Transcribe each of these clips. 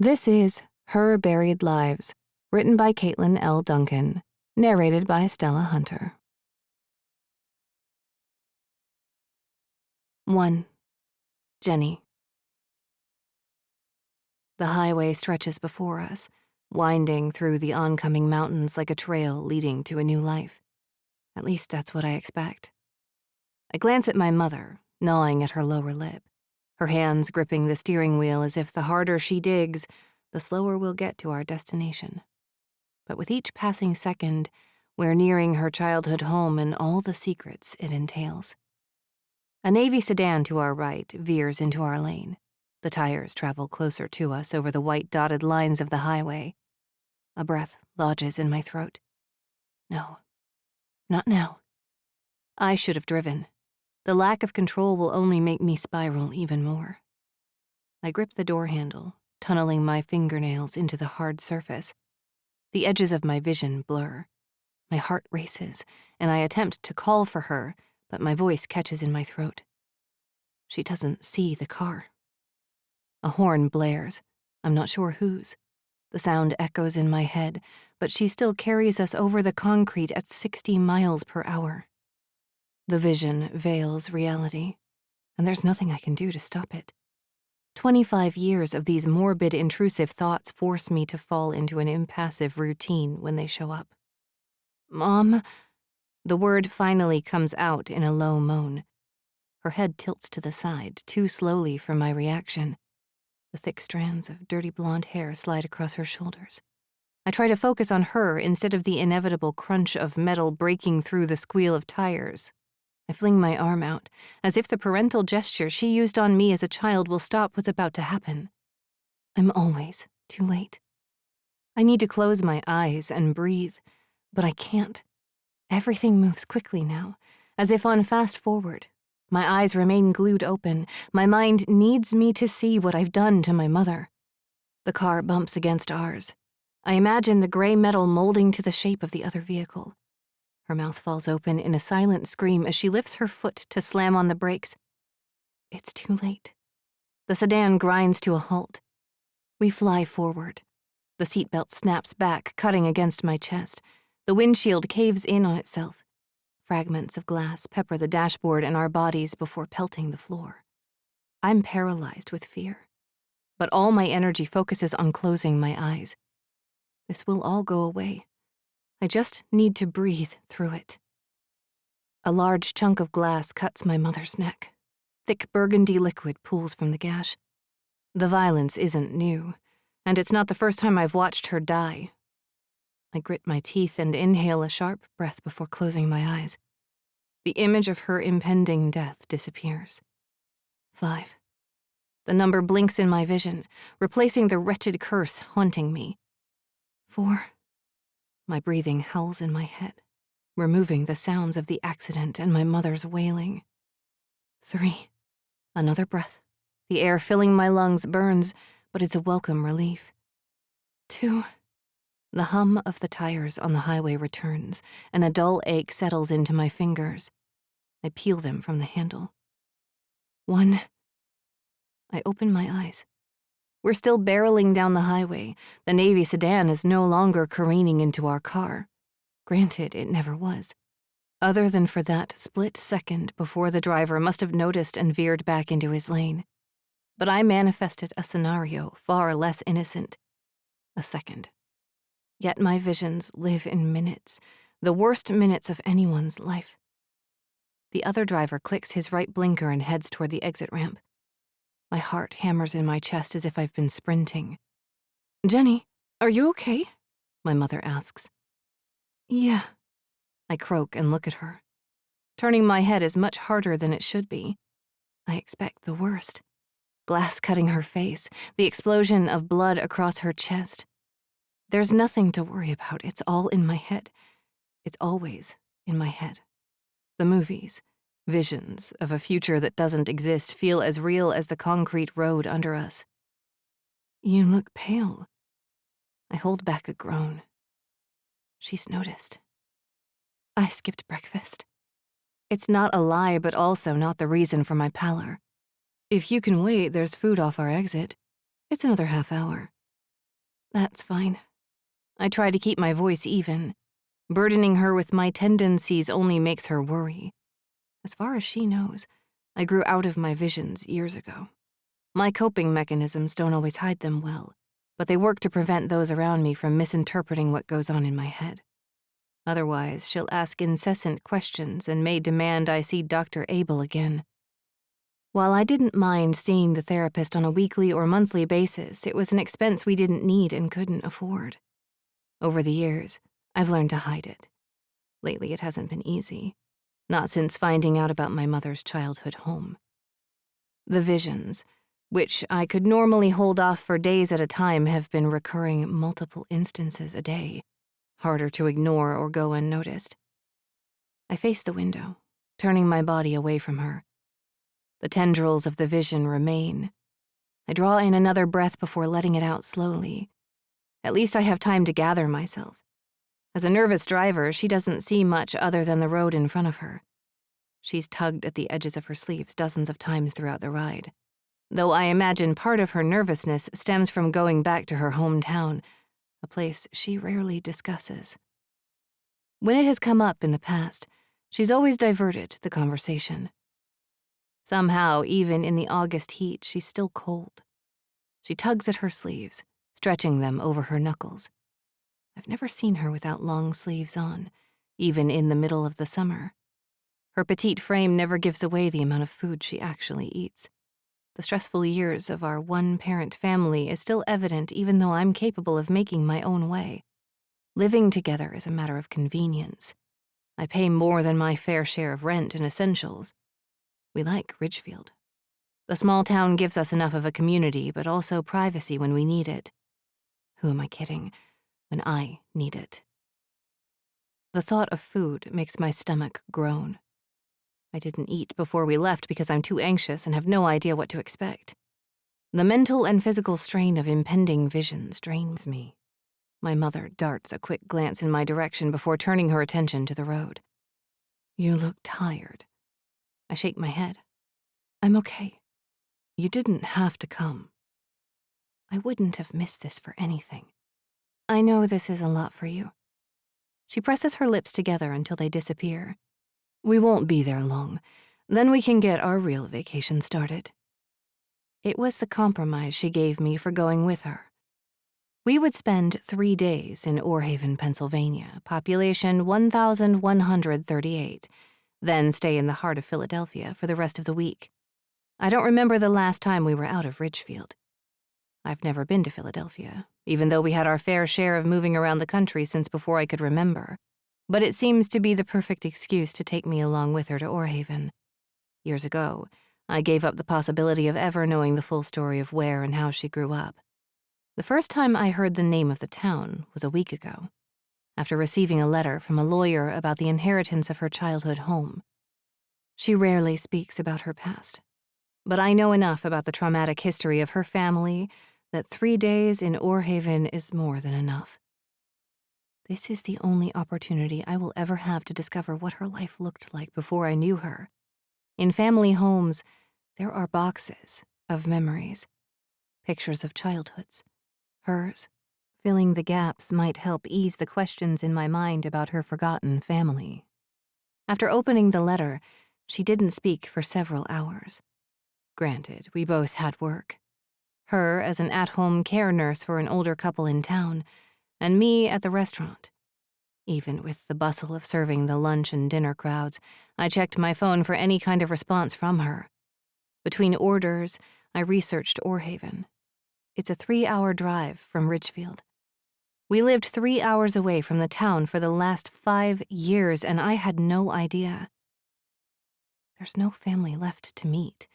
This is Her Buried Lives, written by Katlyn L. Duncan, narrated by Stella Hunter. 1. Jenny. The highway stretches before us, winding through the oncoming mountains like a trail leading to a new life. At least that's what I expect. I glance at my mother, gnawing at her lower lip, her hands gripping the steering wheel as if the harder she digs, the slower we'll get to our destination. But with each passing second, we're nearing her childhood home and all the secrets it entails. A navy sedan to our right veers into our lane. The tires travel closer to us over the white dotted lines of the highway. A breath lodges in my throat. No, not now. I should have driven. The lack of control will only make me spiral even more. I grip the door handle, tunneling my fingernails into the hard surface. The edges of my vision blur. My heart races, and I attempt to call for her, but my voice catches in my throat. She doesn't see the car. A horn blares. I'm not sure whose. The sound echoes in my head, but she still carries us over the concrete at 60 miles per hour. The vision veils reality, and there's nothing I can do to stop it. 25 years of these morbid, intrusive thoughts force me to fall into an impassive routine when they show up. Mom. The word finally comes out in a low moan. Her head tilts to the side, too slowly for my reaction. The thick strands of dirty blonde hair slide across her shoulders. I try to focus on her instead of the inevitable crunch of metal breaking through the squeal of tires. I fling my arm out, as if the parental gesture she used on me as a child will stop what's about to happen. I'm always too late. I need to close my eyes and breathe, but I can't. Everything moves quickly now, as if on fast forward. My eyes remain glued open. My mind needs me to see what I've done to my mother. The car bumps against ours. I imagine the gray metal molding to the shape of the other vehicle. Her mouth falls open in a silent scream as she lifts her foot to slam on the brakes. It's too late. The sedan grinds to a halt. We fly forward. The seatbelt snaps back, cutting against my chest. The windshield caves in on itself. Fragments of glass pepper the dashboard and our bodies before pelting the floor. I'm paralyzed with fear, but all my energy focuses on closing my eyes. This will all go away. I just need to breathe through it. A large chunk of glass cuts my mother's neck. Thick burgundy liquid pools from the gash. The violence isn't new, and it's not the first time I've watched her die. I grit my teeth and inhale a sharp breath before closing my eyes. The image of her impending death disappears. 5. The number blinks in my vision, replacing the wretched curse haunting me. 4. My breathing howls in my head, removing the sounds of the accident and my mother's wailing. 3. Another breath. The air filling my lungs burns, but it's a welcome relief. 2. The hum of the tires on the highway returns, and a dull ache settles into my fingers. I peel them from the handle. 1. I open my eyes. We're still barreling down the highway. The Navy sedan is no longer careening into our car. Granted, it never was. Other than for that split second before the driver must have noticed and veered back into his lane. But I manifested a scenario far less innocent. A second. Yet my visions live in minutes, the worst minutes of anyone's life. The other driver clicks his right blinker and heads toward the exit ramp. My heart hammers in my chest as if I've been sprinting. Jenny, are you okay? My mother asks. Yeah. I croak and look at her. Turning my head is much harder than it should be. I expect the worst. Glass cutting her face, the explosion of blood across her chest. There's nothing to worry about. It's all in my head. It's always in my head. The movies, visions of a future that doesn't exist feel as real as the concrete road under us. You look pale. I hold back a groan. She's noticed. I skipped breakfast. It's not a lie, but also not the reason for my pallor. If you can wait, there's food off our exit. It's another half hour. That's fine. I try to keep my voice even. Burdening her with my tendencies only makes her worry. As far as she knows, I grew out of my visions years ago. My coping mechanisms don't always hide them well, but they work to prevent those around me from misinterpreting what goes on in my head. Otherwise, she'll ask incessant questions and may demand I see Dr. Abel again. While I didn't mind seeing the therapist on a weekly or monthly basis, it was an expense we didn't need and couldn't afford. Over the years, I've learned to hide it. Lately, it hasn't been easy. Not since finding out about my mother's childhood home. The visions, which I could normally hold off for days at a time, have been recurring multiple instances a day, harder to ignore or go unnoticed. I face the window, turning my body away from her. The tendrils of the vision remain. I draw in another breath before letting it out slowly. At least I have time to gather myself. As a nervous driver, she doesn't see much other than the road in front of her. She's tugged at the edges of her sleeves dozens of times throughout the ride, though I imagine part of her nervousness stems from going back to her hometown, a place she rarely discusses. When it has come up in the past, she's always diverted the conversation. Somehow, even in the August heat, she's still cold. She tugs at her sleeves, stretching them over her knuckles. I've never seen her without long sleeves on, even in the middle of the summer. Her petite frame never gives away the amount of food she actually eats. The stressful years of our one-parent family is still evident even though I'm capable of making my own way. Living together is a matter of convenience. I pay more than my fair share of rent and essentials. We like Ridgefield. The small town gives us enough of a community, but also privacy when we need it. Who am I kidding? When I need it. The thought of food makes my stomach groan. I didn't eat before we left because I'm too anxious and have no idea what to expect. The mental and physical strain of impending visions drains me. My mother darts a quick glance in my direction before turning her attention to the road. You look tired. I shake my head. I'm okay. You didn't have to come. I wouldn't have missed this for anything. I know this is a lot for you. She presses her lips together until they disappear. We won't be there long. Then we can get our real vacation started. It was the compromise she gave me for going with her. We would spend 3 days in Orhaven, Pennsylvania, population 1,138, then stay in the heart of Philadelphia for the rest of the week. I don't remember the last time we were out of Ridgefield. I've never been to Philadelphia, even though we had our fair share of moving around the country since before I could remember. But it seems to be the perfect excuse to take me along with her to Orhaven. Years ago, I gave up the possibility of ever knowing the full story of where and how she grew up. The first time I heard the name of the town was a week ago, after receiving a letter from a lawyer about the inheritance of her childhood home. She rarely speaks about her past, but I know enough about the traumatic history of her family that 3 days in Orhaven is more than enough. This is the only opportunity I will ever have to discover what her life looked like before I knew her. In family homes, there are boxes of memories, pictures of childhoods. Hers, filling the gaps, might help ease the questions in my mind about her forgotten family. After opening the letter, she didn't speak for several hours. Granted, we both had work. Her as an at-home care nurse for an older couple in town, and me at the restaurant. Even with the bustle of serving the lunch and dinner crowds, I checked my phone for any kind of response from her. Between orders, I researched Orhaven. It's a 3-hour drive from Ridgefield. We lived 3 hours away from the town for the last 5 years, and I had no idea. There's no family left to meet,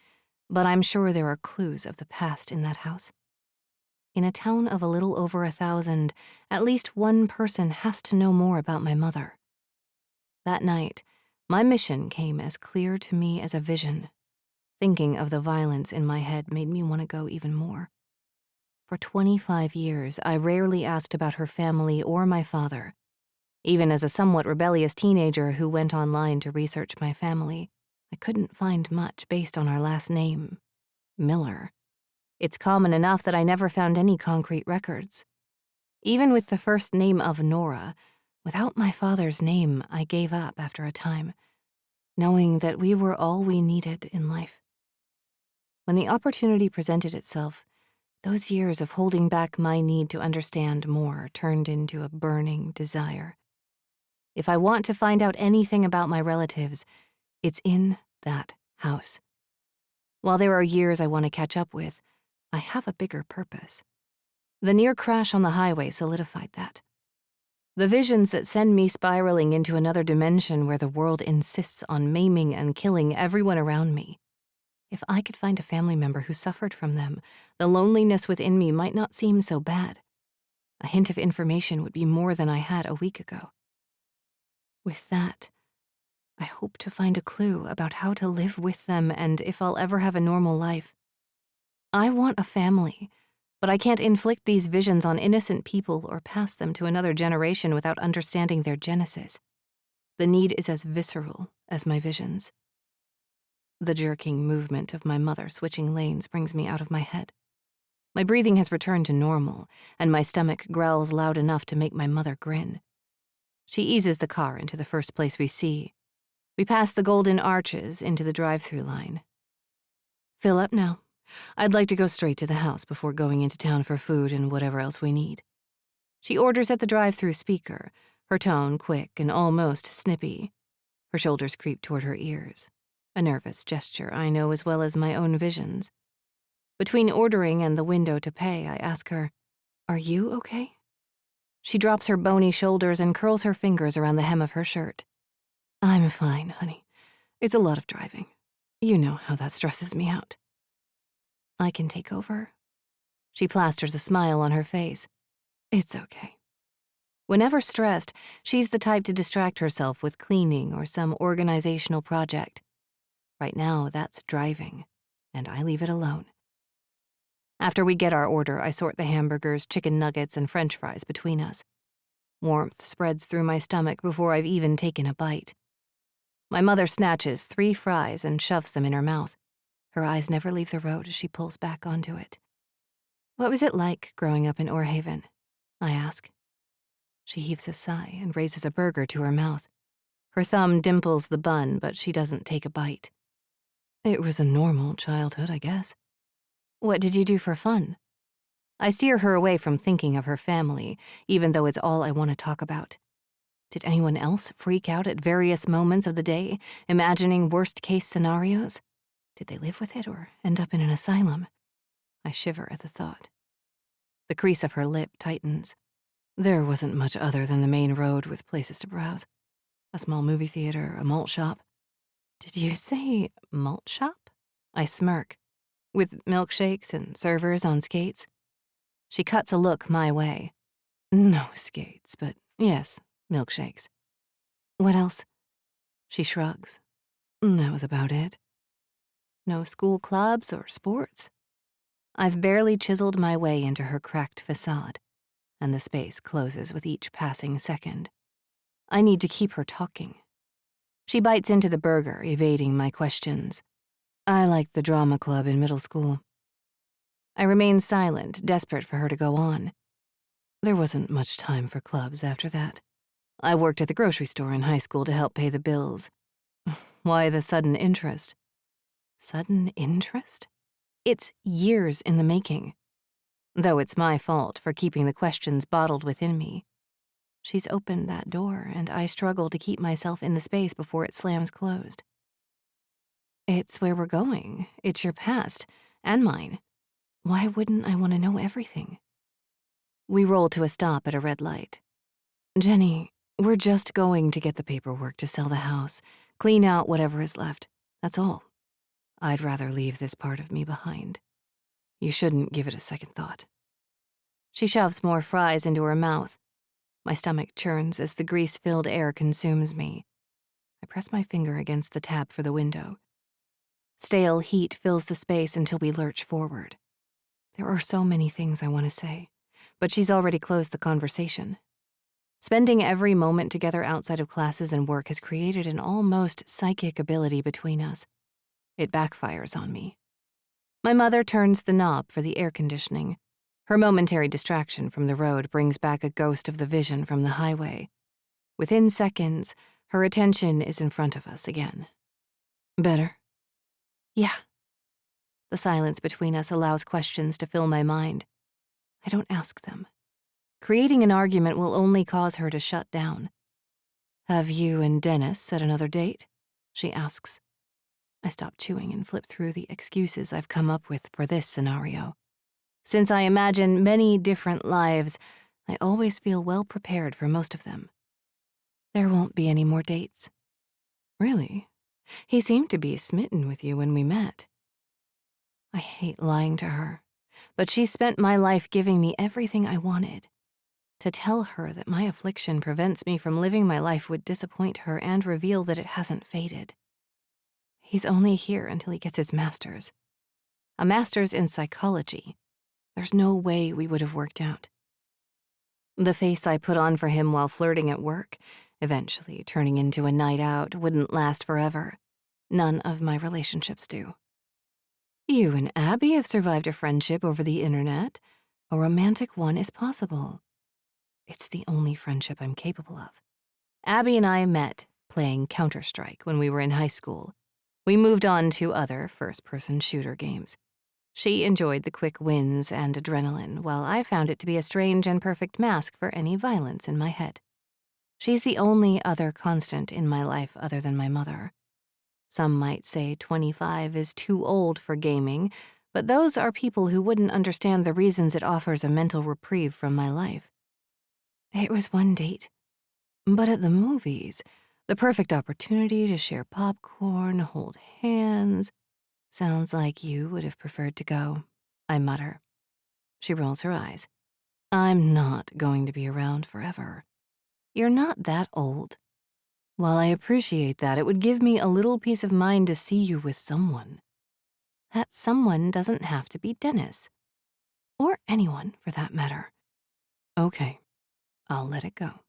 but I'm sure there are clues of the past in that house. In a town of a little over 1,000, at least one person has to know more about my mother. That night, my mission came as clear to me as a vision. Thinking of the violence in my head made me want to go even more. For 25 years, I rarely asked about her family or my father. Even as a somewhat rebellious teenager who went online to research my family, I couldn't find much based on our last name, Miller. It's common enough that I never found any concrete records. Even with the first name of Nora, without my father's name, I gave up after a time, knowing that we were all we needed in life. When the opportunity presented itself, those years of holding back my need to understand more turned into a burning desire. If I want to find out anything about my relatives, it's in that house. While there are years I want to catch up with, I have a bigger purpose. The near crash on the highway solidified that. The visions that send me spiraling into another dimension where the world insists on maiming and killing everyone around me. If I could find a family member who suffered from them, the loneliness within me might not seem so bad. A hint of information would be more than I had a week ago. With that, I hope to find a clue about how to live with them and if I'll ever have a normal life. I want a family, but I can't inflict these visions on innocent people or pass them to another generation without understanding their genesis. The need is as visceral as my visions. The jerking movement of my mother switching lanes brings me out of my head. My breathing has returned to normal, and my stomach growls loud enough to make my mother grin. She eases the car into the first place we see. We pass the golden arches into the drive-through line. Fill up now. I'd like to go straight to the house before going into town for food and whatever else we need. She orders at the drive-through speaker, her tone quick and almost snippy. Her shoulders creep toward her ears. A nervous gesture I know as well as my own visions. Between ordering and the window to pay, I ask her, "Are you okay?" She drops her bony shoulders and curls her fingers around the hem of her shirt. "I'm fine, honey. It's a lot of driving. You know how that stresses me out." "I can take over." She plasters a smile on her face. "It's okay." Whenever stressed, she's the type to distract herself with cleaning or some organizational project. Right now, that's driving, and I leave it alone. After we get our order, I sort the hamburgers, chicken nuggets, and French fries between us. Warmth spreads through my stomach before I've even taken a bite. My mother snatches 3 fries and shoves them in her mouth. Her eyes never leave the road as she pulls back onto it. "What was it like growing up in Orhaven?" I ask. She heaves a sigh and raises a burger to her mouth. Her thumb dimples the bun, but she doesn't take a bite. "It was a normal childhood, I guess." "What did you do for fun?" I steer her away from thinking of her family, even though it's all I want to talk about. Did anyone else freak out at various moments of the day, imagining worst-case scenarios? Did they live with it or end up in an asylum? I shiver at the thought. The crease of her lip tightens. There wasn't much other than the main road with places to browse. A small movie theater, a malt shop. "Did you say malt shop?" I smirk. "With milkshakes and servers on skates?" She cuts a look my way. "No skates, but yes, milkshakes." "What else?" She shrugs. "That was about it." "No school clubs or sports?" I've barely chiseled my way into her cracked facade, and the space closes with each passing second. I need to keep her talking. She bites into the burger, evading my questions. "I liked the drama club in middle school." I remain silent, desperate for her to go on. "There wasn't much time for clubs after that. I worked at the grocery store in high school to help pay the bills." "Why the sudden interest?" Sudden interest? It's years in the making. Though it's my fault for keeping the questions bottled within me. She's opened that door, and I struggle to keep myself in the space before it slams closed. "It's where we're going. It's your past, and mine. Why wouldn't I want to know everything?" We roll to a stop at a red light. "Jenny, we're just going to get the paperwork to sell the house, clean out whatever is left. That's all. I'd rather leave this part of me behind. You shouldn't give it a second thought." She shoves more fries into her mouth. My stomach churns as the grease-filled air consumes me. I press my finger against the tab for the window. Stale heat fills the space until we lurch forward. There are so many things I want to say, but she's already closed the conversation. Spending every moment together outside of classes and work has created an almost psychic ability between us. It backfires on me. My mother turns the knob for the air conditioning. Her momentary distraction from the road brings back a ghost of the vision from the highway. Within seconds, her attention is in front of us again. Better? Yeah. The silence between us allows questions to fill my mind. I don't ask them. Creating an argument will only cause her to shut down. Have you and Dennis set another date? She asks. I stop chewing and flip through the excuses I've come up with for this scenario. Since I imagine many different lives, I always feel well prepared for most of them. There won't be any more dates. Really? He seemed to be smitten with you when we met. I hate lying to her, but she spent my life giving me everything I wanted. To tell her that my affliction prevents me from living my life would disappoint her and reveal that it hasn't faded. He's only here until he gets his master's. A master's in psychology. There's no way we would have worked out. The face I put on for him while flirting at work, eventually turning into a night out, wouldn't last forever. None of my relationships do. You and Abby have survived a friendship over the internet. A romantic one is possible. It's the only friendship I'm capable of. Abby and I met playing Counter-Strike when we were in high school. We moved on to other first-person shooter games. She enjoyed the quick wins and adrenaline, while I found it to be a strange and perfect mask for any violence in my head. She's the only other constant in my life other than my mother. Some might say 25 is too old for gaming, but those are people who wouldn't understand the reasons it offers a mental reprieve from my life. It was one date, but at the movies, the perfect opportunity to share popcorn, hold hands. Sounds like you would have preferred to go, I mutter. She rolls her eyes. I'm not going to be around forever. You're not that old. While I appreciate that, it would give me a little peace of mind to see you with someone. That someone doesn't have to be Dennis. Or anyone, for that matter. Okay, I'll let it go.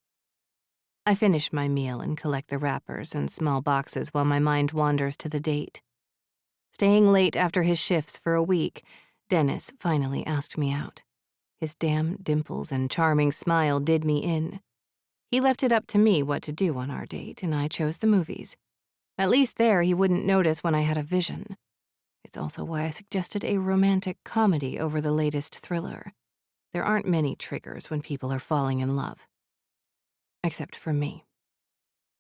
I finish my meal and collect the wrappers and small boxes while my mind wanders to the date. Staying late after his shifts for a week, Dennis finally asked me out. His damn dimples and charming smile did me in. He left it up to me what to do on our date, and I chose the movies. At least there he wouldn't notice when I had a vision. It's also why I suggested a romantic comedy over the latest thriller. There aren't many triggers when people are falling in love. Except for me.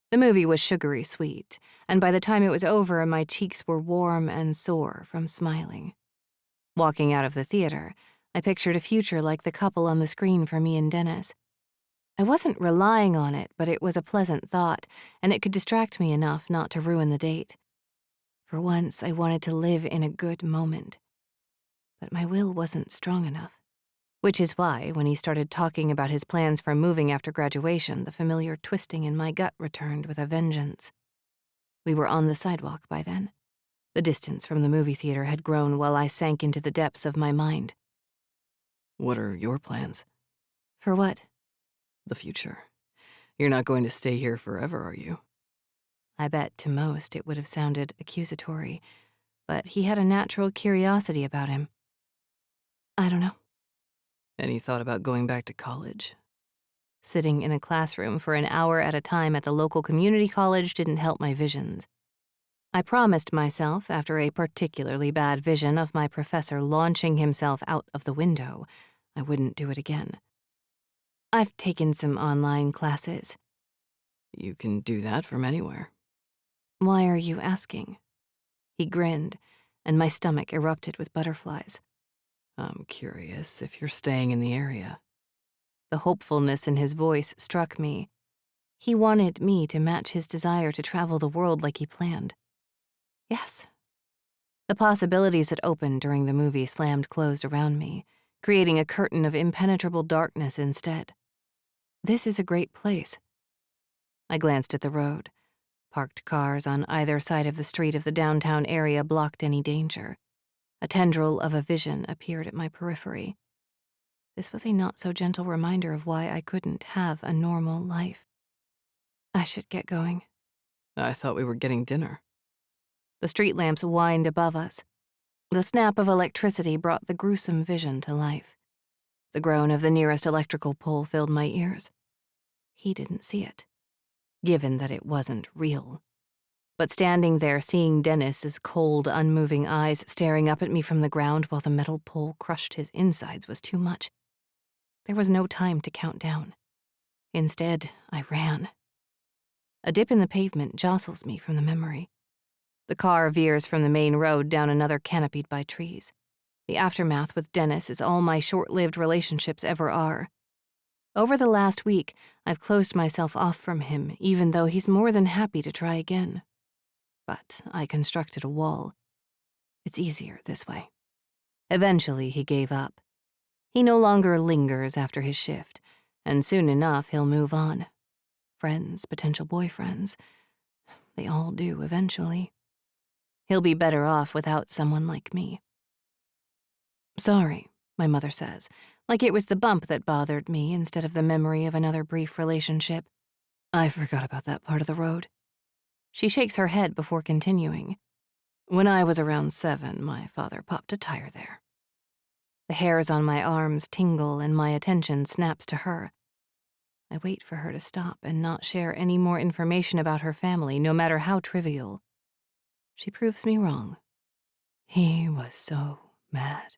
The movie was sugary sweet, and by the time it was over, my cheeks were warm and sore from smiling. Walking out of the theater, I pictured a future like the couple on the screen for me and Dennis. I wasn't relying on it, but it was a pleasant thought, and it could distract me enough not to ruin the date. For once, I wanted to live in a good moment. But my will wasn't strong enough. Which is why, when he started talking about his plans for moving after graduation, the familiar twisting in my gut returned with a vengeance. We were on the sidewalk by then. The distance from the movie theater had grown while I sank into the depths of my mind. What are your plans? For what? The future. You're not going to stay here forever, are you? I bet to most it would have sounded accusatory, but he had a natural curiosity about him. I don't know. Any thought about going back to college? Sitting in a classroom for an hour at a time at the local community college didn't help my visions. I promised myself, after a particularly bad vision of my professor launching himself out of the window, I wouldn't do it again. I've taken some online classes. You can do that from anywhere. Why are you asking? He grinned, and my stomach erupted with butterflies. I'm curious if you're staying in the area. The hopefulness in his voice struck me. He wanted me to match his desire to travel the world like he planned. Yes. The possibilities that opened during the movie slammed closed around me, creating a curtain of impenetrable darkness instead. This is a great place. I glanced at the road. Parked cars on either side of the street of the downtown area blocked any danger. A tendril of a vision appeared at my periphery. This was a not-so-gentle reminder of why I couldn't have a normal life. I should get going. I thought we were getting dinner. The street lamps whined above us. The snap of electricity brought the gruesome vision to life. The groan of the nearest electrical pole filled my ears. He didn't see it, given that it wasn't real. But standing there, seeing Dennis's cold, unmoving eyes staring up at me from the ground while the metal pole crushed his insides was too much. There was no time to count down. Instead, I ran. A dip in the pavement jostles me from the memory. The car veers from the main road down another canopied by trees. The aftermath with Dennis is all my short-lived relationships ever are. Over the last week, I've closed myself off from him, even though he's more than happy to try again. But I constructed a wall. It's easier this way. Eventually, he gave up. He no longer lingers after his shift, and soon enough he'll move on. Friends, potential boyfriends, they all do eventually. He'll be better off without someone like me. Sorry, my mother says, like it was the bump that bothered me instead of the memory of another brief relationship. I forgot about that part of the road. She shakes her head before continuing. When I was around 7, my father popped a tire there. The hairs on my arms tingle and my attention snaps to her. I wait for her to stop and not share any more information about her family, no matter how trivial. She proves me wrong. He was so mad.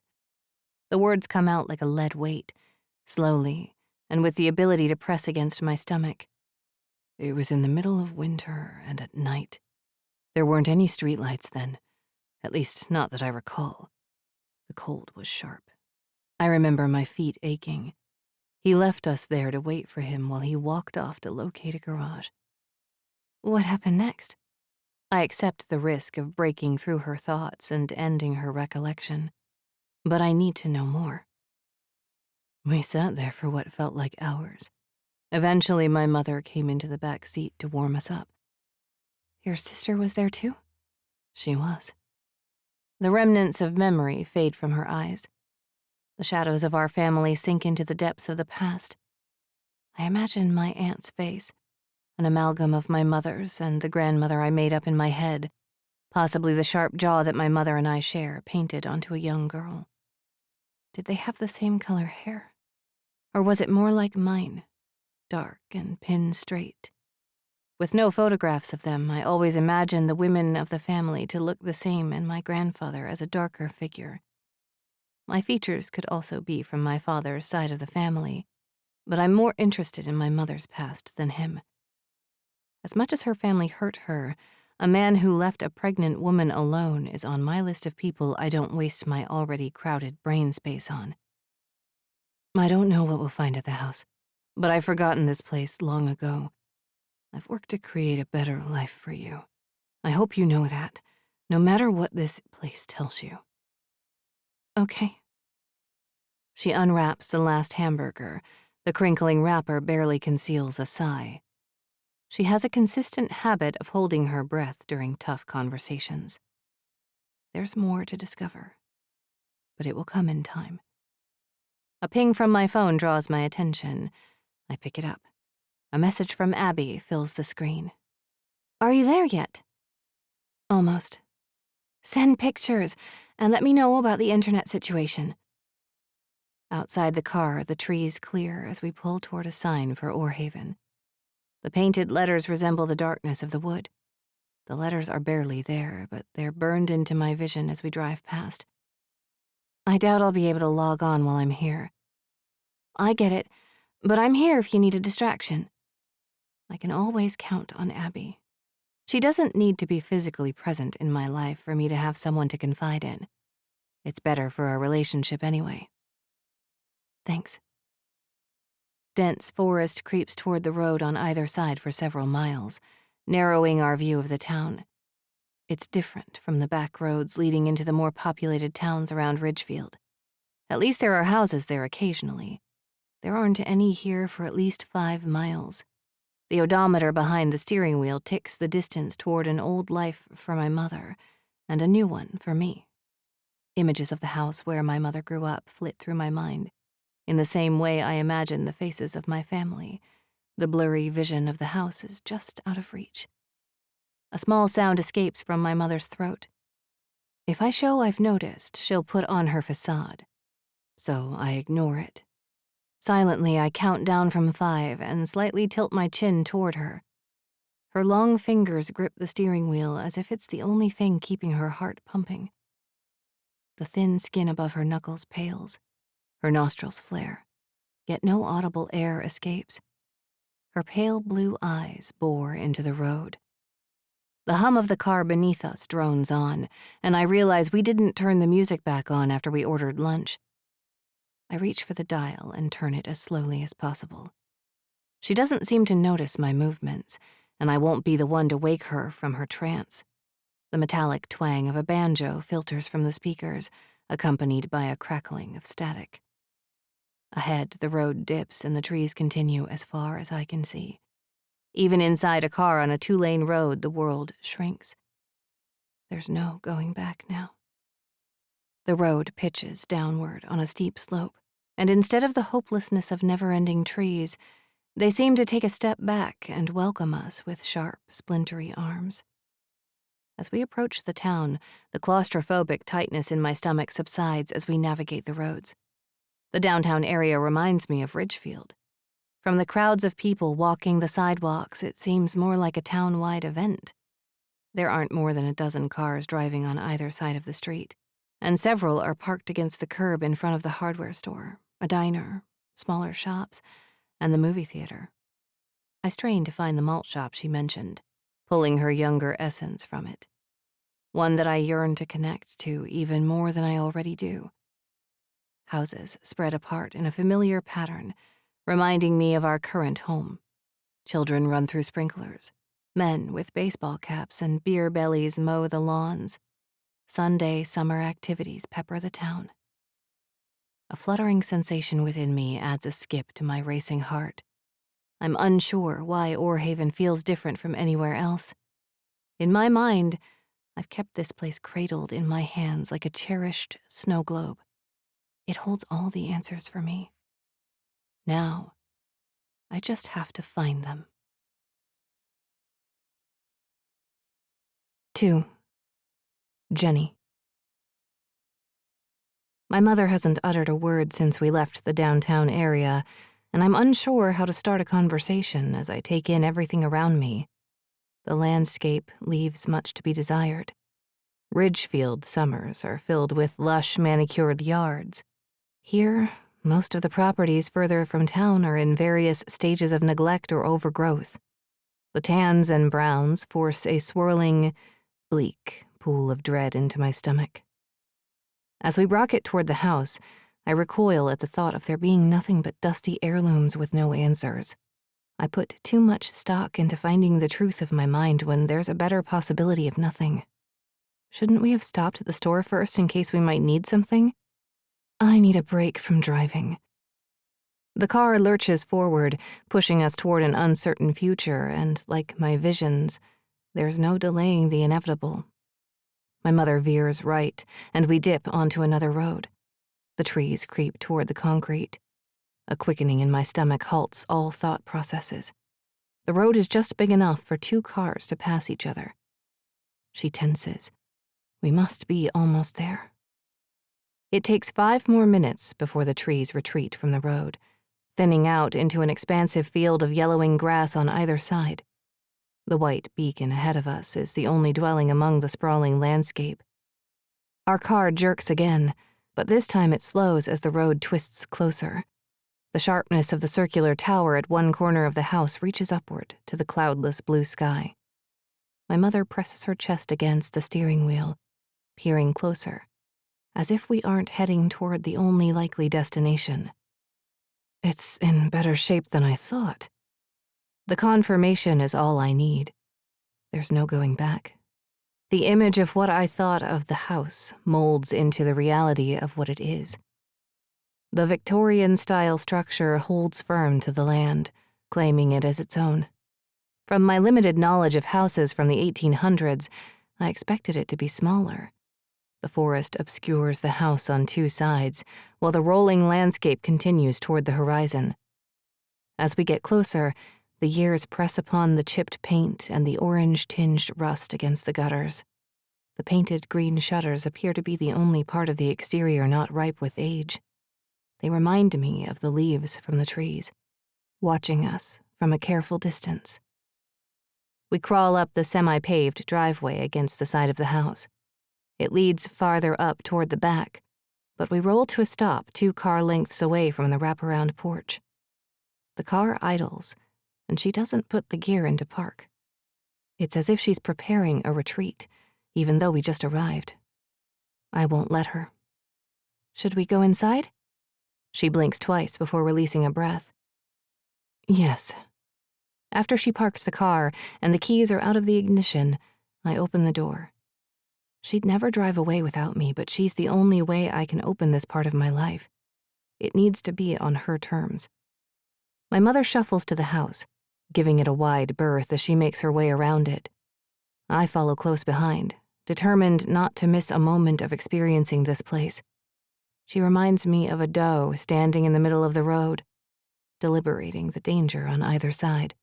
The words come out like a lead weight, slowly, and with the ability to press against my stomach. It was in the middle of winter and at night. There weren't any streetlights then, at least not that I recall. The cold was sharp. I remember my feet aching. He left us there to wait for him while he walked off to locate a garage. What happened next? I accept the risk of breaking through her thoughts and ending her recollection, but I need to know more. We sat there for what felt like hours. Eventually, my mother came into the back seat to warm us up. Your sister was there too? She was. The remnants of memory fade from her eyes. The shadows of our family sink into the depths of the past. I imagine my aunt's face, an amalgam of my mother's and the grandmother I made up in my head, possibly the sharp jaw that my mother and I share, painted onto a young girl. Did they have the same color hair? Or was it more like mine, dark and pinned straight? With no photographs of them, I always imagined the women of the family to look the same and my grandfather as a darker figure. My features could also be from my father's side of the family, but I'm more interested in my mother's past than him. As much as her family hurt her, a man who left a pregnant woman alone is on my list of people I don't waste my already crowded brain space on. I don't know what we'll find at the house, but I've forgotten this place long ago. I've worked to create a better life for you. I hope you know that, no matter what this place tells you. Okay. She unwraps the last hamburger. The crinkling wrapper barely conceals a sigh. She has a consistent habit of holding her breath during tough conversations. There's more to discover, but it will come in time. A ping from my phone draws my attention. I pick it up. A message from Abby fills the screen. Are you there yet? Almost. Send pictures and let me know about the internet situation. Outside the car, the trees clear as we pull toward a sign for Orhaven. The painted letters resemble the darkness of the wood. The letters are barely there, but they're burned into my vision as we drive past. I doubt I'll be able to log on while I'm here. I get it, but I'm here if you need a distraction. I can always count on Abby. She doesn't need to be physically present in my life for me to have someone to confide in. It's better for our relationship anyway. Thanks. Dense forest creeps toward the road on either side for several miles, narrowing our view of the town. It's different from the back roads leading into the more populated towns around Ridgefield. At least there are houses there occasionally. There aren't any here for at least 5 miles. The odometer behind the steering wheel ticks the distance toward an old life for my mother and a new one for me. Images of the house where my mother grew up flit through my mind. In the same way I imagine the faces of my family, the blurry vision of the house is just out of reach. A small sound escapes from my mother's throat. If I show I've noticed, she'll put on her facade. So I ignore it Silently, I count down from 5 and slightly tilt my chin toward her. Her long fingers grip the steering wheel as if it's the only thing keeping her heart pumping. The thin skin above her knuckles pales. Her nostrils flare, yet no audible air escapes. Her pale blue eyes bore into the road. The hum of the car beneath us drones on, and I realize we didn't turn the music back on after we ordered lunch. I reach for the dial and turn it as slowly as possible. She doesn't seem to notice my movements, and I won't be the one to wake her from her trance. The metallic twang of a banjo filters from the speakers, accompanied by a crackling of static. Ahead, the road dips and the trees continue as far as I can see. Even inside a car on a 2-lane road, the world shrinks. There's no going back now. The road pitches downward on a steep slope, and instead of the hopelessness of never-ending trees, they seem to take a step back and welcome us with sharp, splintery arms. As we approach the town, the claustrophobic tightness in my stomach subsides as we navigate the roads. The downtown area reminds me of Ridgefield. From the crowds of people walking the sidewalks, it seems more like a town-wide event. There aren't more than a dozen cars driving on either side of the street, and several are parked against the curb in front of the hardware store, a diner, smaller shops, and the movie theater. I strain to find the malt shop she mentioned, pulling her younger essence from it. One that I yearn to connect to even more than I already do. Houses spread apart in a familiar pattern, reminding me of our current home. Children run through sprinklers. Men with baseball caps and beer bellies mow the lawns. Sunday summer activities pepper the town. A fluttering sensation within me adds a skip to my racing heart. I'm unsure why Orhaven feels different from anywhere else. In my mind, I've kept this place cradled in my hands like a cherished snow globe. It holds all the answers for me. Now, I just have to find them. 2. Jenny. My mother hasn't uttered a word since we left the downtown area, and I'm unsure how to start a conversation as I take in everything around me. The landscape leaves much to be desired. Ridgefield summers are filled with lush, manicured yards. Here, most of the properties further from town are in various stages of neglect or overgrowth. The tans and browns force a swirling, bleak pool of dread into my stomach. As we rocket toward the house, I recoil at the thought of there being nothing but dusty heirlooms with no answers. I put too much stock into finding the truth of my mind when there's a better possibility of nothing. Shouldn't we have stopped at the store first in case we might need something? I need a break from driving. The car lurches forward, pushing us toward an uncertain future, and like my visions, there's no delaying the inevitable. My mother veers right, and we dip onto another road. The trees creep toward the concrete. A quickening in my stomach halts all thought processes. The road is just big enough for 2 cars to pass each other. She tenses. We must be almost there. It takes 5 more minutes before the trees retreat from the road, thinning out into an expansive field of yellowing grass on either side. The white beacon ahead of us is the only dwelling among the sprawling landscape. Our car jerks again, but this time it slows as the road twists closer. The sharpness of the circular tower at one corner of the house reaches upward to the cloudless blue sky. My mother presses her chest against the steering wheel, peering closer, as if we aren't heading toward the only likely destination. It's in better shape than I thought. The confirmation is all I need. There's no going back. The image of what I thought of the house molds into the reality of what it is. The Victorian-style structure holds firm to the land, claiming it as its own. From my limited knowledge of houses from the 1800s, I expected it to be smaller. The forest obscures the house on 2 sides, while the rolling landscape continues toward the horizon. As we get closer, the years press upon the chipped paint and the orange-tinged rust against the gutters. The painted green shutters appear to be the only part of the exterior not ripe with age. They remind me of the leaves from the trees, watching us from a careful distance. We crawl up the semi-paved driveway against the side of the house. It leads farther up toward the back, but we roll to a stop 2 car lengths away from the wraparound porch. The car idles, and she doesn't put the gear into park. It's as if she's preparing a retreat, even though we just arrived. I won't let her. Should we go inside? She blinks twice before releasing a breath. Yes. After she parks the car and the keys are out of the ignition, I open the door. She'd never drive away without me, but she's the only way I can open this part of my life. It needs to be on her terms. My mother shuffles to the house, giving it a wide berth as she makes her way around it. I follow close behind, determined not to miss a moment of experiencing this place. She reminds me of a doe standing in the middle of the road, deliberating the danger on either side.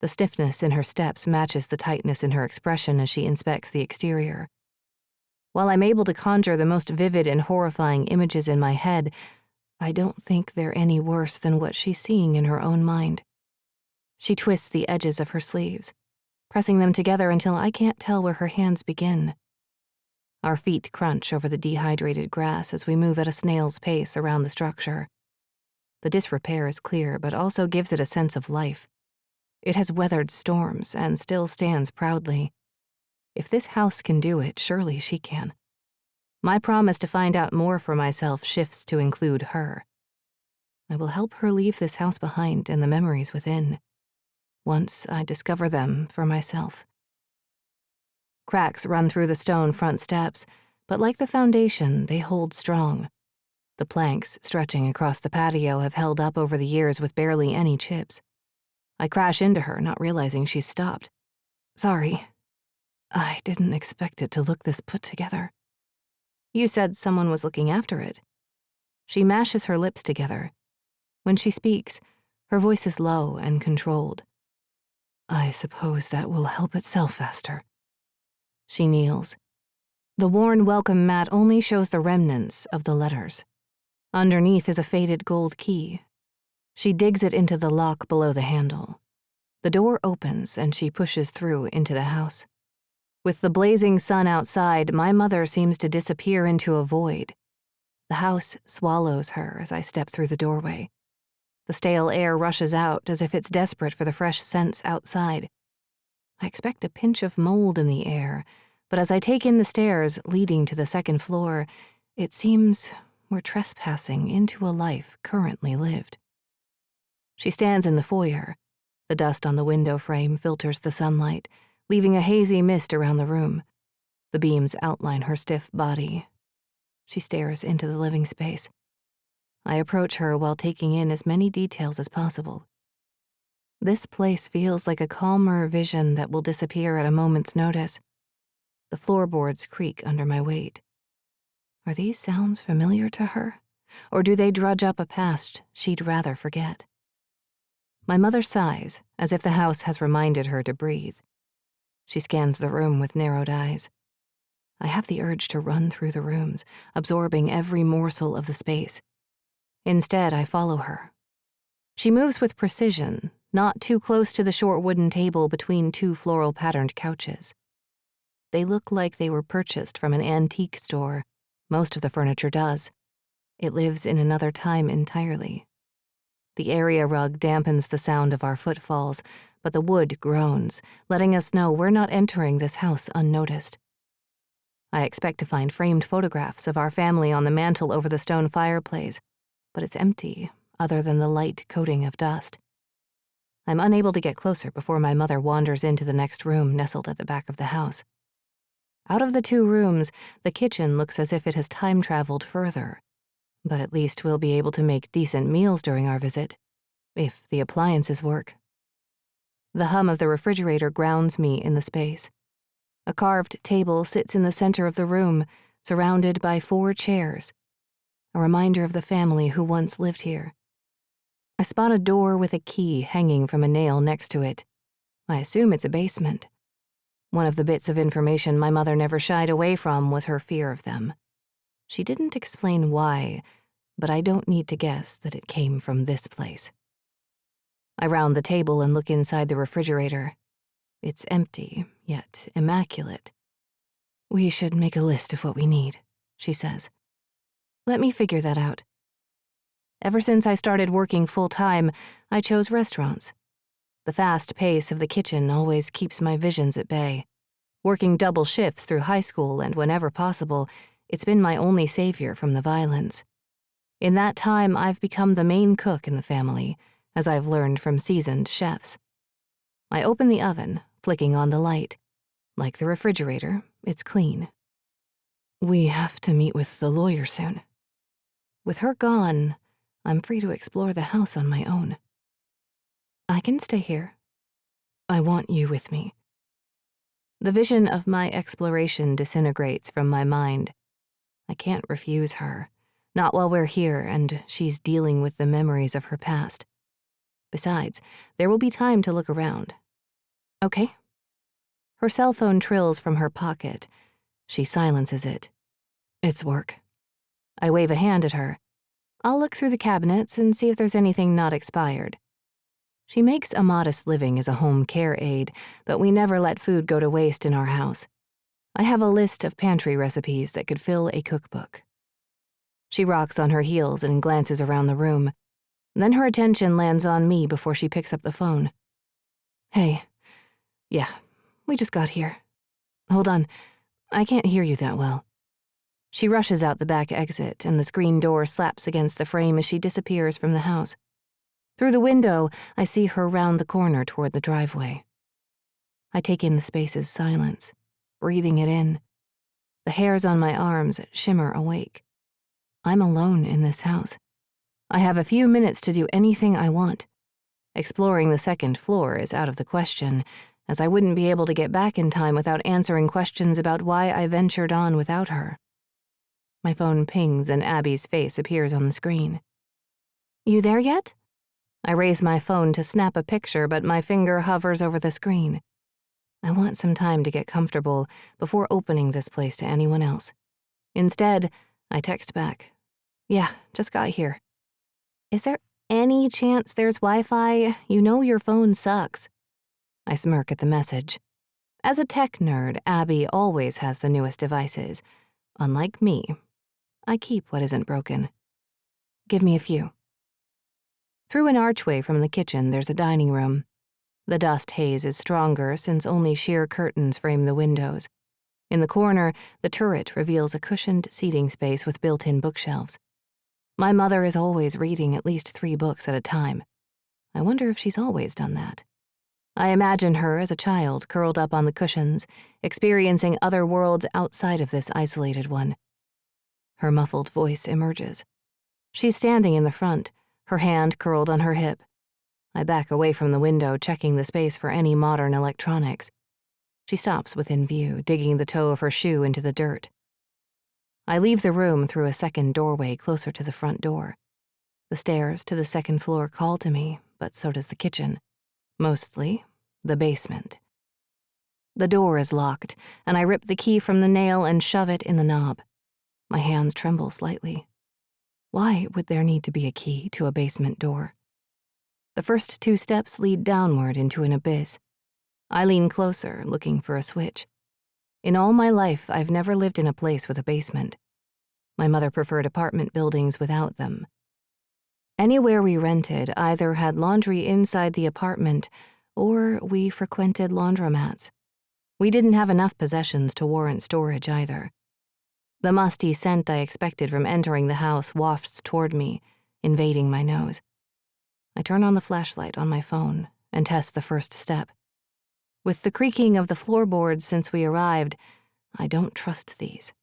The stiffness in her steps matches the tightness in her expression as she inspects the exterior. While I'm able to conjure the most vivid and horrifying images in my head, I don't think they're any worse than what she's seeing in her own mind. She twists the edges of her sleeves, pressing them together until I can't tell where her hands begin. Our feet crunch over the dehydrated grass as we move at a snail's pace around the structure. The disrepair is clear, but also gives it a sense of life. It has weathered storms and still stands proudly. If this house can do it, surely she can. My promise to find out more for myself shifts to include her. I will help her leave this house behind and the memories within, once I discover them for myself. Cracks run through the stone front steps, but like the foundation, they hold strong. The planks stretching across the patio have held up over the years with barely any chips. I crash into her, not realizing she's stopped. Sorry. I didn't expect it to look this put together. You said someone was looking after it. She mashes her lips together. When she speaks, her voice is low and controlled. I suppose that will help it sell faster. She kneels. The worn welcome mat only shows the remnants of the letters. Underneath is a faded gold key. She digs it into the lock below the handle. The door opens and she pushes through into the house. With the blazing sun outside, my mother seems to disappear into a void. The house swallows her as I step through the doorway. The stale air rushes out as if it's desperate for the fresh scents outside. I expect a pinch of mold in the air, but as I take in the stairs leading to the second floor, it seems we're trespassing into a life currently lived. She stands in the foyer. The dust on the window frame filters the sunlight, leaving a hazy mist around the room. The beams outline her stiff body. She stares into the living space. I approach her while taking in as many details as possible. This place feels like a calmer vision that will disappear at a moment's notice. The floorboards creak under my weight. Are these sounds familiar to her, or do they drudge up a past she'd rather forget? My mother sighs, as if the house has reminded her to breathe. She scans the room with narrowed eyes. I have the urge to run through the rooms, absorbing every morsel of the space. Instead, I follow her. She moves with precision, not too close to the short wooden table between 2 floral-patterned couches. They look like they were purchased from an antique store. Most of the furniture does. It lives in another time entirely. The area rug dampens the sound of our footfalls, but the wood groans, letting us know we're not entering this house unnoticed. I expect to find framed photographs of our family on the mantel over the stone fireplace, but it's empty, other than the light coating of dust. I'm unable to get closer before my mother wanders into the next room nestled at the back of the house. Out of the 2 rooms, the kitchen looks as if it has time-traveled further, but at least we'll be able to make decent meals during our visit, if the appliances work. The hum of the refrigerator grounds me in the space. A carved table sits in the center of the room, surrounded by 4 chairs, a reminder of the family who once lived here. I spot a door with a key hanging from a nail next to it. I assume it's a basement. One of the bits of information my mother never shied away from was her fear of them. She didn't explain why, but I don't need to guess that it came from this place. I round the table and look inside the refrigerator. It's empty, yet immaculate. "We should make a list of what we need," she says. "Let me figure that out." Ever since I started working full-time, I chose restaurants. The fast pace of the kitchen always keeps my visions at bay. Working double shifts through high school and whenever possible, it's been my only savior from the violence. In that time, I've become the main cook in the family, as I've learned from seasoned chefs. I open the oven, flicking on the light. Like the refrigerator, it's clean. We have to meet with the lawyer soon. With her gone, I'm free to explore the house on my own. I can stay here. I want you with me. The vision of my exploration disintegrates from my mind. I can't refuse her, not while we're here and she's dealing with the memories of her past. Besides, there will be time to look around. Okay? Her cell phone trills from her pocket. She silences it. It's work. I wave a hand at her. I'll look through the cabinets and see if there's anything not expired. She makes a modest living as a home care aide, but we never let food go to waste in our house. I have a list of pantry recipes that could fill a cookbook. She rocks on her heels and glances around the room. Then her attention lands on me before she picks up the phone. Hey. Yeah, we just got here. Hold on, I can't hear you that well. She rushes out the back exit, and the screen door slaps against the frame as she disappears from the house. Through the window, I see her round the corner toward the driveway. I take in the space's silence, breathing it in. The hairs on my arms shimmer awake. I'm alone in this house. I have a few minutes to do anything I want. Exploring the second floor is out of the question, as I wouldn't be able to get back in time without answering questions about why I ventured on without her. My phone pings and Abby's face appears on the screen. You there yet? I raise my phone to snap a picture, but my finger hovers over the screen. I want some time to get comfortable before opening this place to anyone else. Instead, I text back. Yeah, just got here. Is there any chance there's Wi-Fi? You know your phone sucks. I smirk at the message. As a tech nerd, Abby always has the newest devices. Unlike me, I keep what isn't broken. Give me a few. Through an archway from the kitchen, there's a dining room. The dust haze is stronger since only sheer curtains frame the windows. In the corner, the turret reveals a cushioned seating space with built-in bookshelves. My mother is always reading at least 3 books at a time. I wonder if she's always done that. I imagine her as a child curled up on the cushions, experiencing other worlds outside of this isolated one. Her muffled voice emerges. She's standing in the front, her hand curled on her hip. I back away from the window, checking the space for any modern electronics. She stops within view, digging the toe of her shoe into the dirt. I leave the room through a second doorway closer to the front door. The stairs to the second floor call to me, but so does the kitchen. Mostly, the basement. The door is locked, and I rip the key from the nail and shove it in the knob. My hands tremble slightly. Why would there need to be a key to a basement door? The first 2 steps lead downward into an abyss. I lean closer, looking for a switch. In all my life, I've never lived in a place with a basement. My mother preferred apartment buildings without them. Anywhere we rented either had laundry inside the apartment or we frequented laundromats. We didn't have enough possessions to warrant storage either. The musty scent I expected from entering the house wafts toward me, invading my nose. I turn on the flashlight on my phone and test the first step. With the creaking of the floorboards since we arrived, I don't trust these.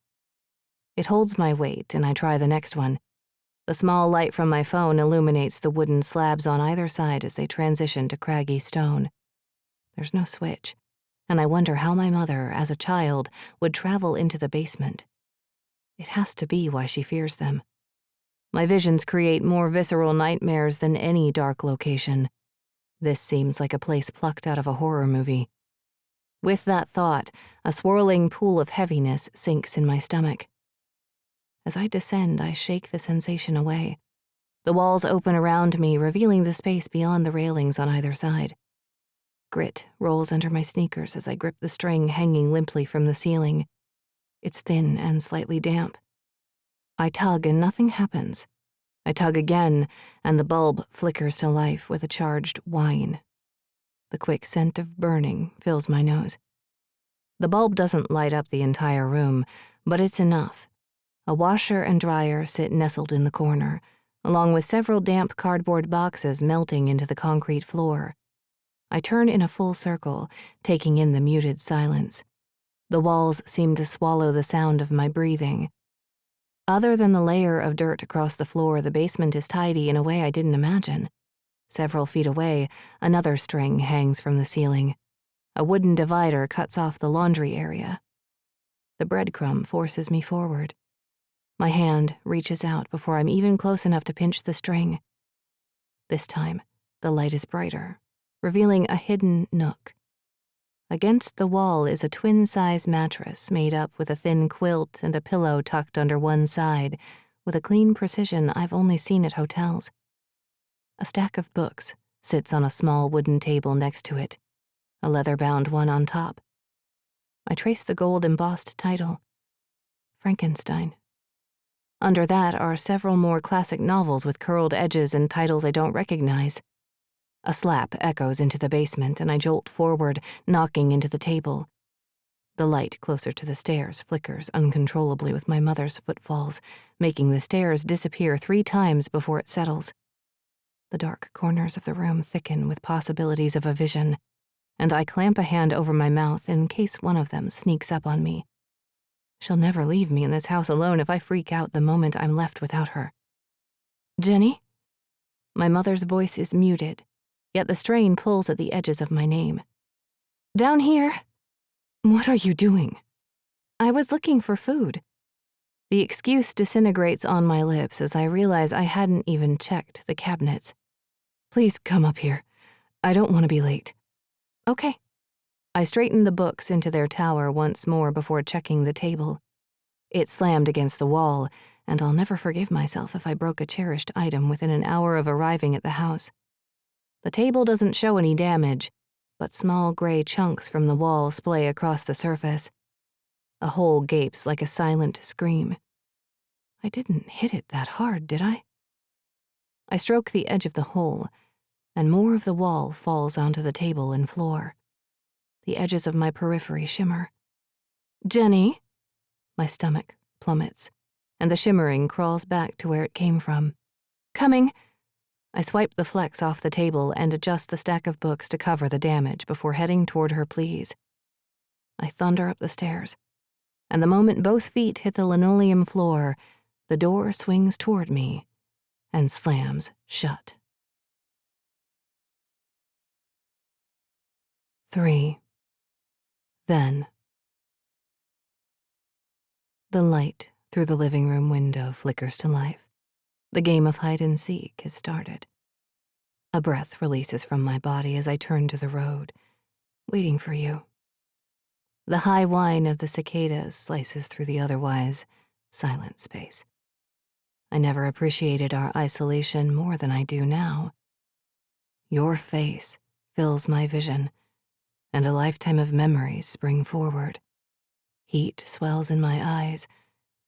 It holds my weight, and I try the next one. The small light from my phone illuminates the wooden slabs on either side as they transition to craggy stone. There's no switch, and I wonder how my mother, as a child, would travel into the basement. It has to be why she fears them. My visions create more visceral nightmares than any dark location. This seems like a place plucked out of a horror movie. With that thought, a swirling pool of heaviness sinks in my stomach. As I descend, I shake the sensation away. The walls open around me, revealing the space beyond the railings on either side. Grit rolls under my sneakers as I grip the string hanging limply from the ceiling. It's thin and slightly damp. I tug and nothing happens. I tug again, and the bulb flickers to life with a charged whine. The quick scent of burning fills my nose. The bulb doesn't light up the entire room, but it's enough. A washer and dryer sit nestled in the corner, along with several damp cardboard boxes melting into the concrete floor. I turn in a full circle, taking in the muted silence. The walls seem to swallow the sound of my breathing. Other than the layer of dirt across the floor, the basement is tidy in a way I didn't imagine. Several feet away, another string hangs from the ceiling. A wooden divider cuts off the laundry area. The breadcrumb forces me forward. My hand reaches out before I'm even close enough to pinch the string. This time, the light is brighter, revealing a hidden nook. Against the wall is a twin-size mattress made up with a thin quilt and a pillow tucked under one side, with a clean precision I've only seen at hotels. A stack of books sits on a small wooden table next to it, a leather-bound one on top. I trace the gold-embossed title, Frankenstein. Under that are several more classic novels with curled edges and titles I don't recognize. A slap echoes into the basement, and I jolt forward, knocking into the table. The light closer to the stairs flickers uncontrollably with my mother's footfalls, making the stairs disappear 3 times before it settles. The dark corners of the room thicken with possibilities of a vision, and I clamp a hand over my mouth in case one of them sneaks up on me. She'll never leave me in this house alone if I freak out the moment I'm left without her. Jenny? My mother's voice is muted, yet the strain pulls at the edges of my name. Down here. What are you doing? I was looking for food. The excuse disintegrates on my lips as I realize I hadn't even checked the cabinets. Please come up here. I don't want to be late. Okay. I straightened the books into their tower once more before checking the table. It slammed against the wall, and I'll never forgive myself if I broke a cherished item within an hour of arriving at the house. The table doesn't show any damage, but small gray chunks from the wall splay across the surface. A hole gapes like a silent scream. I didn't hit it that hard, did I? I stroke the edge of the hole, and more of the wall falls onto the table and floor. The edges of my periphery shimmer. Jenny? My stomach plummets, and the shimmering crawls back to where it came from. Coming. I swipe the flecks off the table and adjust the stack of books to cover the damage before heading toward her pleas. I thunder up the stairs, and the moment both feet hit the linoleum floor, the door swings toward me and slams shut. 3. Then. The light through the living room window flickers to life. The game of hide and seek has started. A breath releases from my body as I turn to the road, waiting for you. The high whine of the cicadas slices through the otherwise silent space. I never appreciated our isolation more than I do now. Your face fills my vision, and a lifetime of memories spring forward. Heat swells in my eyes,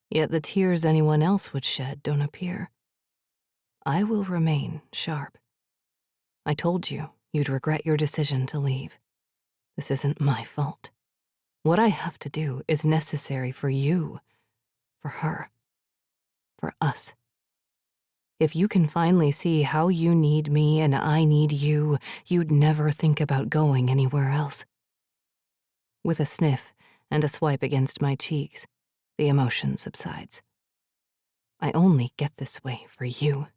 yet the tears anyone else would shed don't appear. I will remain sharp. I told you you'd regret your decision to leave. This isn't my fault. What I have to do is necessary for you, for her, for us. If you can finally see how you need me and I need you, you'd never think about going anywhere else. With a sniff and a swipe against my cheeks, the emotion subsides. I only get this way for you.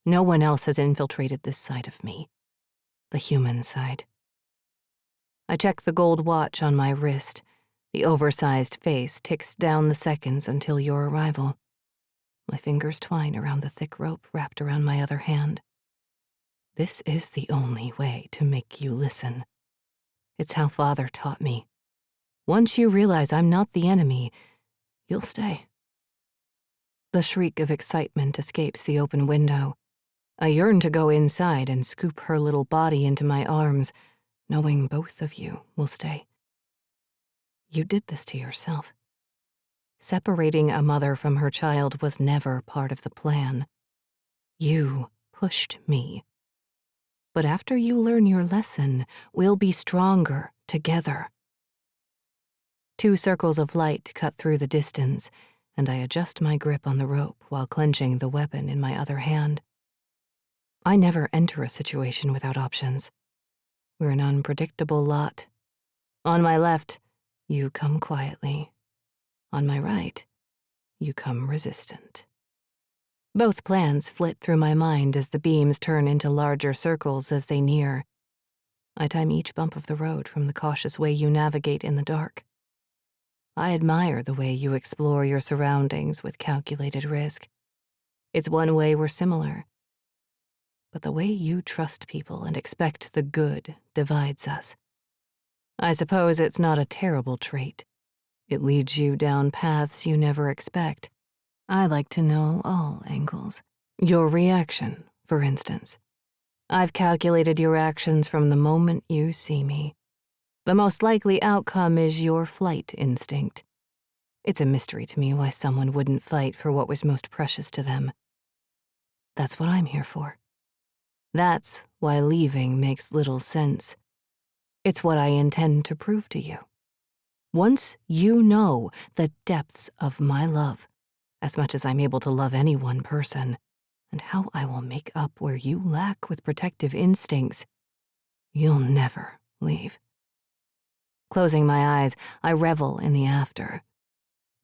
No one else has infiltrated this side of me, the human side. I check the gold watch on my wrist. The oversized face ticks down the seconds until your arrival. My fingers twine around the thick rope wrapped around my other hand. This is the only way to make you listen. It's how Father taught me. Once you realize I'm not the enemy, you'll stay. The shriek of excitement escapes the open window. I yearn to go inside and scoop her little body into my arms, knowing both of you will stay. You did this to yourself. Separating a mother from her child was never part of the plan. You pushed me. But after you learn your lesson, we'll be stronger together. 2 circles of light cut through the distance, and I adjust my grip on the rope while clenching the weapon in my other hand. I never enter a situation without options. We're an unpredictable lot. On my left, you come quietly. On my right, you come resistant. Both plans flit through my mind as the beams turn into larger circles as they near. I time each bump of the road from the cautious way you navigate in the dark. I admire the way you explore your surroundings with calculated risk. It's one way we're similar. But the way you trust people and expect the good divides us. I suppose it's not a terrible trait. It leads you down paths you never expect. I like to know all angles. Your reaction, for instance. I've calculated your actions from the moment you see me. The most likely outcome is your flight instinct. It's a mystery to me why someone wouldn't fight for what was most precious to them. That's what I'm here for. That's why leaving makes little sense. It's what I intend to prove to you. Once you know the depths of my love, as much as I'm able to love any one person, and how I will make up where you lack with protective instincts, you'll never leave. Closing my eyes, I revel in the after.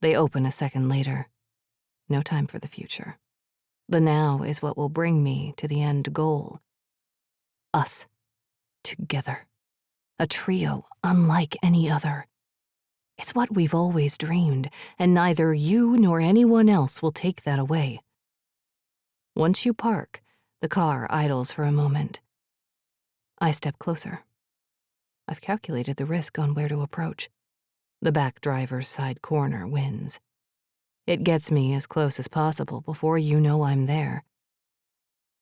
They open a second later. No time for the future. The now is what will bring me to the end goal. Us, together. A trio unlike any other. It's what we've always dreamed, and neither you nor anyone else will take that away. Once you park, the car idles for a moment. I step closer. I've calculated the risk on where to approach. The back driver's side corner wins. It gets me as close as possible before you know I'm there.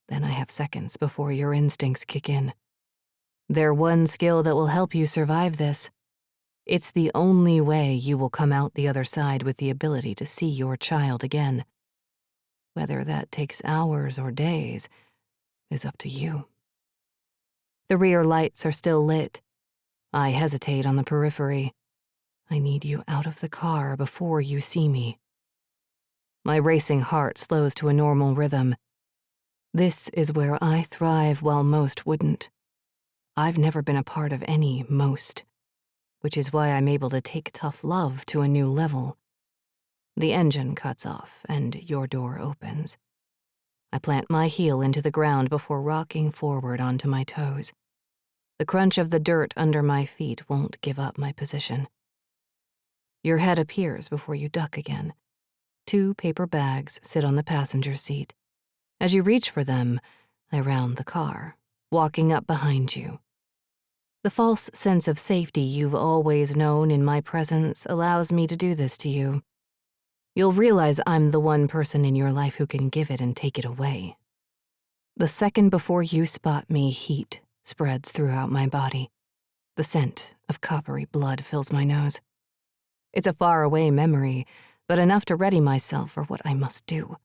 Then I have seconds before your instincts kick in. They're one skill that will help you survive this. It's the only way you will come out the other side with the ability to see your child again. Whether that takes hours or days is up to you. The rear lights are still lit. I hesitate on the periphery. I need you out of the car before you see me. My racing heart slows to a normal rhythm. This is where I thrive while most wouldn't. I've never been a part of any most, which is why I'm able to take tough love to a new level. The engine cuts off and your door opens. I plant my heel into the ground before rocking forward onto my toes. The crunch of the dirt under my feet won't give up my position. Your head appears before you duck again. 2 paper bags sit on the passenger seat. As you reach for them, I round the car, walking up behind you. The false sense of safety you've always known in my presence allows me to do this to you. You'll realize I'm the one person in your life who can give it and take it away. The second before you spot me, heat spreads throughout my body. The scent of coppery blood fills my nose. It's a faraway memory, but enough to ready myself for what I must do.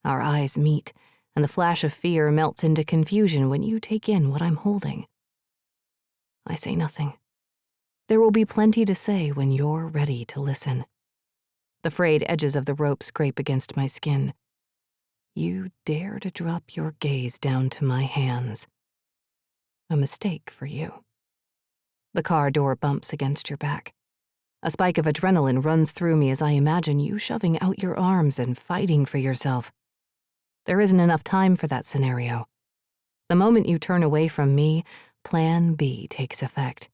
Our eyes meet, and the flash of fear melts into confusion when you take in what I'm holding. I say nothing. There will be plenty to say when you're ready to listen. The frayed edges of the rope scrape against my skin. You dare to drop your gaze down to my hands. A mistake for you. The car door bumps against your back. A spike of adrenaline runs through me as I imagine you shoving out your arms and fighting for yourself. There isn't enough time for that scenario. The moment you turn away from me, Plan B takes effect.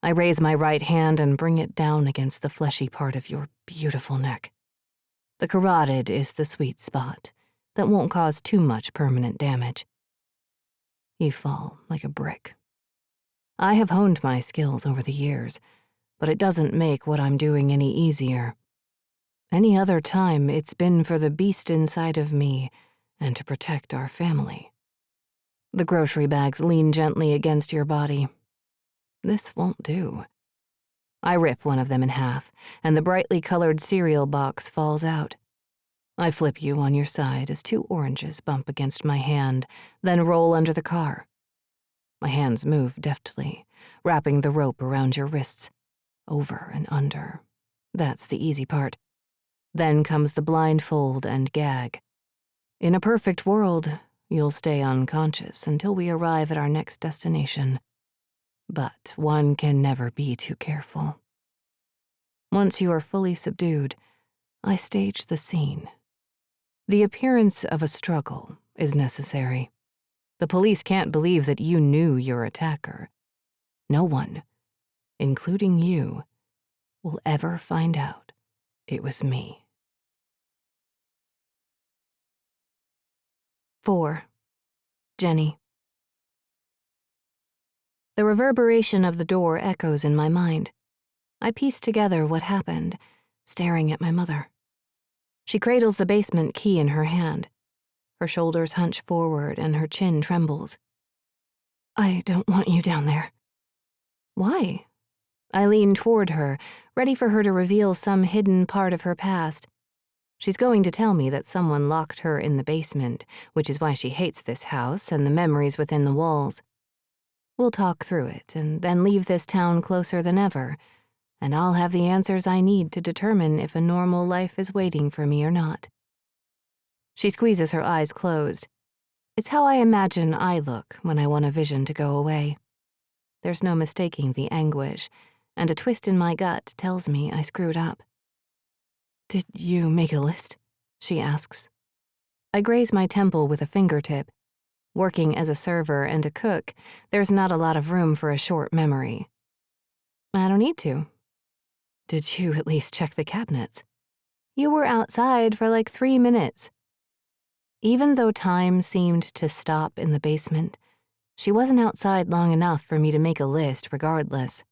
I raise my right hand and bring it down against the fleshy part of your beautiful neck. The carotid is the sweet spot that won't cause too much permanent damage. You fall like a brick. I have honed my skills over the years, but it doesn't make what I'm doing any easier. Any other time, it's been for the beast inside of me and to protect our family. The grocery bags lean gently against your body. This won't do. I rip one of them in half, and the brightly colored cereal box falls out. I flip you on your side as 2 oranges bump against my hand, then roll under the car. My hands move deftly, wrapping the rope around your wrists, over and under. That's the easy part. Then comes the blindfold and gag. In a perfect world, you'll stay unconscious until we arrive at our next destination. But one can never be too careful. Once you are fully subdued, I stage the scene. The appearance of a struggle is necessary. The police can't believe that you knew your attacker. No one, including you, will ever find out it was me. 4. Jenny. The reverberation of the door echoes in my mind. I piece together what happened, staring at my mother. She cradles the basement key in her hand. Her shoulders hunch forward and her chin trembles. I don't want you down there. Why? I lean toward her, ready for her to reveal some hidden part of her past. She's going to tell me that someone locked her in the basement, which is why she hates this house and the memories within the walls. We'll talk through it and then leave this town closer than ever, and I'll have the answers I need to determine if a normal life is waiting for me or not. She squeezes her eyes closed. It's how I imagine I look when I want a vision to go away. There's no mistaking the anguish, and a twist in my gut tells me I screwed up. Did you make a list? She asks. I graze my temple with a fingertip. Working as a server and a cook, there's not a lot of room for a short memory. I don't need to. Did you at least check the cabinets? You were outside for like 3 minutes. Even though time seemed to stop in the basement, she wasn't outside long enough for me to make a list regardless.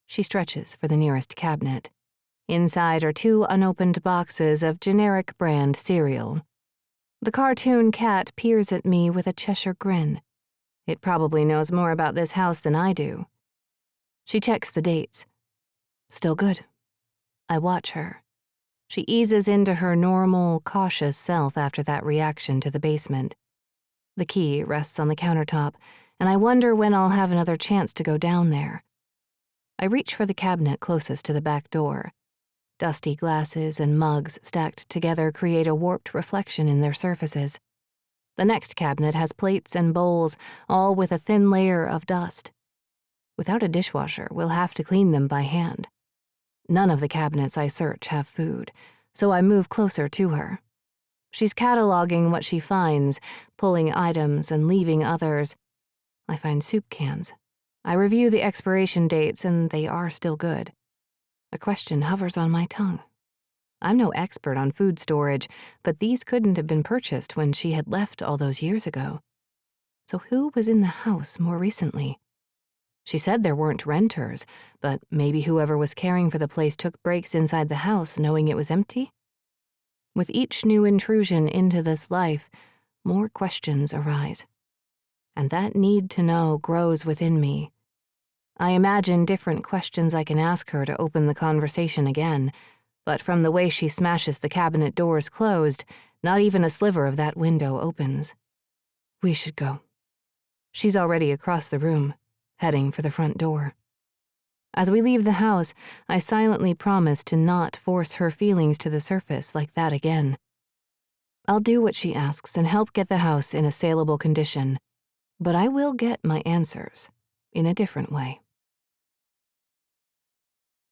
She stretches for the nearest cabinet. Inside are 2 unopened boxes of generic brand cereal. The cartoon cat peers at me with a Cheshire grin. It probably knows more about this house than I do. She checks the dates. Still good. I watch her. She eases into her normal, cautious self after that reaction to the basement. The key rests on the countertop, and I wonder when I'll have another chance to go down there. I reach for the cabinet closest to the back door. Dusty glasses and mugs stacked together create a warped reflection in their surfaces. The next cabinet has plates and bowls, all with a thin layer of dust. Without a dishwasher, we'll have to clean them by hand. None of the cabinets I search have food, so I move closer to her. She's cataloging what she finds, pulling items and leaving others. I find soup cans. I review the expiration dates, and they are still good. A question hovers on my tongue. I'm no expert on food storage, but these couldn't have been purchased when she had left all those years ago. So who was in the house more recently? She said there weren't renters, but maybe whoever was caring for the place took breaks inside the house knowing it was empty? With each new intrusion into this life, more questions arise. And that need to know grows within me. I imagine different questions I can ask her to open the conversation again, but from the way she smashes the cabinet doors closed, not even a sliver of that window opens. We should go. She's already across the room, heading for the front door. As we leave the house, I silently promise to not force her feelings to the surface like that again. I'll do what she asks and help get the house in a saleable condition, but I will get my answers in a different way.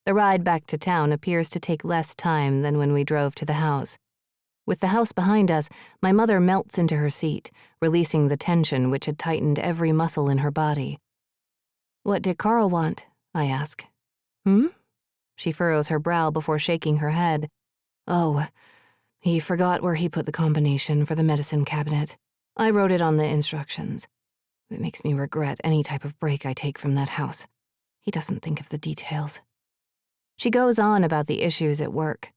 The ride back to town appears to take less time than when we drove to the house. With the house behind us, my mother melts into her seat, releasing the tension which had tightened every muscle in her body. What did Carl want? I ask. She furrows her brow before shaking her head. Oh, he forgot where he put the combination for the medicine cabinet. I wrote it on the instructions. It makes me regret any type of break I take from that house. He doesn't think of the details. She goes on about the issues at work.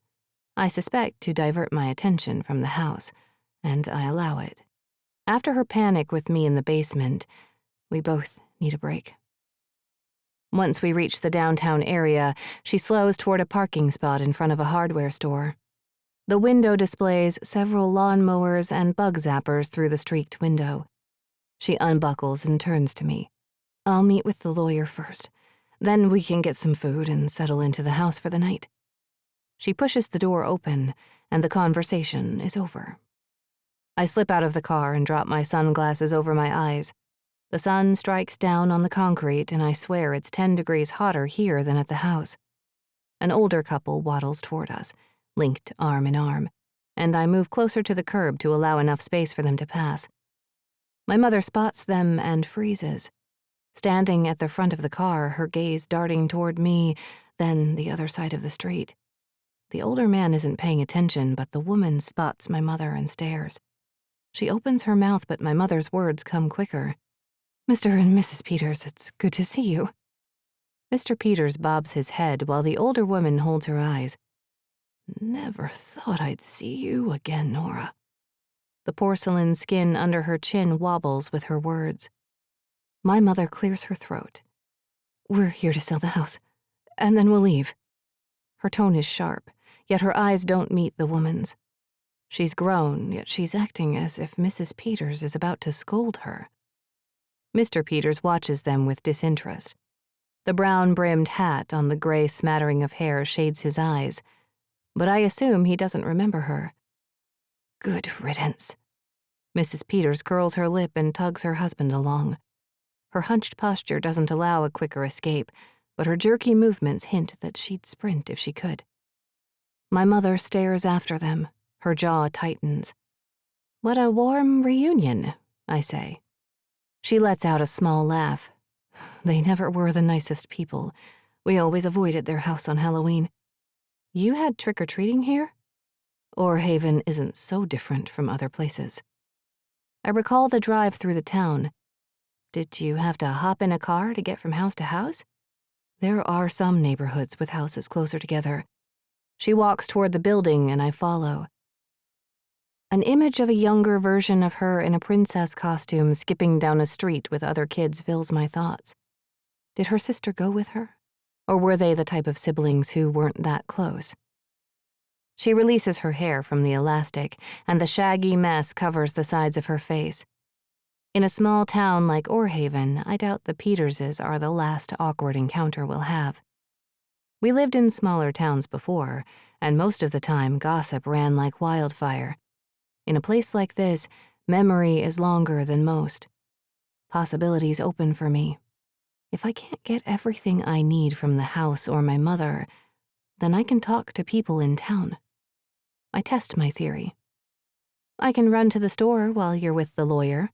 I suspect to divert my attention from the house, and I allow it. After her panic with me in the basement, we both need a break. Once we reach the downtown area, she slows toward a parking spot in front of a hardware store. The window displays several lawnmowers and bug zappers through the streaked window. She unbuckles and turns to me. I'll meet with the lawyer first. Then we can get some food and settle into the house for the night. She pushes the door open, and the conversation is over. I slip out of the car and drop my sunglasses over my eyes. The sun strikes down on the concrete, and I swear it's 10 degrees hotter here than at the house. An older couple waddles toward us, linked arm in arm, and I move closer to the curb to allow enough space for them to pass. My mother spots them and freezes. Standing at the front of the car, her gaze darting toward me, then the other side of the street. The older man isn't paying attention, but the woman spots my mother and stares. She opens her mouth, but my mother's words come quicker. "Mr. and Mrs. Peters, it's good to see you." Mr. Peters bobs his head while the older woman holds her eyes. "Never thought I'd see you again, Nora." The porcelain skin under her chin wobbles with her words. My mother clears her throat. "We're here to sell the house, and then we'll leave." Her tone is sharp, yet her eyes don't meet the woman's. She's grown, yet she's acting as if Mrs. Peters is about to scold her. Mr. Peters watches them with disinterest. The brown-brimmed hat on the gray smattering of hair shades his eyes, but I assume he doesn't remember her. "Good riddance." Mrs. Peters curls her lip and tugs her husband along. Her hunched posture doesn't allow a quicker escape, but her jerky movements hint that she'd sprint if she could. My mother stares after them. Her jaw tightens. "What a warm reunion," I say. She lets out a small laugh. "They never were the nicest people. We always avoided their house on Halloween." "You had trick-or-treating here?" "Orhaven isn't so different from other places." I recall the drive through the town. "Did you have to hop in a car to get from house to house?" "There are some neighborhoods with houses closer together." She walks toward the building, and I follow. An image of a younger version of her in a princess costume skipping down a street with other kids fills my thoughts. Did her sister go with her? Or were they the type of siblings who weren't that close? She releases her hair from the elastic, and the shaggy mess covers the sides of her face. In a small town like Orhaven, I doubt the Peterses are the last awkward encounter we'll have. We lived in smaller towns before, and most of the time gossip ran like wildfire. In a place like this, memory is longer than most. Possibilities open for me. If I can't get everything I need from the house or my mother, then I can talk to people in town. I test my theory. "I can run to the store while you're with the lawyer."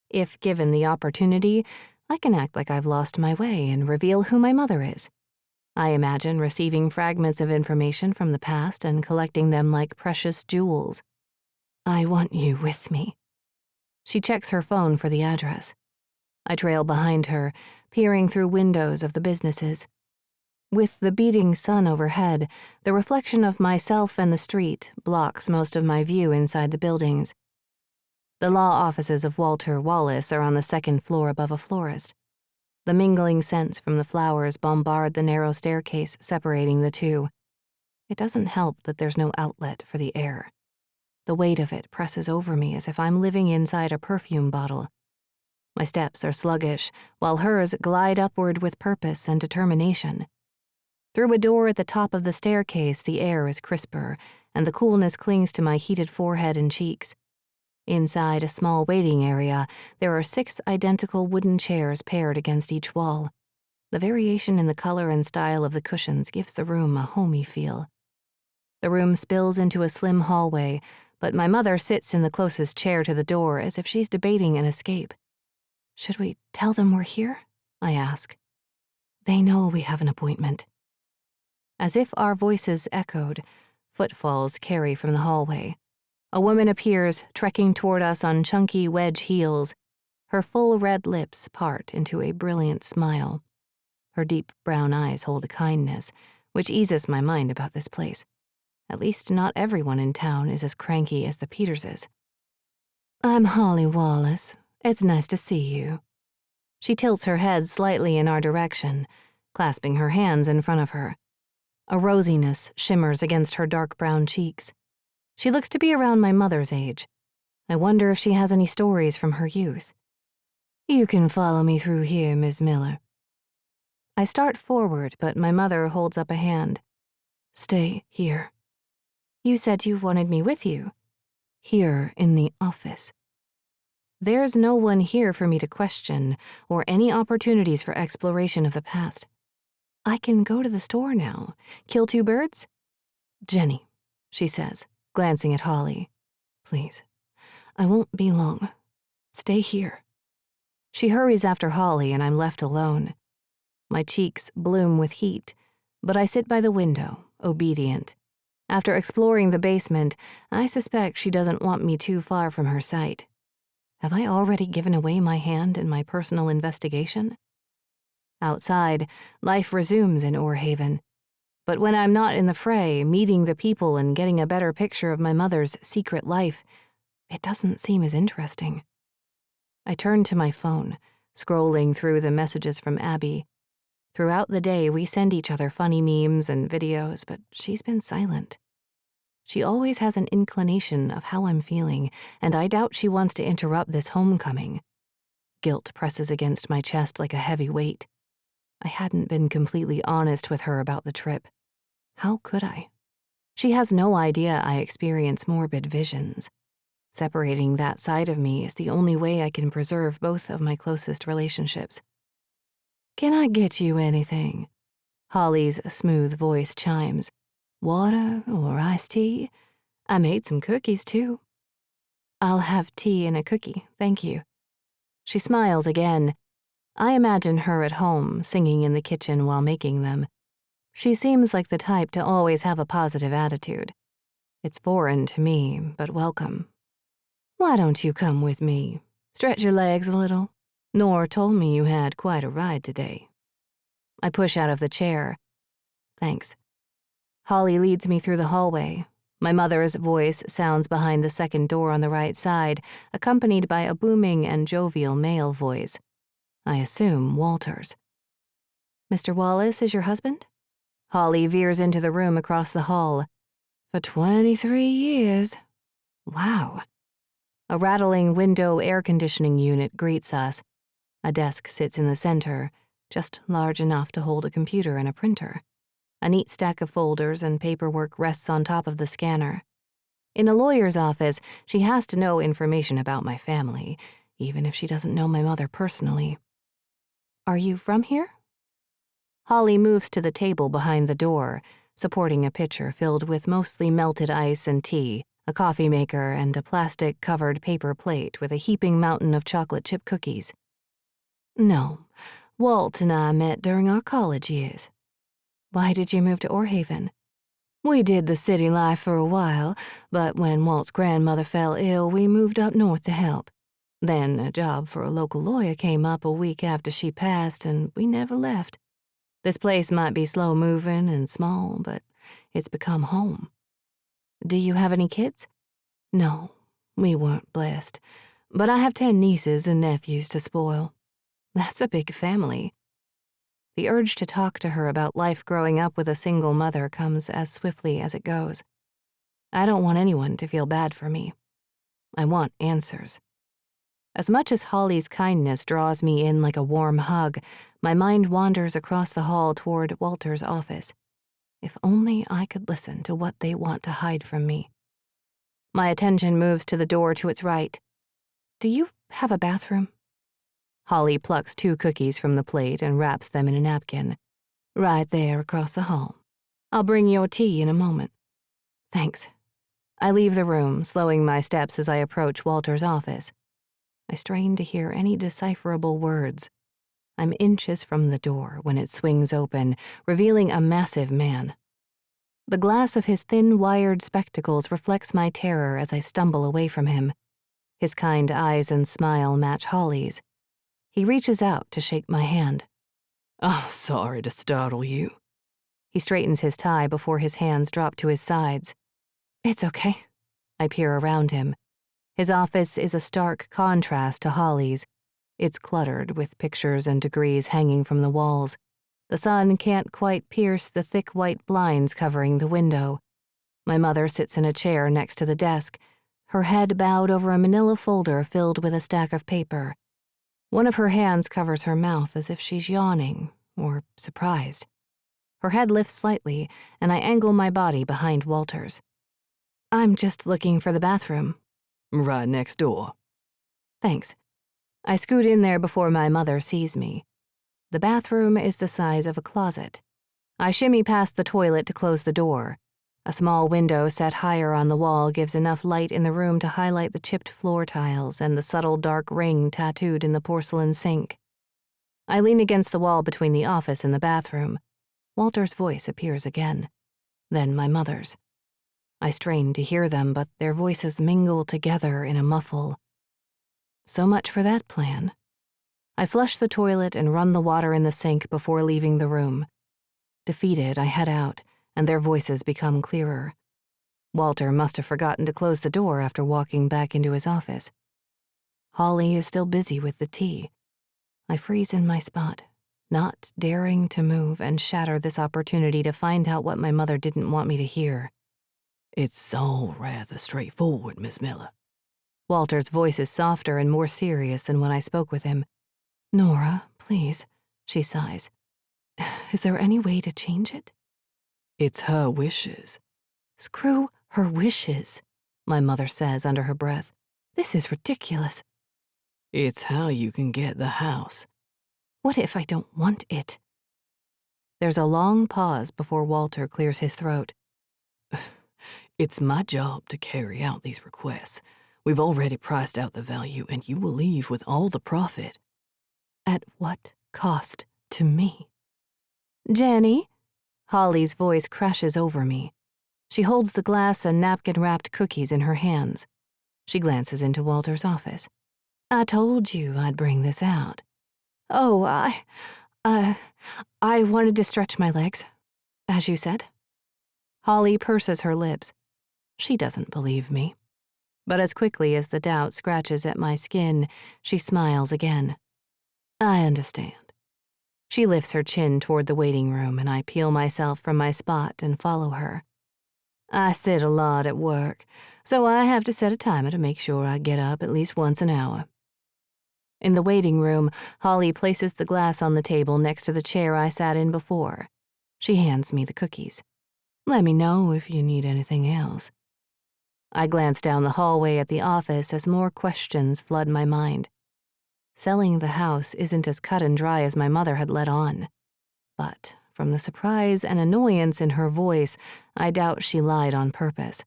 If given the opportunity, I can act like I've lost my way and reveal who my mother is. I imagine receiving fragments of information from the past and collecting them like precious jewels. "I want you with me." She checks her phone for the address. I trail behind her, peering through windows of the businesses. With the beating sun overhead, the reflection of myself and the street blocks most of my view inside the buildings. The law offices of Walter Wallace are on the second floor above a florist. The mingling scents from the flowers bombard the narrow staircase separating the two. It doesn't help that there's no outlet for the air. The weight of it presses over me as if I'm living inside a perfume bottle. My steps are sluggish, while hers glide upward with purpose and determination. Through a door at the top of the staircase, the air is crisper, and the coolness clings to my heated forehead and cheeks. Inside a small waiting area, there are 6 identical wooden chairs paired against each wall. The variation in the color and style of the cushions gives the room a homey feel. The room spills into a slim hallway, but my mother sits in the closest chair to the door as if she's debating an escape. "Should we tell them we're here?" I ask. "They know we have an appointment." As if our voices echoed, footfalls carry from the hallway. A woman appears, trekking toward us on chunky wedge heels. Her full red lips part into a brilliant smile. Her deep brown eyes hold a kindness, which eases my mind about this place. At least not everyone in town is as cranky as the Peterses. "I'm Holly Wallace. It's nice to see you." She tilts her head slightly in our direction, clasping her hands in front of her. A rosiness shimmers against her dark brown cheeks. She looks to be around my mother's age. I wonder if she has any stories from her youth. "You can follow me through here, Miss Miller." I start forward, but my mother holds up a hand. "Stay here." "You said you wanted me with you." "Here in the office." There's no one here for me to question or any opportunities for exploration of the past. I can go to the store now. Kill two birds? "Jenny," she says, glancing at Holly. "Please, I won't be long. Stay here." She hurries after Holly and I'm left alone. My cheeks bloom with heat, but I sit by the window, obedient. After exploring the basement, I suspect she doesn't want me too far from her sight. Have I already given away my hand in my personal investigation? Outside, life resumes in Orhaven. But when I'm not in the fray, meeting the people and getting a better picture of my mother's secret life, it doesn't seem as interesting. I turn to my phone, scrolling through the messages from Abby. Throughout the day, we send each other funny memes and videos, but she's been silent. She always has an inclination of how I'm feeling, and I doubt she wants to interrupt this homecoming. Guilt presses against my chest like a heavy weight. I hadn't been completely honest with her about the trip. How could I? She has no idea I experience morbid visions. Separating that side of me is the only way I can preserve both of my closest relationships. "Can I get you anything?" Holly's smooth voice chimes. "Water or iced tea? I made some cookies, too." "I'll have tea and a cookie, thank you." She smiles again. I imagine her at home, singing in the kitchen while making them. She seems like the type to always have a positive attitude. It's foreign to me, but welcome. "Why don't you come with me? Stretch your legs a little. Nora told me you had quite a ride today." I push out of the chair. "Thanks." Holly leads me through the hallway. My mother's voice sounds behind the second door on the right side, accompanied by a booming and jovial male voice. I assume Walter's. "Mr. Wallace is your husband?" Holly veers into the room across the hall. "For 23 years. Wow." A rattling window air conditioning unit greets us. A desk sits in the center, just large enough to hold a computer and a printer. A neat stack of folders and paperwork rests on top of the scanner. In a lawyer's office, she has to know information about my family, even if she doesn't know my mother personally. "Are you from here?" Holly moves to the table behind the door, supporting a pitcher filled with mostly melted ice and tea, a coffee maker, and a plastic-covered paper plate with a heaping mountain of chocolate chip cookies. "No, Walt and I met during our college years." "Why did you move to Orhaven?" "We did the city life for a while, but when Walt's grandmother fell ill, we moved up north to help. Then a job for a local lawyer came up a week after she passed, and we never left. This place might be slow-moving and small, but it's become home." "Do you have any kids?" "No, we weren't blessed, but I have 10 nieces and nephews to spoil." "That's a big family." The urge to talk to her about life growing up with a single mother comes as swiftly as it goes. I don't want anyone to feel bad for me. I want answers. As much as Holly's kindness draws me in like a warm hug, my mind wanders across the hall toward Walter's office. If only I could listen to what they want to hide from me. My attention moves to the door to its right. "Do you have a bathroom?" Holly plucks 2 cookies from the plate and wraps them in a napkin. "Right there across the hall. I'll bring your tea in a moment." "Thanks." I leave the room, slowing my steps as I approach Walter's office. I strain to hear any decipherable words. I'm inches from the door when it swings open, revealing a massive man. The glass of his thin, wired spectacles reflects my terror as I stumble away from him. His kind eyes and smile match Holly's. He reaches out to shake my hand. "Oh, sorry to startle you." He straightens his tie before his hands drop to his sides. It's okay. I peer around him. His office is a stark contrast to Holly's. It's cluttered with pictures and degrees hanging from the walls. The sun can't quite pierce the thick white blinds covering the window. My mother sits in a chair next to the desk, her head bowed over a manila folder filled with a stack of paper. One of her hands covers her mouth as if she's yawning or surprised. Her head lifts slightly, and I angle my body behind Walter's. I'm just looking for the bathroom. Right next door. Thanks. I scoot in there before my mother sees me. The bathroom is the size of a closet. I shimmy past the toilet to close the door. A small window set higher on the wall gives enough light in the room to highlight the chipped floor tiles and the subtle dark ring tattooed in the porcelain sink. I lean against the wall between the office and the bathroom. Walter's voice appears again. Then my mother's. I strain to hear them, but their voices mingle together in a muffle. So much for that plan. I flush the toilet and run the water in the sink before leaving the room. Defeated, I head out, and their voices become clearer. Walter must have forgotten to close the door after walking back into his office. Holly is still busy with the tea. I freeze in my spot, not daring to move and shatter this opportunity to find out what my mother didn't want me to hear. It's all rather straightforward, Miss Miller. Walter's voice is softer and more serious than when I spoke with him. Nora, please, she sighs. Is there any way to change it? It's her wishes. Screw her wishes, my mother says under her breath. This is ridiculous. It's how you can get the house. What if I don't want it? There's a long pause before Walter clears his throat. It's my job to carry out these requests. We've already priced out the value, and you will leave with all the profit. At what cost to me? Jenny? Holly's voice crashes over me. She holds the glass and napkin-wrapped cookies in her hands. She glances into Walter's office. I told you I'd bring this out. Oh, I wanted to stretch my legs, as you said. Holly purses her lips. She doesn't believe me. But as quickly as the doubt scratches at my skin, she smiles again. I understand. She lifts her chin toward the waiting room, and I peel myself from my spot and follow her. I sit a lot at work, so I have to set a timer to make sure I get up at least once an hour. In the waiting room, Holly places the glass on the table next to the chair I sat in before. She hands me the cookies. Let me know if you need anything else. I glance down the hallway at the office as more questions flood my mind. Selling the house isn't as cut and dry as my mother had let on. But from the surprise and annoyance in her voice, I doubt she lied on purpose.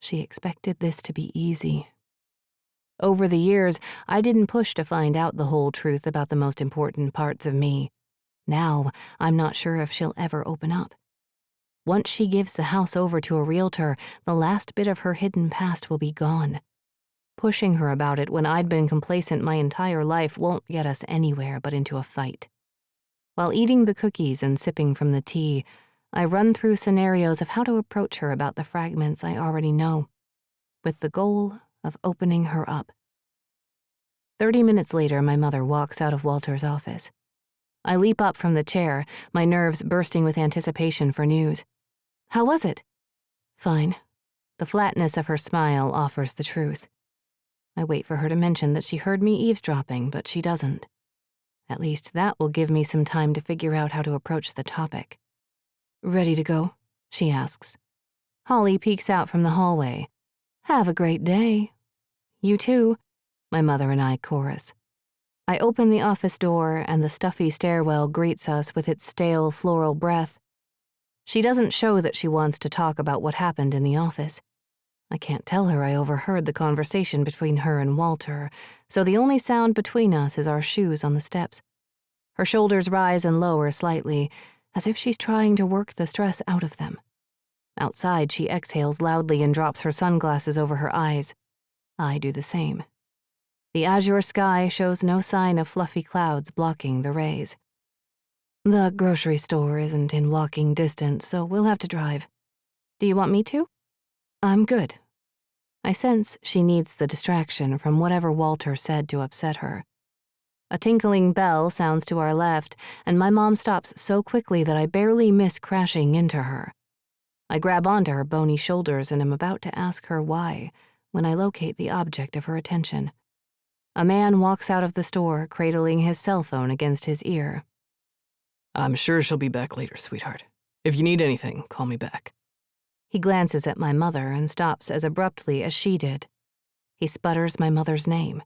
She expected this to be easy. Over the years, I didn't push to find out the whole truth about the most important parts of me. Now, I'm not sure if she'll ever open up. Once she gives the house over to a realtor, the last bit of her hidden past will be gone. Pushing her about it when I'd been complacent my entire life won't get us anywhere but into a fight. While eating the cookies and sipping from the tea, I run through scenarios of how to approach her about the fragments I already know, with the goal of opening her up. 30 minutes later, my mother walks out of Walter's office. I leap up from the chair, my nerves bursting with anticipation for news. How was it? Fine. The flatness of her smile offers the truth. I wait for her to mention that she heard me eavesdropping, but she doesn't. At least that will give me some time to figure out how to approach the topic. Ready to go? She asks. Holly peeks out from the hallway. Have a great day. You too, my mother and I chorus. I open the office door, and the stuffy stairwell greets us with its stale floral breath. She doesn't show that she wants to talk about what happened in the office. I can't tell her I overheard the conversation between her and Walter, so the only sound between us is our shoes on the steps. Her shoulders rise and lower slightly, as if she's trying to work the stress out of them. Outside, she exhales loudly and drops her sunglasses over her eyes. I do the same. The azure sky shows no sign of fluffy clouds blocking the rays. The grocery store isn't in walking distance, so we'll have to drive. Do you want me to? I'm good. I sense she needs the distraction from whatever Walter said to upset her. A tinkling bell sounds to our left, and my mom stops so quickly that I barely miss crashing into her. I grab onto her bony shoulders and am about to ask her why when I locate the object of her attention. A man walks out of the store, cradling his cell phone against his ear. I'm sure she'll be back later, sweetheart. If you need anything, call me back. He glances at my mother and stops as abruptly as she did. He sputters my mother's name.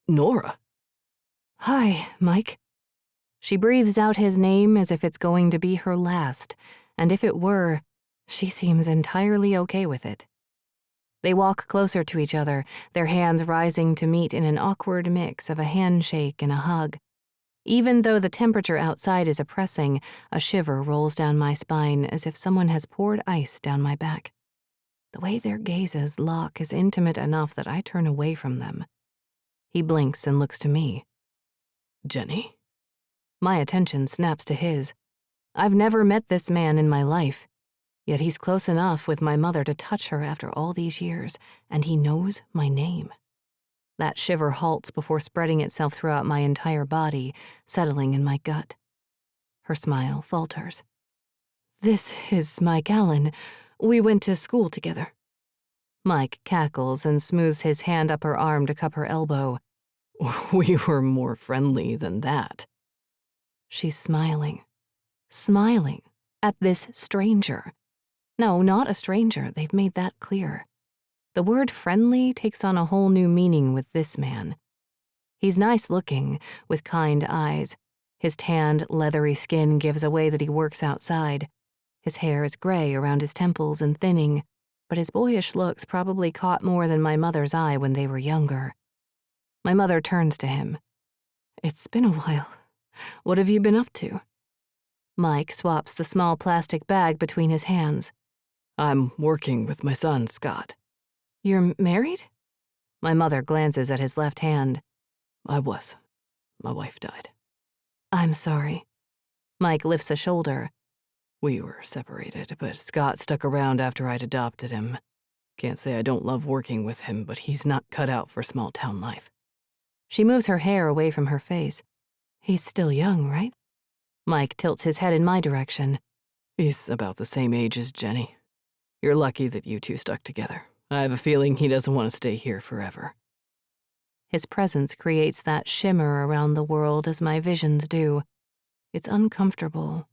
Nora? Hi, Mike. She breathes out his name as if it's going to be her last, and if it were, she seems entirely okay with it. They walk closer to each other, their hands rising to meet in an awkward mix of a handshake and a hug. Even though the temperature outside is oppressing, a shiver rolls down my spine as if someone has poured ice down my back. The way their gazes lock is intimate enough that I turn away from them. He blinks and looks to me. Jenny? My attention snaps to his. I've never met this man in my life, yet he's close enough with my mother to touch her after all these years, and he knows my name. That shiver halts before spreading itself throughout my entire body, settling in my gut. Her smile falters. This is Mike Allen. We went to school together. Mike cackles and smooths his hand up her arm to cup her elbow. We were more friendly than that. She's smiling at this stranger. No, not a stranger, they've made that clear. The word friendly takes on a whole new meaning with this man. He's nice looking, with kind eyes. His tanned, leathery skin gives away that he works outside. His hair is gray around his temples and thinning, but his boyish looks probably caught more than my mother's eye when they were younger. My mother turns to him. It's been a while. What have you been up to? Mike swaps the small plastic bag between his hands. I'm working with my son, Scott. You're married? My mother glances at his left hand. I was. My wife died. I'm sorry. Mike lifts a shoulder. We were separated, but Scott stuck around after I'd adopted him. Can't say I don't love working with him, but he's not cut out for small-town life. She moves her hair away from her face. He's still young, right? Mike tilts his head in my direction. He's about the same age as Jenny. You're lucky that you two stuck together. I have a feeling he doesn't want to stay here forever. His presence creates that shimmer around the world as my visions do. It's uncomfortable,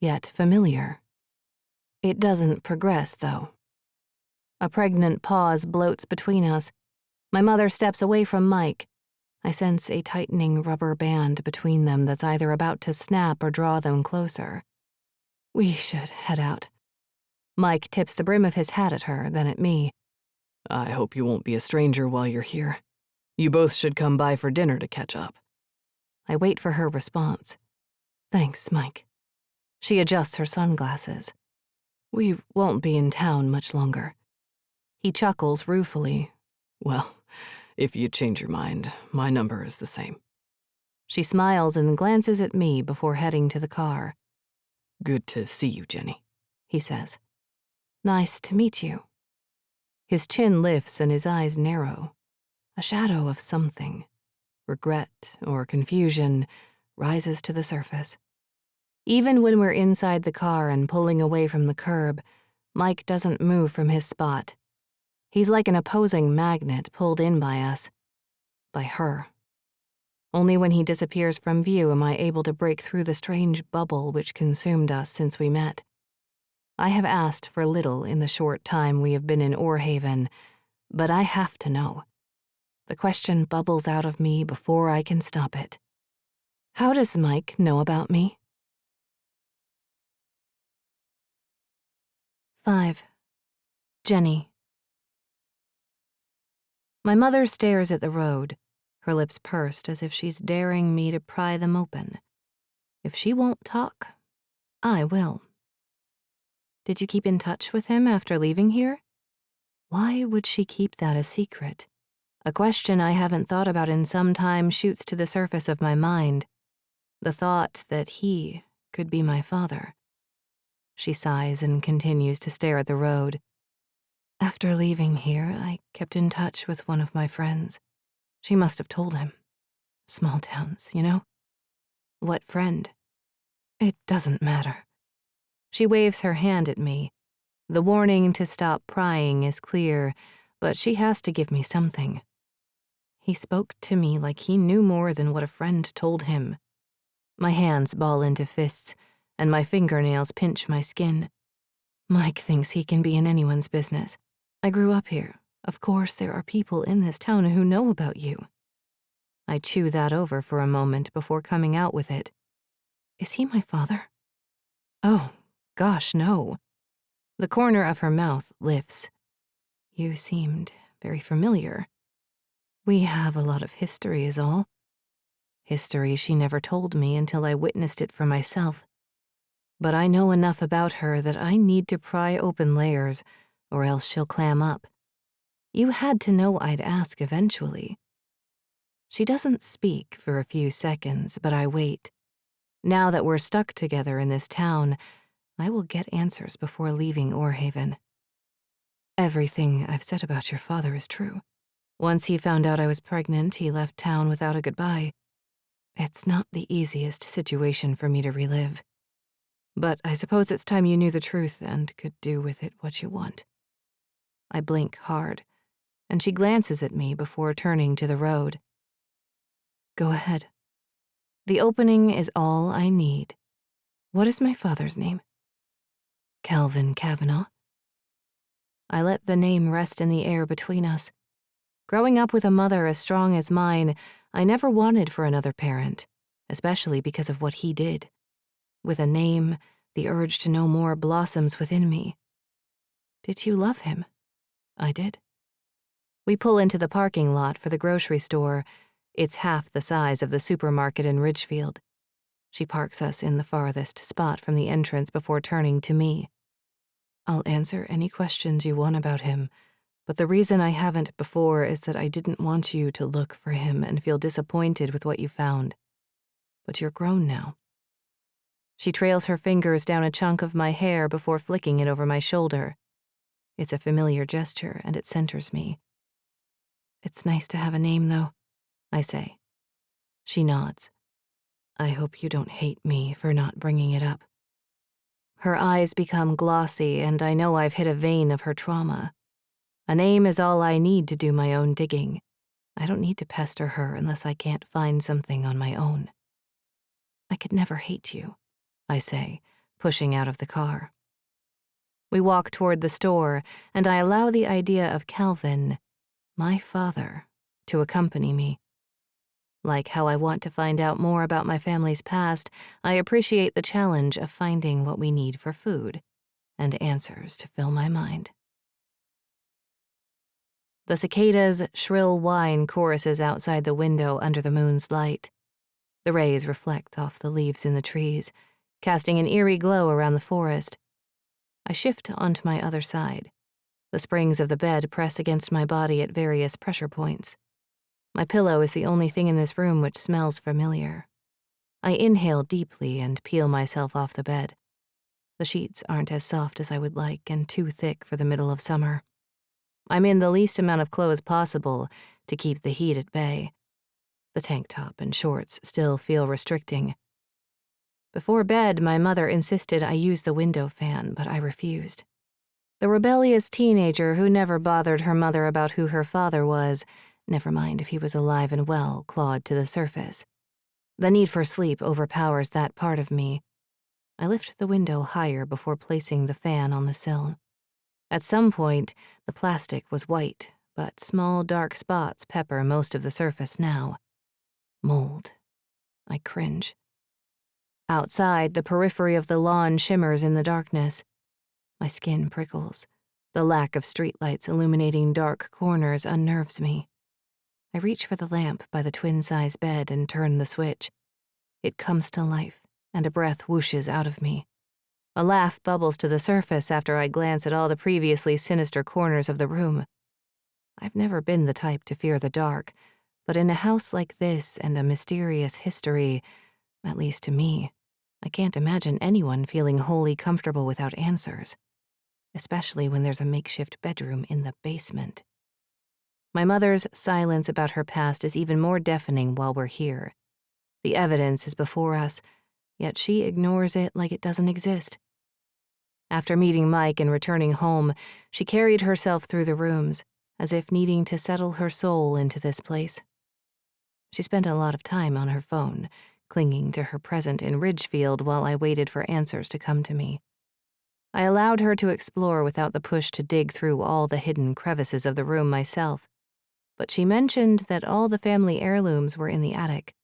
yet familiar. It doesn't progress, though. A pregnant pause bloats between us. My mother steps away from Mike. I sense a tightening rubber band between them that's either about to snap or draw them closer. We should head out. Mike tips the brim of his hat at her, then at me. I hope you won't be a stranger while you're here. You both should come by for dinner to catch up. I wait for her response. Thanks, Mike. She adjusts her sunglasses. We won't be in town much longer. He chuckles ruefully. Well, if you change your mind, my number is the same. She smiles and glances at me before heading to the car. Good to see you, Jenny, he says. Nice to meet you. His chin lifts and his eyes narrow. A shadow of something, regret or confusion, rises to the surface. Even when we're inside the car and pulling away from the curb, Mike doesn't move from his spot. He's like an opposing magnet pulled in by us. By her. Only when he disappears from view am I able to break through the strange bubble which consumed us since we met. I have asked for little in the short time we have been in Orhaven, but I have to know. The question bubbles out of me before I can stop it. How does Mike know about me? 5. Jenny. My mother stares at the road, her lips pursed as if she's daring me to pry them open. If she won't talk, I will. Did you keep in touch with him after leaving here? Why would she keep that a secret? A question I haven't thought about in some time shoots to the surface of my mind. The thought that he could be my father. She sighs and continues to stare at the road. After leaving here, I kept in touch with one of my friends. She must have told him. Small towns, you know? What friend? It doesn't matter. She waves her hand at me. The warning to stop prying is clear, but she has to give me something. He spoke to me like he knew more than what a friend told him. My hands ball into fists, and my fingernails pinch my skin. Mike thinks he can be in anyone's business. I grew up here. Of course, there are people in this town who know about you. I chew that over for a moment before coming out with it. Is he my father? Oh, gosh, no. The corner of her mouth lifts. You seemed very familiar. We have a lot of history is all. History she never told me until I witnessed it for myself. But I know enough about her that I need to pry open layers, or else she'll clam up. You had to know I'd ask eventually. She doesn't speak for a few seconds, but I wait. Now that we're stuck together in this town, I will get answers before leaving Orhaven. Everything I've said about your father is true. Once he found out I was pregnant, he left town without a goodbye. It's not the easiest situation for me to relive. But I suppose it's time you knew the truth and could do with it what you want. I blink hard, and she glances at me before turning to the road. Go ahead. The opening is all I need. What is my father's name? Calvin Kavanaugh. I let the name rest in the air between us. Growing up with a mother as strong as mine, I never wanted for another parent, especially because of what he did. With a name, the urge to know more blossoms within me. Did you love him? I did. We pull into the parking lot for the grocery store. It's half the size of the supermarket in Ridgefield. She parks us in the farthest spot from the entrance before turning to me. I'll answer any questions you want about him, but the reason I haven't before is that I didn't want you to look for him and feel disappointed with what you found. But you're grown now. She trails her fingers down a chunk of my hair before flicking it over my shoulder. It's a familiar gesture, and it centers me. It's nice to have a name, though, I say. She nods. I hope you don't hate me for not bringing it up. Her eyes become glossy, and I know I've hit a vein of her trauma. A name is all I need to do my own digging. I don't need to pester her unless I can't find something on my own. I could never hate you, I say, pushing out of the car. We walk toward the store, and I allow the idea of Calvin, my father, to accompany me. Like how I want to find out more about my family's past, I appreciate the challenge of finding what we need for food and answers to fill my mind. The cicadas' shrill whine choruses outside the window under the moon's light. The rays reflect off the leaves in the trees, casting an eerie glow around the forest. I shift onto my other side. The springs of the bed press against my body at various pressure points. My pillow is the only thing in this room which smells familiar. I inhale deeply and peel myself off the bed. The sheets aren't as soft as I would like and too thick for the middle of summer. I'm in the least amount of clothes possible to keep the heat at bay. The tank top and shorts still feel restricting. Before bed, my mother insisted I use the window fan, but I refused. The rebellious teenager who never bothered her mother about who her father was, never mind if he was alive and well, clawed to the surface. The need for sleep overpowers that part of me. I lift the window higher before placing the fan on the sill. At some point, the plastic was white, but small dark spots pepper most of the surface now. Mold. I cringe. Outside, the periphery of the lawn shimmers in the darkness. My skin prickles. The lack of streetlights illuminating dark corners unnerves me. I reach for the lamp by the twin-size bed and turn the switch. It comes to life, and a breath whooshes out of me. A laugh bubbles to the surface after I glance at all the previously sinister corners of the room. I've never been the type to fear the dark, but in a house like this and a mysterious history, At least to me. I can't imagine anyone feeling wholly comfortable without answers, especially when there's a makeshift bedroom in the basement. My mother's silence about her past is even more deafening while we're here. The evidence is before us, yet she ignores it like it doesn't exist. After meeting Mike and returning home, she carried herself through the rooms, as if needing to settle her soul into this place. She spent a lot of time on her phone, clinging to her present in Ridgefield while I waited for answers to come to me. I allowed her to explore without the push to dig through all the hidden crevices of the room myself, but she mentioned that all the family heirlooms were in the attic.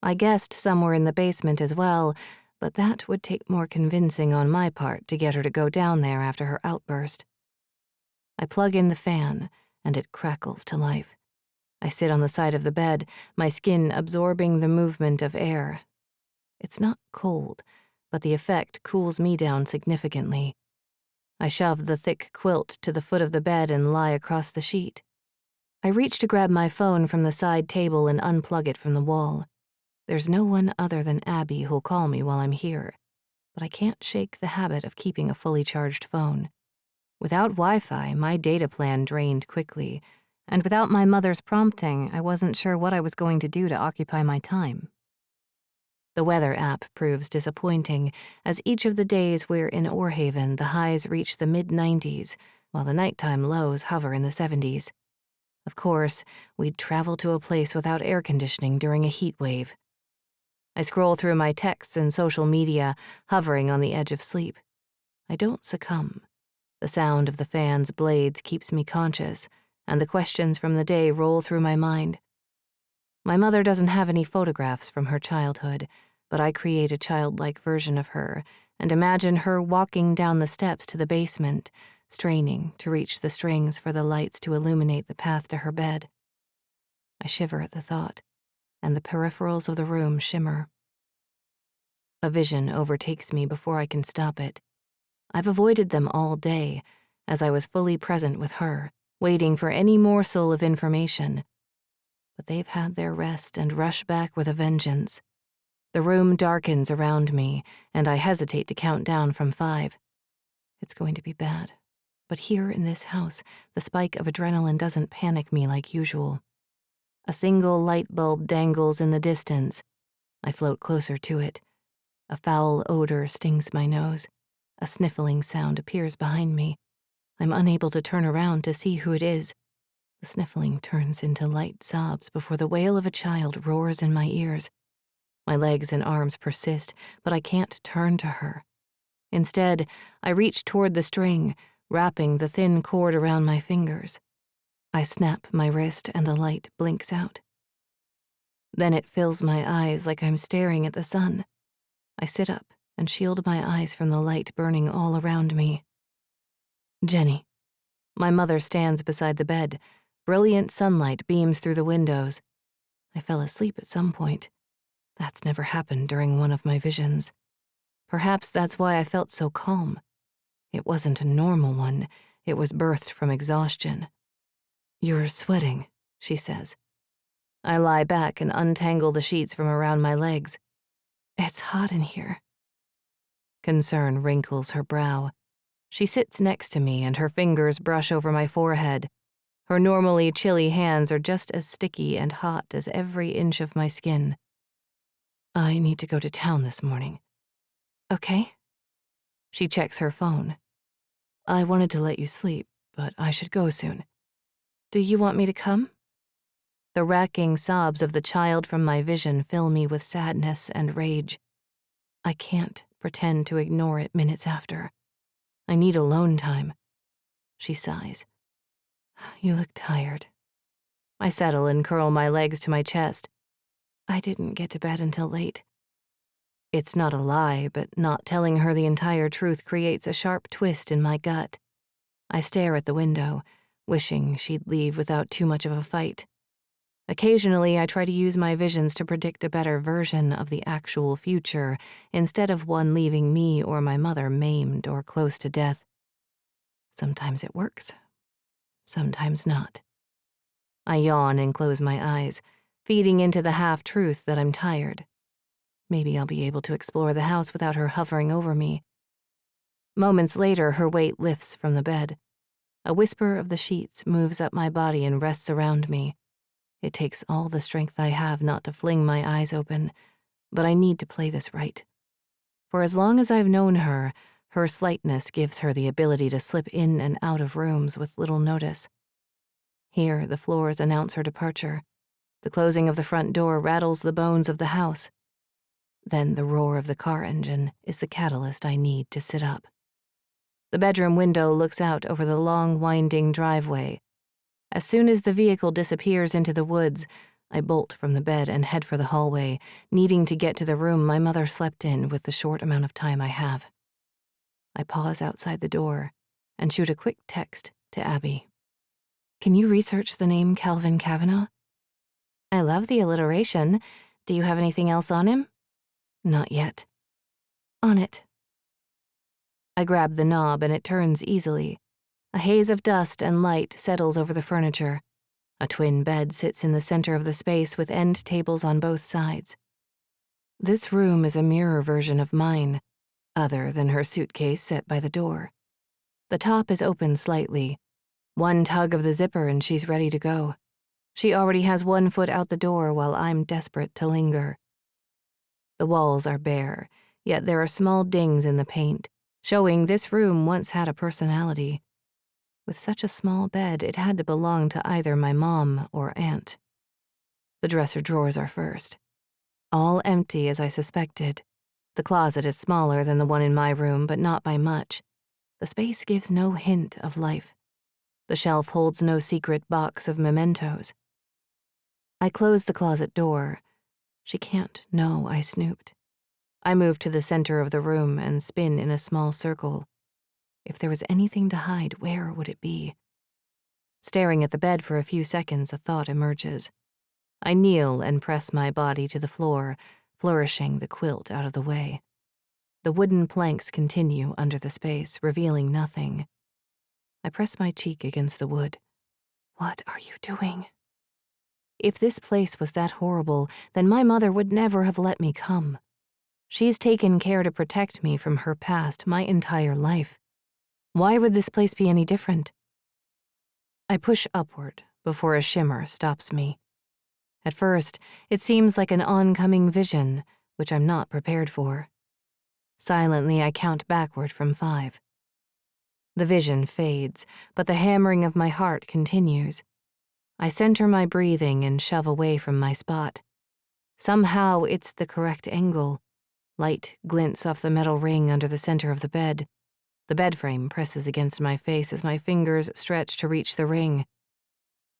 I guessed some were in the basement as well, but that would take more convincing on my part to get her to go down there after her outburst. I plug in the fan, and it crackles to life. I sit on the side of the bed, my skin absorbing the movement of air. It's not cold, but the effect cools me down significantly. I shove the thick quilt to the foot of the bed and lie across the sheet. I reach to grab my phone from the side table and unplug it from the wall. There's no one other than Abby who'll call me while I'm here, but I can't shake the habit of keeping a fully charged phone. Without Wi-Fi, my data plan drained quickly, and without my mother's prompting, I wasn't sure what I was going to do to occupy my time. The weather app proves disappointing, as each of the days we're in Orhaven, the highs reach the mid-90s, while the nighttime lows hover in the 70s. Of course, we'd travel to a place without air conditioning during a heat wave. I scroll through my texts and social media, hovering on the edge of sleep. I don't succumb. The sound of the fan's blades keeps me conscious, and the questions from the day roll through my mind. My mother doesn't have any photographs from her childhood, but I create a childlike version of her and imagine her walking down the steps to the basement, straining to reach the strings for the lights to illuminate the path to her bed. I shiver at the thought, and the peripherals of the room shimmer. A vision overtakes me before I can stop it. I've avoided them all day, as I was fully present with her, waiting for any morsel of information. But they've had their rest and rush back with a vengeance. The room darkens around me, and I hesitate to count down from 5. It's going to be bad. But here in this house, the spike of adrenaline doesn't panic me like usual. A single light bulb dangles in the distance. I float closer to it. A foul odor stings my nose. A sniffling sound appears behind me. I'm unable to turn around to see who it is. The sniffling turns into light sobs before the wail of a child roars in my ears. My legs and arms persist, but I can't turn to her. Instead, I reach toward the string, wrapping the thin cord around my fingers. I snap my wrist and the light blinks out. Then it fills my eyes like I'm staring at the sun. I sit up and shield my eyes from the light burning all around me. Jenny. My mother stands beside the bed. Brilliant sunlight beams through the windows. I fell asleep at some point. That's never happened during one of my visions. Perhaps that's why I felt so calm. It wasn't a normal one. It was birthed from exhaustion. You're sweating, she says. I lie back and untangle the sheets from around my legs. It's hot in here. Concern wrinkles her brow. She sits next to me and her fingers brush over my forehead. Her normally chilly hands are just as sticky and hot as every inch of my skin. I need to go to town this morning. Okay? She checks her phone. I wanted to let you sleep, but I should go soon. Do you want me to come? The racking sobs of the child from my vision fill me with sadness and rage. I can't pretend to ignore it minutes after. I need alone time. She sighs. You look tired. I settle and curl my legs to my chest. I didn't get to bed until late. It's not a lie, but not telling her the entire truth creates a sharp twist in my gut. I stare at the window, wishing she'd leave without too much of a fight. Occasionally, I try to use my visions to predict a better version of the actual future, instead of one leaving me or my mother maimed or close to death. Sometimes it works, sometimes not. I yawn and close my eyes, feeding into the half-truth that I'm tired. Maybe I'll be able to explore the house without her hovering over me. Moments later, her weight lifts from the bed. A whisper of the sheets moves up my body and rests around me. It takes all the strength I have not to fling my eyes open, but I need to play this right. For as long as I've known her, her slightness gives her the ability to slip in and out of rooms with little notice. Here, the floors announce her departure. The closing of the front door rattles the bones of the house. Then the roar of the car engine is the catalyst I need to sit up. The bedroom window looks out over the long, winding driveway. As soon as the vehicle disappears into the woods, I bolt from the bed and head for the hallway, needing to get to the room my mother slept in with the short amount of time I have. I pause outside the door and shoot a quick text to Abby. Can you research the name Calvin Kavanaugh? I love the alliteration. Do you have anything else on him? Not yet. On it. I grab the knob and it turns easily. A haze of dust and light settles over the furniture. A twin bed sits in the center of the space with end tables on both sides. This room is a mirror version of mine, other than her suitcase set by the door. The top is open slightly. One tug of the zipper and she's ready to go. She already has one foot out the door while I'm desperate to linger. The walls are bare, yet there are small dings in the paint, showing this room once had a personality. With such a small bed, it had to belong to either my mom or aunt. The dresser drawers are first. All empty as I suspected. The closet is smaller than the one in my room, but not by much. The space gives no hint of life. The shelf holds no secret box of mementos. I close the closet door. She can't know I snooped. I move to the center of the room and spin in a small circle. If there was anything to hide, where would it be? Staring at the bed for a few seconds, a thought emerges. I kneel and press my body to the floor, flourishing the quilt out of the way. The wooden planks continue under the space, revealing nothing. I press my cheek against the wood. What are you doing? If this place was that horrible, then my mother would never have let me come. She's taken care to protect me from her past my entire life. Why would this place be any different? I push upward before a shimmer stops me. At first, it seems like an oncoming vision, which I'm not prepared for. Silently, I count backward from 5. The vision fades, but the hammering of my heart continues. I center my breathing and shove away from my spot. Somehow, it's the correct angle. Light glints off the metal ring under the center of the bed. The bed frame presses against my face as my fingers stretch to reach the ring.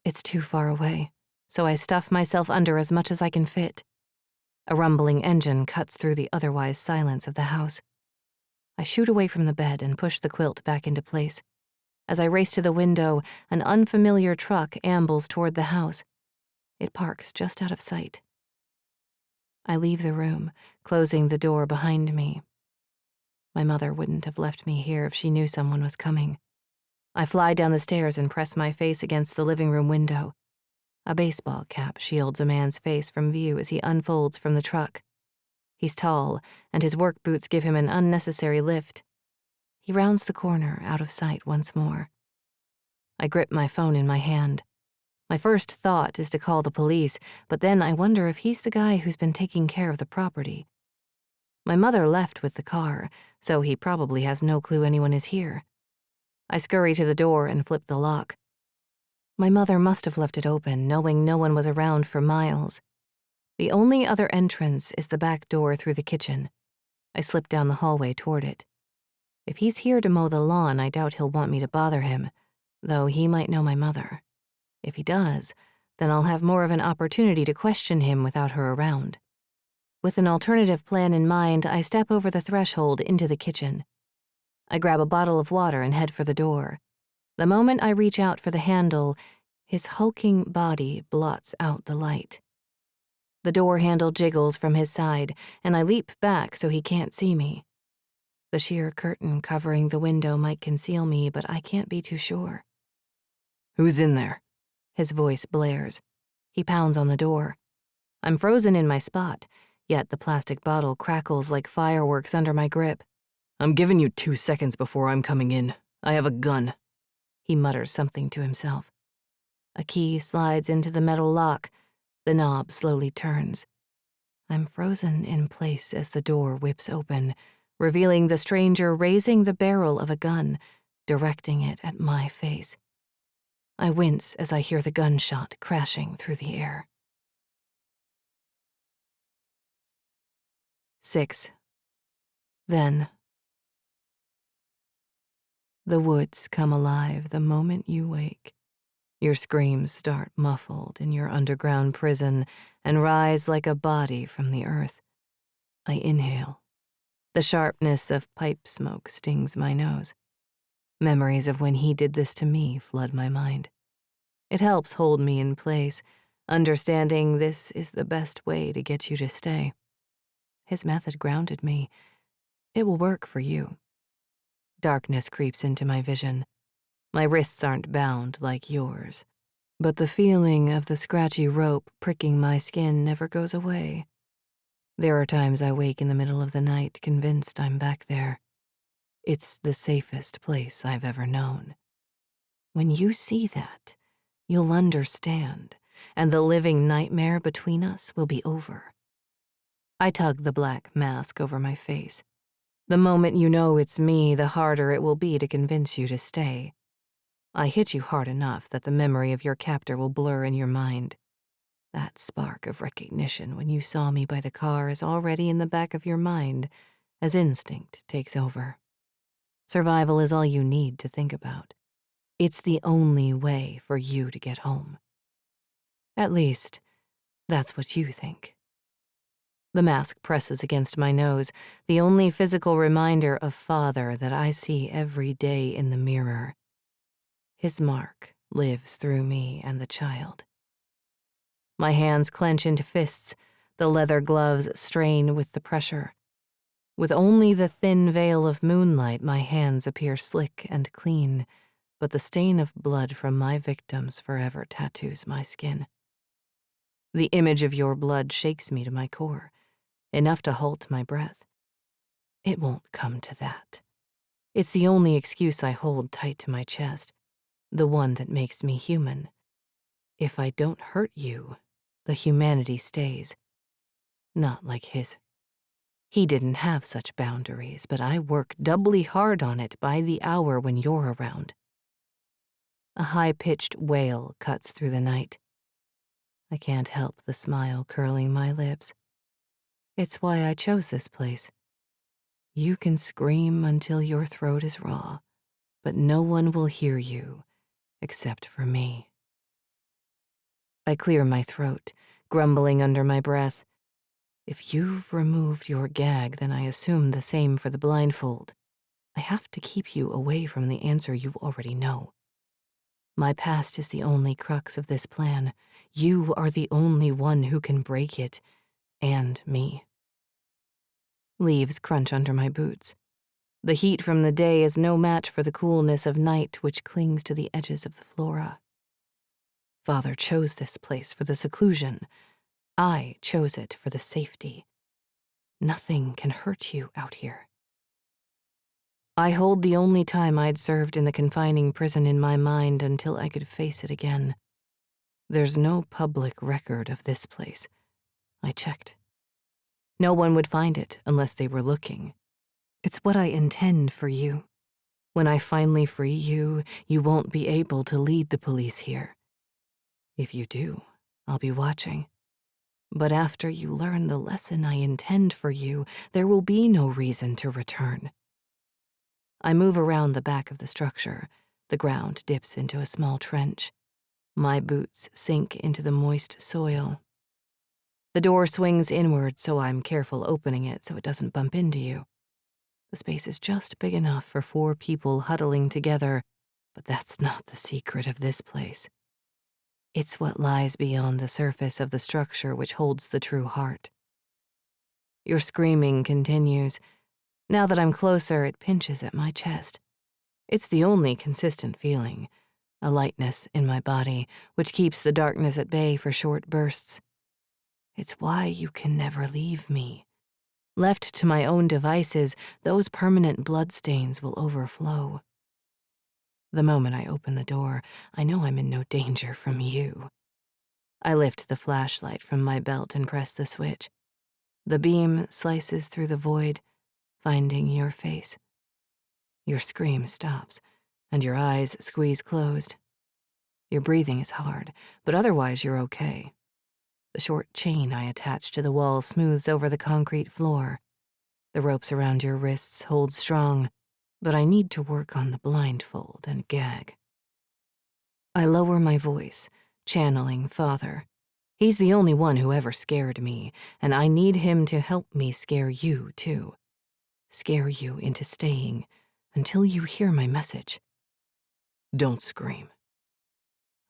It's too far away, so I stuff myself under as much as I can fit. A rumbling engine cuts through the otherwise silence of the house. I shoot away from the bed and push the quilt back into place. As I race to the window, an unfamiliar truck ambles toward the house. It parks just out of sight. I leave the room, closing the door behind me. My mother wouldn't have left me here if she knew someone was coming. I fly down the stairs and press my face against the living room window. A baseball cap shields a man's face from view as he unfolds from the truck. He's tall, and his work boots give him an unnecessary lift. He rounds the corner, out of sight once more. I grip my phone in my hand. My first thought is to call the police, but then I wonder if he's the guy who's been taking care of the property. My mother left with the car, so he probably has no clue anyone is here. I scurry to the door and flip the lock. My mother must have left it open, knowing no one was around for miles. The only other entrance is the back door through the kitchen. I slip down the hallway toward it. If he's here to mow the lawn, I doubt he'll want me to bother him, though he might know my mother. If he does, then I'll have more of an opportunity to question him without her around. With an alternative plan in mind, I step over the threshold into the kitchen. I grab a bottle of water and head for the door. The moment I reach out for the handle, his hulking body blots out the light. The door handle jiggles from his side, and I leap back so he can't see me. The sheer curtain covering the window might conceal me, but I can't be too sure. Who's in there? His voice blares. He pounds on the door. I'm frozen in my spot. yet the plastic bottle crackles like fireworks under my grip. I'm giving you 2 seconds before I'm coming in. I have a gun. He mutters something to himself. A key slides into the metal lock. The knob slowly turns. I'm frozen in place as the door whips open, revealing the stranger raising the barrel of a gun, directing it at my face. I wince as I hear the gunshot crashing through the air. 6. Then, the woods come alive the moment you wake. Your screams start muffled in your underground prison and rise like a body from the earth. I inhale. The sharpness of pipe smoke stings my nose. Memories of when he did this to me flood my mind. It helps hold me in place, understanding this is the best way to get you to stay. His method grounded me. It will work for you. Darkness creeps into my vision. My wrists aren't bound like yours, but the feeling of the scratchy rope pricking my skin never goes away. There are times I wake in the middle of the night convinced I'm back there. It's the safest place I've ever known. When you see that, you'll understand, and the living nightmare between us will be over. I tug the black mask over my face. The moment you know it's me, the harder it will be to convince you to stay. I hit you hard enough that the memory of your captor will blur in your mind. That spark of recognition when you saw me by the car is already in the back of your mind as instinct takes over. Survival is all you need to think about. It's the only way for you to get home. At least, that's what you think. The mask presses against my nose, the only physical reminder of father that I see every day in the mirror. His mark lives through me and the child. My hands clench into fists, the leather gloves strain with the pressure. With only the thin veil of moonlight, my hands appear slick and clean, but the stain of blood from my victims forever tattoos my skin. The image of your blood shakes me to my core, enough to halt my breath. It won't come to that. It's the only excuse I hold tight to my chest, the one that makes me human. If I don't hurt you, the humanity stays. Not like his. He didn't have such boundaries, but I work doubly hard on it by the hour when you're around. A high-pitched wail cuts through the night. I can't help the smile curling my lips. It's why I chose this place. You can scream until your throat is raw, but no one will hear you except for me. I clear my throat, grumbling under my breath. If you've removed your gag, then I assume the same for the blindfold. I have to keep you away from the answer you already know. My past is the only crux of this plan. You are the only one who can break it, and me. Leaves crunch under my boots. The heat from the day is no match for the coolness of night which clings to the edges of the flora. Father chose this place for the seclusion. I chose it for the safety. Nothing can hurt you out here. I hold the only time I'd served in the confining prison in my mind until I could face it again. There's no public record of this place. I checked. No one would find it unless they were looking. It's what I intend for you. When I finally free you, you won't be able to lead the police here. If you do, I'll be watching. But after you learn the lesson I intend for you, there will be no reason to return. I move around the back of the structure. The ground dips into a small trench. My boots sink into the moist soil. The door swings inward, so I'm careful opening it so it doesn't bump into you. The space is just big enough for 4 people huddling together, but that's not the secret of this place. It's what lies beyond the surface of the structure which holds the true heart. Your screaming continues. Now that I'm closer, it pinches at my chest. It's the only consistent feeling, a lightness in my body, which keeps the darkness at bay for short bursts. It's why you can never leave me. Left to my own devices, those permanent bloodstains will overflow. The moment I open the door, I know I'm in no danger from you. I lift the flashlight from my belt and press the switch. The beam slices through the void, finding your face. Your scream stops, and your eyes squeeze closed. Your breathing is hard, but otherwise you're okay. The short chain I attach to the wall smooths over the concrete floor. The ropes around your wrists hold strong, but I need to work on the blindfold and gag. I lower my voice, channeling Father. He's the only one who ever scared me, and I need him to help me scare you, too. Scare you into staying until you hear my message. Don't scream.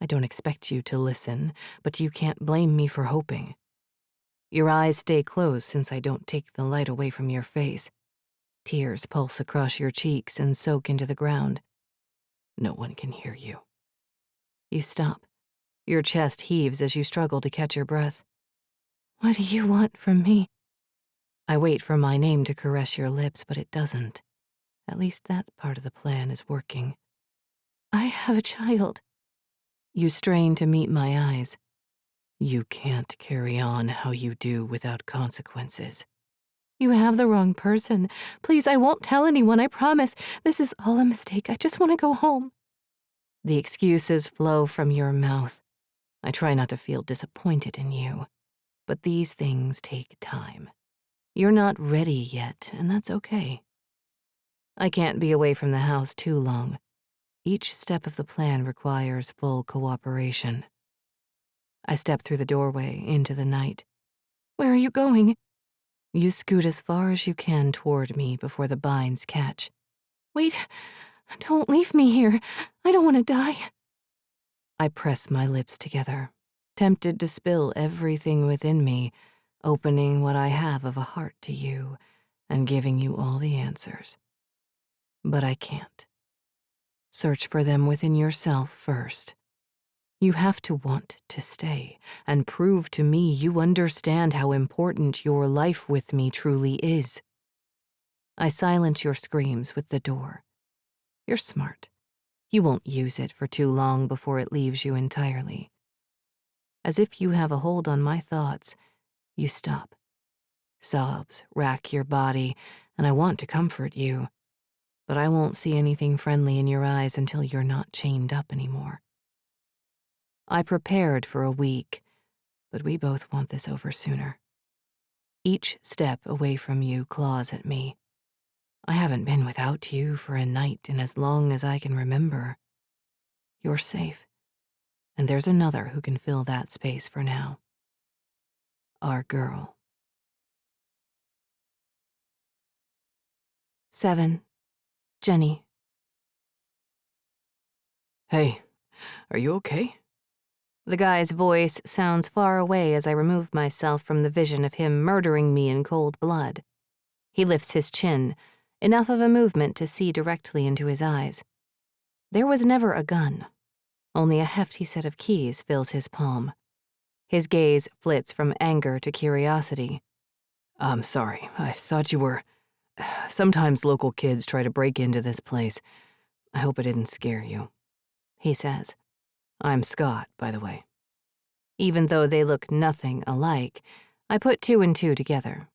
I don't expect you to listen, but you can't blame me for hoping. Your eyes stay closed since I don't take the light away from your face. Tears pulse across your cheeks and soak into the ground. No one can hear you. You stop. Your chest heaves as you struggle to catch your breath. What do you want from me? I wait for my name to caress your lips, but it doesn't. At least that part of the plan is working. I have a child. You strain to meet my eyes. You can't carry on how you do without consequences. You have the wrong person. Please, I won't tell anyone, I promise. This is all a mistake. I just want to go home. The excuses flow from your mouth. I try not to feel disappointed in you, but these things take time. You're not ready yet, and that's okay. I can't be away from the house too long. Each step of the plan requires full cooperation. I step through the doorway into the night. Where are you going? You scoot as far as you can toward me before the binds catch. Wait, don't leave me here. I don't want to die. I press my lips together, tempted to spill everything within me, opening what I have of a heart to you and giving you all the answers. But I can't. Search for them within yourself first. You have to want to stay and prove to me you understand how important your life with me truly is. I silence your screams with the door. You're smart. You won't use it for too long before it leaves you entirely. As if you have a hold on my thoughts, you stop. Sobs rack your body, and I want to comfort you, but I won't see anything friendly in your eyes until you're not chained up anymore. I prepared for a week, but we both want this over sooner. Each step away from you claws at me. I haven't been without you for a night in as long as I can remember. You're safe, and there's another who can fill that space for now. Our girl. 7. Jenny. Hey, are you okay? The guy's voice sounds far away as I remove myself from the vision of him murdering me in cold blood. He lifts his chin, enough of a movement to see directly into his eyes. There was never a gun. Only a hefty set of keys fills his palm. His gaze flits from anger to curiosity. I'm sorry, I thought you were... Sometimes local kids try to break into this place. I hope it didn't scare you, he says. I'm Scott, by the way. Even though they look nothing alike, I put 2 and 2 together.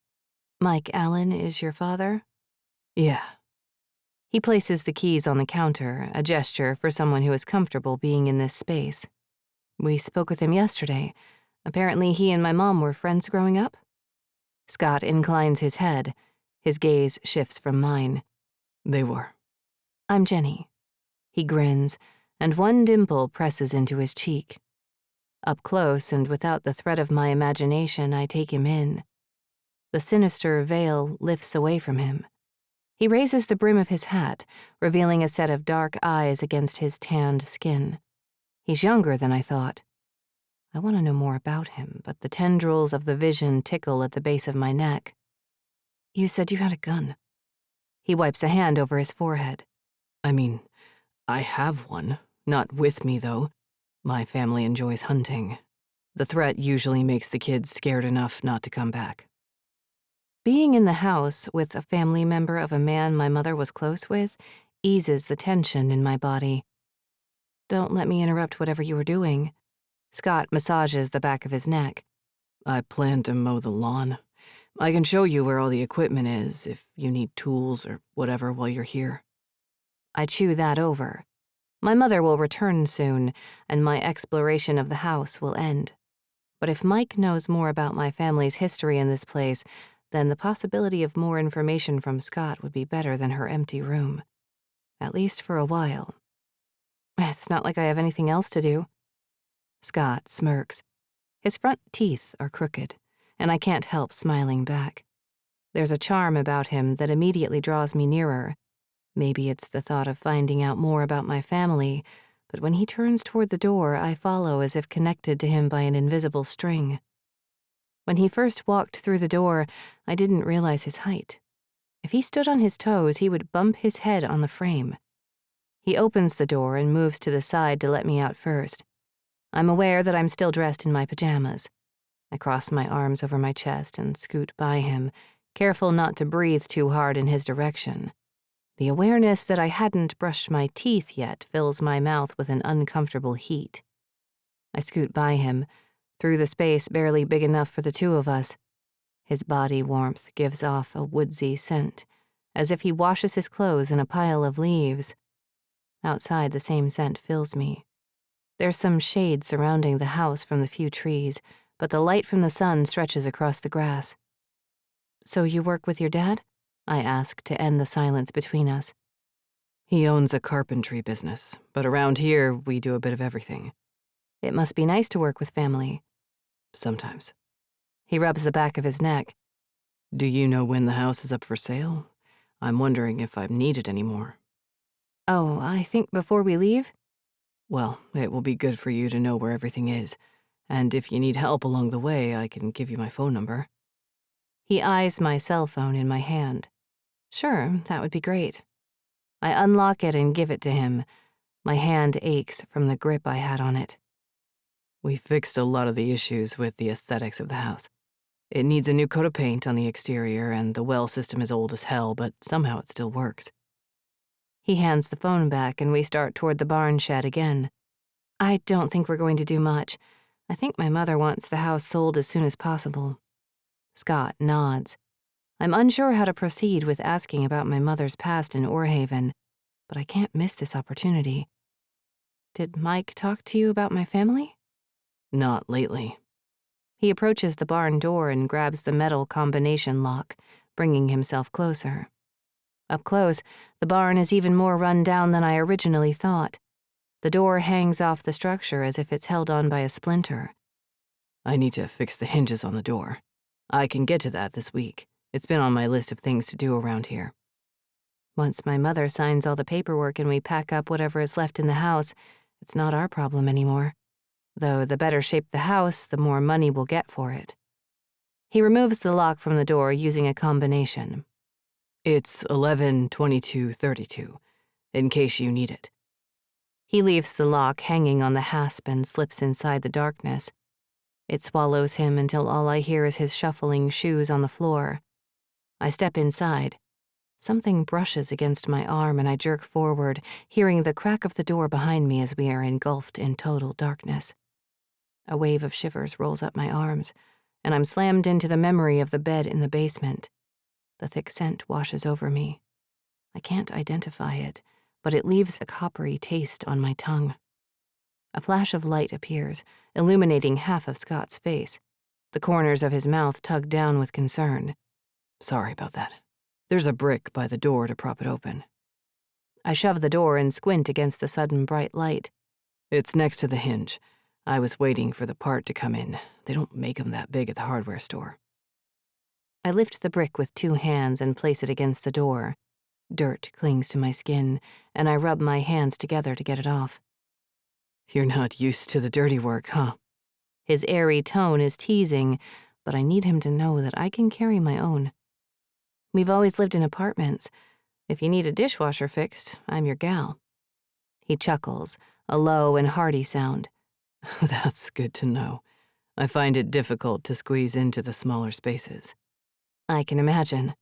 Mike Allen is your father? Yeah. He places the keys on the counter, a gesture for someone who is comfortable being in this space. We spoke with him yesterday. Apparently he and my mom were friends growing up? Scott inclines his head. His gaze shifts from mine. They were. I'm Jenny. He grins, and one dimple presses into his cheek. Up close and without the threat of my imagination, I take him in. The sinister veil lifts away from him. He raises the brim of his hat, revealing a set of dark eyes against his tanned skin. He's younger than I thought. I want to know more about him, but the tendrils of the vision tickle at the base of my neck. You said you had a gun. He wipes a hand over his forehead. I mean, I have one. Not with me, though. My family enjoys hunting. The threat usually makes the kids scared enough not to come back. Being in the house with a family member of a man my mother was close with eases the tension in my body. Don't let me interrupt whatever you were doing. Scott massages the back of his neck. I plan to mow the lawn. I can show you where all the equipment is if you need tools or whatever while you're here. I chew that over. My mother will return soon, and my exploration of the house will end. But if Mike knows more about my family's history in this place, then the possibility of more information from Scott would be better than her empty room. At least for a while. It's not like I have anything else to do. Scott smirks. His front teeth are crooked, and I can't help smiling back. There's a charm about him that immediately draws me nearer. Maybe it's the thought of finding out more about my family, but when he turns toward the door, I follow as if connected to him by an invisible string. When he first walked through the door, I didn't realize his height. If he stood on his toes, he would bump his head on the frame. He opens the door and moves to the side to let me out first. I'm aware that I'm still dressed in my pajamas. I cross my arms over my chest and scoot by him, careful not to breathe too hard in his direction. The awareness that I hadn't brushed my teeth yet fills my mouth with an uncomfortable heat. I scoot by him, through the space barely big enough for the two of us. His body warmth gives off a woodsy scent, as if he washes his clothes in a pile of leaves. Outside, the same scent fills me. There's some shade surrounding the house from the few trees, but the light from the sun stretches across the grass. So you work with your dad? I ask to end the silence between us. He owns a carpentry business, but around here we do a bit of everything. It must be nice to work with family. Sometimes. He rubs the back of his neck. Do you know when the house is up for sale? I'm wondering if I'm needed anymore. Oh, I think before we leave? Well, it will be good for you to know where everything is, and if you need help along the way, I can give you my phone number. He eyes my cell phone in my hand. Sure, that would be great. I unlock it and give it to him. My hand aches from the grip I had on it. We fixed a lot of the issues with the aesthetics of the house. It needs a new coat of paint on the exterior, and the well system is old as hell, but somehow it still works. He hands the phone back and we start toward the barn shed again. I don't think we're going to do much. I think my mother wants the house sold as soon as possible. Scott nods. I'm unsure how to proceed with asking about my mother's past in Orhaven, but I can't miss this opportunity. Did Mike talk to you about my family? Not lately. He approaches the barn door and grabs the metal combination lock, bringing himself closer. Up close, the barn is even more run down than I originally thought. The door hangs off the structure as if it's held on by a splinter. I need to fix the hinges on the door. I can get to that this week. It's been on my list of things to do around here. Once my mother signs all the paperwork and we pack up whatever is left in the house, it's not our problem anymore. Though the better shaped the house, the more money we'll get for it. He removes the lock from the door using a combination. It's 11-22-32, in case you need it. He leaves the lock hanging on the hasp and slips inside the darkness. It swallows him until all I hear is his shuffling shoes on the floor. I step inside. Something brushes against my arm and I jerk forward, hearing the crack of the door behind me as we are engulfed in total darkness. A wave of shivers rolls up my arms, and I'm slammed into the memory of the bed in the basement. The thick scent washes over me. I can't identify it, but it leaves a coppery taste on my tongue. A flash of light appears, illuminating half of Scott's face. The corners of his mouth tug down with concern. Sorry about that. There's a brick by the door to prop it open. I shove the door and squint against the sudden bright light. It's next to the hinge. I was waiting for the part to come in. They don't make 'em that big at the hardware store. I lift the brick with two hands and place it against the door. Dirt clings to my skin, and I rub my hands together to get it off. You're not used to the dirty work, huh? His airy tone is teasing, but I need him to know that I can carry my own. We've always lived in apartments. If you need a dishwasher fixed, I'm your gal. He chuckles, a low and hearty sound. That's good to know. I find it difficult to squeeze into the smaller spaces. I can imagine.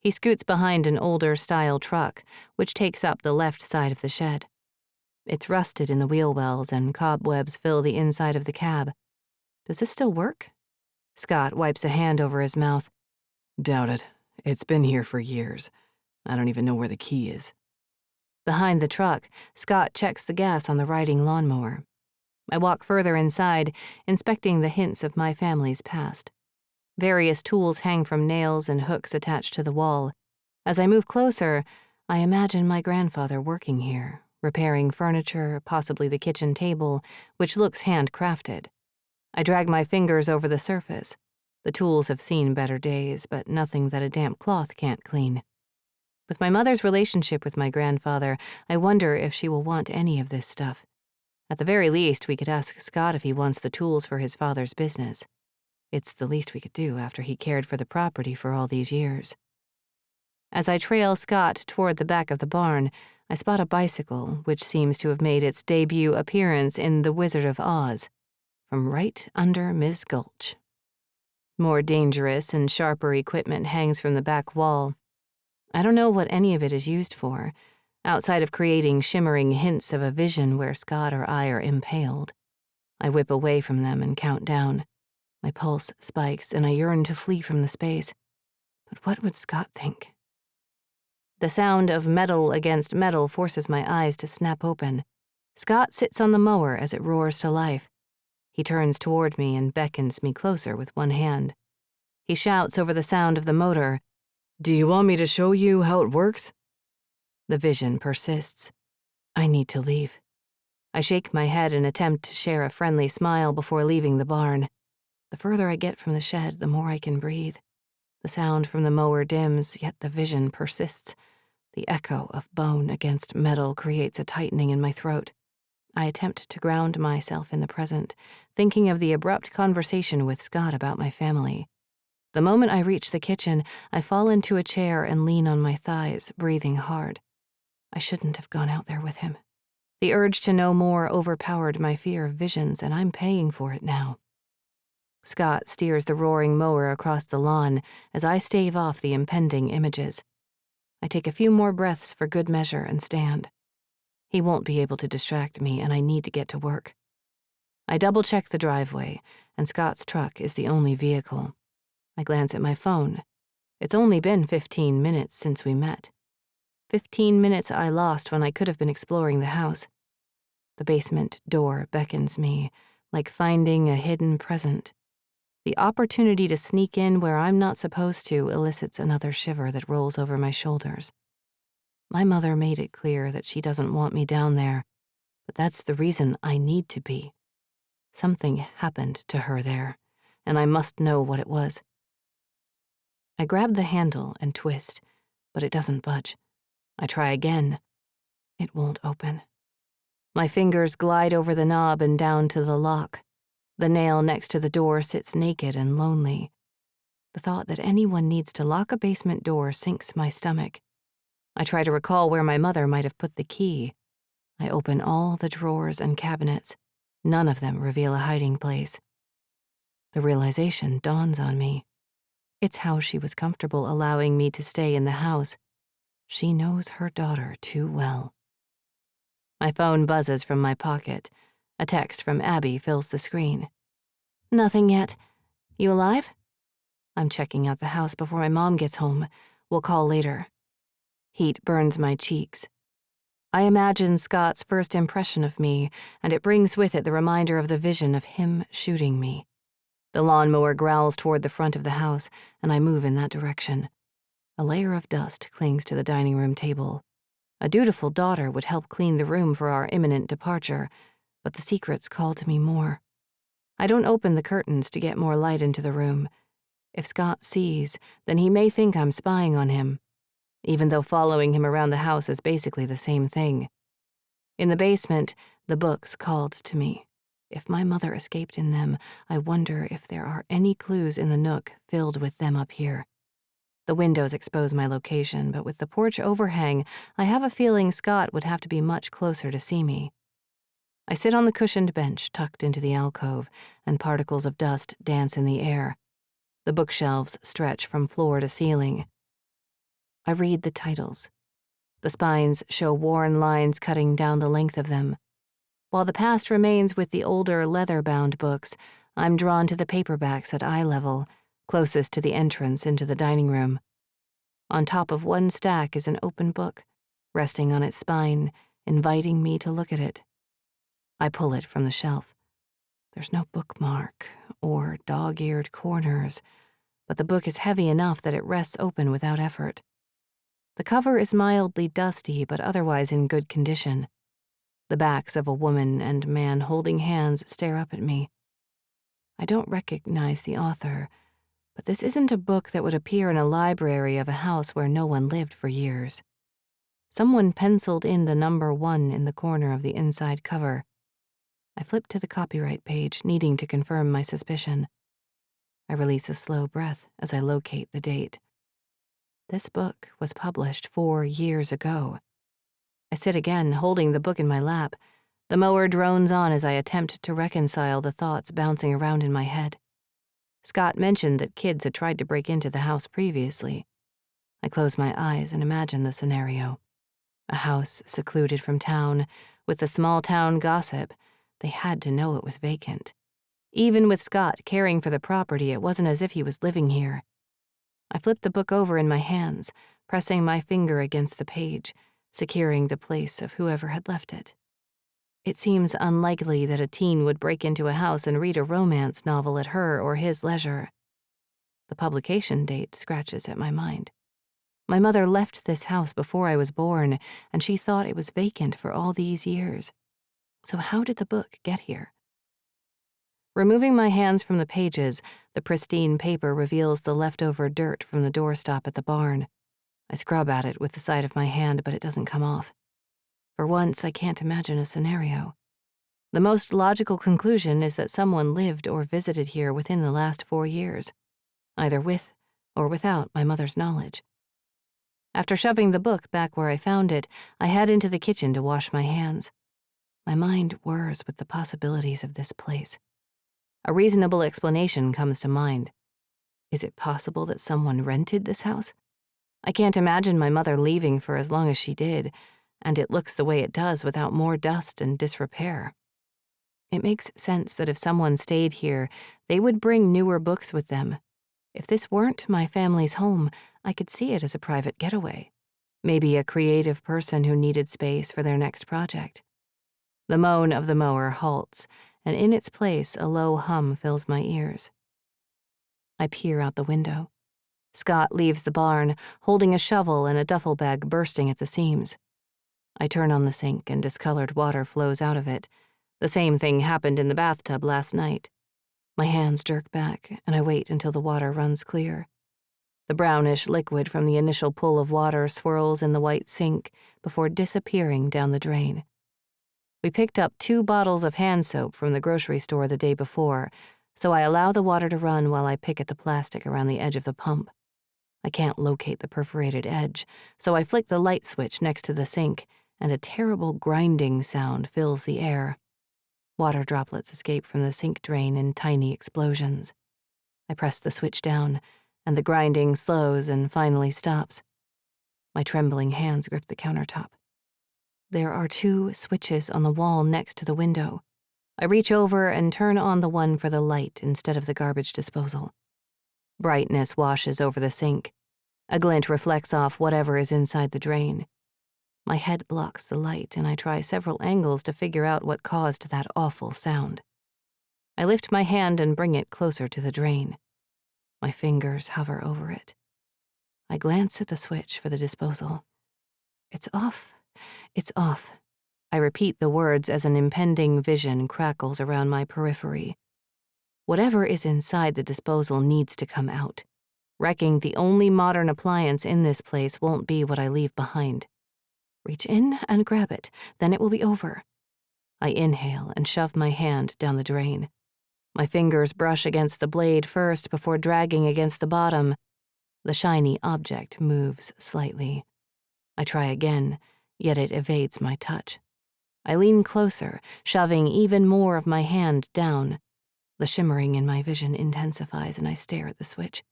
He scoots behind an older-style truck, which takes up the left side of the shed. It's rusted in the wheel wells and cobwebs fill the inside of the cab. Does this still work? Scott wipes a hand over his mouth. Doubt it. It's been here for years. I don't even know where the key is. Behind the truck, Scott checks the gas on the riding lawnmower. I walk further inside, inspecting the hints of my family's past. Various tools hang from nails and hooks attached to the wall. As I move closer, I imagine my grandfather working here, repairing furniture, possibly the kitchen table, which looks handcrafted. I drag my fingers over the surface. The tools have seen better days, but nothing that a damp cloth can't clean. With my mother's relationship with my grandfather, I wonder if she will want any of this stuff. At the very least, we could ask Scott if he wants the tools for his father's business. It's the least we could do after he cared for the property for all these years. As I trail Scott toward the back of the barn, I spot a bicycle, which seems to have made its debut appearance in The Wizard of Oz, from right under Miss Gulch. More dangerous and sharper equipment hangs from the back wall. I don't know what any of it is used for, outside of creating shimmering hints of a vision where Scott or I are impaled. I whip away from them and count down. My pulse spikes, and I yearn to flee from the space. But what would Scott think? The sound of metal against metal forces my eyes to snap open. Scott sits on the mower as it roars to life. He turns toward me and beckons me closer with one hand. He shouts over the sound of the motor, Do you want me to show you how it works? The vision persists. I need to leave. I shake my head and attempt to share a friendly smile before leaving the barn. The further I get from the shed, the more I can breathe. The sound from the mower dims, yet the vision persists. The echo of bone against metal creates a tightening in my throat. I attempt to ground myself in the present, thinking of the abrupt conversation with Scott about my family. The moment I reach the kitchen, I fall into a chair and lean on my thighs, breathing hard. I shouldn't have gone out there with him. The urge to know more overpowered my fear of visions, and I'm paying for it now. Scott steers the roaring mower across the lawn as I stave off the impending images. I take a few more breaths for good measure and stand. He won't be able to distract me, and I need to get to work. I double-check the driveway, and Scott's truck is the only vehicle. I glance at my phone. It's only been 15 minutes since we met. 15 minutes I lost when I could have been exploring the house. The basement door beckons me, like finding a hidden present. The opportunity to sneak in where I'm not supposed to elicits another shiver that rolls over my shoulders. My mother made it clear that she doesn't want me down there, but that's the reason I need to be. Something happened to her there, and I must know what it was. I grab the handle and twist, but it doesn't budge. I try again. It won't open. My fingers glide over the knob and down to the lock. The nail next to the door sits naked and lonely. The thought that anyone needs to lock a basement door sinks my stomach. I try to recall where my mother might have put the key. I open all the drawers and cabinets. None of them reveal a hiding place. The realization dawns on me. It's how she was comfortable allowing me to stay in the house. She knows her daughter too well. My phone buzzes from my pocket. A text from Abby fills the screen. Nothing yet. You alive? I'm checking out the house before my mom gets home. We'll call later. Heat burns my cheeks. I imagine Scott's first impression of me, and it brings with it the reminder of the vision of him shooting me. The lawnmower growls toward the front of the house, and I move in that direction. A layer of dust clings to the dining room table. A dutiful daughter would help clean the room for our imminent departure, but the secrets call to me more. I don't open the curtains to get more light into the room. If Scott sees, then he may think I'm spying on him, even though following him around the house is basically the same thing. In the basement, the books called to me. If my mother escaped in them, I wonder if there are any clues in the nook filled with them up here. The windows expose my location, but with the porch overhang, I have a feeling Scott would have to be much closer to see me. I sit on the cushioned bench tucked into the alcove, and particles of dust dance in the air. The bookshelves stretch from floor to ceiling. I read the titles. The spines show worn lines cutting down the length of them. While the past remains with the older leather-bound books, I'm drawn to the paperbacks at eye level, closest to the entrance into the dining room. On top of one stack is an open book, resting on its spine, inviting me to look at it. I pull it from the shelf. There's no bookmark or dog-eared corners, but the book is heavy enough that it rests open without effort. The cover is mildly dusty but otherwise in good condition. The backs of a woman and man holding hands stare up at me. I don't recognize the author, but this isn't a book that would appear in a library of a house where no one lived for years. Someone penciled in the number 1 in the corner of the inside cover. I flip to the copyright page, needing to confirm my suspicion. I release a slow breath as I locate the date. This book was published 4 years ago. I sit again, holding the book in my lap. The mower drones on as I attempt to reconcile the thoughts bouncing around in my head. Scott mentioned that kids had tried to break into the house previously. I close my eyes and imagine the scenario. A house secluded from town, with the small-town gossip. They had to know it was vacant. Even with Scott caring for the property, it wasn't as if he was living here. I flipped the book over in my hands, pressing my finger against the page, securing the place of whoever had left it. It seems unlikely that a teen would break into a house and read a romance novel at her or his leisure. The publication date scratches at my mind. My mother left this house before I was born, and she thought it was vacant for all these years. So how did the book get here? Removing my hands from the pages, the pristine paper reveals the leftover dirt from the doorstop at the barn. I scrub at it with the side of my hand, but it doesn't come off. For once, I can't imagine a scenario. The most logical conclusion is that someone lived or visited here within the last 4 years, either with or without my mother's knowledge. After shoving the book back where I found it, I head into the kitchen to wash my hands. My mind whirs with the possibilities of this place. A reasonable explanation comes to mind. Is it possible that someone rented this house? I can't imagine my mother leaving for as long as she did, and it looks the way it does without more dust and disrepair. It makes sense that if someone stayed here, they would bring newer books with them. If this weren't my family's home, I could see it as a private getaway. Maybe a creative person who needed space for their next project. The moan of the mower halts, and in its place a low hum fills my ears. I peer out the window. Scott leaves the barn, holding a shovel and a duffel bag bursting at the seams. I turn on the sink and discolored water flows out of it. The same thing happened in the bathtub last night. My hands jerk back, and I wait until the water runs clear. The brownish liquid from the initial pull of water swirls in the white sink before disappearing down the drain. We picked up 2 bottles of hand soap from the grocery store the day before, so I allow the water to run while I pick at the plastic around the edge of the pump. I can't locate the perforated edge, so I flick the light switch next to the sink, and a terrible grinding sound fills the air. Water droplets escape from the sink drain in tiny explosions. I press the switch down, and the grinding slows and finally stops. My trembling hands grip the countertop. There are 2 switches on the wall next to the window. I reach over and turn on the one for the light instead of the garbage disposal. Brightness washes over the sink. A glint reflects off whatever is inside the drain. My head blocks the light, and I try several angles to figure out what caused that awful sound. I lift my hand and bring it closer to the drain. My fingers hover over it. I glance at the switch for the disposal. It's off. It's off. I repeat the words as an impending vision crackles around my periphery. Whatever is inside the disposal needs to come out. Wrecking the only modern appliance in this place won't be what I leave behind. Reach in and grab it, then it will be over. I inhale and shove my hand down the drain. My fingers brush against the blade first before dragging against the bottom. The shiny object moves slightly. I try again, yet it evades my touch. I lean closer, shoving even more of my hand down. The shimmering in my vision intensifies and I stare at the switch.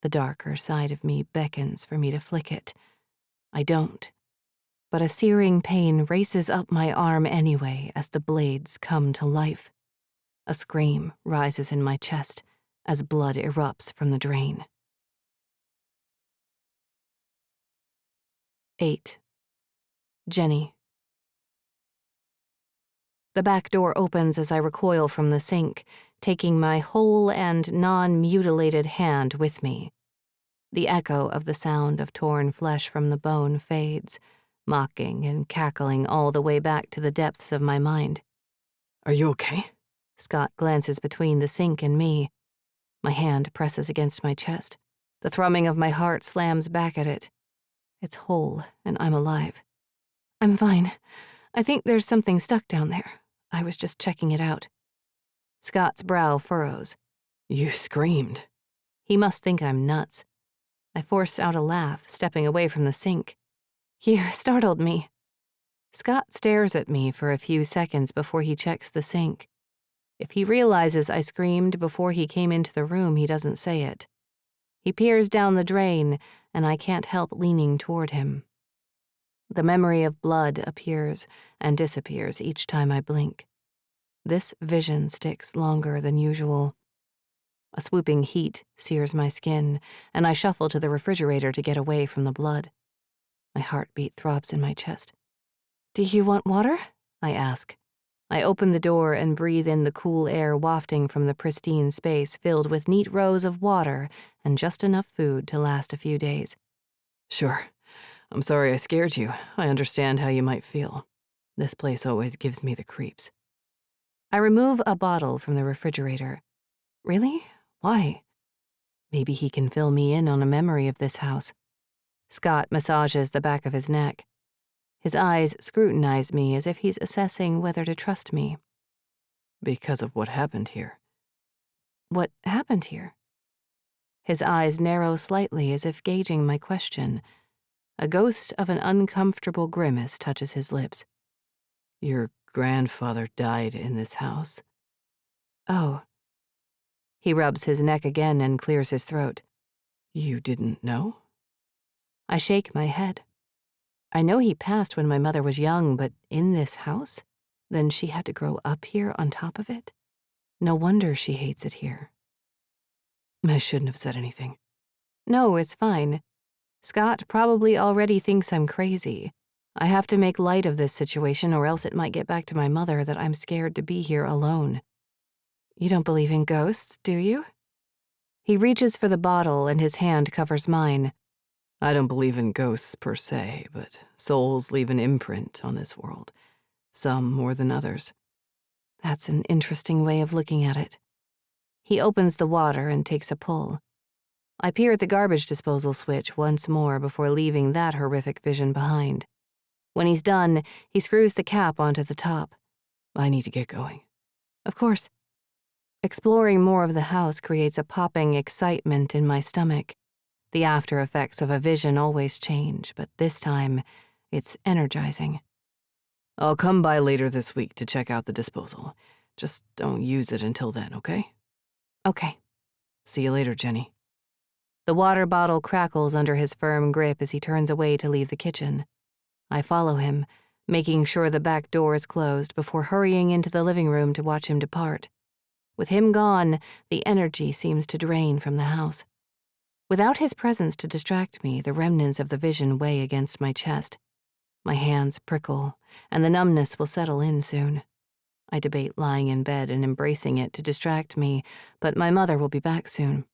The darker side of me beckons for me to flick it. I don't. But a searing pain races up my arm anyway as the blades come to life. A scream rises in my chest as blood erupts from the drain. 8. Jenny. The back door opens as I recoil from the sink, taking my whole and non-mutilated hand with me. The echo of the sound of torn flesh from the bone fades, mocking and cackling all the way back to the depths of my mind. Are you okay? Scott glances between the sink and me. My hand presses against my chest. The thrumming of my heart slams back at it. It's whole, and I'm alive. I'm fine. I think there's something stuck down there. I was just checking it out. Scott's brow furrows. You screamed. He must think I'm nuts. I force out a laugh, stepping away from the sink. You startled me. Scott stares at me for a few seconds before he checks the sink. If he realizes I screamed before he came into the room, he doesn't say it. He peers down the drain, and I can't help leaning toward him. The memory of blood appears and disappears each time I blink. This vision sticks longer than usual. A swooping heat sears my skin, and I shuffle to the refrigerator to get away from the blood. My heartbeat throbs in my chest. Do you want water? I ask. I open the door and breathe in the cool air wafting from the pristine space filled with neat rows of water and just enough food to last a few days. Sure. I'm sorry I scared you. I understand how you might feel. This place always gives me the creeps. I remove a bottle from the refrigerator. Really? Why? Maybe he can fill me in on a memory of this house. Scott massages the back of his neck. His eyes scrutinize me as if he's assessing whether to trust me. Because of what happened here. What happened here? His eyes narrow slightly as if gauging my question. A ghost of an uncomfortable grimace touches his lips. Your grandfather died in this house. Oh. He rubs his neck again and clears his throat. You didn't know? I shake my head. I know he passed when my mother was young, but in this house? Then she had to grow up here on top of it? No wonder she hates it here. I shouldn't have said anything. No, it's fine. Scott probably already thinks I'm crazy. I have to make light of this situation or else it might get back to my mother that I'm scared to be here alone. You don't believe in ghosts, do you? He reaches for the bottle and his hand covers mine. I don't believe in ghosts per se, but souls leave an imprint on this world, some more than others. That's an interesting way of looking at it. He opens the water and takes a pull. I peer at the garbage disposal switch once more before leaving that horrific vision behind. When he's done, he screws the cap onto the top. I need to get going. Of course. Exploring more of the house creates a popping excitement in my stomach. The after effects of a vision always change, but this time, it's energizing. I'll come by later this week to check out the disposal. Just don't use it until then, okay? Okay. See you later, Jenny. The water bottle crackles under his firm grip as he turns away to leave the kitchen. I follow him, making sure the back door is closed before hurrying into the living room to watch him depart. With him gone, the energy seems to drain from the house. Without his presence to distract me, the remnants of the vision weigh against my chest. My hands prickle, and the numbness will settle in soon. I debate lying in bed and embracing it to distract me, but my mother will be back soon.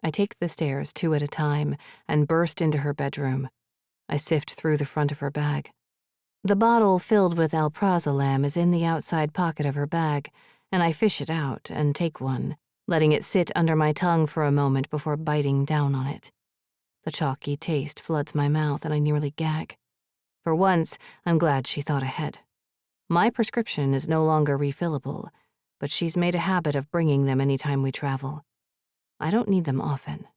I take the stairs 2 at a time and burst into her bedroom. I sift through the front of her bag. The bottle filled with alprazolam is in the outside pocket of her bag, and I fish it out and take one, letting it sit under my tongue for a moment before biting down on it. The chalky taste floods my mouth and I nearly gag. For once, I'm glad she thought ahead. My prescription is no longer refillable, but she's made a habit of bringing them anytime we travel. I don't need them often.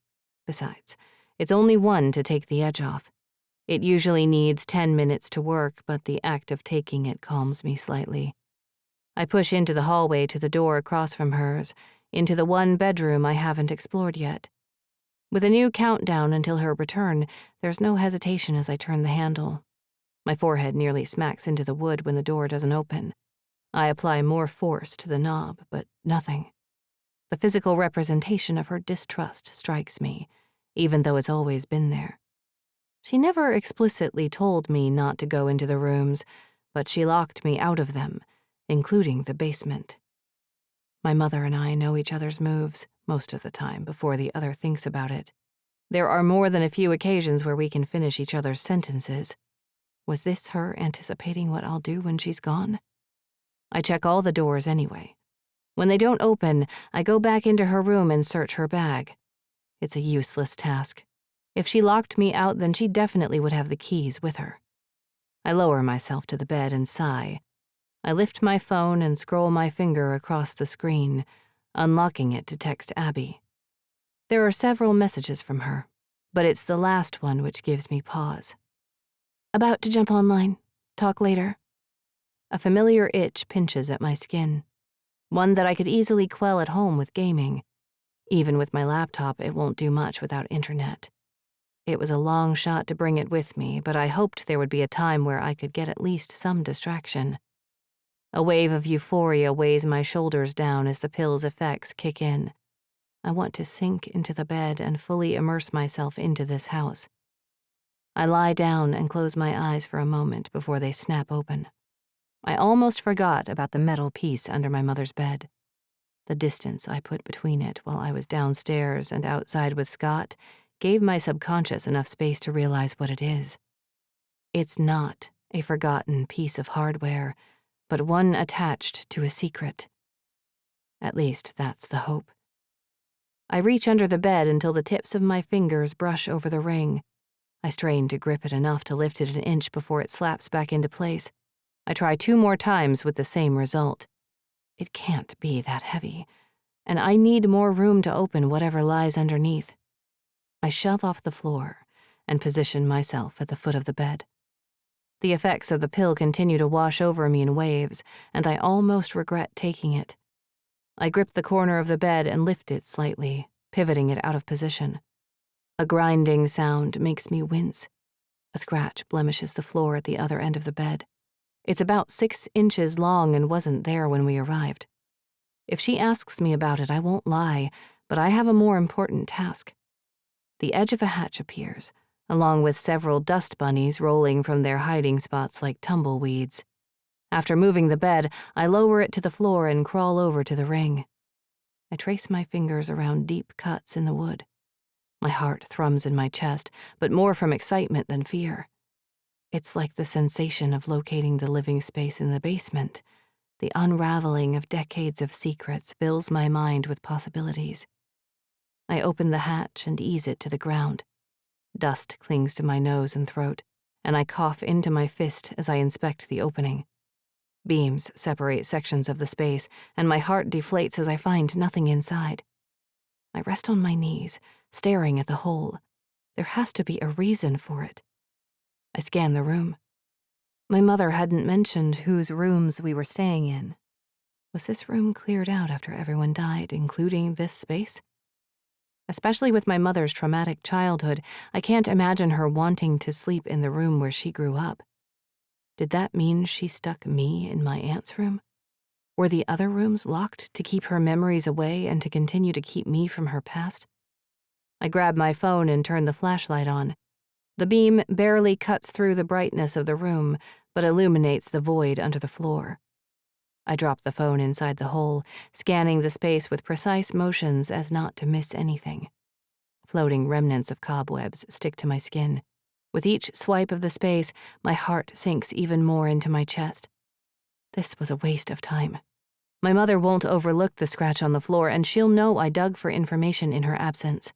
Besides, it's only one to take the edge off. It usually needs 10 minutes to work, but the act of taking it calms me slightly. I push into the hallway to the door across from hers, into the one bedroom I haven't explored yet. With a new countdown until her return, there's no hesitation as I turn the handle. My forehead nearly smacks into the wood when the door doesn't open. I apply more force to the knob, but nothing. The physical representation of her distrust strikes me, even though it's always been there. She never explicitly told me not to go into the rooms, but she locked me out of them, including the basement. My mother and I know each other's moves, most of the time, before the other thinks about it. There are more than a few occasions where we can finish each other's sentences. Was this her anticipating what I'll do when she's gone? I check all the doors anyway. When they don't open, I go back into her room and search her bag. It's a useless task. If she locked me out, then she definitely would have the keys with her. I lower myself to the bed and sigh. I lift my phone and scroll my finger across the screen, unlocking it to text Abby. There are several messages from her, but it's the last one which gives me pause. About to jump online. Talk later. A familiar itch pinches at my skin, one that I could easily quell at home with gaming. Even with my laptop, it won't do much without internet. It was a long shot to bring it with me, but I hoped there would be a time where I could get at least some distraction. A wave of euphoria weighs my shoulders down as the pill's effects kick in. I want to sink into the bed and fully immerse myself into this house. I lie down and close my eyes for a moment before they snap open. I almost forgot about the metal piece under my mother's bed. The distance I put between it while I was downstairs and outside with Scott gave my subconscious enough space to realize what it is. It's not a forgotten piece of hardware, but one attached to a secret. At least that's the hope. I reach under the bed until the tips of my fingers brush over the ring. I strain to grip it enough to lift it an inch before it slaps back into place. I try 2 more times with the same result. It can't be that heavy, and I need more room to open whatever lies underneath. I shove off the floor and position myself at the foot of the bed. The effects of the pill continue to wash over me in waves, and I almost regret taking it. I grip the corner of the bed and lift it slightly, pivoting it out of position. A grinding sound makes me wince. A scratch blemishes the floor at the other end of the bed. It's about 6 inches long and wasn't there when we arrived. If she asks me about it, I won't lie, but I have a more important task. The edge of a hatch appears, along with several dust bunnies rolling from their hiding spots like tumbleweeds. After moving the bed, I lower it to the floor and crawl over to the ring. I trace my fingers around deep cuts in the wood. My heart thrums in my chest, but more from excitement than fear. It's like the sensation of locating the living space in the basement. The unraveling of decades of secrets fills my mind with possibilities. I open the hatch and ease it to the ground. Dust clings to my nose and throat, and I cough into my fist as I inspect the opening. Beams separate sections of the space, and my heart deflates as I find nothing inside. I rest on my knees, staring at the hole. There has to be a reason for it. I scan the room. My mother hadn't mentioned whose rooms we were staying in. Was this room cleared out after everyone died, including this space? Especially with my mother's traumatic childhood, I can't imagine her wanting to sleep in the room where she grew up. Did that mean she stuck me in my aunt's room? Were the other rooms locked to keep her memories away and to continue to keep me from her past? I grab my phone and turn the flashlight on. The beam barely cuts through the brightness of the room, but illuminates the void under the floor. I drop the phone inside the hole, scanning the space with precise motions as not to miss anything. Floating remnants of cobwebs stick to my skin. With each swipe of the space, my heart sinks even more into my chest. This was a waste of time. My mother won't overlook the scratch on the floor, and she'll know I dug for information in her absence.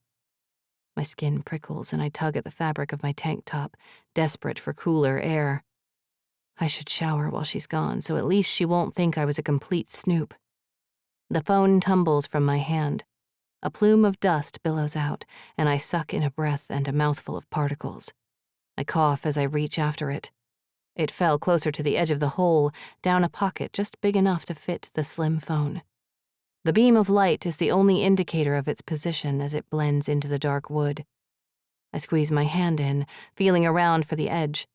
My skin prickles and I tug at the fabric of my tank top, desperate for cooler air. I should shower while she's gone, so at least she won't think I was a complete snoop. The phone tumbles from my hand. A plume of dust billows out, and I suck in a breath and a mouthful of particles. I cough as I reach after it. It fell closer to the edge of the hole, down a pocket just big enough to fit the slim phone. The beam of light is the only indicator of its position as it blends into the dark wood. I squeeze my hand in, feeling around for the edge.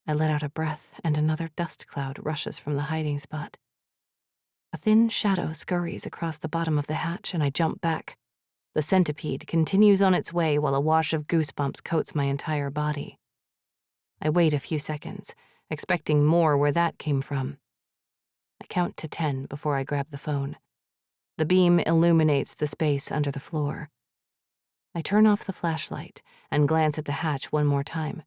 I let out a breath, and another dust cloud rushes from the hiding spot. A thin shadow scurries across the bottom of the hatch, and I jump back. The centipede continues on its way while a wash of goosebumps coats my entire body. I wait a few seconds, expecting more where that came from. I count to 10 before I grab the phone. The beam illuminates the space under the floor. I turn off the flashlight and glance at the hatch one more time.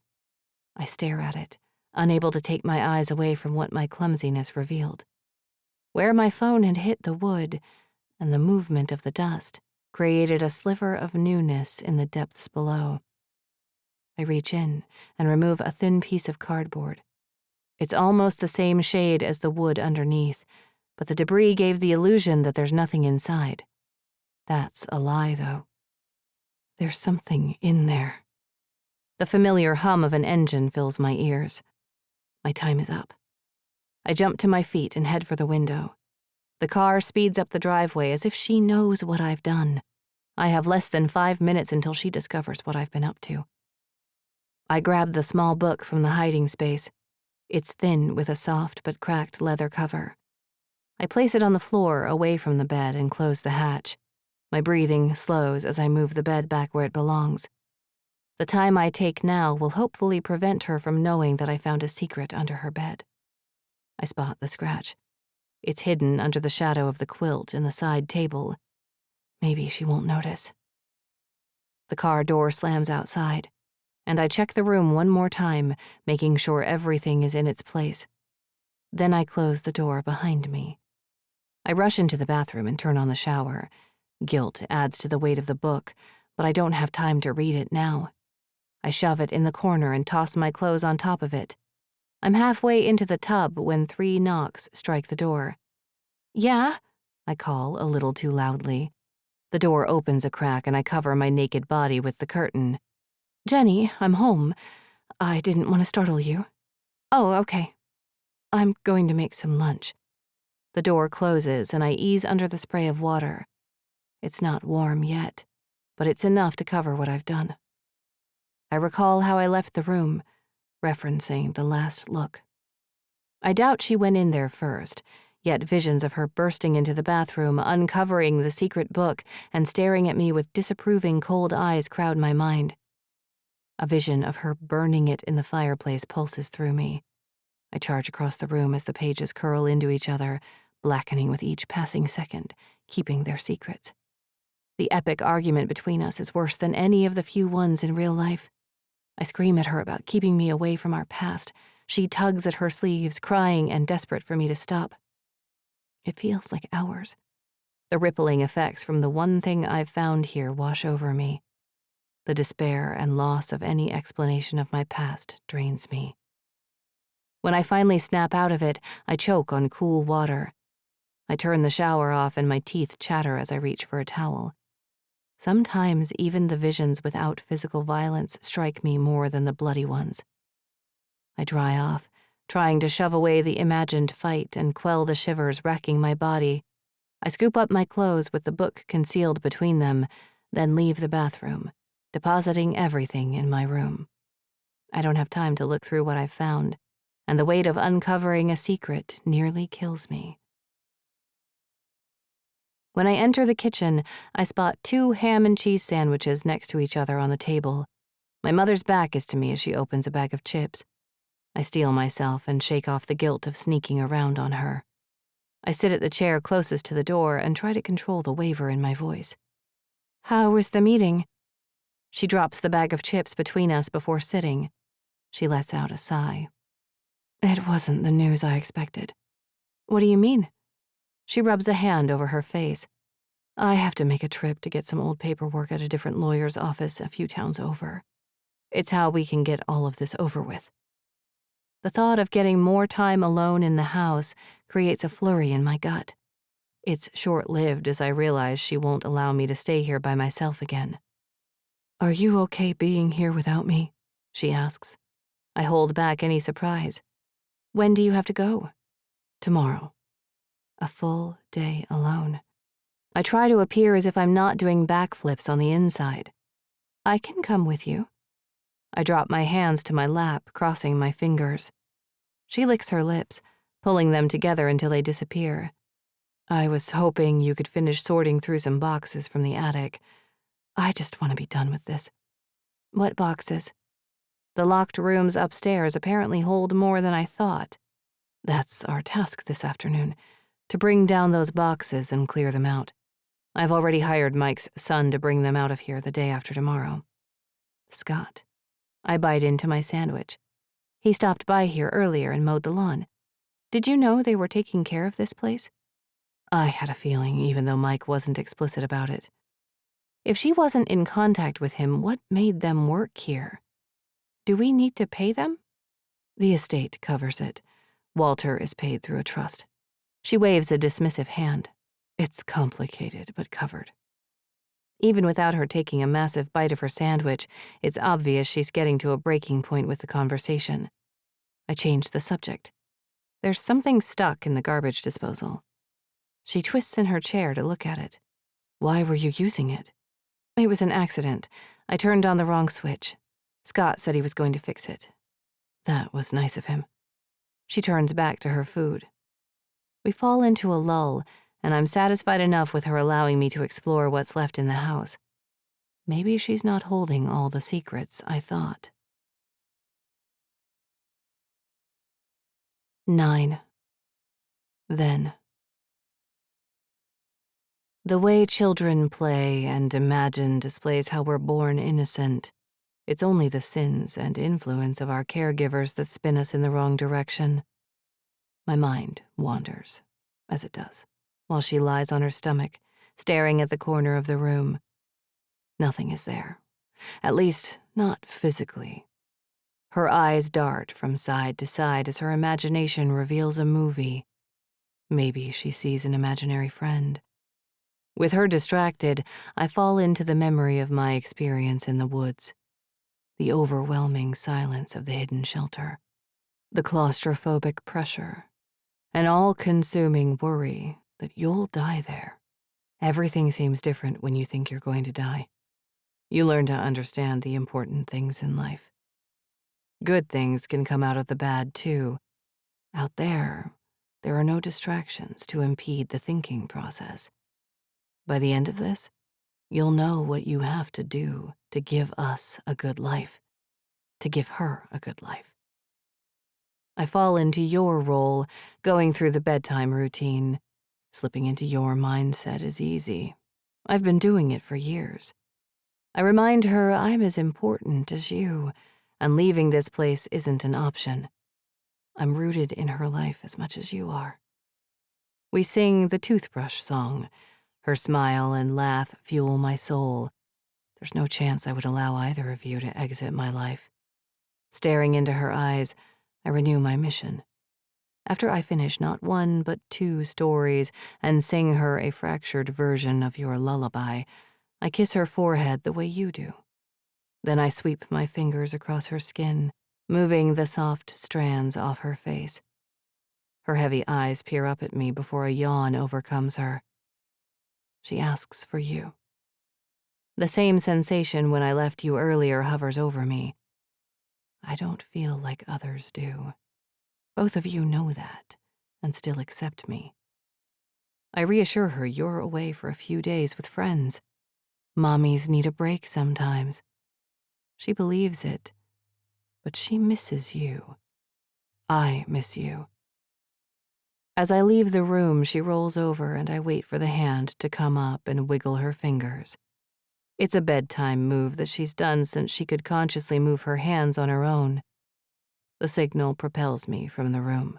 I stare at it, unable to take my eyes away from what my clumsiness revealed. Where my phone had hit the wood and the movement of the dust created a sliver of newness in the depths below. I reach in and remove a thin piece of cardboard. It's almost the same shade as the wood underneath, but the debris gave the illusion that there's nothing inside. That's a lie, though. There's something in there. The familiar hum of an engine fills my ears. My time is up. I jump to my feet and head for the window. The car speeds up the driveway as if she knows what I've done. I have less than 5 minutes until she discovers what I've been up to. I grab the small book from the hiding space. It's thin with a soft but cracked leather cover. I place it on the floor away from the bed and close the hatch. My breathing slows as I move the bed back where it belongs. The time I take now will hopefully prevent her from knowing that I found a secret under her bed. I spot the scratch. It's hidden under the shadow of the quilt in the side table. Maybe she won't notice. The car door slams outside, and I check the room one more time, making sure everything is in its place. Then I close the door behind me. I rush into the bathroom and turn on the shower. Guilt adds to the weight of the book, but I don't have time to read it now. I shove it in the corner and toss my clothes on top of it. I'm halfway into the tub when 3 knocks strike the door. "Yeah?" I call a little too loudly. The door opens a crack and I cover my naked body with the curtain. "Jenny, I'm home. I didn't want to startle you." "Oh, okay. I'm going to make some lunch." The door closes and I ease under the spray of water. It's not warm yet, but it's enough to cover what I've done. I recall how I left the room, referencing the last look. I doubt she went in there first, yet visions of her bursting into the bathroom, uncovering the secret book, and staring at me with disapproving cold eyes crowd my mind. A vision of her burning it in the fireplace pulses through me. I charge across the room as the pages curl into each other, blackening with each passing second, keeping their secrets. The epic argument between us is worse than any of the few ones in real life. I scream at her about keeping me away from our past. She tugs at her sleeves, crying and desperate for me to stop. It feels like hours. The rippling effects from the one thing I've found here wash over me. The despair and loss of any explanation of my past drains me. When I finally snap out of it, I choke on cool water. I turn the shower off and my teeth chatter as I reach for a towel. Sometimes even the visions without physical violence strike me more than the bloody ones. I dry off, trying to shove away the imagined fight and quell the shivers racking my body. I scoop up my clothes with the book concealed between them, then leave the bathroom, depositing everything in my room. I don't have time to look through what I've found, and the weight of uncovering a secret nearly kills me. When I enter the kitchen, I spot 2 ham and cheese sandwiches next to each other on the table. My mother's back is to me as she opens a bag of chips. I steel myself and shake off the guilt of sneaking around on her. I sit at the chair closest to the door and try to control the waver in my voice. "How was the meeting?" She drops the bag of chips between us before sitting. She lets out a sigh. "It wasn't the news I expected." "What do you mean?" She rubs a hand over her face. "I have to make a trip to get some old paperwork at a different lawyer's office a few towns over. It's how we can get all of this over with." The thought of getting more time alone in the house creates a flurry in my gut. It's short-lived as I realize she won't allow me to stay here by myself again. "Are you okay being here without me?" she asks. I hold back any surprise. When do you have to go? Tomorrow. A full day alone. I try to appear as if I'm not doing backflips on the inside. I can come with you. I drop my hands to my lap, crossing my fingers. She licks her lips, pulling them together until they disappear. I was hoping you could finish sorting through some boxes from the attic. I just want to be done with this. What boxes? The locked rooms upstairs apparently hold more than I thought. That's our task this afternoon, to bring down those boxes and clear them out. I've already hired Mike's son to bring them out of here the day after tomorrow. Scott. I bite into my sandwich. He stopped by here earlier and mowed the lawn. Did you know they were taking care of this place? I had a feeling, even though Mike wasn't explicit about it. If she wasn't in contact with him, what made them work here? Do we need to pay them? The estate covers it. Walter is paid through a trust. She waves a dismissive hand. It's complicated, but covered. Even without her taking a massive bite of her sandwich, it's obvious she's getting to a breaking point with the conversation. I change the subject. There's something stuck in the garbage disposal. She twists in her chair to look at it. Why were you using it? It was an accident. I turned on the wrong switch. Scott said he was going to fix it. That was nice of him. She turns back to her food. We fall into a lull, and I'm satisfied enough with her allowing me to explore what's left in the house. Maybe she's not holding all the secrets I thought. 9. Then. The way children play and imagine displays how we're born innocent. It's only the sins and influence of our caregivers that spin us in the wrong direction. My mind wanders, as it does, while she lies on her stomach, staring at the corner of the room. Nothing is there, at least not physically. Her eyes dart from side to side as her imagination reveals a movie. Maybe she sees an imaginary friend. With her distracted, I fall into the memory of my experience in the woods. The overwhelming silence of the hidden shelter. The claustrophobic pressure. An all-consuming worry that you'll die there. Everything seems different when you think you're going to die. You learn to understand the important things in life. Good things can come out of the bad, too. Out there are no distractions to impede the thinking process. By the end of this, you'll know what you have to do to give us a good life, to give her a good life. I fall into your role, going through the bedtime routine. Slipping into your mindset is easy. I've been doing it for years. I remind her I'm as important as you, and leaving this place isn't an option. I'm rooted in her life as much as you are. We sing the toothbrush song. Her smile and laugh fuel my soul. There's no chance I would allow either of you to exit my life. Staring into her eyes, I renew my mission. After I finish not one but 2 stories and sing her a fractured version of your lullaby, I kiss her forehead the way you do. Then I sweep my fingers across her skin, moving the soft strands off her face. Her heavy eyes peer up at me before a yawn overcomes her. She asks for you. The same sensation when I left you earlier hovers over me. I don't feel like others do. Both of you know that, and still accept me. I reassure her you're away for a few days with friends. Mommies need a break sometimes. She believes it, but she misses you. I miss you. As I leave the room, she rolls over and I wait for the hand to come up and wiggle her fingers. It's a bedtime move that she's done since she could consciously move her hands on her own. The signal propels me from the room.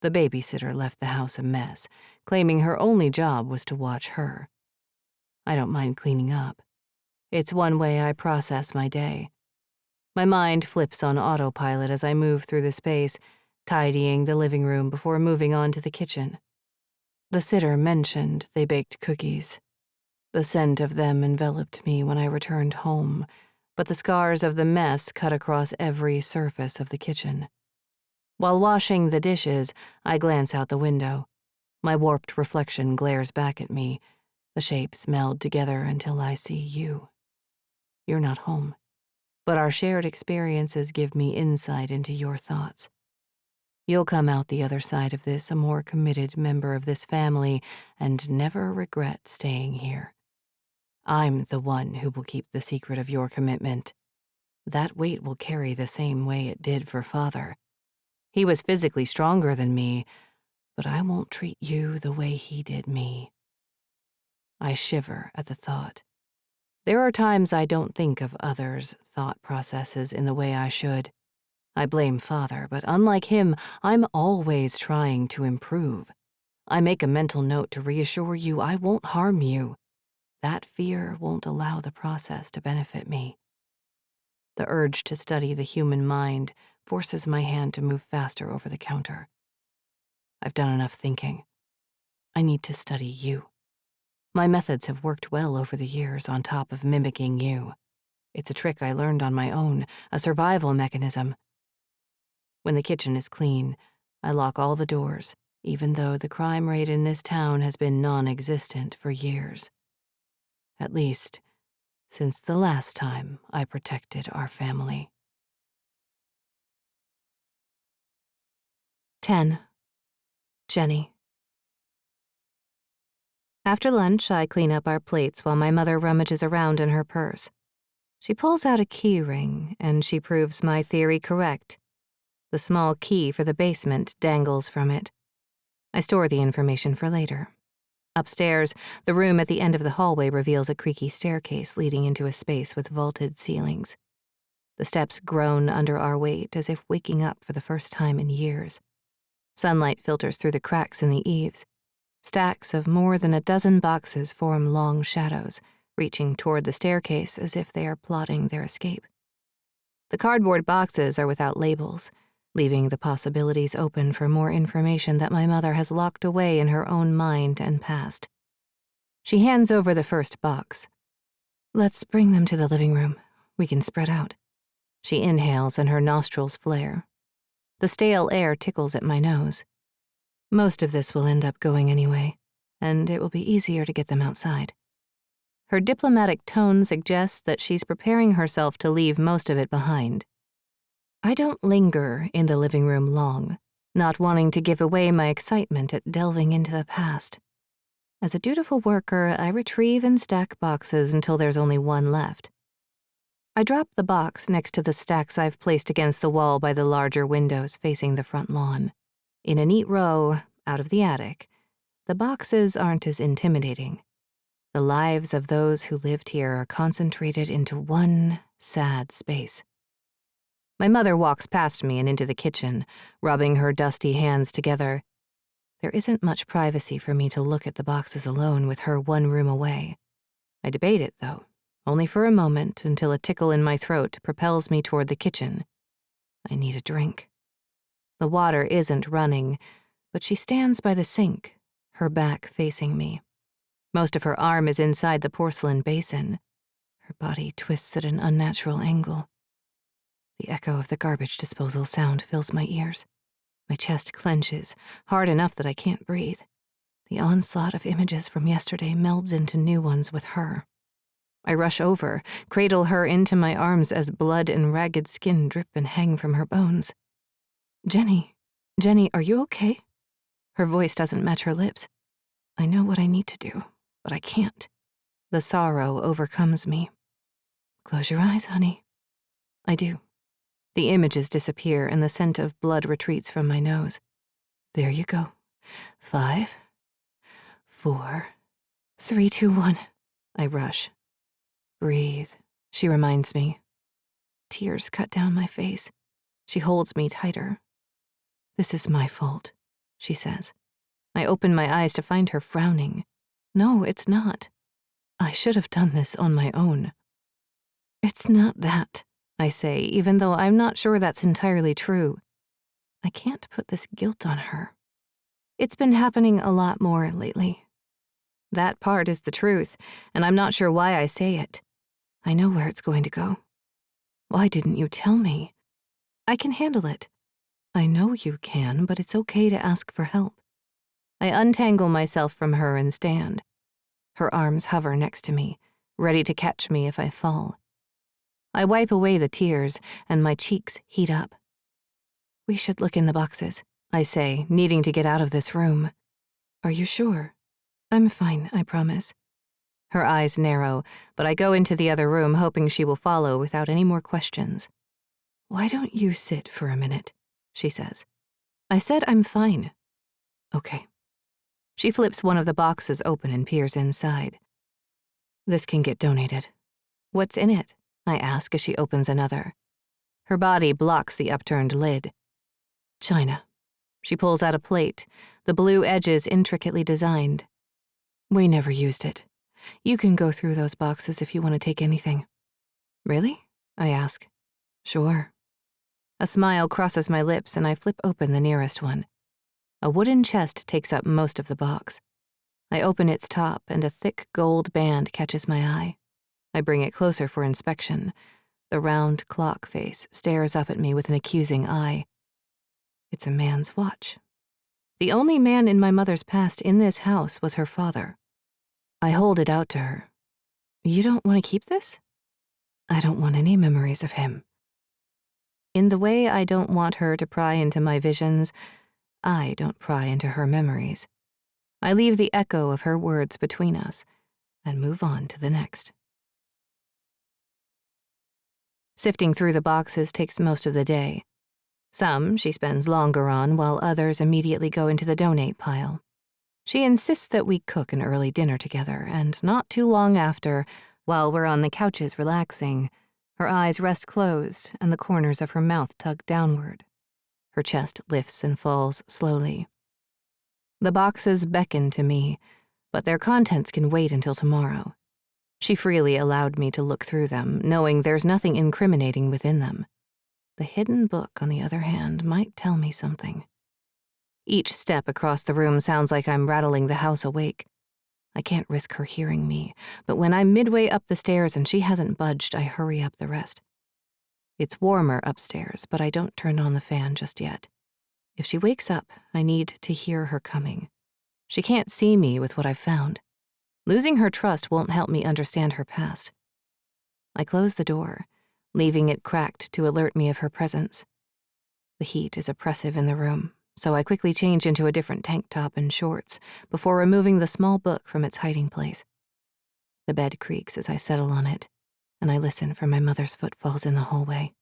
The babysitter left the house a mess, claiming her only job was to watch her. I don't mind cleaning up. It's one way I process my day. My mind flips on autopilot as I move through the space, tidying the living room before moving on to the kitchen. The sitter mentioned they baked cookies. The scent of them enveloped me when I returned home, but the scars of the mess cut across every surface of the kitchen. While washing the dishes, I glance out the window. My warped reflection glares back at me. The shapes meld together until I see you. You're not home, but our shared experiences give me insight into your thoughts. You'll come out the other side of this a more committed member of this family and never regret staying here. I'm the one who will keep the secret of your commitment. That weight will carry the same way it did for Father. He was physically stronger than me, but I won't treat you the way he did me. I shiver at the thought. There are times I don't think of others' thought processes in the way I should. I blame Father, but unlike him, I'm always trying to improve. I make a mental note to reassure you I won't harm you. That fear won't allow the process to benefit me. The urge to study the human mind forces my hand to move faster over the counter. I've done enough thinking. I need to study you. My methods have worked well over the years on top of mimicking you. It's a trick I learned on my own, a survival mechanism. When the kitchen is clean, I lock all the doors, even though the crime rate in this town has been non-existent for years. At least, since the last time I protected our family. 10. Jenny. After lunch, I clean up our plates while my mother rummages around in her purse. She pulls out a key ring, and she proves my theory correct. The small key for the basement dangles from it. I store the information for later. Upstairs, the room at the end of the hallway reveals a creaky staircase leading into a space with vaulted ceilings. The steps groan under our weight as if waking up for the first time in years. Sunlight filters through the cracks in the eaves. Stacks of more than a dozen boxes form long shadows, reaching toward the staircase as if they are plotting their escape. The cardboard boxes are without labels, leaving the possibilities open for more information that my mother has locked away in her own mind and past. She hands over the first box. Let's bring them to the living room. We can spread out. She inhales and her nostrils flare. The stale air tickles at my nose. Most of this will end up going anyway, and it will be easier to get them outside. Her diplomatic tone suggests that she's preparing herself to leave most of it behind. I don't linger in the living room long, not wanting to give away my excitement at delving into the past. As a dutiful worker, I retrieve and stack boxes until there's only one left. I drop the box next to the stacks I've placed against the wall by the larger windows facing the front lawn. In a neat row, out of the attic, the boxes aren't as intimidating. The lives of those who lived here are concentrated into one sad space. My mother walks past me and into the kitchen, rubbing her dusty hands together. There isn't much privacy for me to look at the boxes alone with her one room away. I debate it, though, only for a moment until a tickle in my throat propels me toward the kitchen. I need a drink. The water isn't running, but she stands by the sink, her back facing me. Most of her arm is inside the porcelain basin. Her body twists at an unnatural angle. The echo of the garbage disposal sound fills my ears. My chest clenches, hard enough that I can't breathe. The onslaught of images from yesterday melds into new ones with her. I rush over, cradle her into my arms as blood and ragged skin drip and hang from her bones. Jenny, are you okay? Her voice doesn't match her lips. I know what I need to do, but I can't. The sorrow overcomes me. Close your eyes, honey. I do. The images disappear and the scent of blood retreats from my nose. There you go. 5, 4, 3, 2, 1. I rush. Breathe, she reminds me. Tears cut down my face. She holds me tighter. This is my fault, she says. I open my eyes to find her frowning. No, it's not. I should have done this on my own. It's not that, I say, even though I'm not sure that's entirely true. I can't put this guilt on her. It's been happening a lot more lately. That part is the truth, and I'm not sure why I say it. I know where it's going to go. Why didn't you tell me? I can handle it. I know you can, but it's okay to ask for help. I untangle myself from her and stand. Her arms hover next to me, ready to catch me if I fall. I wipe away the tears, and my cheeks heat up. We should look in the boxes, I say, needing to get out of this room. Are you sure? I'm fine, I promise. Her eyes narrow, but I go into the other room hoping she will follow without any more questions. Why don't you sit for a minute? She says. I said I'm fine. Okay. She flips one of the boxes open and peers inside. This can get donated. What's in it? I ask as she opens another. Her body blocks the upturned lid. China. She pulls out a plate, the blue edges intricately designed. We never used it. You can go through those boxes if you want to take anything. Really? I ask. Sure. A smile crosses my lips and I flip open the nearest one. A wooden chest takes up most of the box. I open its top and a thick gold band catches my eye. I bring it closer for inspection. The round clock face stares up at me with an accusing eye. It's a man's watch. The only man in my mother's past in this house was her father. I hold it out to her. You don't want to keep this? I don't want any memories of him. In the way I don't want her to pry into my visions, I don't pry into her memories. I leave the echo of her words between us and move on to the next. Sifting through the boxes takes most of the day. Some she spends longer on, while others immediately go into the donate pile. She insists that we cook an early dinner together, and not too long after, while we're on the couches relaxing, her eyes rest closed and the corners of her mouth tug downward. Her chest lifts and falls slowly. The boxes beckon to me, but their contents can wait until tomorrow. She freely allowed me to look through them, knowing there's nothing incriminating within them. The hidden book, on the other hand, might tell me something. Each step across the room sounds like I'm rattling the house awake. I can't risk her hearing me, but when I'm midway up the stairs and she hasn't budged, I hurry up the rest. It's warmer upstairs, but I don't turn on the fan just yet. If she wakes up, I need to hear her coming. She can't see me with what I've found. Losing her trust won't help me understand her past. I close the door, leaving it cracked to alert me of her presence. The heat is oppressive in the room, so I quickly change into a different tank top and shorts before removing the small book from its hiding place. The bed creaks as I settle on it, and I listen for my mother's footfalls in the hallway.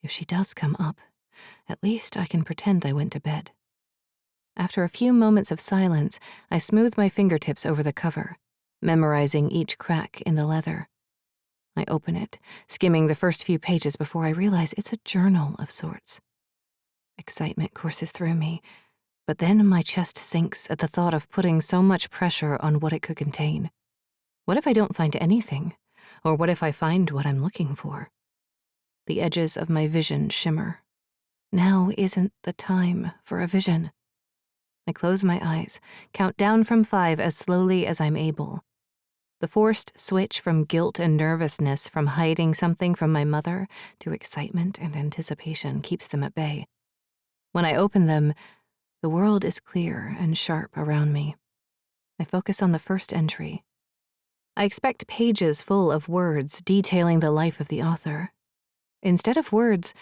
If she does come up, at least I can pretend I went to bed. After a few moments of silence, I smooth my fingertips over the cover, memorizing each crack in the leather. I open it, skimming the first few pages before I realize it's a journal of sorts. Excitement courses through me, but then my chest sinks at the thought of putting so much pressure on what it could contain. What if I don't find anything? Or what if I find what I'm looking for? The edges of my vision shimmer. Now isn't the time for a vision. I close my eyes, count down from 5 as slowly as I'm able. The forced switch from guilt and nervousness from hiding something from my mother to excitement and anticipation keeps them at bay. When I open them, the world is clear and sharp around me. I focus on the first entry. I expect pages full of words detailing the life of the author. Instead of words,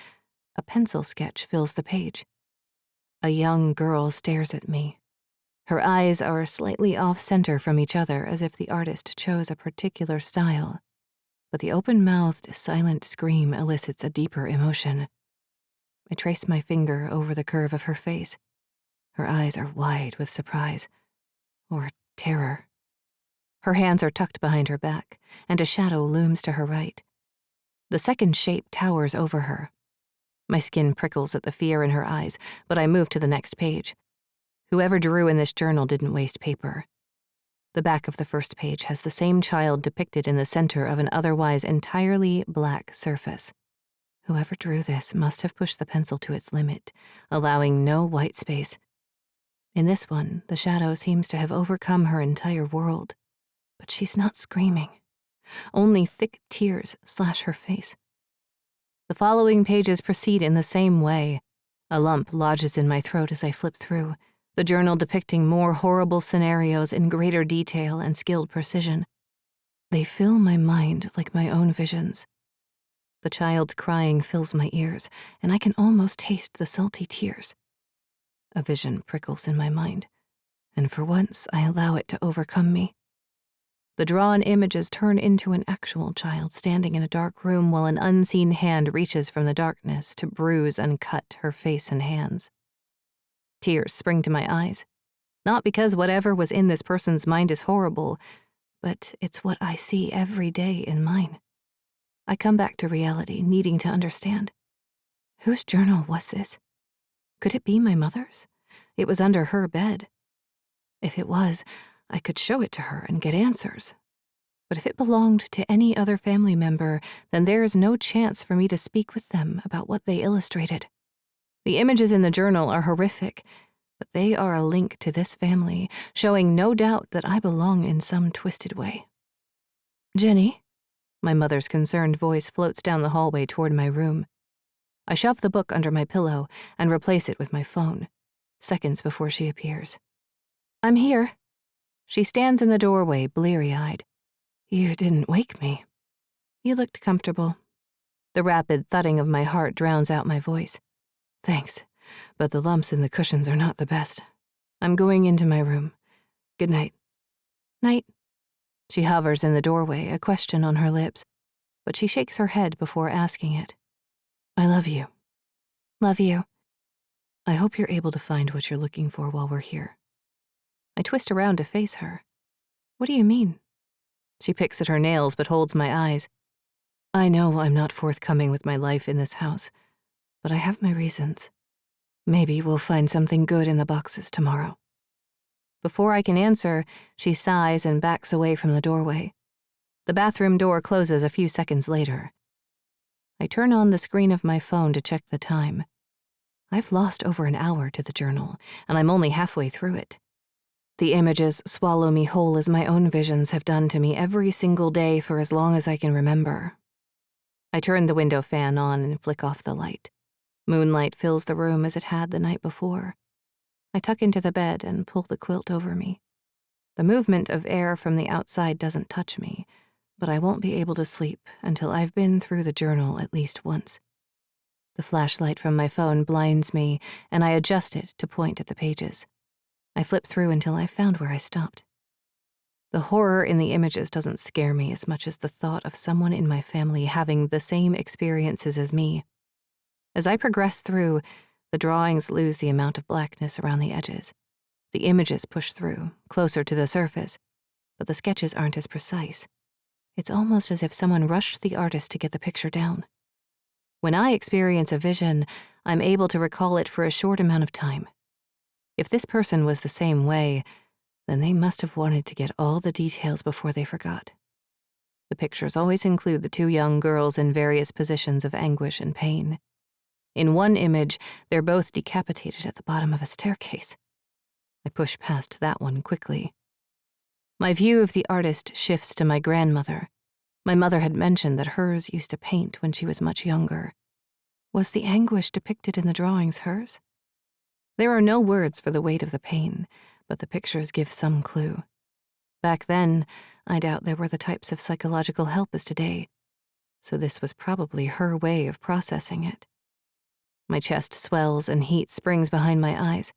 a pencil sketch fills the page. A young girl stares at me. Her eyes are slightly off-center from each other, as if the artist chose a particular style. But the open-mouthed, silent scream elicits a deeper emotion. I trace my finger over the curve of her face. Her eyes are wide with surprise. Or terror. Her hands are tucked behind her back, and a shadow looms to her right. The second shape towers over her. My skin prickles at the fear in her eyes, but I move to the next page. Whoever drew in this journal didn't waste paper. The back of the first page has the same child depicted in the center of an otherwise entirely black surface. Whoever drew this must have pushed the pencil to its limit, allowing no white space. In this one, the shadow seems to have overcome her entire world. But she's not screaming. Only thick tears slash her face. The following pages proceed in the same way. A lump lodges in my throat as I flip through, the journal depicting more horrible scenarios in greater detail and skilled precision. They fill my mind like my own visions. The child's crying fills my ears, and I can almost taste the salty tears. A vision prickles in my mind, and for once I allow it to overcome me. The drawn images turn into an actual child standing in a dark room while an unseen hand reaches from the darkness to bruise and cut her face and hands. Tears spring to my eyes, not because whatever was in this person's mind is horrible, but it's what I see every day in mine. I come back to reality, needing to understand. Whose journal was this? Could it be my mother's? It was under her bed. If it was, I could show it to her and get answers. But if it belonged to any other family member, then there is no chance for me to speak with them about what they illustrated. The images in the journal are horrific, but they are a link to this family, showing no doubt that I belong in some twisted way. Jenny? My mother's concerned voice floats down the hallway toward my room. I shove the book under my pillow and replace it with my phone, seconds before she appears. I'm here. She stands in the doorway, bleary-eyed. You didn't wake me. You looked comfortable. The rapid thudding of my heart drowns out my voice. Thanks, but the lumps in the cushions are not the best. I'm going into my room. Good night. Night. She hovers in the doorway, a question on her lips, but she shakes her head before asking it. I love you. Love you. I hope you're able to find what you're looking for while we're here. I twist around to face her. What do you mean? She picks at her nails but holds my eyes. I know I'm not forthcoming with my life in this house, but I have my reasons. Maybe we'll find something good in the boxes tomorrow. Before I can answer, she sighs and backs away from the doorway. The bathroom door closes a few seconds later. I turn on the screen of my phone to check the time. I've lost over an hour to the journal, and I'm only halfway through it. The images swallow me whole as my own visions have done to me every single day for as long as I can remember. I turn the window fan on and flick off the light. Moonlight fills the room as it had the night before. I tuck into the bed and pull the quilt over me. The movement of air from the outside doesn't touch me, but I won't be able to sleep until I've been through the journal at least once. The flashlight from my phone blinds me, and I adjust it to point at the pages. I flip through until I found where I stopped. The horror in the images doesn't scare me as much as the thought of someone in my family having the same experiences as me. As I progress through, the drawings lose the amount of blackness around the edges. The images push through, closer to the surface, but the sketches aren't as precise. It's almost as if someone rushed the artist to get the picture down. When I experience a vision, I'm able to recall it for a short amount of time. If this person was the same way, then they must have wanted to get all the details before they forgot. The pictures always include the two young girls in various positions of anguish and pain. In one image, they're both decapitated at the bottom of a staircase. I push past that one quickly. My view of the artist shifts to my grandmother. My mother had mentioned that hers used to paint when she was much younger. Was the anguish depicted in the drawings hers? There are no words for the weight of the pain, but the pictures give some clue. Back then, I doubt there were the types of psychological help as today, so this was probably her way of processing it. My chest swells and heat springs behind my eyes.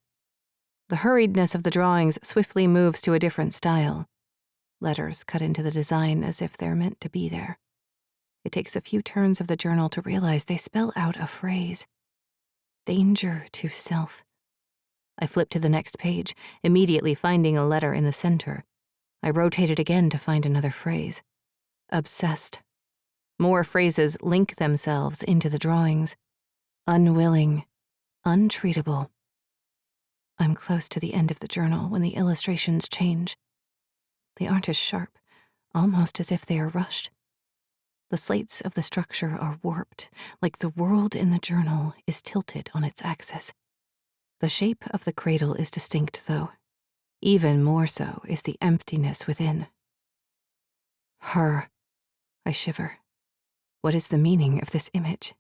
The hurriedness of the drawings swiftly moves to a different style. Letters cut into the design as if they're meant to be there. It takes a few turns of the journal to realize they spell out a phrase. Danger to self. I flip to the next page, immediately finding a letter in the center. I rotate it again to find another phrase. Obsessed. More phrases link themselves into the drawings. Unwilling. Untreatable. I'm close to the end of the journal when the illustrations change. They aren't as sharp, almost as if they are rushed. The slates of the structure are warped, like the world in the journal is tilted on its axis. The shape of the cradle is distinct, though. Even more so is the emptiness within. Her. I shiver. What is the meaning of this image?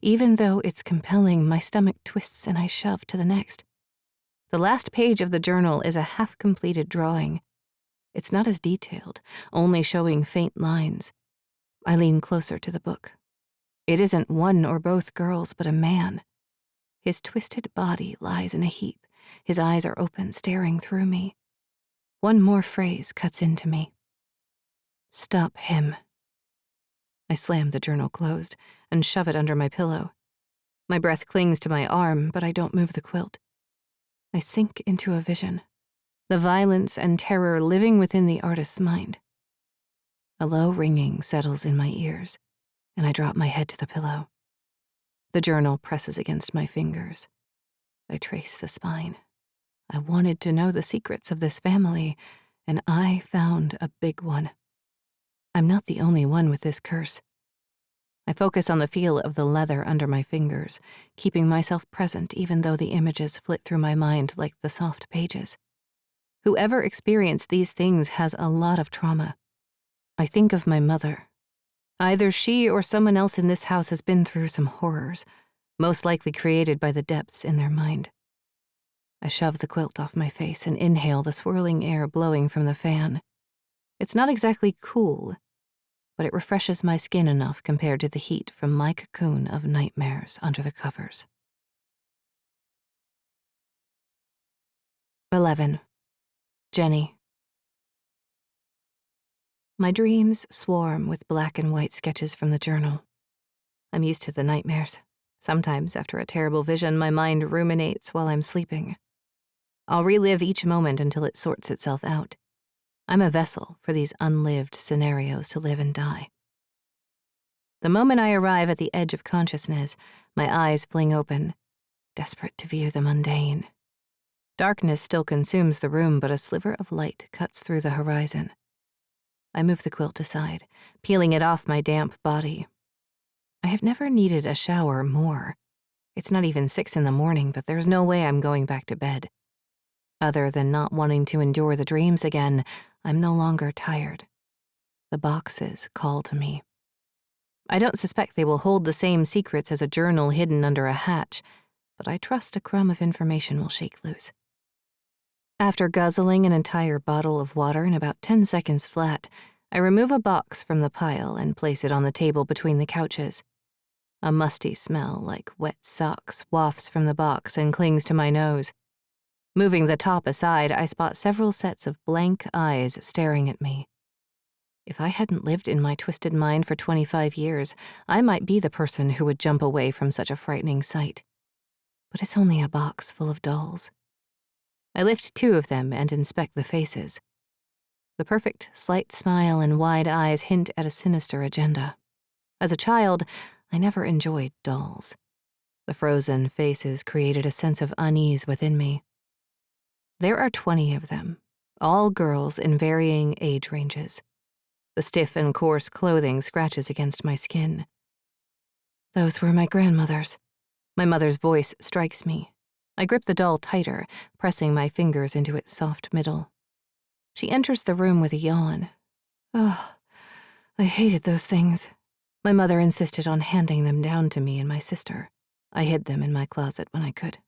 Even though it's compelling, my stomach twists and I shove to the next. The last page of the journal is a half-completed drawing. It's not as detailed, only showing faint lines. I lean closer to the book. It isn't one or both girls, but a man. His twisted body lies in a heap. His eyes are open, staring through me. One more phrase cuts into me. Stop him. I slam the journal closed and shove it under my pillow. My breath clings to my arm, but I don't move the quilt. I sink into a vision, the violence and terror living within the artist's mind. A low ringing settles in my ears, and I drop my head to the pillow. The journal presses against my fingers. I trace the spine. I wanted to know the secrets of this family, and I found a big one. I'm not the only one with this curse. I focus on the feel of the leather under my fingers, keeping myself present even though the images flit through my mind like the soft pages. Whoever experienced these things has a lot of trauma. I think of my mother. Either she or someone else in this house has been through some horrors, most likely created by the depths in their mind. I shove the quilt off my face and inhale the swirling air blowing from the fan. It's not exactly cool, but it refreshes my skin enough compared to the heat from my cocoon of nightmares under the covers. 11. Jenny. My dreams swarm with black and white sketches from the journal. I'm used to the nightmares. Sometimes, after a terrible vision, my mind ruminates while I'm sleeping. I'll relive each moment until it sorts itself out. I'm a vessel for these unlived scenarios to live and die. The moment I arrive at the edge of consciousness, my eyes fling open, desperate to view the mundane. Darkness still consumes the room, but a sliver of light cuts through the horizon. I move the quilt aside, peeling it off my damp body. I have never needed a shower more. It's not even 6 a.m, but there's no way I'm going back to bed. Other than not wanting to endure the dreams again, I'm no longer tired. The boxes call to me. I don't suspect they will hold the same secrets as a journal hidden under a hatch, but I trust a crumb of information will shake loose. After guzzling an entire bottle of water in about 10 seconds flat, I remove a box from the pile and place it on the table between the couches. A musty smell like wet socks wafts from the box and clings to my nose. Moving the top aside, I spot several sets of blank eyes staring at me. If I hadn't lived in my twisted mind for 25 years, I might be the person who would jump away from such a frightening sight. But it's only a box full of dolls. I lift 2 of them and inspect the faces. The perfect, slight smile and wide eyes hint at a sinister agenda. As a child, I never enjoyed dolls. The frozen faces created a sense of unease within me. There are 20 of them, all girls in varying age ranges. The stiff and coarse clothing scratches against my skin. Those were my grandmothers. My mother's voice strikes me. I grip the doll tighter, pressing my fingers into its soft middle. She enters the room with a yawn. Oh, I hated those things. My mother insisted on handing them down to me and my sister. I hid them in my closet when I could.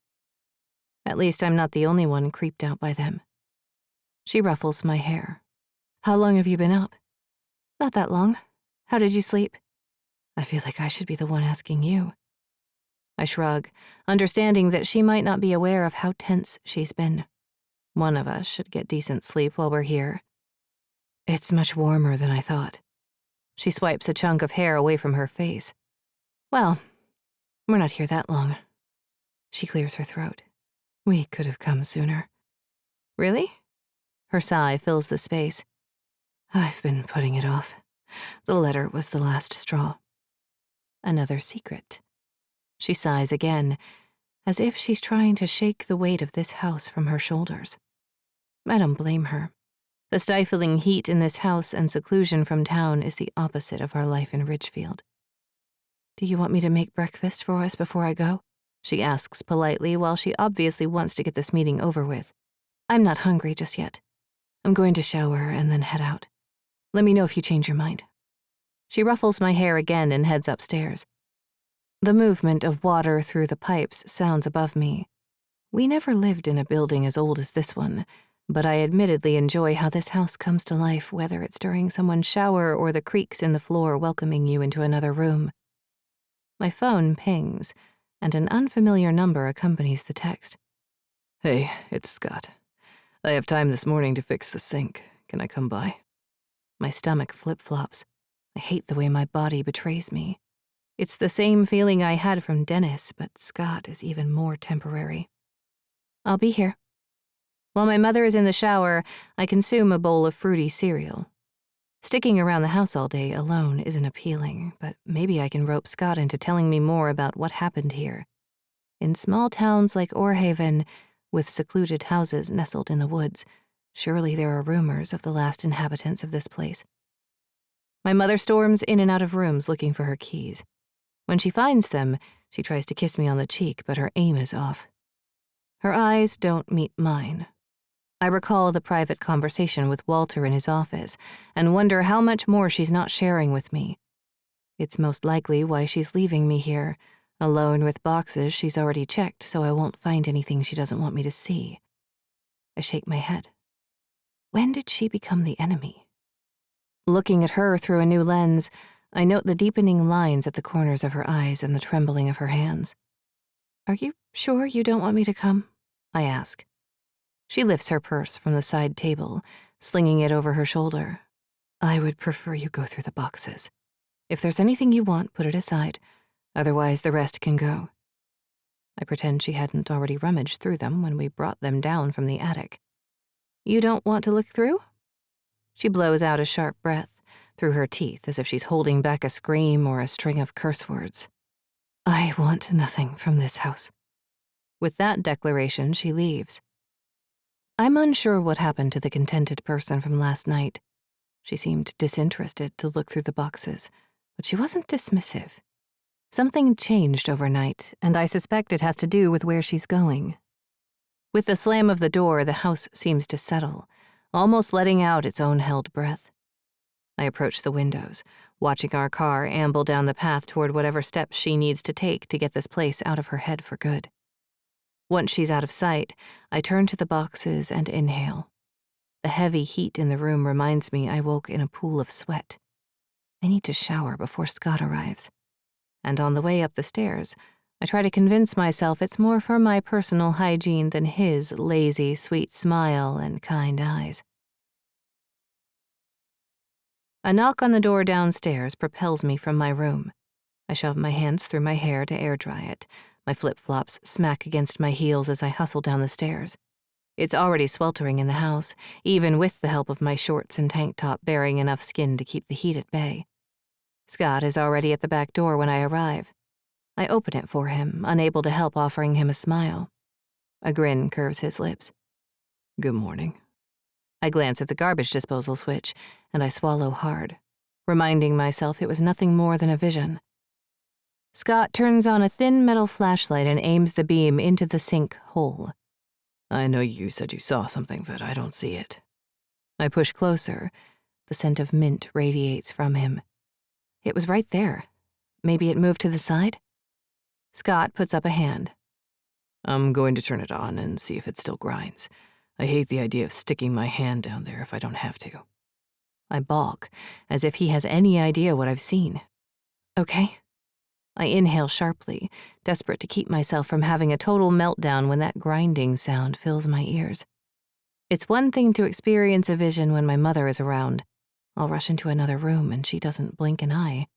At least I'm not the only one creeped out by them. She ruffles my hair. How long have you been up? Not that long. How did you sleep? I feel like I should be the one asking you. I shrug, understanding that she might not be aware of how tense she's been. One of us should get decent sleep while we're here. It's much warmer than I thought. She swipes a chunk of hair away from her face. Well, we're not here that long. She clears her throat. We could have come sooner. Really? Her sigh fills the space. I've been putting it off. The letter was the last straw. Another secret. She sighs again, as if she's trying to shake the weight of this house from her shoulders. I don't blame her. The stifling heat in this house and seclusion from town is the opposite of our life in Ridgefield. Do you want me to make breakfast for us before I go? She asks politely while she obviously wants to get this meeting over with. I'm not hungry just yet. I'm going to shower and then head out. Let me know if you change your mind. She ruffles my hair again and heads upstairs. The movement of water through the pipes sounds above me. We never lived in a building as old as this one, but I admittedly enjoy how this house comes to life, whether it's during someone's shower or the creaks in the floor welcoming you into another room. My phone pings, and an unfamiliar number accompanies the text. Hey, it's Scott. I have time this morning to fix the sink. Can I come by? My stomach flip-flops. I hate the way my body betrays me. It's the same feeling I had from Dennis, but Scott is even more temporary. I'll be here. While my mother is in the shower, I consume a bowl of fruity cereal. Sticking around the house all day alone isn't appealing, but maybe I can rope Scott into telling me more about what happened here. In small towns like Orhaven, with secluded houses nestled in the woods, surely there are rumors of the last inhabitants of this place. My mother storms in and out of rooms looking for her keys. When she finds them, she tries to kiss me on the cheek, but her aim is off. Her eyes don't meet mine. I recall the private conversation with Walter in his office and wonder how much more she's not sharing with me. It's most likely why she's leaving me here, alone with boxes she's already checked so I won't find anything she doesn't want me to see. I shake my head. When did she become the enemy? Looking at her through a new lens, I note the deepening lines at the corners of her eyes and the trembling of her hands. Are you sure you don't want me to come? I ask. She lifts her purse from the side table, slinging it over her shoulder. I would prefer you go through the boxes. If there's anything you want, put it aside. Otherwise, the rest can go. I pretend she hadn't already rummaged through them when we brought them down from the attic. You don't want to look through? She blows out a sharp breath through her teeth as if she's holding back a scream or a string of curse words. I want nothing from this house. With that declaration, she leaves. I'm unsure what happened to the contented person from last night. She seemed disinterested to look through the boxes, but she wasn't dismissive. Something changed overnight, and I suspect it has to do with where she's going. With the slam of the door, the house seems to settle, almost letting out its own held breath. I approach the windows, watching our car amble down the path toward whatever steps she needs to take to get this place out of her head for good. Once she's out of sight, I turn to the boxes and inhale. The heavy heat in the room reminds me I woke in a pool of sweat. I need to shower before Scott arrives. And on the way up the stairs, I try to convince myself it's more for my personal hygiene than his lazy, sweet smile and kind eyes. A knock on the door downstairs propels me from my room. I shove my hands through my hair to air dry it. My flip-flops smack against my heels as I hustle down the stairs. It's already sweltering in the house, even with the help of my shorts and tank top bearing enough skin to keep the heat at bay. Scott is already at the back door when I arrive. I open it for him, unable to help offering him a smile. A grin curves his lips. Good morning. I glance at the garbage disposal switch, and I swallow hard, reminding myself it was nothing more than a vision. Scott turns on a thin metal flashlight and aims the beam into the sink hole. I know you said you saw something, but I don't see it. I push closer. The scent of mint radiates from him. It was right there. Maybe it moved to the side? Scott puts up a hand. I'm going to turn it on and see if it still grinds. I hate the idea of sticking my hand down there if I don't have to. I balk, as if he has any idea what I've seen. Okay. I inhale sharply, desperate to keep myself from having a total meltdown when that grinding sound fills my ears. It's one thing to experience a vision when my mother is around. I'll rush into another room and she doesn't blink an eye.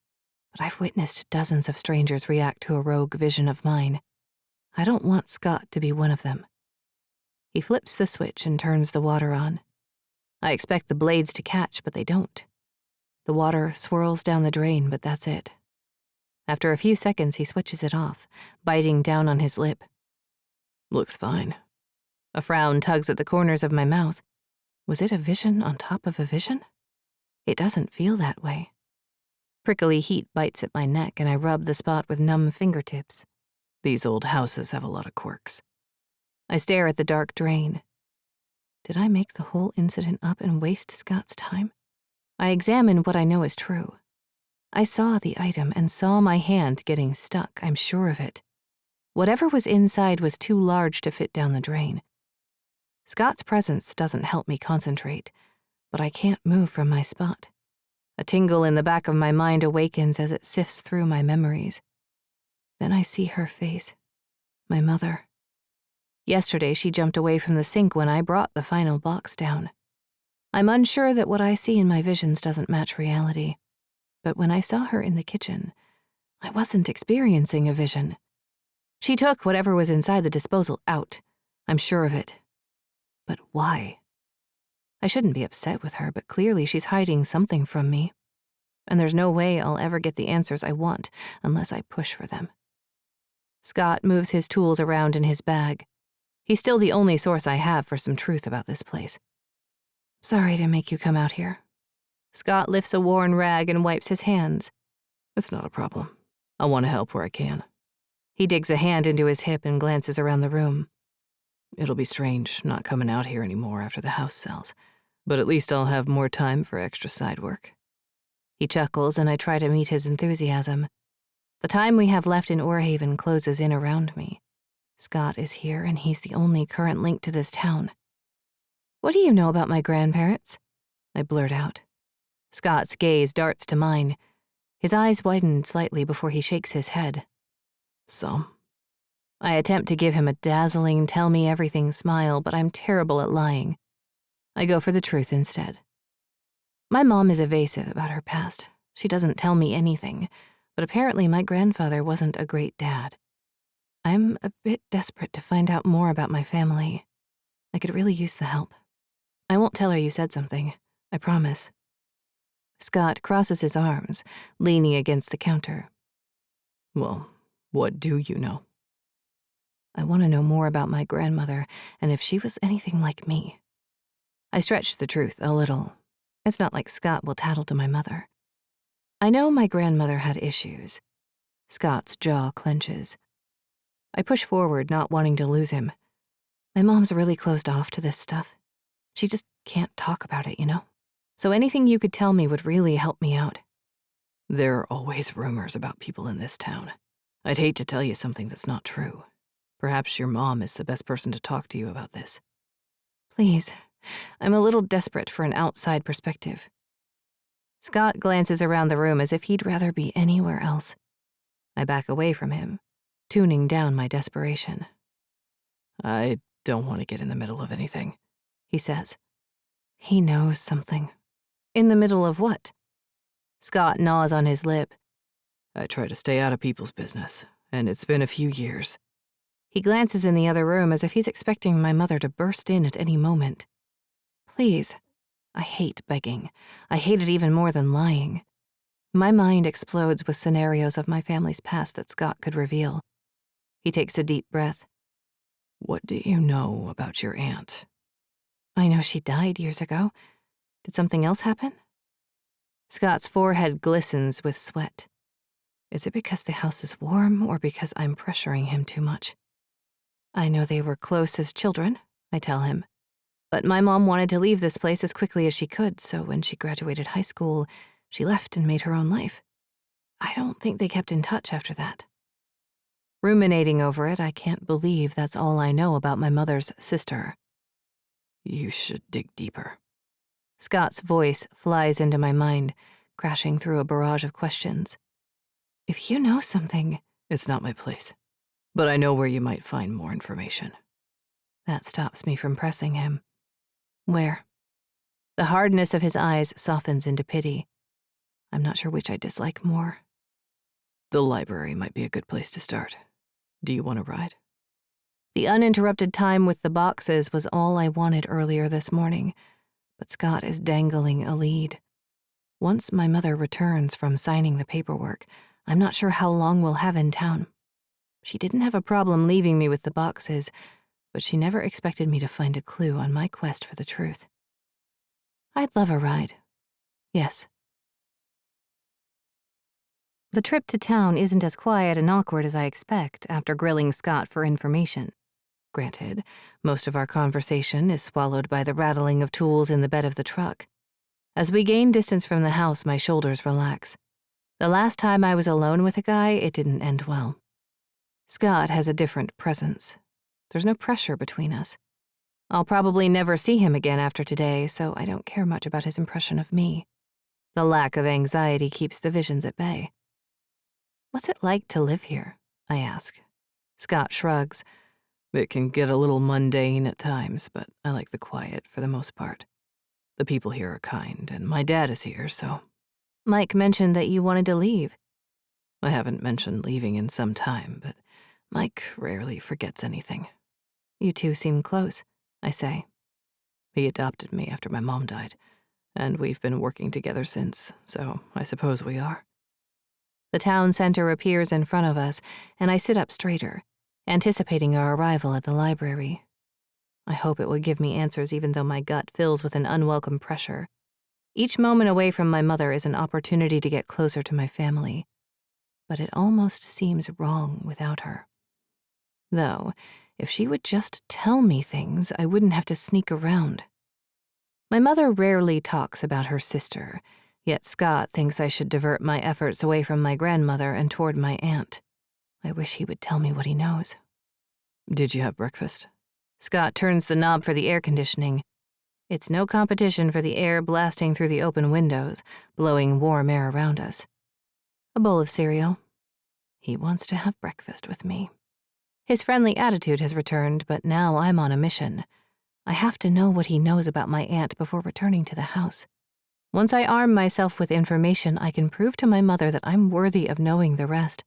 But I've witnessed dozens of strangers react to a rogue vision of mine. I don't want Scott to be one of them. He flips the switch and turns the water on. I expect the blades to catch, but they don't. The water swirls down the drain, but that's it. After a few seconds, he switches it off, biting down on his lip. Looks fine. A frown tugs at the corners of my mouth. Was it a vision on top of a vision? It doesn't feel that way. Prickly heat bites at my neck, and I rub the spot with numb fingertips. These old houses have a lot of quirks. I stare at the dark drain. Did I make the whole incident up and waste Scott's time? I examine what I know is true. I saw the item and saw my hand getting stuck, I'm sure of it. Whatever was inside was too large to fit down the drain. Scott's presence doesn't help me concentrate, but I can't move from my spot. A tingle in the back of my mind awakens as it sifts through my memories. Then I see her face, my mother. Yesterday, she jumped away from the sink when I brought the final box down. I'm unsure that what I see in my visions doesn't match reality, but when I saw her in the kitchen, I wasn't experiencing a vision. She took whatever was inside the disposal out. I'm sure of it. But why? I shouldn't be upset with her, but clearly she's hiding something from me. And there's no way I'll ever get the answers I want unless I push for them. Scott moves his tools around in his bag. He's still the only source I have for some truth about this place. Sorry to make you come out here. Scott lifts a worn rag and wipes his hands. It's not a problem. I want to help where I can. He digs a hand into his hip and glances around the room. It'll be strange not coming out here anymore after the house sells, but at least I'll have more time for extra side work. He chuckles and I try to meet his enthusiasm. The time we have left in Orhaven closes in around me. Scott is here and he's the only current link to this town. What do you know about my grandparents? I blurt out. Scott's gaze darts to mine. His eyes widen slightly before he shakes his head. Some. I attempt to give him a dazzling tell-me-everything smile, but I'm terrible at lying. I go for the truth instead. My mom is evasive about her past. She doesn't tell me anything, but apparently my grandfather wasn't a great dad. I'm a bit desperate to find out more about my family. I could really use the help. I won't tell her you said something, I promise. Scott crosses his arms, leaning against the counter. Well, what do you know? I want to know more about my grandmother and if she was anything like me. I stretch the truth a little. It's not like Scott will tattle to my mother. I know my grandmother had issues. Scott's jaw clenches. I push forward, not wanting to lose him. My mom's really closed off to this stuff. She just can't talk about it, you know? So anything you could tell me would really help me out. There are always rumors about people in this town. I'd hate to tell you something that's not true. Perhaps your mom is the best person to talk to you about this. Please, I'm a little desperate for an outside perspective. Scott glances around the room as if he'd rather be anywhere else. I back away from him, tuning down my desperation. I don't want to get in the middle of anything, he says. He knows something. In the middle of what? Scott gnaws on his lip. I try to stay out of people's business, and it's been a few years. He glances in the other room as if he's expecting my mother to burst in at any moment. Please. I hate begging. I hate it even more than lying. My mind explodes with scenarios of my family's past that Scott could reveal. He takes a deep breath. What do you know about your aunt? I know she died years ago. Did something else happen? Scott's forehead glistens with sweat. Is it because the house is warm or because I'm pressuring him too much? I know they were close as children, I tell him. But my mom wanted to leave this place as quickly as she could, so when she graduated high school, she left and made her own life. I don't think they kept in touch after that. Ruminating over it, I can't believe that's all I know about my mother's sister. You should dig deeper. Scott's voice flies into my mind, crashing through a barrage of questions. If you know something... It's not my place, but I know where you might find more information. That stops me from pressing him. Where? The hardness of his eyes softens into pity. I'm not sure which I dislike more. The library might be a good place to start. Do you want to ride? The uninterrupted time with the boxes was all I wanted earlier this morning, but Scott is dangling a lead. Once my mother returns from signing the paperwork, I'm not sure how long we'll have in town. She didn't have a problem leaving me with the boxes, but she never expected me to find a clue on my quest for the truth. I'd love a ride. Yes. The trip to town isn't as quiet and awkward as I expect after grilling Scott for information. Granted, most of our conversation is swallowed by the rattling of tools in the bed of the truck. As we gain distance from the house, my shoulders relax. The last time I was alone with a guy, it didn't end well. Scott has a different presence. There's no pressure between us. I'll probably never see him again after today, so I don't care much about his impression of me. The lack of anxiety keeps the visions at bay. What's it like to live here? I ask. Scott shrugs. It can get a little mundane at times, but I like the quiet for the most part. The people here are kind, and my dad is here, so... Mike mentioned that you wanted to leave. I haven't mentioned leaving in some time, but Mike rarely forgets anything. You two seem close, I say. He adopted me after my mom died, and we've been working together since, so I suppose we are. The town center appears in front of us, and I sit up straighter, anticipating our arrival at the library. I hope it will give me answers even though my gut fills with an unwelcome pressure. Each moment away from my mother is an opportunity to get closer to my family, but it almost seems wrong without her. Though, if she would just tell me things, I wouldn't have to sneak around. My mother rarely talks about her sister, yet Scott thinks I should divert my efforts away from my grandmother and toward my aunt. I wish he would tell me what he knows. Did you have breakfast? Scott turns the knob for the air conditioning. It's no competition for the air blasting through the open windows, blowing warm air around us. A bowl of cereal. He wants to have breakfast with me. His friendly attitude has returned, but now I'm on a mission. I have to know what he knows about my aunt before returning to the house. Once I arm myself with information, I can prove to my mother that I'm worthy of knowing the rest.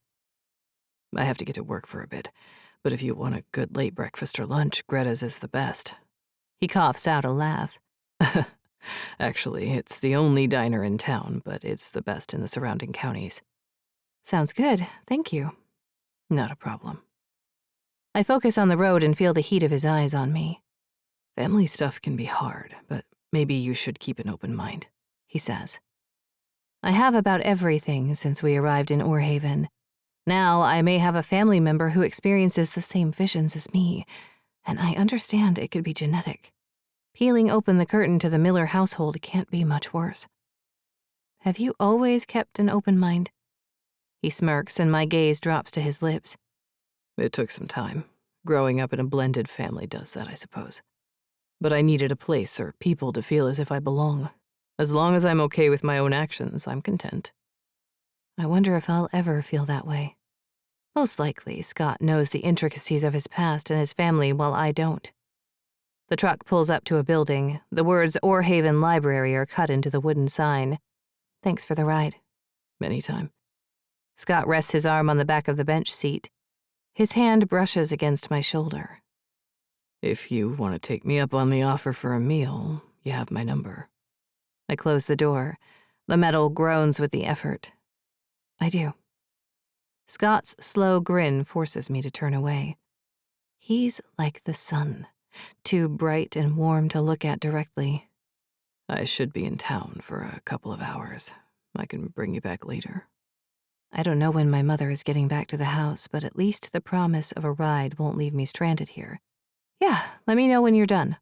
I have to get to work for a bit, but if you want a good late breakfast or lunch, Greta's is the best. He coughs out a laugh. Actually, it's the only diner in town, but it's the best in the surrounding counties. Sounds good, thank you. Not a problem. I focus on the road and feel the heat of his eyes on me. Family stuff can be hard, but maybe you should keep an open mind, he says. I have about everything since we arrived in Orhaven. Now I may have a family member who experiences the same visions as me, and I understand it could be genetic. Peeling open the curtain to the Miller household can't be much worse. Have you always kept an open mind? He smirks and my gaze drops to his lips. It took some time. Growing up in a blended family does that, I suppose. But I needed a place or people to feel as if I belong. As long as I'm okay with my own actions, I'm content. I wonder if I'll ever feel that way. Most likely, Scott knows the intricacies of his past and his family while I don't. The truck pulls up to a building. The words Orhaven Library are cut into the wooden sign. Thanks for the ride. Anytime. Scott rests his arm on the back of the bench seat. His hand brushes against my shoulder. If you want to take me up on the offer for a meal, you have my number. I close the door. The metal groans with the effort. I do. Scott's slow grin forces me to turn away. He's like the sun, too bright and warm to look at directly. I should be in town for a couple of hours. I can bring you back later. I don't know when my mother is getting back to the house, but at least the promise of a ride won't leave me stranded here. Yeah, let me know when you're done.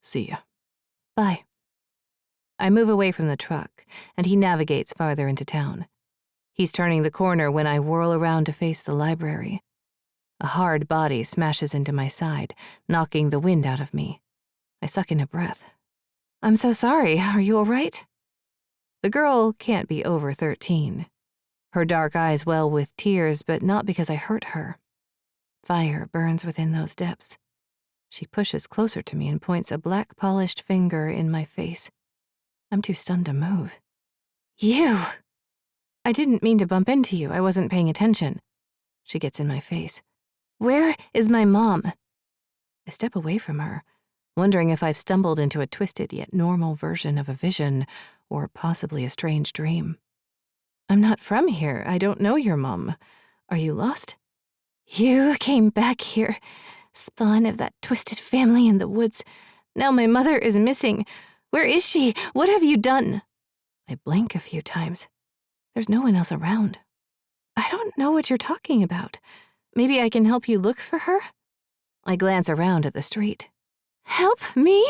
See ya. Bye. I move away from the truck, and he navigates farther into town. He's turning the corner when I whirl around to face the library. A hard body smashes into my side, knocking the wind out of me. I suck in a breath. I'm so sorry. Are you all right? The girl can't be over 13. Her dark eyes well with tears, but not because I hurt her. Fire burns within those depths. She pushes closer to me and points a black-polished finger in my face. I'm too stunned to move. You! I didn't mean to bump into you. I wasn't paying attention. She gets in my face. Where is my mom? I step away from her, wondering if I've stumbled into a twisted yet normal version of a vision or possibly a strange dream. I'm not from here. I don't know your mom. Are you lost? You came back here, spawn of that twisted family in the woods. Now my mother is missing. Where is she? What have you done? I blink a few times. There's no one else around. I don't know what you're talking about. Maybe I can help you look for her? I glance around at the street. Help me?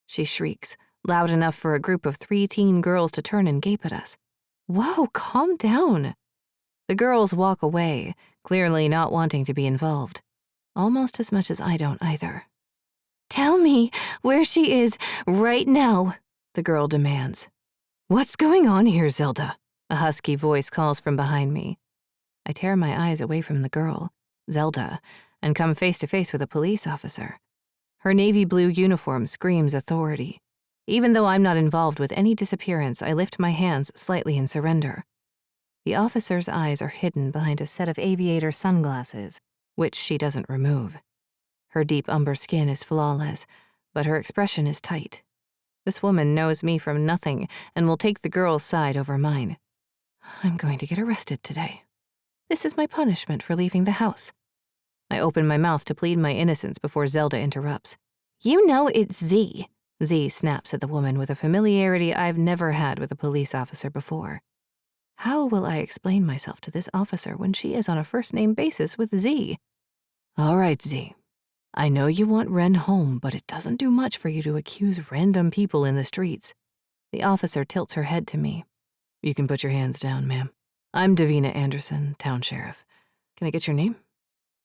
She shrieks, loud enough for a group of 3 teen girls to turn and gape at us. Whoa, calm down. The girls walk away, clearly not wanting to be involved. Almost as much as I don't either. Tell me where she is right now, the girl demands. What's going on here, Zelda? A husky voice calls from behind me. I tear my eyes away from the girl, Zelda, and come face to face with a police officer. Her navy blue uniform screams authority. Even though I'm not involved with any disappearance, I lift my hands slightly in surrender. The officer's eyes are hidden behind a set of aviator sunglasses, which she doesn't remove. Her deep umber skin is flawless, but her expression is tight. This woman knows me from nothing and will take the girl's side over mine. I'm going to get arrested today. This is my punishment for leaving the house. I open my mouth to plead my innocence before Zelda interrupts. You know it's Z. Z snaps at the woman with a familiarity I've never had with a police officer before. How will I explain myself to this officer when she is on a first-name basis with Z? All right, Z. I know you want Ren home, but it doesn't do much for you to accuse random people in the streets. The officer tilts her head to me. You can put your hands down, ma'am. I'm Davina Anderson, town sheriff. Can I get your name?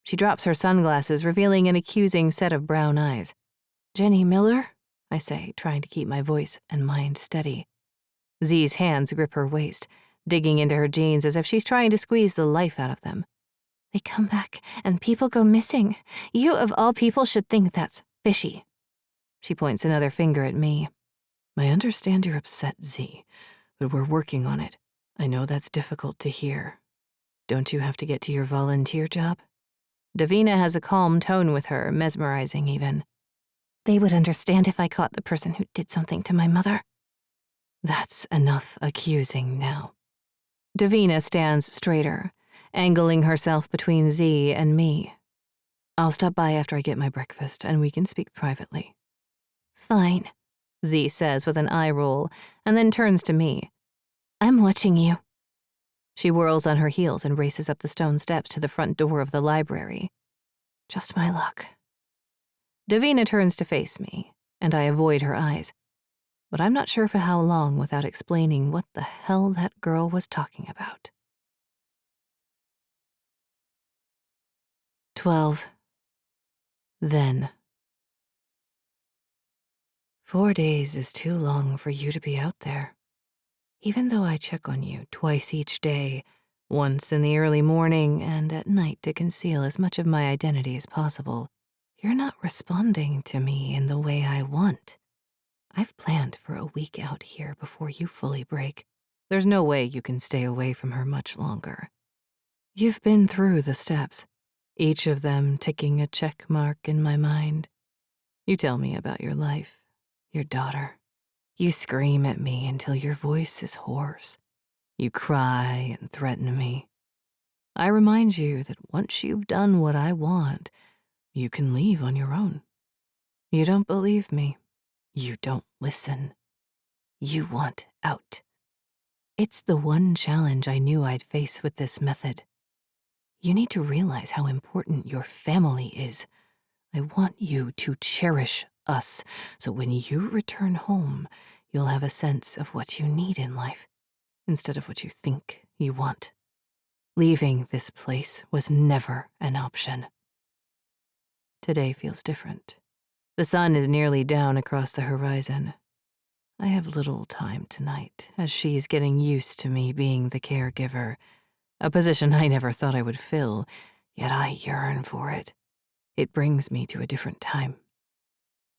She drops her sunglasses, revealing an accusing set of brown eyes. Jenny Miller? I say, trying to keep my voice and mind steady. Z's hands grip her waist, digging into her jeans as if she's trying to squeeze the life out of them. They come back and people go missing. You, of all people, should think that's fishy. She points another finger at me. I understand you're upset, Z, but we're working on it. I know that's difficult to hear. Don't you have to get to your volunteer job? Davina has a calm tone with her, mesmerizing even. They would understand if I caught the person who did something to my mother. That's enough accusing now. Davina stands straighter, angling herself between Z and me. I'll stop by after I get my breakfast, and we can speak privately. Fine, Z says with an eye roll, and then turns to me. I'm watching you. She whirls on her heels and races up the stone steps to the front door of the library. Just my luck. Davina turns to face me, and I avoid her eyes. But I'm not sure for how long without explaining what the hell that girl was talking about. 12. Then. 4 days is too long for you to be out there. Even though I check on you twice each day, once in the early morning and at night to conceal as much of my identity as possible, you're not responding to me in the way I want. I've planned for a week out here before you fully break. There's no way you can stay away from her much longer. You've been through the steps, each of them ticking a check mark in my mind. You tell me about your life, your daughter. You scream at me until your voice is hoarse. You cry and threaten me. I remind you that once you've done what I want, you can leave on your own. You don't believe me. You don't listen. You want out. It's the one challenge I knew I'd face with this method. You need to realize how important your family is. I want you to cherish us, so when you return home, you'll have a sense of what you need in life, instead of what you think you want. Leaving this place was never an option. Today feels different. The sun is nearly down across the horizon. I have little time tonight, as she's getting used to me being the caregiver, a position I never thought I would fill, yet I yearn for it. It brings me to a different time.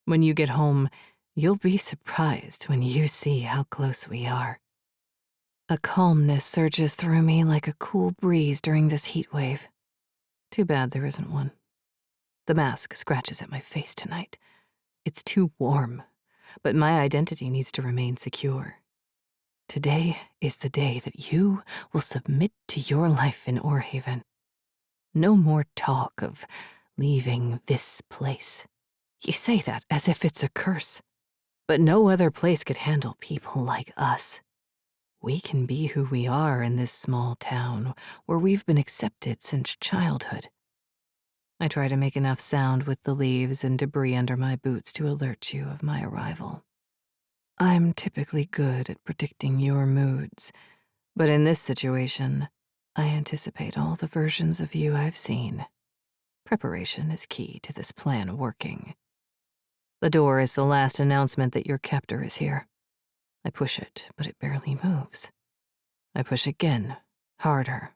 When you get home, you'll be surprised when you see how close we are. A calmness surges through me like a cool breeze during this heat wave. Too bad there isn't one. The mask scratches at my face tonight. It's too warm, but my identity needs to remain secure. Today is the day that you will submit to your life in Orhaven. No more talk of leaving this place. You say that as if it's a curse, but no other place could handle people like us. We can be who we are in this small town where we've been accepted since childhood. I try to make enough sound with the leaves and debris under my boots to alert you of my arrival. I'm typically good at predicting your moods, But in this situation, I anticipate all the versions of you I've seen. Preparation is key to this plan working. The door is the last announcement that your captor is here. I push it, but it barely moves. I push again, harder.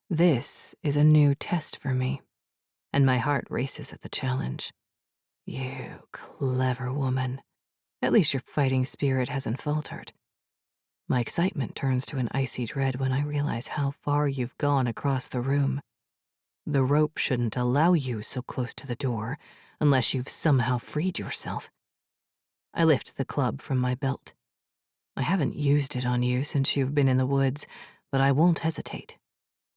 This is a new test for me, and my heart races at the challenge. You clever woman. At least your fighting spirit hasn't faltered. My excitement turns to an icy dread when I realize how far you've gone across the room. The rope shouldn't allow you so close to the door unless you've somehow freed yourself. I lift the club from my belt. I haven't used it on you since you've been in the woods, but I won't hesitate.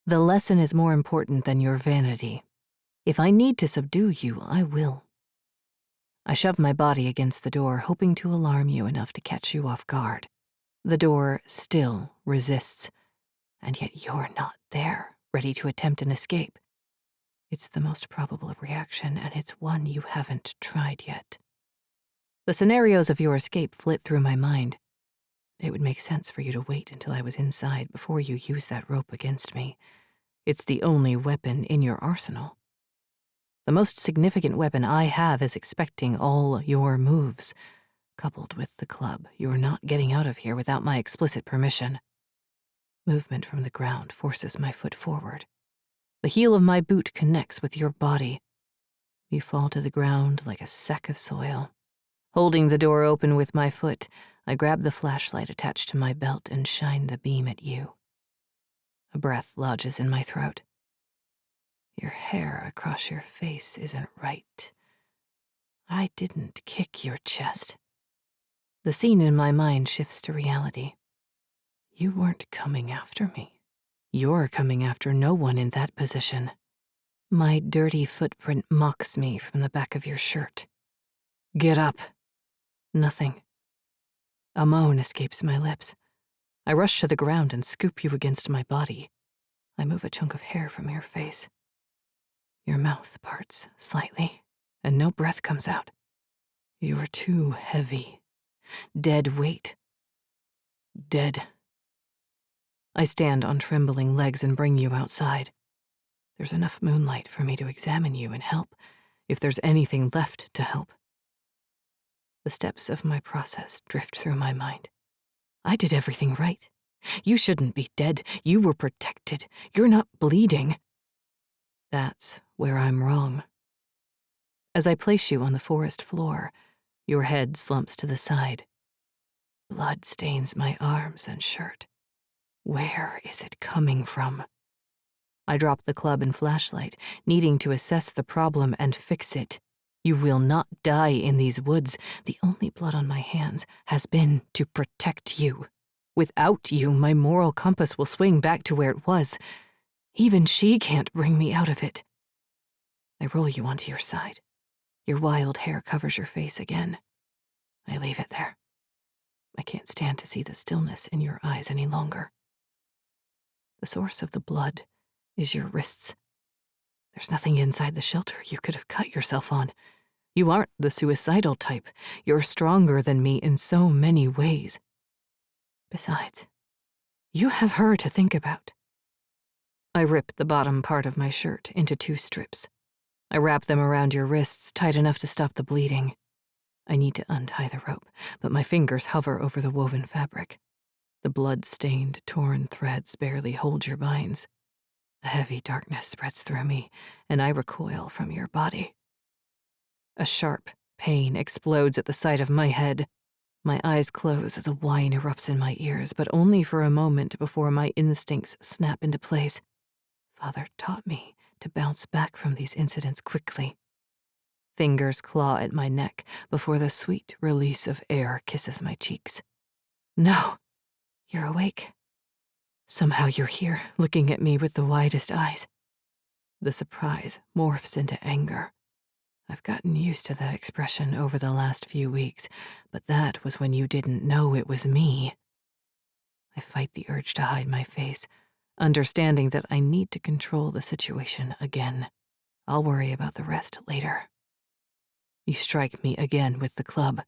The lesson is more important than your vanity. If I need to subdue you, I will. I shove my body against the door, hoping to alarm you enough to catch you off guard. The door still resists, and yet you're not there, ready to attempt an escape. It's the most probable reaction, and it's one you haven't tried yet. The scenarios of your escape flit through my mind. It would make sense for you to wait until I was inside before you use that rope against me. It's the only weapon in your arsenal. The most significant weapon I have is expecting all your moves. Coupled with the club, you're not getting out of here without my explicit permission. Movement from the ground forces my foot forward. The heel of my boot connects with your body. You fall to the ground like a sack of soil. Holding the door open with my foot, I grab the flashlight attached to my belt and shine the beam at you. A breath lodges in my throat. Your hair across your face isn't right. I didn't kick your chest. The scene in my mind shifts to reality. You weren't coming after me. You're coming after no one in that position. My dirty footprint mocks me from the back of your shirt. Get up. Nothing. A moan escapes my lips. I rush to the ground and scoop you against my body. I move a chunk of hair from your face. Your mouth parts slightly, and no breath comes out. You're too heavy. Dead weight. Dead. I stand on trembling legs and bring you outside. There's enough moonlight for me to examine you and help, if there's anything left to help. The steps of my process drift through my mind. I did everything right. You shouldn't be dead. You were protected. You're not bleeding. That's where I'm wrong. As I place you on the forest floor, your head slumps to the side. Blood stains my arms and shirt. Where is it coming from? I drop the club and flashlight, needing to assess the problem and fix it. You will not die in these woods. The only blood on my hands has been to protect you. Without you, my moral compass will swing back to where it was. Even she can't bring me out of it. I roll you onto your side. Your wild hair covers your face again. I leave it there. I can't stand to see the stillness in your eyes any longer. The source of the blood is your wrists. There's nothing inside the shelter you could have cut yourself on. You aren't the suicidal type. You're stronger than me in so many ways. Besides, you have her to think about. I rip the bottom part of my shirt into 2 strips. I wrap them around your wrists tight enough to stop the bleeding. I need to untie the rope, but my fingers hover over the woven fabric. The blood-stained, torn threads barely hold your binds. A heavy darkness spreads through me, and I recoil from your body. A sharp pain explodes at the sight of my head. My eyes close as a whine erupts in my ears, but only for a moment before my instincts snap into place. Father taught me to bounce back from these incidents quickly. Fingers claw at my neck before the sweet release of air kisses my cheeks. No, you're awake. Somehow you're here, looking at me with the widest eyes. The surprise morphs into anger. I've gotten used to that expression over the last few weeks, but that was when you didn't know it was me. I fight the urge to hide my face, understanding that I need to control the situation again. I'll worry about the rest later. You strike me again with the club.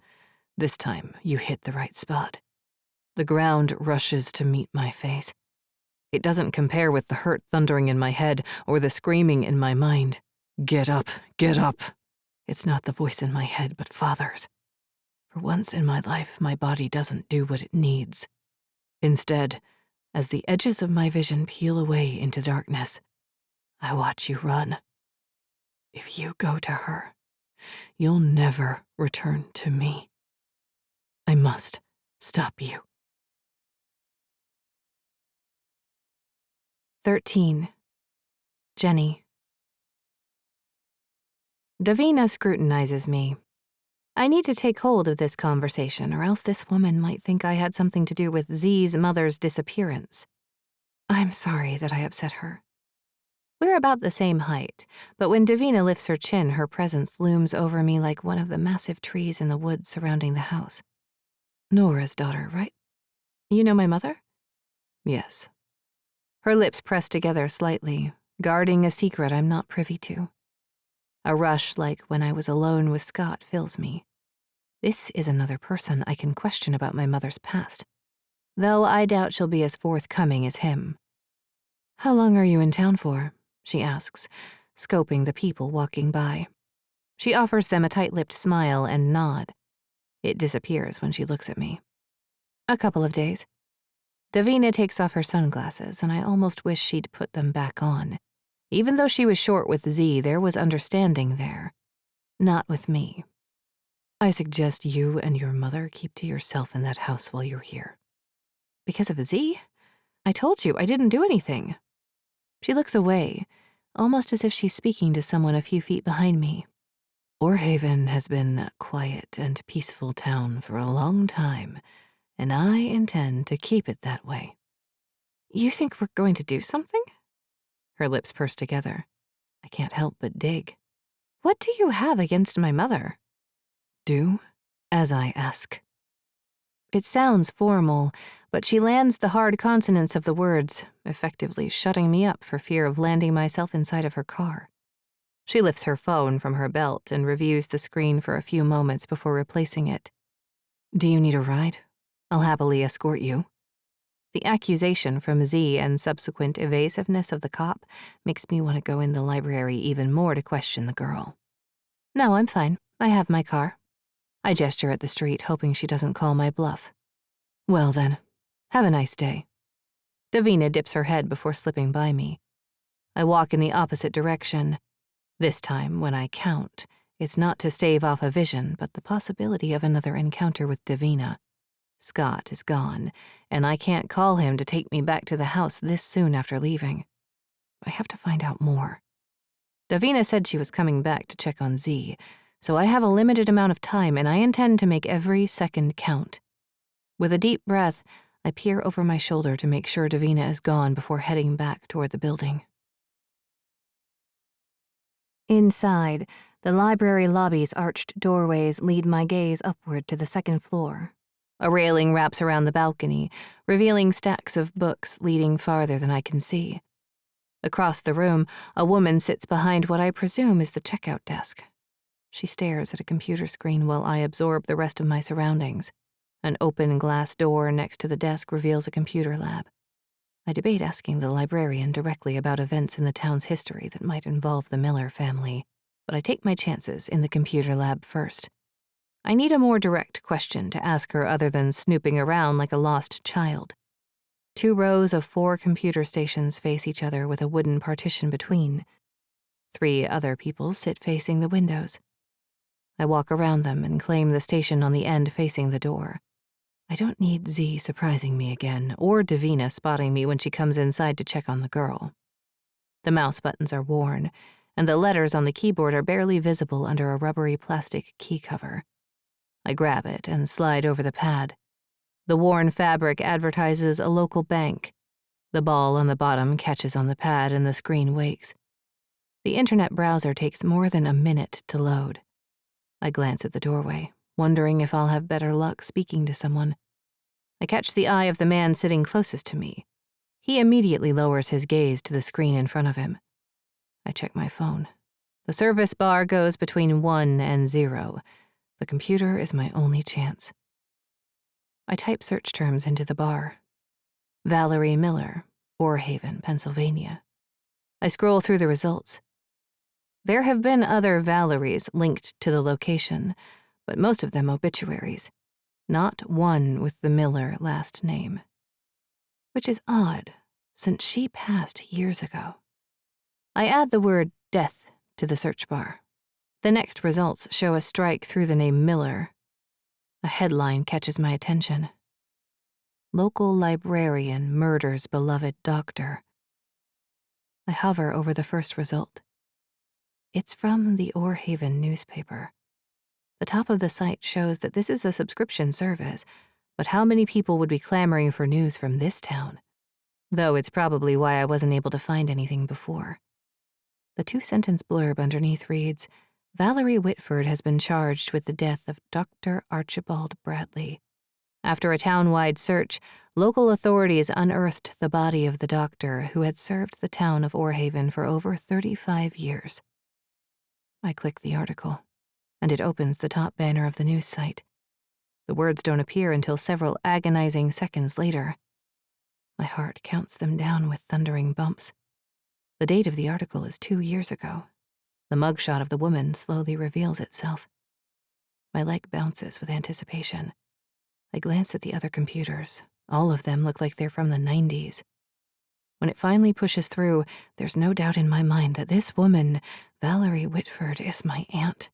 This time, you hit the right spot. The ground rushes to meet my face. It doesn't compare with the hurt thundering in my head or the screaming in my mind. Get up, get up. It's not the voice in my head, but Father's. For once in my life, my body doesn't do what it needs. Instead, as the edges of my vision peel away into darkness, I watch you run. If you go to her, you'll never return to me. I must stop you. 13. Jenny. Davina scrutinizes me. I need to take hold of this conversation, or else this woman might think I had something to do with Z's mother's disappearance. I'm sorry that I upset her. We're about the same height, but when Davina lifts her chin, her presence looms over me like one of the massive trees in the woods surrounding the house. Nora's daughter, right? You know my mother? Yes. Her lips press together slightly, guarding a secret I'm not privy to. A rush like when I was alone with Scott fills me. This is another person I can question about my mother's past, though I doubt she'll be as forthcoming as him. How long are you in town for? She asks, scoping the people walking by. She offers them a tight-lipped smile and nod. It disappears when she looks at me. A couple of days. Davina takes off her sunglasses, and I almost wish she'd put them back on. Even though she was short with Z, there was understanding there. Not with me. I suggest you and your mother keep to yourself in that house while you're here. Because of Z? I told you I didn't do anything. She looks away, almost as if she's speaking to someone a few feet behind me. Orhaven has been a quiet and peaceful town for a long time, and I intend to keep it that way. You think we're going to do something? Her lips purse together. I can't help but dig. What do you have against my mother? Do as I ask. It sounds formal, but she lands the hard consonants of the words, effectively shutting me up for fear of landing myself inside of her car. She lifts her phone from her belt and reviews the screen for a few moments before replacing it. Do you need a ride? I'll happily escort you. The accusation from Z and subsequent evasiveness of the cop makes me want to go in the library even more to question the girl. No, I'm fine. I have my car. I gesture at the street, hoping she doesn't call my bluff. Well then, have a nice day. Davina dips her head before slipping by me. I walk in the opposite direction. This time, when I count, it's not to stave off a vision, but the possibility of another encounter with Davina. Scott is gone, and I can't call him to take me back to the house this soon after leaving. I have to find out more. Davina said she was coming back to check on Z, so I have a limited amount of time, and I intend to make every second count. With a deep breath, I peer over my shoulder to make sure Davina is gone before heading back toward the building. Inside, the library lobby's arched doorways lead my gaze upward to the second floor. A railing wraps around the balcony, revealing stacks of books leading farther than I can see. Across the room, a woman sits behind what I presume is the checkout desk. She stares at a computer screen while I absorb the rest of my surroundings. An open glass door next to the desk reveals a computer lab. I debate asking the librarian directly about events in the town's history that might involve the Miller family, but I take my chances in the computer lab first. I need a more direct question to ask her other than snooping around like a lost child. 2 rows of 4 computer stations face each other with a wooden partition between. 3 other people sit facing the windows. I walk around them and claim the station on the end facing the door. I don't need Z surprising me again, or Davina spotting me when she comes inside to check on the girl. The mouse buttons are worn, and the letters on the keyboard are barely visible under a rubbery plastic key cover. I grab it and slide over the pad. The worn fabric advertises a local bank. The ball on the bottom catches on the pad and the screen wakes. The internet browser takes more than a minute to load. I glance at the doorway, wondering if I'll have better luck speaking to someone. I catch the eye of the man sitting closest to me. He immediately lowers his gaze to the screen in front of him. I check my phone. The service bar goes between 1 and 0. The computer is my only chance. I type search terms into the bar. Valerie Miller, Orhaven, Pennsylvania. I scroll through the results. There have been other Valeries linked to the location, but most of them obituaries. Not one with the Miller last name. Which is odd, since she passed years ago. I add the word death to the search bar. The next results show a strike through the name Miller. A headline catches my attention. Local librarian murders beloved doctor. I hover over the first result. It's from the Orhaven newspaper. The top of the site shows that this is a subscription service, but how many people would be clamoring for news from this town? Though it's probably why I wasn't able to find anything before. The two-sentence blurb underneath reads, Valerie Whitford has been charged with the death of Dr. Archibald Bradley. After a town-wide search, local authorities unearthed the body of the doctor who had served the town of Orhaven for over 35 years. I click the article, and it opens the top banner of the news site. The words don't appear until several agonizing seconds later. My heart counts them down with thundering bumps. The date of the article is 2 years ago. The mugshot of the woman slowly reveals itself. My leg bounces with anticipation. I glance at the other computers. All of them look like they're from the 90s. When it finally pushes through, there's no doubt in my mind that this woman, Valerie Whitford, is my aunt.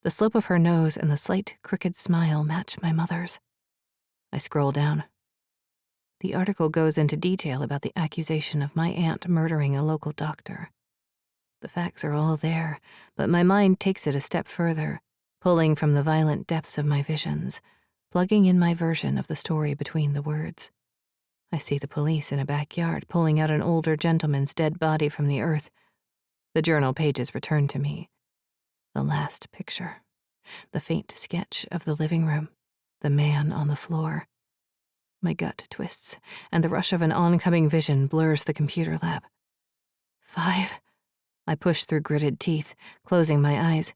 The slope of her nose and the slight, crooked smile match my mother's. I scroll down. The article goes into detail about the accusation of my aunt murdering a local doctor. The facts are all there, but my mind takes it a step further, pulling from the violent depths of my visions, plugging in my version of the story between the words. I see the police in a backyard pulling out an older gentleman's dead body from the earth. The journal pages return to me. The last picture. The faint sketch of the living room. The man on the floor. My gut twists, and the rush of an oncoming vision blurs the computer lab. 5. I push through gritted teeth, closing my eyes.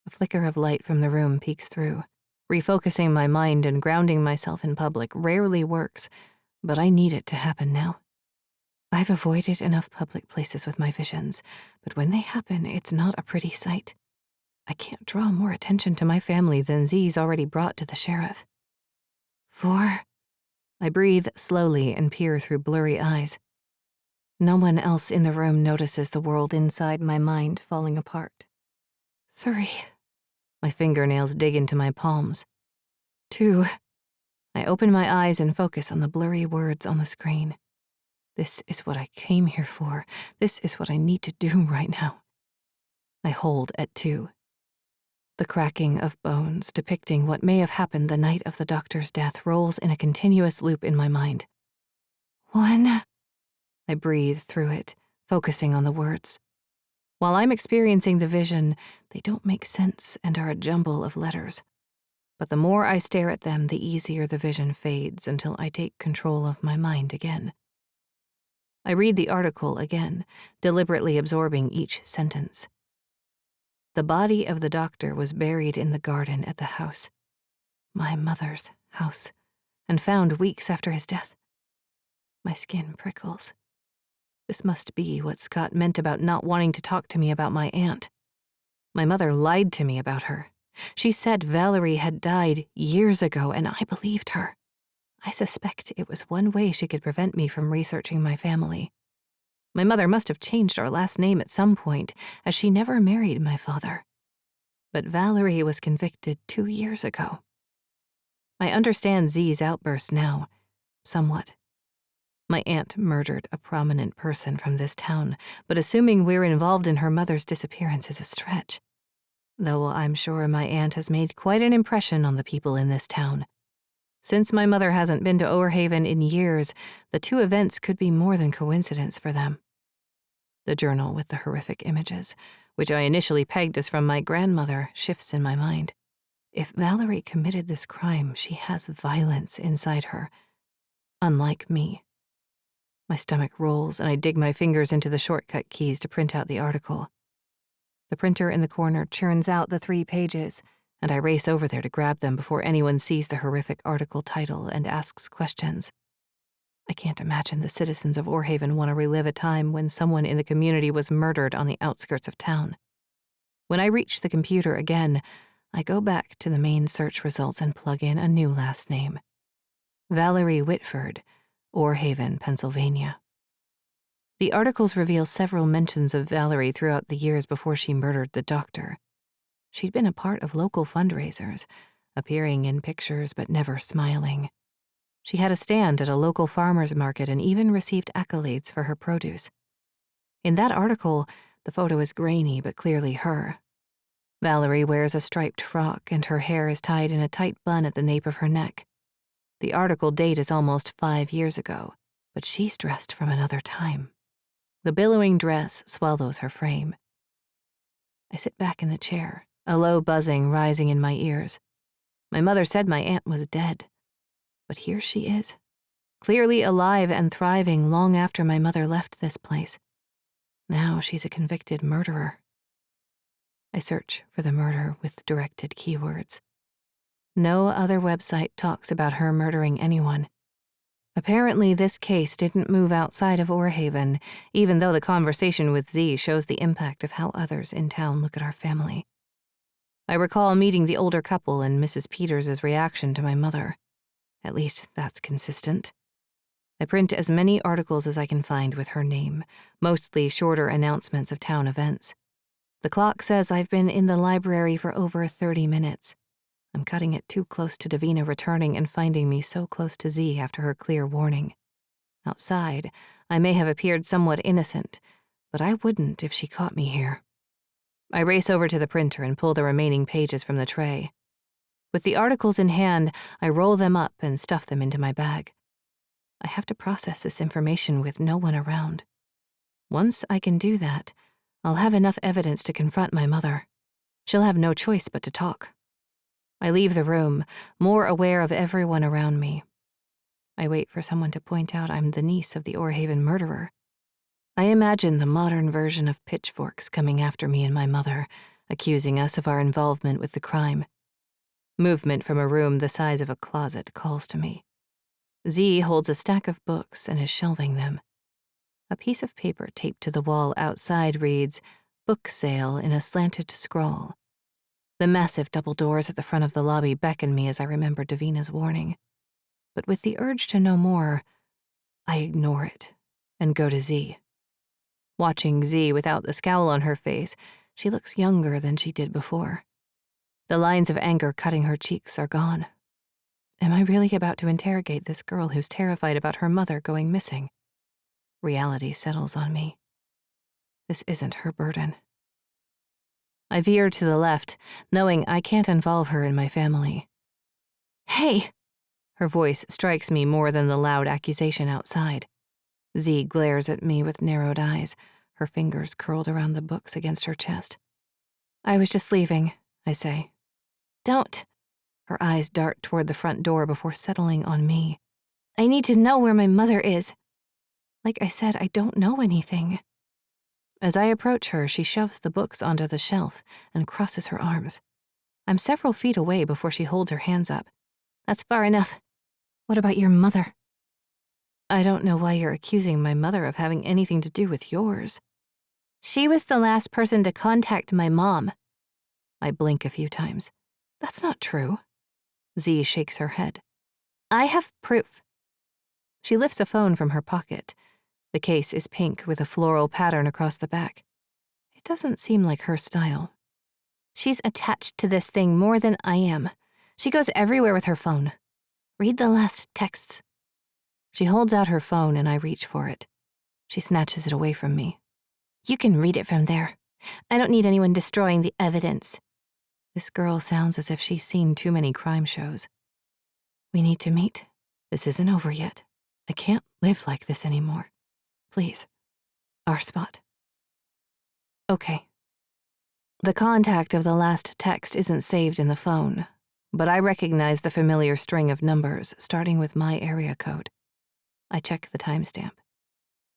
A flicker of light from the room peeks through. Refocusing my mind and grounding myself in public rarely works, but I need it to happen now. I've avoided enough public places with my visions, but when they happen, it's not a pretty sight. I can't draw more attention to my family than Z's already brought to the sheriff. 4. I breathe slowly and peer through blurry eyes. No one else in the room notices the world inside my mind falling apart. 3. My fingernails dig into my palms. 2. I open my eyes and focus on the blurry words on the screen. This is what I came here for. This is what I need to do right now. I hold at 2. The cracking of bones depicting what may have happened the night of the doctor's death rolls in a continuous loop in my mind. 1. I breathe through it, focusing on the words. While I'm experiencing the vision, they don't make sense and are a jumble of letters. But the more I stare at them, the easier the vision fades until I take control of my mind again. I read the article again, deliberately absorbing each sentence. The body of the doctor was buried in the garden at the house. My mother's house, and found weeks after his death. My skin prickles. This must be what Scott meant about not wanting to talk to me about my aunt. My mother lied to me about her. She said Valerie had died years ago, and I believed her. I suspect it was one way she could prevent me from researching my family. My mother must have changed our last name at some point, as she never married my father. But Valerie was convicted 2 years ago. I understand Z's outburst now, somewhat. My aunt murdered a prominent person from this town, but assuming we're involved in her mother's disappearance is a stretch. Though I'm sure my aunt has made quite an impression on the people in this town. Since my mother hasn't been to Orhaven in years, the two events could be more than coincidence for them. The journal with the horrific images, which I initially pegged as from my grandmother, shifts in my mind. If Valerie committed this crime, she has violence inside her, unlike me. My stomach rolls, and I dig my fingers into the shortcut keys to print out the article. The printer in the corner churns out the 3 pages, and I race over there to grab them before anyone sees the horrific article title and asks questions. I can't imagine the citizens of Orhaven want to relive a time when someone in the community was murdered on the outskirts of town. When I reach the computer again, I go back to the main search results and plug in a new last name. Valerie Whitford, Orhaven, Pennsylvania. The articles reveal several mentions of Valerie throughout the years before she murdered the doctor. She'd been a part of local fundraisers, appearing in pictures but never smiling. She had a stand at a local farmer's market and even received accolades for her produce. In that article, the photo is grainy but clearly her. Valerie wears a striped frock and her hair is tied in a tight bun at the nape of her neck. The article date is almost 5 years ago, but she's dressed from another time. The billowing dress swallows her frame. I sit back in the chair, a low buzzing rising in my ears. My mother said my aunt was dead, but here she is, clearly alive and thriving long after my mother left this place. Now she's a convicted murderer. I search for the murder with directed keywords. No other website talks about her murdering anyone. Apparently, this case didn't move outside of Orhaven, even though the conversation with Z shows the impact of how others in town look at our family. I recall meeting the older couple and Mrs. Peters' reaction to my mother. At least that's consistent. I print as many articles as I can find with her name, mostly shorter announcements of town events. The clock says I've been in the library for over 30 minutes. I'm cutting it too close to Davina returning and finding me so close to Z after her clear warning. Outside, I may have appeared somewhat innocent, but I wouldn't if she caught me here. I race over to the printer and pull the remaining pages from the tray. With the articles in hand, I roll them up and stuff them into my bag. I have to process this information with no one around. Once I can do that, I'll have enough evidence to confront my mother. She'll have no choice but to talk. I leave the room, more aware of everyone around me. I wait for someone to point out I'm the niece of the Orhaven murderer. I imagine the modern version of pitchforks coming after me and my mother, accusing us of our involvement with the crime. Movement from a room the size of a closet calls to me. Z holds a stack of books and is shelving them. A piece of paper taped to the wall outside reads, "Book sale" in a slanted scrawl. The massive double doors at the front of the lobby beckon me as I remember Davina's warning. But with the urge to know more, I ignore it and go to Z. Watching Z without the scowl on her face, she looks younger than she did before. The lines of anger cutting her cheeks are gone. Am I really about to interrogate this girl who's terrified about her mother going missing? Reality settles on me. This isn't her burden. I veer to the left, knowing I can't involve her in my family. "Hey!" Her voice strikes me more than the loud accusation outside. Z glares at me with narrowed eyes, her fingers curled around the books against her chest. "I was just leaving," I say. "Don't." Her eyes dart toward the front door before settling on me. "I need to know where my mother is." Like I said, I don't know anything. As I approach her, she shoves the books onto the shelf and crosses her arms. I'm several feet away before she holds her hands up. "That's far enough. What about your mother?" "I don't know why you're accusing my mother of having anything to do with yours." "She was the last person to contact my mom." I blink a few times. "That's not true." Z shakes her head. "I have proof." She lifts a phone from her pocket. The case is pink with a floral pattern across the back. It doesn't seem like her style. "She's attached to this thing more than I am. She goes everywhere with her phone. Read the last texts." She holds out her phone and I reach for it. She snatches it away from me. "You can read it from there. I don't need anyone destroying the evidence." This girl sounds as if she's seen too many crime shows. "We need to meet. This isn't over yet. I can't live like this anymore. Please. Our spot." Okay. The contact of the last text isn't saved in the phone, but I recognize the familiar string of numbers starting with my area code. I check the timestamp.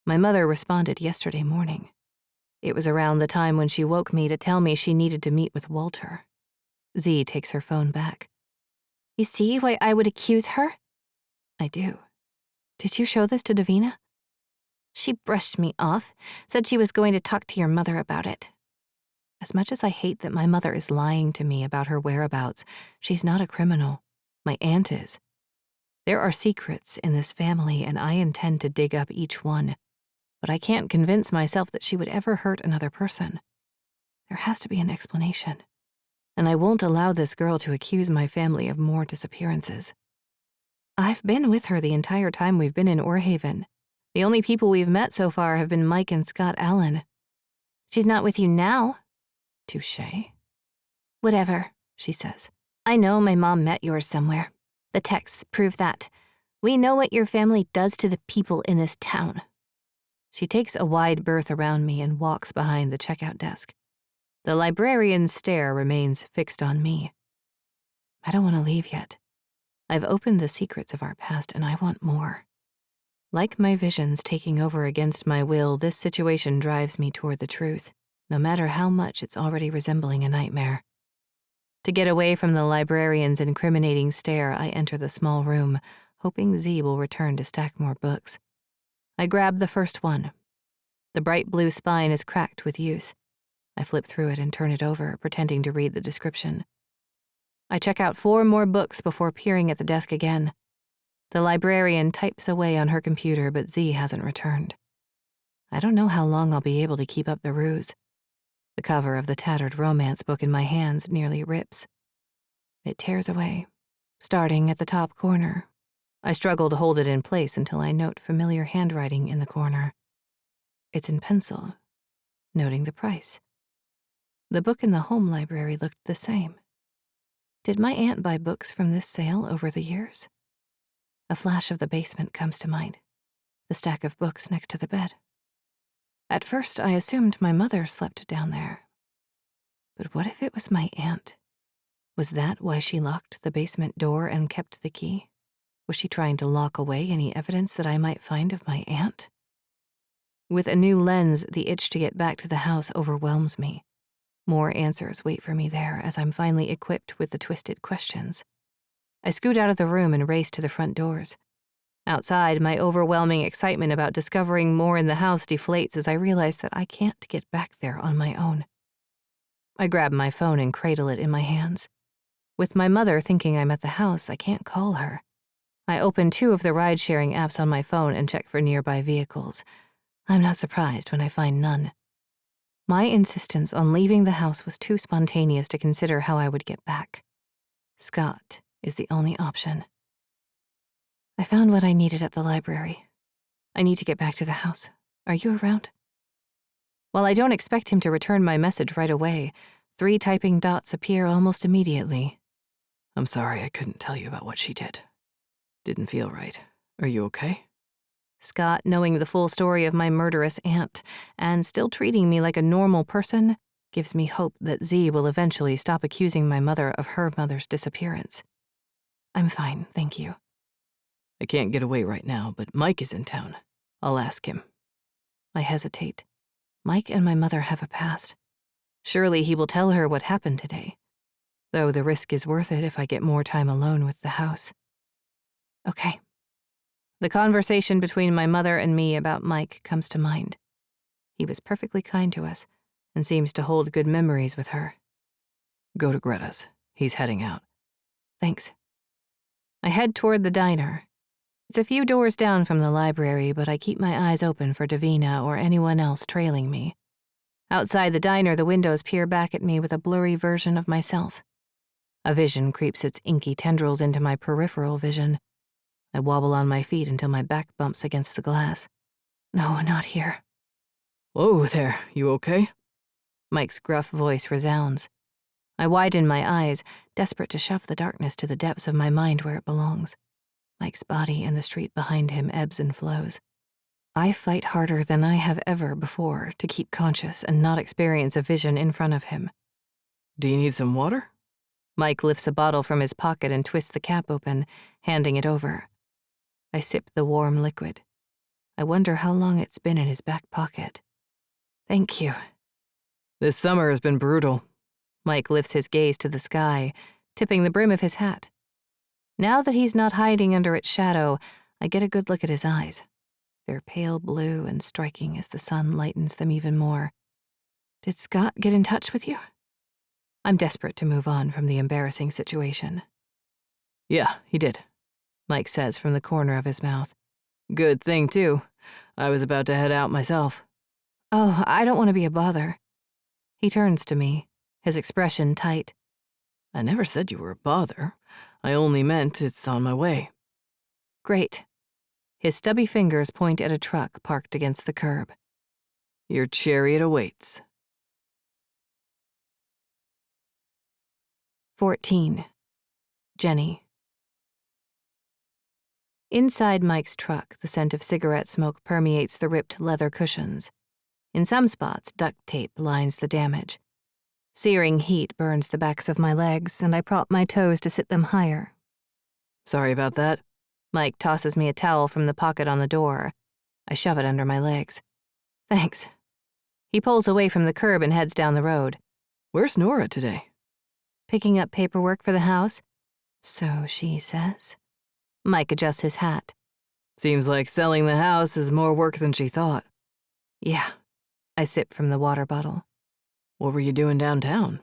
My mother responded yesterday morning. It was around the time when she woke me to tell me she needed to meet with Walter. Z takes her phone back. You see why I would accuse her? I do. Did you show this to Davina? She brushed me off, said she was going to talk to your mother about it. As much as I hate that my mother is lying to me about her whereabouts, she's not a criminal. My aunt is. There are secrets in this family, and I intend to dig up each one. But I can't convince myself that she would ever hurt another person. There has to be an explanation. And I won't allow this girl to accuse my family of more disappearances. I've been with her the entire time we've been in Orhaven. The only people we've met so far have been Mike and Scott Allen. She's not with you now? Touché. Whatever, she says. I know my mom met yours somewhere. The texts prove that. We know what your family does to the people in this town. She takes a wide berth around me and walks behind the checkout desk. The librarian's stare remains fixed on me. I don't want to leave yet. I've opened the secrets of our past, and I want more. Like my visions taking over against my will, this situation drives me toward the truth, no matter how much it's already resembling a nightmare. To get away from the librarian's incriminating stare, I enter the small room, hoping Z will return to stack more books. I grab the first one. The bright blue spine is cracked with use. I flip through it and turn it over, pretending to read the description. I check out 4 more books before peering at the desk again. The librarian types away on her computer, but Z hasn't returned. I don't know how long I'll be able to keep up the ruse. The cover of the tattered romance book in my hands nearly rips. It tears away, starting at the top corner. I struggle to hold it in place until I note familiar handwriting in the corner. It's in pencil, noting the price. The book in the home library looked the same. Did my aunt buy books from this sale over the years? A flash of the basement comes to mind, the stack of books next to the bed. At first, I assumed my mother slept down there. But what if it was my aunt? Was that why she locked the basement door and kept the key? Was she trying to lock away any evidence that I might find of my aunt? With a new lens, the itch to get back to the house overwhelms me. More answers wait for me there as I'm finally equipped with the twisted questions. I scoot out of the room and race to the front doors. Outside, my overwhelming excitement about discovering more in the house deflates as I realize that I can't get back there on my own. I grab my phone and cradle it in my hands. With my mother thinking I'm at the house, I can't call her. I open 2 of the ride-sharing apps on my phone and check for nearby vehicles. I'm not surprised when I find none. My insistence on leaving the house was too spontaneous to consider how I would get back. Scott is the only option. I found what I needed at the library. I need to get back to the house. Are you around? While I don't expect him to return my message right away, 3 typing dots appear almost immediately. I'm sorry I couldn't tell you about what she did. Didn't feel right. Are you okay? Scott, knowing the full story of my murderous aunt and still treating me like a normal person, gives me hope that Z will eventually stop accusing my mother of her mother's disappearance. I'm fine, thank you. I can't get away right now, but Mike is in town. I'll ask him. I hesitate. Mike and my mother have a past. Surely he will tell her what happened today, though the risk is worth it if I get more time alone with the house. Okay. The conversation between my mother and me about Mike comes to mind. He was perfectly kind to us and seems to hold good memories with her. Go to Greta's. He's heading out. Thanks. I head toward the diner. It's a few doors down from the library, but I keep my eyes open for Davina or anyone else trailing me. Outside the diner, the windows peer back at me with a blurry version of myself. A vision creeps its inky tendrils into my peripheral vision. I wobble on my feet until my back bumps against the glass. No, not here. Whoa there, you okay? Mike's gruff voice resounds. I widen my eyes, desperate to shove the darkness to the depths of my mind where it belongs. Mike's body and the street behind him ebbs and flows. I fight harder than I have ever before to keep conscious and not experience a vision in front of him. Do you need some water? Mike lifts a bottle from his pocket and twists the cap open, handing it over. I sip the warm liquid. I wonder how long it's been in his back pocket. Thank you. This summer has been brutal. Mike lifts his gaze to the sky, tipping the brim of his hat. Now that he's not hiding under its shadow, I get a good look at his eyes. They're pale blue and striking as the sun lightens them even more. Did Scott get in touch with you? I'm desperate to move on from the embarrassing situation. Yeah, he did, Mike says from the corner of his mouth. Good thing, too. I was about to head out myself. Oh, I don't want to be a bother. He turns to me, his expression tight. I never said you were a bother. I only meant it's on my way. Great. His stubby fingers point at a truck parked against the curb. Your chariot awaits. 14. Jenny. Inside Mike's truck, the scent of cigarette smoke permeates the ripped leather cushions. In some spots, duct tape lines the damage. Searing heat burns the backs of my legs, and I prop my toes to sit them higher. Sorry about that. Mike tosses me a towel from the pocket on the door. I shove it under my legs. Thanks. He pulls away from the curb and heads down the road. Where's Nora today? Picking up paperwork for the house? So she says. Mike adjusts his hat. Seems like selling the house is more work than she thought. Yeah. I sip from the water bottle. What were you doing downtown?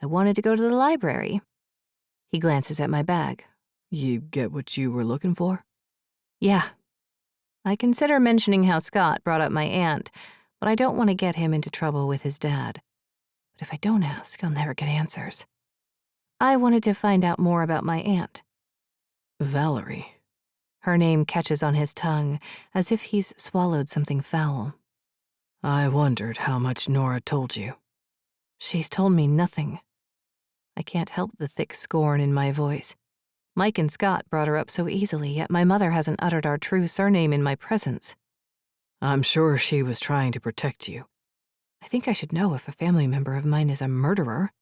I wanted to go to the library. He glances at my bag. You get what you were looking for? Yeah. I consider mentioning how Scott brought up my aunt, but I don't want to get him into trouble with his dad. But if I don't ask, I'll never get answers. I wanted to find out more about my aunt. Valerie. Her name catches on his tongue, as if he's swallowed something foul. I wondered how much Nora told you. She's told me nothing. I can't help the thick scorn in my voice. Mike and Scott brought her up so easily, yet my mother hasn't uttered our true surname in my presence. I'm sure she was trying to protect you. I think I should know if a family member of mine is a murderer.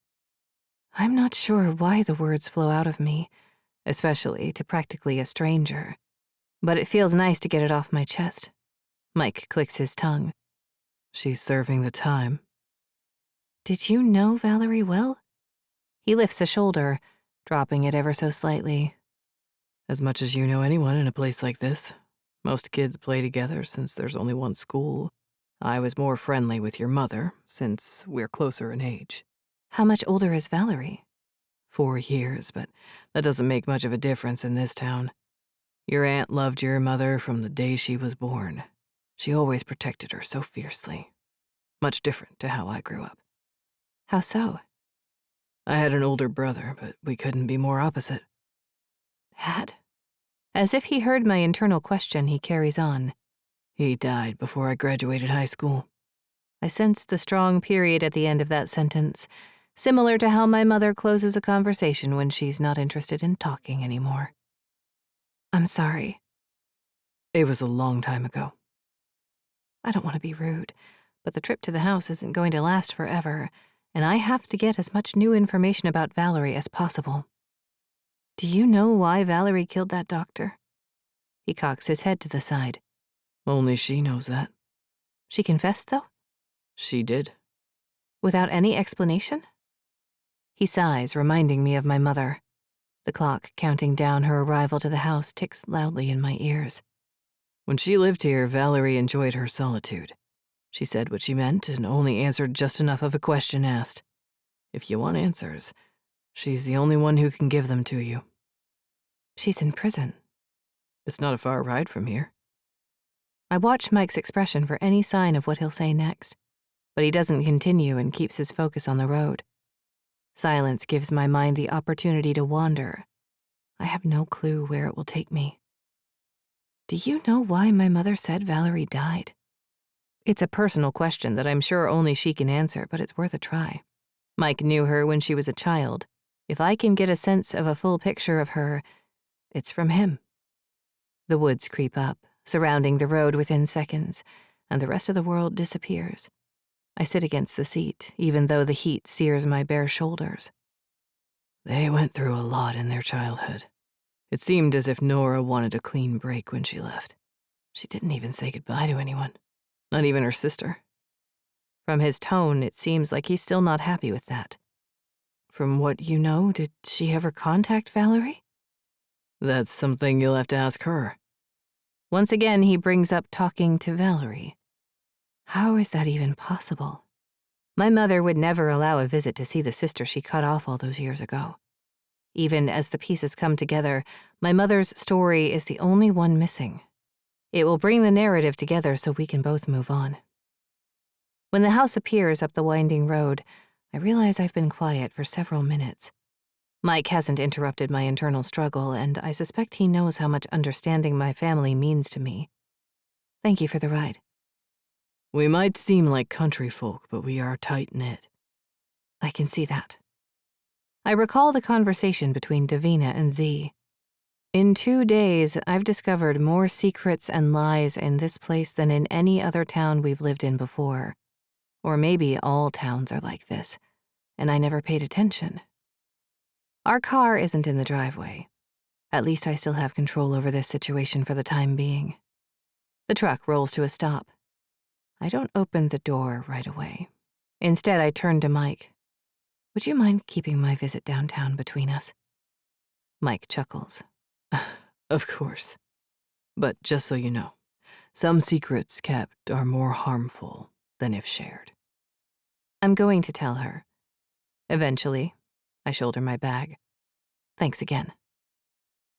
I'm not sure why the words flow out of me, especially to practically a stranger. But it feels nice to get it off my chest. Mike clicks his tongue. She's serving the time. Did you know Valerie well? He lifts a shoulder, dropping it ever so slightly. As much as you know anyone in a place like this. Most kids play together since there's only one school. I was more friendly with your mother since we're closer in age. How much older is Valerie? 4 years, but that doesn't make much of a difference in this town. Your aunt loved your mother from the day she was born. She always protected her so fiercely. Much different to how I grew up. How so? I had an older brother, but we couldn't be more opposite. Had? As if he heard my internal question, he carries on. He died before I graduated high school. I sensed the strong period at the end of that sentence, similar to how my mother closes a conversation when she's not interested in talking anymore. I'm sorry. It was a long time ago. I don't want to be rude, but the trip to the house isn't going to last forever, and I have to get as much new information about Valerie as possible. Do you know why Valerie killed that doctor? He cocks his head to the side. Only she knows that. She confessed, though? She did. Without any explanation? He sighs, reminding me of my mother. The clock counting down her arrival to the house ticks loudly in my ears. When she lived here, Valerie enjoyed her solitude. She said what she meant and only answered just enough of a question asked. If you want answers, she's the only one who can give them to you. She's in prison. It's not a far ride from here. I watch Mike's expression for any sign of what he'll say next, but he doesn't continue and keeps his focus on the road. Silence gives my mind the opportunity to wander. I have no clue where it will take me. Do you know why my mother said Valerie died? It's a personal question that I'm sure only she can answer, but it's worth a try. Mike knew her when she was a child. If I can get a sense of a full picture of her, it's from him. The woods creep up, surrounding the road within seconds, and the rest of the world disappears. I sit against the seat, even though the heat sears my bare shoulders. They went through a lot in their childhood. It seemed as if Nora wanted a clean break when she left. She didn't even say goodbye to anyone, not even her sister. From his tone, it seems like he's still not happy with that. From what you know, did she ever contact Valerie? That's something you'll have to ask her. Once again, he brings up talking to Valerie. How is that even possible? My mother would never allow a visit to see the sister she cut off all those years ago. Even as the pieces come together, my mother's story is the only one missing. It will bring the narrative together so we can both move on. When the house appears up the winding road, I realize I've been quiet for several minutes. Mike hasn't interrupted my internal struggle, and I suspect he knows how much understanding my family means to me. Thank you for the ride. We might seem like country folk, but we are tight-knit. I can see that. I recall the conversation between Davina and Z. In 2 days, I've discovered more secrets and lies in this place than in any other town we've lived in before. Or maybe all towns are like this, and I never paid attention. Our car isn't in the driveway. At least I still have control over this situation for the time being. The truck rolls to a stop. I don't open the door right away. Instead, I turn to Mike. Would you mind keeping my visit downtown between us? Mike chuckles. Of course. But just so you know, some secrets kept are more harmful than if shared. I'm going to tell her. Eventually, I shoulder my bag. Thanks again.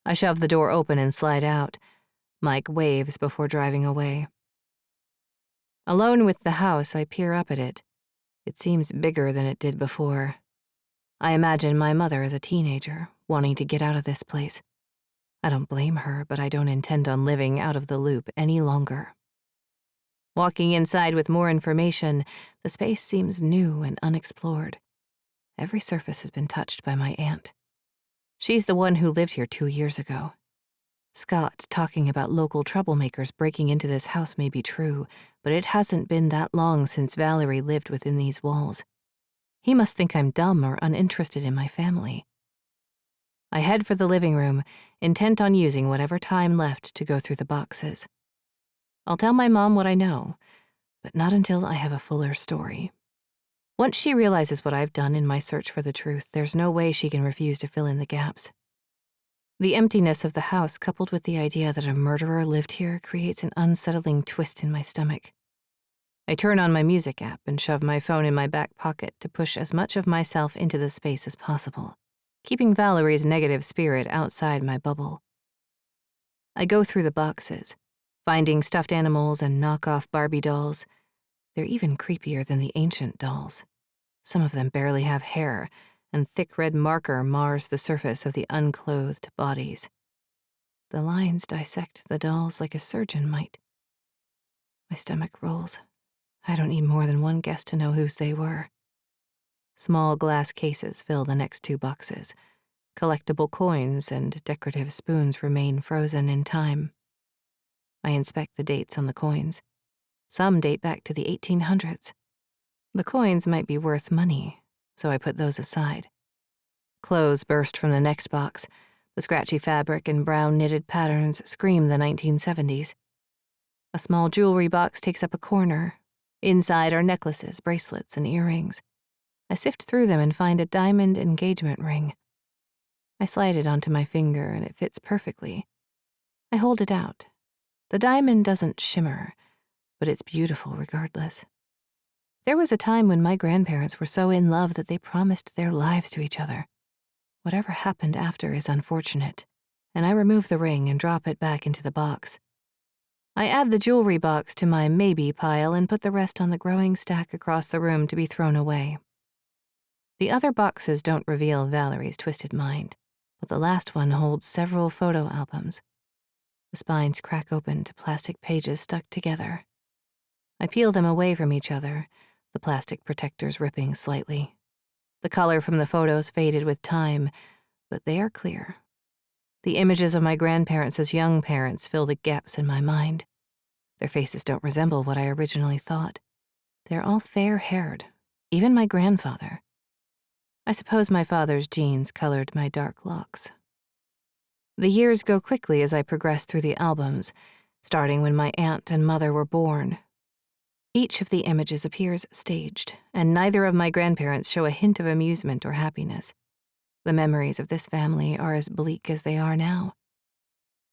I shove the door open and slide out. Mike waves before driving away. Alone with the house, I peer up at it. It seems bigger than it did before. I imagine my mother as a teenager, wanting to get out of this place. I don't blame her, but I don't intend on living out of the loop any longer. Walking inside with more information, the space seems new and unexplored. Every surface has been touched by my aunt. She's the one who lived here 2 years ago. Scott talking about local troublemakers breaking into this house may be true, but it hasn't been that long since Valerie lived within these walls. He must think I'm dumb or uninterested in my family. I head for the living room, intent on using whatever time left to go through the boxes. I'll tell my mom what I know, but not until I have a fuller story. Once she realizes what I've done in my search for the truth, there's no way she can refuse to fill in the gaps. The emptiness of the house, coupled with the idea that a murderer lived here, creates an unsettling twist in my stomach. I turn on my music app and shove my phone in my back pocket to push as much of myself into the space as possible, keeping Valerie's negative spirit outside my bubble. I go through the boxes, finding stuffed animals and knockoff Barbie dolls. They're even creepier than the ancient dolls. Some of them barely have hair, and thick red marker mars the surface of the unclothed bodies. The lines dissect the dolls like a surgeon might. My stomach rolls. I don't need more than one guess to know whose they were. Small glass cases fill the next 2 boxes. Collectible coins and decorative spoons remain frozen in time. I inspect the dates on the coins. Some date back to the 1800s. The coins might be worth money, so I put those aside. Clothes burst from the next box. The scratchy fabric and brown knitted patterns scream the 1970s. A small jewelry box takes up a corner. Inside are necklaces, bracelets, and earrings. I sift through them and find a diamond engagement ring. I slide it onto my finger, and it fits perfectly. I hold it out. The diamond doesn't shimmer, but it's beautiful regardless. There was a time when my grandparents were so in love that they promised their lives to each other. Whatever happened after is unfortunate, and I remove the ring and drop it back into the box. I add the jewelry box to my maybe pile and put the rest on the growing stack across the room to be thrown away. The other boxes don't reveal Valerie's twisted mind, but the last one holds several photo albums. The spines crack open to plastic pages stuck together. I peel them away from each other, the plastic protectors ripping slightly. The color from the photos faded with time, but they are clear. The images of my grandparents as young parents fill the gaps in my mind. Their faces don't resemble what I originally thought. They're all fair-haired, even my grandfather. I suppose my father's genes colored my dark locks. The years go quickly as I progress through the albums, starting when my aunt and mother were born. Each of the images appears staged, and neither of my grandparents show a hint of amusement or happiness. The memories of this family are as bleak as they are now.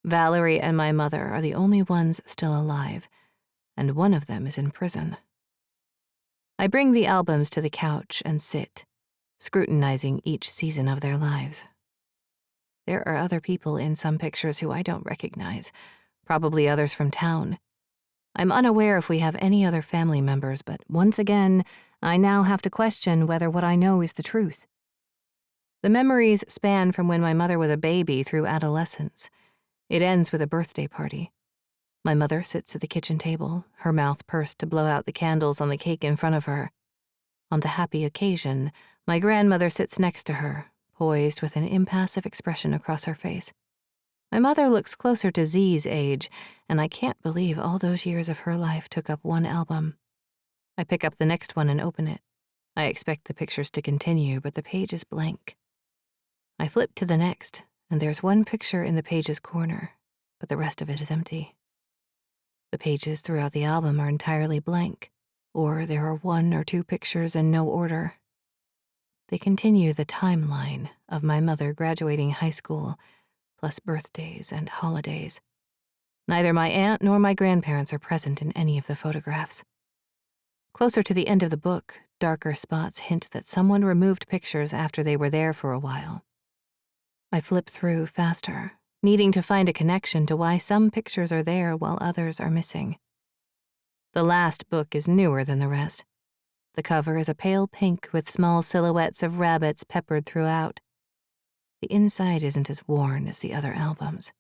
Valerie and my mother are the only ones still alive, and one of them is in prison. I bring the albums to the couch and sit, scrutinizing each season of their lives. There are other people in some pictures who I don't recognize, probably others from town. I'm unaware if we have any other family members, but once again, I now have to question whether what I know is the truth. The memories span from when my mother was a baby through adolescence. It ends with a birthday party. My mother sits at the kitchen table, her mouth pursed to blow out the candles on the cake in front of her. On the happy occasion, my grandmother sits next to her, poised with an impassive expression across her face. My mother looks closer to Z's age, and I can't believe all those years of her life took up one album. I pick up the next one and open it. I expect the pictures to continue, but the page is blank. I flip to the next, and there's one picture in the page's corner, but the rest of it is empty. The pages throughout the album are entirely blank, or there are 1 or 2 pictures in no order. They continue the timeline of my mother graduating high school, plus birthdays and holidays. Neither my aunt nor my grandparents are present in any of the photographs. Closer to the end of the book, darker spots hint that someone removed pictures after they were there for a while. I flip through faster, needing to find a connection to why some pictures are there while others are missing. The last book is newer than the rest. The cover is a pale pink with small silhouettes of rabbits peppered throughout. The inside isn't as worn as the other albums.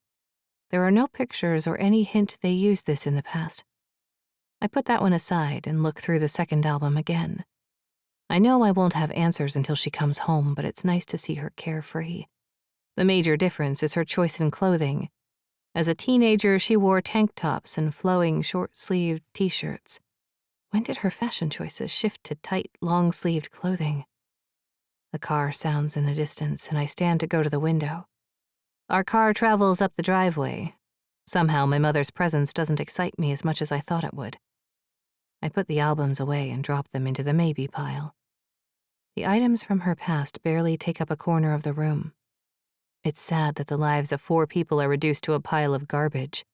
There are no pictures or any hint they used this in the past. I put that one aside and look through the second album again. I know I won't have answers until she comes home, but it's nice to see her carefree. The major difference is her choice in clothing. As a teenager, she wore tank tops and flowing short-sleeved t-shirts. When did her fashion choices shift to tight, long-sleeved clothing? The car sounds in the distance, and I stand to go to the window. Our car travels up the driveway. Somehow my mother's presence doesn't excite me as much as I thought it would. I put the albums away and drop them into the maybe pile. The items from her past barely take up a corner of the room. It's sad that the lives of 4 people are reduced to a pile of garbage.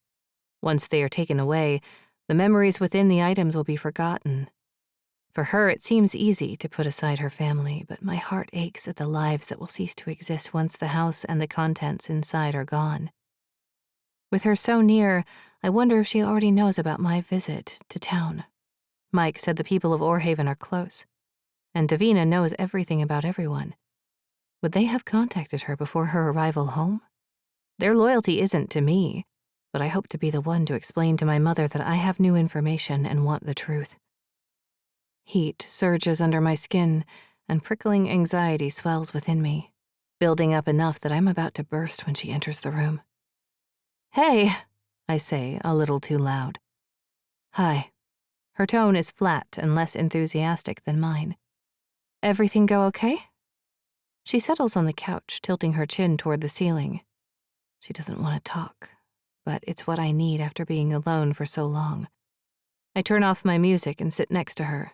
Once they are taken away, the memories within the items will be forgotten. For her, it seems easy to put aside her family, but my heart aches at the lives that will cease to exist once the house and the contents inside are gone. With her so near, I wonder if she already knows about my visit to town. Mike said the people of Orhaven are close, and Davina knows everything about everyone. Would they have contacted her before her arrival home? Their loyalty isn't to me, but I hope to be the one to explain to my mother that I have new information and want the truth. Heat surges under my skin, and prickling anxiety swells within me, building up enough that I'm about to burst when she enters the room. "Hey," I say, a little too loud. "Hi." Her tone is flat and less enthusiastic than mine. "Everything go okay?" She settles on the couch, tilting her chin toward the ceiling. She doesn't want to talk, but it's what I need after being alone for so long. I turn off my music and sit next to her.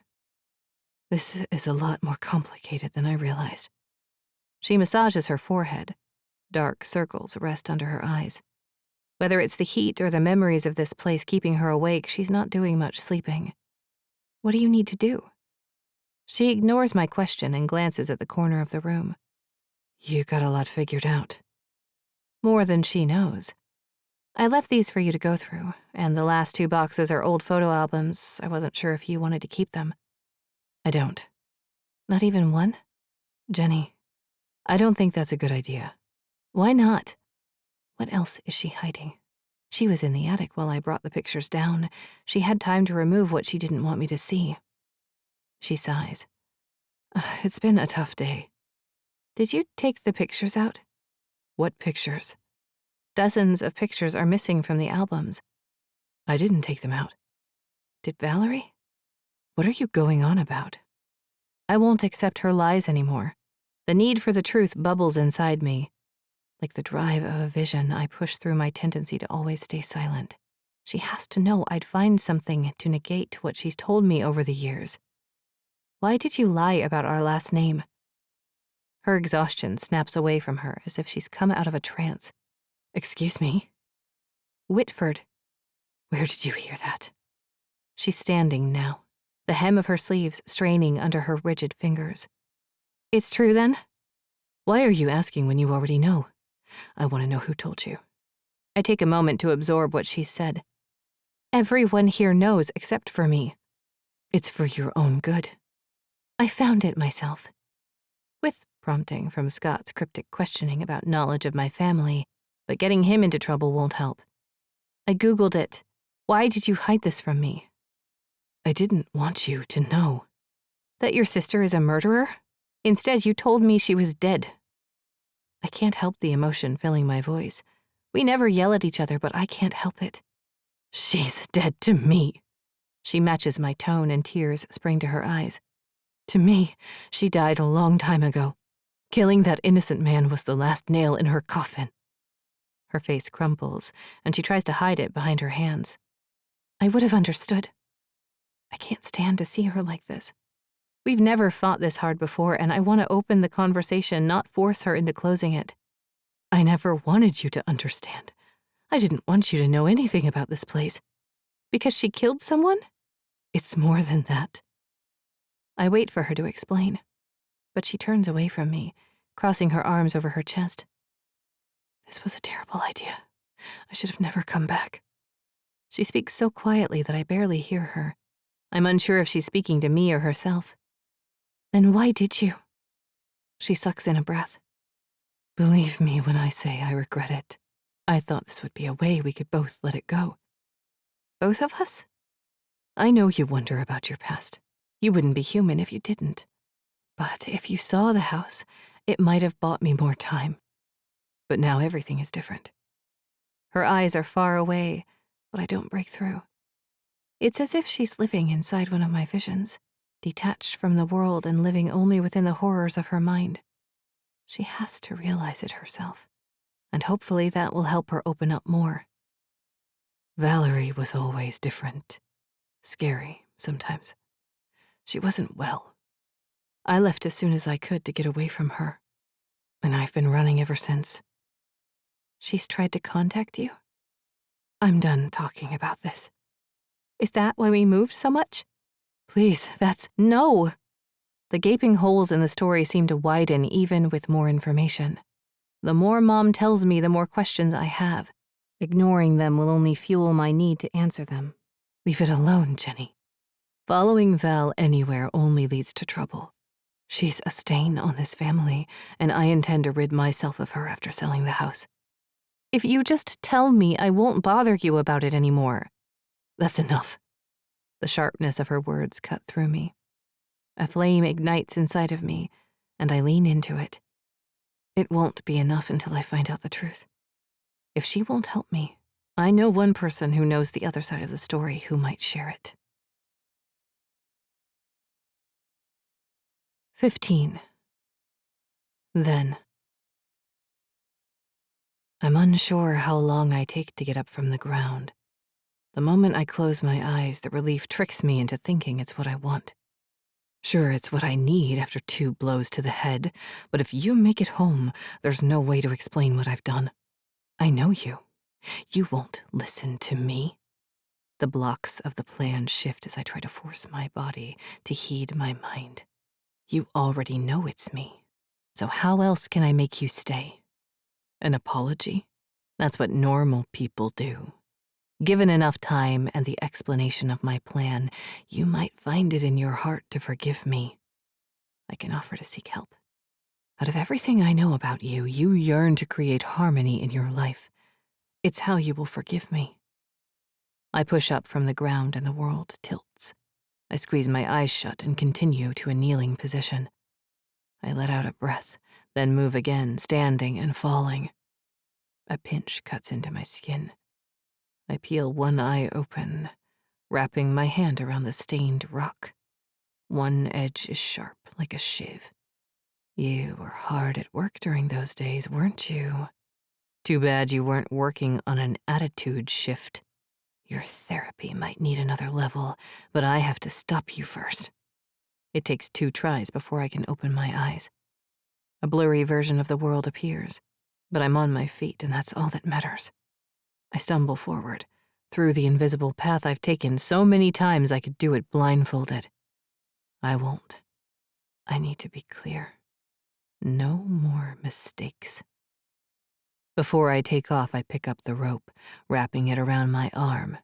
"This is a lot more complicated than I realized." She massages her forehead. Dark circles rest under her eyes. Whether it's the heat or the memories of this place keeping her awake, she's not doing much sleeping. "What do you need to do?" She ignores my question and glances at the corner of the room. "You got a lot figured out." "More than she knows. I left these for you to go through, and the last 2 boxes are old photo albums. I wasn't sure if you wanted to keep them." "I don't." "Not even one?" "Jenny, I don't think that's a good idea." "Why not?" What else is she hiding? She was in the attic while I brought the pictures down. She had time to remove what she didn't want me to see. She sighs. It's been a tough day." "Did you take the pictures out?" "What pictures?" "Dozens of pictures are missing from the albums." "I didn't take them out." "Did Valerie?" "What are you going on about?" I won't accept her lies anymore. The need for the truth bubbles inside me. Like the drive of a vision, I push through my tendency to always stay silent. She has to know I'd find something to negate what she's told me over the years. Why did you lie about our last name? Her exhaustion snaps away from her as if she's come out of a trance. Excuse me? Whitford. Where did you hear that? She's standing now, the hem of her sleeves straining under her rigid fingers. It's true then? Why are you asking when you already know? I want to know who told you. I take a moment to absorb what she said. Everyone here knows except for me. It's for your own good. I found it myself. With prompting from Scott's cryptic questioning about knowledge of my family, but getting him into trouble won't help. I Googled it. Why did you hide this from me? I didn't want you to know. That your sister is a murderer? Instead, you told me she was dead. I can't help the emotion filling my voice. We never yell at each other, but I can't help it. She's dead to me. She matches my tone and tears spring to her eyes. To me, she died a long time ago. Killing that innocent man was the last nail in her coffin. Her face crumples, and she tries to hide it behind her hands. I would have understood. I can't stand to see her like this. We've never fought this hard before, and I want to open the conversation, not force her into closing it. I never wanted you to understand. I didn't want you to know anything about this place. Because she killed someone? It's more than that. I wait for her to explain, but she turns away from me, crossing her arms over her chest. This was a terrible idea. I should have never come back. She speaks so quietly that I barely hear her. I'm unsure if she's speaking to me or herself. Then why did you? She sucks in a breath. Believe me when I say I regret it. I thought this would be a way we could both let it go. Both of us? I know you wonder about your past. You wouldn't be human if you didn't. But if you saw the house, it might have bought me more time. But now everything is different. Her eyes are far away, but I don't break through. It's as if she's living inside one of my visions, detached from the world and living only within the horrors of her mind. She has to realize it herself, and hopefully that will help her open up more. Valerie was always different. Scary, sometimes. She wasn't well. I left as soon as I could to get away from her, and I've been running ever since. She's tried to contact you? I'm done talking about this. Is that why we moved so much? Please, no! The gaping holes in the story seem to widen even with more information. The more Mom tells me, the more questions I have. Ignoring them will only fuel my need to answer them. Leave it alone, Jenny. Following Val anywhere only leads to trouble. She's a stain on this family, and I intend to rid myself of her after selling the house. If you just tell me, I won't bother you about it anymore. That's enough. The sharpness of her words cut through me. A flame ignites inside of me, and I lean into it. It won't be enough until I find out the truth. If she won't help me, I know one person who knows the other side of the story who might share it. 15. Then. I'm unsure how long I take to get up from the ground. The moment I close my eyes, the relief tricks me into thinking it's what I want. Sure, it's what I need after 2 blows to the head, but if you make it home, there's no way to explain what I've done. I know you. You won't listen to me. The blocks of the plan shift as I try to force my body to heed my mind. You already know it's me, so how else can I make you stay? An apology? That's what normal people do. Given enough time and the explanation of my plan, you might find it in your heart to forgive me. I can offer to seek help. Out of everything I know about you, you yearn to create harmony in your life. It's how you will forgive me. I push up from the ground and the world tilts. I squeeze my eyes shut and continue to a kneeling position. I let out a breath, then move again, standing and falling. A pinch cuts into my skin. I peel one eye open, wrapping my hand around the stained rock. One edge is sharp like a shiv. You were hard at work during those days, weren't you? Too bad you weren't working on an attitude shift. Your therapy might need another level, but I have to stop you first. It takes 2 tries before I can open my eyes. A blurry version of the world appears, but I'm on my feet and that's all that matters. I stumble forward, through the invisible path I've taken so many times I could do it blindfolded. I won't. I need to be clear. No more mistakes. Before I take off, I pick up the rope, wrapping it around my arm.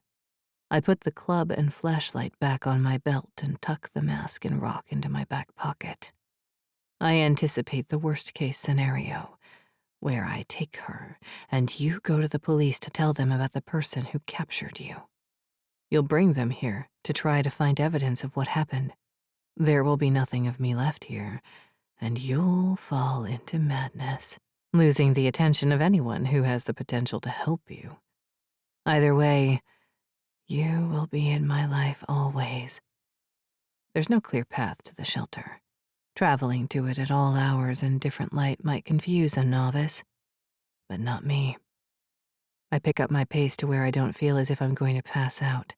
I put the club and flashlight back on my belt and tuck the mask and rock into my back pocket. I anticipate the worst-case scenario, where I take her and you go to the police to tell them about the person who captured you. You'll bring them here to try to find evidence of what happened. There will be nothing of me left here, and you'll fall into madness, losing the attention of anyone who has the potential to help you. Either way, you will be in my life always. There's no clear path to the shelter. Traveling to it at all hours in different light might confuse a novice, but not me. I pick up my pace to where I don't feel as if I'm going to pass out.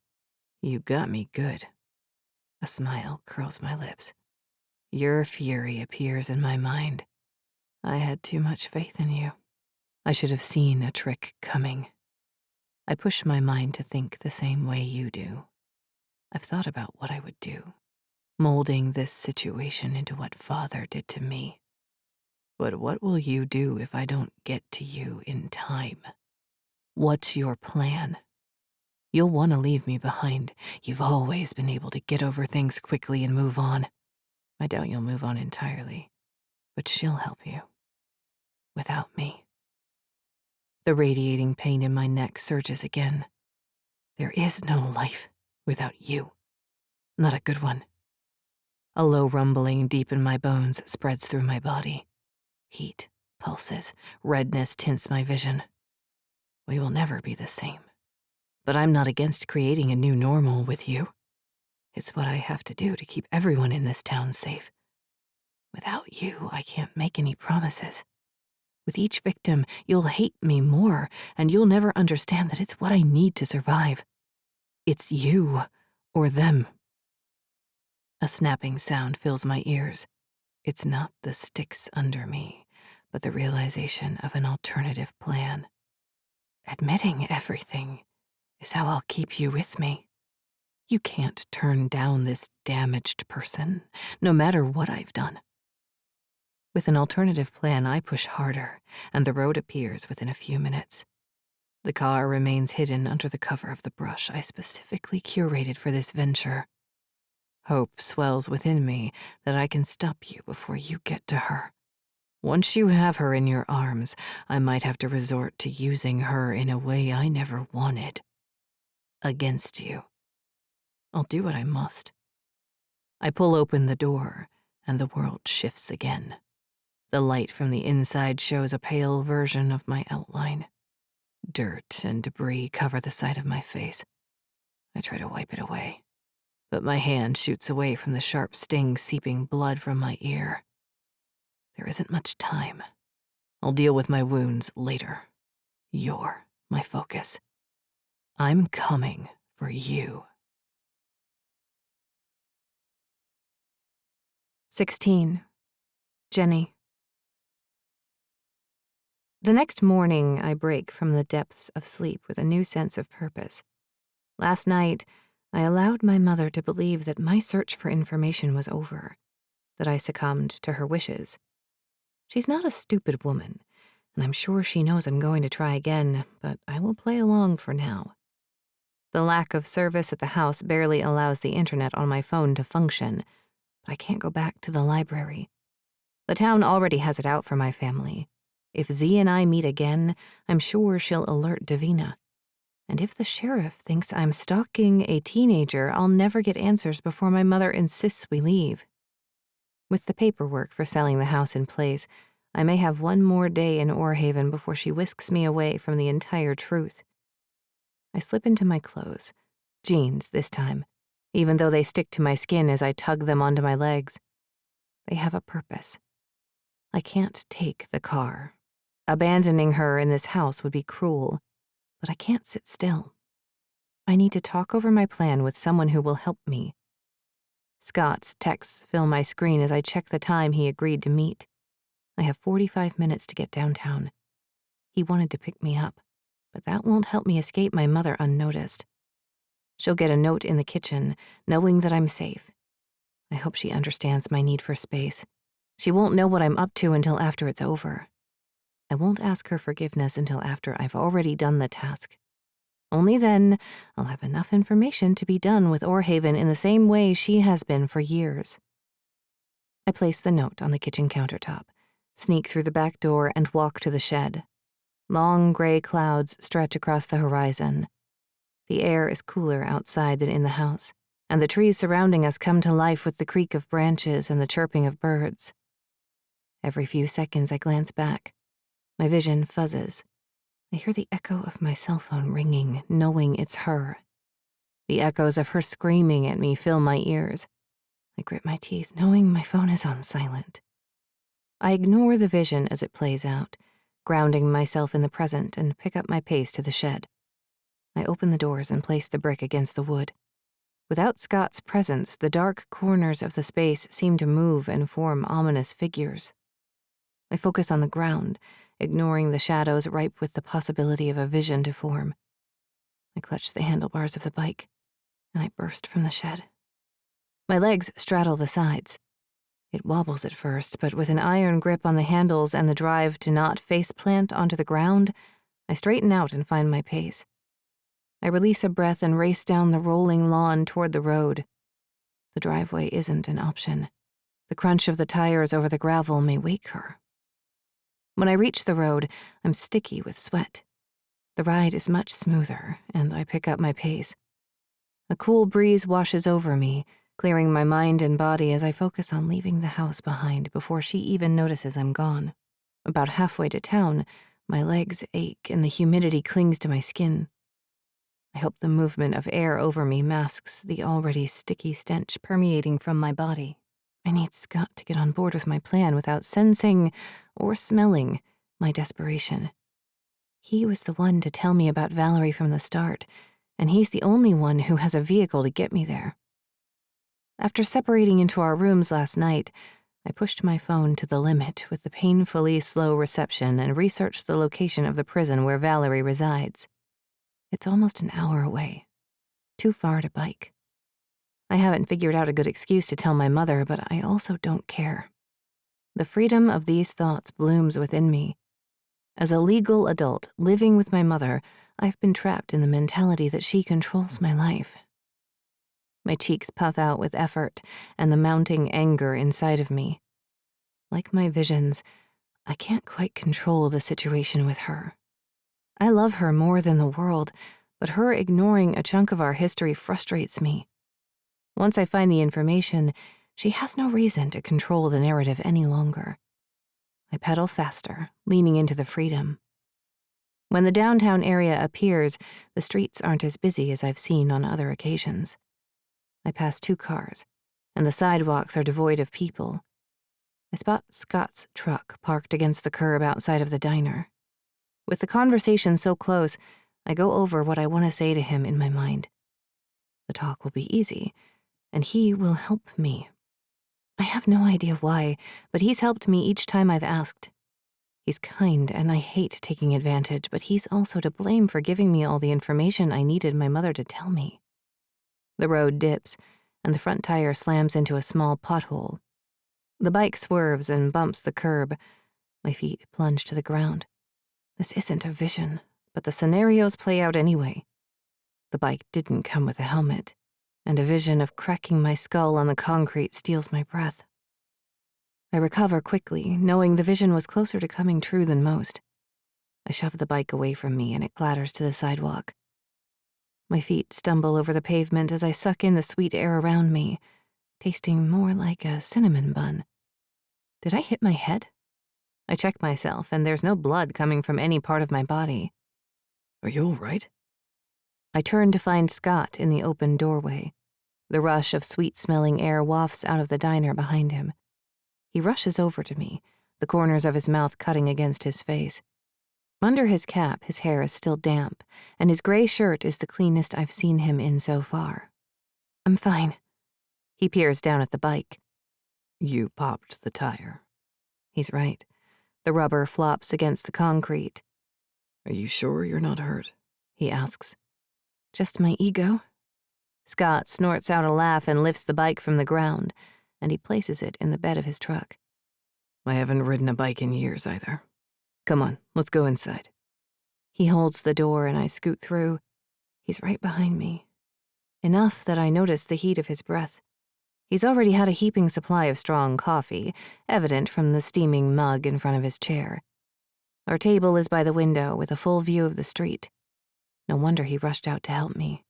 You got me good. A smile curls my lips. Your fury appears in my mind. I had too much faith in you. I should have seen a trick coming. I push my mind to think the same way you do. I've thought about what I would do, molding this situation into what Father did to me. But what will you do if I don't get to you in time? What's your plan? You'll want to leave me behind. You've always been able to get over things quickly and move on. I doubt you'll move on entirely, but she'll help you. Without me. The radiating pain in my neck surges again. There is no life without you. Not a good one. A low rumbling deep in my bones spreads through my body. Heat pulses, redness tints my vision. We will never be the same. But I'm not against creating a new normal with you. It's what I have to do to keep everyone in this town safe. Without you, I can't make any promises. With each victim, you'll hate me more, and you'll never understand that it's what I need to survive. It's you or them. A snapping sound fills my ears. It's not the sticks under me, but the realization of an alternative plan. Admitting everything is how I'll keep you with me. You can't turn down this damaged person, no matter what I've done. With an alternative plan, I push harder, and the road appears within a few minutes. The car remains hidden under the cover of the brush I specifically curated for this venture. Hope swells within me that I can stop you before you get to her. Once you have her in your arms, I might have to resort to using her in a way I never wanted. Against you. I'll do what I must. I pull open the door, and the world shifts again. The light from the inside shows a pale version of my outline. Dirt and debris cover the side of my face. I try to wipe it away, but my hand shoots away from the sharp sting seeping blood from my ear. There isn't much time. I'll deal with my wounds later. You're my focus. I'm coming for you. 16. Jenny. The next morning, I break from the depths of sleep with a new sense of purpose. Last night, I allowed my mother to believe that my search for information was over, that I succumbed to her wishes. She's not a stupid woman, and I'm sure she knows I'm going to try again, but I will play along for now. The lack of service at the house barely allows the internet on my phone to function, but I can't go back to the library. The town already has it out for my family. If Z and I meet again, I'm sure she'll alert Davina. And if the sheriff thinks I'm stalking a teenager, I'll never get answers before my mother insists we leave. With the paperwork for selling the house in place, I may have one more day in Orhaven before she whisks me away from the entire truth. I slip into my clothes, jeans this time, even though they stick to my skin as I tug them onto my legs. They have a purpose. I can't take the car. Abandoning her in this house would be cruel, but I can't sit still. I need to talk over my plan with someone who will help me. Scott's texts fill my screen as I check the time he agreed to meet. I have 45 minutes to get downtown. He wanted to pick me up, but that won't help me escape my mother unnoticed. She'll get a note in the kitchen, knowing that I'm safe. I hope she understands my need for space. She won't know what I'm up to until after it's over. I won't ask her forgiveness until after I've already done the task. Only then I'll have enough information to be done with Orhaven in the same way she has been for years. I place the note on the kitchen countertop, sneak through the back door, and walk to the shed. Long gray clouds stretch across the horizon. The air is cooler outside than in the house, and the trees surrounding us come to life with the creak of branches and the chirping of birds. Every few seconds I glance back. My vision fuzzes. I hear the echo of my cell phone ringing, knowing it's her. The echoes of her screaming at me fill my ears. I grit my teeth, knowing my phone is on silent. I ignore the vision as it plays out, grounding myself in the present, and pick up my pace to the shed. I open the doors and place the brick against the wood. Without Scott's presence, the dark corners of the space seem to move and form ominous figures. I focus on the ground, ignoring the shadows ripe with the possibility of a vision to form. I clutch the handlebars of the bike, and I burst from the shed. My legs straddle the sides. It wobbles at first, but with an iron grip on the handles and the drive to not face-plant onto the ground, I straighten out and find my pace. I release a breath and race down the rolling lawn toward the road. The driveway isn't an option. The crunch of the tires over the gravel may wake her. When I reach the road, I'm sticky with sweat. The ride is much smoother, and I pick up my pace. A cool breeze washes over me, clearing my mind and body as I focus on leaving the house behind before she even notices I'm gone. About halfway to town, my legs ache and the humidity clings to my skin. I hope the movement of air over me masks the already sticky stench permeating from my body. I need Scott to get on board with my plan without sensing or smelling my desperation. He was the one to tell me about Valerie from the start, and he's the only one who has a vehicle to get me there. After separating into our rooms last night, I pushed my phone to the limit with the painfully slow reception and researched the location of the prison where Valerie resides. It's almost an hour away. Too far to bike. I haven't figured out a good excuse to tell my mother, but I also don't care. The freedom of these thoughts blooms within me. As a legal adult living with my mother, I've been trapped in the mentality that she controls my life. My cheeks puff out with effort and the mounting anger inside of me. Like my visions, I can't quite control the situation with her. I love her more than the world, but her ignoring a chunk of our history frustrates me. Once I find the information, she has no reason to control the narrative any longer. I pedal faster, leaning into the freedom. When the downtown area appears, the streets aren't as busy as I've seen on other occasions. I pass 2 cars, and the sidewalks are devoid of people. I spot Scott's truck parked against the curb outside of the diner. With the conversation so close, I go over what I want to say to him in my mind. The talk will be easy, and he will help me. I have no idea why, but he's helped me each time I've asked. He's kind, and I hate taking advantage, but he's also to blame for giving me all the information I needed my mother to tell me. The road dips, and the front tire slams into a small pothole. The bike swerves and bumps the curb. My feet plunge to the ground. This isn't a vision, but the scenarios play out anyway. The bike didn't come with a helmet, and a vision of cracking my skull on the concrete steals my breath. I recover quickly, knowing the vision was closer to coming true than most. I shove the bike away from me, and it clatters to the sidewalk. My feet stumble over the pavement as I suck in the sweet air around me, tasting more like a cinnamon bun. Did I hit my head? I check myself, and there's no blood coming from any part of my body. Are you all right? I turn to find Scott in the open doorway. The rush of sweet-smelling air wafts out of the diner behind him. He rushes over to me, the corners of his mouth cutting against his face. Under his cap, his hair is still damp, and his gray shirt is the cleanest I've seen him in so far. I'm fine. He peers down at the bike. You popped the tire. He's right. The rubber flops against the concrete. Are you sure you're not hurt? He asks. Just my ego? Scott snorts out a laugh and lifts the bike from the ground, and he places it in the bed of his truck. I haven't ridden a bike in years either. Come on, let's go inside. He holds the door and I scoot through. He's right behind me. Enough that I notice the heat of his breath. He's already had a heaping supply of strong coffee, evident from the steaming mug in front of his chair. Our table is by the window with a full view of the street. No wonder he rushed out to help me.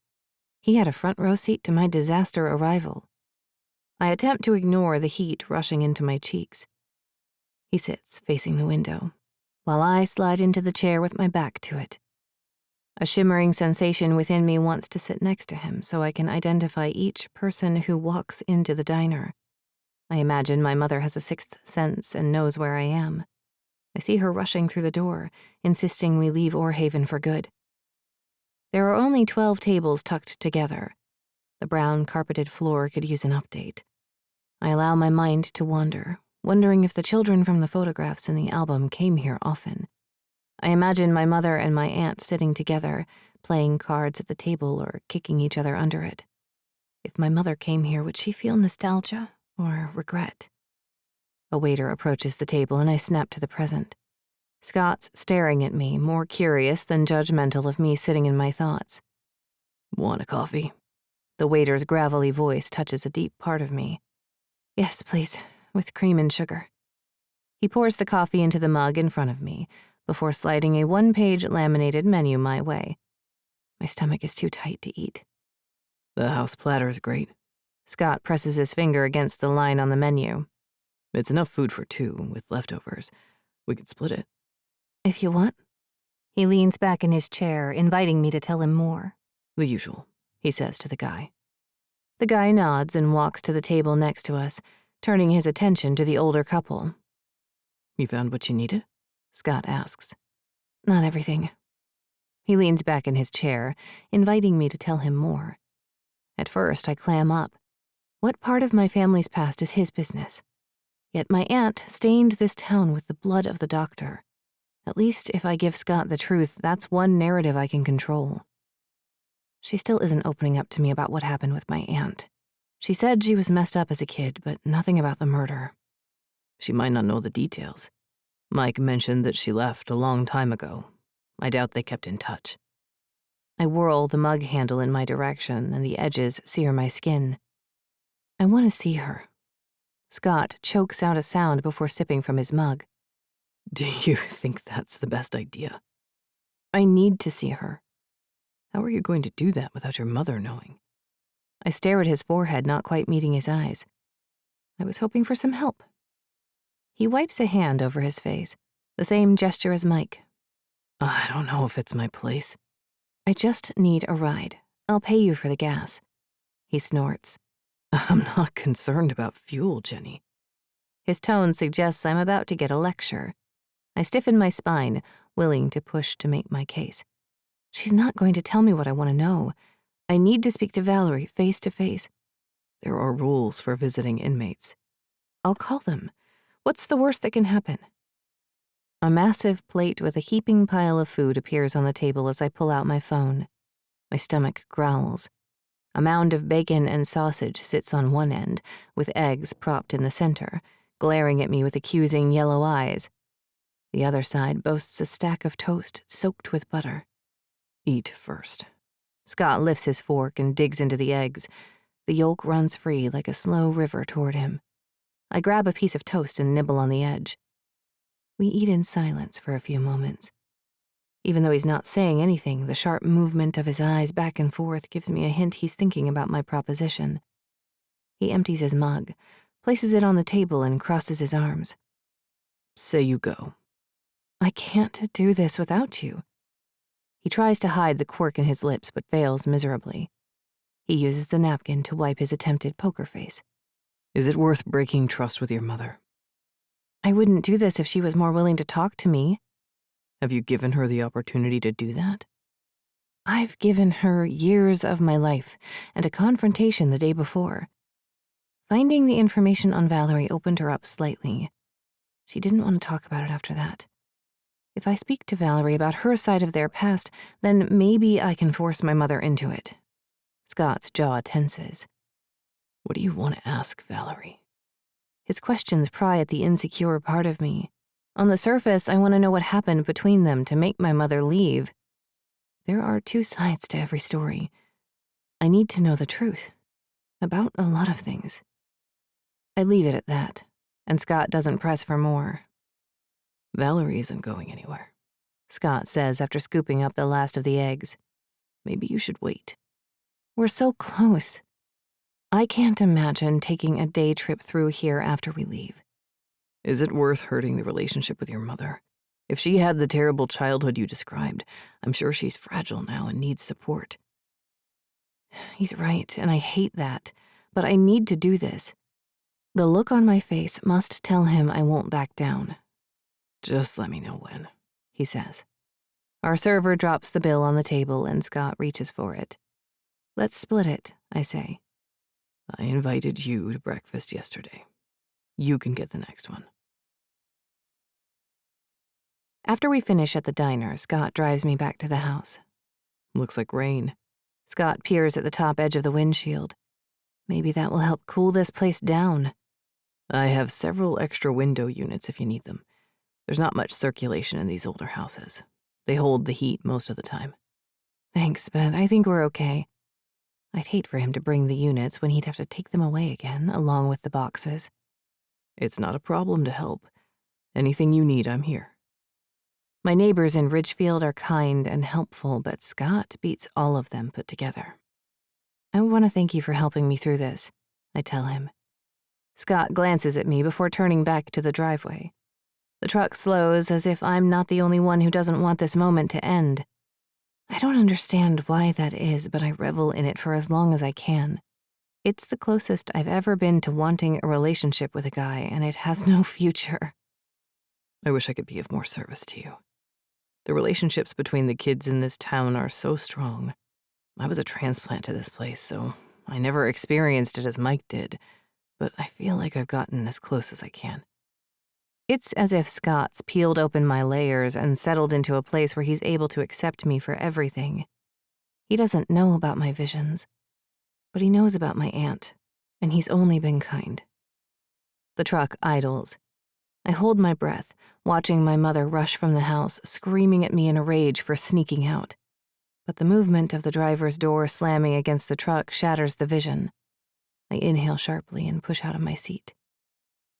He had a front row seat to my disaster arrival. I attempt to ignore the heat rushing into my cheeks. He sits facing the window, while I slide into the chair with my back to it. A shimmering sensation within me wants to sit next to him so I can identify each person who walks into the diner. I imagine my mother has a sixth sense and knows where I am. I see her rushing through the door, insisting we leave Orhaven for good. There are only 12 tables tucked together. The brown carpeted floor could use an update. I allow my mind to wander, wondering if the children from the photographs in the album came here often. I imagine my mother and my aunt sitting together, playing cards at the table or kicking each other under it. If my mother came here, would she feel nostalgia or regret? A waiter approaches the table and I snap to the present. Scott's staring at me, more curious than judgmental of me sitting in my thoughts. Want a coffee? The waiter's gravelly voice touches a deep part of me. Yes, please, with cream and sugar. He pours the coffee into the mug in front of me, before sliding a one-page laminated menu my way. My stomach is too tight to eat. The house platter is great. Scott presses his finger against the line on the menu. It's enough food for 2 with leftovers. We could split it. If you want. He leans back in his chair, inviting me to tell him more. The usual, he says to the guy. The guy nods and walks to the table next to us, turning his attention to the older couple. You found what you needed? Scott asks. Not everything. He leans back in his chair, inviting me to tell him more. At first, I clam up. What part of my family's past is his business? Yet my aunt stained this town with the blood of the doctor. At least if I give Scott the truth, that's one narrative I can control. She still isn't opening up to me about what happened with my aunt. She said she was messed up as a kid, but nothing about the murder. She might not know the details. Mike mentioned that she left a long time ago. I doubt they kept in touch. I whirl the mug handle in my direction, and the edges sear my skin. I want to see her. Scott chokes out a sound before sipping from his mug. Do you think that's the best idea? I need to see her. How are you going to do that without your mother knowing? I stare at his forehead, not quite meeting his eyes. I was hoping for some help. He wipes a hand over his face, the same gesture as Mike. I don't know if it's my place. I just need a ride. I'll pay you for the gas. He snorts. I'm not concerned about fuel, Jenny. His tone suggests I'm about to get a lecture. I stiffen my spine, willing to push to make my case. She's not going to tell me what I want to know. I need to speak to Valerie face to face. There are rules for visiting inmates. I'll call them. What's the worst that can happen? A massive plate with a heaping pile of food appears on the table as I pull out my phone. My stomach growls. A mound of bacon and sausage sits on one end, with eggs propped in the center, glaring at me with accusing yellow eyes. The other side boasts a stack of toast soaked with butter. Eat first. Scott lifts his fork and digs into the eggs. The yolk runs free like a slow river toward him. I grab a piece of toast and nibble on the edge. We eat in silence for a few moments. Even though he's not saying anything, the sharp movement of his eyes back and forth gives me a hint he's thinking about my proposition. He empties his mug, places it on the table, and crosses his arms. Say you go. I can't do this without you. He tries to hide the quirk in his lips, but fails miserably. He uses the napkin to wipe his attempted poker face. Is it worth breaking trust with your mother? I wouldn't do this if she was more willing to talk to me. Have you given her the opportunity to do that? I've given her years of my life and a confrontation the day before. Finding the information on Valerie opened her up slightly. She didn't want to talk about it after that. If I speak to Valerie about her side of their past, then maybe I can force my mother into it. Scott's jaw tenses. What do you want to ask Valerie? His questions pry at the insecure part of me. On the surface, I want to know what happened between them to make my mother leave. There are two sides to every story. I need to know the truth about a lot of things. I leave it at that, and Scott doesn't press for more. Valerie isn't going anywhere, Scott says after scooping up the last of the eggs. Maybe you should wait. We're so close. I can't imagine taking a day trip through here after we leave. Is it worth hurting the relationship with your mother? If she had the terrible childhood you described, I'm sure she's fragile now and needs support. He's right, and I hate that, but I need to do this. The look on my face must tell him I won't back down. Just let me know when, he says. Our server drops the bill on the table and Scott reaches for it. Let's split it, I say. I invited you to breakfast yesterday. You can get the next one. After we finish at the diner, Scott drives me back to the house. Looks like rain. Scott peers at the top edge of the windshield. Maybe that will help cool this place down. I have several extra window units if you need them. There's not much circulation in these older houses. They hold the heat most of the time. Thanks, but I think we're okay. I'd hate for him to bring the units when he'd have to take them away again, along with the boxes. It's not a problem to help. Anything you need, I'm here. My neighbors in Ridgefield are kind and helpful, but Scott beats all of them put together. I want to thank you for helping me through this, I tell him. Scott glances at me before turning back to the driveway. The truck slows as if I'm not the only one who doesn't want this moment to end. I don't understand why that is, but I revel in it for as long as I can. It's the closest I've ever been to wanting a relationship with a guy, and it has no future. I wish I could be of more service to you. The relationships between the kids in this town are so strong. I was a transplant to this place, so I never experienced it as Mike did, but I feel like I've gotten as close as I can. It's as if Scott's peeled open my layers and settled into a place where he's able to accept me for everything. He doesn't know about my visions, but he knows about my aunt, and he's only been kind. The truck idles. I hold my breath, watching my mother rush from the house, screaming at me in a rage for sneaking out. But the movement of the driver's door slamming against the truck shatters the vision. I inhale sharply and push out of my seat.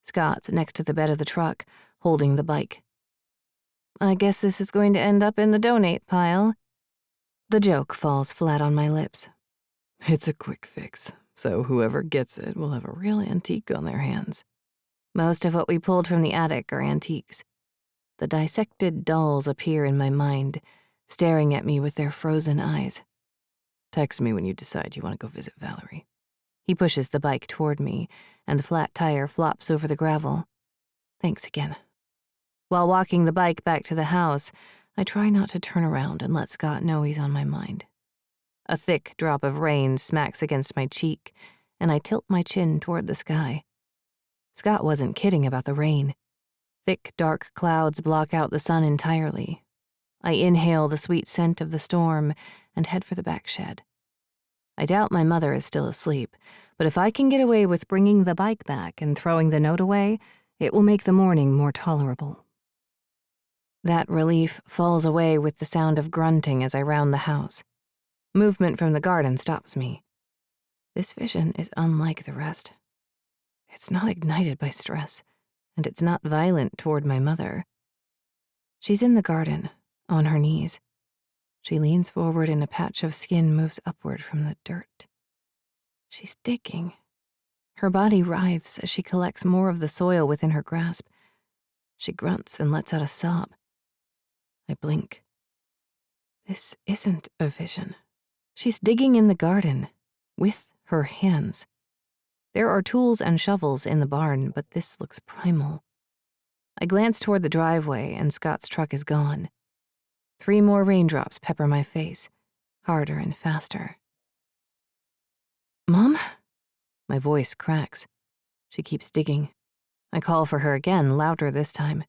Scott's next to the bed of the truck, holding the bike. I guess this is going to end up in the donate pile. The joke falls flat on my lips. It's a quick fix, so whoever gets it will have a real antique on their hands. Most of what we pulled from the attic are antiques. The dissected dolls appear in my mind, staring at me with their frozen eyes. Text me when you decide you want to go visit Valerie. He pushes the bike toward me, and the flat tire flops over the gravel. Thanks again. While walking the bike back to the house, I try not to turn around and let Scott know he's on my mind. A thick drop of rain smacks against my cheek, and I tilt my chin toward the sky. Scott wasn't kidding about the rain. Thick, dark clouds block out the sun entirely. I inhale the sweet scent of the storm and head for the back shed. I doubt my mother is still asleep, but if I can get away with bringing the bike back and throwing the note away, it will make the morning more tolerable. That relief falls away with the sound of grunting as I round the house. Movement from the garden stops me. This vision is unlike the rest. It's not ignited by stress, and it's not violent toward my mother. She's in the garden, on her knees. She leans forward and a patch of skin moves upward from the dirt. She's digging. Her body writhes as she collects more of the soil within her grasp. She grunts and lets out a sob. I blink. This isn't a vision. She's digging in the garden, with her hands. There are tools and shovels in the barn, but this looks primal. I glance toward the driveway, and Scott's truck is gone. 3 more raindrops pepper my face, harder and faster. "Mom?" My voice cracks. She keeps digging. I call for her again, louder this time.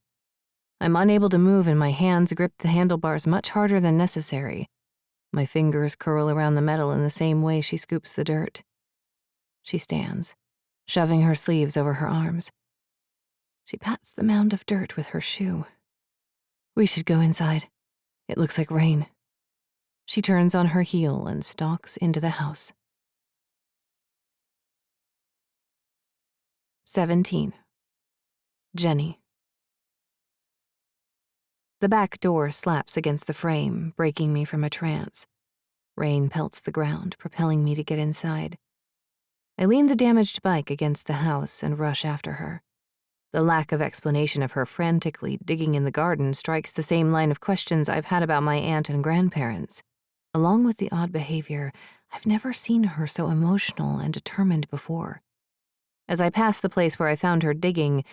I'm unable to move and my hands grip the handlebars much harder than necessary. My fingers curl around the metal in the same way she scoops the dirt. She stands, shoving her sleeves over her arms. She pats the mound of dirt with her shoe. "We should go inside. It looks like rain." She turns on her heel and stalks into the house. 17. Jenny. The back door slaps against the frame, breaking me from a trance. Rain pelts the ground, propelling me to get inside. I lean the damaged bike against the house and rush after her. The lack of explanation of her frantically digging in the garden strikes the same line of questions I've had about my aunt and grandparents. Along with the odd behavior, I've never seen her so emotional and determined before. As I pass the place where I found her digging,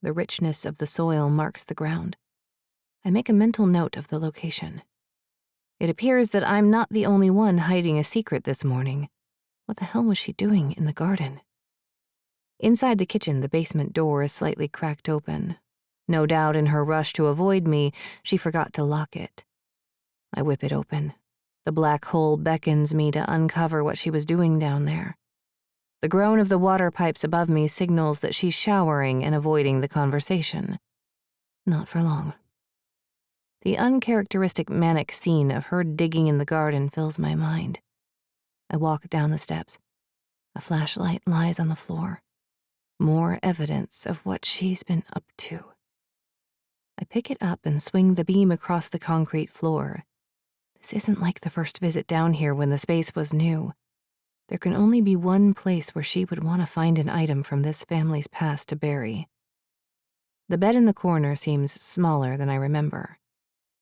the richness of the soil marks the ground. I make a mental note of the location. It appears that I'm not the only one hiding a secret this morning. What the hell was she doing in the garden? Inside the kitchen, the basement door is slightly cracked open. No doubt in her rush to avoid me, she forgot to lock it. I whip it open. The black hole beckons me to uncover what she was doing down there. The groan of the water pipes above me signals that she's showering and avoiding the conversation. Not for long. The uncharacteristic manic scene of her digging in the garden fills my mind. I walk down the steps. A flashlight lies on the floor. More evidence of what she's been up to. I pick it up and swing the beam across the concrete floor. This isn't like the first visit down here when the space was new. There can only be one place where she would want to find an item from this family's past to bury. The bed in the corner seems smaller than I remember.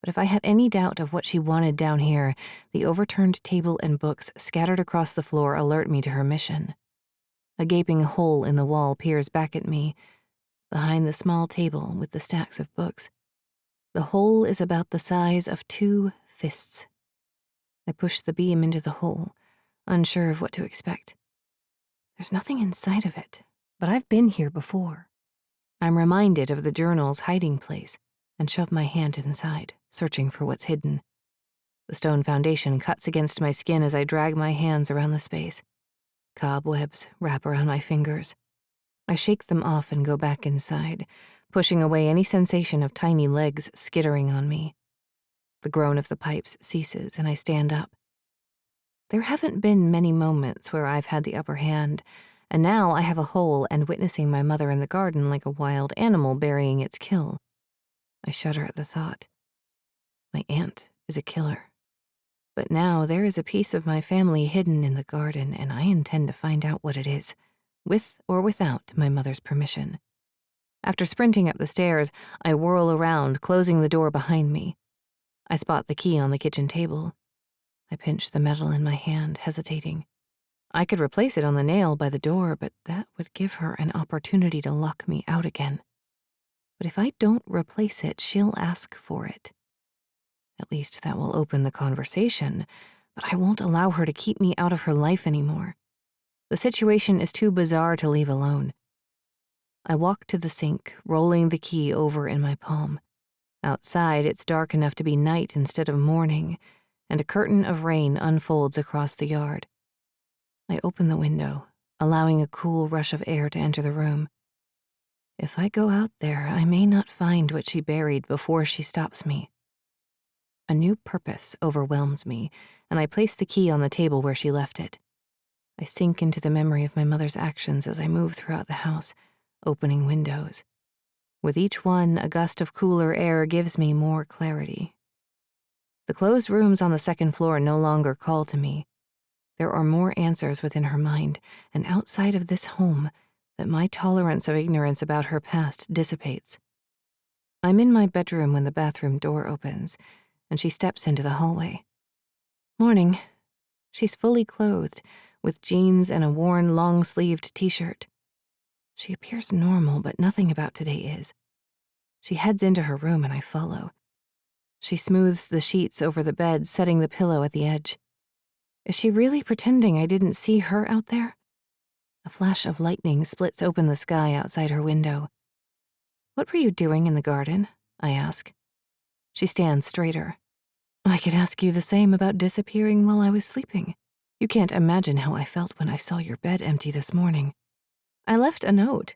But if I had any doubt of what she wanted down here, the overturned table and books scattered across the floor alert me to her mission. A gaping hole in the wall peers back at me, behind the small table with the stacks of books. The hole is about the size of 2 fists. I push the beam into the hole, unsure of what to expect. There's nothing inside of it, but I've been here before. I'm reminded of the journal's hiding place and shove my hand inside, searching for what's hidden. The stone foundation cuts against my skin as I drag my hands around the space. Cobwebs wrap around my fingers. I shake them off and go back inside, pushing away any sensation of tiny legs skittering on me. The groan of the pipes ceases and I stand up. There haven't been many moments where I've had the upper hand, and now I have a hole and witnessing my mother in the garden like a wild animal burying its kill. I shudder at the thought. My aunt is a killer. But now there is a piece of my family hidden in the garden, and I intend to find out what it is, with or without my mother's permission. After sprinting up the stairs, I whirl around, closing the door behind me. I spot the key on the kitchen table. I pinch the metal in my hand, hesitating. I could replace it on the nail by the door, but that would give her an opportunity to lock me out again. But if I don't replace it, she'll ask for it. At least that will open the conversation, but I won't allow her to keep me out of her life anymore. The situation is too bizarre to leave alone. I walk to the sink, rolling the key over in my palm. Outside, it's dark enough to be night instead of morning, and a curtain of rain unfolds across the yard. I open the window, allowing a cool rush of air to enter the room. If I go out there, I may not find what she buried before she stops me. A new purpose overwhelms me, and I place the key on the table where she left it. I sink into the memory of my mother's actions as I move throughout the house, opening windows. With each one, a gust of cooler air gives me more clarity. The closed rooms on the second floor no longer call to me. There are more answers within her mind, and outside of this home, that my tolerance of ignorance about her past dissipates. I'm in my bedroom when the bathroom door opens, and she steps into the hallway. Morning. She's fully clothed, with jeans and a worn, long-sleeved t-shirt. She appears normal, but nothing about today is. She heads into her room and I follow. She smooths the sheets over the bed, setting the pillow at the edge. Is she really pretending I didn't see her out there? A flash of lightning splits open the sky outside her window. What were you doing in the garden? I ask. She stands straighter. I could ask you the same about disappearing while I was sleeping. You can't imagine how I felt when I saw your bed empty this morning. I left a note.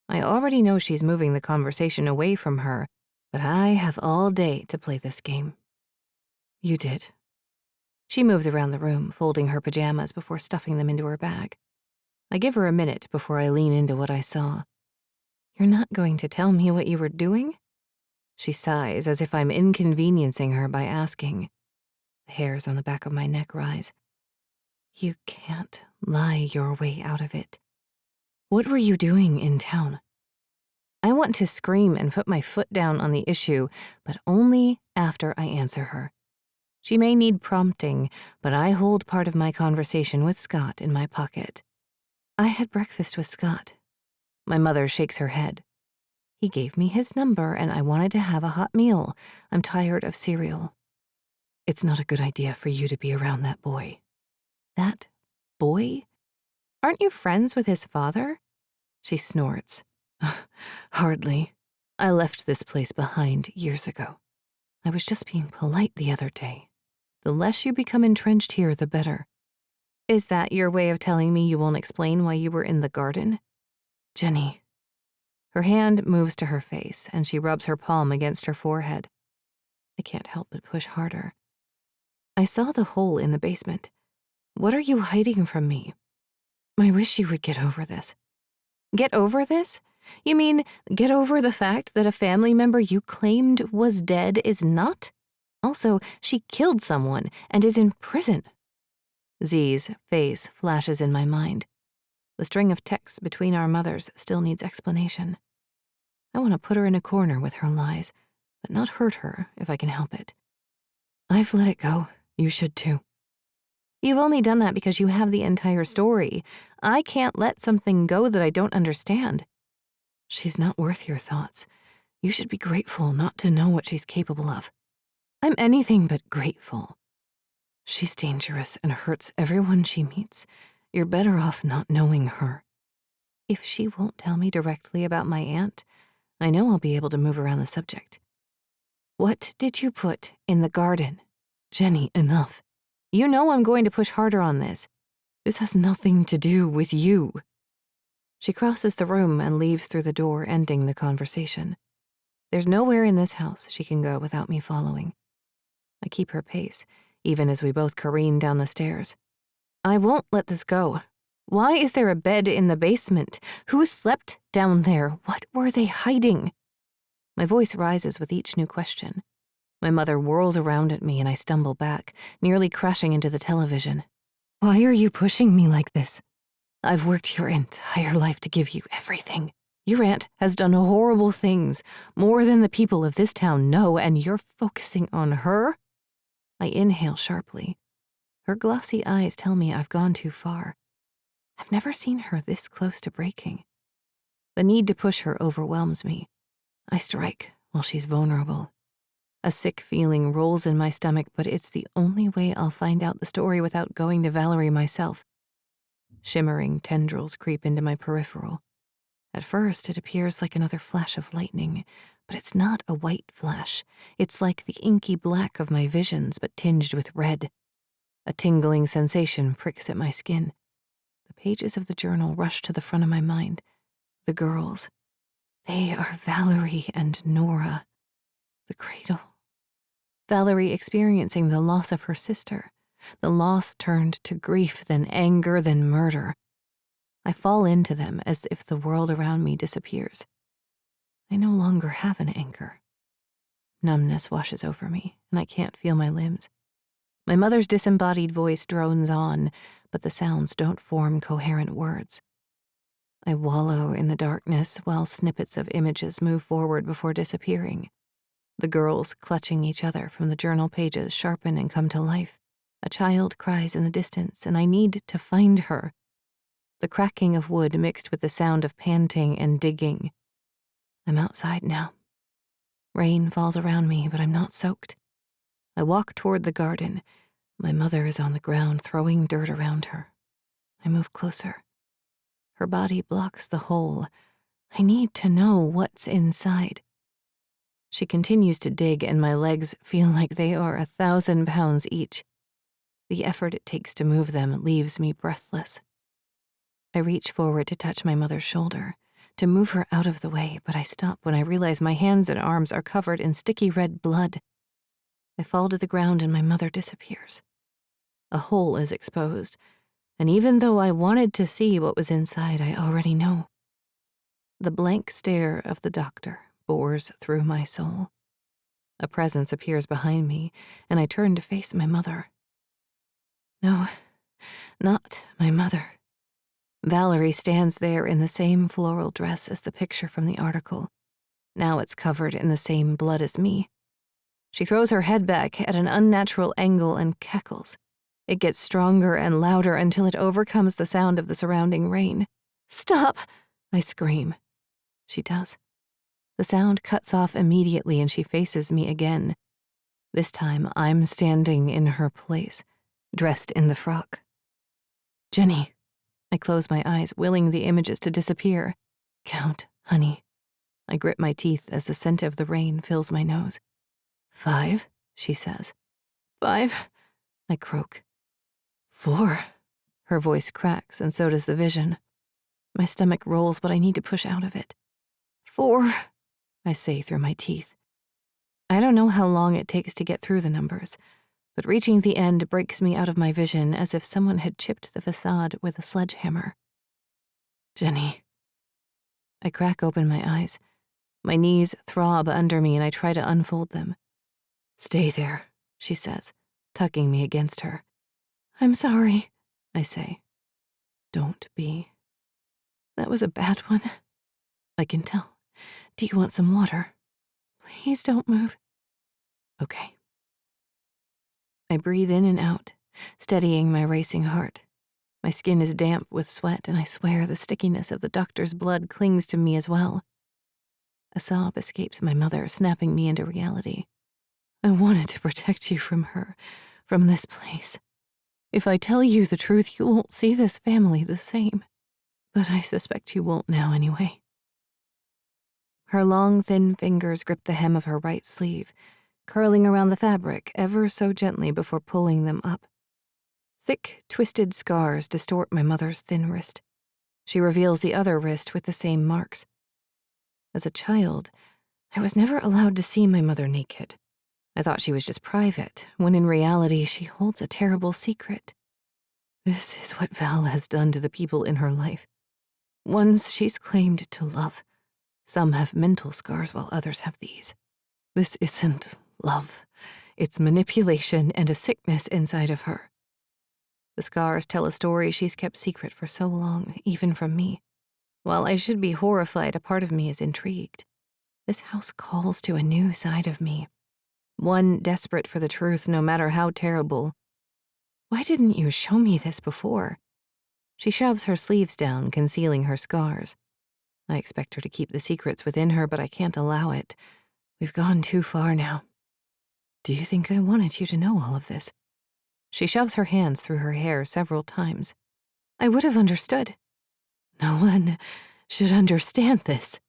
I already know she's moving the conversation away from her, but I have all day to play this game. You did. She moves around the room, folding her pajamas before stuffing them into her bag. I give her a minute before I lean into what I saw. You're not going to tell me what you were doing? She sighs as if I'm inconveniencing her by asking. The hairs on the back of my neck rise. You can't lie your way out of it. What were you doing in town? I want to scream and put my foot down on the issue, but only after I answer her. She may need prompting, but I hold part of my conversation with Scott in my pocket. I had breakfast with Scott. My mother shakes her head. He gave me his number and I wanted to have a hot meal. I'm tired of cereal. It's not a good idea for you to be around that boy. That boy? Aren't you friends with his father? She snorts. Hardly. I left this place behind years ago. I was just being polite the other day. The less you become entrenched here, the better. Is that your way of telling me you won't explain why you were in the garden? Jenny. Her hand moves to her face, and she rubs her palm against her forehead. I can't help but push harder. I saw the hole in the basement. What are you hiding from me? I wish you would get over this. Get over this? You mean get over the fact that a family member you claimed was dead is not? Also, she killed someone and is in prison. Z's face flashes in my mind. The string of texts between our mothers still needs explanation. I want to put her in a corner with her lies, but not hurt her if I can help it. I've let it go. You should too. You've only done that because you have the entire story. I can't let something go that I don't understand. She's not worth your thoughts. You should be grateful not to know what she's capable of. I'm anything but grateful. She's dangerous and hurts everyone she meets. You're better off not knowing her. If she won't tell me directly about my aunt, I know I'll be able to move around the subject. What did you put in the garden? Jenny, enough. You know I'm going to push harder on this. This has nothing to do with you. She crosses the room and leaves through the door, ending the conversation. There's nowhere in this house she can go without me following. I keep her pace, even as we both careen down the stairs. I won't let this go. Why is there a bed in the basement? Who slept down there? What were they hiding? My voice rises with each new question. My mother whirls around at me and I stumble back, nearly crashing into the television. Why are you pushing me like this? I've worked your entire life to give you everything. Your aunt has done horrible things, more than the people of this town know, and you're focusing on her? I inhale sharply. Her glossy eyes tell me I've gone too far. I've never seen her this close to breaking. The need to push her overwhelms me. I strike while she's vulnerable. A sick feeling rolls in my stomach, but it's the only way I'll find out the story without going to Valerie myself. Shimmering tendrils creep into my peripheral. At first, it appears like another flash of lightning, but it's not a white flash. It's like the inky black of my visions, but tinged with red. A tingling sensation pricks at my skin. The pages of the journal rush to the front of my mind. The girls. They are Valerie and Nora. The cradle. Valerie experiencing the loss of her sister. The loss turned to grief, then anger, then murder. I fall into them as if the world around me disappears. I no longer have an anchor. Numbness washes over me, and I can't feel my limbs. My mother's disembodied voice drones on, but the sounds don't form coherent words. I wallow in the darkness while snippets of images move forward before disappearing. The girls clutching each other from the journal pages sharpen and come to life. A child cries in the distance, and I need to find her. The cracking of wood mixed with the sound of panting and digging. I'm outside now. Rain falls around me, but I'm not soaked. I walk toward the garden. My mother is on the ground, throwing dirt around her. I move closer. Her body blocks the hole. I need to know what's inside. She continues to dig, and my legs feel like they are 1,000 pounds each. The effort it takes to move them leaves me breathless. I reach forward to touch my mother's shoulder, to move her out of the way, but I stop when I realize my hands and arms are covered in sticky red blood. I fall to the ground and my mother disappears. A hole is exposed, and even though I wanted to see what was inside, I already know. The blank stare of the doctor bores through my soul. A presence appears behind me, and I turn to face my mother. No, not my mother. Valerie stands there in the same floral dress as the picture from the article. Now it's covered in the same blood as me. She throws her head back at an unnatural angle and cackles. It gets stronger and louder until it overcomes the sound of the surrounding rain. "Stop!" I scream. She does. The sound cuts off immediately and she faces me again. This time I'm standing in her place, dressed in the frock. "Jenny." I close my eyes, willing the images to disappear. "Count, honey." I grip my teeth as the scent of the rain fills my nose. "5, she says. "5, I croak. "4, her voice cracks, and so does the vision. My stomach rolls, but I need to push out of it. 4, I say through my teeth. I don't know how long it takes to get through the numbers, but reaching the end breaks me out of my vision as if someone had chipped the facade with a sledgehammer. "Jenny." I crack open my eyes. My knees throb under me and I try to unfold them. "Stay there," she says, tucking me against her. "I'm sorry," I say. "Don't be. That was a bad one. I can tell. Do you want some water?" "Please don't move." "Okay." I breathe in and out, steadying my racing heart. My skin is damp with sweat, and I swear the stickiness of the doctor's blood clings to me as well. A sob escapes my mother, snapping me into reality. "I wanted to protect you from her, from this place. If I tell you the truth, you won't see this family the same. But I suspect you won't now anyway." Her long, thin fingers grip the hem of her right sleeve, curling around the fabric ever so gently before pulling them up. Thick, twisted scars distort my mother's thin wrist. She reveals the other wrist with the same marks. As a child, I was never allowed to see my mother naked. I thought she was just private, when in reality she holds a terrible secret. This is what Val has done to the people in her life. Ones she's claimed to love. Some have mental scars while others have these. This isn't love. It's manipulation and a sickness inside of her. The scars tell a story she's kept secret for so long, even from me. While I should be horrified, a part of me is intrigued. This house calls to a new side of me. One desperate for the truth, no matter how terrible. "Why didn't you show me this before?" She shoves her sleeves down, concealing her scars. I expect her to keep the secrets within her, but I can't allow it. We've gone too far now. "Do you think I wanted you to know all of this?" She shoves her hands through her hair several times. "I would have understood." "No one should understand this."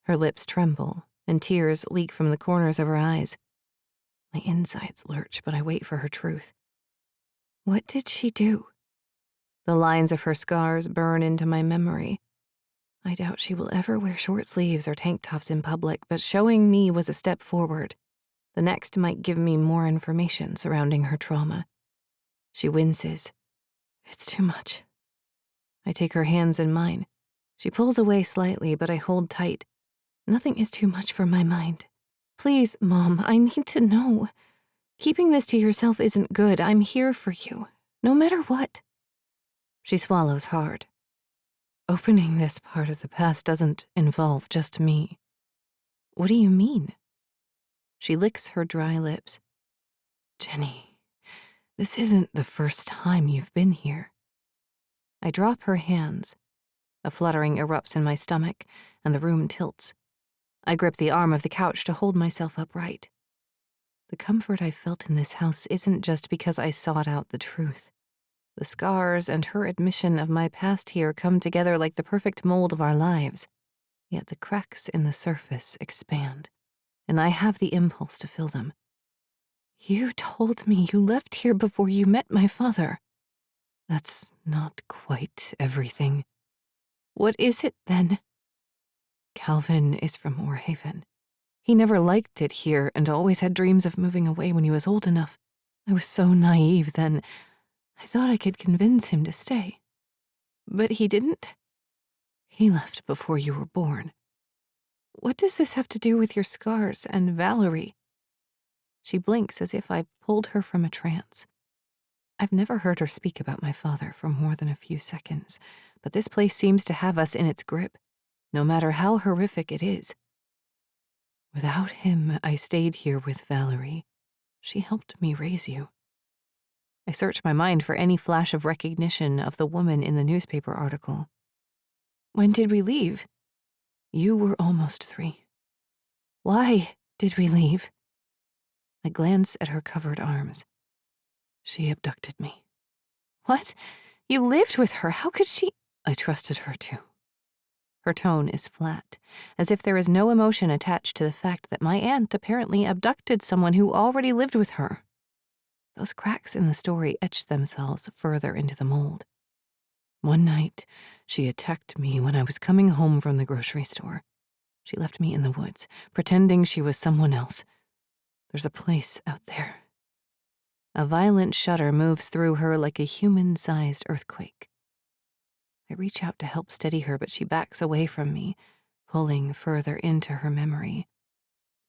Her lips tremble, and tears leak from the corners of her eyes. My insides lurch, but I wait for her truth. "What did she do?" The lines of her scars burn into my memory. I doubt she will ever wear short sleeves or tank tops in public, but showing me was a step forward. The next might give me more information surrounding her trauma. She winces. "It's too much." I take her hands in mine. She pulls away slightly, but I hold tight. "Nothing is too much for my mind. Please, Mom, I need to know. Keeping this to yourself isn't good. I'm here for you, no matter what." She swallows hard. "Opening this part of the past doesn't involve just me." "What do you mean?" She licks her dry lips. "Jenny, this isn't the first time you've been here." I drop her hands. A fluttering erupts in my stomach, and the room tilts. I grip the arm of the couch to hold myself upright. The comfort I felt in this house isn't just because I sought out the truth. The scars and her admission of my past here come together like the perfect mold of our lives. Yet the cracks in the surface expand, and I have the impulse to fill them. You told me you left here before you met my father. That's not quite everything. What is it, then? Calvin is from Orhaven. He never liked it here and always had dreams of moving away when he was old enough. I was so naive then. I thought I could convince him to stay. But he didn't. He left before you were born. What does this have to do with your scars and Valerie? She blinks as if I pulled her from a trance. I've never heard her speak about my father for more than a few seconds, but this place seems to have us in its grip, no matter how horrific it is. Without him, I stayed here with Valerie. She helped me raise you. I searched my mind for any flash of recognition of the woman in the newspaper article. When did we leave? You were almost 3. Why did we leave? I glance at her covered arms. She abducted me. What? You lived with her. How could she? I trusted her too. Her tone is flat, as if there is no emotion attached to the fact that my aunt apparently abducted someone who already lived with her. Those cracks in the story etch themselves further into the mold. One night, she attacked me when I was coming home from the grocery store. She left me in the woods, pretending she was someone else. There's a place out there. A violent shudder moves through her like a human-sized earthquake. I reach out to help steady her, but she backs away from me, pulling further into her memory.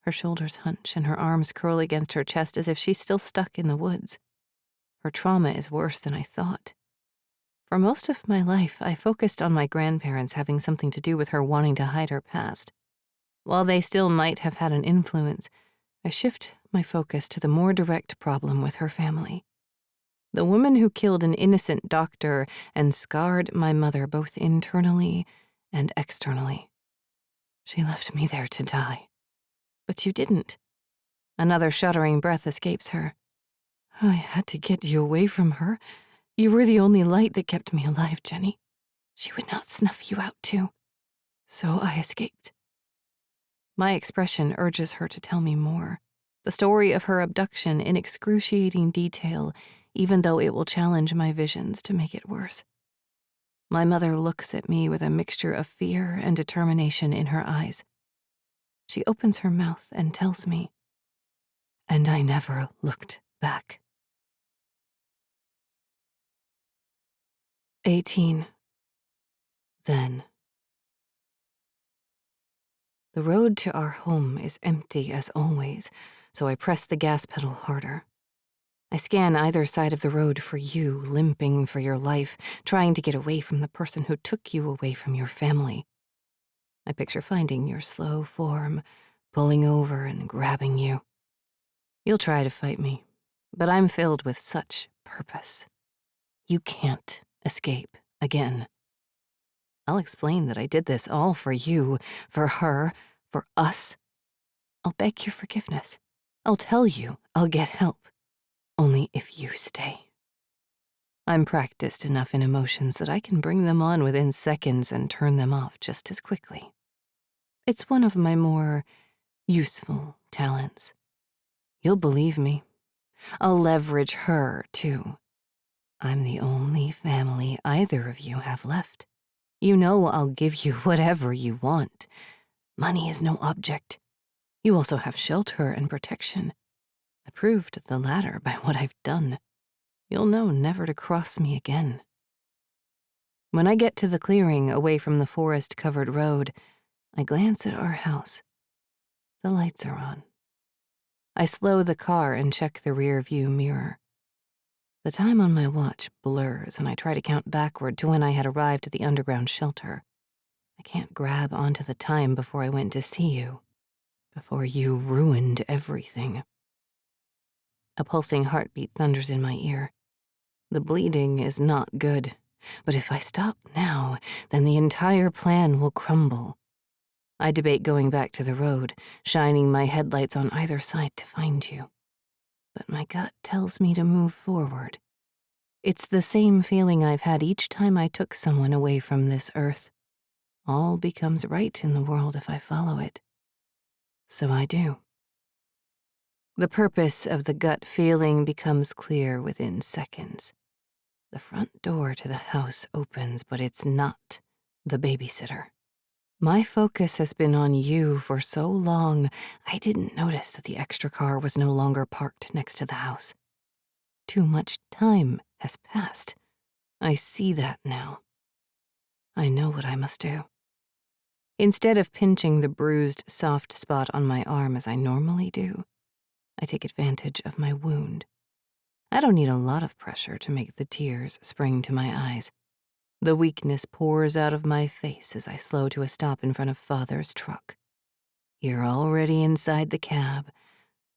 Her shoulders hunch and her arms curl against her chest as if she's still stuck in the woods. Her trauma is worse than I thought. For most of my life, I focused on my grandparents having something to do with her wanting to hide her past. While they still might have had an influence, I shift my focus to the more direct problem with her family. The woman who killed an innocent doctor and scarred my mother both internally and externally. She left me there to die. But you didn't. Another shuddering breath escapes her. I had to get you away from her. You were the only light that kept me alive, Jenny. She would not snuff you out too. So I escaped. My expression urges her to tell me more. The story of her abduction in excruciating detail, even though it will challenge my visions to make it worse. My mother looks at me with a mixture of fear and determination in her eyes. She opens her mouth and tells me, and I never looked back. 18. Then. The road to our home is empty as always, so I press the gas pedal harder. I scan either side of the road for you, limping for your life, trying to get away from the person who took you away from your family. I picture finding your slow form, pulling over and grabbing you. You'll try to fight me, but I'm filled with such purpose. You can't escape again. I'll explain that I did this all for you, for her, for us. I'll beg your forgiveness. I'll tell you I'll get help. Only if you stay. I'm practiced enough in emotions that I can bring them on within seconds and turn them off just as quickly. It's one of my more useful talents. You'll believe me. I'll leverage her, too. I'm the only family either of you have left. You know I'll give you whatever you want. Money is no object. You also have shelter and protection. I proved the latter by what I've done. You'll know never to cross me again. When I get to the clearing away from the forest-covered road, I glance at our house. The lights are on. I slow the car and check the rear-view mirror. The time on my watch blurs, and I try to count backward to when I had arrived at the underground shelter. I can't grab onto the time before I went to see you, before you ruined everything. A pulsing heartbeat thunders in my ear. The bleeding is not good, but if I stop now, then the entire plan will crumble. I debate going back to the road, shining my headlights on either side to find you. But my gut tells me to move forward. It's the same feeling I've had each time I took someone away from this earth. All becomes right in the world if I follow it. So I do. The purpose of the gut feeling becomes clear within seconds. The front door to the house opens, but it's not the babysitter. My focus has been on you for so long, I didn't notice that the extra car was no longer parked next to the house. Too much time has passed. I see that now. I know what I must do. Instead of pinching the bruised, soft spot on my arm as I normally do, I take advantage of my wound. I don't need a lot of pressure to make the tears spring to my eyes. The weakness pours out of my face as I slow to a stop in front of Father's truck. You're already inside the cab,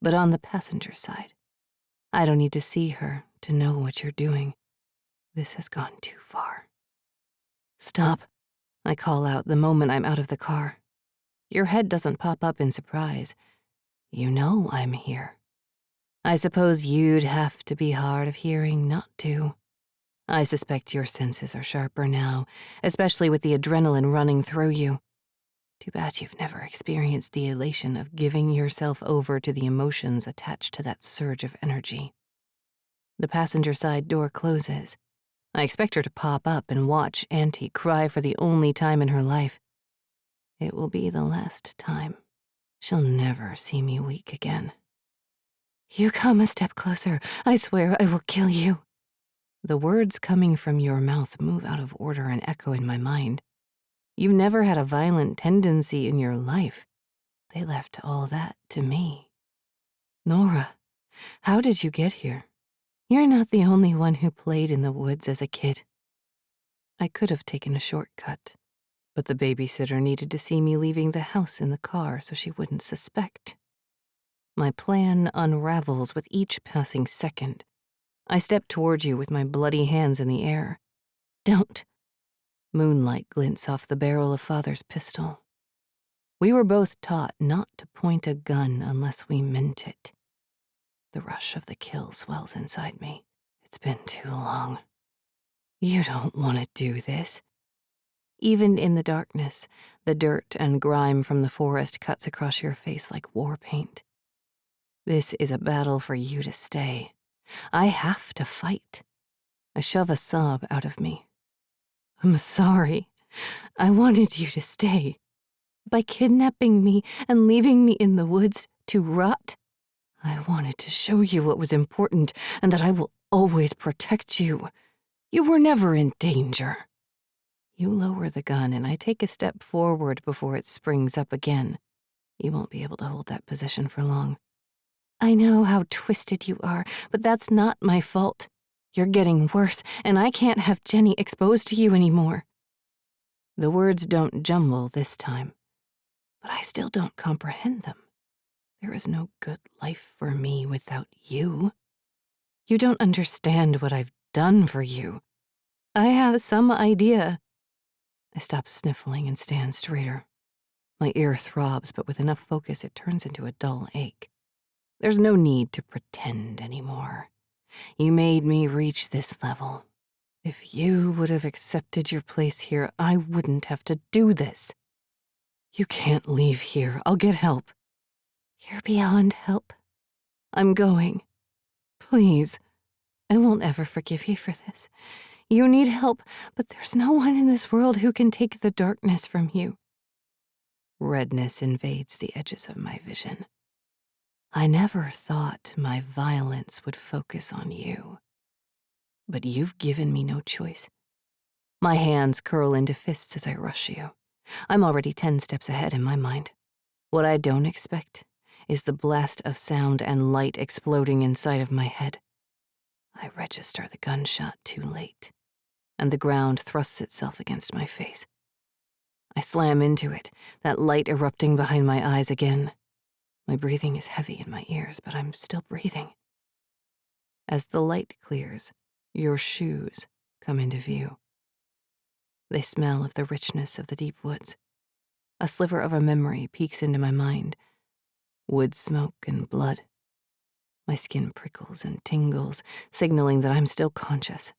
but on the passenger side. I don't need to see her to know what you're doing. This has gone too far. Stop, I call out the moment I'm out of the car. Your head doesn't pop up in surprise. You know I'm here. I suppose you'd have to be hard of hearing not to. I suspect your senses are sharper now, especially with the adrenaline running through you. Too bad you've never experienced the elation of giving yourself over to the emotions attached to that surge of energy. The passenger side door closes. I expect her to pop up and watch Auntie cry for the only time in her life. It will be the last time. She'll never see me weak again. You come a step closer. I swear I will kill you. The words coming from your mouth move out of order and echo in my mind. You never had a violent tendency in your life. They left all that to me. Nora, how did you get here? You're not the only one who played in the woods as a kid. I could have taken a shortcut, but the babysitter needed to see me leaving the house in the car so she wouldn't suspect. My plan unravels with each passing second. I step toward you with my bloody hands in the air. Don't. Moonlight glints off the barrel of Father's pistol. We were both taught not to point a gun unless we meant it. The rush of the kill swells inside me. It's been too long. You don't want to do this. Even in the darkness, the dirt and grime from the forest cuts across your face like war paint. This is a battle for you to stay. I have to fight. I shove a sob out of me. I'm sorry. I wanted you to stay. By kidnapping me and leaving me in the woods to rot, I wanted to show you what was important and that I will always protect you. You were never in danger. You lower the gun and I take a step forward before it springs up again. You won't be able to hold that position for long. I know how twisted you are, but that's not my fault. You're getting worse, and I can't have Jenny exposed to you anymore. The words don't jumble this time, but I still don't comprehend them. There is no good life for me without you. You don't understand what I've done for you. I have some idea. I stop sniffling and stand straighter. My ear throbs, but with enough focus it turns into a dull ache. There's no need to pretend anymore. You made me reach this level. If you would have accepted your place here, I wouldn't have to do this. You can't leave here. I'll get help. You're beyond help. I'm going. Please. I won't ever forgive you for this. You need help, but there's no one in this world who can take the darkness from you. Redness invades the edges of my vision. I never thought my violence would focus on you. But you've given me no choice. My hands curl into fists as I rush you. I'm already 10 steps ahead in my mind. What I don't expect is the blast of sound and light exploding inside of my head. I register the gunshot too late, and the ground thrusts itself against my face. I slam into it, that light erupting behind my eyes again. My breathing is heavy in my ears, but I'm still breathing. As the light clears, your shoes come into view. They smell of the richness of the deep woods. A sliver of a memory peeks into my mind. Wood smoke and blood. My skin prickles and tingles, signaling that I'm still conscious.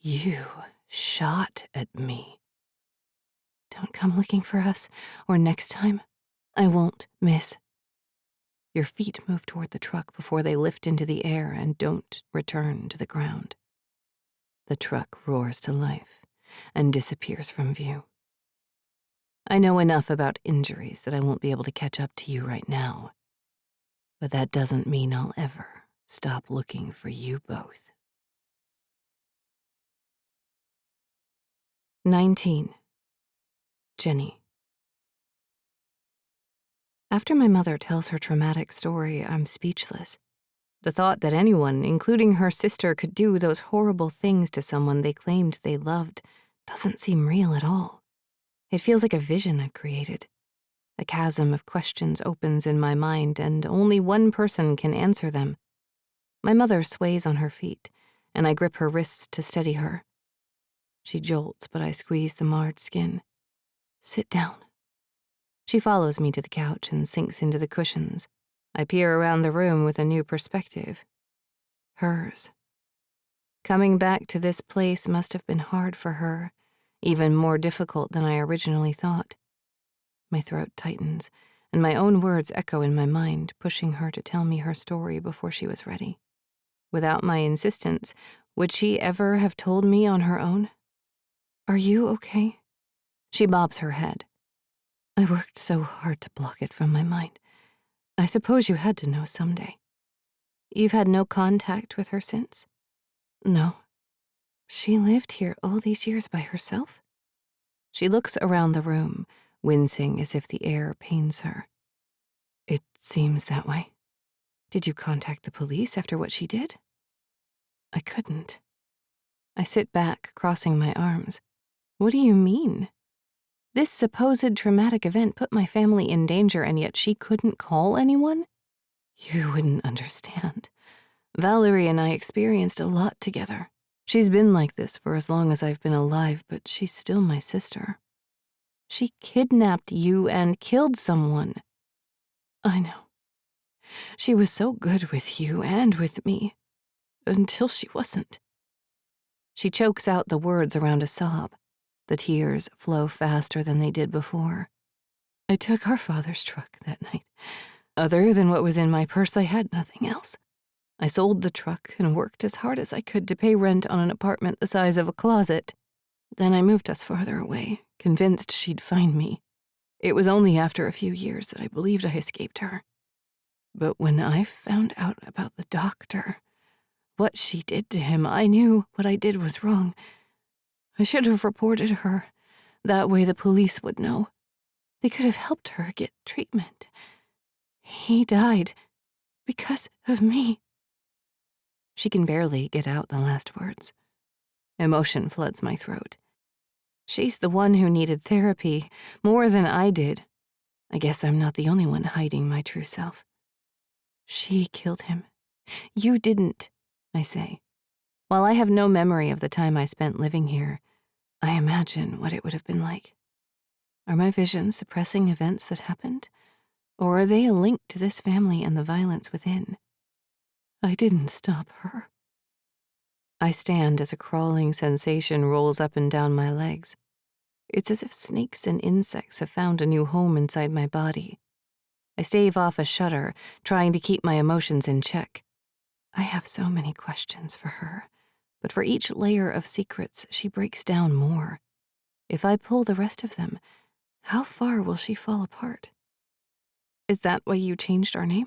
You shot at me. Don't come looking for us, or next time, I won't, miss. Your feet move toward the truck before they lift into the air and don't return to the ground. The truck roars to life and disappears from view. I know enough about injuries that I won't be able to catch up to you right now. But that doesn't mean I'll ever stop looking for you both. 19. Jenny. After my mother tells her traumatic story, I'm speechless. The thought that anyone, including her sister, could do those horrible things to someone they claimed they loved doesn't seem real at all. It feels like a vision I've created. A chasm of questions opens in my mind, and only one person can answer them. My mother sways on her feet, and I grip her wrists to steady her. She jolts, but I squeeze the marred skin. Sit down. She follows me to the couch and sinks into the cushions. I peer around the room with a new perspective. Hers. Coming back to this place must have been hard for her, even more difficult than I originally thought. My throat tightens, and my own words echo in my mind, pushing her to tell me her story before she was ready. Without my insistence, would she ever have told me on her own? Are you okay? She bobs her head. I worked so hard to block it from my mind. I suppose you had to know someday. You've had no contact with her since? No. She lived here all these years by herself? She looks around the room, wincing as if the air pains her. It seems that way. Did you contact the police after what she did? I couldn't. I sit back, crossing my arms. What do you mean? This supposed traumatic event put my family in danger, and yet she couldn't call anyone? You wouldn't understand. Valerie and I experienced a lot together. She's been like this for as long as I've been alive, but she's still my sister. She kidnapped you and killed someone. I know. She was so good with you and with me, until she wasn't. She chokes out the words around a sob. The tears flow faster than they did before. I took our father's truck that night. Other than what was in my purse, I had nothing else. I sold the truck and worked as hard as I could to pay rent on an apartment the size of a closet. Then I moved us farther away, convinced she'd find me. It was only after a few years that I believed I escaped her. But when I found out about the doctor, what she did to him, I knew what I did was wrong. I should have reported her. That way the police would know. They could have helped her get treatment. He died because of me. She can barely get out the last words. Emotion floods my throat. She's the one who needed therapy more than I did. I guess I'm not the only one hiding my true self. She killed him. You didn't, I say. While I have no memory of the time I spent living here, I imagine what it would have been like. Are my visions suppressing events that happened? Or are they a link to this family and the violence within? I didn't stop her. I stand as a crawling sensation rolls up and down my legs. It's as if snakes and insects have found a new home inside my body. I stave off a shudder, trying to keep my emotions in check. I have so many questions for her, but for each layer of secrets, she breaks down more. If I pull the rest of them, how far will she fall apart? Is that why you changed our name?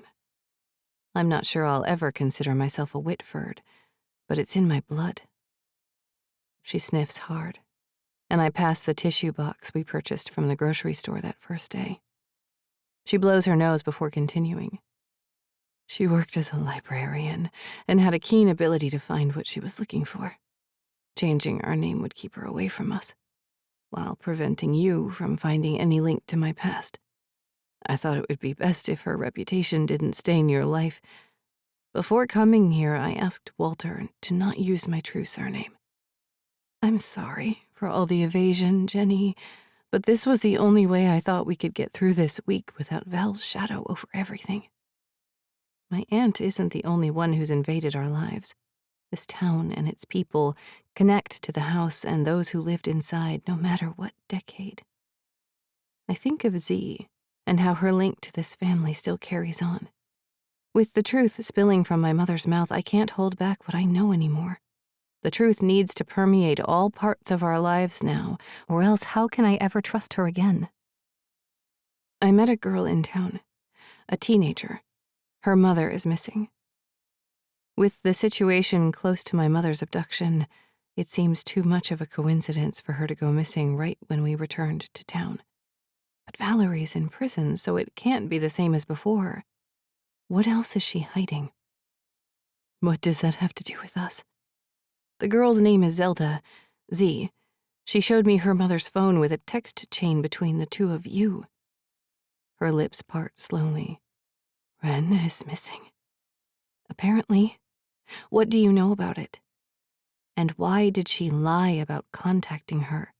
I'm not sure I'll ever consider myself a Whitford, but it's in my blood. She sniffs hard, and I pass the tissue box we purchased from the grocery store that first day. She blows her nose before continuing. She worked as a librarian and had a keen ability to find what she was looking for. Changing our name would keep her away from us, while preventing you from finding any link to my past. I thought it would be best if her reputation didn't stain your life. Before coming here, I asked Walter to not use my true surname. I'm sorry for all the evasion, Jenny, But this was the only way I thought we could get through this week without Val's shadow over everything. My aunt isn't the only one who's invaded our lives. This town and its people connect to the house and those who lived inside, no matter what decade. I think of Z and how her link to this family still carries on. With the truth spilling from my mother's mouth, I can't hold back what I know anymore. The truth needs to permeate all parts of our lives now, or else how can I ever trust her again? I met a girl in town, a teenager. Her mother is missing. With the situation close to my mother's abduction, it seems too much of a coincidence for her to go missing right when we returned to town. But Valerie's in prison, so it can't be the same as before. What else is she hiding? What does that have to do with us? The girl's name is Zelda, Z. She showed me her mother's phone with a text chain between the two of you. Her lips part slowly. Ren is missing. Apparently. What do you know about it? And why did she lie about contacting her?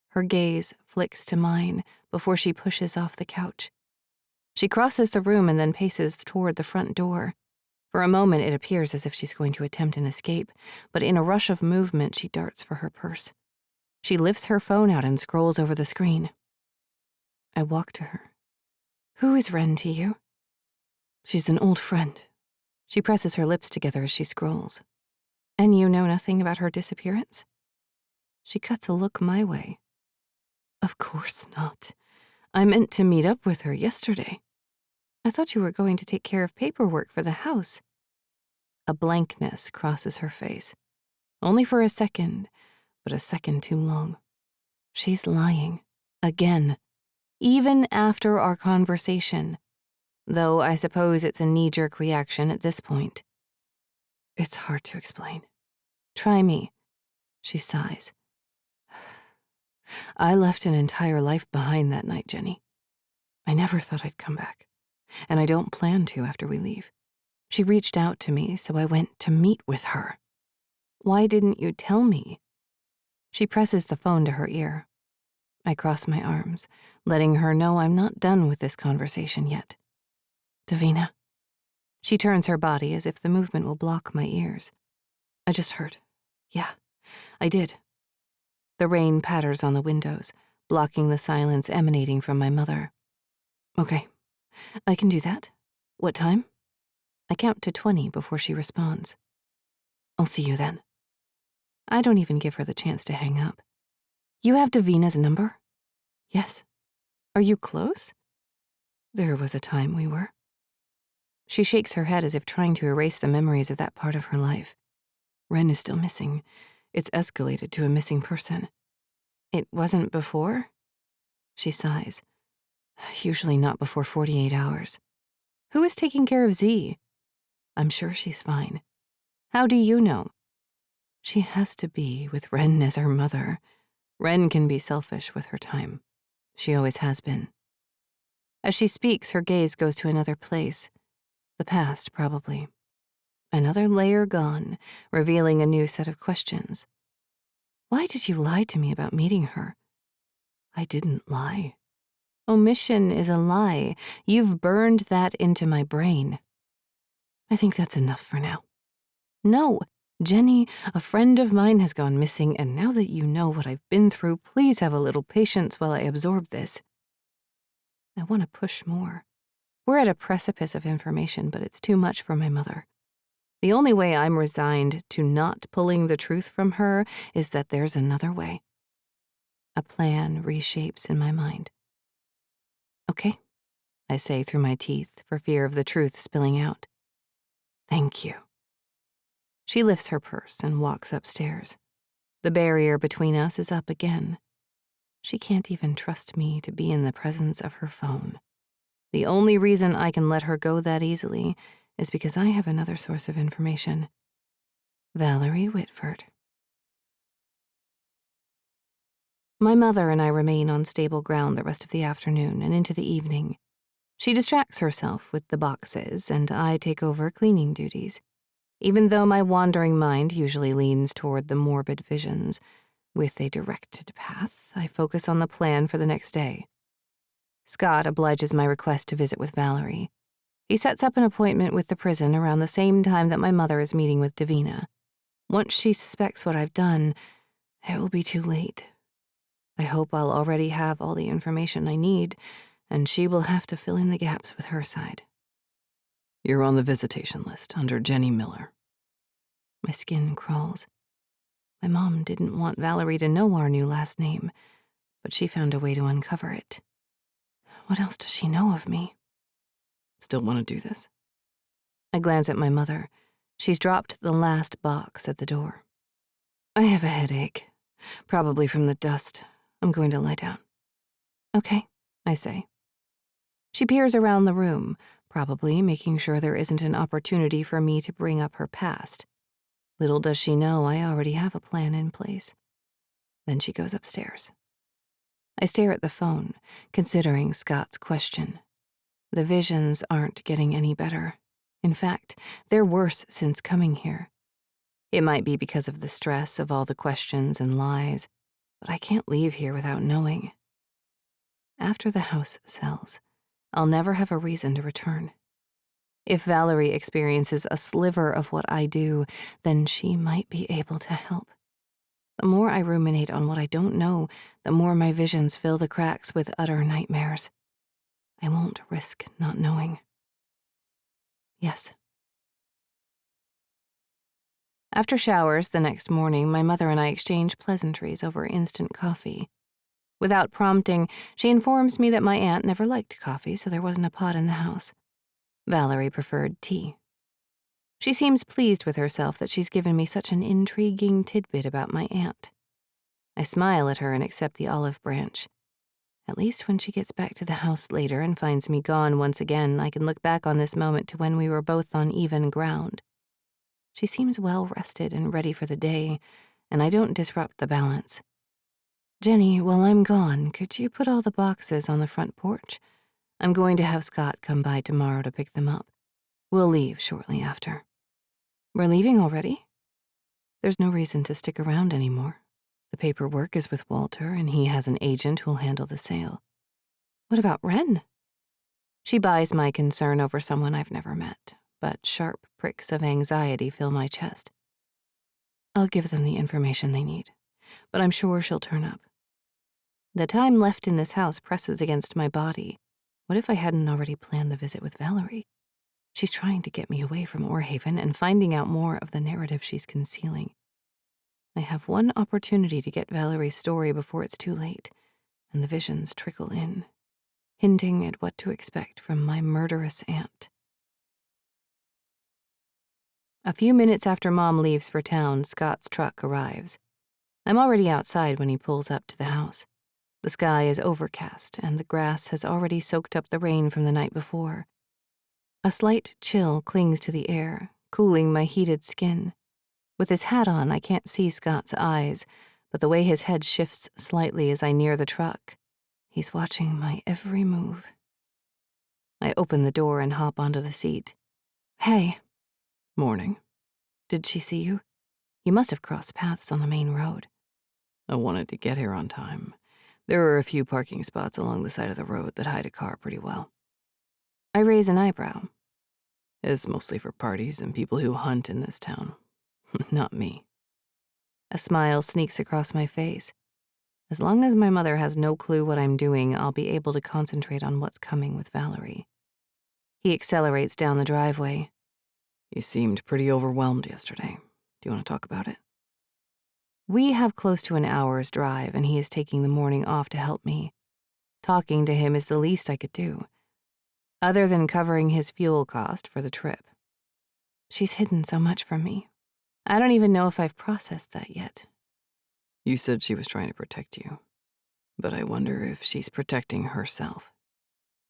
Her gaze flicks to mine before she pushes off the couch. She crosses the room and then paces toward the front door. For a moment, it appears as if she's going to attempt an escape, but in a rush of movement, she darts for her purse. She lifts her phone out and scrolls over the screen. I walk to her. Who is Ren to you? She's an old friend. She presses her lips together as she scrolls. And you know nothing about her disappearance? She cuts a look my way. Of course not. I meant to meet up with her yesterday. I thought you were going to take care of paperwork for the house. A blankness crosses her face. Only for a second, but a second too long. She's lying. Again. Even after our conversation. Though I suppose it's a knee-jerk reaction at this point. It's hard to explain. Try me. She sighs. I left an entire life behind that night, Jenny. I never thought I'd come back. And I don't plan to after we leave. She reached out to me, so I went to meet with her. Why didn't you tell me? She presses the phone to her ear. I cross my arms, letting her know I'm not done with this conversation yet. Davina. She turns her body as if the movement will block my ears. I just heard. Yeah, I did. The rain patters on the windows, blocking the silence emanating from my mother. Okay, I can do that. What time? I count to 20 before she responds. I'll see you then. I don't even give her the chance to hang up. You have Davina's number? Yes. Are you close? There was a time we were. She shakes her head as if trying to erase the memories of that part of her life. Ren is still missing. It's escalated to a missing person. It wasn't before? She sighs. Usually not before 48 hours. Who is taking care of Z? I'm sure she's fine. How do you know? She has to be with Ren as her mother. Ren can be selfish with her time. She always has been. As she speaks, her gaze goes to another place. The past, probably. Another layer gone, revealing a new set of questions. Why did you lie to me about meeting her? I didn't lie. Omission is a lie. You've burned that into my brain. I think that's enough for now. No, Jenny, a friend of mine has gone missing, and now that you know what I've been through, please have a little patience while I absorb this. I want to push more. We're at a precipice of information, but it's too much for my mother. The only way I'm resigned to not pulling the truth from her is that there's another way. A plan reshapes in my mind. Okay, I say through my teeth for fear of the truth spilling out. Thank you. She lifts her purse and walks upstairs. The barrier between us is up again. She can't even trust me to be in the presence of her phone. The only reason I can let her go that easily is because I have another source of information. Valerie Whitford. My mother and I remain on stable ground the rest of the afternoon and into the evening. She distracts herself with the boxes, and I take over cleaning duties. Even though my wandering mind usually leans toward the morbid visions, With a directed path, I focus on the plan for the next day. Scott obliges my request to visit with Valerie. He sets up an appointment with the prison around the same time that my mother is meeting with Davina. Once she suspects what I've done, it will be too late. I hope I'll already have all the information I need, and she will have to fill in the gaps with her side. You're on the visitation list under Jenny Miller. My skin crawls. My mom didn't want Valerie to know our new last name, but she found a way to uncover it. What else does she know of me? Still want to do this? I glance at my mother. She's dropped the last box at the door. I have a headache, probably from the dust. I'm going to lie down. Okay, I say. She peers around the room, probably making sure there isn't an opportunity for me to bring up her past. Little does she know I already have a plan in place. Then she goes upstairs. I stare at the phone, considering Scott's question. The visions aren't getting any better. In fact, they're worse since coming here. It might be because of the stress of all the questions and lies, but I can't leave here without knowing. After the house sells, I'll never have a reason to return. If Valerie experiences a sliver of what I do, then she might be able to help. The more I ruminate on what I don't know, the more my visions fill the cracks with utter nightmares. I won't risk not knowing. Yes. After showers the next morning, my mother and I exchange pleasantries over instant coffee. Without prompting, she informs me that my aunt never liked coffee, so there wasn't a pot in the house. Valerie preferred tea. She seems pleased with herself that she's given me such an intriguing tidbit about my aunt. I smile at her and accept the olive branch. At least when she gets back to the house later and finds me gone once again, I can look back on this moment to when we were both on even ground. She seems well rested and ready for the day, and I don't disrupt the balance. Jenny, while I'm gone, could you put all the boxes on the front porch? I'm going to have Scott come by tomorrow to pick them up. We'll leave shortly after. We're leaving already? There's no reason to stick around anymore. The paperwork is with Walter, and he has an agent who'll handle the sale. What about Wren? She buys my concern over someone I've never met, but sharp pricks of anxiety fill my chest. I'll give them the information they need, but I'm sure she'll turn up. The time left in this house presses against my body. What if I hadn't already planned the visit with Valerie? She's trying to get me away from Orhaven and finding out more of the narrative she's concealing. I have one opportunity to get Valerie's story before it's too late, and the visions trickle in, hinting at what to expect from my murderous aunt. A few minutes after Mom leaves for town, Scott's truck arrives. I'm already outside when he pulls up to the house. The sky is overcast, and the grass has already soaked up the rain from the night before. A slight chill clings to the air, cooling my heated skin. With his hat on, I can't see Scott's eyes, but the way his head shifts slightly as I near the truck, he's watching my every move. I open the door and hop onto the seat. Hey. Morning. Did she see you? You must have crossed paths on the main road. I wanted to get here on time. There are a few parking spots along the side of the road that hide a car pretty well. I raise an eyebrow. It's mostly for parties and people who hunt in this town. Not me. A smile sneaks across my face. As long as my mother has no clue what I'm doing, I'll be able to concentrate on what's coming with Valerie. He accelerates down the driveway. You seemed pretty overwhelmed yesterday. Do you want to talk about it? We have close to an hour's drive, and he is taking the morning off to help me. Talking to him is the least I could do, other than covering his fuel cost for the trip. She's hidden so much from me. I don't even know if I've processed that yet. You said she was trying to protect you, but I wonder if she's protecting herself.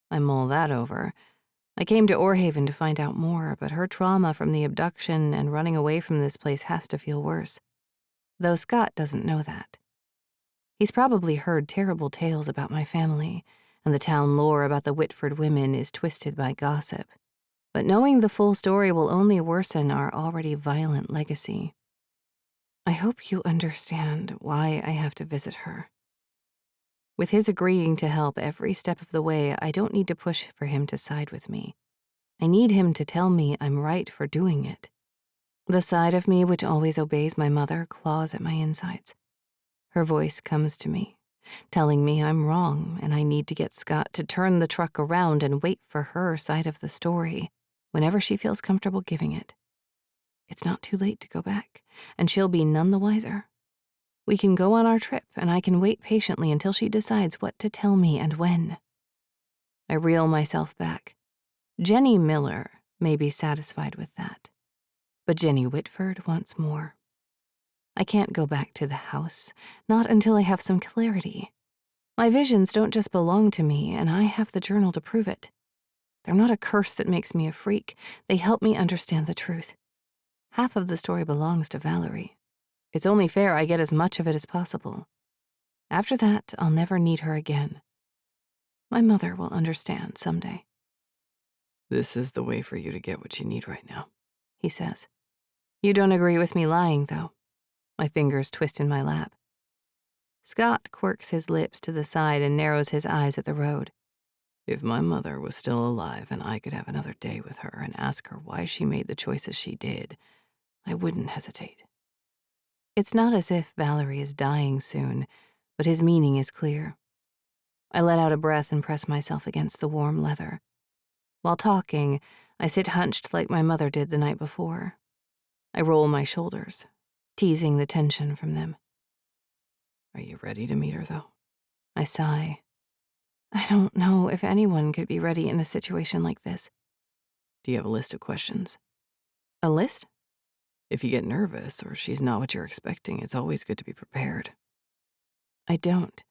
I mull that over. I came to Orhaven to find out more, but her trauma from the abduction and running away from this place has to feel worse. Though Scott doesn't know that. He's probably heard terrible tales about my family, and the town lore about the Whitford women is twisted by gossip. But knowing the full story will only worsen our already violent legacy. I hope you understand why I have to visit her. With his agreeing to help every step of the way, I don't need to push for him to side with me. I need him to tell me I'm right for doing it. The side of me which always obeys my mother claws at my insides. Her voice comes to me, telling me I'm wrong and I need to get Scott to turn the truck around and wait for her side of the story whenever she feels comfortable giving it. It's not too late to go back, and she'll be none the wiser. We can go on our trip, and I can wait patiently until she decides what to tell me and when. I reel myself back. Jenny Miller may be satisfied with that, but Jenny Whitford wants more. I can't go back to the house, not until I have some clarity. My visions don't just belong to me, and I have the journal to prove it. They're not a curse that makes me a freak. They help me understand the truth. Half of the story belongs to Valerie. It's only fair I get as much of it as possible. After that, I'll never need her again. My mother will understand someday. This is the way for you to get what you need right now, He says. You don't agree with me lying, though. My fingers twist in my lap. Scott quirks his lips to the side and narrows his eyes at the road. If my mother was still alive and I could have another day with her and ask her why she made the choices she did, I wouldn't hesitate. It's not as if Valerie is dying soon, but his meaning is clear. I let out a breath and press myself against the warm leather. While talking, I sit hunched like my mother did the night before. I roll my shoulders, teasing the tension from them. Are you ready to meet her, though? I sigh. I don't know if anyone could be ready in a situation like this. Do you have a list of questions? A list? If you get nervous or she's not what you're expecting, it's always good to be prepared. I don't.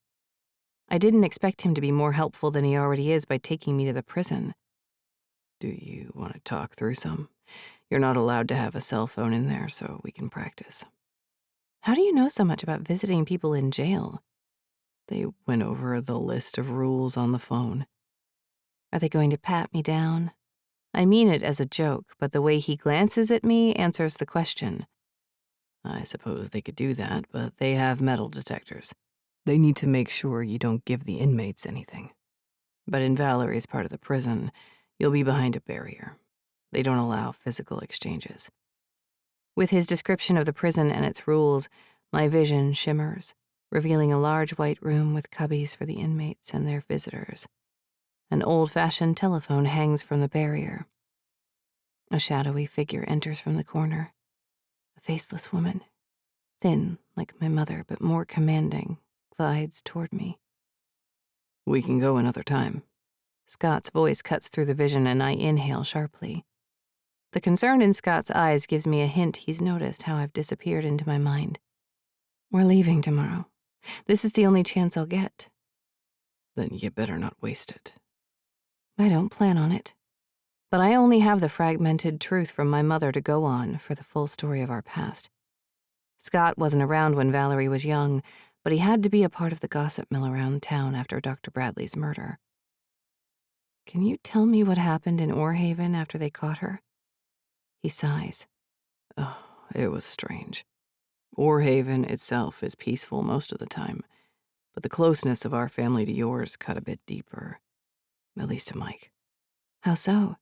I didn't expect him to be more helpful than he already is by taking me to the prison. Do you want to talk through some? You're not allowed to have a cell phone in there, so we can practice. How do you know so much about visiting people in jail? They went over the list of rules on the phone. Are they going to pat me down? I mean it as a joke, but the way he glances at me answers the question. I suppose they could do that, but they have metal detectors. They need to make sure you don't give the inmates anything. But in Valerie's part of the prison, you'll be behind a barrier. They don't allow physical exchanges. With his description of the prison and its rules, my vision shimmers, revealing a large white room with cubbies for the inmates and their visitors. An old-fashioned telephone hangs from the barrier. A shadowy figure enters from the corner. A faceless woman, thin like my mother but more commanding, glides toward me. We can go another time. Scott's voice cuts through the vision and I inhale sharply. The concern in Scott's eyes gives me a hint he's noticed how I've disappeared into my mind. We're leaving tomorrow. This is the only chance I'll get. Then you better not waste it. I don't plan on it. But I only have the fragmented truth from my mother to go on for the full story of our past. Scott wasn't around when Valerie was young, but he had to be a part of the gossip mill around town after Dr. Bradley's murder. Can you tell me what happened in Orhaven after they caught her? He sighs. Oh, it was strange. Orhaven itself is peaceful most of the time, but the closeness of our family to yours cut a bit deeper, at least to Mike. How so?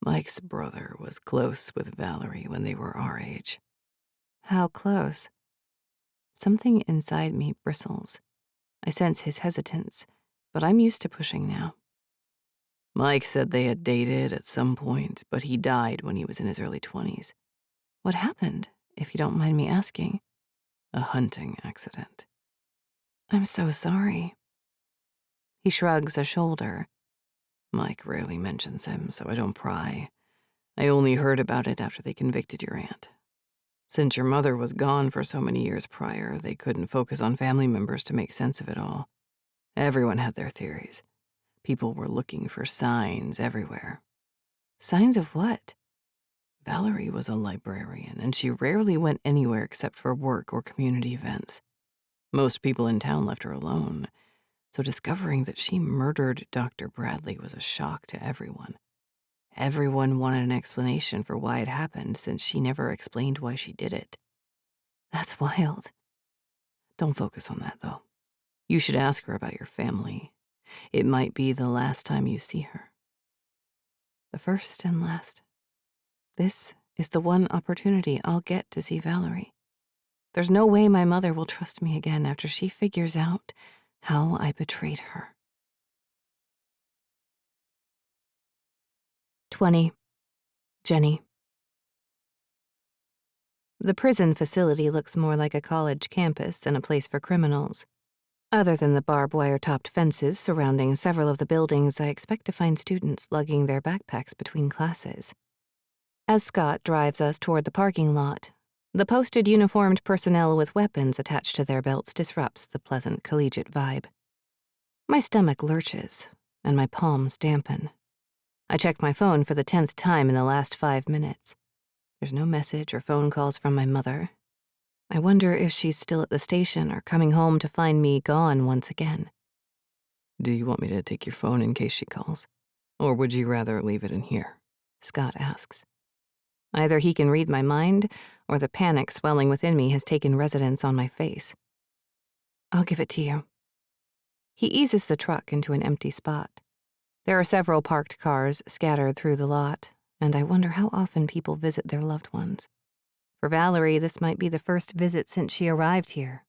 Mike's brother was close with Valerie when they were our age. How close? Something inside me bristles. I sense his hesitance, but I'm used to pushing now. Mike said they had dated at some point, but he died when he was in his early 20s. What happened, if you don't mind me asking? A hunting accident. I'm so sorry. He shrugs a shoulder. Mike rarely mentions him, so I don't pry. I only heard about it after they convicted your aunt. Since your mother was gone for so many years prior, they couldn't focus on family members to make sense of it all. Everyone had their theories. People were looking for signs everywhere. Signs of what? Valerie was a librarian, and she rarely went anywhere except for work or community events. Most people in town left her alone, so discovering that she murdered Dr. Bradley was a shock to everyone. Everyone wanted an explanation for why it happened, since she never explained why she did it. That's wild. Don't focus on that, though. You should ask her about your family. It might be the last time you see her. The first and last. This is the one opportunity I'll get to see Valerie. There's no way my mother will trust me again after she figures out how I betrayed her. 20. Jenny. The prison facility looks more like a college campus than a place for criminals. Other than the barbed wire-topped fences surrounding several of the buildings, I expect to find students lugging their backpacks between classes. As Scott drives us toward the parking lot, the posted uniformed personnel with weapons attached to their belts disrupts the pleasant collegiate vibe. My stomach lurches, and my palms dampen. I check my phone for the 10th time in the last 5 minutes. There's no message or phone calls from my mother. I wonder if she's still at the station or coming home to find me gone once again. Do you want me to take your phone in case she calls? Or would you rather leave it in here? Scott asks. Either he can read my mind, or the panic swelling within me has taken residence on my face. I'll give it to you. He eases the truck into an empty spot. There are several parked cars scattered through the lot, and I wonder how often people visit their loved ones. For Valerie, this might be the first visit since she arrived here.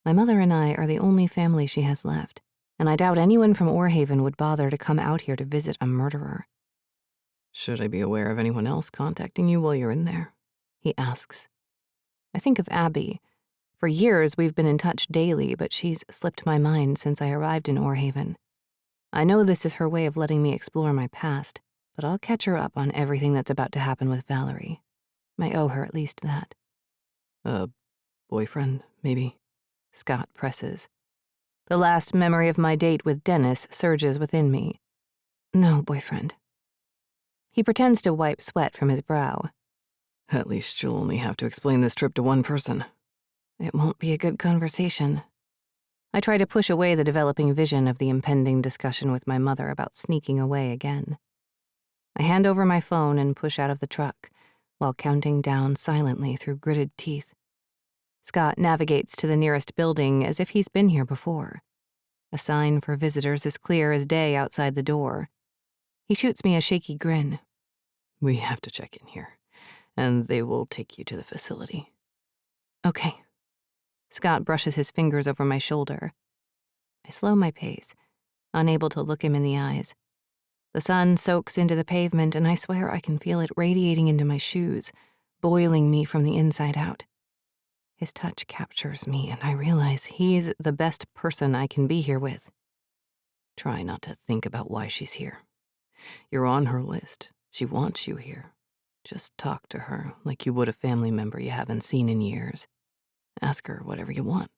My mother and I are the only family she has left, and I doubt anyone from Orhaven would bother to come out here to visit a murderer. Should I be aware of anyone else contacting you while you're in there? He asks. I think of Abby. For years, we've been in touch daily, but she's slipped my mind since I arrived in Orhaven. I know this is her way of letting me explore my past, but I'll catch her up on everything that's about to happen with Valerie. I owe her at least that. A boyfriend, maybe? Scott presses. The last memory of my date with Dennis surges within me. No boyfriend. He pretends to wipe sweat from his brow. At least you'll only have to explain this trip to one person. It won't be a good conversation. I try to push away the developing vision of the impending discussion with my mother about sneaking away again. I hand over my phone and push out of the truck, while counting down silently through gritted teeth. Scott navigates to the nearest building as if he's been here before. A sign for visitors is clear as day outside the door. He shoots me a shaky grin. We have to check in here, and they will take you to the facility. Okay. Scott brushes his fingers over my shoulder. I slow my pace, unable to look him in the eyes. The sun soaks into the pavement, and I swear I can feel it radiating into my shoes, boiling me from the inside out. His touch captures me, and I realize he's the best person I can be here with. Try not to think about why she's here. You're on her list. She wants you here. Just talk to her like you would a family member you haven't seen in years. Ask her whatever you want.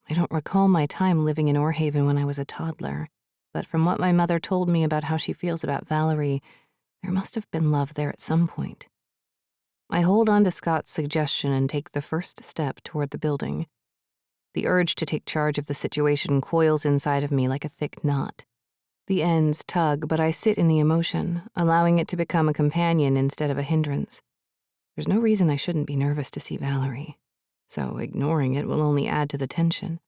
I don't recall my time living in Orhaven when I was a toddler, but from what my mother told me about how she feels about Valerie, there must have been love there at some point. I hold on to Scott's suggestion and take the first step toward the building. The urge to take charge of the situation coils inside of me like a thick knot. The ends tug, but I sit in the emotion, allowing it to become a companion instead of a hindrance. There's no reason I shouldn't be nervous to see Valerie, so ignoring it will only add to the tension.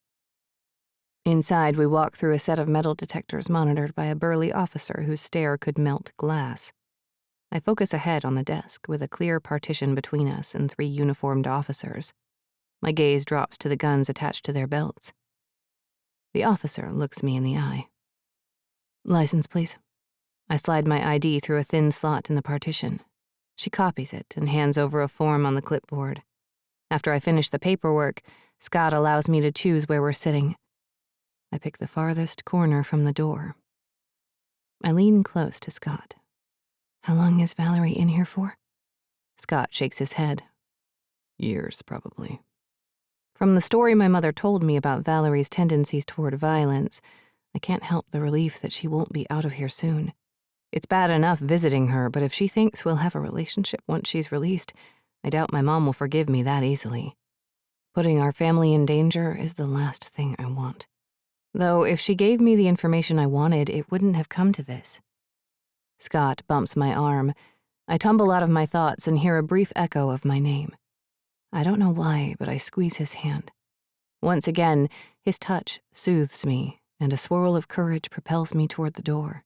Inside, we walk through a set of metal detectors monitored by a burly officer whose stare could melt glass. I focus ahead on the desk with a clear partition between us and 3 uniformed officers. My gaze drops to the guns attached to their belts. The officer looks me in the eye. License, please. I slide my ID through a thin slot in the partition. She copies it and hands over a form on the clipboard. After I finish the paperwork, Scott allows me to choose where we're sitting. I pick the farthest corner from the door. I lean close to Scott. How long is Valerie in here for? Scott shakes his head. Years, probably. From the story my mother told me about Valerie's tendencies toward violence, I can't help the relief that she won't be out of here soon. It's bad enough visiting her, but if she thinks we'll have a relationship once she's released, I doubt my mom will forgive me that easily. Putting our family in danger is the last thing I want. Though if she gave me the information I wanted, it wouldn't have come to this. Scott bumps my arm. I tumble out of my thoughts and hear a brief echo of my name. I don't know why, but I squeeze his hand. Once again, his touch soothes me, and a swirl of courage propels me toward the door.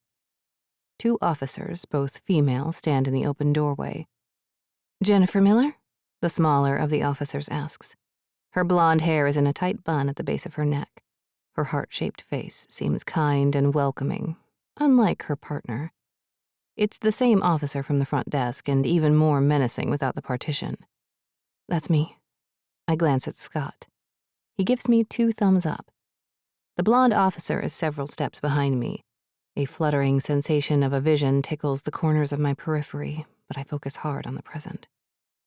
2 officers, both female, stand in the open doorway. "Jennifer Miller?" the smaller of the officers asks. Her blonde hair is in a tight bun at the base of her neck. Her heart-shaped face seems kind and welcoming, unlike her partner. It's the same officer from the front desk and even more menacing without the partition. "That's me." I glance at Scott. He gives me 2 thumbs up. The blonde officer is several steps behind me. A fluttering sensation of a vision tickles the corners of my periphery, but I focus hard on the present.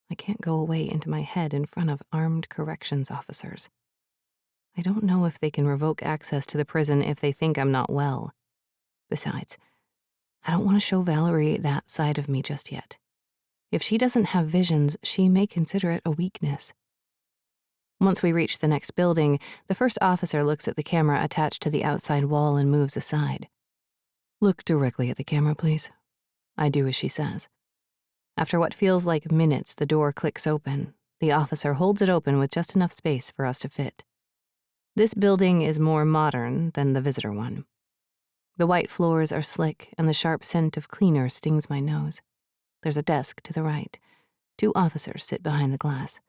I can't go away into my head in front of armed corrections officers. I don't know if they can revoke access to the prison if they think I'm not well. Besides, I don't want to show Valerie that side of me just yet. If she doesn't have visions, she may consider it a weakness. Once we reach the next building, the first officer looks at the camera attached to the outside wall and moves aside. "Look directly at the camera, please." I do as she says. After what feels like minutes, the door clicks open. The officer holds it open with just enough space for us to fit. This building is more modern than the visitor one. The white floors are slick, and the sharp scent of cleaner stings my nose. There's a desk to the right. 2 officers sit behind the glass.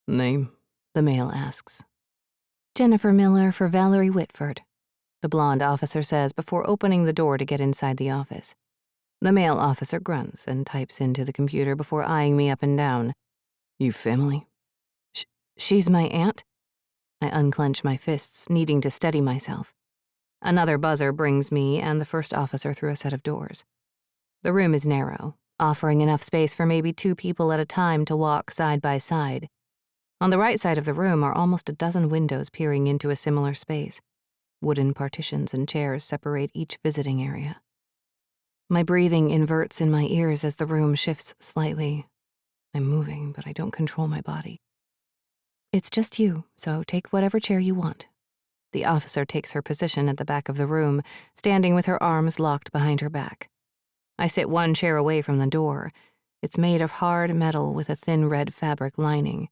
"Name?" the male asks. "Jennifer Miller for Valerie Whitford," the blonde officer says before opening the door to get inside the office. The male officer grunts and types into the computer before eyeing me up and down. "You family?" She's my aunt?" I unclench my fists, needing to steady myself. Another buzzer brings me and the first officer through a set of doors. The room is narrow, offering enough space for maybe 2 people at a time to walk side by side. On the right side of the room are almost a dozen windows peering into a similar space. Wooden partitions and chairs separate each visiting area. My breathing inverts in my ears as the room shifts slightly. I'm moving, but I don't control my body. "It's just you, so take whatever chair you want." The officer takes her position at the back of the room, standing with her arms locked behind her back. I sit 1 chair away from the door. It's made of hard metal with a thin red fabric lining.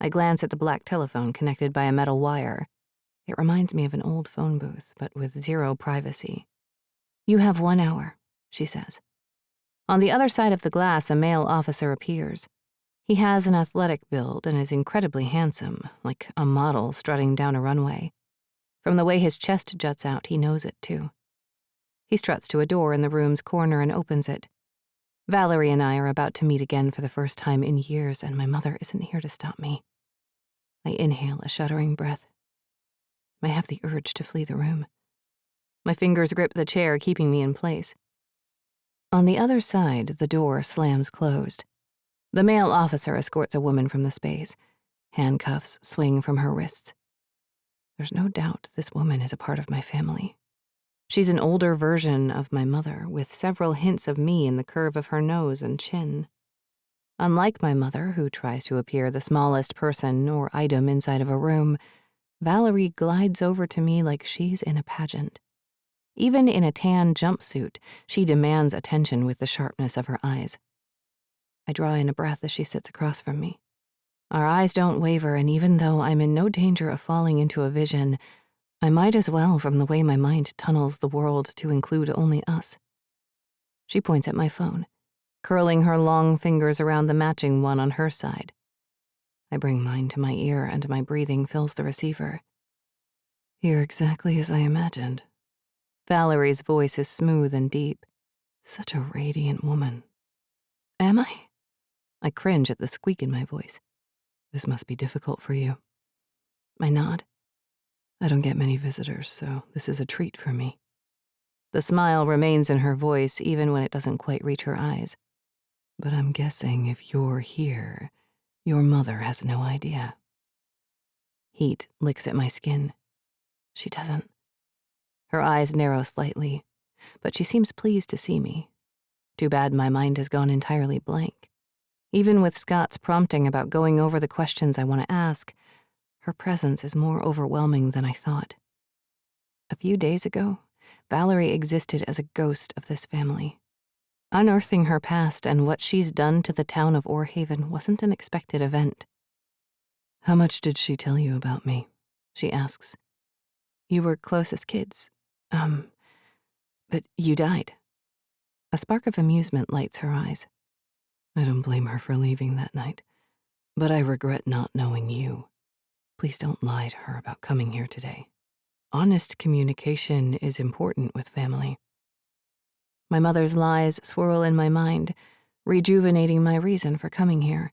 I glance at the black telephone connected by a metal wire. It reminds me of an old phone booth, but with 0 privacy. "You have 1 hour," she says. On the other side of the glass, a male officer appears. He has an athletic build and is incredibly handsome, like a model strutting down a runway. From the way his chest juts out, he knows it too. He struts to a door in the room's corner and opens it. Valerie and I are about to meet again for the first time in years, and my mother isn't here to stop me. I inhale a shuddering breath. I have the urge to flee the room. My fingers grip the chair, keeping me in place. On the other side, the door slams closed. The male officer escorts a woman from the space. Handcuffs swing from her wrists. There's no doubt this woman is a part of my family. She's an older version of my mother, with several hints of me in the curve of her nose and chin. Unlike my mother, who tries to appear the smallest person or item inside of a room, Valerie glides over to me like she's in a pageant. Even in a tan jumpsuit, she demands attention with the sharpness of her eyes. I draw in a breath as she sits across from me. Our eyes don't waver, and even though I'm in no danger of falling into a vision, I might as well from the way my mind tunnels the world to include only us. She points at my phone, curling her long fingers around the matching one on her side. I bring mine to my ear and my breathing fills the receiver. "You're exactly as I imagined." Valerie's voice is smooth and deep. Such a radiant woman. "Am I?" I cringe at the squeak in my voice. "This must be difficult for you." I nod. "I don't get many visitors, so this is a treat for me." The smile remains in her voice even when it doesn't quite reach her eyes. "But I'm guessing if you're here, your mother has no idea." Heat licks at my skin. She doesn't. Her eyes narrow slightly, but she seems pleased to see me. Too bad my mind has gone entirely blank. Even with Scott's prompting about going over the questions I want to ask, her presence is more overwhelming than I thought. A few days ago, Valerie existed as a ghost of this family. Unearthing her past and what she's done to the town of Orhaven wasn't an expected event. How much did she tell you about me? She asks. You were close as kids. But you died. A spark of amusement lights her eyes. I don't blame her for leaving that night, but I regret not knowing you. Please don't lie to her about coming here today. Honest communication is important with family. My mother's lies swirl in my mind, rejuvenating my reason for coming here.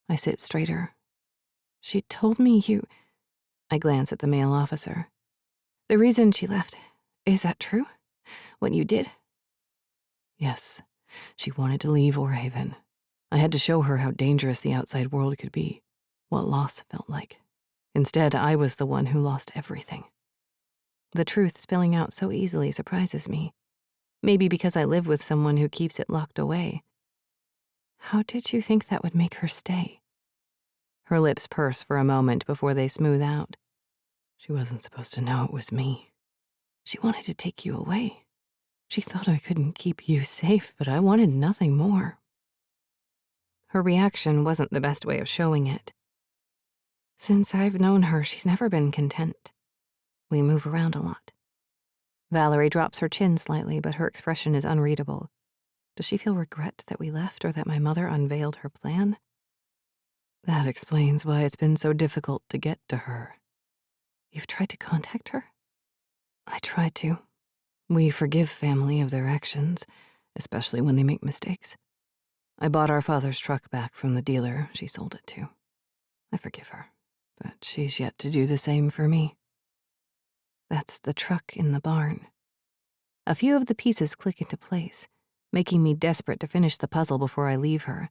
I sit straighter. She told me you... I glance at the male officer. The reason she left, is that true? What you did? Yes, she wanted to leave Orhaven. I had to show her how dangerous the outside world could be, what loss felt like. Instead, I was the one who lost everything. The truth spilling out so easily surprises me. Maybe because I live with someone who keeps it locked away. How did you think that would make her stay? Her lips purse for a moment before they smooth out. She wasn't supposed to know it was me. She wanted to take you away. She thought I couldn't keep you safe, but I wanted nothing more. Her reaction wasn't the best way of showing it. Since I've known her, she's never been content. We move around a lot. Valerie drops her chin slightly, but her expression is unreadable. Does she feel regret that we left or that my mother unveiled her plan? That explains why it's been so difficult to get to her. You've tried to contact her? I tried to. We forgive family of their actions, especially when they make mistakes. I bought our father's truck back from the dealer she sold it to. I forgive her, but she's yet to do the same for me. That's the truck in the barn. A few of the pieces click into place, making me desperate to finish the puzzle before I leave her.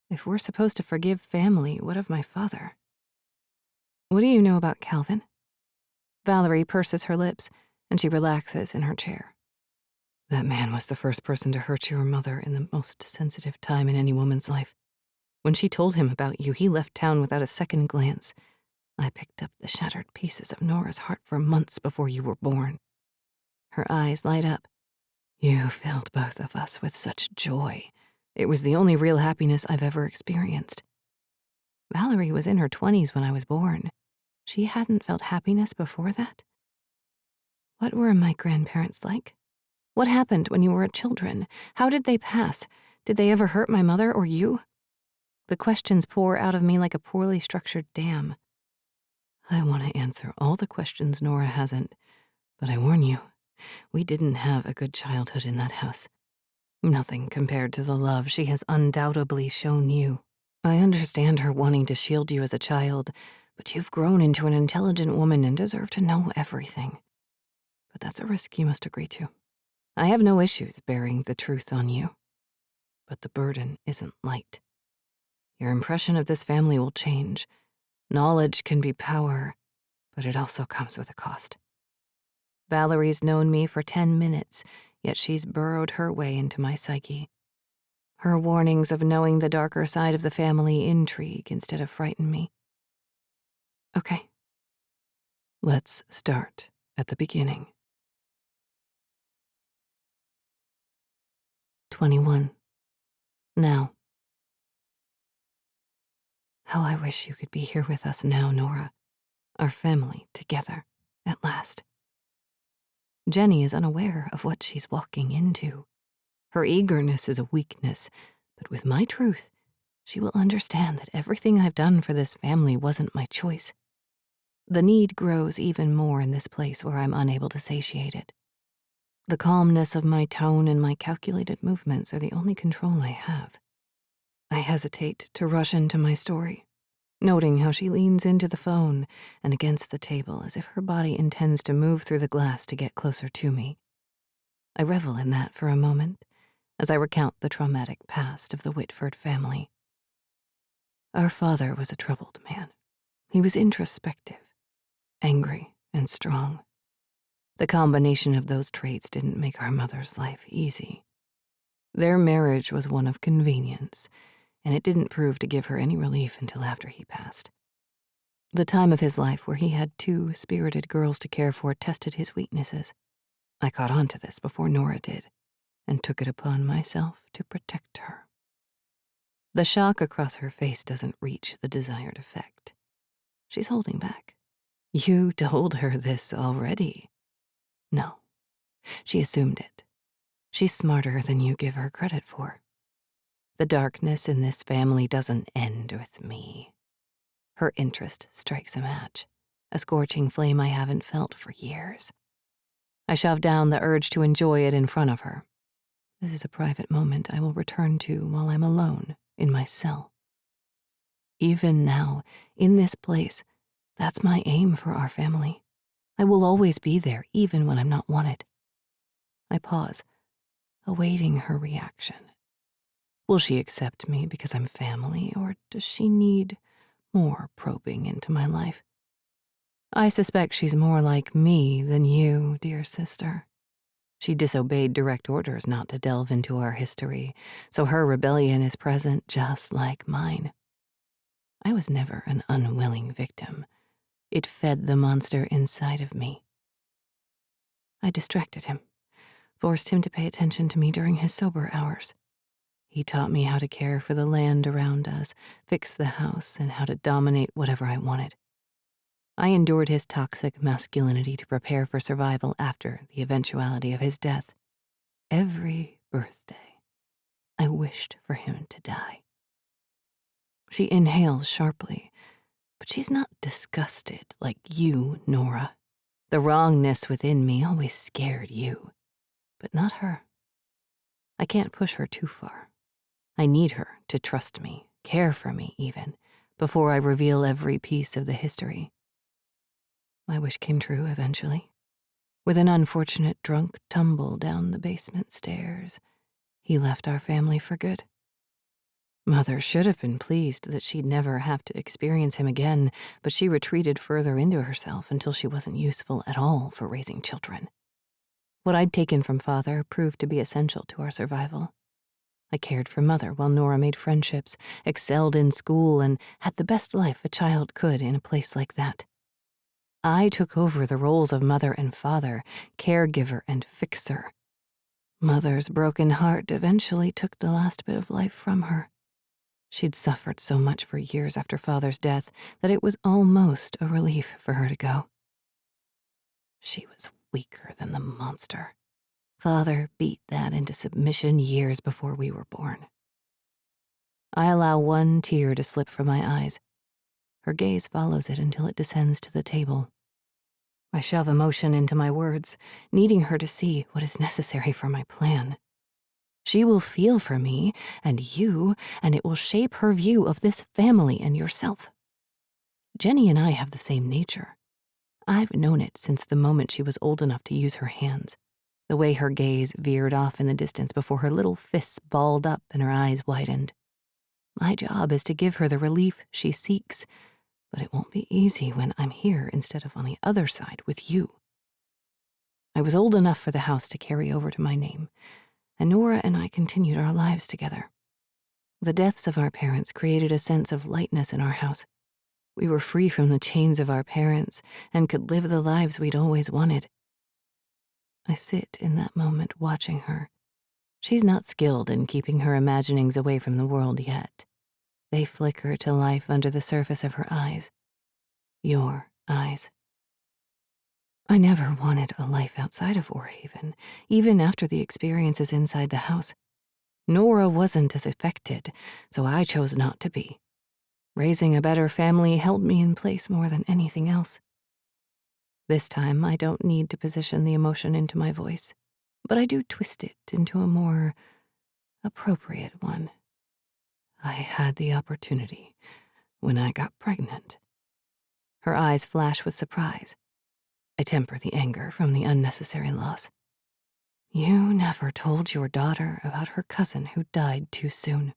If we're supposed to forgive family, what of my father? What do you know about Calvin? Valerie purses her lips, and she relaxes in her chair. That man was the first person to hurt your mother in the most sensitive time in any woman's life. When she told him about you, he left town without a second glance. I picked up the shattered pieces of Nora's heart for months before you were born. Her eyes light up. You filled both of us with such joy. It was the only real happiness I've ever experienced. Valerie was in her 20s when I was born. She hadn't felt happiness before that? What were my grandparents like? What happened when you were children? How did they pass? Did they ever hurt my mother or you? The questions pour out of me like a poorly structured dam. I want to answer all the questions Nora hasn't, but I warn you, we didn't have a good childhood in that house. Nothing compared to the love she has undoubtedly shown you. I understand her wanting to shield you as a child, but you've grown into an intelligent woman and deserve to know everything. But that's a risk you must agree to. I have no issues bearing the truth on you, but the burden isn't light. Your impression of this family will change. Knowledge can be power, but it also comes with a cost. Valerie's known me for 10 minutes, yet she's burrowed her way into my psyche. Her warnings of knowing the darker side of the family intrigue instead of frighten me. Okay. Let's start at the beginning. 21. Now. How I wish you could be here with us now, Nora. Our family together, at last. Jenny is unaware of what she's walking into. Her eagerness is a weakness, but with my truth, she will understand that everything I've done for this family wasn't my choice. The need grows even more in this place where I'm unable to satiate it. The calmness of my tone and my calculated movements are the only control I have. I hesitate to rush into my story, noting how she leans into the phone and against the table as if her body intends to move through the glass to get closer to me. I revel in that for a moment as I recount the traumatic past of the Whitford family. Our father was a troubled man. He was introspective, angry, and strong. The combination of those traits didn't make our mother's life easy. Their marriage was one of convenience, and it didn't prove to give her any relief until after he passed. The time of his life where he had 2 spirited girls to care for tested his weaknesses. I caught on to this before Nora did. and took it upon myself to protect her. The shock across her face doesn't reach the desired effect. She's holding back. You told her this already. No, she assumed it. She's smarter than you give her credit for. The darkness in this family doesn't end with me. Her interest strikes a match, a scorching flame I haven't felt for years. I shove down the urge to enjoy it in front of her. This is a private moment I will return to while I'm alone in my cell. Even now, in this place, that's my aim for our family. I will always be there, even when I'm not wanted. I pause, awaiting her reaction. Will she accept me because I'm family, or does she need more probing into my life? I suspect she's more like me than you, dear sister. She disobeyed direct orders not to delve into our history, so her rebellion is present just like mine. I was never an unwilling victim. It fed the monster inside of me. I distracted him, forced him to pay attention to me during his sober hours. He taught me how to care for the land around us, fix the house, and how to dominate whatever I wanted. I endured his toxic masculinity to prepare for survival after the eventuality of his death. Every birthday, I wished for him to die. She inhales sharply, but she's not disgusted like you, Nora. The wrongness within me always scared you, but not her. I can't push her too far. I need her to trust me, care for me even, before I reveal every piece of the history. My wish came true eventually. With an unfortunate drunk tumble down the basement stairs, he left our family for good. Mother should have been pleased that she'd never have to experience him again, but she retreated further into herself until she wasn't useful at all for raising children. What I'd taken from Father proved to be essential to our survival. I cared for Mother while Nora made friendships, excelled in school, and had the best life a child could in a place like that. I took over the roles of mother and father, caregiver and fixer. Mother's broken heart eventually took the last bit of life from her. She'd suffered so much for years after Father's death that it was almost a relief for her to go. She was weaker than the monster. Father beat that into submission years before we were born. I allow one tear to slip from my eyes. Her gaze follows it until it descends to the table. I shove emotion into my words, needing her to see what is necessary for my plan. She will feel for me and you, and it will shape her view of this family and yourself. Jenny and I have the same nature. I've known it since the moment she was old enough to use her hands, the way her gaze veered off in the distance before her little fists balled up and her eyes widened. My job is to give her the relief she seeks, but it won't be easy when I'm here instead of on the other side with you. I was old enough for the house to carry over to my name, and Nora and I continued our lives together. The deaths of our parents created a sense of lightness in our house. We were free from the chains of our parents and could live the lives we'd always wanted. I sit in that moment watching her. She's not skilled in keeping her imaginings away from the world yet. They flicker to life under the surface of her eyes. Your eyes. I never wanted a life outside of Orhaven, even after the experiences inside the house. Nora wasn't as affected, so I chose not to be. Raising a better family held me in place more than anything else. This time, I don't need to position the emotion into my voice, but I do twist it into a more appropriate one. I had the opportunity when I got pregnant. Her eyes flash with surprise. I temper the anger from the unnecessary loss. You never told your daughter about her cousin who died too soon.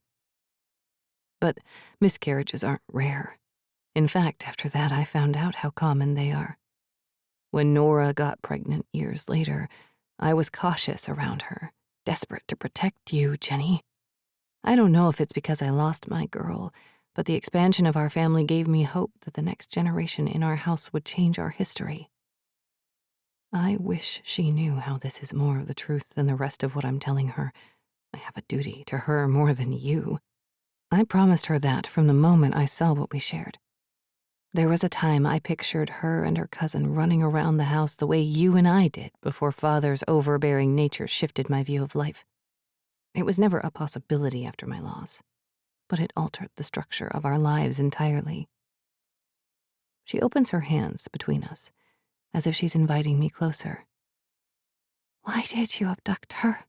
But miscarriages aren't rare. In fact, after that, I found out how common they are. When Nora got pregnant years later, I was cautious around her, desperate to protect you, Jenny. I don't know if it's because I lost my girl, but the expansion of our family gave me hope that the next generation in our house would change our history. I wish she knew how this is more of the truth than the rest of what I'm telling her. I have a duty to her more than you. I promised her that from the moment I saw what we shared. There was a time I pictured her and her cousin running around the house the way you and I did before Father's overbearing nature shifted my view of life. It was never a possibility after my loss, but it altered the structure of our lives entirely. She opens her hands between us, as if she's inviting me closer. Why did you abduct her?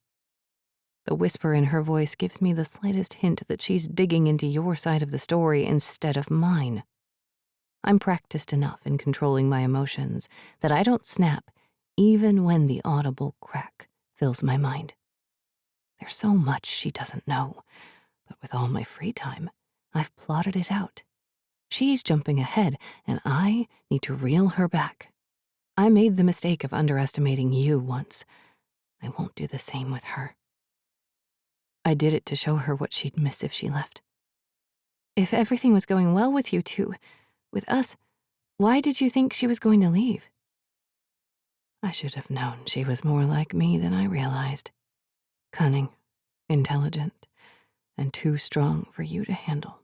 The whisper in her voice gives me the slightest hint that she's digging into your side of the story instead of mine. I'm practiced enough in controlling my emotions that I don't snap even when the audible crack fills my mind. There's so much she doesn't know, but with all my free time, I've plotted it out. She's jumping ahead, and I need to reel her back. I made the mistake of underestimating you once. I won't do the same with her. I did it to show her what she'd miss if she left. If everything was going well with you two, with us, why did you think she was going to leave? I should have known she was more like me than I realized. Cunning, intelligent, and too strong for you to handle.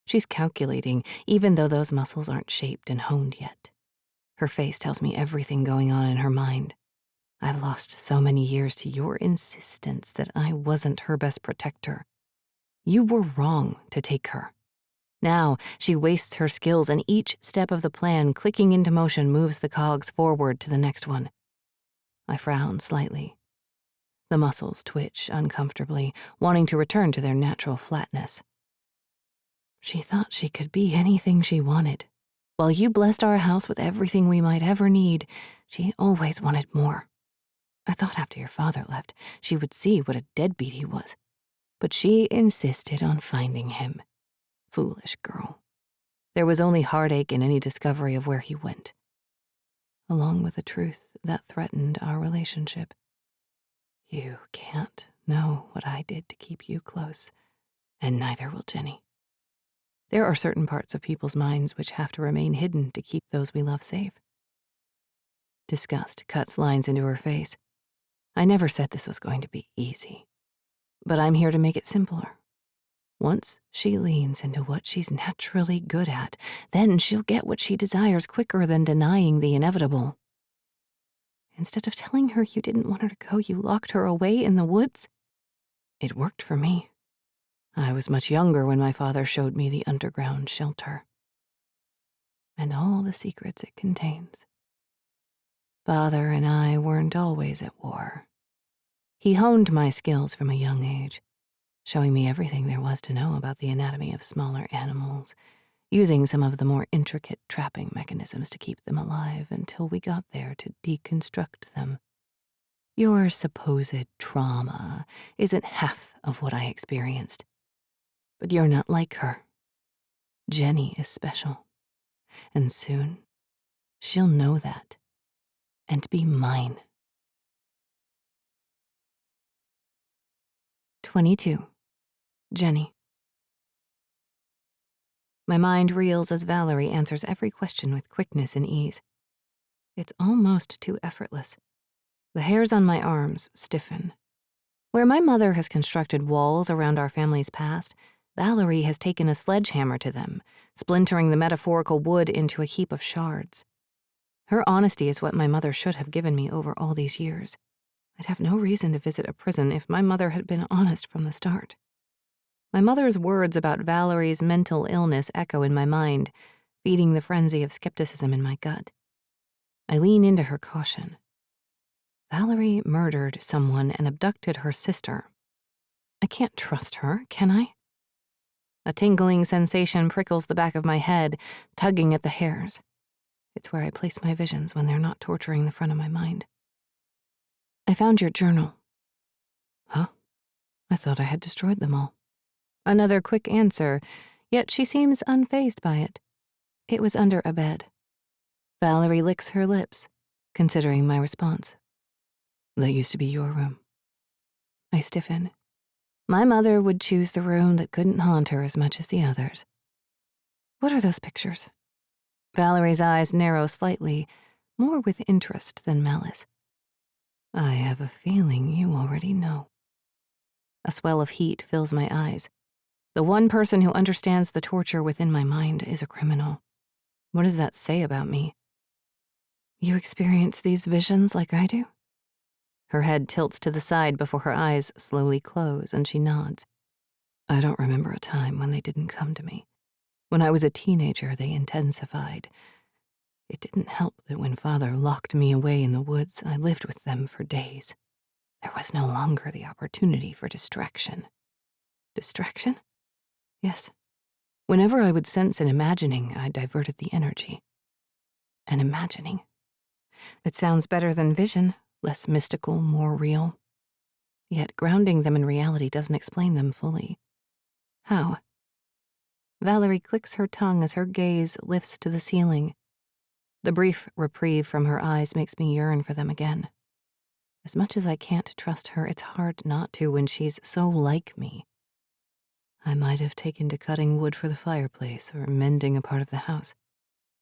She's calculating, even though those muscles aren't shaped and honed yet. Her face tells me everything going on in her mind. I've lost so many years to your insistence that I wasn't her best protector. You were wrong to take her. Now she wastes her skills, and each step of the plan clicking into motion moves the cogs forward to the next one. I frown slightly. The muscles twitch uncomfortably, wanting to return to their natural flatness. She thought she could be anything she wanted. While you blessed our house with everything we might ever need, she always wanted more. I thought after your father left, she would see what a deadbeat he was. But she insisted on finding him. Foolish girl. There was only heartache in any discovery of where he went, along with a truth that threatened our relationship. You can't know what I did to keep you close, and neither will Jenny. There are certain parts of people's minds which have to remain hidden to keep those we love safe. Disgust cuts lines into her face. I never said this was going to be easy, but I'm here to make it simpler. Once she leans into what she's naturally good at, then she'll get what she desires quicker than denying the inevitable. Instead of telling her you didn't want her to go, you locked her away in the woods. It worked for me. I was much younger when my father showed me the underground shelter. And all the secrets it contains. Father and I weren't always at war. He honed my skills from a young age, showing me everything there was to know about the anatomy of smaller animals, using some of the more intricate trapping mechanisms to keep them alive until we got there to deconstruct them. Your supposed trauma isn't half of what I experienced. But you're not like her. Jenny is special. And soon, she'll know that. And be mine. 22. Jenny. My mind reels as Valerie answers every question with quickness and ease. It's almost too effortless. The hairs on my arms stiffen. Where my mother has constructed walls around our family's past, Valerie has taken a sledgehammer to them, splintering the metaphorical wood into a heap of shards. Her honesty is what my mother should have given me over all these years. I'd have no reason to visit a prison if my mother had been honest from the start. My mother's words about Valerie's mental illness echo in my mind, feeding the frenzy of skepticism in my gut. I lean into her caution. Valerie murdered someone and abducted her sister. I can't trust her, can I? A tingling sensation prickles the back of my head, tugging at the hairs. It's where I place my visions when they're not torturing the front of my mind. I found your journal. Huh? I thought I had destroyed them all. Another quick answer, yet she seems unfazed by it. It was under a bed. Valerie licks her lips, considering my response. That used to be your room. I stiffen. My mother would choose the room that couldn't haunt her as much as the others. What are those pictures? Valerie's eyes narrow slightly, more with interest than malice. I have a feeling you already know. A swell of heat fills my eyes. The one person who understands the torture within my mind is a criminal. What does that say about me? You experience these visions like I do? Her head tilts to the side before her eyes slowly close, and she nods. I don't remember a time when they didn't come to me. When I was a teenager, they intensified. It didn't help that when Father locked me away in the woods, I lived with them for days. There was no longer the opportunity for distraction. Distraction? Yes. Whenever I would sense an imagining, I diverted the energy. An imagining. It sounds better than vision, Less mystical, more real. Yet grounding them in reality doesn't explain them fully. How? Valerie clicks her tongue as her gaze lifts to the ceiling. The brief reprieve from her eyes makes me yearn for them again. As much as I can't trust her, it's hard not to when she's so like me. I might have taken to cutting wood for the fireplace or mending a part of the house.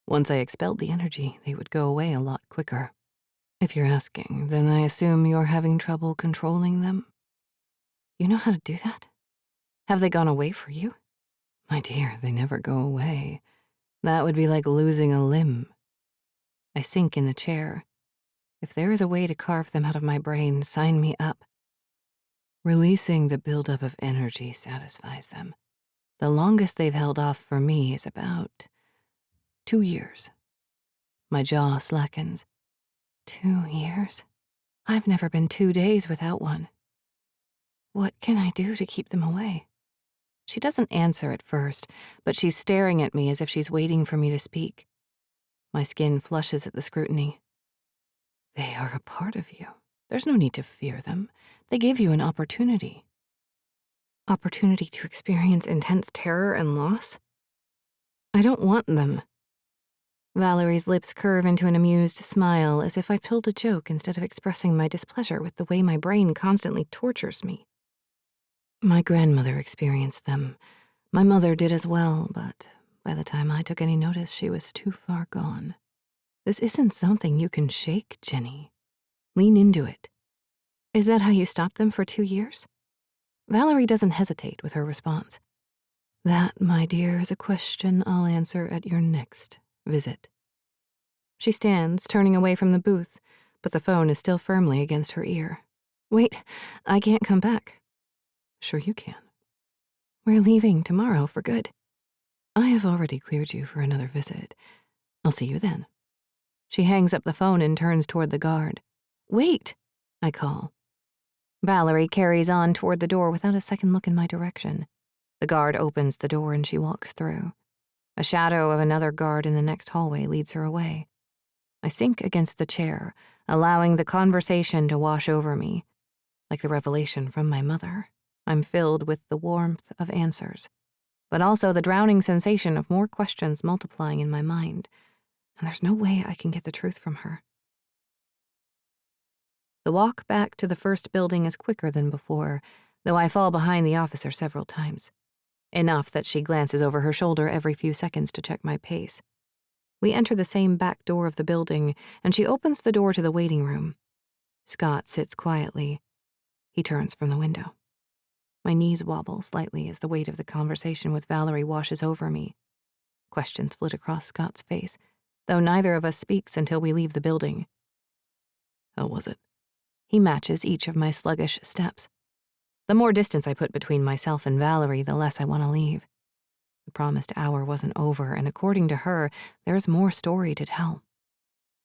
Once I expelled the energy, they would go away a lot quicker. If you're asking, then I assume you're having trouble controlling them? You know how to do that? Have they gone away for you? My dear, they never go away. That would be like losing a limb. I sink in the chair. If there is a way to carve them out of my brain, sign me up. Releasing the buildup of energy satisfies them. The longest they've held off for me is about 2 years. My jaw slackens. 2 years? I've never been 2 days without one. What can I do to keep them away? She doesn't answer at first, but she's staring at me as if she's waiting for me to speak. My skin flushes at the scrutiny. They are a part of you. There's no need to fear them. They give you an opportunity. Opportunity to experience intense terror and loss? I don't want them. Valerie's lips curve into an amused smile, as if I've told a joke instead of expressing my displeasure with the way my brain constantly tortures me. My grandmother experienced them. My mother did as well, but by the time I took any notice, she was too far gone. This isn't something you can shake, Jenny. Lean into it. Is that how you stopped them for 2 years? Valerie doesn't hesitate with her response. That, my dear, is a question I'll answer at your next visit. She stands, turning away from the booth, but the phone is still firmly against her ear. Wait, I can't come back. Sure you can. We're leaving tomorrow for good. I have already cleared you for another visit. I'll see you then. She hangs up the phone and turns toward the guard. Wait, I call. Valerie carries on toward the door without a second look in my direction. The guard opens the door and she walks through. A shadow of another guard in the next hallway leads her away. I sink against the chair, allowing the conversation to wash over me. Like the revelation from my mother, I'm filled with the warmth of answers, but also the drowning sensation of more questions multiplying in my mind, and there's no way I can get the truth from her. The walk back to the first building is quicker than before, though I fall behind the officer several times. Enough that she glances over her shoulder every few seconds to check my pace. We enter the same back door of the building, and she opens the door to the waiting room. Scott sits quietly. He turns from the window. My knees wobble slightly as the weight of the conversation with Valerie washes over me. Questions flit across Scott's face, though neither of us speaks until we leave the building. How was it? He matches each of my sluggish steps. The more distance I put between myself and Valerie, the less I want to leave. The promised hour wasn't over, and according to her, there's more story to tell.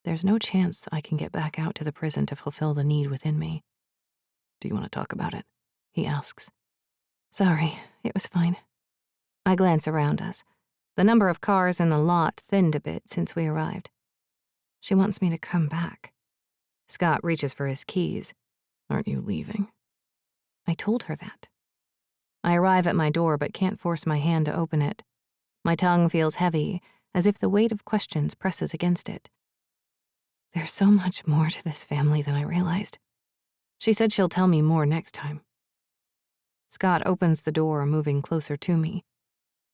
There's no chance I can get back out to the prison to fulfill the need within me. Do you want to talk about it? He asks. Sorry, it was fine. I glance around us. The number of cars in the lot thinned a bit since we arrived. She wants me to come back. Scott reaches for his keys. Aren't you leaving? I told her that. I arrive at my door but can't force my hand to open it. My tongue feels heavy, as if the weight of questions presses against it. There's so much more to this family than I realized. She said she'll tell me more next time. Scott opens the door, moving closer to me.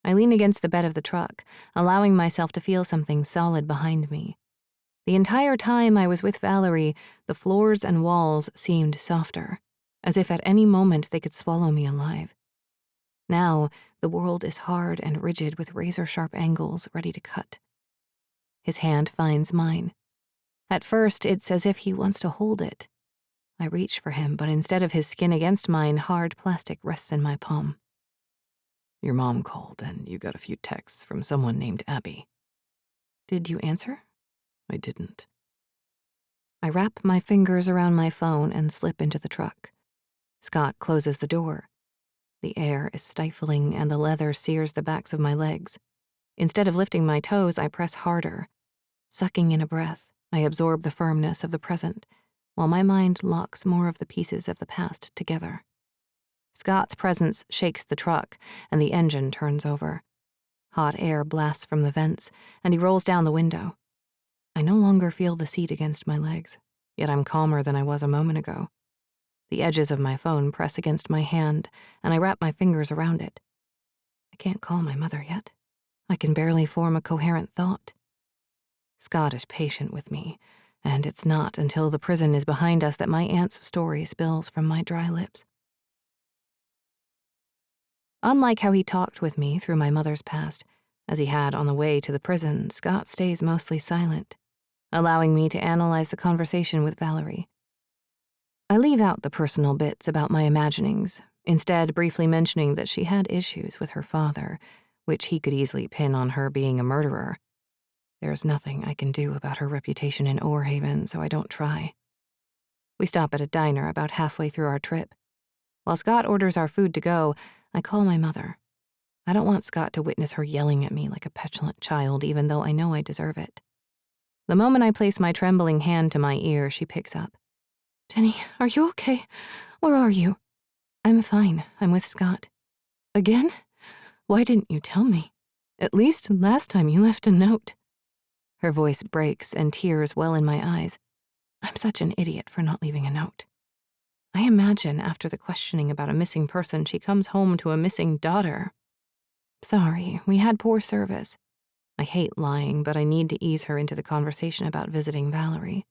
I lean against the bed of the truck, allowing myself to feel something solid behind me. The entire time I was with Valerie, the floors and walls seemed softer, as if at any moment they could swallow me alive. Now, the world is hard and rigid with razor-sharp angles ready to cut. His hand finds mine. At first, it's as if he wants to hold it. I reach for him, but instead of his skin against mine, hard plastic rests in my palm. Your mom called, and you got a few texts from someone named Abby. Did you answer? I didn't. I wrap my fingers around my phone and slip into the truck. Scott closes the door. The air is stifling and the leather sears the backs of my legs. Instead of lifting my toes, I press harder. Sucking in a breath, I absorb the firmness of the present, while my mind locks more of the pieces of the past together. Scott's presence shakes the truck, and the engine turns over. Hot air blasts from the vents, and he rolls down the window. I no longer feel the seat against my legs, yet I'm calmer than I was a moment ago. The edges of my phone press against my hand, and I wrap my fingers around it. I can't call my mother yet. I can barely form a coherent thought. Scott is patient with me, and it's not until the prison is behind us that my aunt's story spills from my dry lips. Unlike how he talked with me through my mother's past, as he had on the way to the prison, Scott stays mostly silent, allowing me to analyze the conversation with Valerie. I leave out the personal bits about my imaginings, instead briefly mentioning that she had issues with her father, which he could easily pin on her being a murderer. There's nothing I can do about her reputation in Orhaven, so I don't try. We stop at a diner about halfway through our trip. While Scott orders our food to go, I call my mother. I don't want Scott to witness her yelling at me like a petulant child, even though I know I deserve it. The moment I place my trembling hand to my ear, she picks up. "Jenny, are you okay? Where are you?" "I'm fine. I'm with Scott." "Again? Why didn't you tell me? At least last time you left a note." Her voice breaks and tears well in my eyes. I'm such an idiot for not leaving a note. I imagine after the questioning about a missing person, she comes home to a missing daughter. "Sorry, we had poor service." I hate lying, but I need to ease her into the conversation about visiting Valerie.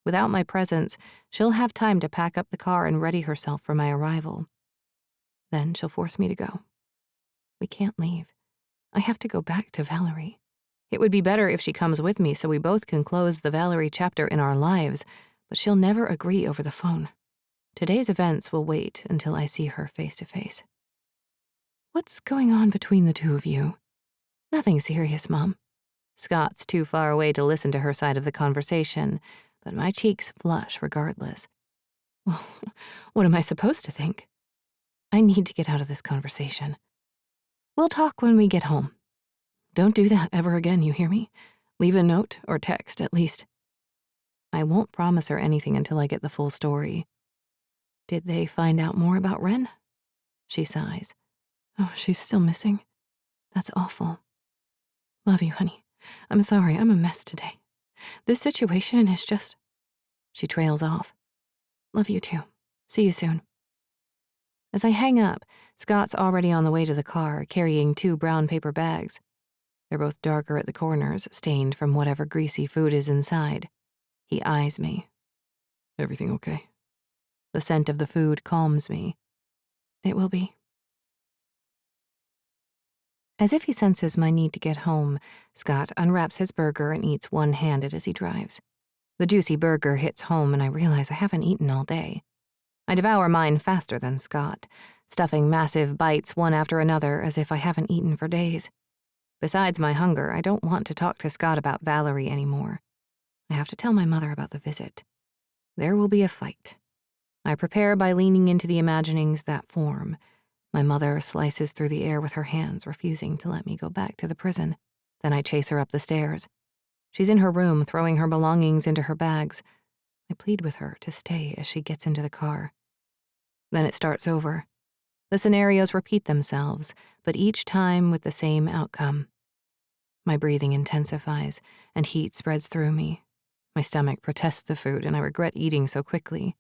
Without my presence, she'll have time to pack up the car and ready herself for my arrival. Then she'll force me to go. We can't leave. I have to go back to Valerie. It would be better if she comes with me so we both can close the Valerie chapter in our lives, but she'll never agree over the phone. Today's events will wait until I see her face to face. "What's going on between the two of you?" "Nothing serious, Mom." Scott's too far away to listen to her side of the conversation, but my cheeks flush regardless. Well, what am I supposed to think? I need to get out of this conversation. "We'll talk when we get home." "Don't do that ever again, you hear me? Leave a note or text at least." I won't promise her anything until I get the full story. "Did they find out more about Wren?" She sighs. "Oh, she's still missing. That's awful. Love you, honey. I'm sorry, I'm a mess today. This situation is just..." She trails off. "Love you too. See you soon." As I hang up, Scott's already on the way to the car, carrying 2 brown paper bags. They're both darker at the corners, stained from whatever greasy food is inside. He eyes me. Everything okay? The scent of the food calms me. It will be. As if he senses my need to get home, Scott unwraps his burger and eats one-handed as he drives. The juicy burger hits home and I realize I haven't eaten all day. I devour mine faster than Scott, stuffing massive bites one after another as if I haven't eaten for days. Besides my hunger, I don't want to talk to Scott about Valerie anymore. I have to tell my mother about the visit. There will be a fight. I prepare by leaning into the imaginings that form. My mother slices through the air with her hands, refusing to let me go back to the prison. Then I chase her up the stairs. She's in her room, throwing her belongings into her bags. I plead with her to stay as she gets into the car. Then it starts over. The scenarios repeat themselves, but each time with the same outcome. My breathing intensifies, and heat spreads through me. My stomach protests the food, and I regret eating so quickly.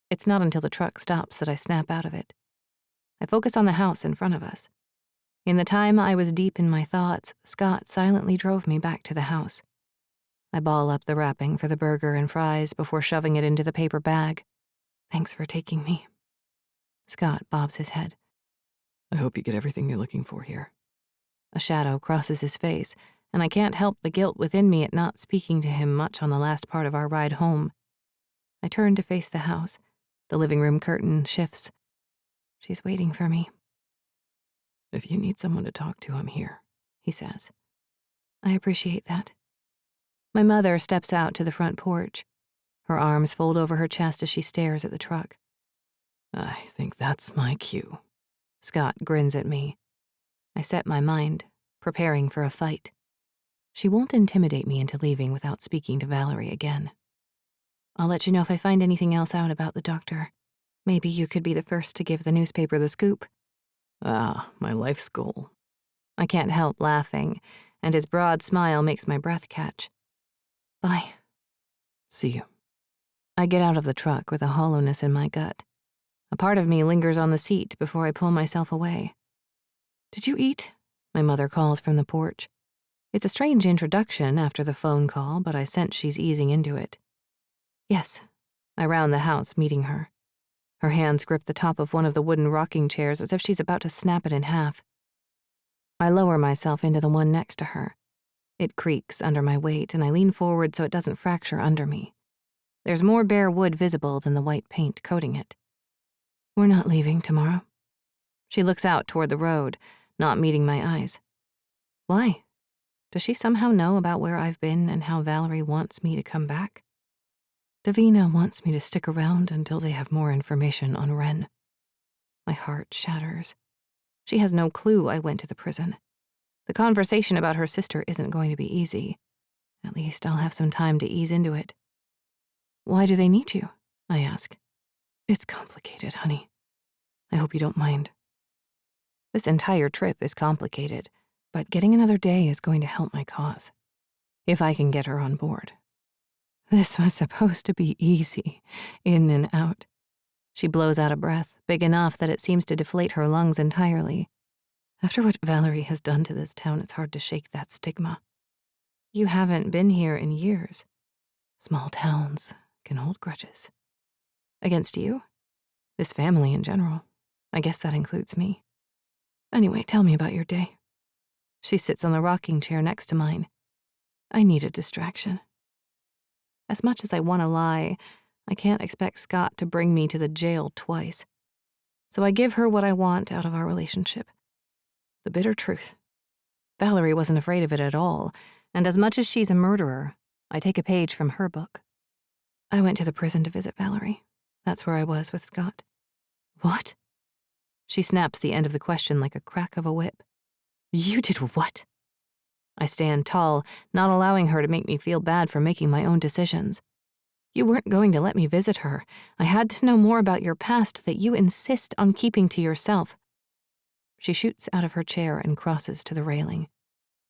It's not until the truck stops that I snap out of it. I focus on the house in front of us. In the time I was deep in my thoughts, Scott silently drove me back to the house. I ball up the wrapping for the burger and fries before shoving it into the paper bag. Thanks for taking me. Scott bobs his head. I hope you get everything you're looking for here. A shadow crosses his face, and I can't help the guilt within me at not speaking to him much on the last part of our ride home. I turn to face the house. The living room curtain shifts. She's waiting for me. If you need someone to talk to, I'm here, he says. I appreciate that. My mother steps out to the front porch. Her arms fold over her chest as she stares at the truck. I think that's my cue. Scott grins at me. I set my mind, preparing for a fight. She won't intimidate me into leaving without speaking to Valerie again. I'll let you know if I find anything else out about the doctor. Maybe you could be the first to give the newspaper the scoop. Ah, my life's goal. I can't help laughing, and his broad smile makes my breath catch. Bye. See you. I get out of the truck with a hollowness in my gut. A part of me lingers on the seat before I pull myself away. Did you eat? My mother calls from the porch. It's a strange introduction after the phone call, but I sense she's easing into it. Yes. I round the house, meeting her. Her hands grip the top of one of the wooden rocking chairs as if she's about to snap it in half. I lower myself into the one next to her. It creaks under my weight, and I lean forward so it doesn't fracture under me. There's more bare wood visible than the white paint coating it. We're not leaving tomorrow. She looks out toward the road, not meeting my eyes. Why? Does she somehow know about where I've been and how Valerie wants me to come back? Davina wants me to stick around until they have more information on Ren. My heart shatters. She has no clue I went to the prison. The conversation about her sister isn't going to be easy. At least I'll have some time to ease into it. Why do they need you? I ask. It's complicated, honey. I hope you don't mind. This entire trip is complicated, but getting another day is going to help my cause. If I can get her on board. This was supposed to be easy, in and out. She blows out a breath, big enough that it seems to deflate her lungs entirely. After what Valerie has done to this town, it's hard to shake that stigma. You haven't been here in years. Small towns can hold grudges. Against you? This family in general. I guess that includes me. Anyway, tell me about your day. She sits on the rocking chair next to mine. I need a distraction. As much as I want to lie, I can't expect Scott to bring me to the jail twice. So I give her what I want out of our relationship. The bitter truth. Valerie wasn't afraid of it at all, and as much as she's a murderer, I take a page from her book. I went to the prison to visit Valerie. That's where I was with Scott. What? She snaps the end of the question like a crack of a whip. You did what? I stand tall, not allowing her to make me feel bad for making my own decisions. You weren't going to let me visit her. I had to know more about your past that you insist on keeping to yourself. She shoots out of her chair and crosses to the railing.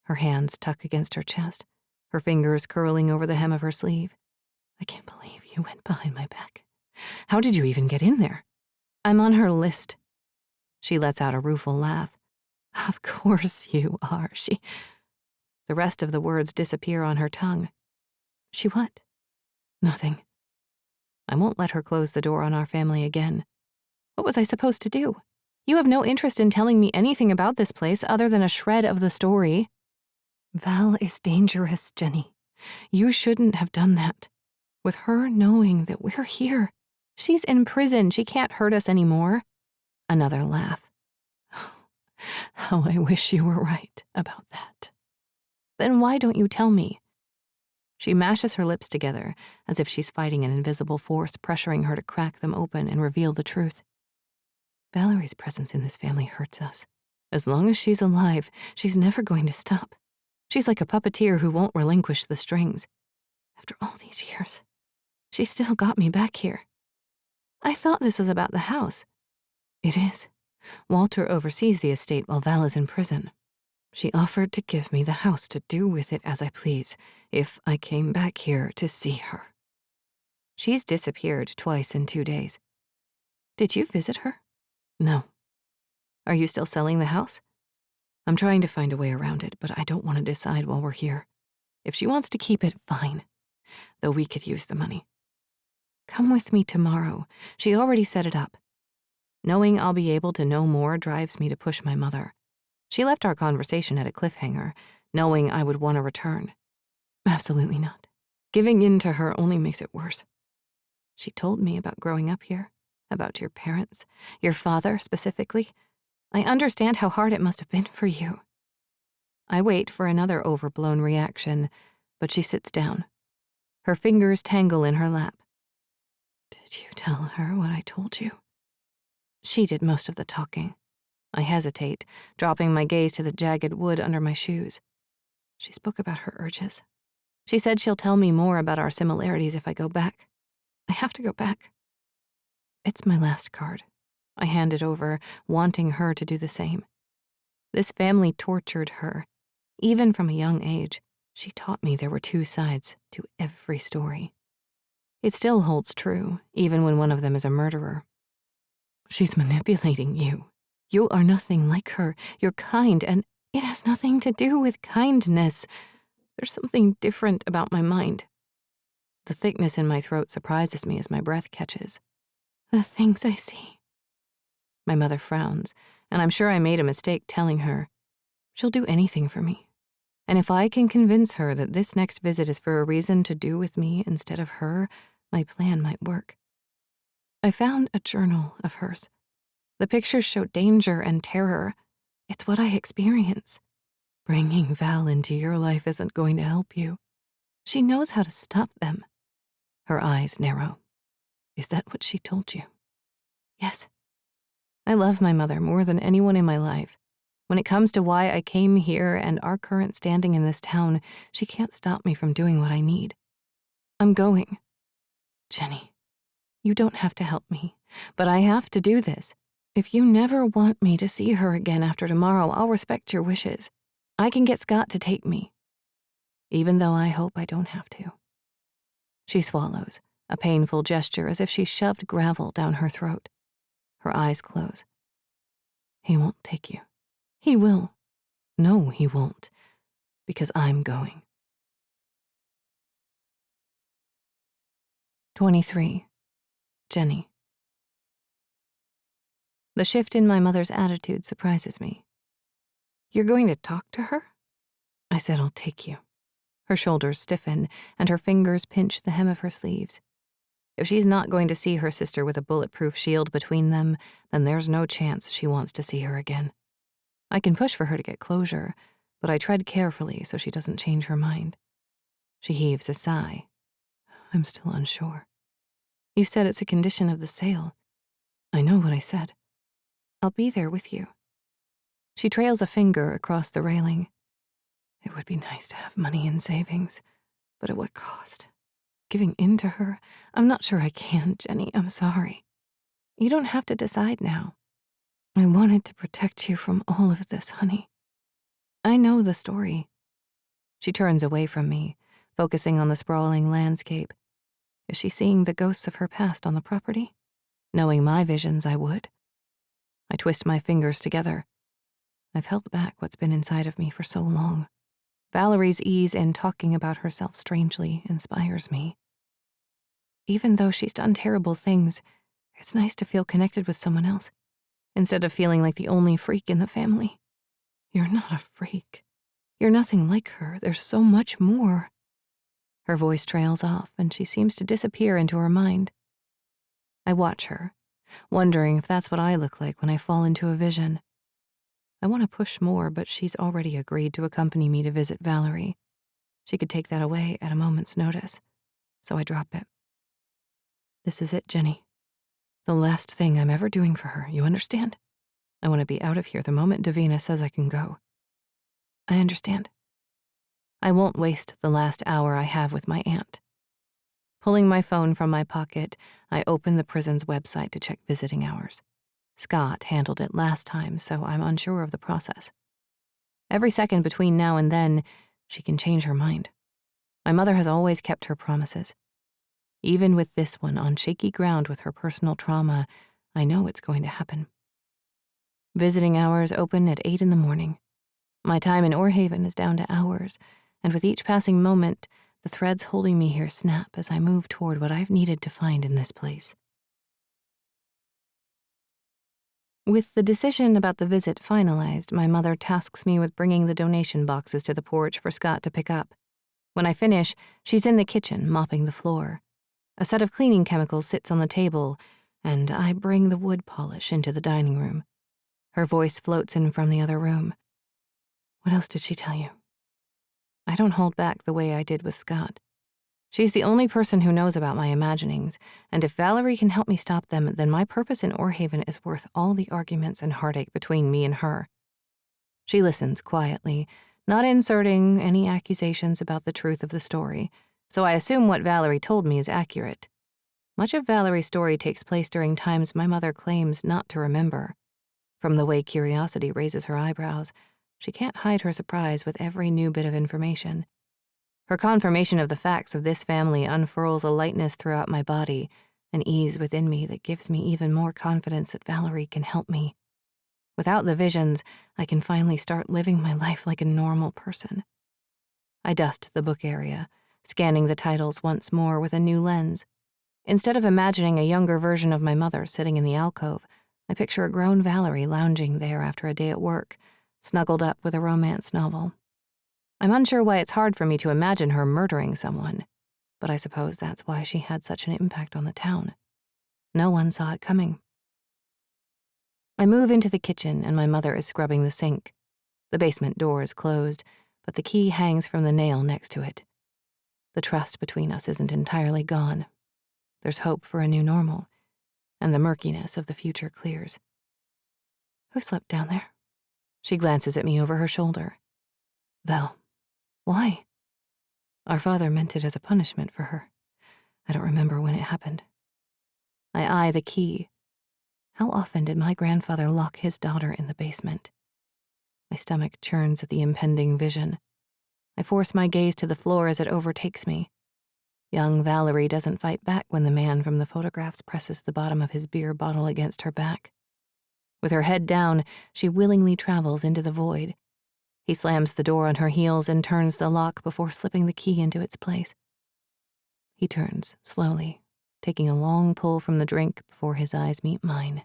Her hands tuck against her chest, her fingers curling over the hem of her sleeve. I can't believe you went behind my back. How did you even get in there? I'm on her list. She lets out a rueful laugh. Of course you are. The rest of the words disappear on her tongue. She what? Nothing. I won't let her close the door on our family again. What was I supposed to do? You have no interest in telling me anything about this place other than a shred of the story. Val is dangerous, Jenny. You shouldn't have done that. With her knowing that we're here, she's in prison. She can't hurt us anymore. Another laugh. How I wish you were right about that. Then why don't you tell me? She mashes her lips together as if she's fighting an invisible force pressuring her to crack them open and reveal the truth. Valerie's presence in this family hurts us. As long as she's alive, she's never going to stop. She's like a puppeteer who won't relinquish the strings. After all these years, she still got me back here. I thought this was about the house. It is. Walter oversees the estate while Val is in prison. She offered to give me the house to do with it as I please, if I came back here to see her. She's disappeared twice in 2 days. Did you visit her? No. Are you still selling the house? I'm trying to find a way around it, but I don't want to decide while we're here. If she wants to keep it, fine. Though we could use the money. Come with me tomorrow. She already set it up. Knowing I'll be able to know more drives me to push my mother. She left our conversation at a cliffhanger, knowing I would want to return. Absolutely not. Giving in to her only makes it worse. She told me about growing up here, about your parents, your father specifically. I understand how hard it must have been for you. I wait for another overblown reaction, but she sits down. Her fingers tangle in her lap. Did you tell her what I told you? She did most of the talking. I hesitate, dropping my gaze to the jagged wood under my shoes. She spoke about her urges. She said she'll tell me more about our similarities if I go back. I have to go back. It's my last card. I hand it over, wanting her to do the same. This family tortured her. Even from a young age, she taught me there were two sides to every story. It still holds true, even when one of them is a murderer. She's manipulating you. You are nothing like her. You're kind, and it has nothing to do with kindness. There's something different about my mind. The thickness in my throat surprises me as my breath catches. The things I see. My mother frowns, and I'm sure I made a mistake telling her. She'll do anything for me. And if I can convince her that this next visit is for a reason to do with me instead of her, my plan might work. I found a journal of hers. The pictures show danger and terror. It's what I experience. Bringing Val into your life isn't going to help you. She knows how to stop them. Her eyes narrow. Is that what she told you? Yes. I love my mother more than anyone in my life. When it comes to why I came here and our current standing in this town, she can't stop me from doing what I need. I'm going. Jenny, you don't have to help me, but I have to do this. If you never want me to see her again after tomorrow, I'll respect your wishes. I can get Scott to take me, even though I hope I don't have to. She swallows, a painful gesture as if she shoved gravel down her throat. Her eyes close. He won't take you. He will. No, he won't, because I'm going. 23. Jenny. The shift in my mother's attitude surprises me. You're going to talk to her? I said I'll take you. Her shoulders stiffen, and her fingers pinch the hem of her sleeves. If she's not going to see her sister with a bulletproof shield between them, then there's no chance she wants to see her again. I can push for her to get closure, but I tread carefully so she doesn't change her mind. She heaves a sigh. I'm still unsure. You said it's a condition of the sale. I know what I said. I'll be there with you. She trails a finger across the railing. It would be nice to have money in savings, but at what cost? Giving in to her? I'm not sure I can, Jenny. I'm sorry. You don't have to decide now. I wanted to protect you from all of this, honey. I know the story. She turns away from me, focusing on the sprawling landscape. Is she seeing the ghosts of her past on the property? Knowing my visions, I would. I twist my fingers together. I've held back what's been inside of me for so long. Valerie's ease in talking about herself strangely inspires me. Even though she's done terrible things, it's nice to feel connected with someone else, instead of feeling like the only freak in the family. You're not a freak. You're nothing like her. There's so much more. Her voice trails off, and she seems to disappear into her mind. I watch her, wondering if that's what I look like when I fall into a vision. I want to push more, but she's already agreed to accompany me to visit Valerie. She could take that away at a moment's notice, so I drop it. This is it, Jenny. The last thing I'm ever doing for her, you understand? I want to be out of here the moment Davina says I can go. I understand. I won't waste the last hour I have with my aunt. Pulling my phone from my pocket, I open the prison's website to check visiting hours. Scott handled it last time, so I'm unsure of the process. Every second between now and then, she can change her mind. My mother has always kept her promises. Even with this one on shaky ground with her personal trauma, I know it's going to happen. Visiting hours open at 8 in the morning. My time in Orhaven is down to hours, and with each passing moment, the threads holding me here snap as I move toward what I've needed to find in this place. With the decision about the visit finalized, my mother tasks me with bringing the donation boxes to the porch for Scott to pick up. When I finish, she's in the kitchen, mopping the floor. A set of cleaning chemicals sits on the table, and I bring the wood polish into the dining room. Her voice floats in from the other room. What else did she tell you? I don't hold back the way I did with Scott. She's the only person who knows about my imaginings, and if Valerie can help me stop them, then my purpose in Orhaven is worth all the arguments and heartache between me and her. She listens quietly, not inserting any accusations about the truth of the story, so I assume what Valerie told me is accurate. Much of Valerie's story takes place during times my mother claims not to remember. From the way curiosity raises her eyebrows, she can't hide her surprise with every new bit of information. Her confirmation of the facts of this family unfurls a lightness throughout my body, an ease within me that gives me even more confidence that Valerie can help me. Without the visions, I can finally start living my life like a normal person. I dust the book area, scanning the titles once more with a new lens. Instead of imagining a younger version of my mother sitting in the alcove, I picture a grown Valerie lounging there after a day at work, snuggled up with a romance novel. I'm unsure why it's hard for me to imagine her murdering someone, but I suppose that's why she had such an impact on the town. No one saw it coming. I move into the kitchen and my mother is scrubbing the sink. The basement door is closed, but the key hangs from the nail next to it. The trust between us isn't entirely gone. There's hope for a new normal, and the murkiness of the future clears. Who slept down there? She glances at me over her shoulder. Val. Why? Our father meant it as a punishment for her. I don't remember when it happened. I eye the key. How often did my grandfather lock his daughter in the basement? My stomach churns at the impending vision. I force my gaze to the floor as it overtakes me. Young Valerie doesn't fight back when the man from the photographs presses the bottom of his beer bottle against her back. With her head down, she willingly travels into the void. He slams the door on her heels and turns the lock before slipping the key into its place. He turns, slowly, taking a long pull from the drink before his eyes meet mine.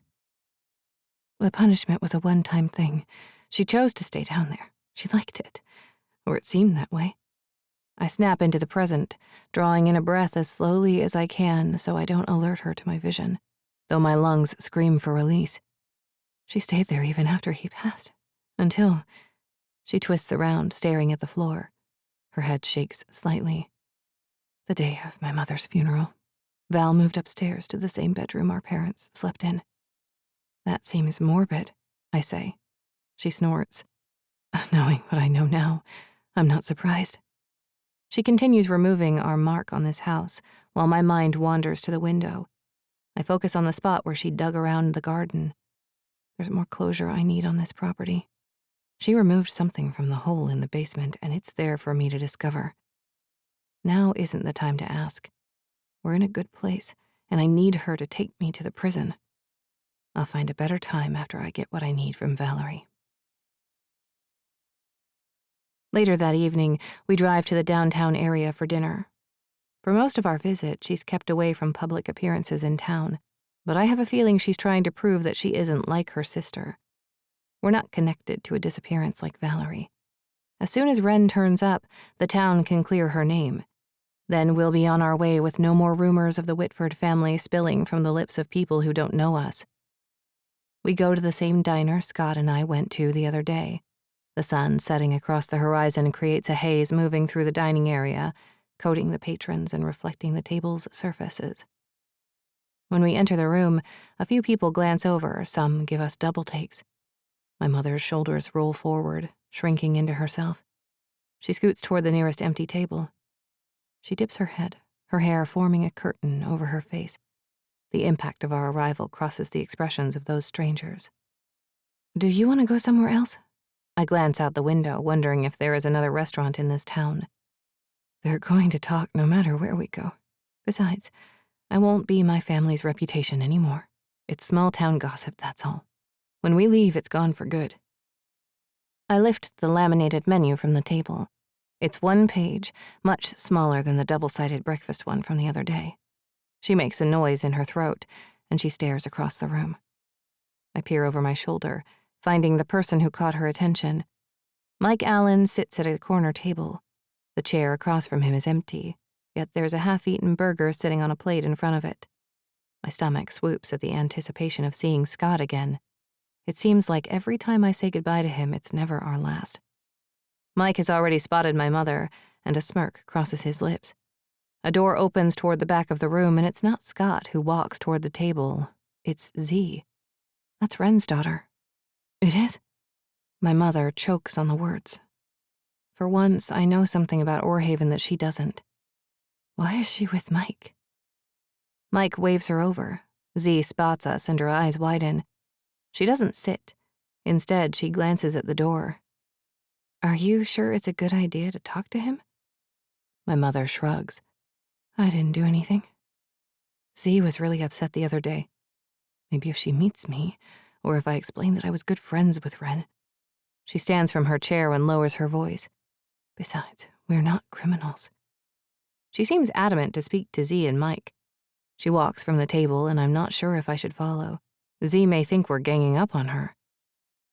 The punishment was a one-time thing. She chose to stay down there. She liked it, or it seemed that way. I snap into the present, drawing in a breath as slowly as I can so I don't alert her to my vision, though my lungs scream for release. She stayed there even after he passed, until... She twists around, staring at the floor. Her head shakes slightly. The day of my mother's funeral, Val moved upstairs to the same bedroom our parents slept in. That seems morbid, I say. She snorts. Knowing what I know now, I'm not surprised. She continues removing our mark on this house, while my mind wanders to the window. I focus on the spot where she dug around the garden. There's more closure I need on this property. She removed something from the hole in the basement, and it's there for me to discover. Now isn't the time to ask. We're in a good place, and I need her to take me to the prison. I'll find a better time after I get what I need from Valerie. Later that evening, we drive to the downtown area for dinner. For most of our visit, she's kept away from public appearances in town, but I have a feeling she's trying to prove that she isn't like her sister. We're not connected to a disappearance like Valerie. As soon as Wren turns up, the town can clear her name. Then we'll be on our way with no more rumors of the Whitford family spilling from the lips of people who don't know us. We go to the same diner Scott and I went to the other day. The sun setting across the horizon creates a haze moving through the dining area, coating the patrons and reflecting the table's surfaces. When we enter the room, a few people glance over, some give us double takes. My mother's shoulders roll forward, shrinking into herself. She scoots toward the nearest empty table. She dips her head, her hair forming a curtain over her face. The impact of our arrival crosses the expressions of those strangers. Do you want to go somewhere else? I glance out the window, wondering if there is another restaurant in this town. They're going to talk no matter where we go. Besides, I won't be my family's reputation anymore. It's small-town gossip, that's all. When we leave, it's gone for good. I lift the laminated menu from the table. It's one page, much smaller than the double-sided breakfast one from the other day. She makes a noise in her throat, and she stares across the room. I peer over my shoulder, finding the person who caught her attention. Mike Allen sits at a corner table. The chair across from him is empty, yet there's a half-eaten burger sitting on a plate in front of it. My stomach swoops at the anticipation of seeing Scott again. It seems like every time I say goodbye to him, it's never our last. Mike has already spotted my mother, and a smirk crosses his lips. A door opens toward the back of the room, and it's not Scott who walks toward the table. It's Z. That's Wren's daughter. It is? My mother chokes on the words. For once, I know something about Orhaven that she doesn't. Why is she with Mike? Mike waves her over. Z spots us, and her eyes widen. She doesn't sit. Instead, she glances at the door. Are you sure it's a good idea to talk to him? My mother shrugs. I didn't do anything. Z was really upset the other day. Maybe if she meets me, or if I explain that I was good friends with Wren. She stands from her chair and lowers her voice. Besides, we're not criminals. She seems adamant to speak to Z and Mike. She walks from the table, and I'm not sure if I should follow. Z may think we're ganging up on her.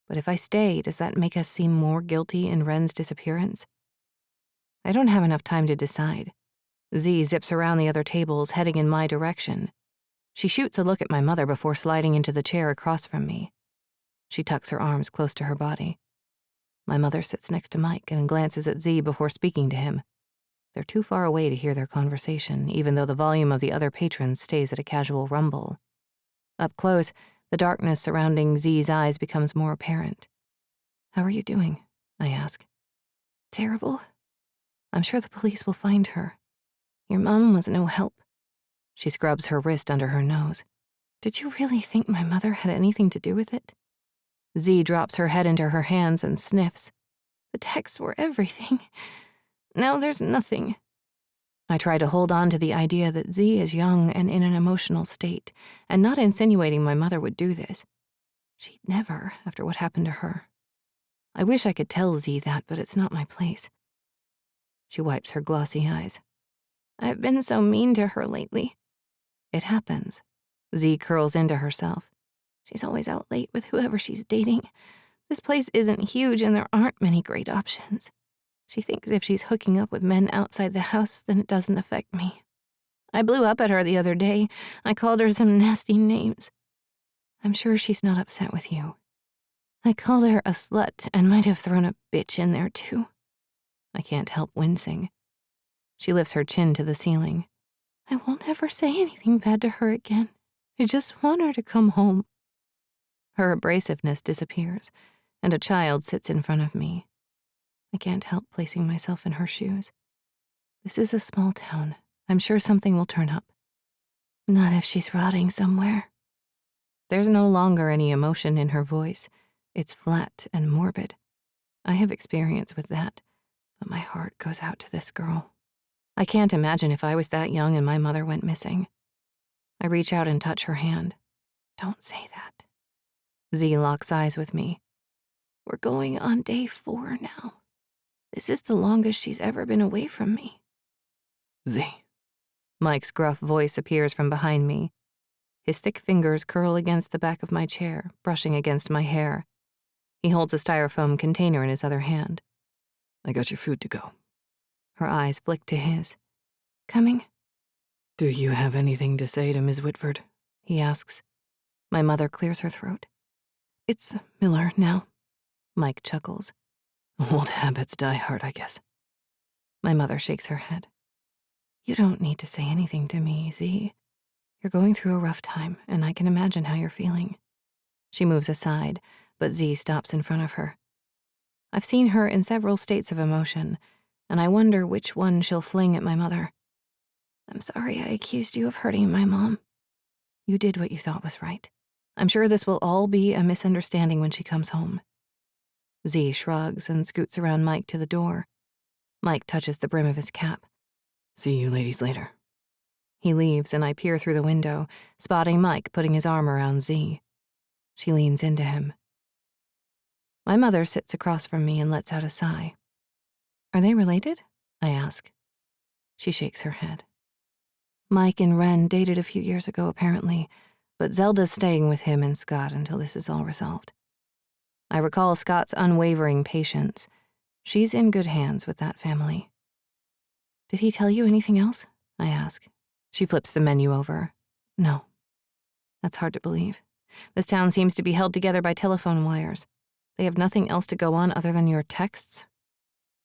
But if I stay, does that make us seem more guilty in Wren's disappearance? I don't have enough time to decide. Z zips around the other tables, heading in my direction. She shoots a look at my mother before sliding into the chair across from me. She tucks her arms close to her body. My mother sits next to Mike and glances at Z before speaking to him. They're too far away to hear their conversation, even though the volume of the other patrons stays at a casual rumble. Up close, the darkness surrounding Z's eyes becomes more apparent. How are you doing? I ask. Terrible. I'm sure the police will find her. Your mom was no help. She scrubs her wrist under her nose. Did you really think my mother had anything to do with it? Z drops her head into her hands and sniffs. The texts were everything. Now there's nothing. I try to hold on to the idea that Z is young and in an emotional state, and not insinuating my mother would do this. She'd never, after what happened to her. I wish I could tell Z that, but it's not my place. She wipes her glossy eyes. I've been so mean to her lately. It happens. Z curls into herself. She's always out late with whoever she's dating. This place isn't huge and there aren't many great options. She thinks if she's hooking up with men outside the house, then it doesn't affect me. I blew up at her the other day. I called her some nasty names. I'm sure she's not upset with you. I called her a slut and might have thrown a bitch in there too. I can't help wincing. She lifts her chin to the ceiling. I won't ever say anything bad to her again. I just want her to come home. Her abrasiveness disappears, and a child sits in front of me. I can't help placing myself in her shoes. This is a small town. I'm sure something will turn up. Not if she's rotting somewhere. There's no longer any emotion in her voice. It's flat and morbid. I have experience with that, but my heart goes out to this girl. I can't imagine if I was that young and my mother went missing. I reach out and touch her hand. Don't say that. Z locks eyes with me. We're going on day 4 now. This is the longest she's ever been away from me. Z. Mike's gruff voice appears from behind me. His thick fingers curl against the back of my chair, brushing against my hair. He holds a styrofoam container in his other hand. I got your food to go. Her eyes flick to his. Coming? Do you have anything to say to Ms. Whitford? He asks. My mother clears her throat. It's Miller now. Mike chuckles. Old habits die hard, I guess. My mother shakes her head. You don't need to say anything to me, Z. You're going through a rough time, and I can imagine how you're feeling. She moves aside, but Z stops in front of her. I've seen her in several states of emotion, and I wonder which one she'll fling at my mother. I'm sorry I accused you of hurting my mom. You did what you thought was right. I'm sure this will all be a misunderstanding when she comes home. Z shrugs and scoots around Mike to the door. Mike touches the brim of his cap. See you ladies later. He leaves, and I peer through the window, spotting Mike putting his arm around Z. She leans into him. My mother sits across from me and lets out a sigh. Are they related? I ask. She shakes her head. Mike and Ren dated a few years ago, apparently, but Zelda's staying with him and Scott until this is all resolved. I recall Scott's unwavering patience. She's in good hands with that family. Did he tell you anything else? I ask. She flips the menu over. No. That's hard to believe. This town seems to be held together by telephone wires. They have nothing else to go on other than your texts.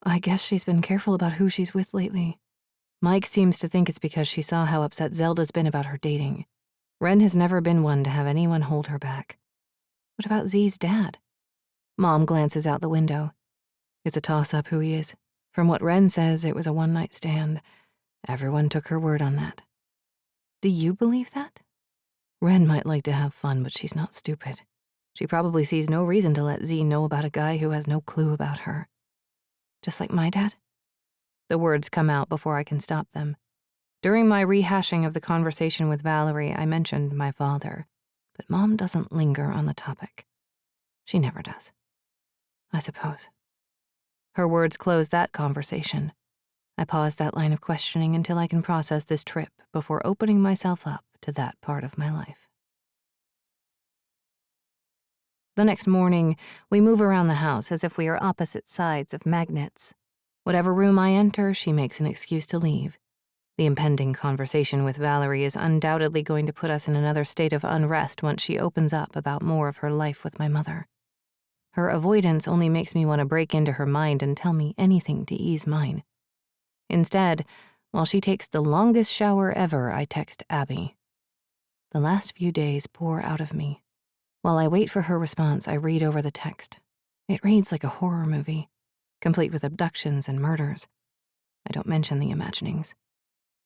I guess she's been careful about who she's with lately. Mike seems to think it's because she saw how upset Zelda's been about her dating. Ren has never been one to have anyone hold her back. What about Z's dad? Mom glances out the window. It's a toss-up who he is. From what Ren says, it was a one-night stand. Everyone took her word on that. Do you believe that? Ren might like to have fun, but she's not stupid. She probably sees no reason to let Z know about a guy who has no clue about her. Just like my dad? The words come out before I can stop them. During my rehashing of the conversation with Valerie, I mentioned my father, but Mom doesn't linger on the topic. She never does. I suppose. Her words close that conversation. I pause that line of questioning until I can process this trip before opening myself up to that part of my life. The next morning, we move around the house as if we are opposite sides of magnets. Whatever room I enter, she makes an excuse to leave. The impending conversation with Valerie is undoubtedly going to put us in another state of unrest once she opens up about more of her life with my mother. Her avoidance only makes me want to break into her mind and tell me anything to ease mine. Instead, while she takes the longest shower ever, I text Abby. The last few days pour out of me. While I wait for her response, I read over the text. It reads like a horror movie, complete with abductions and murders. I don't mention the imaginings.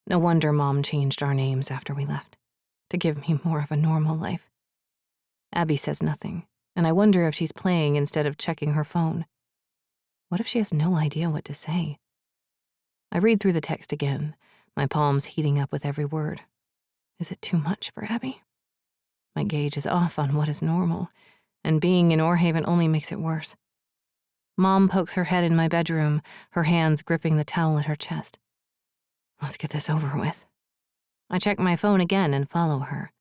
No wonder Mom changed our names after we left, to give me more of a normal life. Abby says nothing, and I wonder if she's playing instead of checking her phone. What if she has no idea what to say? I read through the text again, my palms heating up with every word. Is it too much for Abby? My gauge is off on what is normal, and being in Orhaven only makes it worse. Mom pokes her head in my bedroom, her hands gripping the towel at her chest. Let's get this over with. I check my phone again and follow her.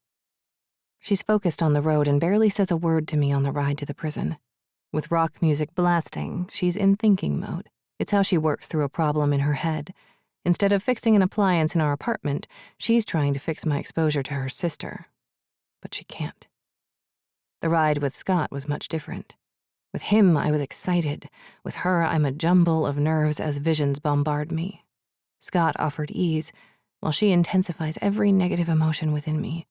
She's focused on the road and barely says a word to me on the ride to the prison. With rock music blasting, she's in thinking mode. It's how she works through a problem in her head. Instead of fixing an appliance in our apartment, she's trying to fix my exposure to her sister. But she can't. The ride with Scott was much different. With him, I was excited. With her, I'm a jumble of nerves as visions bombard me. Scott offered ease, while she intensifies every negative emotion within me.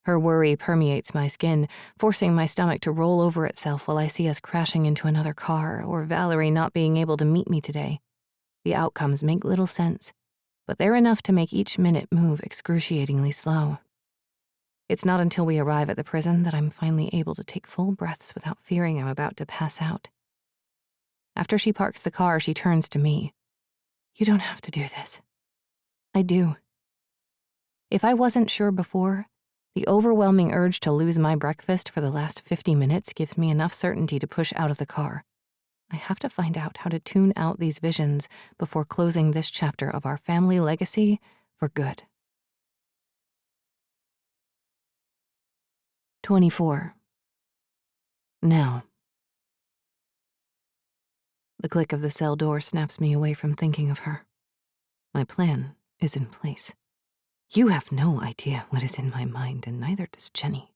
Her worry permeates my skin, forcing my stomach to roll over itself while I see us crashing into another car or Valerie not being able to meet me today. The outcomes make little sense, but they're enough to make each minute move excruciatingly slow. It's not until we arrive at the prison that I'm finally able to take full breaths without fearing I'm about to pass out. After she parks the car, she turns to me. You don't have to do this. I do. If I wasn't sure before, the overwhelming urge to lose my breakfast for the last 50 minutes gives me enough certainty to push out of the car. I have to find out how to tune out these visions before closing this chapter of our family legacy for good. 24. Now. The click of the cell door snaps me away from thinking of her. My plan is in place. You have no idea what is in my mind, and neither does Jenny.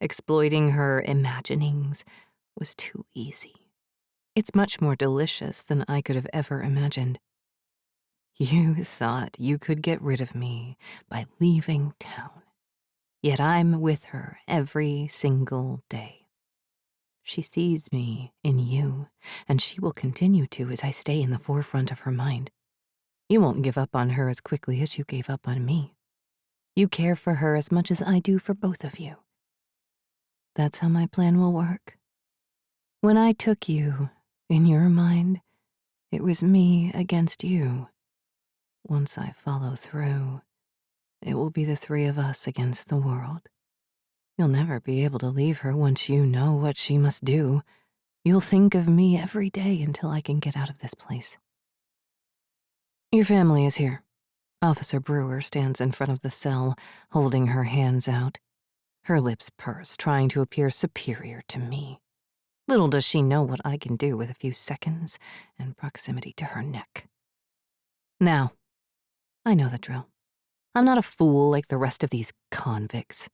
Exploiting her imaginings was too easy. It's much more delicious than I could have ever imagined. You thought you could get rid of me by leaving town. Yet I'm with her every single day. She sees me in you, and she will continue to as I stay in the forefront of her mind. You won't give up on her as quickly as you gave up on me. You care for her as much as I do for both of you. That's how my plan will work. When I took you, in your mind, it was me against you. Once I follow through, it will be the three of us against the world. You'll never be able to leave her once you know what she must do. You'll think of me every day until I can get out of this place. Your family is here. Officer Brewer stands in front of the cell, holding her hands out. Her lips purse, trying to appear superior to me. Little does she know what I can do with a few seconds and proximity to her neck. Now, I know the drill. I'm not a fool like the rest of these convicts.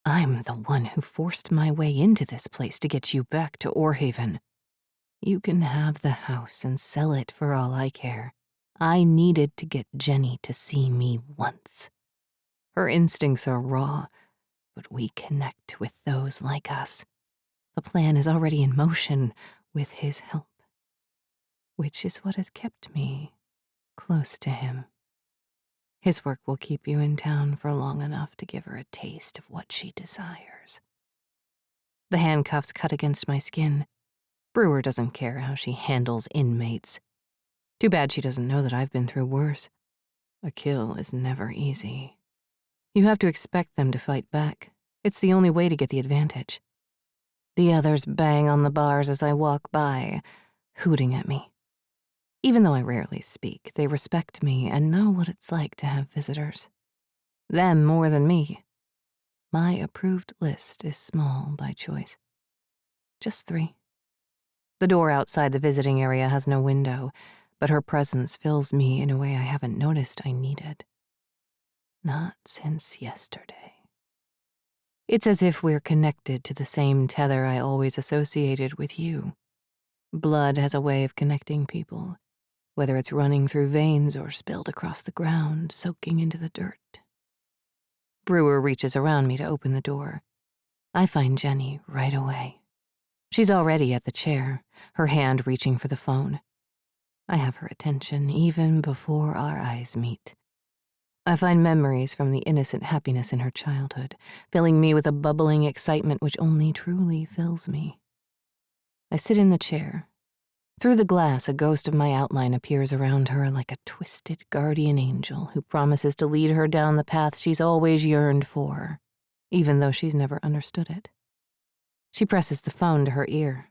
I'm the one who forced my way into this place to get you back to Orhaven. You can have the house and sell it for all I care. I needed to get Jenny to see me once. Her instincts are raw, but we connect with those like us. The plan is already in motion with his help, which is what has kept me close to him. His work will keep you in town for long enough to give her a taste of what she desires. The handcuffs cut against my skin. Brewer doesn't care how she handles inmates. Too bad she doesn't know that I've been through worse. A kill is never easy. You have to expect them to fight back. It's the only way to get the advantage. The others bang on the bars as I walk by, hooting at me. Even though I rarely speak, they respect me and know what it's like to have visitors. Them more than me. My approved list is small by choice. Just 3. The door outside the visiting area has no window, but her presence fills me in a way I haven't noticed I needed. Not since yesterday. It's as if we're connected to the same tether I always associated with you. Blood has a way of connecting people, whether it's running through veins or spilled across the ground, soaking into the dirt. Brewer reaches around me to open the door. I find Jenny right away. She's already at the chair, her hand reaching for the phone. I have her attention even before our eyes meet. I find memories from the innocent happiness in her childhood, filling me with a bubbling excitement which only truly fills me. I sit in the chair. Through the glass, a ghost of my outline appears around her like a twisted guardian angel who promises to lead her down the path she's always yearned for, even though she's never understood it. She presses the phone to her ear.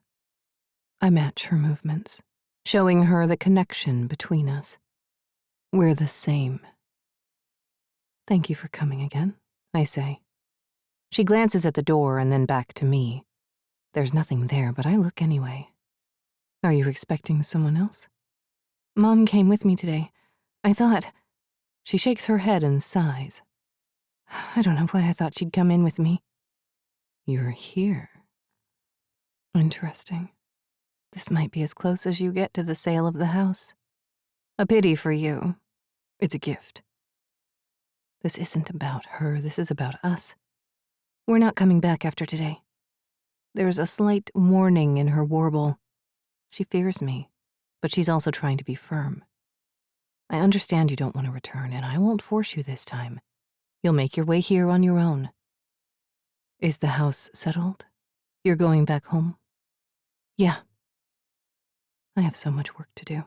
I match her movements, showing her the connection between us. We're the same. Thank you for coming again, I say. She glances at the door and then back to me. There's nothing there, but I look anyway. Are you expecting someone else? Mom came with me today. I thought... She shakes her head and sighs. I don't know why I thought she'd come in with me. You're here. Interesting. This might be as close as you get to the sale of the house. A pity for you. It's a gift. This isn't about her, this is about us. We're not coming back after today. There's a slight warning in her warble. She fears me, but she's also trying to be firm. I understand you don't want to return, and I won't force you this time. You'll make your way here on your own. Is the house settled? You're going back home? Yeah. I have so much work to do.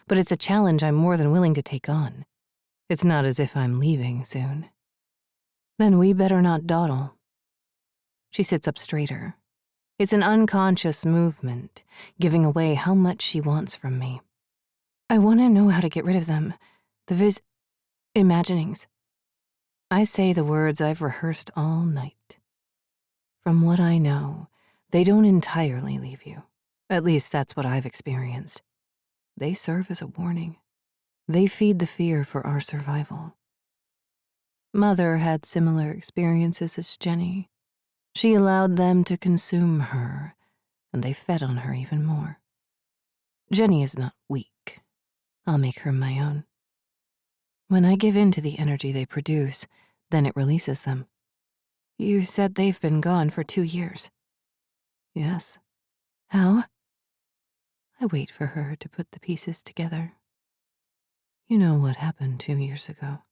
But it's a challenge I'm more than willing to take on. It's not as if I'm leaving soon. Then we better not dawdle. She sits up straighter. It's an unconscious movement, giving away how much she wants from me. I want to know how to get rid of them. Imaginings. I say the words I've rehearsed all night. From what I know, they don't entirely leave you. At least that's what I've experienced. They serve as a warning. They feed the fear for our survival. Mother had similar experiences as Jenny. She allowed them to consume her, and they fed on her even more. Jenny is not weak. I'll make her my own. When I give in to the energy they produce, then it releases them. You said they've been gone for 2 years. Yes. How? I wait for her to put the pieces together. You know what happened 2 years ago.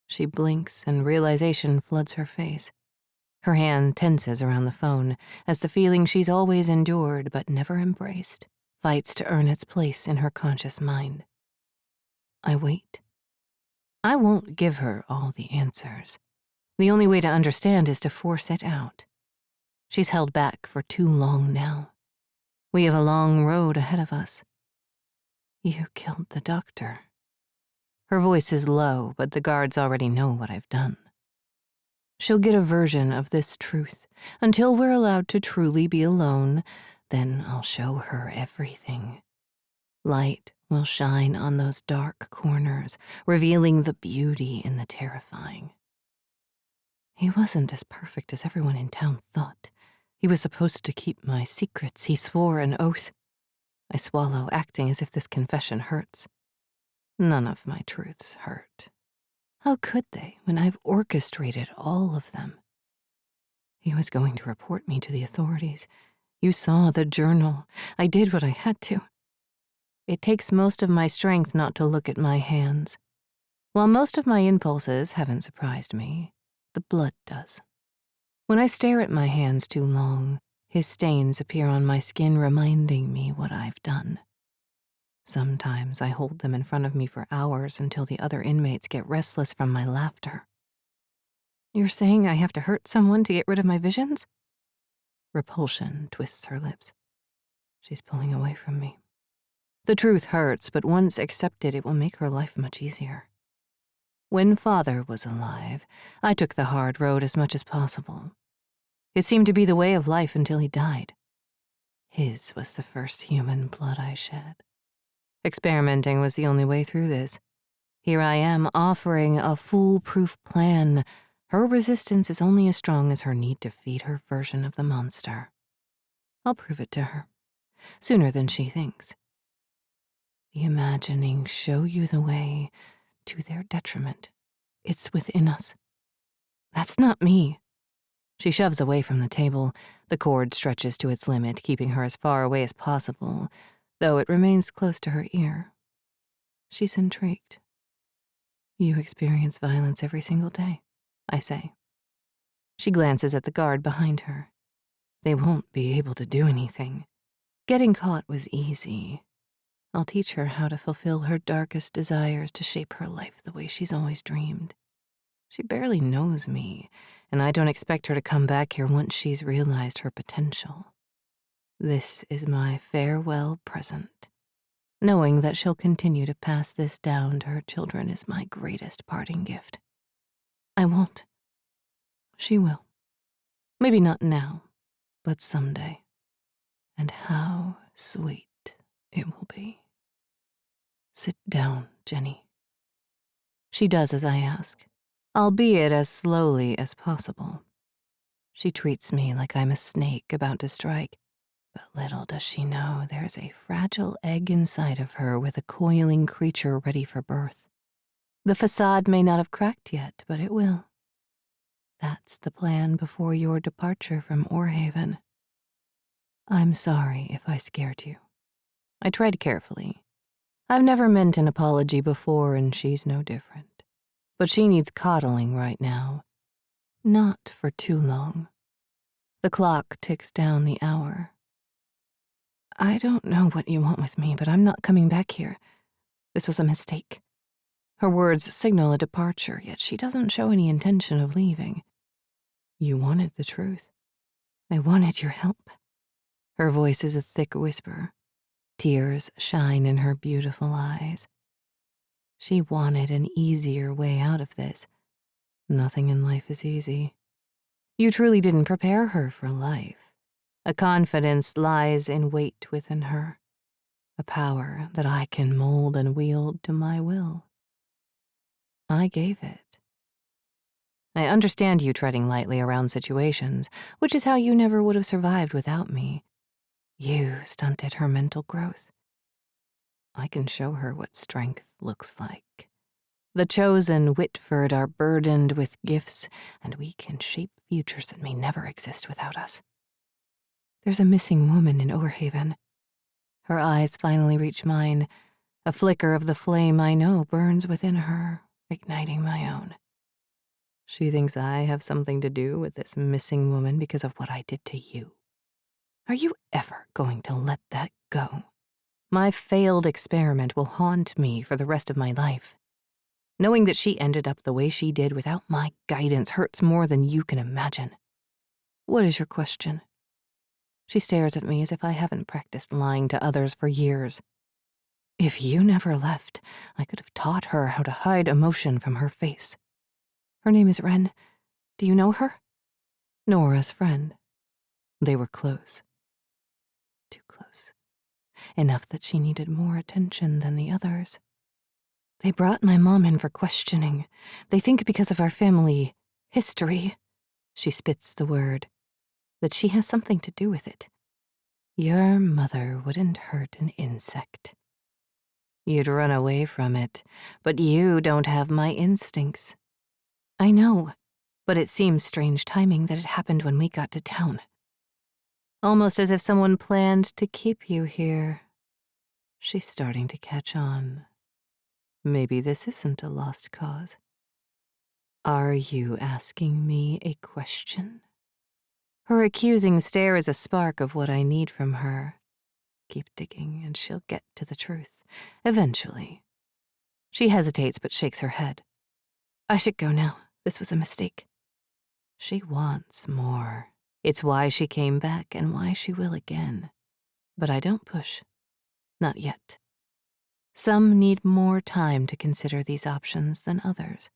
She blinks and realization floods her face. Her hand tenses around the phone as the feeling she's always endured but never embraced fights to earn its place in her conscious mind. I wait. I won't give her all the answers. The only way to understand is to force it out. She's held back for too long now. We have a long road ahead of us. You killed the doctor. Her voice is low, but the guards already know what I've done. She'll get a version of this truth until we're allowed to truly be alone. Then I'll show her everything. Light will shine on those dark corners, revealing the beauty in the terrifying. He wasn't as perfect as everyone in town thought. He was supposed to keep my secrets. He swore an oath. I swallow, acting as if this confession hurts. None of my truths hurt. How could they when I've orchestrated all of them? He was going to report me to the authorities. You saw the journal. I did what I had to. It takes most of my strength not to look at my hands. While most of my impulses haven't surprised me, the blood does. When I stare at my hands too long, his stains appear on my skin, reminding me what I've done. Sometimes I hold them in front of me for hours until the other inmates get restless from my laughter. You're saying I have to hurt someone to get rid of my visions? Repulsion twists her lips. She's pulling away from me. The truth hurts, but once accepted, it will make her life much easier. When Father was alive, I took the hard road as much as possible. It seemed to be the way of life until he died. His was the first human blood I shed. Experimenting was the only way through this. Here I am offering a foolproof plan. Her resistance is only as strong as her need to feed her version of the monster. I'll prove it to her, sooner than she thinks. The imaginings show you the way to their detriment. It's within us. That's not me. She shoves away from the table. The cord stretches to its limit, keeping her as far away as possible, though it remains close to her ear. She's intrigued. You experience violence every single day, I say. She glances at the guard behind her. They won't be able to do anything. Getting caught was easy. I'll teach her how to fulfill her darkest desires to shape her life the way she's always dreamed. She barely knows me, and I don't expect her to come back here once she's realized her potential. This is my farewell present. Knowing that she'll continue to pass this down to her children is my greatest parting gift. I won't. She will. Maybe not now, but someday. And how sweet it will be. Sit down, Jenny. She does as I ask, albeit as slowly as possible. She treats me like I'm a snake about to strike, but little does she know there's a fragile egg inside of her with a coiling creature ready for birth. The facade may not have cracked yet, but it will. That's the plan before your departure from Orhaven. I'm sorry if I scared you. I tried carefully. I've never meant an apology before, and she's no different. But she needs coddling right now. Not for too long. The clock ticks down the hour. I don't know what you want with me, but I'm not coming back here. This was a mistake. Her words signal a departure, yet she doesn't show any intention of leaving. You wanted the truth. I wanted your help. Her voice is a thick whisper. Tears shine in her beautiful eyes. She wanted an easier way out of this. Nothing in life is easy. You truly didn't prepare her for life. A confidence lies in wait within her. A power that I can mold and wield to my will. I gave it. I understand you treading lightly around situations, which is how you never would have survived without me. You stunted her mental growth. I can show her what strength looks like. The chosen Whitford are burdened with gifts, and we can shape futures that may never exist without us. There's a missing woman in Orhaven. Her eyes finally reach mine. A flicker of the flame I know burns within her, igniting my own. She thinks I have something to do with this missing woman because of what I did to you. Are you ever going to let that go? My failed experiment will haunt me for the rest of my life. Knowing that she ended up the way she did without my guidance hurts more than you can imagine. What is your question? She stares at me as if I haven't practiced lying to others for years. If you never left, I could have taught her how to hide emotion from her face. Her name is Wren. Do you know her? Nora's friend. They were close. Too close. Enough that she needed more attention than the others. They brought my mom in for questioning. They think because of our family history, she spits the word, that she has something to do with it. Your mother wouldn't hurt an insect. You'd run away from it, but you don't have my instincts. I know, but it seems strange timing that it happened when we got to town. Almost as if someone planned to keep you here. She's starting to catch on. Maybe this isn't a lost cause. Are you asking me a question? Her accusing stare is a spark of what I need from her. Keep digging and she'll get to the truth, eventually. She hesitates but shakes her head. I should go now. This was a mistake. She wants more. It's why she came back and why she will again. But I don't push. Not yet. Some need more time to consider these options than others.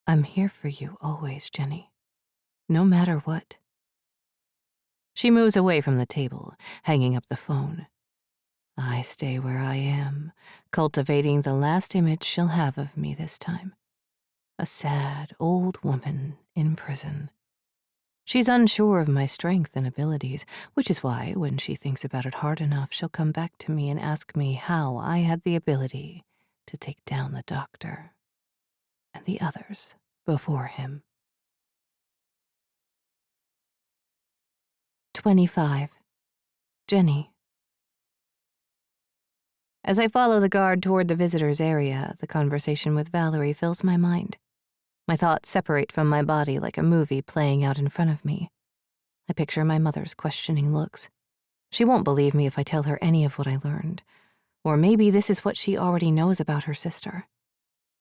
I'm here for you always, Jenny. No matter what. She moves away from the table, hanging up the phone. I stay where I am, cultivating the last image she'll have of me this time. A sad old woman in prison. She's unsure of my strength and abilities, which is why, when she thinks about it hard enough, she'll come back to me and ask me how I had the ability to take down the doctor and the others before him. 25. Jenny. As I follow the guard toward the visitors' area, the conversation with Valerie fills my mind. My thoughts separate from my body like a movie playing out in front of me. I picture my mother's questioning looks. She won't believe me if I tell her any of what I learned. Or maybe this is what she already knows about her sister.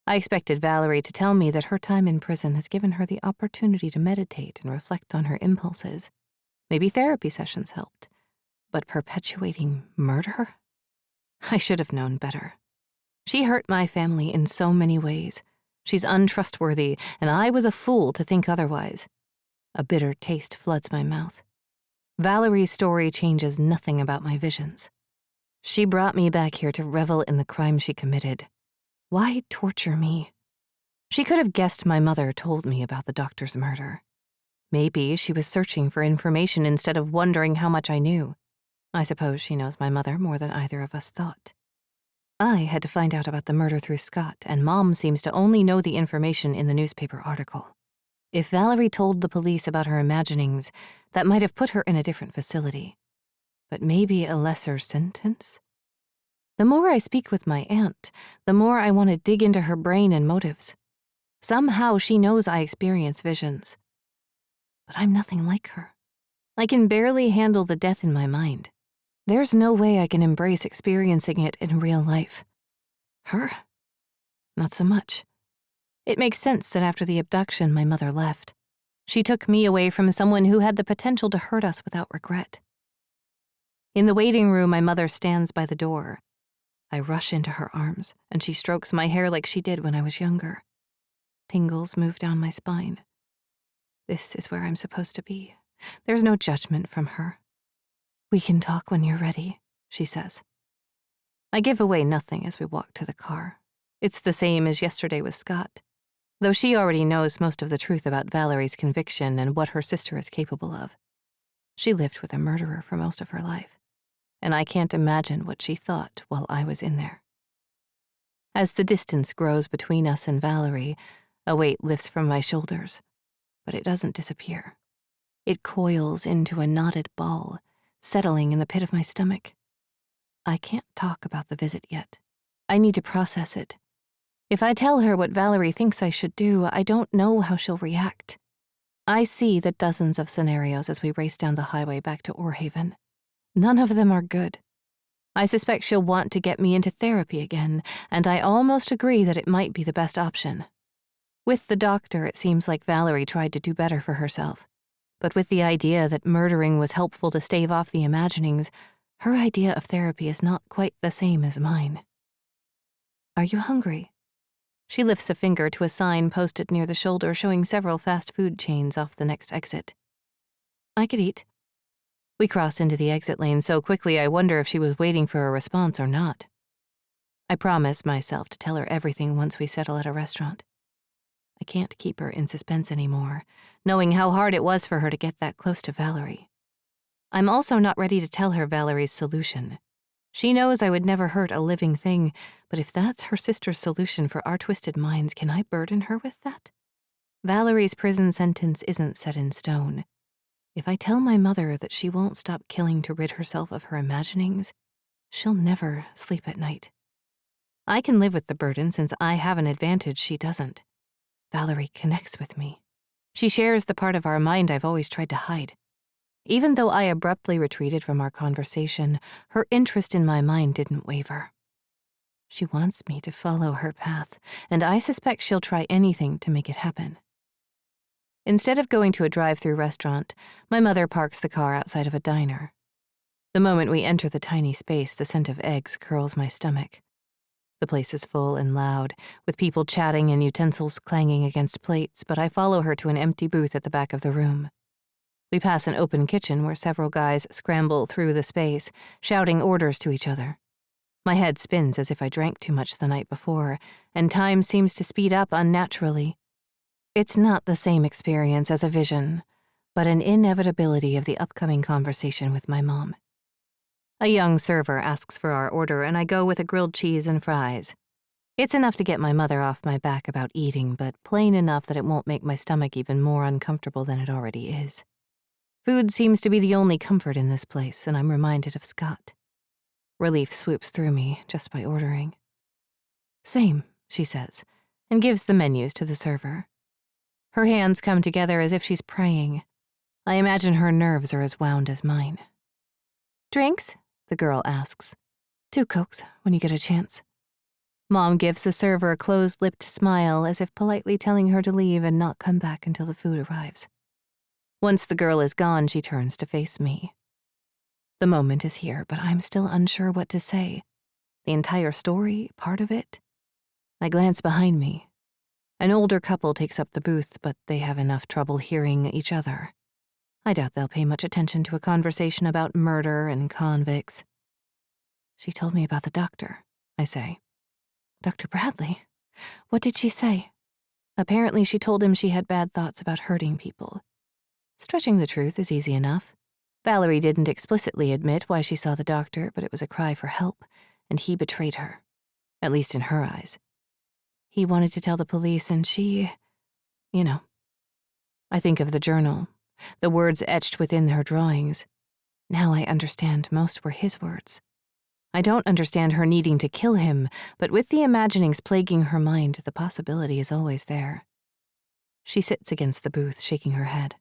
I expected Valerie to tell me that her time in prison has given her the opportunity to meditate and reflect on her impulses. Maybe therapy sessions helped. But perpetuating murder? I should have known better. She hurt my family in so many ways. She's untrustworthy, and I was a fool to think otherwise. A bitter taste floods my mouth. Valerie's story changes nothing about my visions. She brought me back here to revel in the crime she committed. Why torture me? She could have guessed my mother told me about the doctor's murder. Maybe she was searching for information instead of wondering how much I knew. I suppose she knows my mother more than either of us thought. I had to find out about the murder through Scott, and Mom seems to only know the information in the newspaper article. If Valerie told the police about her imaginings, that might have put her in a different facility. But maybe a lesser sentence? The more I speak with my aunt, the more I want to dig into her brain and motives. Somehow she knows I experience visions. But I'm nothing like her. I can barely handle the death in my mind. There's no way I can embrace experiencing it in real life. Her? Not so much. It makes sense that after the abduction, my mother left. She took me away from someone who had the potential to hurt us without regret. In the waiting room, my mother stands by the door. I rush into her arms, and she strokes my hair like she did when I was younger. Tingles move down my spine. This is where I'm supposed to be. There's no judgment from her. We can talk when you're ready, she says. I give away nothing as we walk to the car. It's the same as yesterday with Scott, though she already knows most of the truth about Valerie's conviction and what her sister is capable of. She lived with a murderer for most of her life, and I can't imagine what she thought while I was in there. As the distance grows between us and Valerie, a weight lifts from my shoulders, but it doesn't disappear. It coils into a knotted ball, settling in the pit of my stomach. I can't talk about the visit yet. I need to process it. If I tell her what Valerie thinks I should do, I don't know how she'll react. I see the dozens of scenarios as we race down the highway back to Orhaven. None of them are good. I suspect she'll want to get me into therapy again, and I almost agree that it might be the best option. With the doctor, it seems like Valerie tried to do better for herself. But with the idea that murdering was helpful to stave off the imaginings, her idea of therapy is not quite the same as mine. Are you hungry? She lifts a finger to a sign posted near the shoulder showing several fast food chains off the next exit. I could eat. We cross into the exit lane so quickly I wonder if she was waiting for a response or not. I promise myself to tell her everything once we settle at a restaurant. I can't keep her in suspense anymore, knowing how hard it was for her to get that close to Valerie. I'm also not ready to tell her Valerie's solution. She knows I would never hurt a living thing, but if that's her sister's solution for our twisted minds, can I burden her with that? Valerie's prison sentence isn't set in stone. If I tell my mother that she won't stop killing to rid herself of her imaginings, she'll never sleep at night. I can live with the burden since I have an advantage she doesn't. Valerie connects with me. She shares the part of our mind I've always tried to hide. Even though I abruptly retreated from our conversation, her interest in my mind didn't waver. She wants me to follow her path, and I suspect she'll try anything to make it happen. Instead of going to a drive-through restaurant, my mother parks the car outside of a diner. The moment we enter the tiny space, the scent of eggs curls my stomach. The place is full and loud, with people chatting and utensils clanging against plates, but I follow her to an empty booth at the back of the room. We pass an open kitchen where several guys scramble through the space, shouting orders to each other. My head spins as if I drank too much the night before, and time seems to speed up unnaturally. It's not the same experience as a vision, but an inevitability of the upcoming conversation with my mom. A young server asks for our order, and I go with a grilled cheese and fries. It's enough to get my mother off my back about eating, but plain enough that it won't make my stomach even more uncomfortable than it already is. Food seems to be the only comfort in this place, and I'm reminded of Scott. Relief swoops through me just by ordering. Same, she says, and gives the menus to the server. Her hands come together as if she's praying. I imagine her nerves are as wound as mine. Drinks? The girl asks. 2 Cokes, when you get a chance. Mom gives the server a closed-lipped smile as if politely telling her to leave and not come back until the food arrives. Once the girl is gone, she turns to face me. The moment is here, but I'm still unsure what to say. The entire story, part of it? I glance behind me. An older couple takes up the booth, but they have enough trouble hearing each other. I doubt they'll pay much attention to a conversation about murder and convicts. She told me about the doctor, I say. Dr. Bradley? What did she say? Apparently she told him she had bad thoughts about hurting people. Stretching the truth is easy enough. Valerie didn't explicitly admit why she saw the doctor, but it was a cry for help, and he betrayed her, at least in her eyes. He wanted to tell the police, and she, I think of the journal, the words etched within her drawings. Now I understand most were his words. I don't understand her needing to kill him, but with the imaginings plaguing her mind, the possibility is always there. She sits against the booth, shaking her head.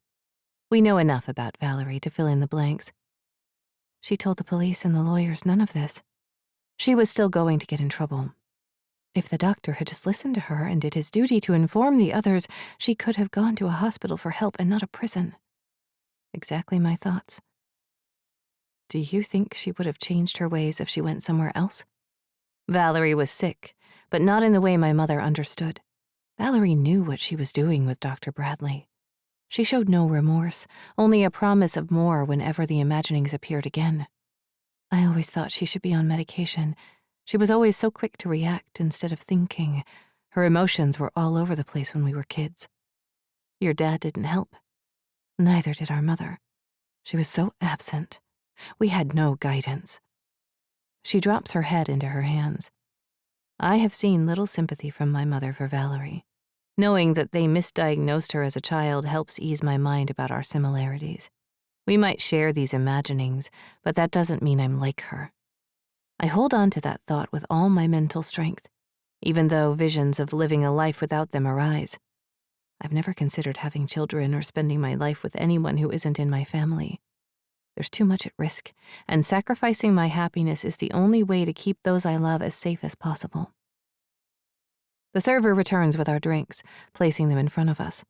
We know enough about Valerie to fill in the blanks. She told the police and the lawyers none of this. She was still going to get in trouble. If the doctor had just listened to her and did his duty to inform the others, she could have gone to a hospital for help and not a prison. Exactly my thoughts. Do you think she would have changed her ways if she went somewhere else? Valerie was sick, but not in the way my mother understood. Valerie knew what she was doing with Dr. Bradley. She showed no remorse, only a promise of more whenever the imaginings appeared again. I always thought she should be on medication. She was always so quick to react instead of thinking. Her emotions were all over the place when we were kids. Your dad didn't help. Neither did our mother. She was so absent. We had no guidance. She drops her head into her hands. I have seen little sympathy from my mother for Valerie. Knowing that they misdiagnosed her as a child helps ease my mind about our similarities. We might share these imaginings, but that doesn't mean I'm like her. I hold on to that thought with all my mental strength, even though visions of living a life without them arise. I've never considered having children or spending my life with anyone who isn't in my family. There's too much at risk, and sacrificing my happiness is the only way to keep those I love as safe as possible. The server returns with our drinks, placing them in front of us.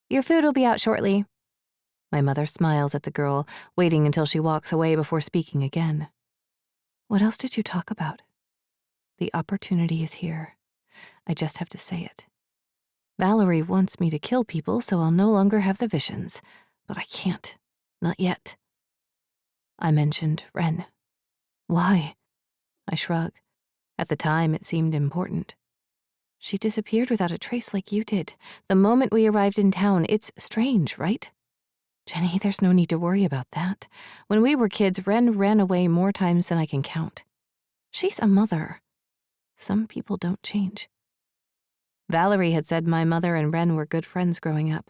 Your food will be out shortly. My mother smiles at the girl, waiting until she walks away before speaking again. What else did you talk about? The opportunity is here. I just have to say it. Valerie wants me to kill people so I'll no longer have the visions, but I can't. Not yet. I mentioned Wren. Why? I shrug. At the time, it seemed important. She disappeared without a trace like you did. The moment we arrived in town, it's strange, right? Jenny, there's no need to worry about that. When we were kids, Wren ran away more times than I can count. She's a mother. Some people don't change. Valerie had said my mother and Wren were good friends growing up.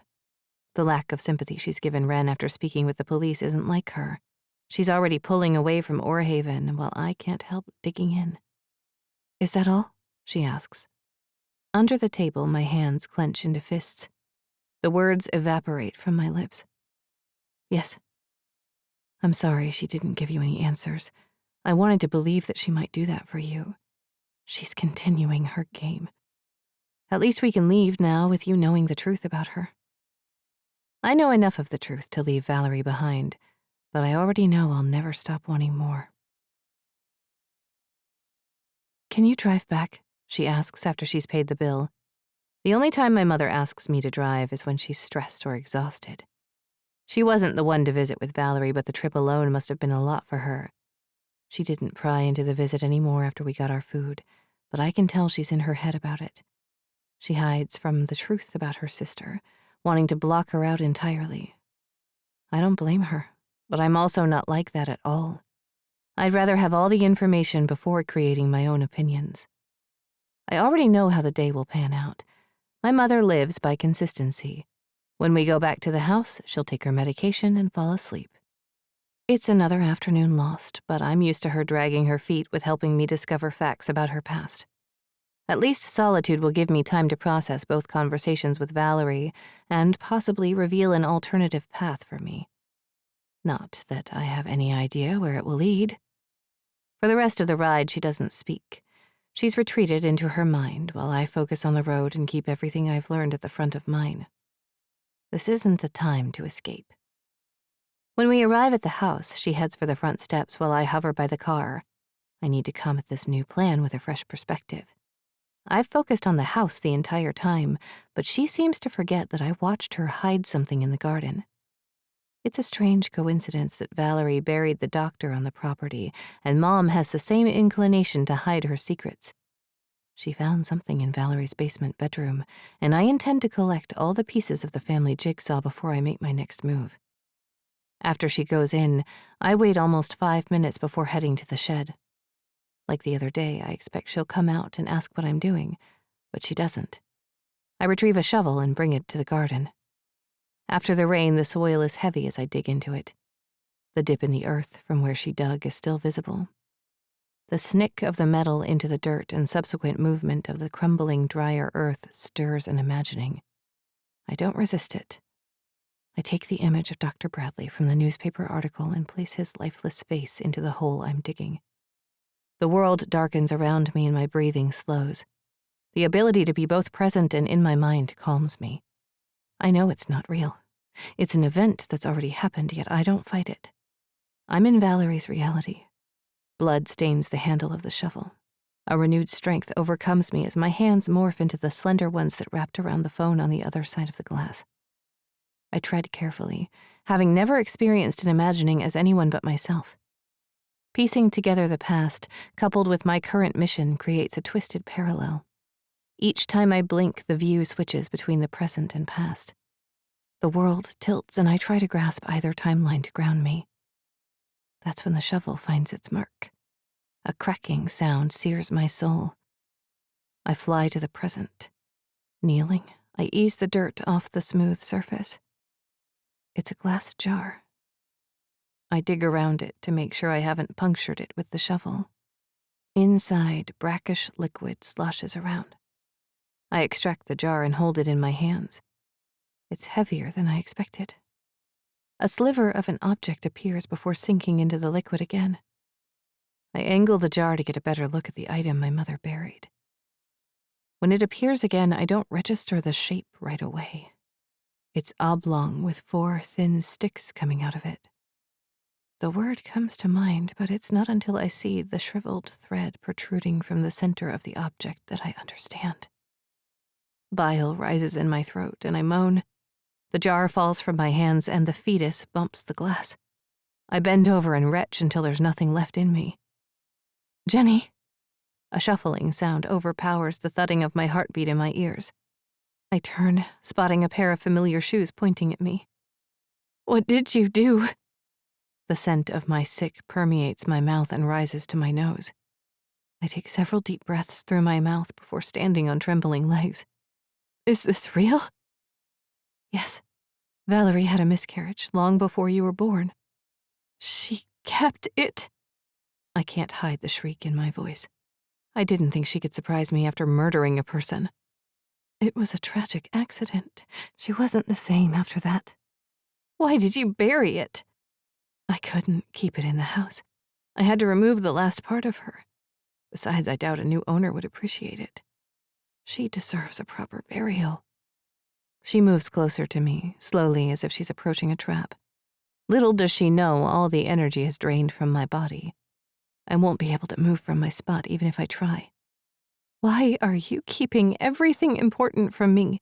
The lack of sympathy she's given Wren after speaking with the police isn't like her. She's already pulling away from Orhaven while I can't help digging in. Is that all? She asks. Under the table, my hands clench into fists. The words evaporate from my lips. Yes. I'm sorry she didn't give you any answers. I wanted to believe that she might do that for you. She's continuing her game. At least we can leave now with you knowing the truth about her. I know enough of the truth to leave Valerie behind, but I already know I'll never stop wanting more. Can you drive back? She asks after she's paid the bill. The only time my mother asks me to drive is when she's stressed or exhausted. She wasn't the one to visit with Valerie, but the trip alone must have been a lot for her. She didn't pry into the visit anymore after we got our food, but I can tell she's in her head about it. She hides from the truth about her sister, wanting to block her out entirely. I don't blame her, but I'm also not like that at all. I'd rather have all the information before creating my own opinions. I already know how the day will pan out. My mother lives by consistency. When we go back to the house, she'll take her medication and fall asleep. It's another afternoon lost, but I'm used to her dragging her feet with helping me discover facts about her past. At least solitude will give me time to process both conversations with Valerie and possibly reveal an alternative path for me. Not that I have any idea where it will lead. For the rest of the ride, she doesn't speak. She's retreated into her mind while I focus on the road and keep everything I've learned at the front of mine. This isn't a time to escape. When we arrive at the house, she heads for the front steps while I hover by the car. I need to come at this new plan with a fresh perspective. I've focused on the house the entire time, but she seems to forget that I watched her hide something in the garden. It's a strange coincidence that Valerie buried the doctor on the property, and Mom has the same inclination to hide her secrets. She found something in Valerie's basement bedroom, and I intend to collect all the pieces of the family jigsaw before I make my next move. After she goes in, I wait almost 5 minutes before heading to the shed. Like the other day, I expect she'll come out and ask what I'm doing, but she doesn't. I retrieve a shovel and bring it to the garden. After the rain, the soil is heavy as I dig into it. The dip in the earth from where she dug is still visible. The snick of the metal into the dirt and subsequent movement of the crumbling, drier earth stirs an imagining. I don't resist it. I take the image of Dr. Bradley from the newspaper article and place his lifeless face into the hole I'm digging. The world darkens around me and my breathing slows. The ability to be both present and in my mind calms me. I know it's not real. It's an event that's already happened, yet I don't fight it. I'm in Valerie's reality. Blood stains the handle of the shovel. A renewed strength overcomes me as my hands morph into the slender ones that wrapped around the phone on the other side of the glass. I tread carefully, having never experienced an imagining as anyone but myself. Piecing together the past, coupled with my current mission, creates a twisted parallel. Each time I blink, the view switches between the present and past. The world tilts, and I try to grasp either timeline to ground me. That's when the shovel finds its mark. A cracking sound sears my soul. I fly to the present. Kneeling, I ease the dirt off the smooth surface. It's a glass jar. I dig around it to make sure I haven't punctured it with the shovel. Inside, brackish liquid sloshes around. I extract the jar and hold it in my hands. It's heavier than I expected. A sliver of an object appears before sinking into the liquid again. I angle the jar to get a better look at the item my mother buried. When it appears again, I don't register the shape right away. It's oblong with 4 thin sticks coming out of it. The word comes to mind, but it's not until I see the shriveled thread protruding from the center of the object that I understand. Bile rises in my throat, and I moan. The jar falls from my hands, and the fetus bumps the glass. I bend over and retch until there's nothing left in me. Jenny! A shuffling sound overpowers the thudding of my heartbeat in my ears. I turn, spotting a pair of familiar shoes pointing at me. What did you do? The scent of my sick permeates my mouth and rises to my nose. I take several deep breaths through my mouth before standing on trembling legs. Is this real? Yes. Valerie had a miscarriage long before you were born. She kept it. I can't hide the shriek in my voice. I didn't think she could surprise me after murdering a person. It was a tragic accident. She wasn't the same after that. Why did you bury it? I couldn't keep it in the house. I had to remove the last part of her. Besides, I doubt a new owner would appreciate it. She deserves a proper burial. She moves closer to me, slowly as if she's approaching a trap. Little does she know all the energy is drained from my body. I won't be able to move from my spot even if I try. Why are you keeping everything important from me?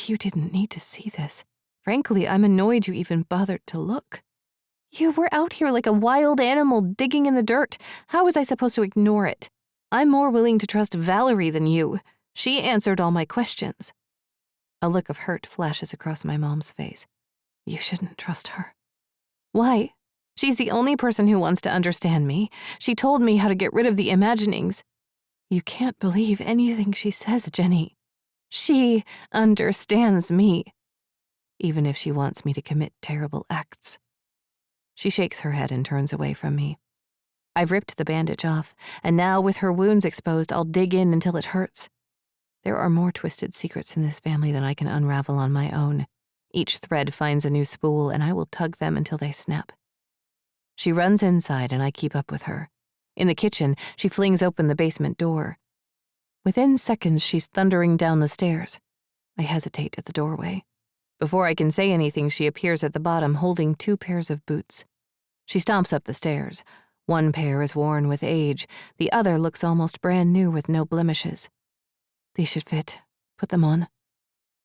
You didn't need to see this. Frankly, I'm annoyed you even bothered to look. You were out here like a wild animal digging in the dirt. How was I supposed to ignore it? I'm more willing to trust Valerie than you. She answered all my questions. A look of hurt flashes across my mom's face. You shouldn't trust her. Why? She's the only person who wants to understand me. She told me how to get rid of the imaginings. You can't believe anything she says, Jenny. She understands me, even if she wants me to commit terrible acts. She shakes her head and turns away from me. I've ripped the bandage off, and now with her wounds exposed, I'll dig in until it hurts. There are more twisted secrets in this family than I can unravel on my own. Each thread finds a new spool, and I will tug them until they snap. She runs inside, and I keep up with her. In the kitchen, she flings open the basement door. Within seconds, she's thundering down the stairs. I hesitate at the doorway. Before I can say anything, she appears at the bottom holding 2 pairs of boots. She stomps up the stairs. One pair is worn with age. The other looks almost brand new with no blemishes. These should fit. Put them on.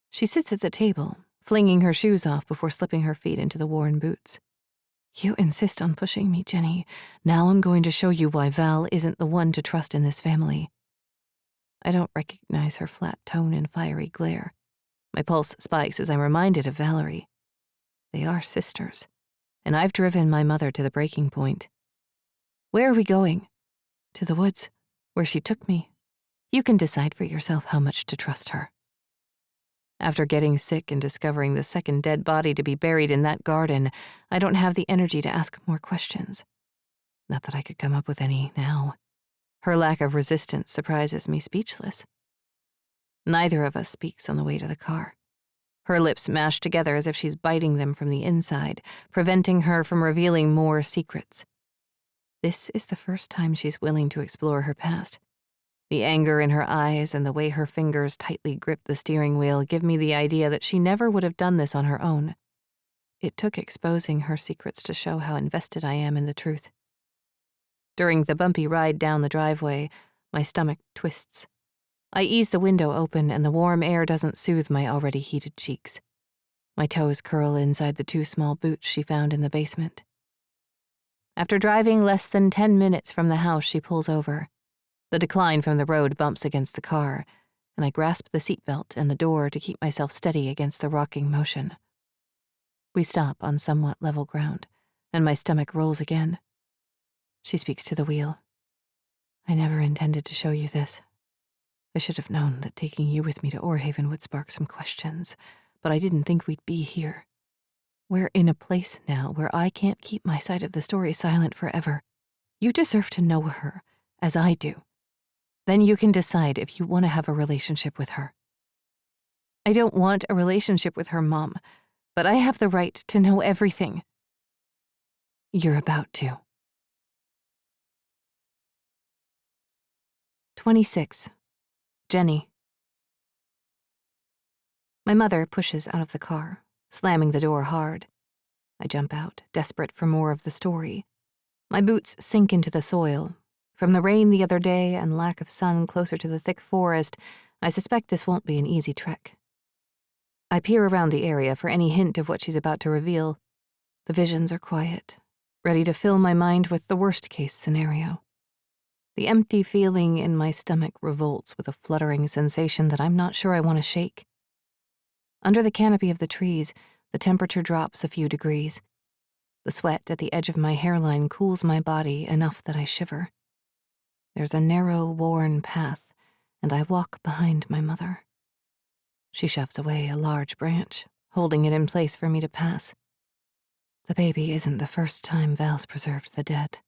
She sits at the table, flinging her shoes off before slipping her feet into the worn boots. You insist on pushing me, Jenny. Now I'm going to show you why Val isn't the one to trust in this family. I don't recognize her flat tone and fiery glare. My pulse spikes as I'm reminded of Valerie. They are sisters, and I've driven my mother to the breaking point. Where are we going? To the woods, where she took me. You can decide for yourself how much to trust her. After getting sick and discovering the second dead body to be buried in that garden, I don't have the energy to ask more questions. Not that I could come up with any now. Her lack of resistance surprises me speechless. Neither of us speaks on the way to the car. Her lips mashed together as if she's biting them from the inside, preventing her from revealing more secrets. This is the first time she's willing to explore her past. The anger in her eyes and the way her fingers tightly grip the steering wheel give me the idea that she never would have done this on her own. It took exposing her secrets to show how invested I am in the truth. During the bumpy ride down the driveway, my stomach twists. I ease the window open and the warm air doesn't soothe my already heated cheeks. My toes curl inside the 2 small boots she found in the basement. After driving less than 10 minutes from the house, she pulls over. The decline from the road bumps against the car, and I grasp the seatbelt and the door to keep myself steady against the rocking motion. We stop on somewhat level ground, and my stomach rolls again. She speaks to the wheel. I never intended to show you this. I should have known that taking you with me to Orhaven would spark some questions, but I didn't think we'd be here. We're in a place now where I can't keep my side of the story silent forever. You deserve to know her, as I do. Then you can decide if you want to have a relationship with her. I don't want a relationship with her, Mom, but I have the right to know everything. You're about to. 26. Jenny. My mother pushes out of the car, slamming the door hard. I jump out, desperate for more of the story. My boots sink into the soil. From the rain the other day and lack of sun closer to the thick forest, I suspect this won't be an easy trek. I peer around the area for any hint of what she's about to reveal. The visions are quiet, ready to fill my mind with the worst-case scenario. The empty feeling in my stomach revolts with a fluttering sensation that I'm not sure I want to shake. Under the canopy of the trees, the temperature drops a few degrees. The sweat at the edge of my hairline cools my body enough that I shiver. There's a narrow, worn path, and I walk behind my mother. She shoves away a large branch, holding it in place for me to pass. The baby isn't the first time Val's preserved the dead.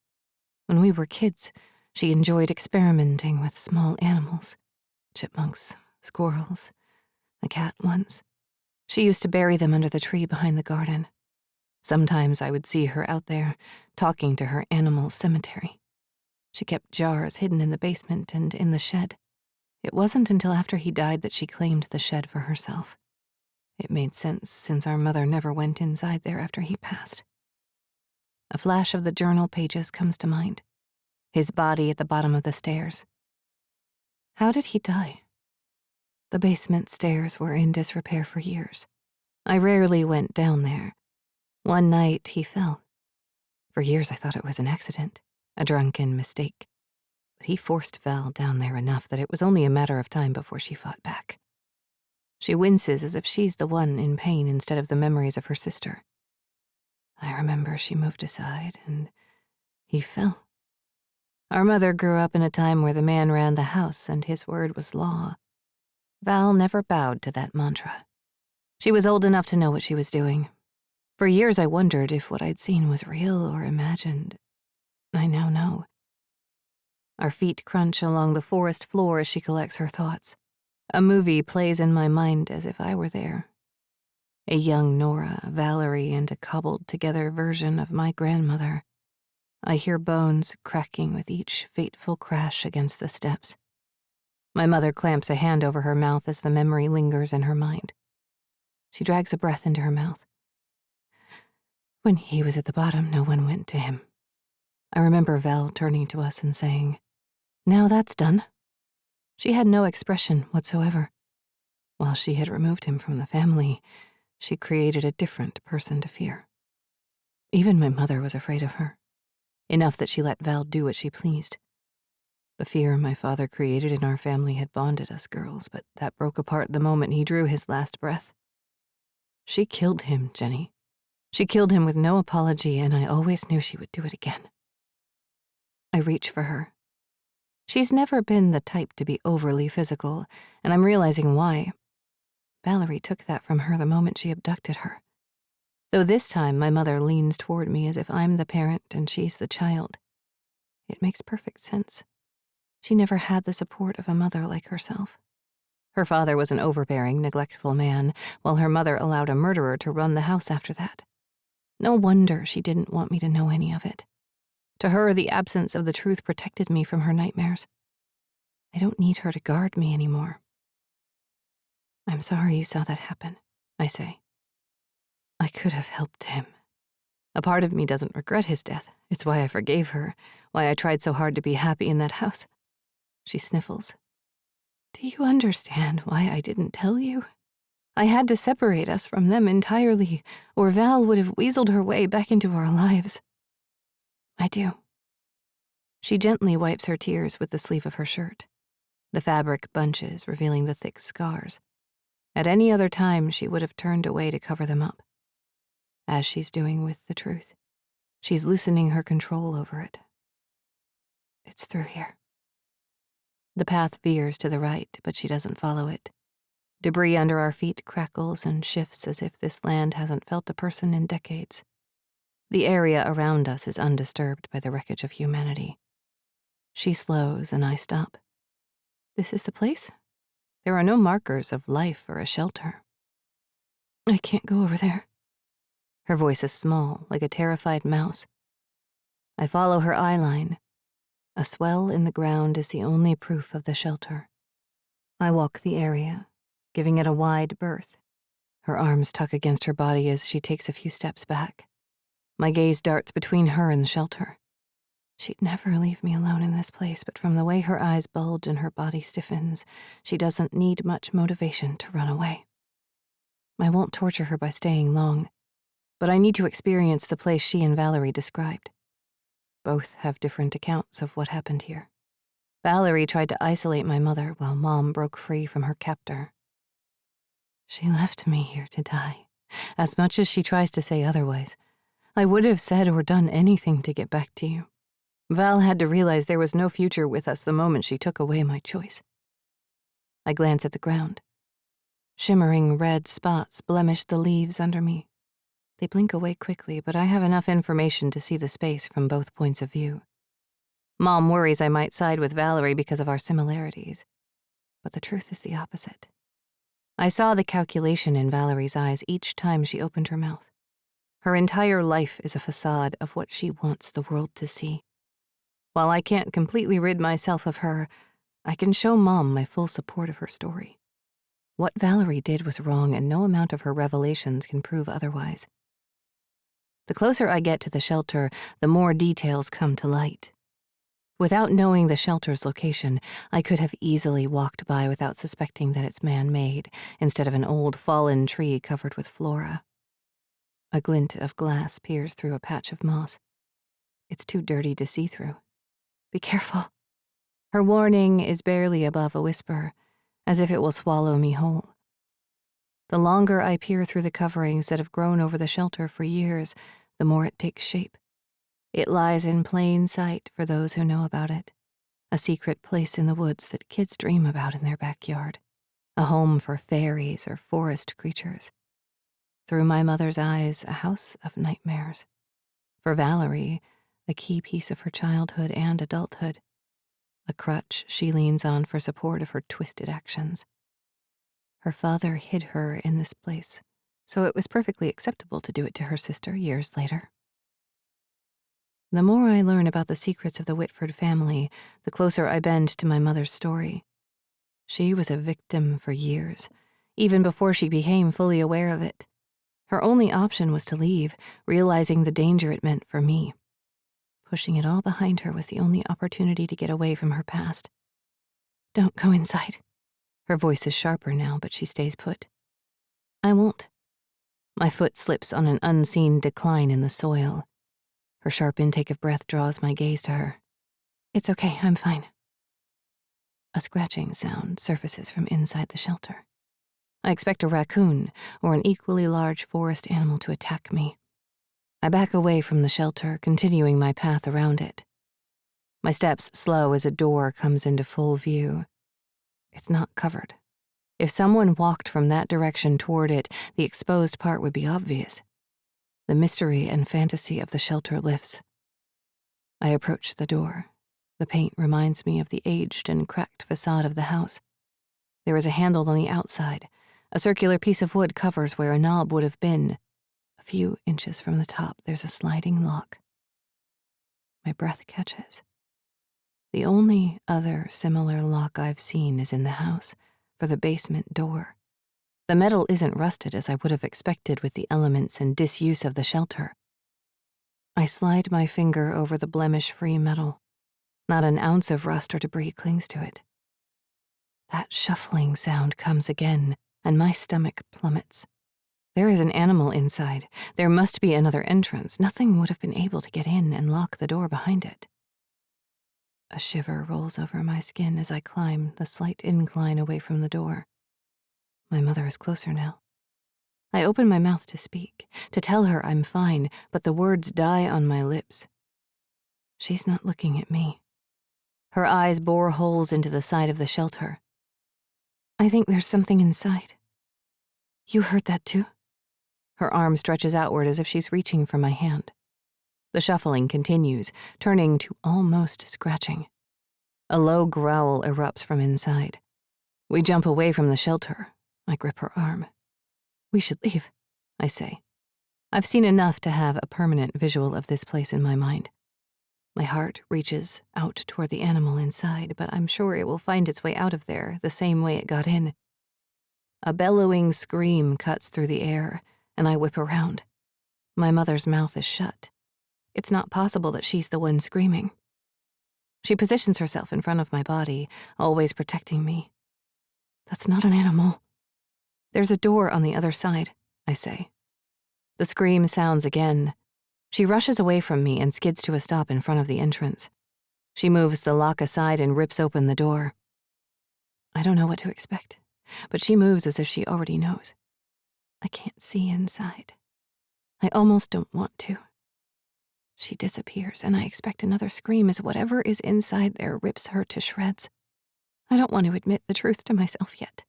When we were kids, she enjoyed experimenting with small animals. Chipmunks, squirrels, a cat once. She used to bury them under the tree behind the garden. Sometimes I would see her out there, talking to her animal cemetery. She kept jars hidden in the basement and in the shed. It wasn't until after he died that she claimed the shed for herself. It made sense since our mother never went inside there after he passed. A flash of the journal pages comes to mind. His body at the bottom of the stairs. How did he die? The basement stairs were in disrepair for years. I rarely went down there. One night he fell. For years I thought it was an accident, a drunken mistake. But he forced Val down there enough that it was only a matter of time before she fought back. She winces as if she's the one in pain instead of the memories of her sister. I remember she moved aside and he fell. Our mother grew up in a time where the man ran the house and his word was law. Val never bowed to that mantra. She was old enough to know what she was doing. For years I wondered if what I'd seen was real or imagined. I now know. Our feet crunch along the forest floor as she collects her thoughts. A movie plays in my mind as if I were there. A young Nora, Valerie, and a cobbled-together version of my grandmother. I hear bones cracking with each fateful crash against the steps. My mother clamps a hand over her mouth as the memory lingers in her mind. She drags a breath into her mouth. When he was at the bottom, no one went to him. I remember Val turning to us and saying, "Now that's done." She had no expression whatsoever. While she had removed him from the family, she created a different person to fear. Even my mother was afraid of her, enough that she let Val do what she pleased. The fear my father created in our family had bonded us girls, but that broke apart the moment he drew his last breath. She killed him, Jenny. She killed him with no apology, and I always knew she would do it again. I reach for her. She's never been the type to be overly physical, and I'm realizing why. Valerie took that from her the moment she abducted her. Though this time my mother leans toward me as if I'm the parent and she's the child. It makes perfect sense. She never had the support of a mother like herself. Her father was an overbearing, neglectful man, while her mother allowed a murderer to run the house after that. No wonder she didn't want me to know any of it. To her, the absence of the truth protected me from her nightmares. I don't need her to guard me anymore. I'm sorry you saw that happen, I say. I could have helped him. A part of me doesn't regret his death. It's why I forgave her, why I tried so hard to be happy in that house. She sniffles. Do you understand why I didn't tell you? I had to separate us from them entirely, or Val would have weaseled her way back into our lives. I do. She gently wipes her tears with the sleeve of her shirt. The fabric bunches, revealing the thick scars. At any other time, she would have turned away to cover them up. As she's doing with the truth, she's loosening her control over it. It's through here. The path veers to the right, but she doesn't follow it. Debris under our feet crackles and shifts as if this land hasn't felt a person in decades. The area around us is undisturbed by the wreckage of humanity. She slows and I stop. This is the place? There are no markers of life or a shelter. I can't go over there. Her voice is small, like a terrified mouse. I follow her eye line. A swell in the ground is the only proof of the shelter. I walk the area, giving it a wide berth, Her arms tuck against her body as she takes a few steps back. My gaze darts between her and the shelter. She'd never leave me alone in this place, but from the way her eyes bulge and her body stiffens, she doesn't need much motivation to run away. I won't torture her by staying long, but I need to experience the place she and Valerie described. Both have different accounts of what happened here. Valerie tried to isolate my mother while Mom broke free from her captor. She left me here to die, as much as she tries to say otherwise. I would have said or done anything to get back to you. Val had to realize there was no future with us the moment she took away my choice. I glance at the ground. Shimmering red spots blemish the leaves under me. They blink away quickly, but I have enough information to see the space from both points of view. Mom worries I might side with Valerie because of our similarities, but the truth is the opposite. I saw the calculation in Valerie's eyes each time she opened her mouth. Her entire life is a facade of what she wants the world to see. While I can't completely rid myself of her, I can show Mom my full support of her story. What Valerie did was wrong, and no amount of her revelations can prove otherwise. The closer I get to the shelter, the more details come to light. Without knowing the shelter's location, I could have easily walked by without suspecting that it's man-made, instead of an old fallen tree covered with flora. A glint of glass peers through a patch of moss. It's too dirty to see through. Be careful. Her warning is barely above a whisper, as if it will swallow me whole. The longer I peer through the coverings that have grown over the shelter for years, the more it takes shape. It lies in plain sight for those who know about it, a secret place in the woods that kids dream about in their backyard, a home for fairies or forest creatures. Through my mother's eyes, a house of nightmares. For Valerie, a key piece of her childhood and adulthood, a crutch she leans on for support of her twisted actions. Her father hid her in this place, so it was perfectly acceptable to do it to her sister years later. The more I learn about the secrets of the Whitford family, the closer I bend to my mother's story. She was a victim for years, even before she became fully aware of it. Her only option was to leave, realizing the danger it meant for me. Pushing it all behind her was the only opportunity to get away from her past. Don't go inside. Her voice is sharper now, but she stays put. I won't. My foot slips on an unseen decline in the soil. Her sharp intake of breath draws my gaze to her. It's okay, I'm fine. A scratching sound surfaces from inside the shelter. I expect a raccoon or an equally large forest animal to attack me. I back away from the shelter, continuing my path around it. My steps slow as a door comes into full view. It's not covered. If someone walked from that direction toward it, the exposed part would be obvious. The mystery and fantasy of the shelter lifts. I approach the door. The paint reminds me of the aged and cracked facade of the house. There is a handle on the outside. A circular piece of wood covers where a knob would have been. A few inches from the top, there's a sliding lock. My breath catches. The only other similar lock I've seen is in the house, for the basement door. The metal isn't rusted as I would have expected with the elements and disuse of the shelter. I slide my finger over the blemish-free metal. Not an ounce of rust or debris clings to it. That shuffling sound comes again, and my stomach plummets. There is an animal inside. There must be another entrance. Nothing would have been able to get in and lock the door behind it. A shiver rolls over my skin as I climb the slight incline away from the door. My mother is closer now. I open my mouth to speak, to tell her I'm fine, but the words die on my lips. She's not looking at me. Her eyes bore holes into the side of the shelter. I think there's something inside. You heard that too? Her arm stretches outward as if she's reaching for my hand. The shuffling continues, turning to almost scratching. A low growl erupts from inside. We jump away from the shelter. I grip her arm. We should leave, I say. I've seen enough to have a permanent visual of this place in my mind. My heart reaches out toward the animal inside, but I'm sure it will find its way out of there the same way it got in. A bellowing scream cuts through the air, and I whip around. My mother's mouth is shut. It's not possible that she's the one screaming. She positions herself in front of my body, always protecting me. That's not an animal. There's a door on the other side, I say. The scream sounds again. She rushes away from me and skids to a stop in front of the entrance. She moves the lock aside and rips open the door. I don't know what to expect, but she moves as if she already knows. I can't see inside. I almost don't want to. She disappears, and I expect another scream as whatever is inside there rips her to shreds. I don't want to admit the truth to myself yet.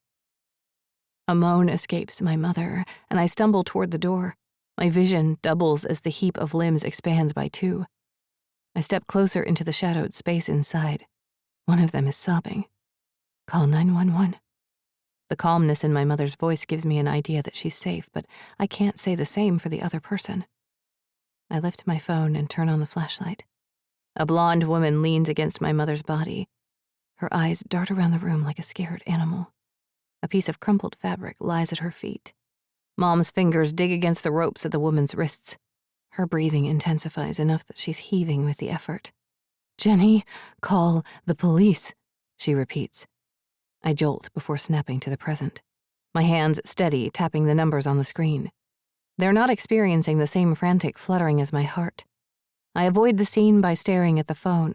A moan escapes my mother, and I stumble toward the door. My vision doubles as the heap of limbs expands by 2. I step closer into the shadowed space inside. One of them is sobbing. Call 911. The calmness in my mother's voice gives me an idea that she's safe, but I can't say the same for the other person. I lift my phone and turn on the flashlight. A blonde woman leans against my mother's body. Her eyes dart around the room like a scared animal. A piece of crumpled fabric lies at her feet. Mom's fingers dig against the ropes at the woman's wrists. Her breathing intensifies enough that she's heaving with the effort. Jenny, call the police, she repeats. I jolt before snapping to the present. My hands steady, tapping the numbers on the screen. They're not experiencing the same frantic fluttering as my heart. I avoid the scene by staring at the phone.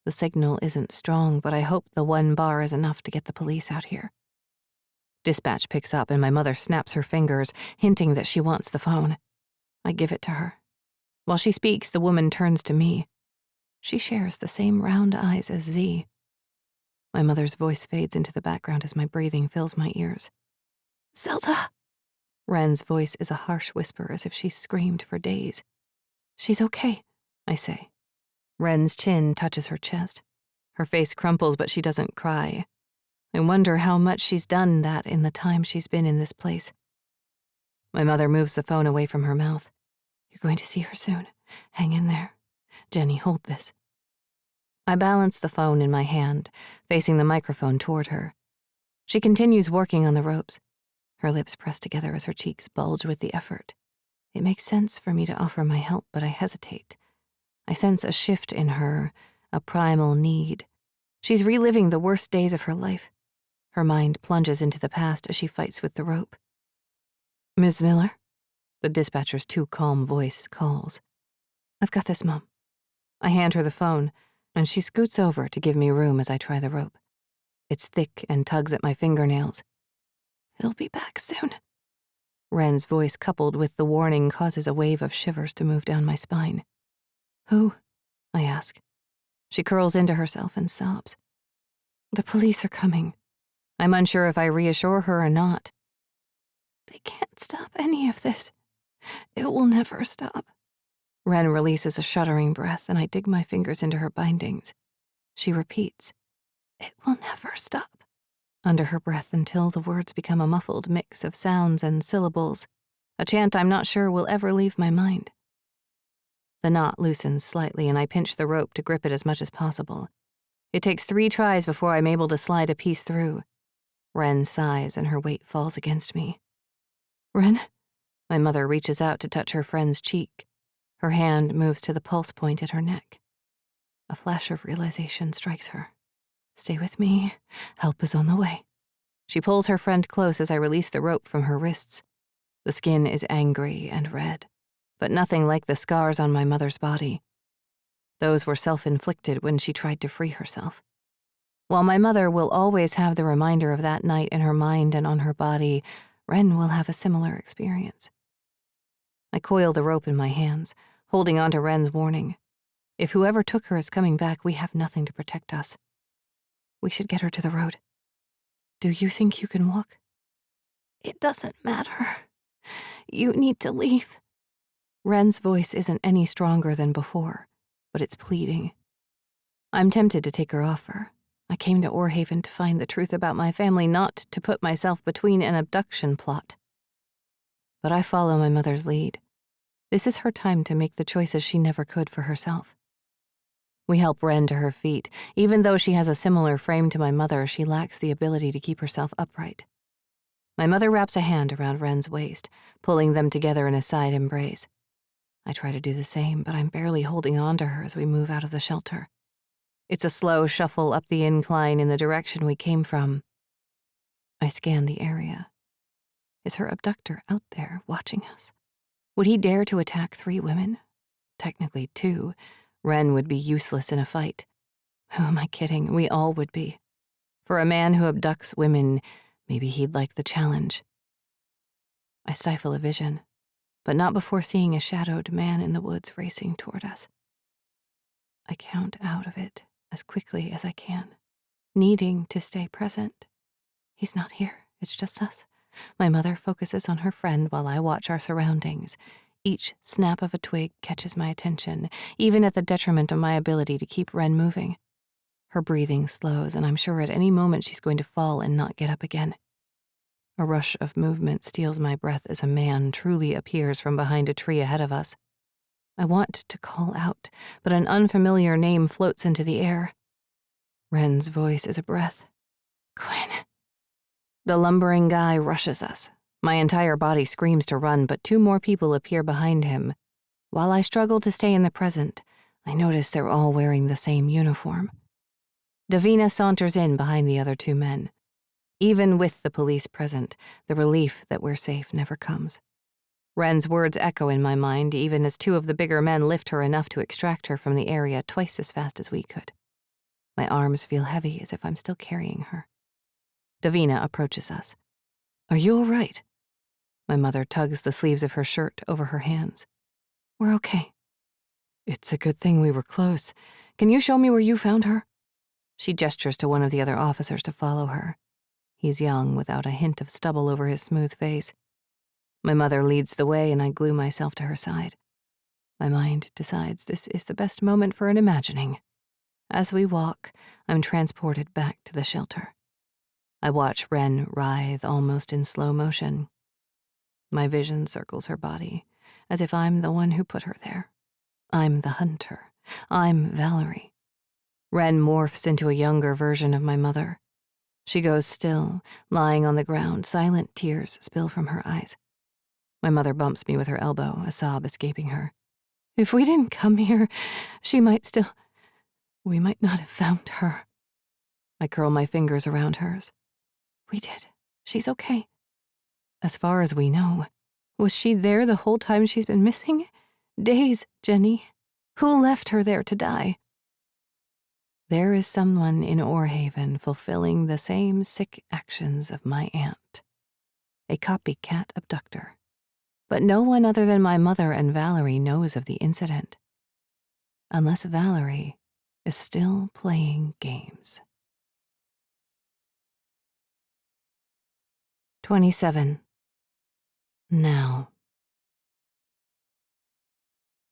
The signal isn't strong, but I hope the 1 bar is enough to get the police out here. Dispatch picks up and my mother snaps her fingers, hinting that she wants the phone. I give it to her. While she speaks, the woman turns to me. She shares the same round eyes as Z. My mother's voice fades into the background as my breathing fills my ears. Zelda! Wren's voice is a harsh whisper as if she's screamed for days. She's okay, I say. Wren's chin touches her chest. Her face crumples, but she doesn't cry. I wonder how much she's done that in the time she's been in this place. My mother moves the phone away from her mouth. You're going to see her soon. Hang in there. Jenny, hold this. I balance the phone in my hand, facing the microphone toward her. She continues working on the ropes. Her lips press together as her cheeks bulge with the effort. It makes sense for me to offer my help, but I hesitate. I sense a shift in her, a primal need. She's reliving the worst days of her life. Her mind plunges into the past as she fights with the rope. Ms. Miller? The dispatcher's too calm voice calls. I've got this, Mom. I hand her the phone, and she scoots over to give me room as I try the rope. It's thick and tugs at my fingernails. He'll be back soon. Wren's voice, coupled with the warning, causes a wave of shivers to move down my spine. Who? I ask. She curls into herself and sobs. The police are coming. I'm unsure if I reassure her or not. They can't stop any of this. It will never stop. Wren releases a shuddering breath, and I dig my fingers into her bindings. She repeats, it will never stop, under her breath until the words become a muffled mix of sounds and syllables, a chant I'm not sure will ever leave my mind. The knot loosens slightly, and I pinch the rope to grip it as much as possible. It takes 3 tries before I'm able to slide a piece through. Wren sighs, and her weight falls against me. Wren? My mother reaches out to touch her friend's cheek. Her hand moves to the pulse point at her neck. A flash of realization strikes her. Stay with me. Help is on the way. She pulls her friend close as I release the rope from her wrists. The skin is angry and red, but nothing like the scars on my mother's body. Those were self-inflicted when she tried to free herself. While my mother will always have the reminder of that night in her mind and on her body, Wren will have a similar experience. I coil the rope in my hands, holding on to Wren's warning. If whoever took her is coming back, we have nothing to protect us. We should get her to the road. Do you think you can walk? It doesn't matter. You need to leave. Wren's voice isn't any stronger than before, but it's pleading. I'm tempted to take her offer. I came to Orhaven to find the truth about my family, not to put myself between an abduction plot. But I follow my mother's lead. This is her time to make the choices she never could for herself. We help Wren to her feet. Even though she has a similar frame to my mother, she lacks the ability to keep herself upright. My mother wraps a hand around Wren's waist, pulling them together in a side embrace. I try to do the same, but I'm barely holding on to her as we move out of the shelter. It's a slow shuffle up the incline in the direction we came from. I scan the area. Is her abductor out there watching us? Would he dare to attack 3 women? Technically 2. Wren would be useless in a fight. Who am I kidding? We all would be. For a man who abducts women, maybe he'd like the challenge. I stifle a vision, but not before seeing a shadowed man in the woods racing toward us. I count out of it as quickly as I can, needing to stay present. He's not here. It's just us. My mother focuses on her friend while I watch our surroundings. Each snap of a twig catches my attention, even at the detriment of my ability to keep Wren moving. Her breathing slows, and I'm sure at any moment she's going to fall and not get up again. A rush of movement steals my breath as a man truly appears from behind a tree ahead of us. I want to call out, but an unfamiliar name floats into the air. Wren's voice is a breath. Quinn. The lumbering guy rushes us. My entire body screams to run, but 2 more people appear behind him. While I struggle to stay in the present, I notice they're all wearing the same uniform. Davina saunters in behind the other 2 men. Even with the police present, the relief that we're safe never comes. Wren's words echo in my mind, even as 2 of the bigger men lift her enough to extract her from the area twice as fast as we could. My arms feel heavy as if I'm still carrying her. Davina approaches us. Are you all right? My mother tugs the sleeves of her shirt over her hands. We're okay. It's a good thing we were close. Can you show me where you found her? She gestures to one of the other officers to follow her. He's young, without a hint of stubble over his smooth face. My mother leads the way, and I glue myself to her side. My mind decides this is the best moment for an imagining. As we walk, I'm transported back to the shelter. I watch Wren writhe almost in slow motion. My vision circles her body, as if I'm the one who put her there. I'm the hunter. I'm Valerie. Wren morphs into a younger version of my mother. She goes still, lying on the ground. Silent tears spill from her eyes. My mother bumps me with her elbow, a sob escaping her. If we didn't come here, she might still... We might not have found her. I curl my fingers around hers. We did. She's okay. As far as we know. Was she there the whole time she's been missing? Days, Jenny. Who left her there to die? There is someone in Orhaven fulfilling the same sick actions of my aunt. A copycat abductor. But no one other than my mother and Valerie knows of the incident. Unless Valerie is still playing games. 27. Now.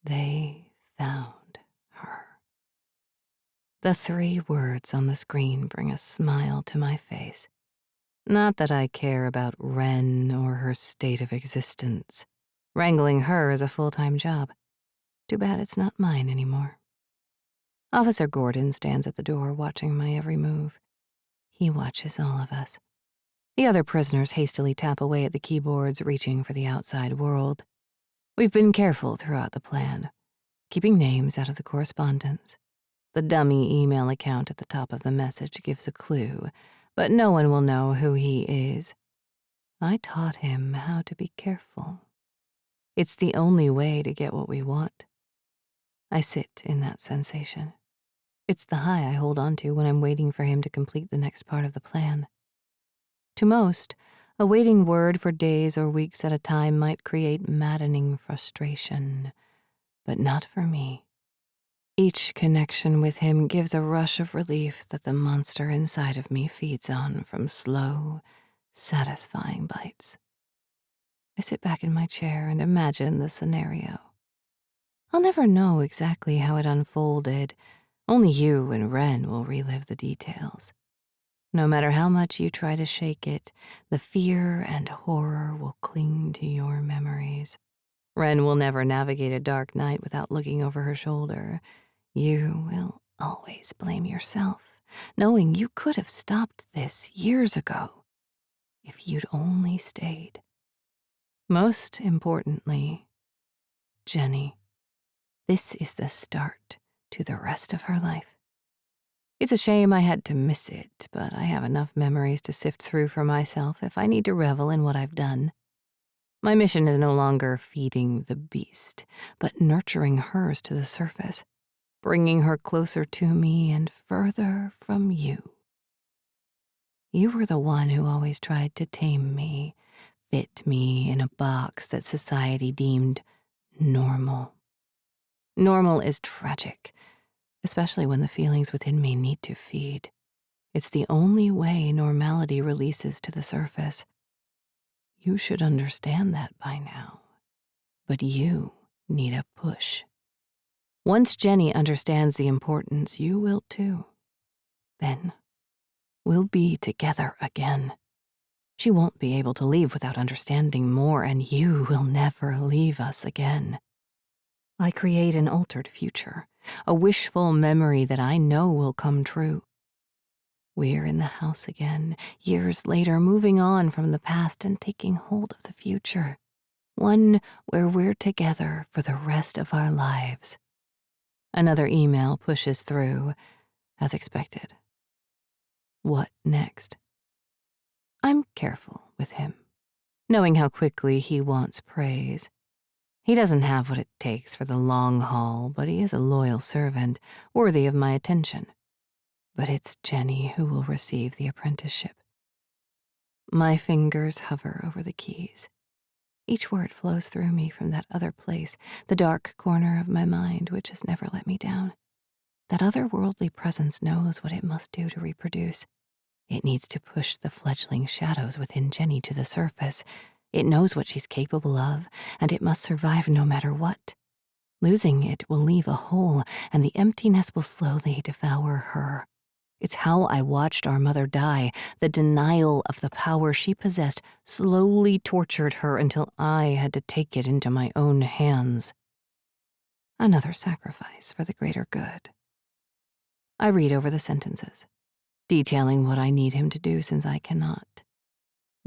They found her. The 3 words on the screen bring a smile to my face. Not that I care about Wren or her state of existence. Wrangling her is a full-time job. Too bad it's not mine anymore. Officer Gordon stands at the door watching my every move. He watches all of us. The other prisoners hastily tap away at the keyboards, reaching for the outside world. We've been careful throughout the plan, keeping names out of the correspondence. The dummy email account at the top of the message gives a clue, but no one will know who he is. I taught him how to be careful. It's the only way to get what we want. I sit in that sensation. It's the high I hold on to when I'm waiting for him to complete the next part of the plan. To most, awaiting word for days or weeks at a time might create maddening frustration, but not for me. Each connection with him gives a rush of relief that the monster inside of me feeds on from slow, satisfying bites. I sit back in my chair and imagine the scenario. I'll never know exactly how it unfolded. Only you and Wren will relive the details. No matter how much you try to shake it, the fear and horror will cling to your memories. Wren will never navigate a dark night without looking over her shoulder. You will always blame yourself, knowing you could have stopped this years ago. If you'd only stayed. Most importantly, Jenny, this is the start to the rest of her life. It's a shame I had to miss it, but I have enough memories to sift through for myself if I need to revel in what I've done. My mission is no longer feeding the beast, but nurturing hers to the surface, bringing her closer to me and further from you. You were the one who always tried to tame me, fit me in a box that society deemed normal. Normal is tragic, especially when the feelings within me need to feed. It's the only way normality releases to the surface. You should understand that by now. But you need a push. Once Jenny understands the importance, you will too. Then we'll be together again. She won't be able to leave without understanding more, and you will never leave us again. I create an altered future, a wishful memory that I know will come true. We're in the house again, years later, moving on from the past and taking hold of the future. One where we're together for the rest of our lives. Another email pushes through, as expected. What next? I'm careful with him, knowing how quickly he wants praise. He doesn't have what it takes for the long haul, but he is a loyal servant, worthy of my attention. But it's Jenny who will receive the apprenticeship. My fingers hover over the keys. Each word flows through me from that other place, the dark corner of my mind which has never let me down. That otherworldly presence knows what it must do to reproduce. It needs to push the fledgling shadows within Jenny to the surface. It knows what she's capable of, and it must survive no matter what. Losing it will leave a hole, and the emptiness will slowly devour her. It's how I watched our mother die. The denial of the power she possessed slowly tortured her until I had to take it into my own hands. Another sacrifice for the greater good. I read over the sentences, detailing what I need him to do since I cannot.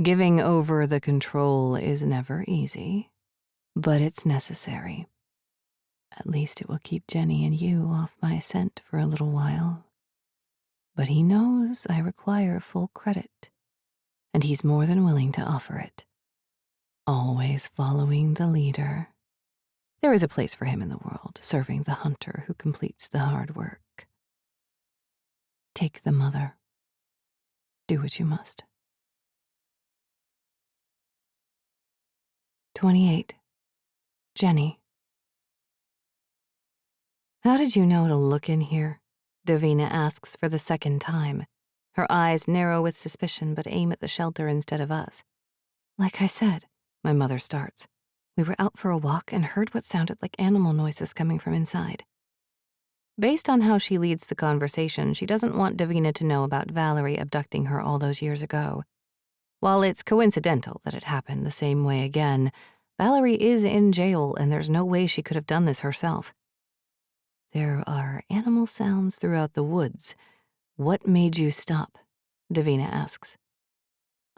Giving over the control is never easy, but it's necessary. At least it will keep Jenny and you off my scent for a little while. But he knows I require full credit, and he's more than willing to offer it. Always following the leader. There is a place for him in the world, serving the hunter who completes the hard work. Take the mother. Do what you must. 28. Jenny. How did you know to look in here? Davina asks for the second time. Her eyes narrow with suspicion but aim at the shelter instead of us. Like I said, my mother starts. We were out for a walk and heard what sounded like animal noises coming from inside. Based on how she leads the conversation, she doesn't want Davina to know about Valerie abducting her all those years ago. While it's coincidental that it happened the same way again, Valerie is in jail and there's no way she could have done this herself. There are animal sounds throughout the woods. What made you stop? Davina asks.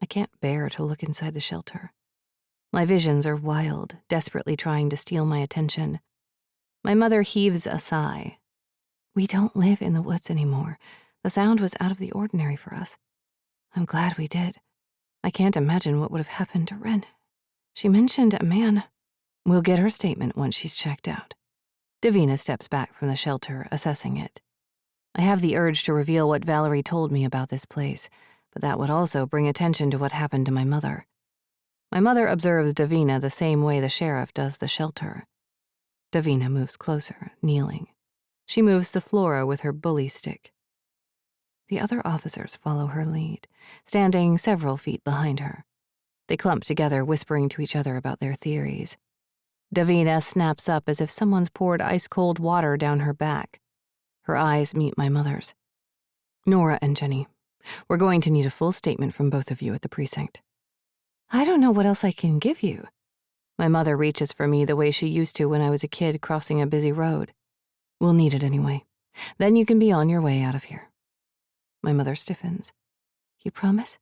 I can't bear to look inside the shelter. My visions are wild, desperately trying to steal my attention. My mother heaves a sigh. We don't live in the woods anymore. The sound was out of the ordinary for us. I'm glad we did. I can't imagine what would have happened to Ren. She mentioned a man. We'll get her statement once she's checked out. Davina steps back from the shelter, assessing it. I have the urge to reveal what Valerie told me about this place, but that would also bring attention to what happened to my mother. My mother observes Davina the same way the sheriff does the shelter. Davina moves closer, kneeling. She moves the Flora with her bully stick. The other officers follow her lead, standing several feet behind her. They clump together, whispering to each other about their theories. Davina snaps up as if someone's poured ice-cold water down her back. Her eyes meet my mother's. Nora and Jenny, we're going to need a full statement from both of you at the precinct. I don't know what else I can give you. My mother reaches for me the way she used to when I was a kid crossing a busy road. We'll need it anyway. Then you can be on your way out of here. My mother stiffens. You promise?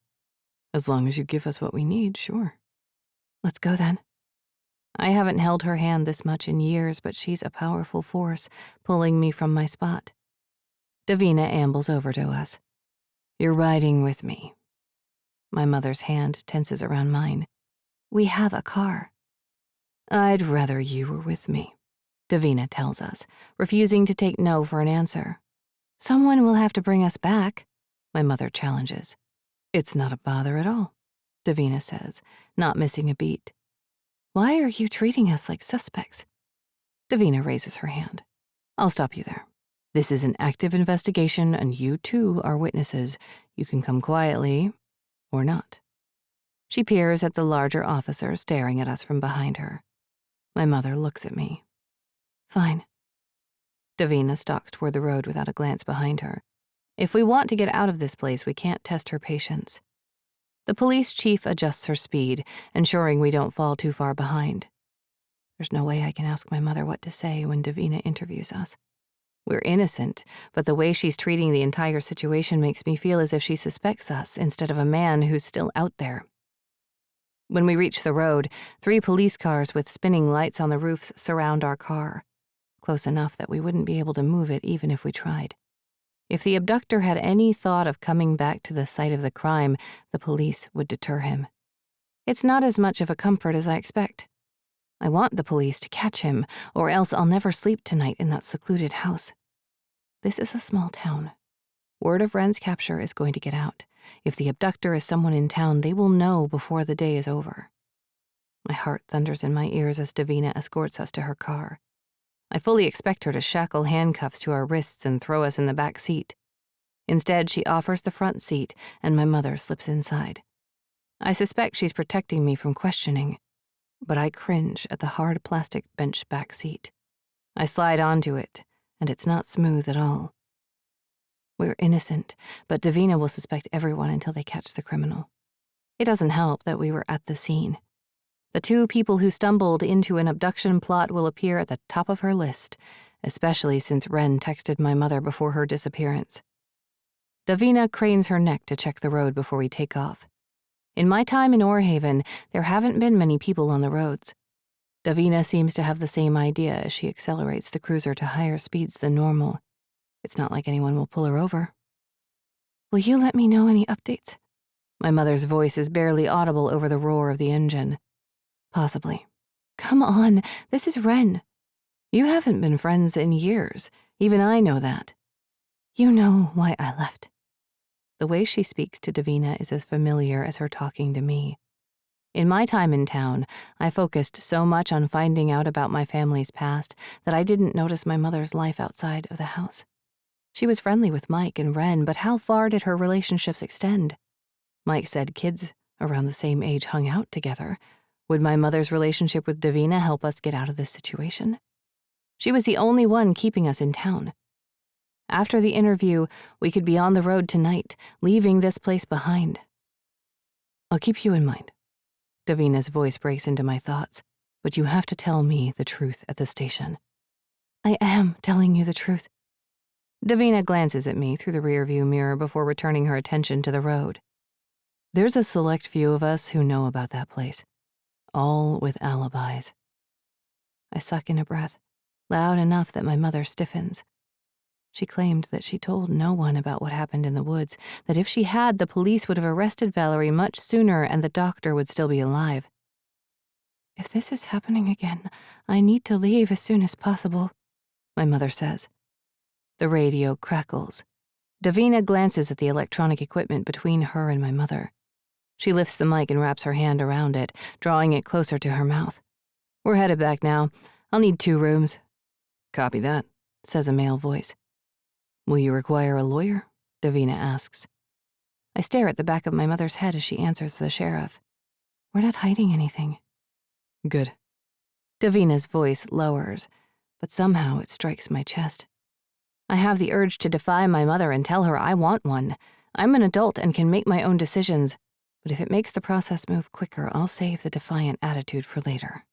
As long as you give us what we need, sure. Let's go then. I haven't held her hand this much in years, but she's a powerful force, pulling me from my spot. Davina ambles over to us. You're riding with me. My mother's hand tenses around mine. We have a car. I'd rather you were with me, Davina tells us, refusing to take no for an answer. Someone will have to bring us back, my mother challenges. It's not a bother at all, Davina says, not missing a beat. Why are you treating us like suspects? Davina raises her hand. I'll stop you there. This is an active investigation, and you too are witnesses. You can come quietly, or not. She peers at the larger officer staring at us from behind her. My mother looks at me. Fine. Davina stalks toward the road without a glance behind her. If we want to get out of this place, we can't test her patience. The police chief adjusts her speed, ensuring we don't fall too far behind. There's no way I can ask my mother what to say when Davina interviews us. We're innocent, but the way she's treating the entire situation makes me feel as if she suspects us instead of a man who's still out there. When we reach the road, 3 police cars with spinning lights on the roofs surround our car, close enough that we wouldn't be able to move it even if we tried. If the abductor had any thought of coming back to the site of the crime, the police would deter him. It's not as much of a comfort as I expect. I want the police to catch him, or else I'll never sleep tonight in that secluded house. This is a small town. Word of Wren's capture is going to get out. If the abductor is someone in town, they will know before the day is over. My heart thunders in my ears as Davina escorts us to her car. I fully expect her to shackle handcuffs to our wrists and throw us in the back seat. Instead, she offers the front seat, and my mother slips inside. I suspect she's protecting me from questioning, but I cringe at the hard plastic bench back seat. I slide onto it, and it's not smooth at all. We're innocent, but Davina will suspect everyone until they catch the criminal. It doesn't help that we were at the scene. The 2 people who stumbled into an abduction plot will appear at the top of her list, especially since Wren texted my mother before her disappearance. Davina cranes her neck to check the road before we take off. In my time in Orhaven, there haven't been many people on the roads. Davina seems to have the same idea as she accelerates the cruiser to higher speeds than normal. It's not like anyone will pull her over. Will you let me know any updates? My mother's voice is barely audible over the roar of the engine. Possibly. Come on, this is Wren. You haven't been friends in years. Even I know that. You know why I left. The way she speaks to Davina is as familiar as her talking to me. In my time in town, I focused so much on finding out about my family's past that I didn't notice my mother's life outside of the house. She was friendly with Mike and Wren, but how far did her relationships extend? Mike said kids around the same age hung out together. Would my mother's relationship with Davina help us get out of this situation? She was the only one keeping us in town. After the interview, we could be on the road tonight, leaving this place behind. I'll keep you in mind. Davina's voice breaks into my thoughts, but you have to tell me the truth at the station. I am telling you the truth. Davina glances at me through the rearview mirror before returning her attention to the road. There's a select few of us who know about that place, all with alibis. I suck in a breath, loud enough that my mother stiffens. She claimed that she told no one about what happened in the woods, that if she had, the police would have arrested Valerie much sooner and the doctor would still be alive. If this is happening again, I need to leave as soon as possible, my mother says. The radio crackles. Davina glances at the electronic equipment between her and my mother. She lifts the mic and wraps her hand around it, drawing it closer to her mouth. We're headed back now. I'll need 2 rooms. Copy that, says a male voice. Will you require a lawyer? Davina asks. I stare at the back of my mother's head as she answers the sheriff. We're not hiding anything. Good. Davina's voice lowers, but somehow it strikes my chest. I have the urge to defy my mother and tell her I want one. I'm an adult and can make my own decisions, but if it makes the process move quicker, I'll save the defiant attitude for later.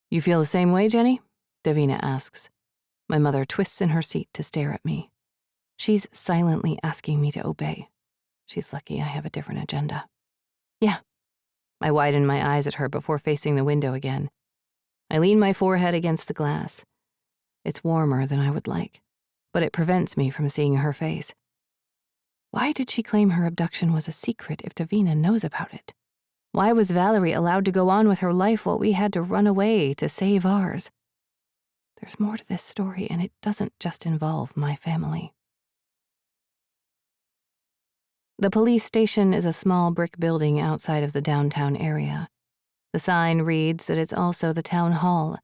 You feel the same way, Jenny? Davina asks. My mother twists in her seat to stare at me. She's silently asking me to obey. She's lucky I have a different agenda. Yeah. I widen my eyes at her before facing the window again. I lean my forehead against the glass. It's warmer than I would like, but it prevents me from seeing her face. Why did she claim her abduction was a secret if Davina knows about it? Why was Valerie allowed to go on with her life while we had to run away to save ours? There's more to this story, and it doesn't just involve my family. The police station is a small brick building outside of the downtown area. The sign reads that it's also the town hall.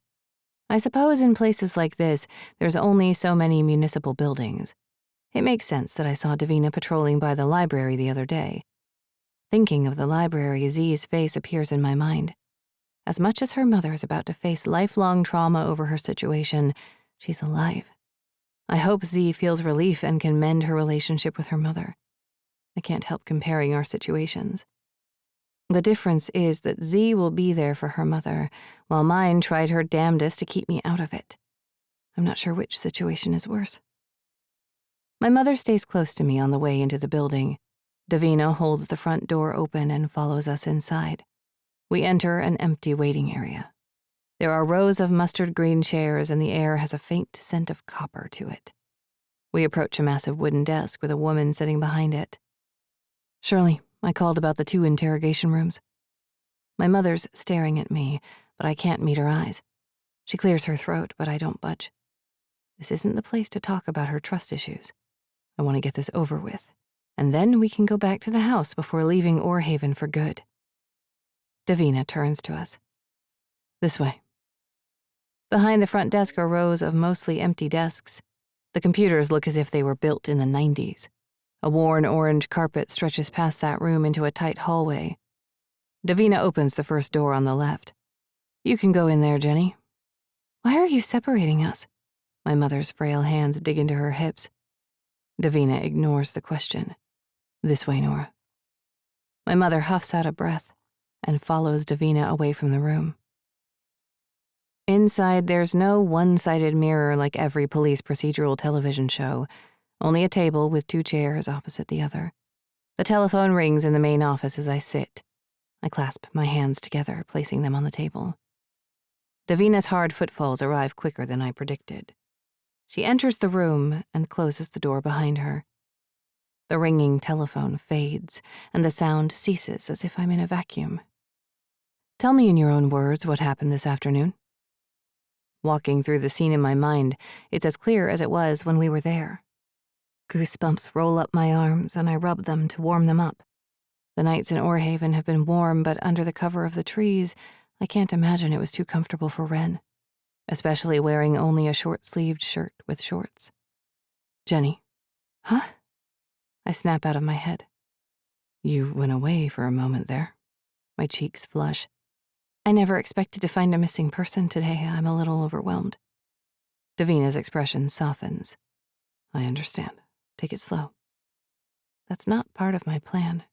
I suppose in places like this, there's only so many municipal buildings. It makes sense that I saw Davina patrolling by the library the other day. Thinking of the library, Z's face appears in my mind. As much as her mother is about to face lifelong trauma over her situation, she's alive. I hope Z feels relief and can mend her relationship with her mother. I can't help comparing our situations. The difference is that Z will be there for her mother, while mine tried her damnedest to keep me out of it. I'm not sure which situation is worse. My mother stays close to me on the way into the building. Davina holds the front door open and follows us inside. We enter an empty waiting area. There are rows of mustard green chairs and the air has a faint scent of copper to it. We approach a massive wooden desk with a woman sitting behind it. Shirley, I called about the 2 interrogation rooms. My mother's staring at me, but I can't meet her eyes. She clears her throat, but I don't budge. This isn't the place to talk about her trust issues. I want to get this over with, and then we can go back to the house before leaving Orhaven for good. Davina turns to us. This way. Behind the front desk are rows of mostly empty desks. The computers look as if they were built in the 90s. A worn orange carpet stretches past that room into a tight hallway. Davina opens the first door on the left. You can go in there, Jenny. Why are you separating us? My mother's frail hands dig into her hips. Davina ignores the question. This way, Nora. My mother huffs out a breath and follows Davina away from the room. Inside, there's no one-sided mirror like every police procedural television show, only a table with 2 chairs opposite the other. The telephone rings in the main office as I sit. I clasp my hands together, placing them on the table. Davina's hard footfalls arrive quicker than I predicted. She enters the room and closes the door behind her. The ringing telephone fades, and the sound ceases as if I'm in a vacuum. Tell me in your own words what happened this afternoon. Walking through the scene in my mind, it's as clear as it was when we were there. Goosebumps roll up my arms, and I rub them to warm them up. The nights in Orhaven have been warm, but under the cover of the trees, I can't imagine it was too comfortable for Wren, especially wearing only a short-sleeved shirt with shorts. Jenny. Huh? I snap out of my head. You went away for a moment there. My cheeks flush. I never expected to find a missing person today. I'm a little overwhelmed. Davina's expression softens. I understand. Take it slow. That's not part of my plan.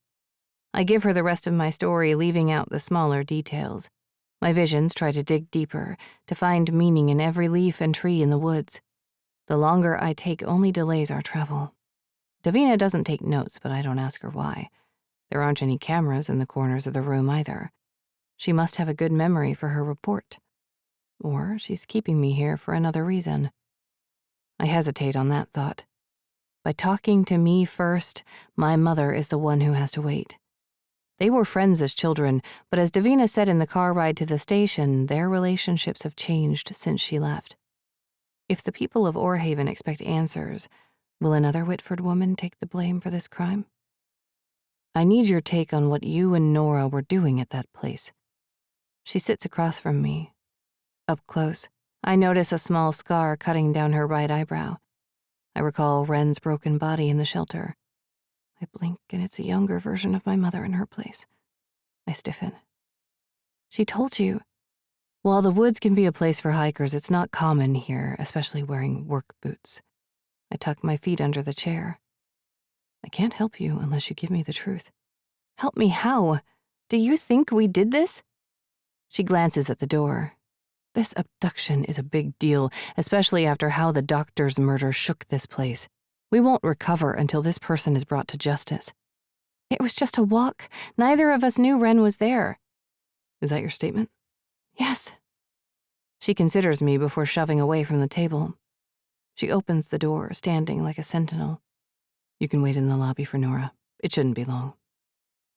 I give her the rest of my story, leaving out the smaller details. My visions try to dig deeper, to find meaning in every leaf and tree in the woods. The longer I take only delays our travel. Davina doesn't take notes, but I don't ask her why. There aren't any cameras in the corners of the room either. She must have a good memory for her report. Or she's keeping me here for another reason. I hesitate on that thought. By talking to me first, my mother is the one who has to wait. They were friends as children, but as Davina said in the car ride to the station, their relationships have changed since she left. If the people of Orhaven expect answers, will another Whitford woman take the blame for this crime? I need your take on what you and Nora were doing at that place. She sits across from me. Up close, I notice a small scar cutting down her right eyebrow. I recall Wren's broken body in the shelter. I blink and it's a younger version of my mother in her place. I stiffen. She told you. While the woods can be a place for hikers, it's not common here, especially wearing work boots. I tuck my feet under the chair. I can't help you unless you give me the truth. Help me how? Do you think we did this? She glances at the door. This abduction is a big deal, especially after how the doctor's murder shook this place. We won't recover until this person is brought to justice. It was just a walk. Neither of us knew Wren was there. Is that your statement? Yes. She considers me before shoving away from the table. She opens the door, standing like a sentinel. You can wait in the lobby for Nora. It shouldn't be long.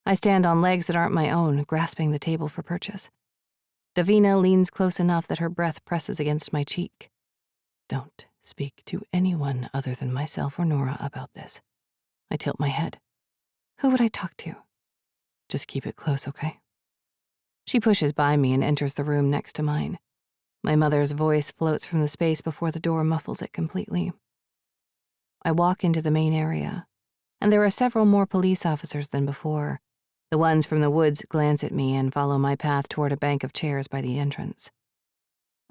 I stand on legs that aren't my own, grasping the table for purchase. Davina leans close enough that her breath presses against my cheek. Don't speak to anyone other than myself or Nora about this. I tilt my head. Who would I talk to? Just keep it close, okay? She pushes by me and enters the room next to mine. My mother's voice floats from the space before the door muffles it completely. I walk into the main area, and there are several more police officers than before. The ones from the woods glance at me and follow my path toward a bank of chairs by the entrance.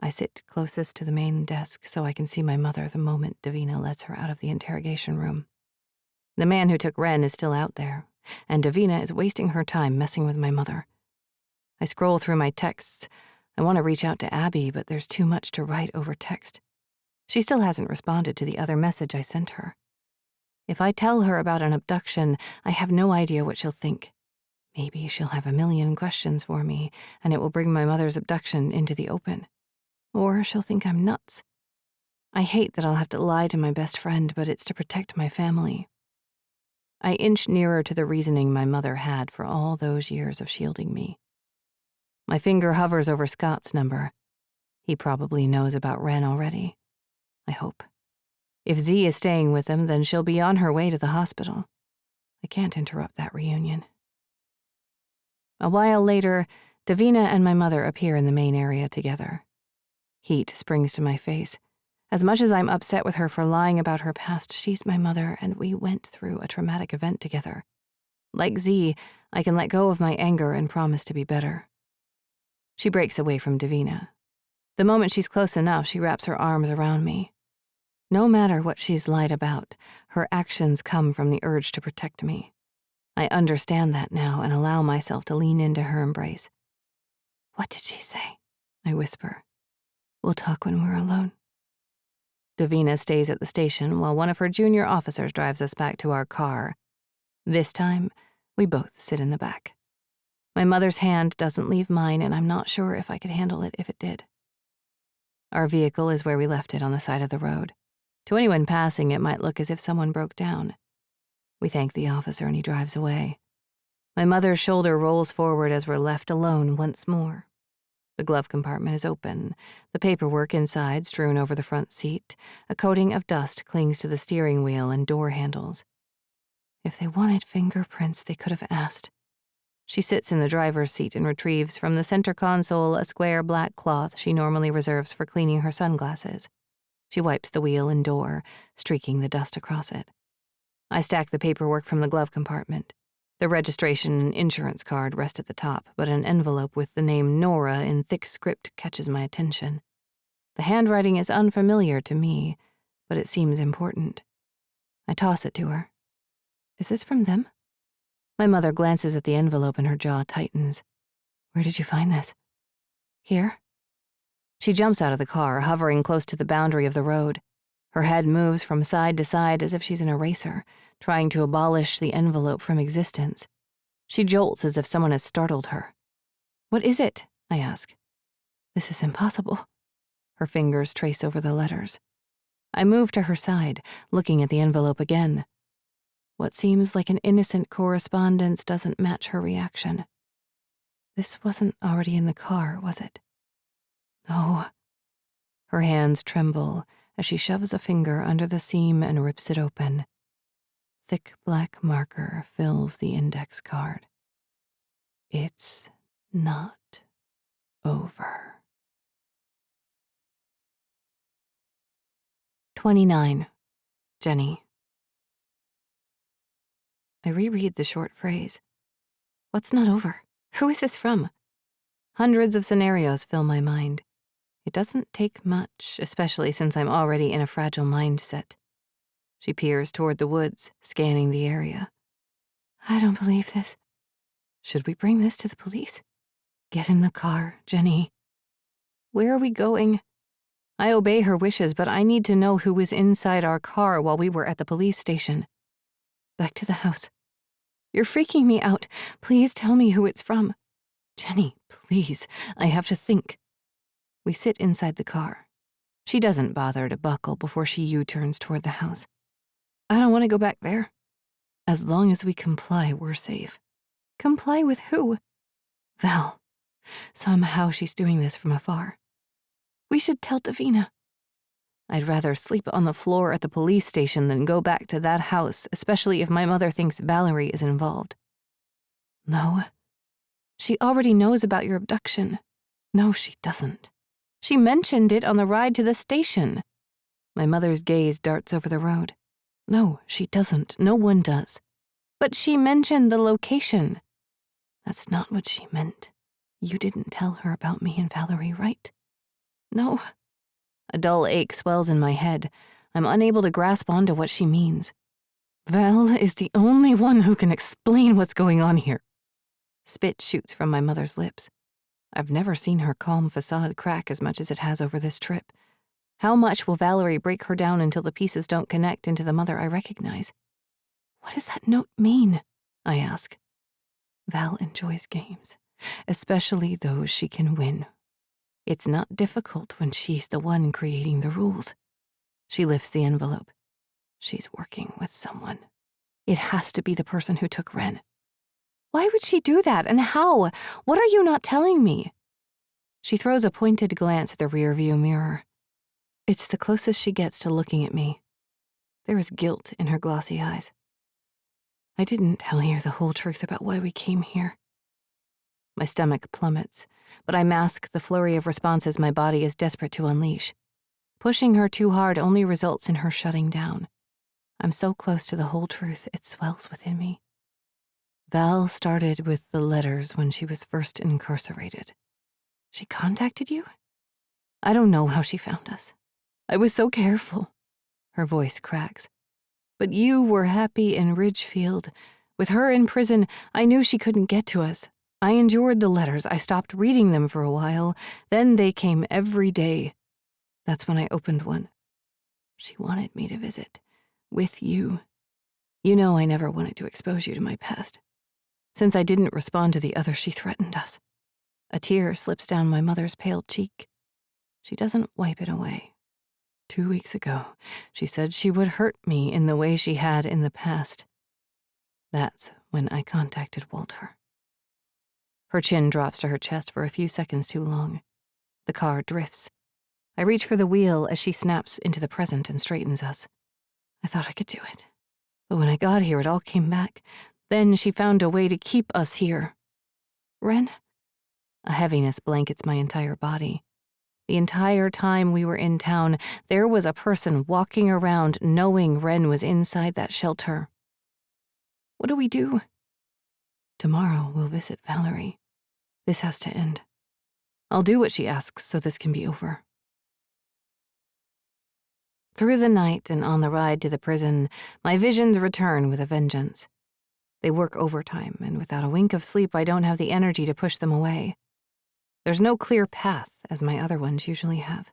I sit closest to the main desk so I can see my mother the moment Davina lets her out of the interrogation room. The man who took Wren is still out there, and Davina is wasting her time messing with my mother. I scroll through my texts. I want to reach out to Abby, but there's too much to write over text. She still hasn't responded to the other message I sent her. If I tell her about an abduction, I have no idea what she'll think. Maybe she'll have a million questions for me, and it will bring my mother's abduction into the open. Or she'll think I'm nuts. I hate that I'll have to lie to my best friend, but it's to protect my family. I inch nearer to the reasoning my mother had for all those years of shielding me. My finger hovers over Scott's number. He probably knows about Wren already. I hope. If Z is staying with them, then she'll be on her way to the hospital. I can't interrupt that reunion. A while later, Davina and my mother appear in the main area together. Heat springs to my face. As much as I'm upset with her for lying about her past, she's my mother, and we went through a traumatic event together. Like Z, I can let go of my anger and promise to be better. She breaks away from Davina. The moment she's close enough, she wraps her arms around me. No matter what she's lied about, her actions come from the urge to protect me. I understand that now and allow myself to lean into her embrace. What did she say? I whisper. We'll talk when we're alone. Davina stays at the station while one of her junior officers drives us back to our car. This time, we both sit in the back. My mother's hand doesn't leave mine, and I'm not sure if I could handle it if it did. Our vehicle is where we left it on the side of the road. To anyone passing, it might look as if someone broke down. We thank the officer and he drives away. My mother's shoulder rolls forward as we're left alone once more. The glove compartment is open, the paperwork inside strewn over the front seat. A coating of dust clings to the steering wheel and door handles. If they wanted fingerprints, they could have asked. She sits in the driver's seat and retrieves from the center console a square black cloth she normally reserves for cleaning her sunglasses. She wipes the wheel and door, streaking the dust across it. I stack the paperwork from the glove compartment. The registration and insurance card rest at the top, but an envelope with the name Nora in thick script catches my attention. The handwriting is unfamiliar to me, but it seems important. I toss it to her. Is this from them? My mother glances at the envelope and her jaw tightens. Where did you find this? Here? She jumps out of the car, hovering close to the boundary of the road. Her head moves from side to side as if she's an eraser, trying to abolish the envelope from existence. She jolts as if someone has startled her. What is it? I ask. This is impossible. Her fingers trace over the letters. I move to her side, looking at the envelope again. What seems like an innocent correspondence doesn't match her reaction. This wasn't already in the car, was it? No. Her hands tremble as she shoves a finger under the seam and rips it open. Thick black marker fills the index card. It's not over. 29. Jenny. I reread the short phrase. What's not over? Who is this from? Hundreds of scenarios fill my mind. It doesn't take much, especially since I'm already in a fragile mindset. She peers toward the woods, scanning the area. I don't believe this. Should we bring this to the police? Get in the car, Jenny. Where are we going? I obey her wishes, but I need to know who was inside our car while we were at the police station. Back to the house. You're freaking me out. Please tell me who it's from. Jenny, please. I have to think. We sit inside the car. She doesn't bother to buckle before she U-turns toward the house. I don't want to go back there. As long as we comply, we're safe. Comply with who? Val. Somehow she's doing this from afar. We should tell Davina. I'd rather sleep on the floor at the police station than go back to that house, especially if my mother thinks Valerie is involved. No. She already knows about your abduction. No, she doesn't. She mentioned it on the ride to the station. My mother's gaze darts over the road. No, she doesn't. No one does. But she mentioned the location. That's not what she meant. You didn't tell her about me and Valerie, right? No. A dull ache swells in my head. I'm unable to grasp onto what she means. Val is the only one who can explain what's going on here. Spit shoots from my mother's lips. I've never seen her calm facade crack as much as it has over this trip. How much will Valerie break her down until the pieces don't connect into the mother I recognize? What does that note mean? I ask. Val enjoys games, especially those she can win. It's not difficult when she's the one creating the rules. She lifts the envelope. She's working with someone. It has to be the person who took Ren. Why would she do that, and how? What are you not telling me? She throws a pointed glance at the rearview mirror. It's the closest she gets to looking at me. There is guilt in her glossy eyes. I didn't tell you the whole truth about why we came here. My stomach plummets, but I mask the flurry of responses my body is desperate to unleash. Pushing her too hard only results in her shutting down. I'm so close to the whole truth, it swells within me. Val started with the letters when she was first incarcerated. She contacted you? I don't know how she found us. I was so careful. Her voice cracks. But you were happy in Ridgefield. With her in prison, I knew she couldn't get to us. I endured the letters. I stopped reading them for a while. Then they came every day. That's when I opened one. She wanted me to visit. With you. You know I never wanted to expose you to my past. Since I didn't respond to the other, she threatened us. A tear slips down my mother's pale cheek. She doesn't wipe it away. 2 weeks ago, she said she would hurt me in the way she had in the past. That's when I contacted Walter. Her chin drops to her chest for a few seconds too long. The car drifts. I reach for the wheel as she snaps into the present and straightens us. I thought I could do it. But when I got here, it all came back. Then she found a way to keep us here. Ren? A heaviness blankets my entire body. The entire time we were in town, there was a person walking around knowing Ren was inside that shelter. What do we do? Tomorrow we'll visit Valerie. This has to end. I'll do what she asks so this can be over. Through the night and on the ride to the prison, my visions return with a vengeance. They work overtime, and without a wink of sleep, I don't have the energy to push them away. There's no clear path, as my other ones usually have.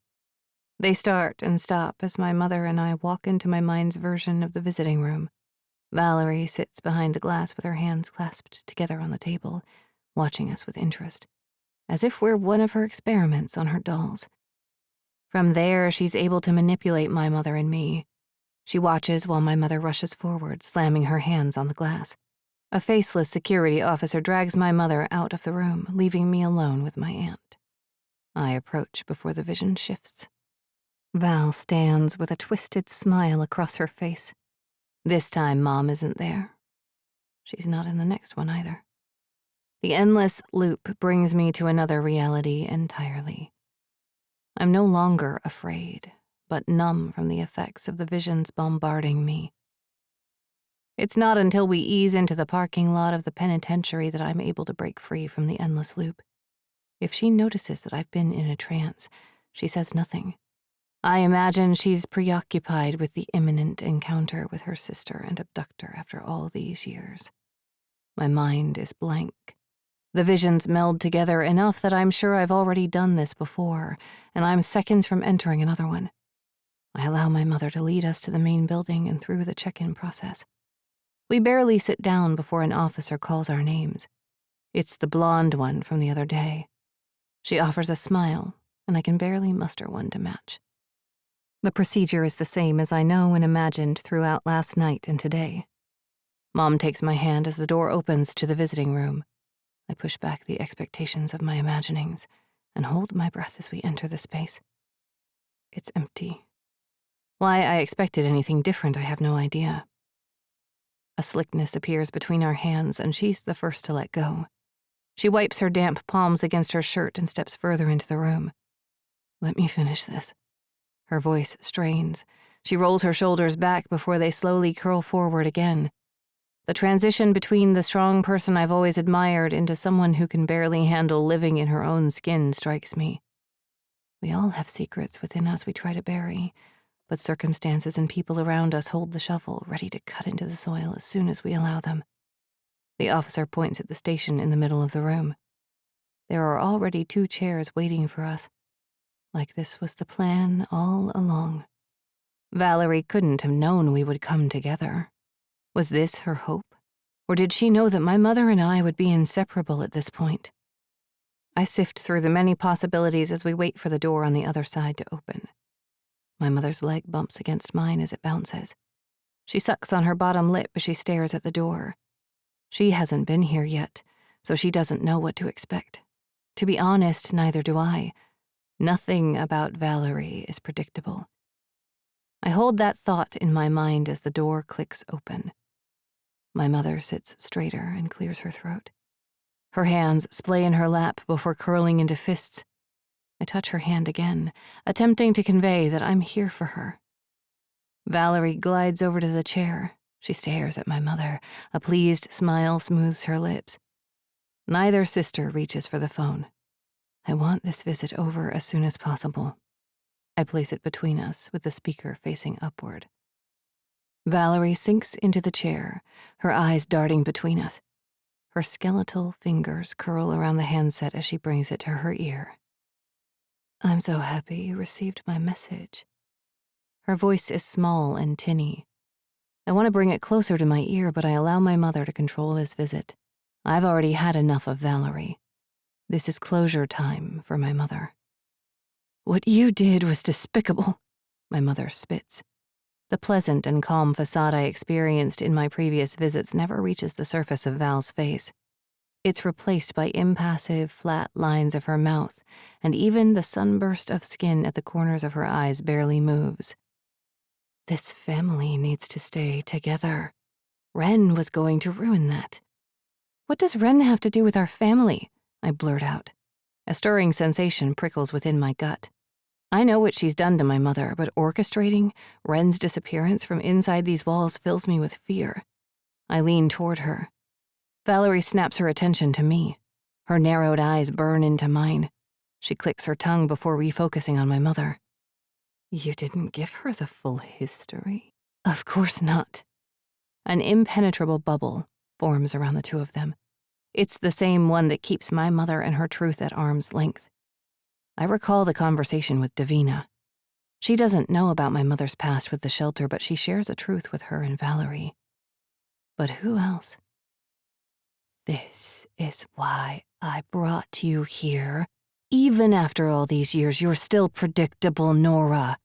They start and stop as my mother and I walk into my mind's version of the visiting room. Valerie sits behind the glass with her hands clasped together on the table, watching us with interest, as if we're one of her experiments on her dolls. From there, she's able to manipulate my mother and me. She watches while my mother rushes forward, slamming her hands on the glass. A faceless security officer drags my mother out of the room, leaving me alone with my aunt. I approach before the vision shifts. Val stands with a twisted smile across her face. This time, Mom isn't there. She's not in the next one either. The endless loop brings me to another reality entirely. I'm no longer afraid, but numb from the effects of the visions bombarding me. It's not until we ease into the parking lot of the penitentiary that I'm able to break free from the endless loop. If she notices that I've been in a trance, she says nothing. I imagine she's preoccupied with the imminent encounter with her sister and abductor after all these years. My mind is blank. The visions meld together enough that I'm sure I've already done this before, and I'm seconds from entering another one. I allow my mother to lead us to the main building and through the check-in process. We barely sit down before an officer calls our names. It's the blonde one from the other day. She offers a smile, and I can barely muster one to match. The procedure is the same as I know and imagined throughout last night and today. Mom takes my hand as the door opens to the visiting room. I push back the expectations of my imaginings and hold my breath as we enter the space. It's empty. Why I expected anything different, I have no idea. A slickness appears between our hands, and she's the first to let go. She wipes her damp palms against her shirt and steps further into the room. Let me finish this. Her voice strains. She rolls her shoulders back before they slowly curl forward again. The transition between the strong person I've always admired into someone who can barely handle living in her own skin strikes me. We all have secrets within us we try to bury, but circumstances and people around us hold the shovel, ready to cut into the soil as soon as we allow them. The officer points at the station in the middle of the room. There are already 2 chairs waiting for us. Like this was the plan all along. Valerie couldn't have known we would come together. Was this her hope? Or did she know that my mother and I would be inseparable at this point? I sift through the many possibilities as we wait for the door on the other side to open. My mother's leg bumps against mine as it bounces. She sucks on her bottom lip as she stares at the door. She hasn't been here yet, so she doesn't know what to expect. To be honest, neither do I. Nothing about Valerie is predictable. I hold that thought in my mind as the door clicks open. My mother sits straighter and clears her throat. Her hands splay in her lap before curling into fists. I touch her hand again, attempting to convey that I'm here for her. Valerie glides over to the chair. She stares at my mother. A pleased smile smooths her lips. Neither sister reaches for the phone. I want this visit over as soon as possible. I place it between us with the speaker facing upward. Valerie sinks into the chair, her eyes darting between us. Her skeletal fingers curl around the handset as she brings it to her ear. I'm so happy you received my message. Her voice is small and tinny. I want to bring it closer to my ear, but I allow my mother to control this visit. I've already had enough of Valerie. This is closure time for my mother. What you did was despicable, my mother spits. The pleasant and calm facade I experienced in my previous visits never reaches the surface of Val's face. It's replaced by impassive, flat lines of her mouth, and even the sunburst of skin at the corners of her eyes barely moves. This family needs to stay together. Ren was going to ruin that. What does Ren have to do with our family? I blurt out. A stirring sensation prickles within my gut. I know what she's done to my mother, but orchestrating Ren's disappearance from inside these walls fills me with fear. I lean toward her. Valerie snaps her attention to me. Her narrowed eyes burn into mine. She clicks her tongue before refocusing on my mother. You didn't give her the full history? Of course not. An impenetrable bubble forms around the two of them. It's the same one that keeps my mother and her truth at arm's length. I recall the conversation with Davina. She doesn't know about my mother's past with the shelter, but she shares a truth with her and Valerie. But who else? This is why I brought you here. Even after all these years, you're still predictable, Nora.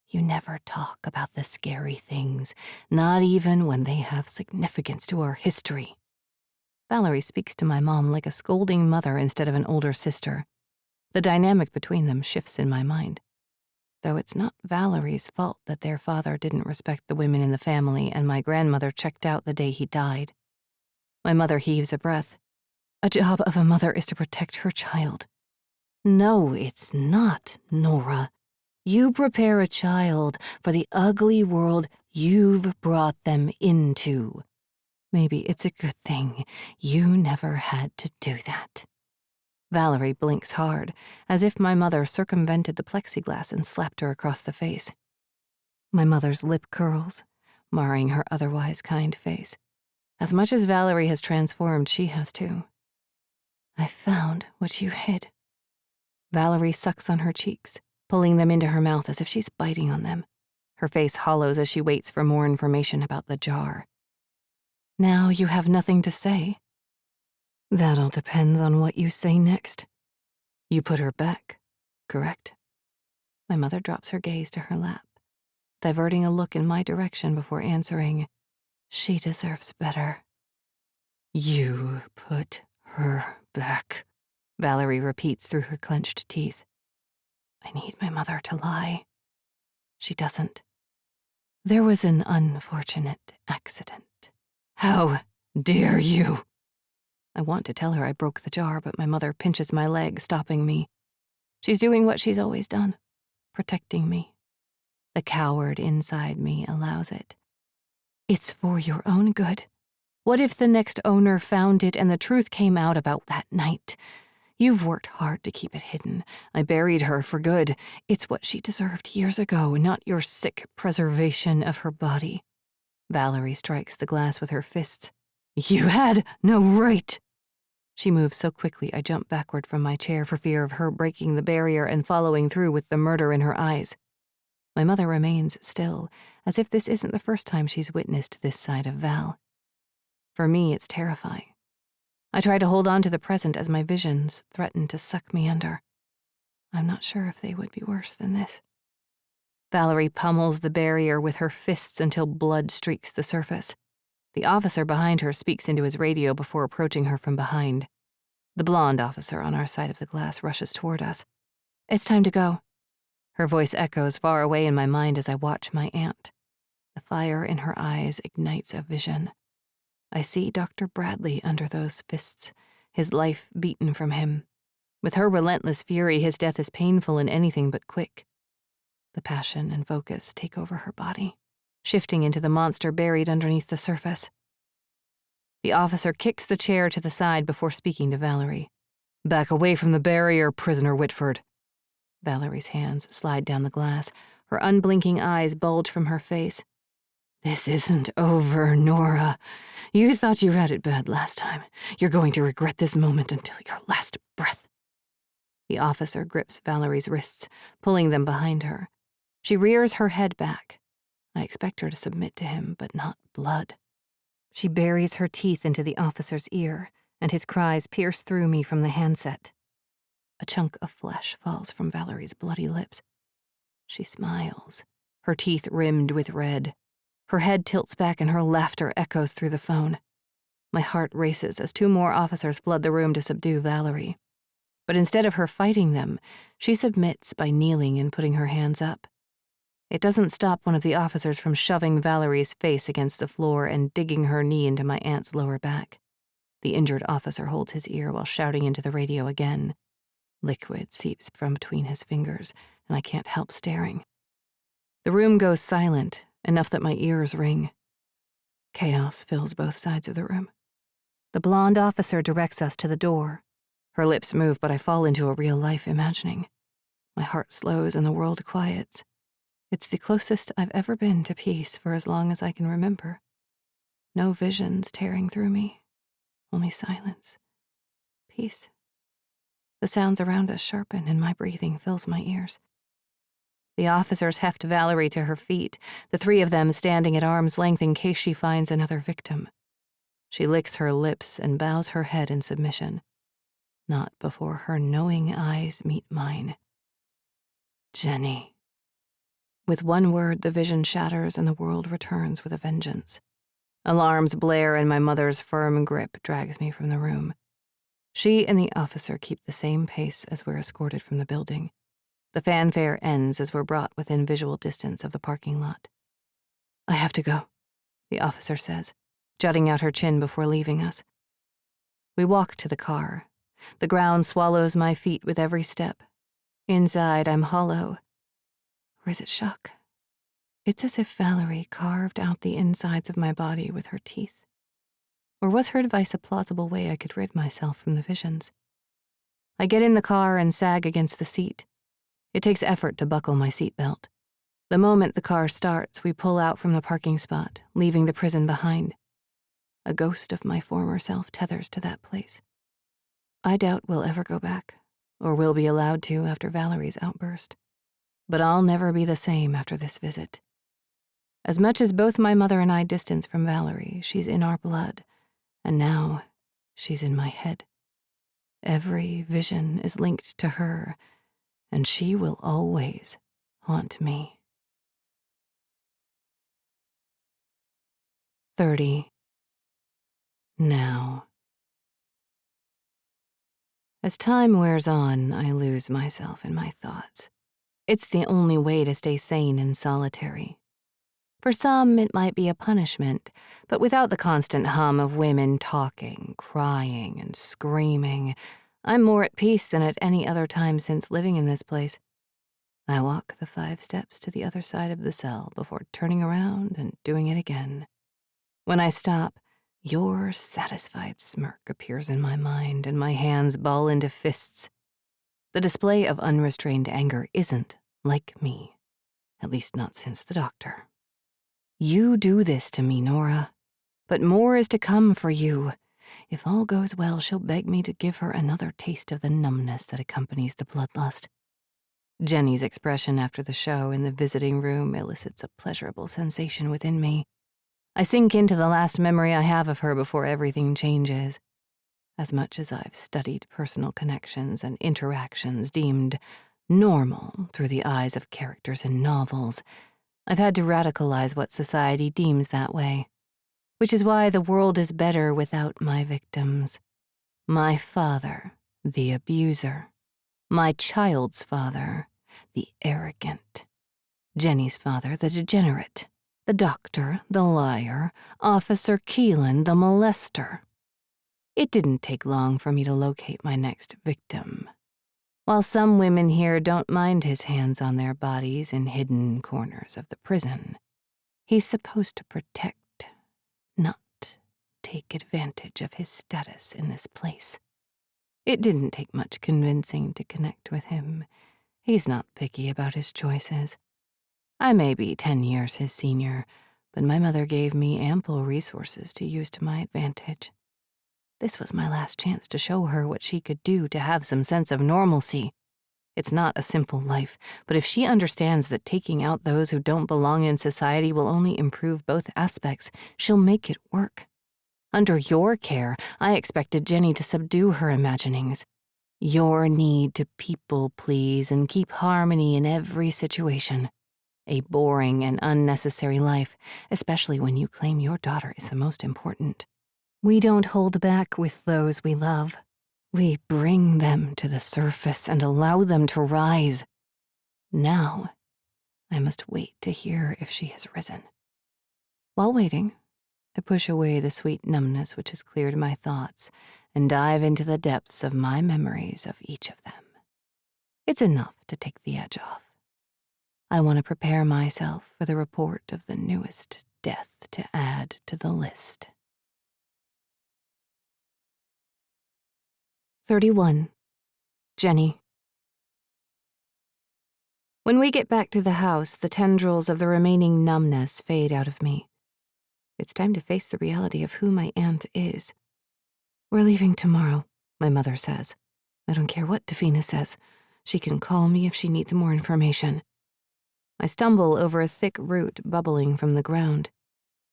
You never talk about the scary things, not even when they have significance to our history. Valerie speaks to my mom like a scolding mother instead of an older sister. The dynamic between them shifts in my mind. Though it's not Valerie's fault that their father didn't respect the women in the family and my grandmother checked out the day he died. My mother heaves a breath. A job of a mother is to protect her child. No, it's not, Nora. You prepare a child for the ugly world you've brought them into. Maybe it's a good thing you never had to do that. Valerie blinks hard, as if my mother circumvented the plexiglass and slapped her across the face. My mother's lip curls, marring her otherwise kind face. As much as Valerie has transformed, she has too. I found what you hid. Valerie sucks on her cheeks, pulling them into her mouth as if she's biting on them. Her face hollows as she waits for more information about the jar. Now you have nothing to say. That all depends on what you say next. You put her back, correct? My mother drops her gaze to her lap, diverting a look in my direction before answering, "She deserves better." You put her back, Valerie repeats through her clenched teeth. I need my mother to lie. She doesn't. There was an unfortunate accident. How dare you? I want to tell her I broke the jar, but my mother pinches my leg, stopping me. She's doing what she's always done, protecting me. The coward inside me allows it. It's for your own good. What if the next owner found it and the truth came out about that night? You've worked hard to keep it hidden. I buried her for good. It's what she deserved years ago, not your sick preservation of her body. Valerie strikes the glass with her fists. You had no right. She moves so quickly I jump backward from my chair for fear of her breaking the barrier and following through with the murder in her eyes. My mother remains still, as if this isn't the first time she's witnessed this side of Val. For me, it's terrifying. I try to hold on to the present as my visions threaten to suck me under. I'm not sure if they would be worse than this. Valerie pummels the barrier with her fists until blood streaks the surface. The officer behind her speaks into his radio before approaching her from behind. The blonde officer on our side of the glass rushes toward us. "It's time to go." Her voice echoes far away in my mind as I watch my aunt. The fire in her eyes ignites a vision. I see Dr. Bradley under those fists, his life beaten from him. With her relentless fury, his death is painful and anything but quick. The passion and focus take over her body, shifting into the monster buried underneath the surface. The officer kicks the chair to the side before speaking to Valerie. "Back away from the barrier, prisoner Whitford." Valerie's hands slide down the glass. Her unblinking eyes bulge from her face. "This isn't over, Nora. You thought you had it bad last time. You're going to regret this moment until your last breath." The officer grips Valerie's wrists, pulling them behind her. She rears her head back. I expect her to submit to him, but not blood. She buries her teeth into the officer's ear, and his cries pierce through me from the handset. A chunk of flesh falls from Valerie's bloody lips. She smiles, her teeth rimmed with red. Her head tilts back and her laughter echoes through the phone. My heart races as two more officers flood the room to subdue Valerie. But instead of her fighting them, she submits by kneeling and putting her hands up. It doesn't stop one of the officers from shoving Valerie's face against the floor and digging her knee into my aunt's lower back. The injured officer holds his ear while shouting into the radio again. Liquid seeps from between his fingers, and I can't help staring. The room goes silent, enough that my ears ring. Chaos fills both sides of the room. The blonde officer directs us to the door. Her lips move, but I fall into a real-life imagining. My heart slows and the world quiets. It's the closest I've ever been to peace for as long as I can remember. No visions tearing through me, only silence, peace. The sounds around us sharpen and my breathing fills my ears. The officers heft Valerie to her feet, the three of them standing at arm's length in case she finds another victim. She licks her lips and bows her head in submission. Not before her knowing eyes meet mine. "Jenny." With one word, the vision shatters and the world returns with a vengeance. Alarms blare and my mother's firm grip drags me from the room. She and the officer keep the same pace as we're escorted from the building. The fanfare ends as we're brought within visual distance of the parking lot. "I have to go," the officer says, jutting out her chin before leaving us. We walk to the car. The ground swallows my feet with every step. Inside, I'm hollow. Or is it shock? It's as if Valerie carved out the insides of my body with her teeth. Or was her advice a plausible way I could rid myself from the visions? I get in the car and sag against the seat. It takes effort to buckle my seatbelt. The moment the car starts, we pull out from the parking spot, leaving the prison behind. A ghost of my former self tethers to that place. I doubt we'll ever go back, or will be allowed to after Valerie's outburst. But I'll never be the same after this visit. As much as both my mother and I distance from Valerie, she's in our blood, and now she's in my head. Every vision is linked to her, and she will always haunt me. 30. Now. As time wears on, I lose myself in my thoughts. It's the only way to stay sane and solitary. For some, it might be a punishment, but without the constant hum of women talking, crying, and screaming, I'm more at peace than at any other time since living in this place. I walk the 5 steps to the other side of the cell before turning around and doing it again. When I stop, your satisfied smirk appears in my mind and my hands ball into fists. The display of unrestrained anger isn't like me, at least not since the doctor. You do this to me, Nora, but more is to come for you. If all goes well, she'll beg me to give her another taste of the numbness that accompanies the bloodlust. Jenny's expression after the show in the visiting room elicits a pleasurable sensation within me. I sink into the last memory I have of her before everything changes. As much as I've studied personal connections and interactions deemed normal through the eyes of characters in novels, I've had to radicalize what society deems that way, which is why the world is better without my victims. My father, the abuser. My child's father, the arrogant. Jenny's father, the degenerate. The doctor, the liar. Officer Keelan, the molester. It didn't take long for me to locate my next victim. While some women here don't mind his hands on their bodies in hidden corners of the prison, he's supposed to protect, not take advantage of his status in this place. It didn't take much convincing to connect with him. He's not picky about his choices. I may be 10 years his senior, but my mother gave me ample resources to use to my advantage. This was my last chance to show her what she could do to have some sense of normalcy. It's not a simple life, but if she understands that taking out those who don't belong in society will only improve both aspects, she'll make it work. Under your care, I expected Jenny to subdue her imaginings. Your need to people please and keep harmony in every situation. A boring and unnecessary life, especially when you claim your daughter is the most important. We don't hold back with those we love. We bring them to the surface and allow them to rise. Now, I must wait to hear if she has risen. While waiting, I push away the sweet numbness which has cleared my thoughts and dive into the depths of my memories of each of them. It's enough to take the edge off. I want to prepare myself for the report of the newest death to add to the list. 31. Jenny. When we get back to the house, the tendrils of the remaining numbness fade out of me. It's time to face the reality of who my aunt is. We're leaving tomorrow, my mother says. I don't care what Davina says. She can call me if she needs more information. I stumble over a thick root bubbling from the ground.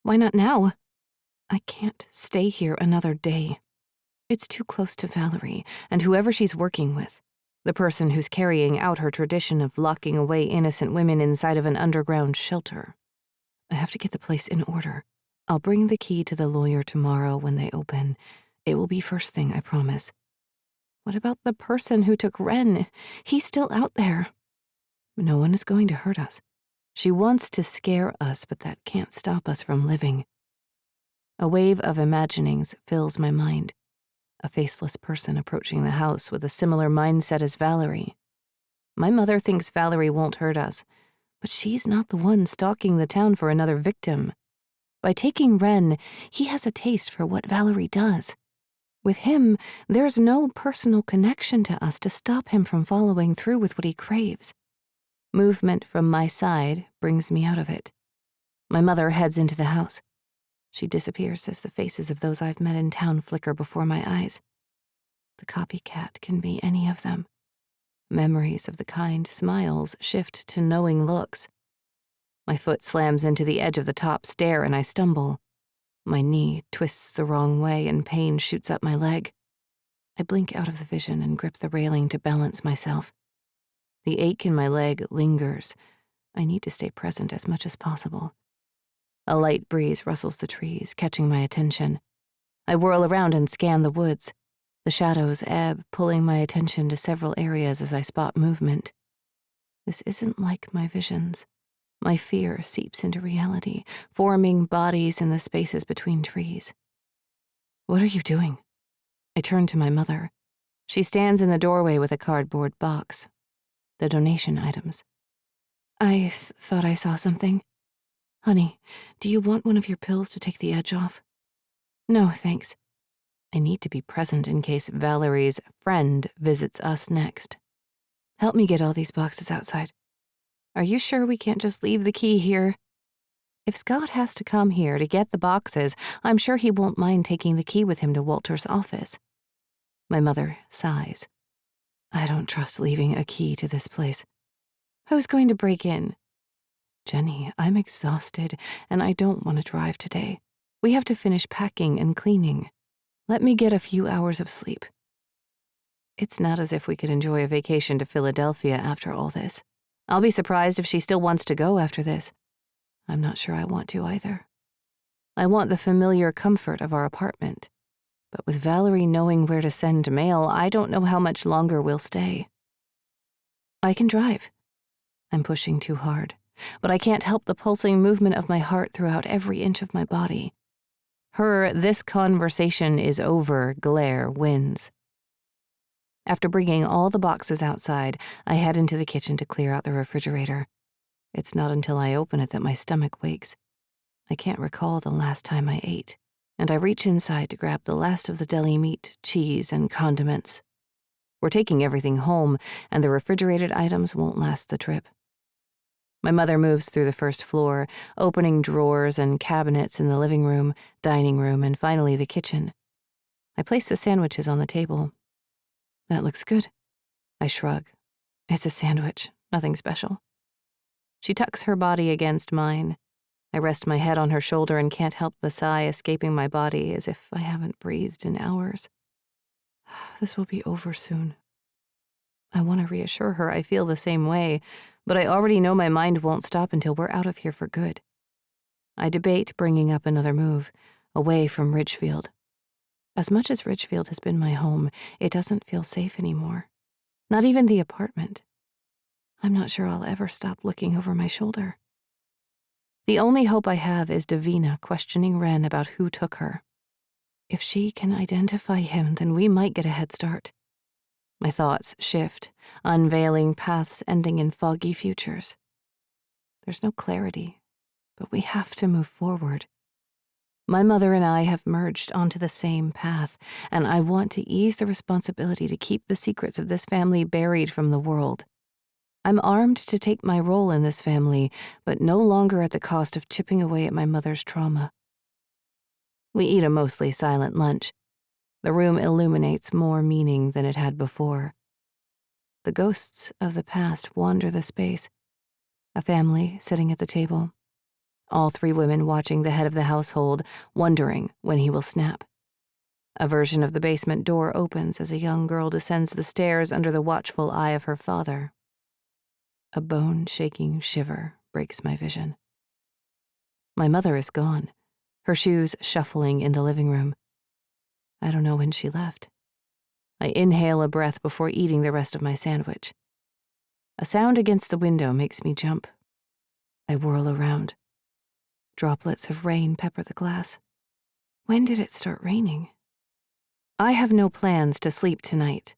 Why not now? I can't stay here another day. It's too close to Valerie and whoever she's working with, the person who's carrying out her tradition of locking away innocent women inside of an underground shelter. I have to get the place in order. I'll bring the key to the lawyer tomorrow when they open. It will be first thing, I promise. What about the person who took Ren? He's still out there. No one is going to hurt us. She wants to scare us, but that can't stop us from living. A wave of imaginings fills my mind. A faceless person approaching the house with a similar mindset as Valerie. My mother thinks Valerie won't hurt us, but she's not the one stalking the town for another victim. By taking Ren, he has a taste for what Valerie does. With him, there's no personal connection to us to stop him from following through with what he craves. Movement from my side brings me out of it. My mother heads into the house. She disappears as the faces of those I've met in town flicker before my eyes. The copycat can be any of them. Memories of the kind smiles shift to knowing looks. My foot slams into the edge of the top stair and I stumble. My knee twists the wrong way and pain shoots up my leg. I blink out of the vision and grip the railing to balance myself. The ache in my leg lingers. I need to stay present as much as possible. A light breeze rustles the trees, catching my attention. I whirl around and scan the woods. The shadows ebb, pulling my attention to several areas as I spot movement. This isn't like my visions. My fear seeps into reality, forming bodies in the spaces between trees. What are you doing? I turn to my mother. She stands in the doorway with a cardboard box. The donation items. I thought I saw something. Honey, do you want one of your pills to take the edge off? No, thanks. I need to be present in case Valerie's friend visits us next. Help me get all these boxes outside. Are you sure we can't just leave the key here? If Scott has to come here to get the boxes, I'm sure he won't mind taking the key with him to Walter's office. My mother sighs. I don't trust leaving a key to this place. Who's going to break in? Jenny, I'm exhausted, and I don't want to drive today. We have to finish packing and cleaning. Let me get a few hours of sleep. It's not as if we could enjoy a vacation to Philadelphia after all this. I'll be surprised if she still wants to go after this. I'm not sure I want to either. I want the familiar comfort of our apartment. But with Valerie knowing where to send mail, I don't know how much longer we'll stay. I can drive. I'm pushing too hard, but I can't help the pulsing movement of my heart throughout every inch of my body. Her "this conversation is over" glare wins. After bringing all the boxes outside, I head into the kitchen to clear out the refrigerator. It's not until I open it that my stomach wakes. I can't recall the last time I ate, and I reach inside to grab the last of the deli meat, cheese, and condiments. We're taking everything home, and the refrigerated items won't last the trip. My mother moves through the first floor, opening drawers and cabinets in the living room, dining room, and finally the kitchen. I place the sandwiches on the table. That looks good. I shrug. It's a sandwich, nothing special. She tucks her body against mine. I rest my head on her shoulder and can't help the sigh escaping my body as if I haven't breathed in hours. This will be over soon. I want to reassure her I feel the same way, but I already know my mind won't stop until we're out of here for good. I debate bringing up another move, away from Ridgefield. As much as Ridgefield has been my home, it doesn't feel safe anymore. Not even the apartment. I'm not sure I'll ever stop looking over my shoulder. The only hope I have is Davina questioning Wren about who took her. If she can identify him, then we might get a head start. My thoughts shift, unveiling paths ending in foggy futures. There's no clarity, but we have to move forward. My mother and I have merged onto the same path, and I want to ease the responsibility to keep the secrets of this family buried from the world. I'm armed to take my role in this family, but no longer at the cost of chipping away at my mother's trauma. We eat a mostly silent lunch. The room illuminates more meaning than it had before. The ghosts of the past wander the space. A family sitting at the table. All three women watching the head of the household, wondering when he will snap. A version of the basement door opens as a young girl descends the stairs under the watchful eye of her father. A bone-shaking shiver breaks my vision. My mother is gone, her shoes shuffling in the living room. I don't know when she left. I inhale a breath before eating the rest of my sandwich. A sound against the window makes me jump. I whirl around. Droplets of rain pepper the glass. When did it start raining? I have no plans to sleep tonight,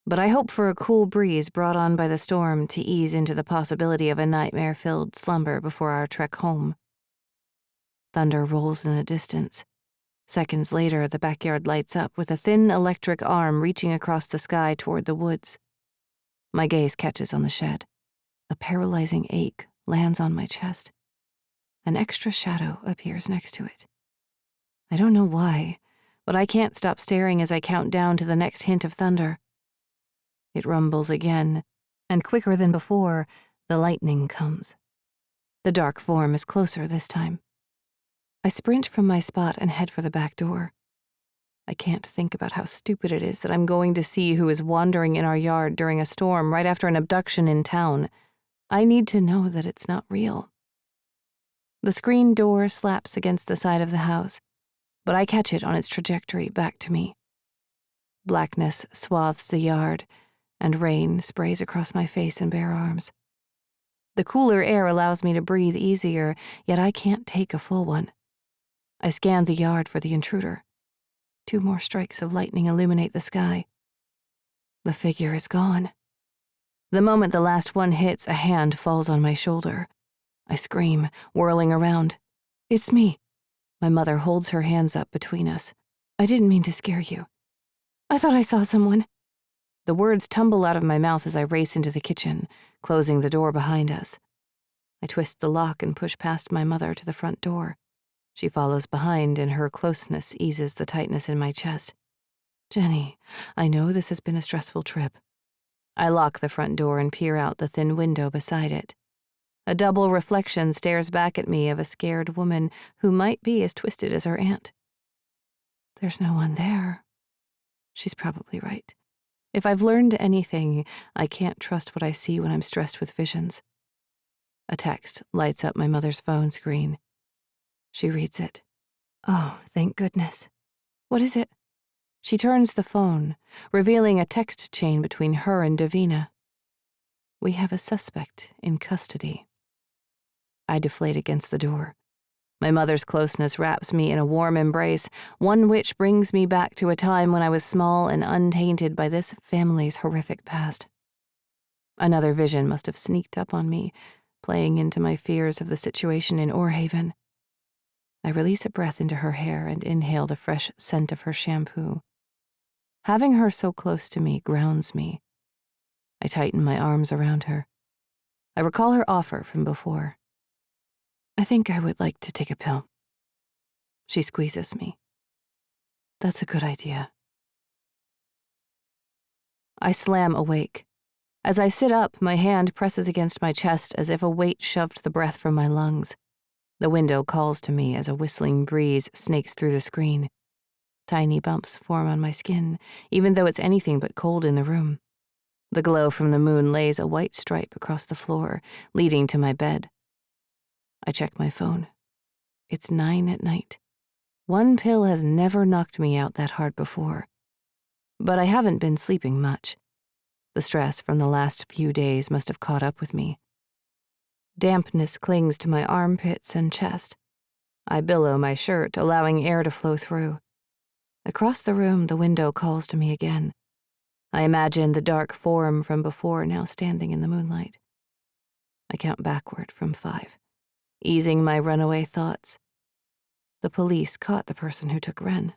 but I hope for a cool breeze brought on by the storm to ease into the possibility of a nightmare-filled slumber before our trek home. Thunder rolls in the distance. Seconds later, the backyard lights up with a thin electric arm reaching across the sky toward the woods. My gaze catches on the shed. A paralyzing ache lands on my chest. An extra shadow appears next to it. I don't know why, but I can't stop staring as I count down to the next hint of thunder. It rumbles again, and quicker than before, the lightning comes. The dark form is closer this time. I sprint from my spot and head for the back door. I can't think about how stupid it is that I'm going to see who is wandering in our yard during a storm right after an abduction in town. I need to know that it's not real. The screen door slaps against the side of the house, but I catch it on its trajectory back to me. Blackness swathes the yard, and rain sprays across my face and bare arms. The cooler air allows me to breathe easier, yet I can't take a full one. I scan the yard for the intruder. 2 more strikes of lightning illuminate the sky. The figure is gone. The moment the last one hits, a hand falls on my shoulder. I scream, whirling around. It's me. My mother holds her hands up between us. I didn't mean to scare you. I thought I saw someone. The words tumble out of my mouth as I race into the kitchen, closing the door behind us. I twist the lock and push past my mother to the front door. She follows behind, and her closeness eases the tightness in my chest. Jenny, I know this has been a stressful trip. I lock the front door and peer out the thin window beside it. A double reflection stares back at me of a scared woman who might be as twisted as her aunt. There's no one there. She's probably right. If I've learned anything, I can't trust what I see when I'm stressed with visions. A text lights up my mother's phone screen. She reads it. Oh, thank goodness. What is it? She turns the phone, revealing a text chain between her and Davina. We have a suspect in custody. I deflate against the door. My mother's closeness wraps me in a warm embrace, one which brings me back to a time when I was small and untainted by this family's horrific past. Another vision must have sneaked up on me, playing into my fears of the situation in Orhaven. I release a breath into her hair and inhale the fresh scent of her shampoo. Having her so close to me grounds me. I tighten my arms around her. I recall her offer from before. I think I would like to take a pill. She squeezes me. That's a good idea. I slam awake. As I sit up, my hand presses against my chest as if a weight shoved the breath from my lungs. The window calls to me as a whistling breeze snakes through the screen. Tiny bumps form on my skin, even though it's anything but cold in the room. The glow from the moon lays a white stripe across the floor, leading to my bed. I check my phone. It's 9 at night. One pill has never knocked me out that hard before. But I haven't been sleeping much. The stress from the last few days must have caught up with me. Dampness clings to my armpits and chest. I billow my shirt, allowing air to flow through. Across the room, the window calls to me again. I imagine the dark form from before now standing in the moonlight. I count backward from 5, easing my runaway thoughts. The police caught the person who took Ren.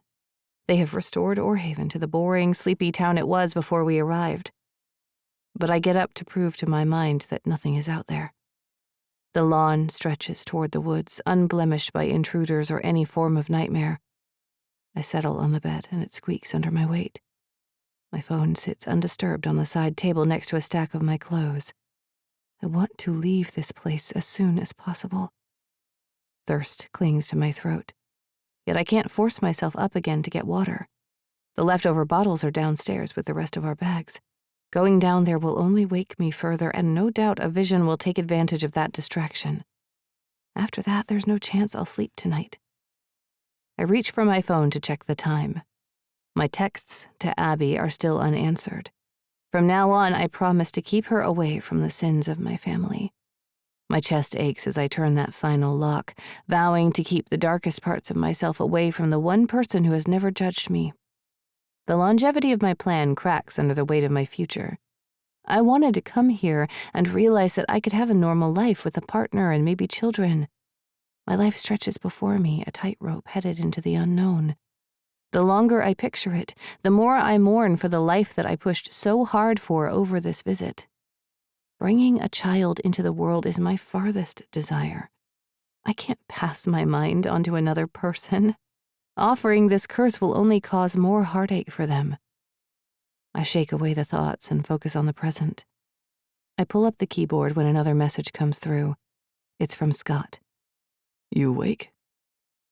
They have restored Orhaven to the boring, sleepy town it was before we arrived. But I get up to prove to my mind that nothing is out there. The lawn stretches toward the woods, unblemished by intruders or any form of nightmare. I settle on the bed, and it squeaks under my weight. My phone sits undisturbed on the side table next to a stack of my clothes. I want to leave this place as soon as possible. Thirst clings to my throat, yet I can't force myself up again to get water. The leftover bottles are downstairs with the rest of our bags. Going down there will only wake me further, and no doubt a vision will take advantage of that distraction. After that, there's no chance I'll sleep tonight. I reach for my phone to check the time. My texts to Abby are still unanswered. From now on, I promise to keep her away from the sins of my family. My chest aches as I turn that final lock, vowing to keep the darkest parts of myself away from the one person who has never judged me. The longevity of my plan cracks under the weight of my future. I wanted to come here and realize that I could have a normal life with a partner and maybe children. My life stretches before me, a tightrope headed into the unknown. The longer I picture it, the more I mourn for the life that I pushed so hard for over this visit. Bringing a child into the world is my farthest desire. I can't pass my mind onto another person. Offering this curse will only cause more heartache for them. I shake away the thoughts and focus on the present. I pull up the keyboard when another message comes through. It's from Scott. You awake?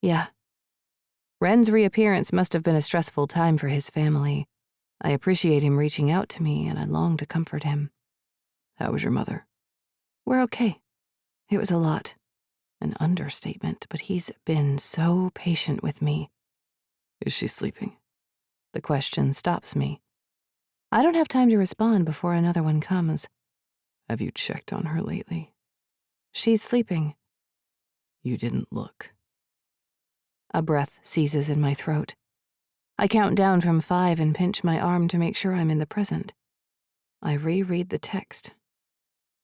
Yeah. Ren's reappearance must have been a stressful time for his family. I appreciate him reaching out to me, and I long to comfort him. How was your mother? We're okay. It was a lot. An understatement, but he's been so patient with me. Is she sleeping? The question stops me. I don't have time to respond before another one comes. Have you checked on her lately? She's sleeping. You didn't look. A breath seizes in my throat. I count down from 5 and pinch my arm to make sure I'm in the present. I reread the text.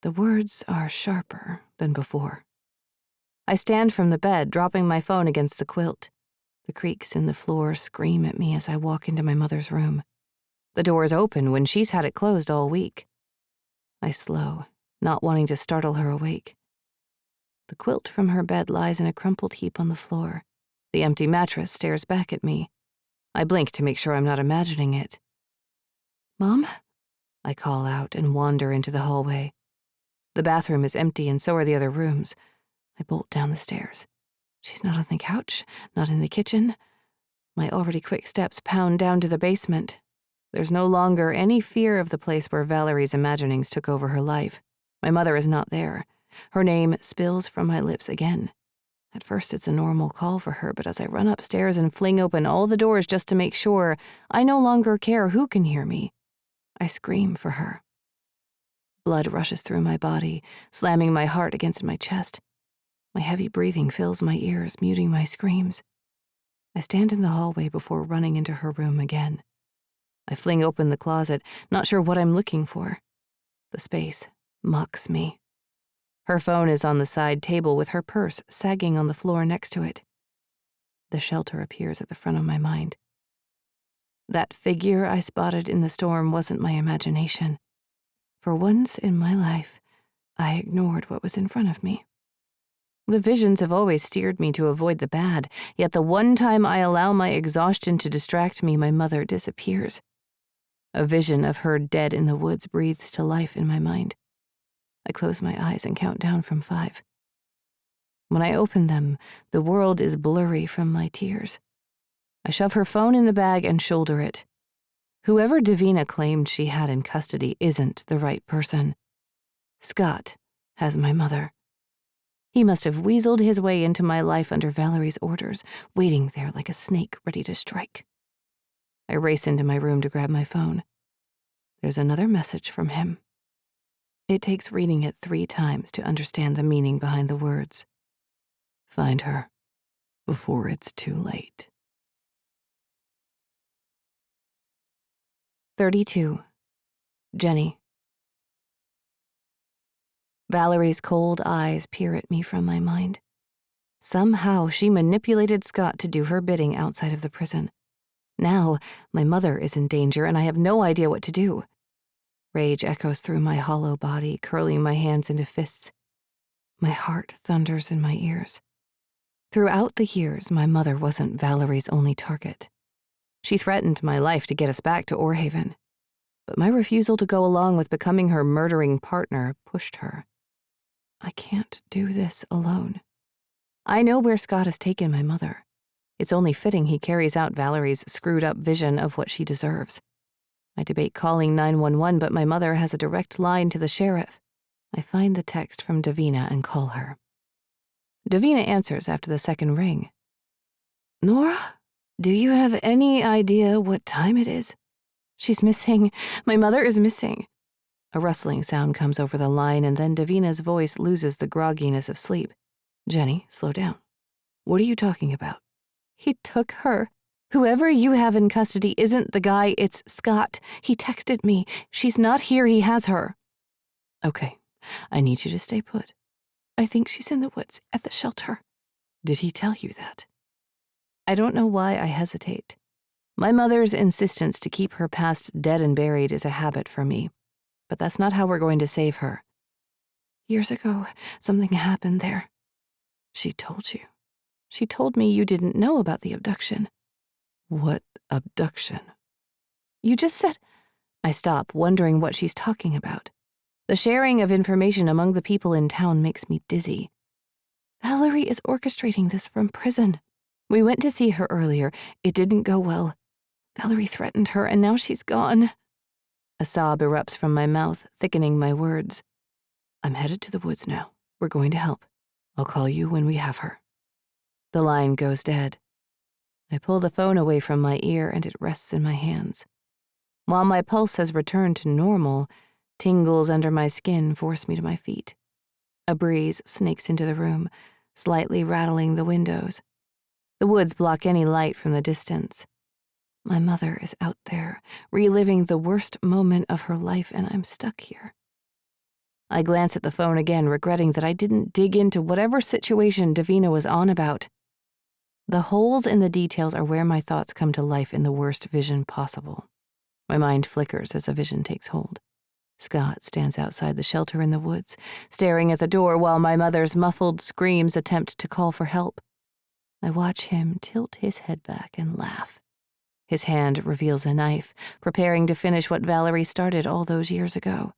The words are sharper than before. I stand from the bed, dropping my phone against the quilt. The creaks in the floor scream at me as I walk into my mother's room. The door is open when she's had it closed all week. I slow, not wanting to startle her awake. The quilt from her bed lies in a crumpled heap on the floor. The empty mattress stares back at me. I blink to make sure I'm not imagining it. Mom? I call out and wander into the hallway. The bathroom is empty and so are the other rooms. I bolt down the stairs. She's not on the couch, not in the kitchen. My already quick steps pound down to the basement. There's no longer any fear of the place where Valerie's imaginings took over her life. My mother is not there. Her name spills from my lips again. At first it's a normal call for her, but as I run upstairs and fling open all the doors just to make sure, I no longer care who can hear me. I scream for her. Blood rushes through my body, slamming my heart against my chest. My heavy breathing fills my ears, muting my screams. I stand in the hallway before running into her room again. I fling open the closet, not sure what I'm looking for. The space mocks me. Her phone is on the side table with her purse sagging on the floor next to it. The shelter appears at the front of my mind. That figure I spotted in the storm wasn't my imagination. For once in my life, I ignored what was in front of me. The visions have always steered me to avoid the bad, yet the one time I allow my exhaustion to distract me, my mother disappears. A vision of her dead in the woods breathes to life in my mind. I close my eyes and count down from 5. When I open them, the world is blurry from my tears. I shove her phone in the bag and shoulder it. Whoever Davina claimed she had in custody isn't the right person. Scott has my mother. He must have weaseled his way into my life under Valerie's orders, waiting there like a snake ready to strike. I race into my room to grab my phone. There's another message from him. It takes reading it 3 times to understand the meaning behind the words. Find her before it's too late. 32. Jenny. Valerie's cold eyes peer at me from my mind. Somehow she manipulated Scott to do her bidding outside of the prison. Now, my mother is in danger and I have no idea what to do. Rage echoes through my hollow body, curling my hands into fists. My heart thunders in my ears. Throughout the years, my mother wasn't Valerie's only target. She threatened my life to get us back to Orhaven. But my refusal to go along with becoming her murdering partner pushed her. I can't do this alone. I know where Scott has taken my mother. It's only fitting he carries out Valerie's screwed-up vision of what she deserves. I debate calling 911, but my mother has a direct line to the sheriff. I find the text from Davina and call her. Davina answers after the second ring. Nora, do you have any idea what time it is? She's missing. My mother is missing. A rustling sound comes over the line, and then Davina's voice loses the grogginess of sleep. Jenny, slow down. What are you talking about? He took her. Whoever you have in custody isn't the guy, it's Scott. He texted me. She's not here, he has her. Okay, I need you to stay put. I think she's in the woods at the shelter. Did he tell you that? I don't know why I hesitate. My mother's insistence to keep her past dead and buried is a habit for me, but that's not how we're going to save her. Years ago, something happened there. She told you. She told me you didn't know about the abduction. What abduction? You just said... I stop, wondering what she's talking about. The sharing of information among the people in town makes me dizzy. Valerie is orchestrating this from prison. We went to see her earlier. It didn't go well. Valerie threatened her, and now she's gone. A sob erupts from my mouth, thickening my words. I'm headed to the woods now. We're going to help. I'll call you when we have her. The line goes dead. I pull the phone away from my ear and it rests in my hands. While my pulse has returned to normal, tingles under my skin force me to my feet. A breeze snakes into the room, slightly rattling the windows. The woods block any light from the distance. My mother is out there, reliving the worst moment of her life, and I'm stuck here. I glance at the phone again, regretting that I didn't dig into whatever situation Davina was on about. The holes in the details are where my thoughts come to life in the worst vision possible. My mind flickers as a vision takes hold. Scott stands outside the shelter in the woods, staring at the door while my mother's muffled screams attempt to call for help. I watch him tilt his head back and laugh. His hand reveals a knife, preparing to finish what Valerie started all those years ago.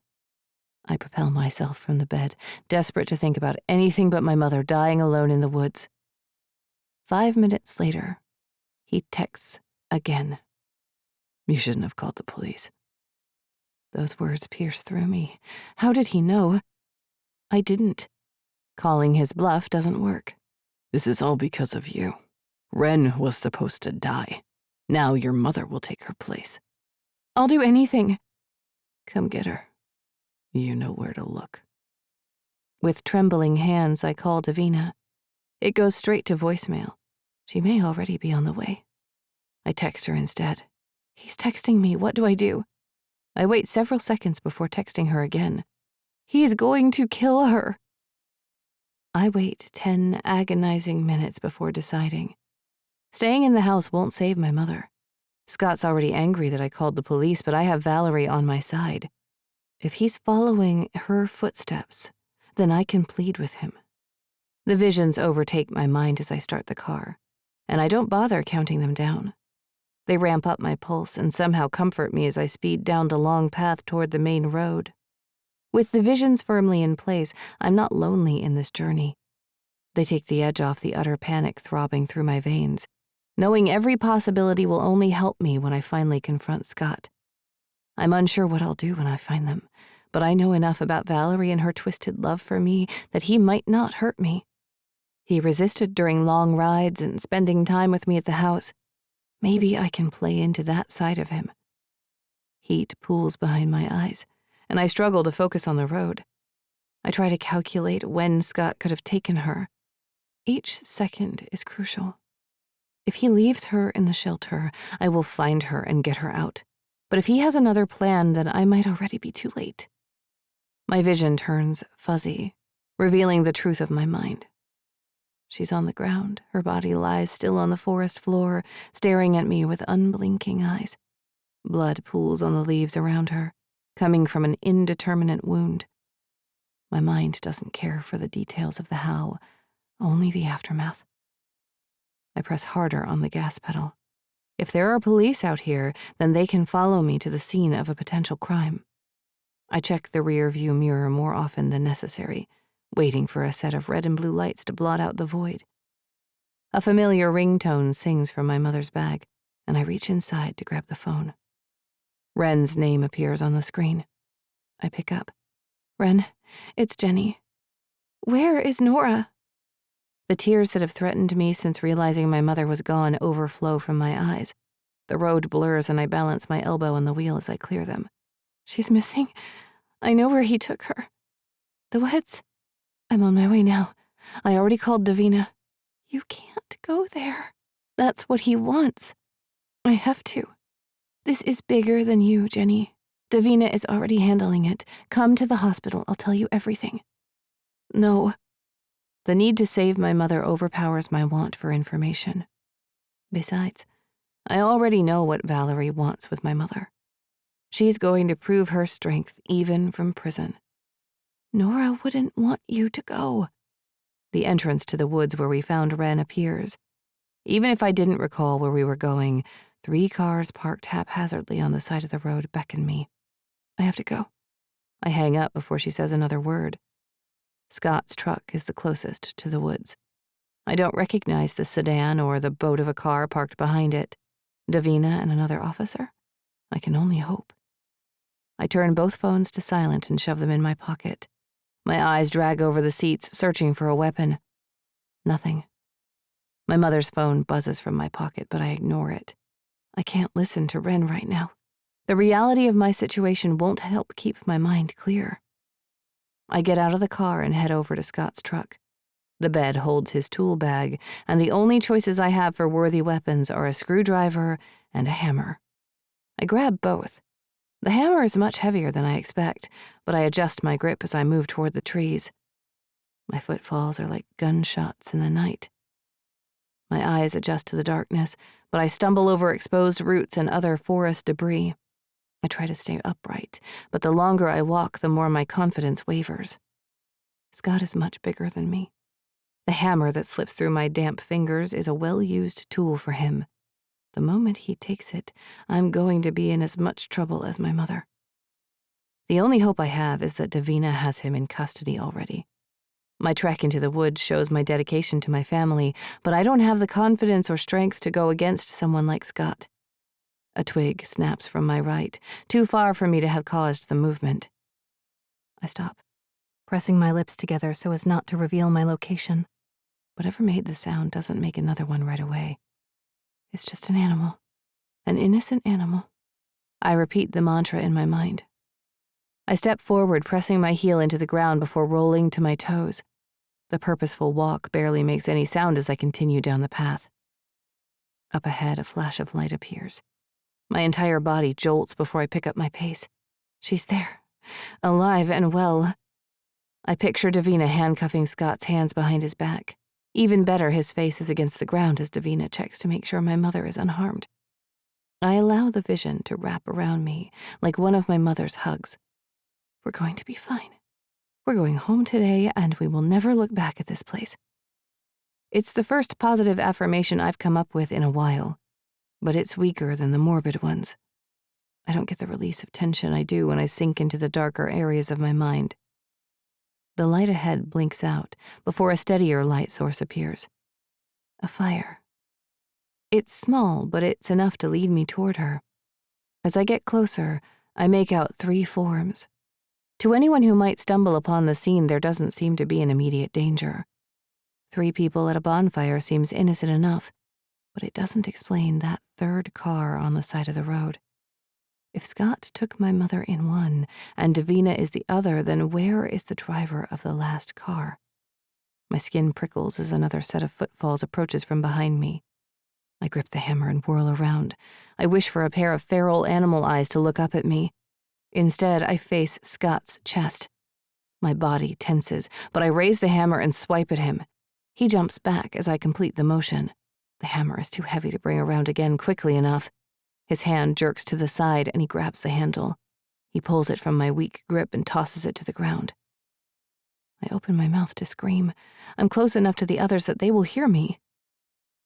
I propel myself from the bed, desperate to think about anything but my mother dying alone in the woods. 5 minutes later, he texts again. You shouldn't have called the police. Those words pierce through me. How did he know? I didn't. Calling his bluff doesn't work. This is all because of you. Ren was supposed to die. Now your mother will take her place. I'll do anything. Come get her. You know where to look. With trembling hands, I call Davina. It goes straight to voicemail. She may already be on the way. I text her instead. He's texting me. What do I do? I wait several seconds before texting her again. He's going to kill her. I wait 10 agonizing minutes before deciding. Staying in the house won't save my mother. Scott's already angry that I called the police, but I have Valerie on my side. If he's following her footsteps, then I can plead with him. The visions overtake my mind as I start the car, and I don't bother counting them down. They ramp up my pulse and somehow comfort me as I speed down the long path toward the main road. With the visions firmly in place, I'm not lonely in this journey. They take the edge off the utter panic throbbing through my veins. Knowing every possibility will only help me when I finally confront Scott. I'm unsure what I'll do when I find them, but I know enough about Valerie and her twisted love for me that he might not hurt me. He resisted during long rides and spending time with me at the house. Maybe I can play into that side of him. Heat pools behind my eyes, and I struggle to focus on the road. I try to calculate when Scott could have taken her. Each second is crucial. If he leaves her in the shelter, I will find her and get her out. But if he has another plan, then I might already be too late. My vision turns fuzzy, revealing the truth of my mind. She's on the ground. Her body lies still on the forest floor, staring at me with unblinking eyes. Blood pools on the leaves around her, coming from an indeterminate wound. My mind doesn't care for the details of the how, only the aftermath. I press harder on the gas pedal. If there are police out here, then they can follow me to the scene of a potential crime. I check the rear view mirror more often than necessary, waiting for a set of red and blue lights to blot out the void. A familiar ringtone sings from my mother's bag, and I reach inside to grab the phone. Ren's name appears on the screen. I pick up. Ren, it's Jenny. Where is Nora? The tears that have threatened me since realizing my mother was gone overflow from my eyes. The road blurs and I balance my elbow on the wheel as I clear them. She's missing. I know where he took her. The woods. I'm on my way now. I already called Davina. You can't go there. That's what he wants. I have to. This is bigger than you, Jenny. Davina is already handling it. Come to the hospital. I'll tell you everything. No. The need to save my mother overpowers my want for information. Besides, I already know what Valerie wants with my mother. She's going to prove her strength even from prison. Nora wouldn't want you to go. The entrance to the woods where we found Ren appears. Even if I didn't recall where we were going, 3 cars parked haphazardly on the side of the road beckon me. I have to go. I hang up before she says another word. Scott's truck is the closest to the woods. I don't recognize the sedan or the boat of a car parked behind it. Davina and another officer? I can only hope. I turn both phones to silent and shove them in my pocket. My eyes drag over the seats, searching for a weapon. Nothing. My mother's phone buzzes from my pocket, but I ignore it. I can't listen to Ren right now. The reality of my situation won't help keep my mind clear. I get out of the car and head over to Scott's truck. The bed holds his tool bag, and the only choices I have for worthy weapons are a screwdriver and a hammer. I grab both. The hammer is much heavier than I expect, but I adjust my grip as I move toward the trees. My footfalls are like gunshots in the night. My eyes adjust to the darkness, but I stumble over exposed roots and other forest debris. I try to stay upright, but the longer I walk, the more my confidence wavers. Scott is much bigger than me. The hammer that slips through my damp fingers is a well-used tool for him. The moment he takes it, I'm going to be in as much trouble as my mother. The only hope I have is that Davina has him in custody already. My trek into the woods shows my dedication to my family, but I don't have the confidence or strength to go against someone like Scott. A twig snaps from my right, too far for me to have caused the movement. I stop, pressing my lips together so as not to reveal my location. Whatever made the sound doesn't make another one right away. It's just an animal. An innocent animal. I repeat the mantra in my mind. I step forward, pressing my heel into the ground before rolling to my toes. The purposeful walk barely makes any sound as I continue down the path. Up ahead, a flash of light appears. My entire body jolts before I pick up my pace. She's there, alive and well. I picture Davina handcuffing Scott's hands behind his back. Even better, his face is against the ground as Davina checks to make sure my mother is unharmed. I allow the vision to wrap around me like one of my mother's hugs. We're going to be fine. We're going home today, and we will never look back at this place. It's the first positive affirmation I've come up with in a while, but it's weaker than the morbid ones. I don't get the release of tension I do when I sink into the darker areas of my mind. The light ahead blinks out before a steadier light source appears. A fire. It's small, but it's enough to lead me toward her. As I get closer, I make out 3 forms. To anyone who might stumble upon the scene, there doesn't seem to be an immediate danger. 3 people at a bonfire seems innocent enough, but it doesn't explain that 3rd car on the side of the road. If Scott took my mother in one and Davina is the other, then where is the driver of the last car? My skin prickles as another set of footfalls approaches from behind me. I grip the hammer and whirl around. I wish for a pair of feral animal eyes to look up at me. Instead, I face Scott's chest. My body tenses, but I raise the hammer and swipe at him. He jumps back as I complete the motion. The hammer is too heavy to bring around again quickly enough. His hand jerks to the side and he grabs the handle. He pulls it from my weak grip and tosses it to the ground. I open my mouth to scream. I'm close enough to the others that they will hear me.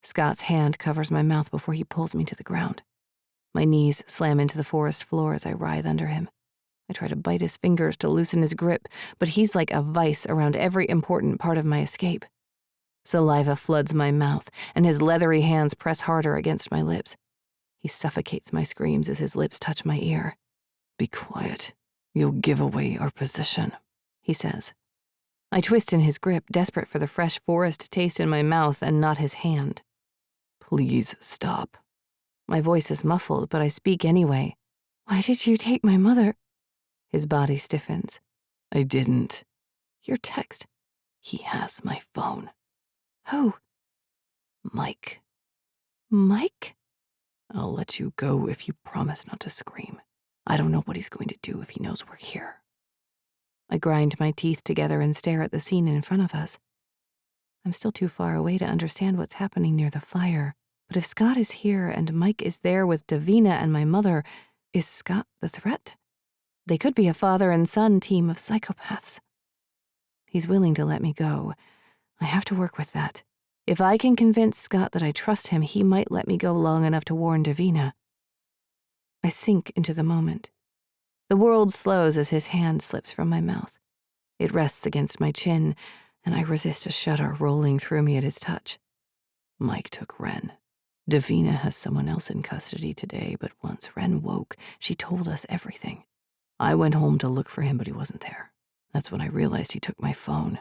Scott's hand covers my mouth before he pulls me to the ground. My knees slam into the forest floor as I writhe under him. I try to bite his fingers to loosen his grip, but he's like a vice around every important part of my escape. Saliva floods my mouth, and his leathery hands press harder against my lips. He suffocates my screams as his lips touch my ear. Be quiet. You'll give away our position, he says. I twist in his grip, desperate for the fresh forest taste in my mouth and not his hand. Please stop. My voice is muffled, but I speak anyway. Why did you take my mother? His body stiffens. I didn't. Your text. He has my phone. Who? Mike. Mike? I'll let you go if you promise not to scream. I don't know what he's going to do if he knows we're here. I grind my teeth together and stare at the scene in front of us. I'm still too far away to understand what's happening near the fire, but if Scott is here and Mike is there with Davina and my mother, is Scott the threat? They could be a father and son team of psychopaths. He's willing to let me go. I have to work with that. If I can convince Scott that I trust him, he might let me go long enough to warn Davina. I sink into the moment. The world slows as his hand slips from my mouth. It rests against my chin, and I resist a shudder rolling through me at his touch. Mike took Ren. Davina has someone else in custody today, but once Ren woke, she told us everything. I went home to look for him, but he wasn't there. That's when I realized he took my phone.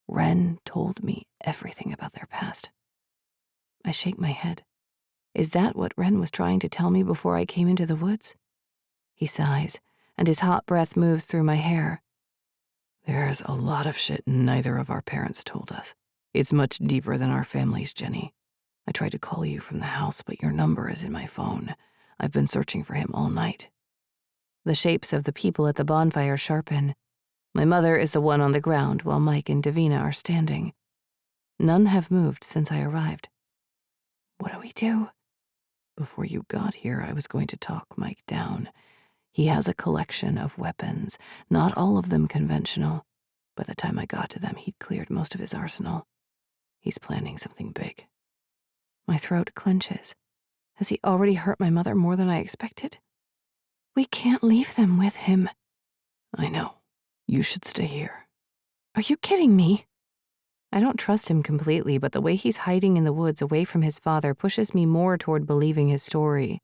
Ren told me everything about their past. I shake my head. Is that what Ren was trying to tell me before I came into the woods? He sighs, and his hot breath moves through my hair. There's a lot of shit neither of our parents told us. It's much deeper than our families, Jenny. I tried to call you from the house, but your number is in my phone. I've been searching for him all night. The shapes of the people at the bonfire sharpen. My mother is the one on the ground while Mike and Davina are standing. None have moved since I arrived. What do we do? Before you got here, I was going to talk Mike down. He has a collection of weapons, not all of them conventional. By the time I got to them, he'd cleared most of his arsenal. He's planning something big. My throat clenches. Has he already hurt my mother more than I expected? We can't leave them with him. I know. You should stay here. Are you kidding me? I don't trust him completely, but the way he's hiding in the woods away from his father pushes me more toward believing his story.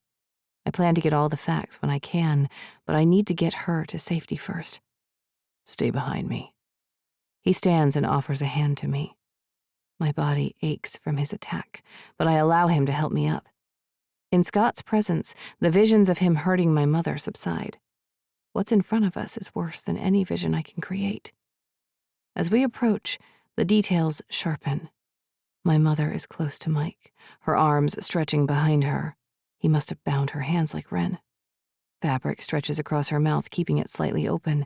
I plan to get all the facts when I can, but I need to get her to safety first. Stay behind me. He stands and offers a hand to me. My body aches from his attack, but I allow him to help me up. In Scott's presence, the visions of him hurting my mother subside. What's in front of us is worse than any vision I can create. As we approach, the details sharpen. My mother is close to Mike, her arms stretching behind her. He must have bound her hands like Ren. Fabric stretches across her mouth, keeping it slightly open.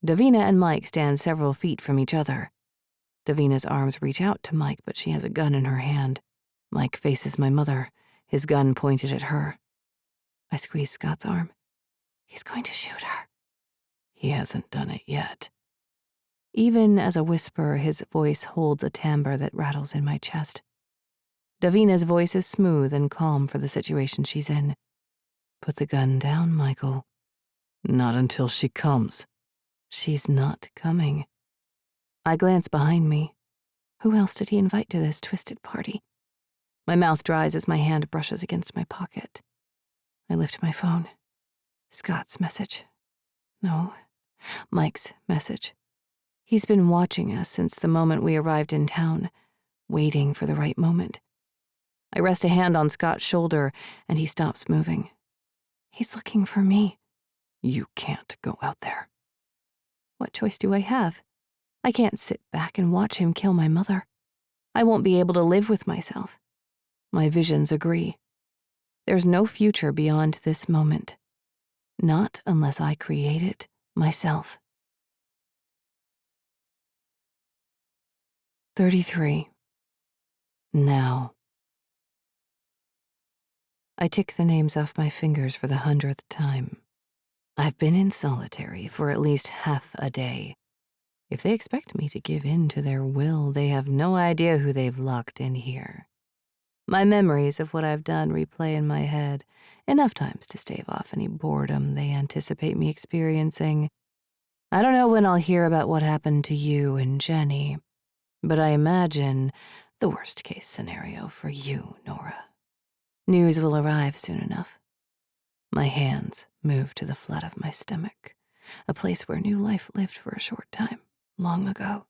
Davina and Mike stand several feet from each other. Davina's arms reach out to Mike, but she has a gun in her hand. Mike faces my mother, his gun pointed at her. I squeeze Scott's arm. He's going to shoot her. He hasn't done it yet. Even as a whisper, his voice holds a timbre that rattles in my chest. Davina's voice is smooth and calm for the situation she's in. Put the gun down, Michael. Not until she comes. She's not coming. I glance behind me. Who else did he invite to this twisted party? My mouth dries as my hand brushes against my pocket. I lift my phone. Scott's message. No, Mike's message. He's been watching us since the moment we arrived in town, waiting for the right moment. I rest a hand on Scott's shoulder, and he stops moving. He's looking for me. You can't go out there. What choice do I have? I can't sit back and watch him kill my mother. I won't be able to live with myself. My visions agree. There's no future beyond this moment. Not unless I create it myself. 33. Now. I tick the names off my fingers for the 100th time. I've been in solitary for at least half a day. If they expect me to give in to their will, they have no idea who they've locked in here. My memories of what I've done replay in my head, enough times to stave off any boredom they anticipate me experiencing. I don't know when I'll hear about what happened to you and Jenny, but I imagine the worst-case scenario for you, Nora. News will arrive soon enough. My hands move to the flat of my stomach, a place where new life lived for a short time, long ago.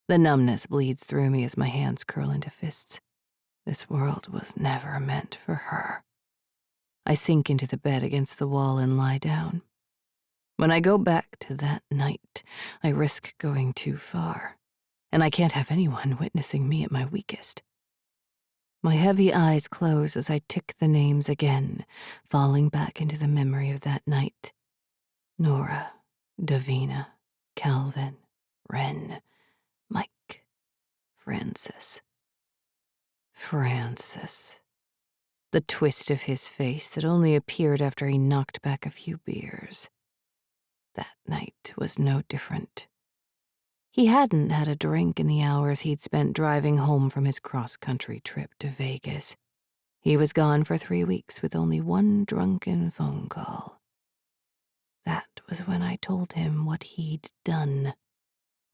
The numbness bleeds through me as my hands curl into fists. This world was never meant for her. I sink into the bed against the wall and lie down. When I go back to that night, I risk going too far, and I can't have anyone witnessing me at my weakest. My heavy eyes close as I tick the names again, falling back into the memory of that night. Nora, Davina, Calvin, Ren, Mike, Francis. Francis. The twist of his face that only appeared after he knocked back a few beers. That night was no different. He hadn't had a drink in the hours he'd spent driving home from his cross-country trip to Vegas. He was gone for 3 weeks with only one drunken phone call. That was was when I told him what he'd done.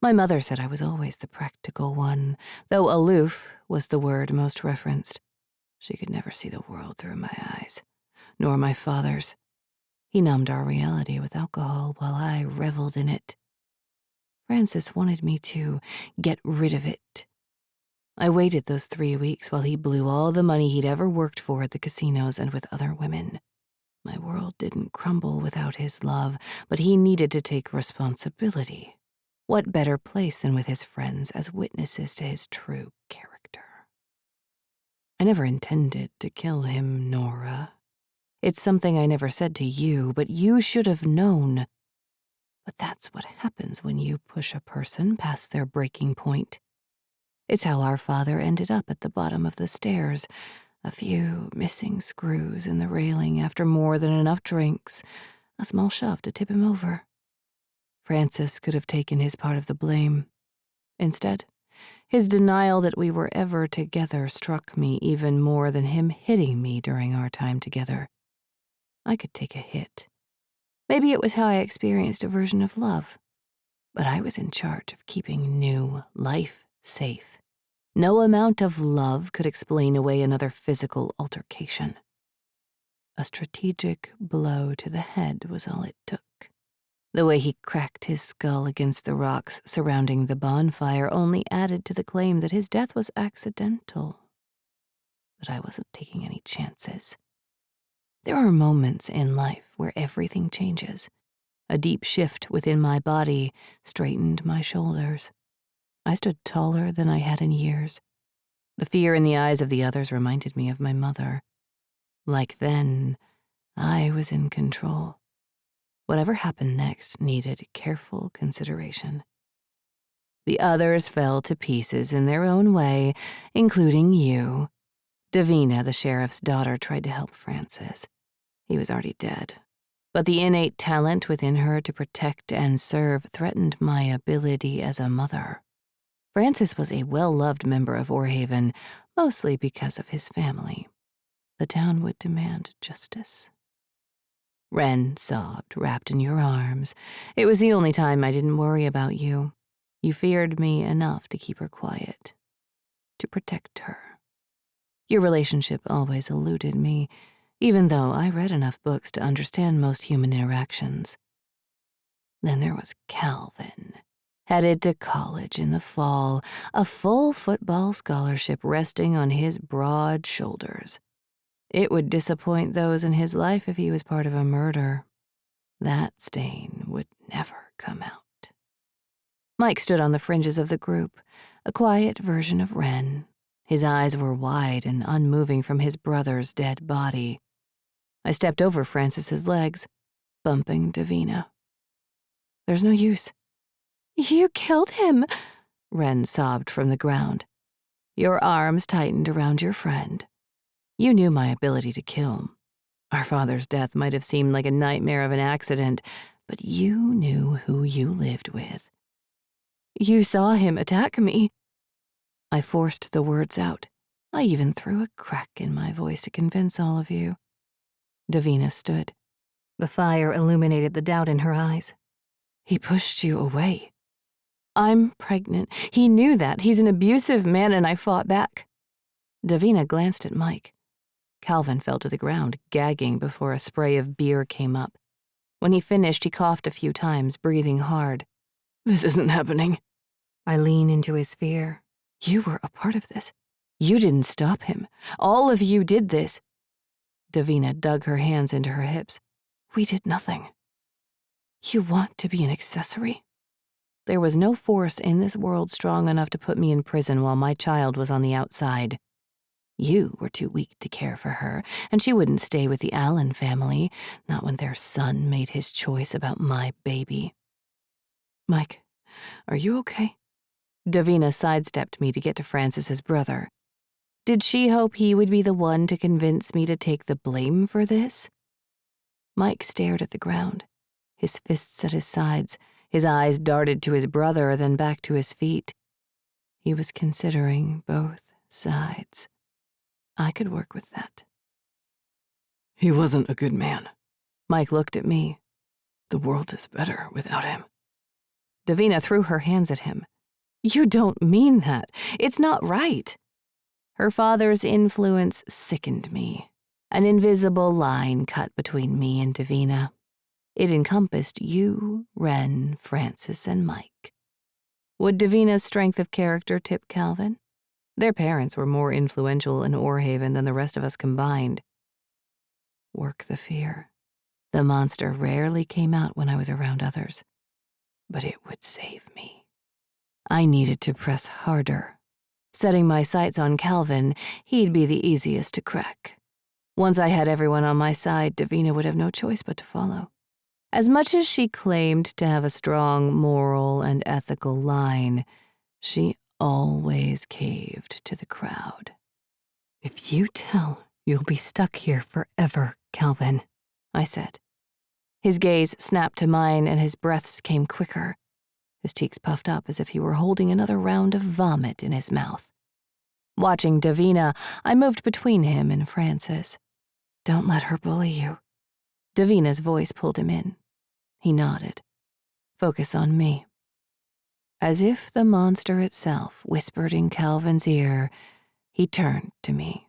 My mother said I was always the practical one, though aloof was the word most referenced. She could never see the world through my eyes, nor my father's. He numbed our reality with alcohol while I reveled in it. Francis wanted me to get rid of it. I waited those 3 weeks while he blew all the money he'd ever worked for at the casinos and with other women. My world didn't crumble without his love, but he needed to take responsibility. What better place than with his friends as witnesses to his true character? I never intended to kill him, Nora. It's something I never said to you, but you should have known. But that's what happens when you push a person past their breaking point. It's how our father ended up at the bottom of the stairs, a few missing screws in the railing after more than enough drinks, a small shove to tip him over. Francis could have taken his part of the blame. Instead, his denial that we were ever together struck me even more than him hitting me during our time together. I could take a hit. Maybe it was how I experienced a version of love, but I was in charge of keeping new life safe. No amount of love could explain away another physical altercation. A strategic blow to the head was all it took. The way he cracked his skull against the rocks surrounding the bonfire only added to the claim that his death was accidental. But I wasn't taking any chances. There are moments in life where everything changes. A deep shift within my body straightened my shoulders. I stood taller than I had in years. The fear in the eyes of the others reminded me of my mother. Like then, I was in control. Whatever happened next needed careful consideration. The others fell to pieces in their own way, including you. Davina, the sheriff's daughter, tried to help Francis. He was already dead. But the innate talent within her to protect and serve threatened my ability as a mother. Francis was a well-loved member of Orhaven, mostly because of his family. The town would demand justice. Wren sobbed, wrapped in your arms. It was the only time I didn't worry about you. You feared me enough to keep her quiet, to protect her. Your relationship always eluded me, even though I read enough books to understand most human interactions. Then there was Calvin, headed to college in the fall, a full football scholarship resting on his broad shoulders. It would disappoint those in his life if he was part of a murder. That stain would never come out. Mike stood on the fringes of the group, a quiet version of Wren. His eyes were wide and unmoving from his brother's dead body. I stepped over Francis's legs, bumping Davina. There's no use. You killed him, Wren sobbed from the ground. Your arms tightened around your friend. You knew my ability to kill. Our father's death might have seemed like a nightmare of an accident, but you knew who you lived with. You saw him attack me. I forced the words out. I even threw a crack in my voice to convince all of you. Davina stood. The fire illuminated the doubt in her eyes. He pushed you away. I'm pregnant. He knew that. He's an abusive man, and I fought back. Davina glanced at Mike. Calvin fell to the ground, gagging before a spray of beer came up. When he finished, he coughed a few times, breathing hard. This isn't happening. I lean into his fear. You were a part of this. You didn't stop him. All of you did this. Davina dug her hands into her hips. We did nothing. You want to be an accessory? There was no force in this world strong enough to put me in prison while my child was on the outside. You were too weak to care for her, and she wouldn't stay with the Allen family, not when their son made his choice about my baby. Mike, are you okay? Davina sidestepped me to get to Francis's brother. Did she hope he would be the one to convince me to take the blame for this? Mike stared at the ground, his fists at his sides. His eyes darted to his brother, then back to his feet. He was considering both sides. I could work with that. He wasn't a good man. Mike looked at me. The world is better without him. Davina threw her hands at him. You don't mean that. It's not right. Her father's influence sickened me. An invisible line cut between me and Davina. It encompassed you, Wren, Francis, and Mike. Would Davina's strength of character tip Calvin? Their parents were more influential in Orhaven than the rest of us combined. Work the fear. The monster rarely came out when I was around others, but it would save me. I needed to press harder. Setting my sights on Calvin, he'd be the easiest to crack. Once I had everyone on my side, Davina would have no choice but to follow. As much as she claimed to have a strong moral and ethical line, she always caved to the crowd. If you tell, you'll be stuck here forever, Calvin, I said. His gaze snapped to mine and his breaths came quicker. His cheeks puffed up as if he were holding another round of vomit in his mouth. Watching Davina, I moved between him and Francis. Don't let her bully you. Davina's voice pulled him in. He nodded. Focus on me. As if the monster itself whispered in Calvin's ear, he turned to me,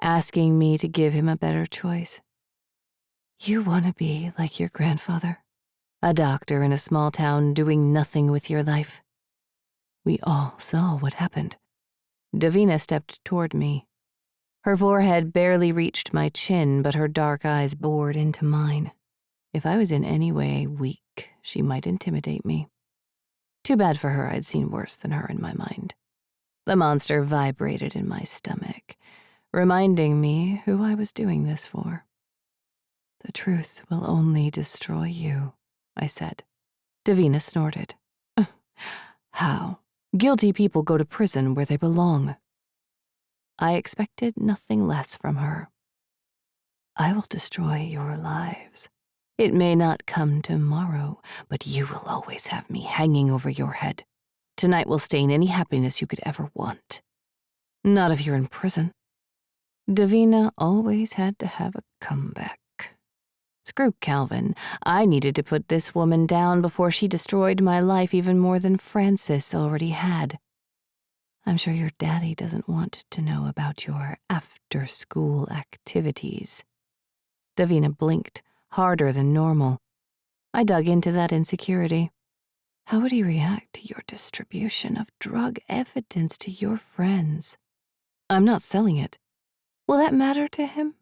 asking me to give him a better choice. You want to be like your grandfather? A doctor in a small town doing nothing with your life? We all saw what happened. Davina stepped toward me. Her forehead barely reached my chin, but her dark eyes bored into mine. If I was in any way weak, she might intimidate me. Too bad for her, I'd seen worse than her in my mind. The monster vibrated in my stomach, reminding me who I was doing this for. The truth will only destroy you, I said. Davina snorted. How? Guilty people go to prison where they belong. I expected nothing less from her. I will destroy your lives. It may not come tomorrow, but you will always have me hanging over your head. Tonight will stain any happiness you could ever want. Not if you're in prison. Davina always had to have a comeback. Screw Calvin. I needed to put this woman down before she destroyed my life even more than Francis already had. I'm sure your daddy doesn't want to know about your after-school activities. Davina blinked, harder than normal. I dug into that insecurity. How would he react to your distribution of drug evidence to your friends? I'm not selling it. Will that matter to him?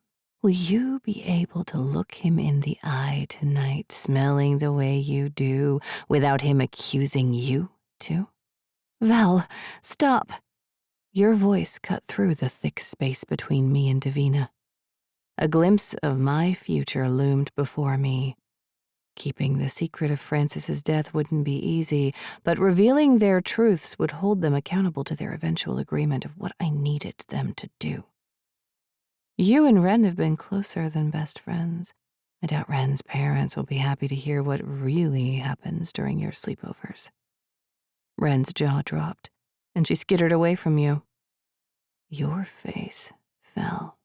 Will you be able to look him in the eye tonight, smelling the way you do, without him accusing you, too? Val, stop. Your voice cut through the thick space between me and Davina. A glimpse of my future loomed before me. Keeping the secret of Francis's death wouldn't be easy, but revealing their truths would hold them accountable to their eventual agreement of what I needed them to do. You and Wren have been closer than best friends. I doubt Wren's parents will be happy to hear what really happens during your sleepovers. Wren's jaw dropped, and she skittered away from you. Your face fell.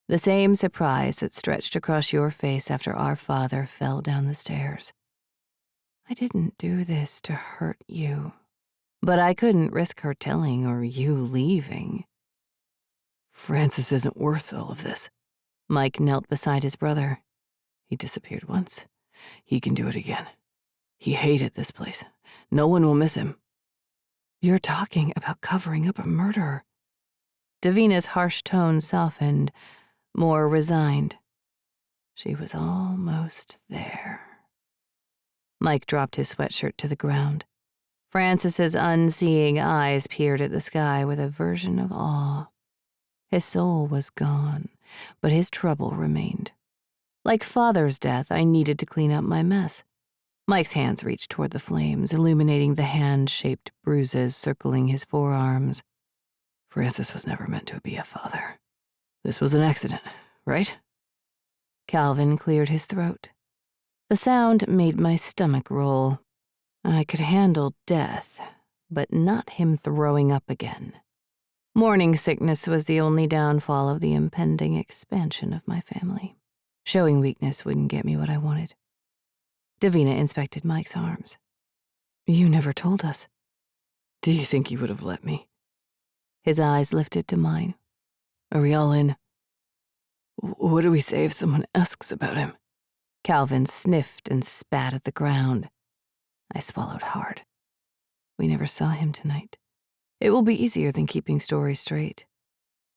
The same surprise that stretched across your face after our father fell down the stairs. I didn't do this to hurt you, but I couldn't risk her telling or you leaving. Francis isn't worth all of this. Mike knelt beside his brother. He disappeared once. He can do it again. He hated this place. No one will miss him. You're talking about covering up a murder. Davina's harsh tone softened, more resigned. She was almost there. Mike dropped his sweatshirt to the ground. Francis's unseeing eyes peered at the sky with a version of awe. His soul was gone, but his trouble remained. Like Father's death, I needed to clean up my mess. Mike's hands reached toward the flames, illuminating the hand-shaped bruises circling his forearms. Francis was never meant to be a father. This was an accident, right? Calvin cleared his throat. The sound made my stomach roll. I could handle death, but not him throwing up again. Morning sickness was the only downfall of the impending expansion of my family. Showing weakness wouldn't get me what I wanted. Davina inspected Mike's arms. You never told us. Do you think he would have let me? His eyes lifted to mine. Are we all in? What do we say if someone asks about him? Calvin sniffed and spat at the ground. I swallowed hard. We never saw him tonight. It will be easier than keeping stories straight.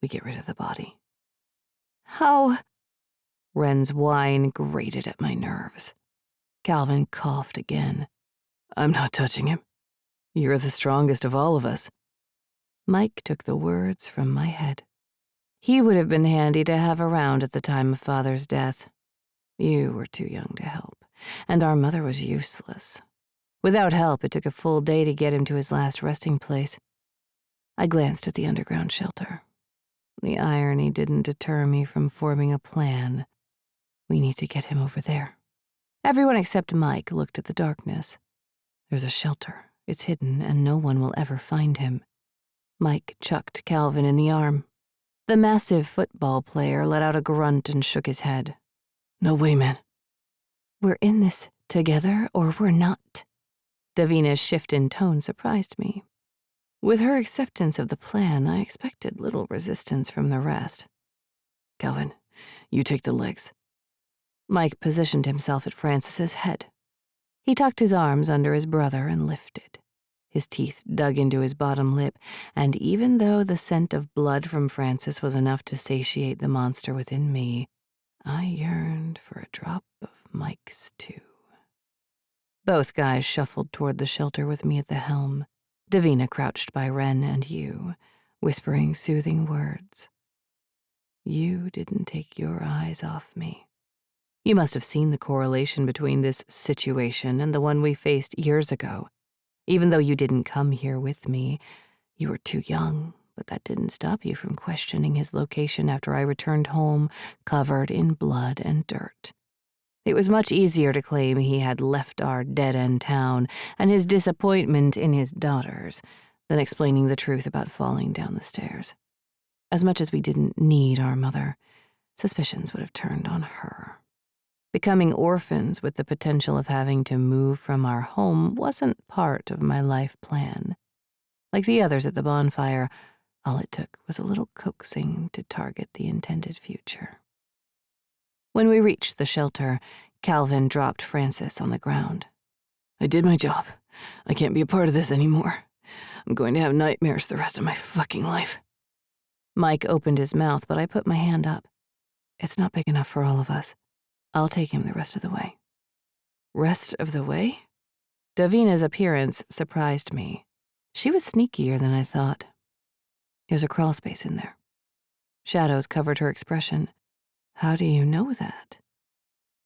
We get rid of the body. How? Wren's whine grated at my nerves. Calvin coughed again. I'm not touching him. You're the strongest of all of us. Mike took the words from my head. He would have been handy to have around at the time of Father's death. You were too young to help, and our mother was useless. Without help, it took a full day to get him to his last resting place. I glanced at the underground shelter. The irony didn't deter me from forming a plan. We need to get him over there. Everyone except Mike looked at the darkness. There's a shelter. It's hidden, and no one will ever find him. Mike chucked Calvin in the arm. The massive football player let out a grunt and shook his head. No way, man. We're in this together, or we're not. Davina's shift in tone surprised me. With her acceptance of the plan, I expected little resistance from the rest. Calvin, you take the legs. Mike positioned himself at Francis's head. He tucked his arms under his brother and lifted. His teeth dug into his bottom lip, and even though the scent of blood from Francis was enough to satiate the monster within me, I yearned for a drop of Mike's too. Both guys shuffled toward the shelter with me at the helm. Davina crouched by Wren and you, whispering soothing words. You didn't take your eyes off me. You must have seen the correlation between this situation and the one we faced years ago. Even though you didn't come here with me, you were too young, but that didn't stop you from questioning his location after I returned home, covered in blood and dirt. It was much easier to claim he had left our dead-end town and his disappointment in his daughters than explaining the truth about falling down the stairs. As much as we didn't need our mother, suspicions would have turned on her. Becoming orphans with the potential of having to move from our home wasn't part of my life plan. Like the others at the bonfire, all it took was a little coaxing to target the intended future. When we reached the shelter, Calvin dropped Francis on the ground. I did my job. I can't be a part of this anymore. I'm going to have nightmares the rest of my fucking life. Mike opened his mouth, but I put my hand up. It's not big enough for all of us. I'll take him the rest of the way. Rest of the way? Davina's appearance surprised me. She was sneakier than I thought. There's a crawl space in there. Shadows covered her expression. How do you know that?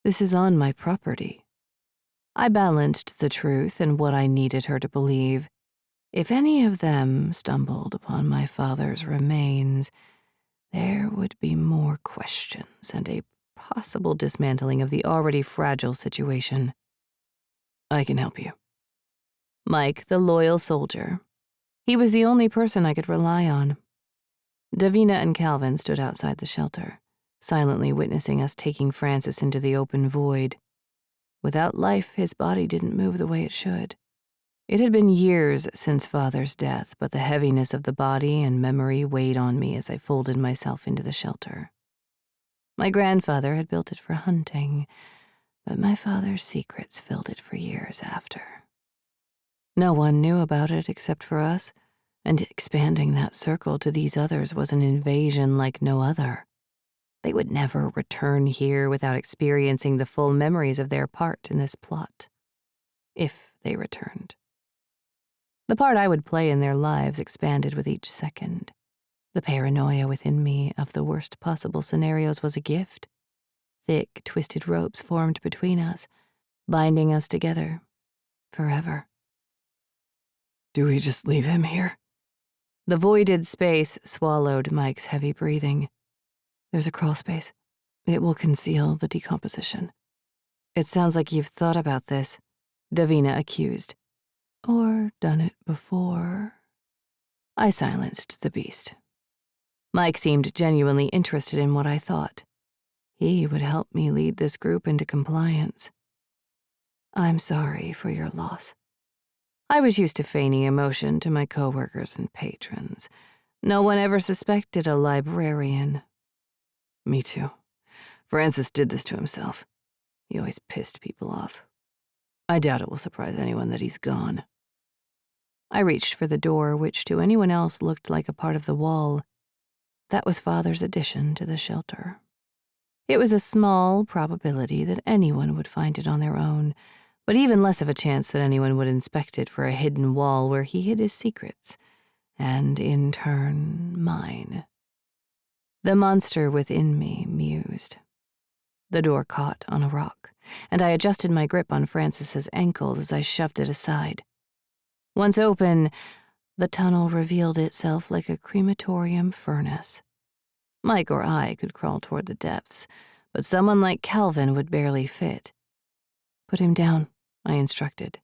This is on my property. I balanced the truth and what I needed her to believe. If any of them stumbled upon my father's remains, there would be more questions and a possible dismantling of the already fragile situation. I can help you. Mike, the loyal soldier. He was the only person I could rely on. Davina and Calvin stood outside the shelter, silently witnessing us taking Francis into the open void. Without life, his body didn't move the way it should. It had been years since Father's death, but the heaviness of the body and memory weighed on me as I folded myself into the shelter. My grandfather had built it for hunting, but my father's secrets filled it for years after. No one knew about it except for us, and expanding that circle to these others was an invasion like no other. They would never return here without experiencing the full memories of their part in this plot. If they returned. The part I would play in their lives expanded with each second. The paranoia within me of the worst possible scenarios was a gift. Thick, twisted ropes formed between us, binding us together forever. Do we just leave him here? The voided space swallowed Mike's heavy breathing. There's a crawl space. It will conceal the decomposition. It sounds like you've thought about this, Davina accused. Or done it before. I silenced the beast. Mike seemed genuinely interested in what I thought. He would help me lead this group into compliance. I'm sorry for your loss. I was used to feigning emotion to my coworkers and patrons. No one ever suspected a librarian. Me too. Francis did this to himself. He always pissed people off. I doubt it will surprise anyone that he's gone. I reached for the door, which to anyone else looked like a part of the wall. That was Father's addition to the shelter. It was a small probability that anyone would find it on their own, but even less of a chance that anyone would inspect it for a hidden wall where he hid his secrets, and in turn, mine. The monster within me mused. The door caught on a rock, and I adjusted my grip on Francis's ankles as I shoved it aside. Once open, the tunnel revealed itself like a crematorium furnace. Mike or I could crawl toward the depths, but someone like Calvin would barely fit. Put him down, I instructed.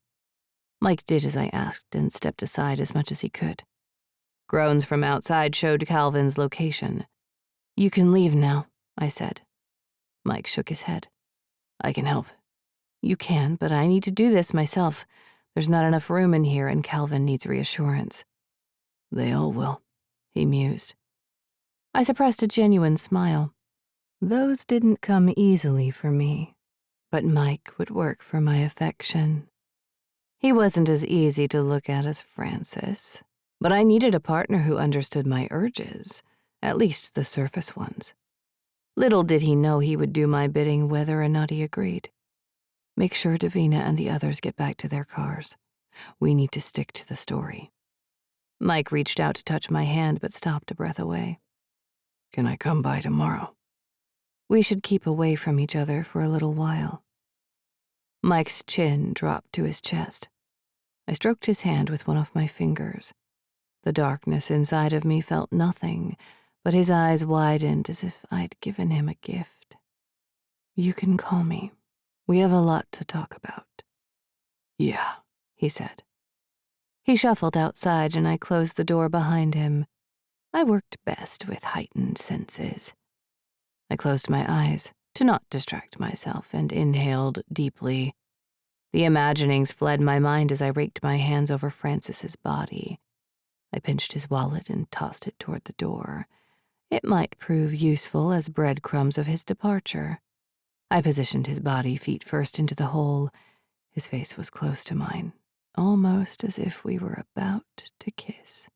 Mike did as I asked and stepped aside as much as he could. Groans from outside showed Calvin's location. You can leave now, I said. Mike shook his head. I can help. You can, but I need to do this myself. There's not enough room in here, and Calvin needs reassurance. They all will, he mused. I suppressed a genuine smile. Those didn't come easily for me, but Mike would work for my affection. He wasn't as easy to look at as Francis, but I needed a partner who understood my urges, at least the surface ones. Little did he know he would do my bidding whether or not he agreed. Make sure Davina and the others get back to their cars. We need to stick to the story. Mike reached out to touch my hand but stopped a breath away. Can I come by tomorrow? We should keep away from each other for a little while. Mike's chin dropped to his chest. I stroked his hand with one of my fingers. The darkness inside of me felt nothing, but his eyes widened as if I'd given him a gift. You can call me. We have a lot to talk about. Yeah, he said. He shuffled outside and I closed the door behind him. I worked best with heightened senses. I closed my eyes to not distract myself and inhaled deeply. The imaginings fled my mind as I raked my hands over Francis's body. I pinched his wallet and tossed it toward the door. It might prove useful as breadcrumbs of his departure. I positioned his body feet first into the hole. His face was close to mine, almost as if we were about to kiss.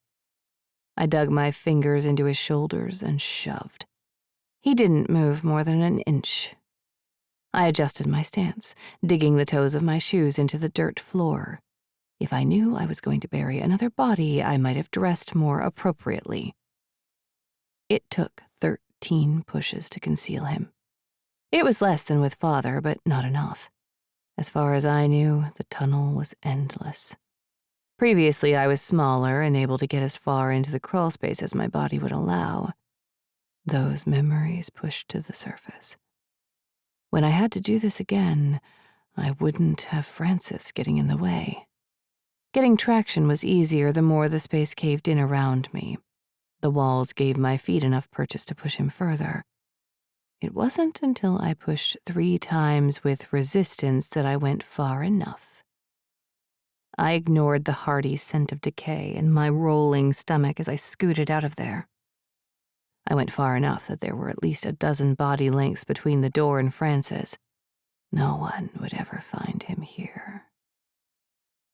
I dug my fingers into his shoulders and shoved. He didn't move more than an inch. I adjusted my stance, digging the toes of my shoes into the dirt floor. If I knew I was going to bury another body, I might have dressed more appropriately. It took 13 pushes to conceal him. It was less than with Father, but not enough. As far as I knew, the tunnel was endless. Previously, I was smaller and able to get as far into the crawl space as my body would allow. Those memories pushed to the surface. When I had to do this again, I wouldn't have Francis getting in the way. Getting traction was easier the more the space caved in around me. The walls gave my feet enough purchase to push him further. It wasn't until I pushed 3 times with resistance that I went far enough. I ignored the hearty scent of decay in my rolling stomach as I scooted out of there. I went far enough that there were at least a dozen body lengths between the door and Francis. No one would ever find him here.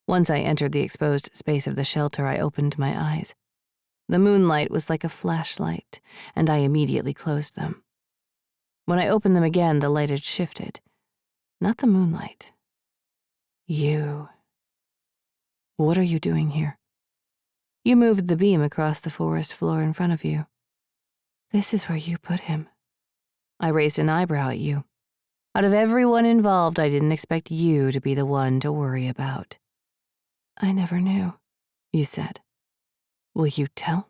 Once I entered the exposed space of the shelter, I opened my eyes. The moonlight was like a flashlight, and I immediately closed them. When I opened them again, the light had shifted. Not the moonlight. You. What are you doing here? You moved the beam across the forest floor in front of you. This is where you put him. I raised an eyebrow at you. Out of everyone involved, I didn't expect you to be the one to worry about. I never knew, you said. Will you tell?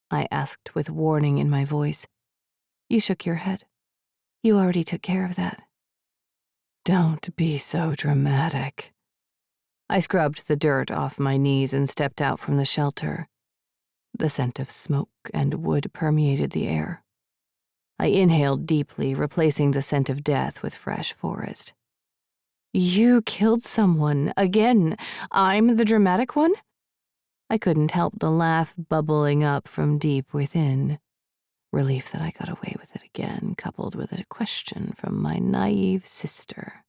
I asked with warning in my voice. You shook your head. You already took care of that. Don't be so dramatic. I scrubbed the dirt off my knees and stepped out from the shelter. The scent of smoke and wood permeated the air. I inhaled deeply, replacing the scent of death with fresh forest. You killed someone. Again. I'm the dramatic one? I couldn't help the laugh bubbling up from deep within. Relief that I got away with it again, coupled with a question from my naive sister.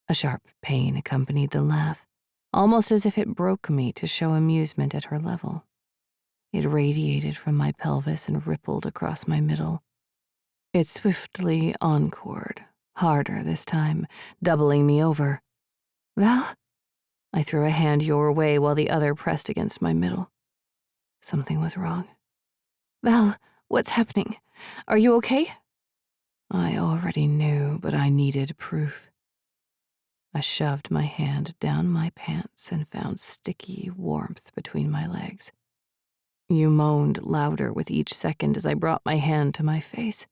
A sharp pain accompanied the laugh, almost as if it broke me to show amusement at her level. It radiated from my pelvis and rippled across my middle. It swiftly encored, harder this time, doubling me over. Val? I threw a hand your way while the other pressed against my middle. Something was wrong. Val, what's happening? Are you okay? I already knew, but I needed proof. I shoved my hand down my pants and found sticky warmth between my legs. You moaned louder with each second as I brought my hand to my face.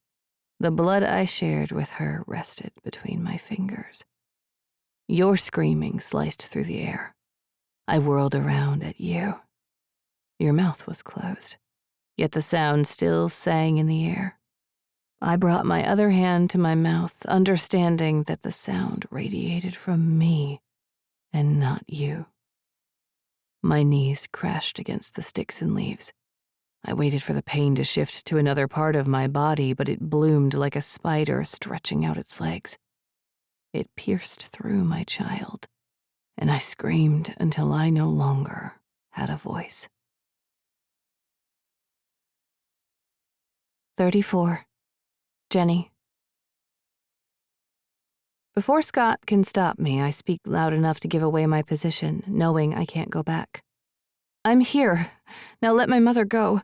The blood I shared with her rested between my fingers. Your screaming sliced through the air. I whirled around at you. Your mouth was closed, yet the sound still sang in the air. I brought my other hand to my mouth, understanding that the sound radiated from me and not you. My knees crashed against the sticks and leaves. I waited for the pain to shift to another part of my body, but it bloomed like a spider stretching out its legs. It pierced through my child, and I screamed until I no longer had a voice. 34. Jenny. Before Scott can stop me, I speak loud enough to give away my position, knowing I can't go back. I'm here. Now let my mother go.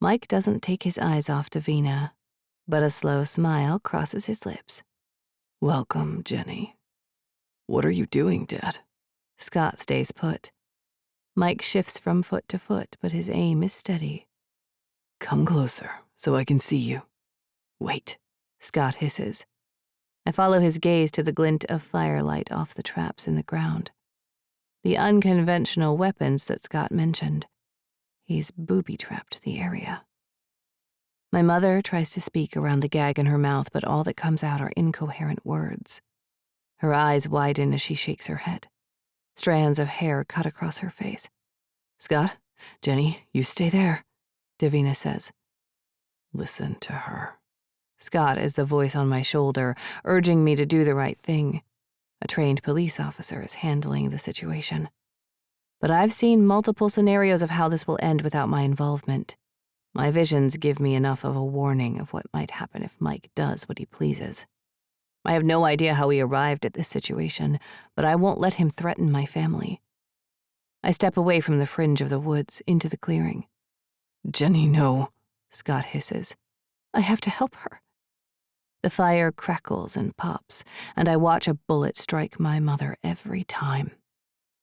Mike doesn't take his eyes off Davina, but a slow smile crosses his lips. Welcome, Jenny. What are you doing, Dad? Scott stays put. Mike shifts from foot to foot, but his aim is steady. Come closer, so I can see you. Wait, Scott hisses. I follow his gaze to the glint of firelight off the traps in the ground. The unconventional weapons that Scott mentioned. He's booby-trapped the area. My mother tries to speak around the gag in her mouth, but all that comes out are incoherent words. Her eyes widen as she shakes her head. Strands of hair cut across her face. Scott, Jenny, you stay there, Davina says. Listen to her. Scott is the voice on my shoulder, urging me to do the right thing. A trained police officer is handling the situation. But I've seen multiple scenarios of how this will end without my involvement. My visions give me enough of a warning of what might happen if Mike does what he pleases. I have no idea how he arrived at this situation, but I won't let him threaten my family. I step away from the fringe of the woods into the clearing. Jenny, no, Scott hisses. I have to help her. The fire crackles and pops, and I watch a bullet strike my mother every time.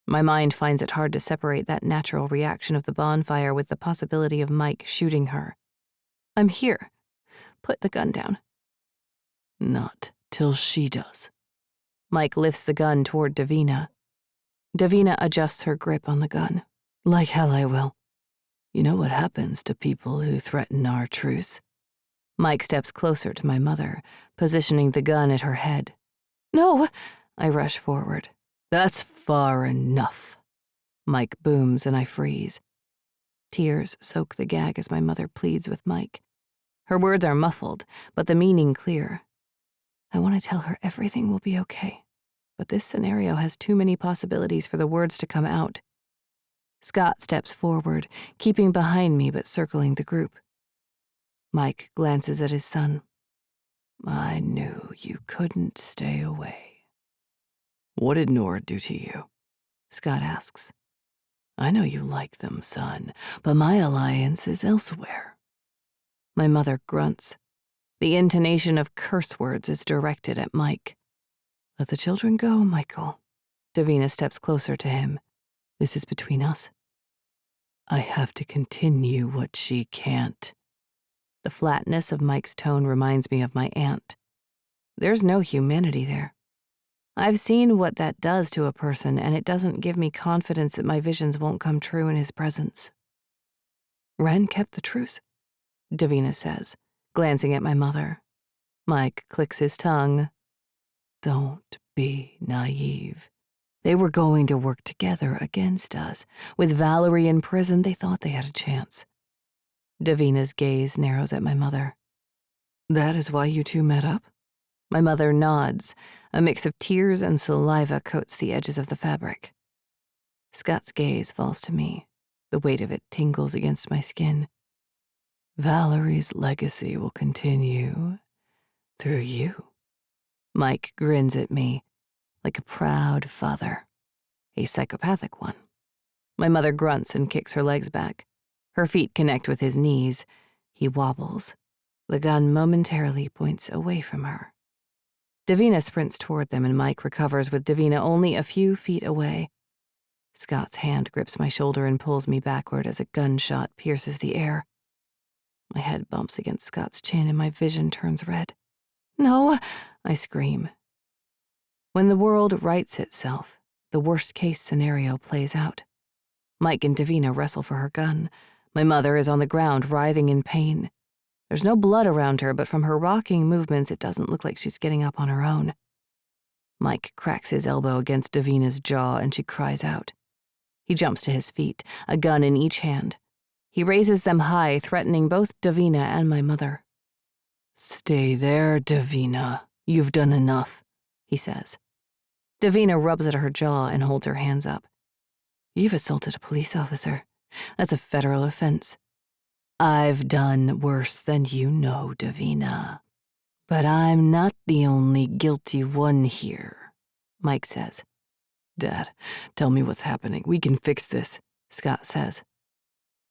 My mind finds it hard to separate that natural reaction of the bonfire with the possibility of Mike shooting her. I'm here. Put the gun down. Not till she does. Mike lifts the gun toward Davina. Davina adjusts her grip on the gun. Like hell I will. You know what happens to people who threaten our truce? Mike steps closer to my mother, positioning the gun at her head. No! I rush forward. That's far enough. Mike booms and I freeze. Tears soak the gag as my mother pleads with Mike. Her words are muffled, but the meaning clear. I want to tell her everything will be okay, but this scenario has too many possibilities for the words to come out. Scott steps forward, keeping behind me but circling the group. Mike glances at his son. I knew you couldn't stay away. What did Nora do to you? Scott asks. I know you like them, son, but my alliance is elsewhere. My mother grunts. The intonation of curse words is directed at Mike. Let the children go, Michael. Davina steps closer to him. This is between us. I have to continue what she can't. The flatness of Mike's tone reminds me of my aunt. There's no humanity there. I've seen what that does to a person, and it doesn't give me confidence that my visions won't come true in his presence. Ren kept the truce, Davina says, glancing at my mother. Mike clicks his tongue. Don't be naive. They were going to work together against us. With Valerie in prison, they thought they had a chance. Davina's gaze narrows at my mother. That is why you two met up? My mother nods. A mix of tears and saliva coats the edges of the fabric. Scott's gaze falls to me. The weight of it tingles against my skin. Valerie's legacy will continue through you. Mike grins at me like a proud father, a psychopathic one. My mother grunts and kicks her legs back. Her feet connect with his knees. He wobbles. The gun momentarily points away from her. Davina sprints toward them and Mike recovers with Davina only a few feet away. Scott's hand grips my shoulder and pulls me backward as a gunshot pierces the air. My head bumps against Scott's chin and my vision turns red. No, I scream. When the world rights itself, the worst-case scenario plays out. Mike and Davina wrestle for her gun. My mother is on the ground, writhing in pain. There's no blood around her, but from her rocking movements, it doesn't look like she's getting up on her own. Mike cracks his elbow against Davina's jaw, and she cries out. He jumps to his feet, a gun in each hand. He raises them high, threatening both Davina and my mother. Stay there, Davina. You've done enough, he says. Davina rubs at her jaw and holds her hands up. You've assaulted a police officer. That's a federal offense. I've done worse than you know, Davina. But I'm not the only guilty one here, Mike says. Dad, tell me what's happening. We can fix this, Scott says.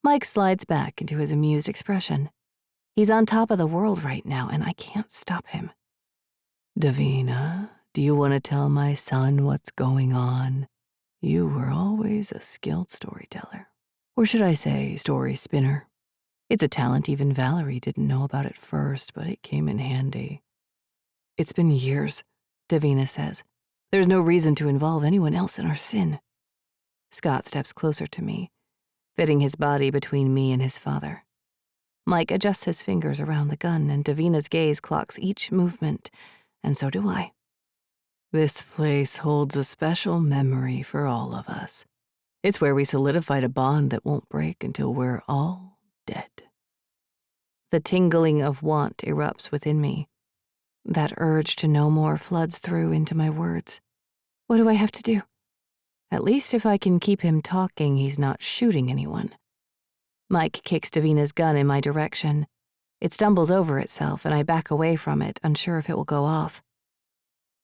Mike slides back into his amused expression. He's on top of the world right now, and I can't stop him. Davina, do you want to tell my son what's going on? You were always a skilled storyteller. Or should I say story spinner? It's a talent even Valerie didn't know about at first, but it came in handy. It's been years, Davina says. There's no reason to involve anyone else in our sin. Scott steps closer to me, fitting his body between me and his father. Mike adjusts his fingers around the gun, and Davina's gaze clocks each movement, and so do I. This place holds a special memory for all of us. It's where we solidified a bond that won't break until we're all dead. The tingling of want erupts within me. That urge to know more floods through into my words. What do I have to do? At least if I can keep him talking, he's not shooting anyone. Mike kicks Davina's gun in my direction. It stumbles over itself, and I back away from it, unsure if it will go off.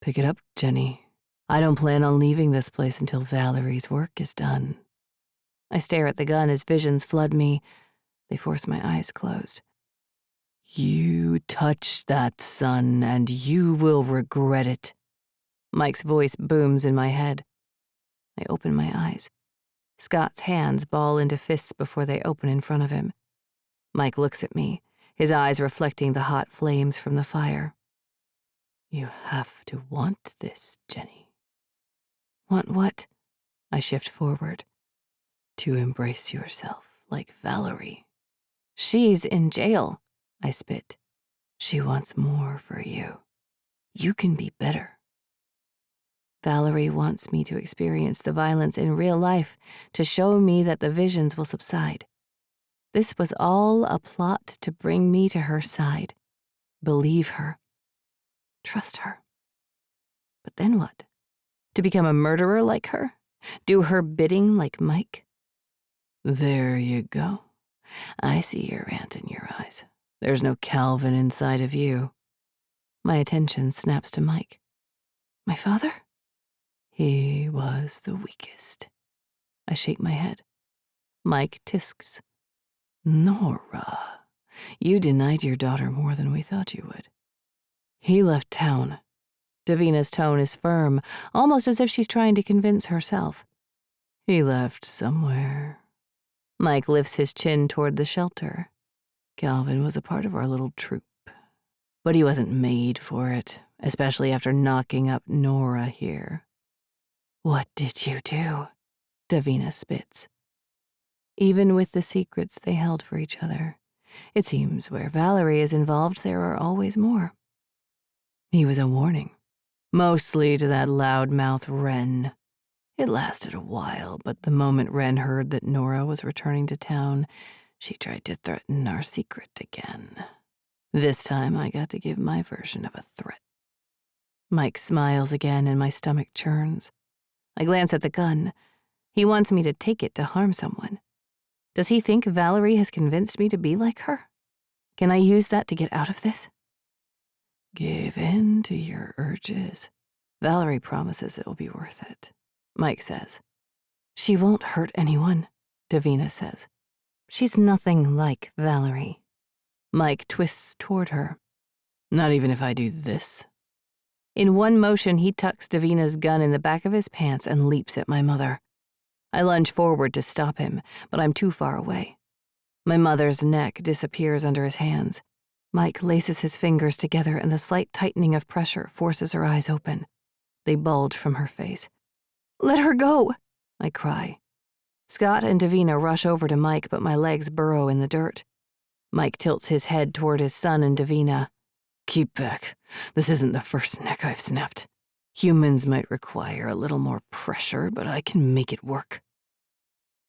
Pick it up, Jenny. I don't plan on leaving this place until Valerie's work is done. I stare at the gun as visions flood me. They force my eyes closed. You touch that, son, and you will regret it. Mike's voice booms in my head. I open my eyes. Scott's hands ball into fists before they open in front of him. Mike looks at me, his eyes reflecting the hot flames from the fire. You have to want this, Jenny. Want what? I shift forward. To embrace yourself like Valerie. She's in jail, I spit. She wants more for you. You can be better. Valerie wants me to experience the violence in real life, to show me that the visions will subside. This was all a plot to bring me to her side. Believe her. Trust her. But then what? To become a murderer like her? Do her bidding like Mike? There you go. I see your ant in your eyes. There's no Calvin inside of you. My attention snaps to Mike. My father? He was the weakest. I shake my head. Mike tisks. Nora, you denied your daughter more than we thought you would. He left town. Davina's tone is firm, almost as if she's trying to convince herself. He left somewhere. Mike lifts his chin toward the shelter. Calvin was a part of our little troop, but he wasn't made for it, especially after knocking up Nora here. What did you do? Davina spits. Even with the secrets they held for each other, it seems where Valerie is involved, there are always more. He was a warning. Mostly to that loudmouth Wren. It lasted a while, but the moment Wren heard that Nora was returning to town, she tried to threaten our secret again. This time I got to give my version of a threat. Mike smiles again and my stomach churns. I glance at the gun. He wants me to take it to harm someone. Does he think Valerie has convinced me to be like her? Can I use that to get out of this? Give in to your urges. Valerie promises it will be worth it, Mike says. She won't hurt anyone, Davina says. She's nothing like Valerie. Mike twists toward her. Not even if I do this. In one motion, he tucks Davina's gun in the back of his pants and leaps at my mother. I lunge forward to stop him, but I'm too far away. My mother's neck disappears under his hands. Mike laces his fingers together and the slight tightening of pressure forces her eyes open. They bulge from her face. "Let her go!" I cry. Scott and Davina rush over to Mike, but my legs burrow in the dirt. Mike tilts his head toward his son and Davina. Keep back. This isn't the first neck I've snapped. Humans might require a little more pressure, but I can make it work.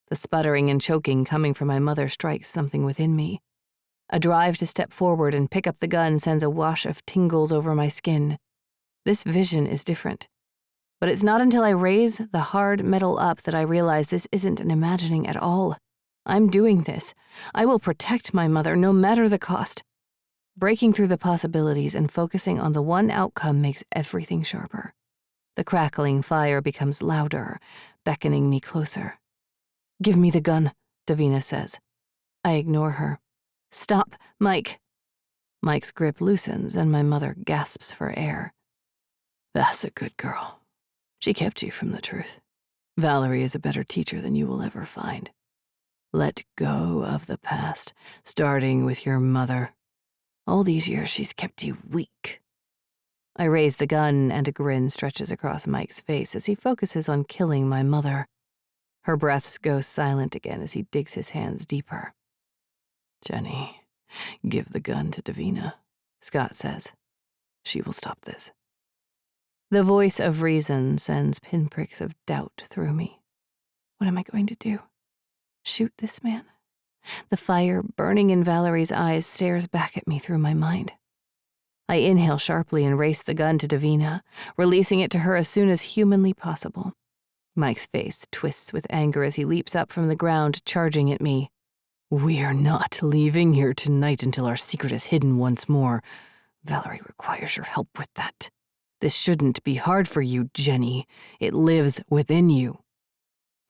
The sputtering and choking coming from my mother strikes something within me. A drive to step forward and pick up the gun sends a wash of tingles over my skin. This vision is different. But it's not until I raise the hard metal up that I realize this isn't an imagining at all. I'm doing this. I will protect my mother no matter the cost. Breaking through the possibilities and focusing on the one outcome makes everything sharper. The crackling fire becomes louder, beckoning me closer. "Give me the gun," Davina says. I ignore her. "Stop, Mike." Mike's grip loosens and my mother gasps for air. That's a good girl. She kept you from the truth. Valerie is a better teacher than you will ever find. Let go of the past, starting with your mother. All these years she's kept you weak. I raise the gun and a grin stretches across Mike's face as he focuses on killing my mother. Her breaths go silent again as he digs his hands deeper. Jenny, give the gun to Davina, Scott says. She will stop this. The voice of reason sends pinpricks of doubt through me. What am I going to do? Shoot this man? The fire burning in Valerie's eyes stares back at me through my mind. I inhale sharply and race the gun to Davina, releasing it to her as soon as humanly possible. Mike's face twists with anger as he leaps up from the ground, charging at me. We are not leaving here tonight until our secret is hidden once more. Valerie requires your help with that. This shouldn't be hard for you, Jenny. It lives within you.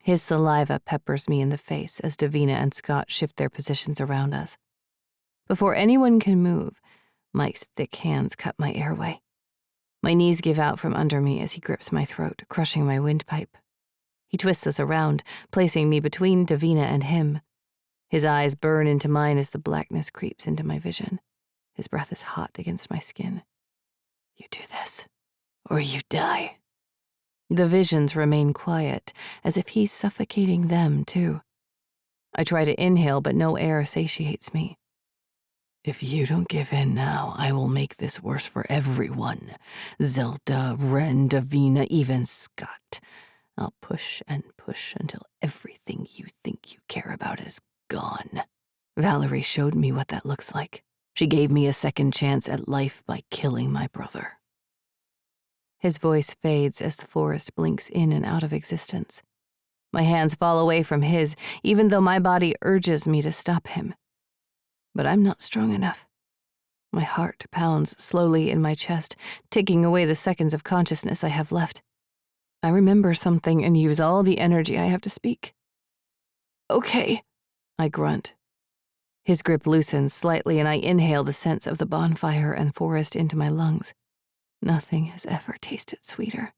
His saliva peppers me in the face as Davina and Scott shift their positions around us. Before anyone can move, Mike's thick hands cut my airway. My knees give out from under me as he grips my throat, crushing my windpipe. He twists us around, placing me between Davina and him. His eyes burn into mine as the blackness creeps into my vision. His breath is hot against my skin. You do this, or you die. The visions remain quiet, as if he's suffocating them, too. I try to inhale, but no air satiates me. If you don't give in now, I will make this worse for everyone. Zelda, Wren, Davina, even Scott. I'll push and push until everything you think you care about is gone. Valerie showed me what that looks like. She gave me a second chance at life by killing my brother. His voice fades as the forest blinks in and out of existence. My hands fall away from his, even though my body urges me to stop him. But I'm not strong enough. My heart pounds slowly in my chest, ticking away the seconds of consciousness I have left. I remember something and use all the energy I have to speak. "Okay," I grunt. His grip loosens slightly and I inhale the scents of the bonfire and forest into my lungs. Nothing has ever tasted sweeter.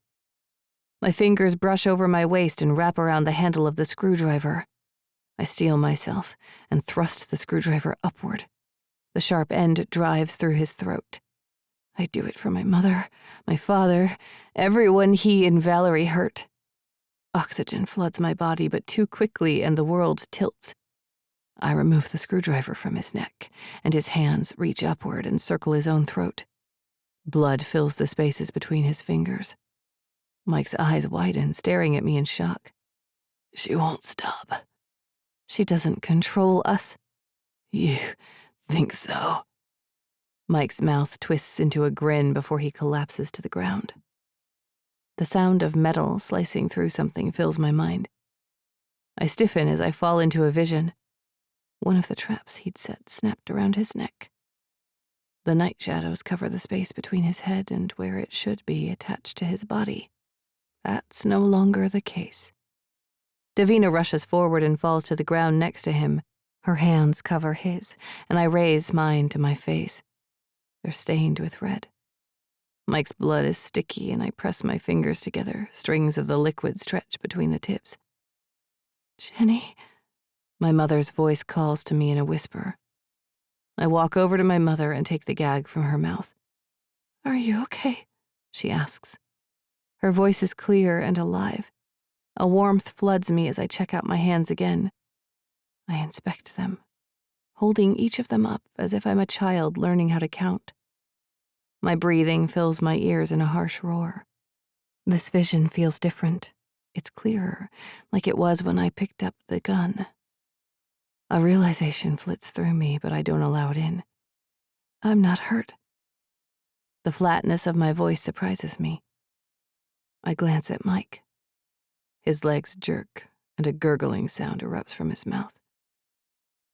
My fingers brush over my waist and wrap around the handle of the screwdriver. I steel myself and thrust the screwdriver upward. The sharp end drives through his throat. I do it for my mother, my father, everyone he and Valerie hurt. Oxygen floods my body, but too quickly and the world tilts. I remove the screwdriver from his neck, and his hands reach upward and circle his own throat. Blood fills the spaces between his fingers. Mike's eyes widen, staring at me in shock. She won't stop. She doesn't control us. You think so? Mike's mouth twists into a grin before he collapses to the ground. The sound of metal slicing through something fills my mind. I stiffen as I fall into a vision. One of the traps he'd set snapped around his neck. The night shadows cover the space between his head and where it should be attached to his body. That's no longer the case. Davina rushes forward and falls to the ground next to him. Her hands cover his, and I raise mine to my face. They're stained with red. Mike's blood is sticky, and I press my fingers together. Strings of the liquid stretch between the tips. Jenny, my mother's voice calls to me in a whisper. I walk over to my mother and take the gag from her mouth. Are you okay? She asks. Her voice is clear and alive. A warmth floods me as I check out my hands again. I inspect them, holding each of them up as if I'm a child learning how to count. My breathing fills my ears in a harsh roar. This vision feels different. It's clearer, like it was when I picked up the gun. A realization flits through me, but I don't allow it in. I'm not hurt. The flatness of my voice surprises me. I glance at Mike. His legs jerk, and a gurgling sound erupts from his mouth.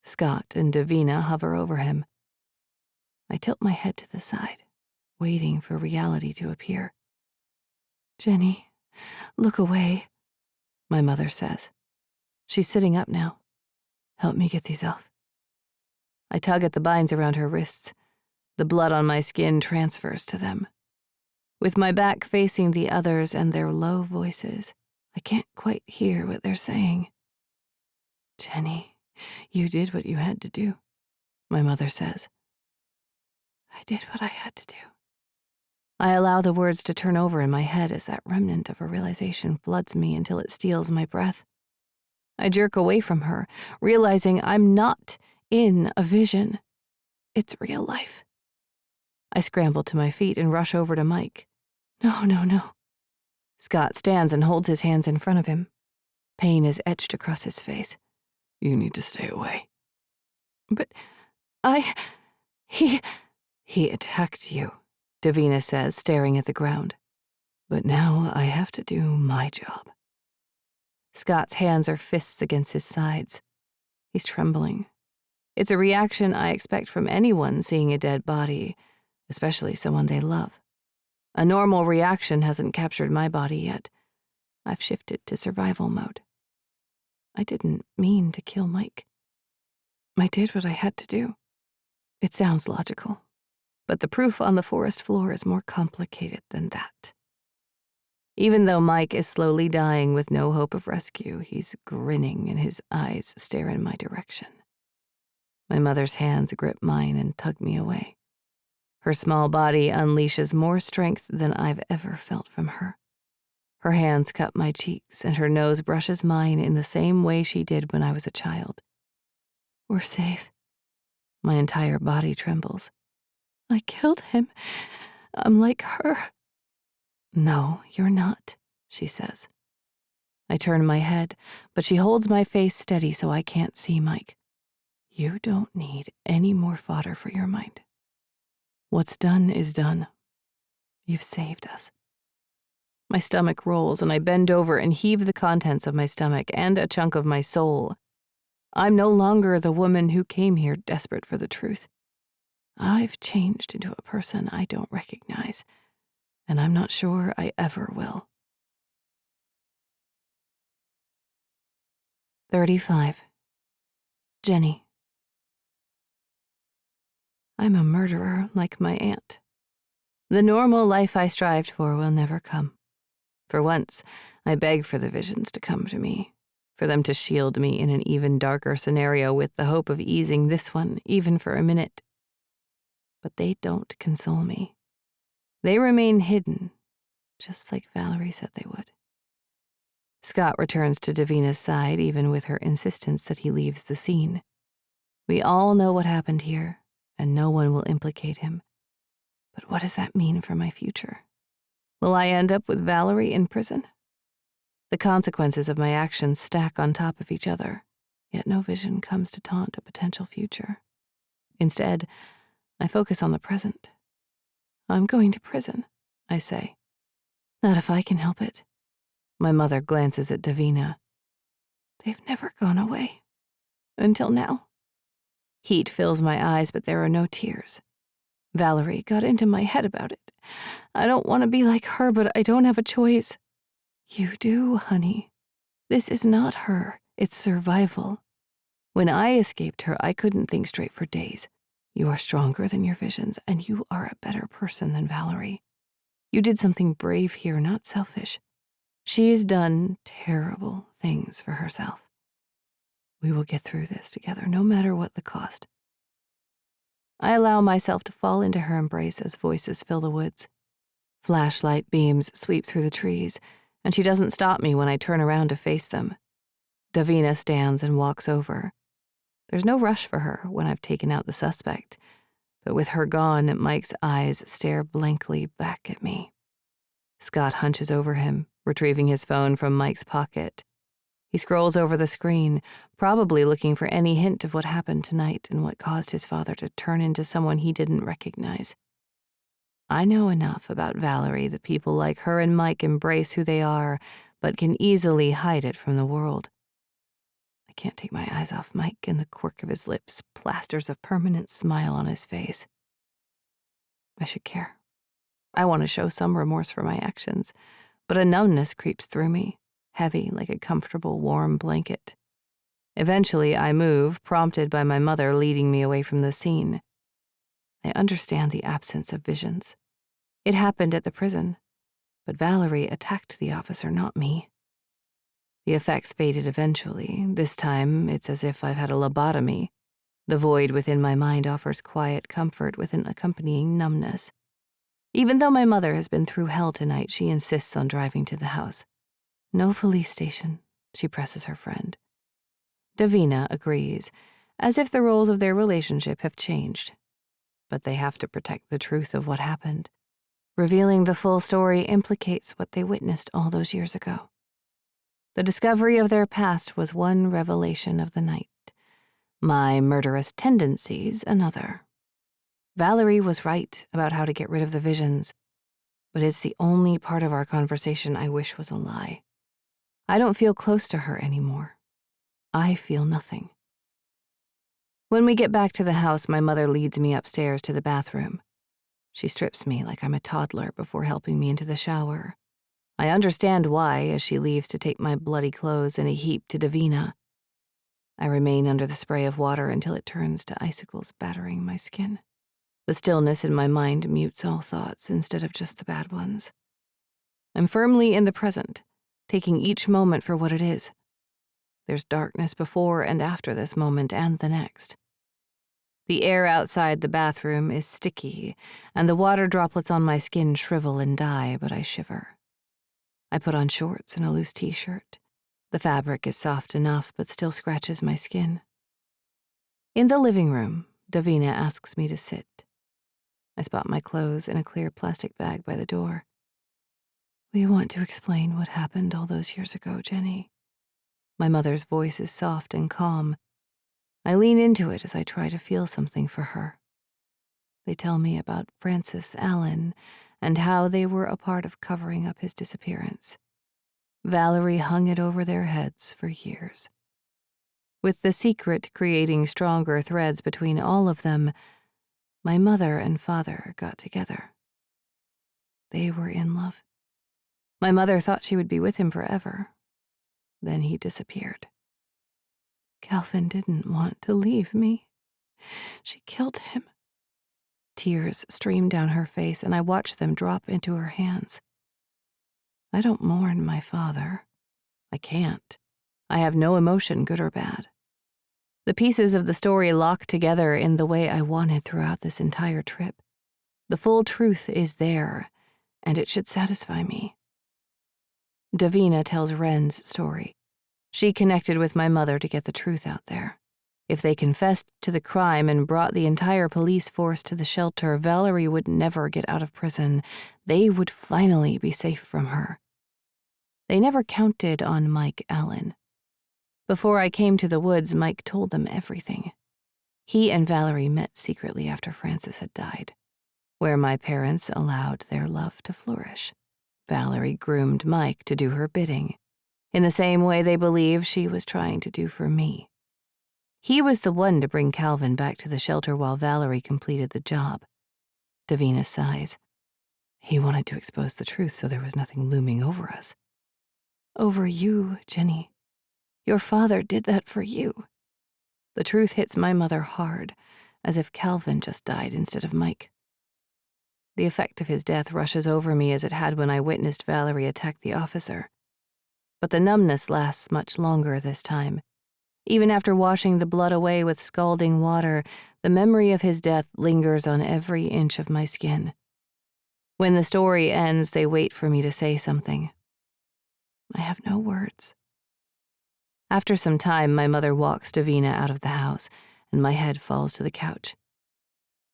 Scott and Davina hover over him. I tilt my head to the side, waiting for reality to appear. Jenny, look away, my mother says. She's sitting up now. Help me get these off. I tug at the binds around her wrists. The blood on my skin transfers to them. With my back facing the others and their low voices, I can't quite hear what they're saying. Jenny, you did what you had to do, my mother says. I did what I had to do. I allow the words to turn over in my head as that remnant of a realization floods me until it steals my breath. I jerk away from her, realizing I'm not in a vision. It's real life. I scramble to my feet and rush over to Mike. No. Scott stands and holds his hands in front of him. Pain is etched across his face. You need to stay away. But He attacked you, Davina says, staring at the ground. But now I have to do my job. Scott's hands are fists against his sides. He's trembling. It's a reaction I expect from anyone seeing a dead body, especially someone they love. A normal reaction hasn't captured my body yet. I've shifted to survival mode. I didn't mean to kill Mike. I did what I had to do. It sounds logical, but the proof on the forest floor is more complicated than that. Even though Mike is slowly dying with no hope of rescue, he's grinning and his eyes stare in my direction. My mother's hands grip mine and tug me away. Her small body unleashes more strength than I've ever felt from her. Her hands cup my cheeks and her nose brushes mine in the same way she did when I was a child. We're safe. My entire body trembles. I killed him. I'm like her. No, you're not, she says. I turn my head, but she holds my face steady so I can't see Mike. You don't need any more fodder for your mind. What's done is done. You've saved us. My stomach rolls and I bend over and heave the contents of my stomach and a chunk of my soul. I'm no longer the woman who came here desperate for the truth. I've changed into a person I don't recognize, and I'm not sure I ever will. 35. Jenny. I'm a murderer like my aunt. The normal life I strived for will never come. For once, I beg for the visions to come to me, for them to shield me in an even darker scenario with the hope of easing this one, even for a minute. But they don't console me. They remain hidden, just like Valerie said they would. Scott returns to Davina's side, even with her insistence that he leaves the scene. We all know what happened here, and no one will implicate him. But what does that mean for my future? Will I end up with Valerie in prison? The consequences of my actions stack on top of each other, yet no vision comes to taunt a potential future. Instead, I focus on the present. I'm going to prison, I say. Not if I can help it. My mother glances at Davina. They've never gone away. Until now. Heat fills my eyes, but there are no tears. Valerie got into my head about it. I don't want to be like her, but I don't have a choice. You do, honey. This is not her. It's survival. When I escaped her, I couldn't think straight for days. You are stronger than your visions, and you are a better person than Valerie. You did something brave here, not selfish. She's done terrible things for herself. We will get through this together, no matter what the cost. I allow myself to fall into her embrace as voices fill the woods. Flashlight beams sweep through the trees, and she doesn't stop me when I turn around to face them. Davina stands and walks over. There's no rush for her when I've taken out the suspect, but with her gone, Mike's eyes stare blankly back at me. Scott hunches over him, retrieving his phone from Mike's pocket. He scrolls over the screen, probably looking for any hint of what happened tonight and what caused his father to turn into someone he didn't recognize. I know enough about Valerie that people like her and Mike embrace who they are, but can easily hide it from the world. I can't take my eyes off Mike, and the quirk of his lips plasters a permanent smile on his face. I should care. I want to show some remorse for my actions, but a numbness creeps through me, heavy like a comfortable, warm blanket. Eventually, I move, prompted by my mother leading me away from the scene. I understand the absence of visions. It happened at the prison, but Valerie attacked the officer, not me. The effects faded eventually. This time, it's as if I've had a lobotomy. The void within my mind offers quiet comfort with an accompanying numbness. Even though my mother has been through hell tonight, she insists on driving to the house. No police station, she presses her friend. Davina agrees, as if the roles of their relationship have changed. But they have to protect the truth of what happened. Revealing the full story implicates what they witnessed all those years ago. The discovery of their past was one revelation of the night. My murderous tendencies, another. Valerie was right about how to get rid of the visions, but it's the only part of our conversation I wish was a lie. I don't feel close to her anymore. I feel nothing. When we get back to the house, my mother leads me upstairs to the bathroom. She strips me like I'm a toddler before helping me into the shower. I understand why as she leaves to take my bloody clothes in a heap to Davina. I remain under the spray of water until it turns to icicles battering my skin. The stillness in my mind mutes all thoughts instead of just the bad ones. I'm firmly in the present, taking each moment for what it is. There's darkness before and after this moment and the next. The air outside the bathroom is sticky, and the water droplets on my skin shrivel and die, but I shiver. I put on shorts and a loose t-shirt. The fabric is soft enough, but still scratches my skin. In the living room, Davina asks me to sit. I spot my clothes in a clear plastic bag by the door. We want to explain what happened all those years ago, Jenny. My mother's voice is soft and calm. I lean into it as I try to feel something for her. They tell me about Francis Allen and how they were a part of covering up his disappearance. Valerie hung it over their heads for years. With the secret creating stronger threads between all of them, my mother and father got together. They were in love. My mother thought she would be with him forever. Then he disappeared. Calvin didn't want to leave me. She killed him. Tears streamed down her face, and I watched them drop into her hands. I don't mourn my father. I can't. I have no emotion, good or bad. The pieces of the story lock together in the way I wanted throughout this entire trip. The full truth is there, and it should satisfy me. Davina tells Ren's story. She connected with my mother to get the truth out there. If they confessed to the crime and brought the entire police force to the shelter, Valerie would never get out of prison. They would finally be safe from her. They never counted on Mike Allen. Before I came to the woods, Mike told them everything. He and Valerie met secretly after Francis had died, where my parents allowed their love to flourish. Valerie groomed Mike to do her bidding, in the same way they believe she was trying to do for me. He was the one to bring Calvin back to the shelter while Valerie completed the job. Davina sighs. He wanted to expose the truth so there was nothing looming over us. Over you, Jenny. Your father did that for you. The truth hits my mother hard, as if Calvin just died instead of Mike. The effect of his death rushes over me as it had when I witnessed Valerie attack the officer. But the numbness lasts much longer this time. Even after washing the blood away with scalding water, the memory of his death lingers on every inch of my skin. When the story ends, they wait for me to say something. I have no words. After some time, my mother walks Davina out of the house, and my head falls to the couch.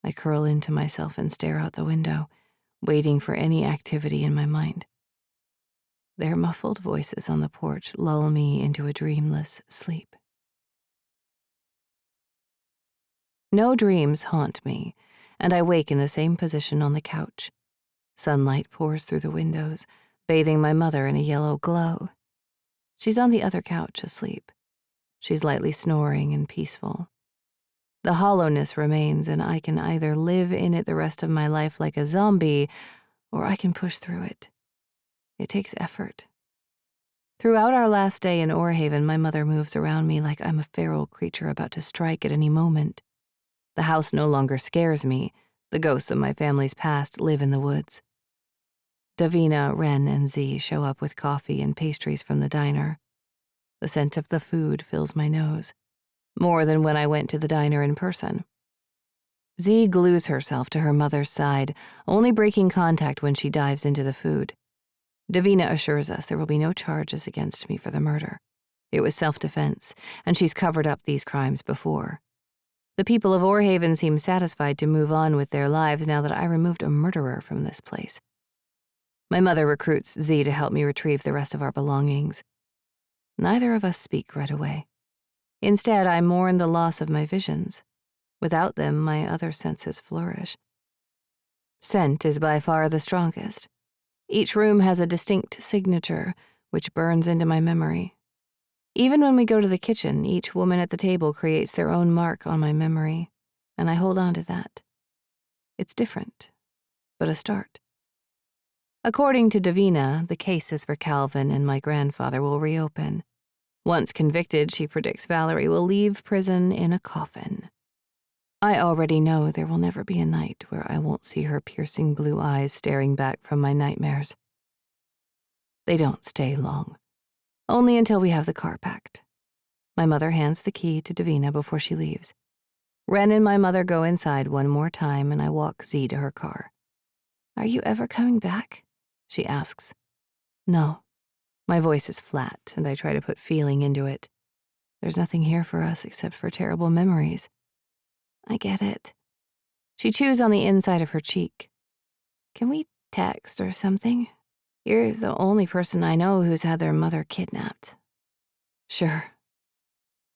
I curl into myself and stare out the window, waiting for any activity in my mind. Their muffled voices on the porch lull me into a dreamless sleep. No dreams haunt me, and I wake in the same position on the couch. Sunlight pours through the windows, bathing my mother in a yellow glow. She's on the other couch, asleep. She's lightly snoring and peaceful. The hollowness remains, and I can either live in it the rest of my life like a zombie, or I can push through it. It takes effort. Throughout our last day in Orhaven, my mother moves around me like I'm a feral creature about to strike at any moment. The house no longer scares me. The ghosts of my family's past live in the woods. Davina, Ren, and Z show up with coffee and pastries from the diner. The scent of the food fills my nose, more than when I went to the diner in person. Z glues herself to her mother's side, only breaking contact when she dives into the food. Davina assures us there will be no charges against me for the murder. It was self-defense, and she's covered up these crimes before. The people of Orhaven seem satisfied to move on with their lives now that I removed a murderer from this place. My mother recruits Z to help me retrieve the rest of our belongings. Neither of us speak right away. Instead, I mourn the loss of my visions. Without them, my other senses flourish. Scent is by far the strongest. Each room has a distinct signature, which burns into my memory. Even when we go to the kitchen, each woman at the table creates their own mark on my memory, and I hold on to that. It's different, but a start. According to Davina, the cases for Calvin and my grandfather will reopen. Once convicted, she predicts Valerie will leave prison in a coffin. I already know there will never be a night where I won't see her piercing blue eyes staring back from my nightmares. They don't stay long. Only until we have the car packed. My mother hands the key to Davina before she leaves. Ren and my mother go inside one more time, and I walk Z to her car. Are you ever coming back? She asks. No. My voice is flat, and I try to put feeling into it. There's nothing here for us except for terrible memories. I get it. She chews on the inside of her cheek. Can we text or something? You're the only person I know who's had their mother kidnapped. Sure.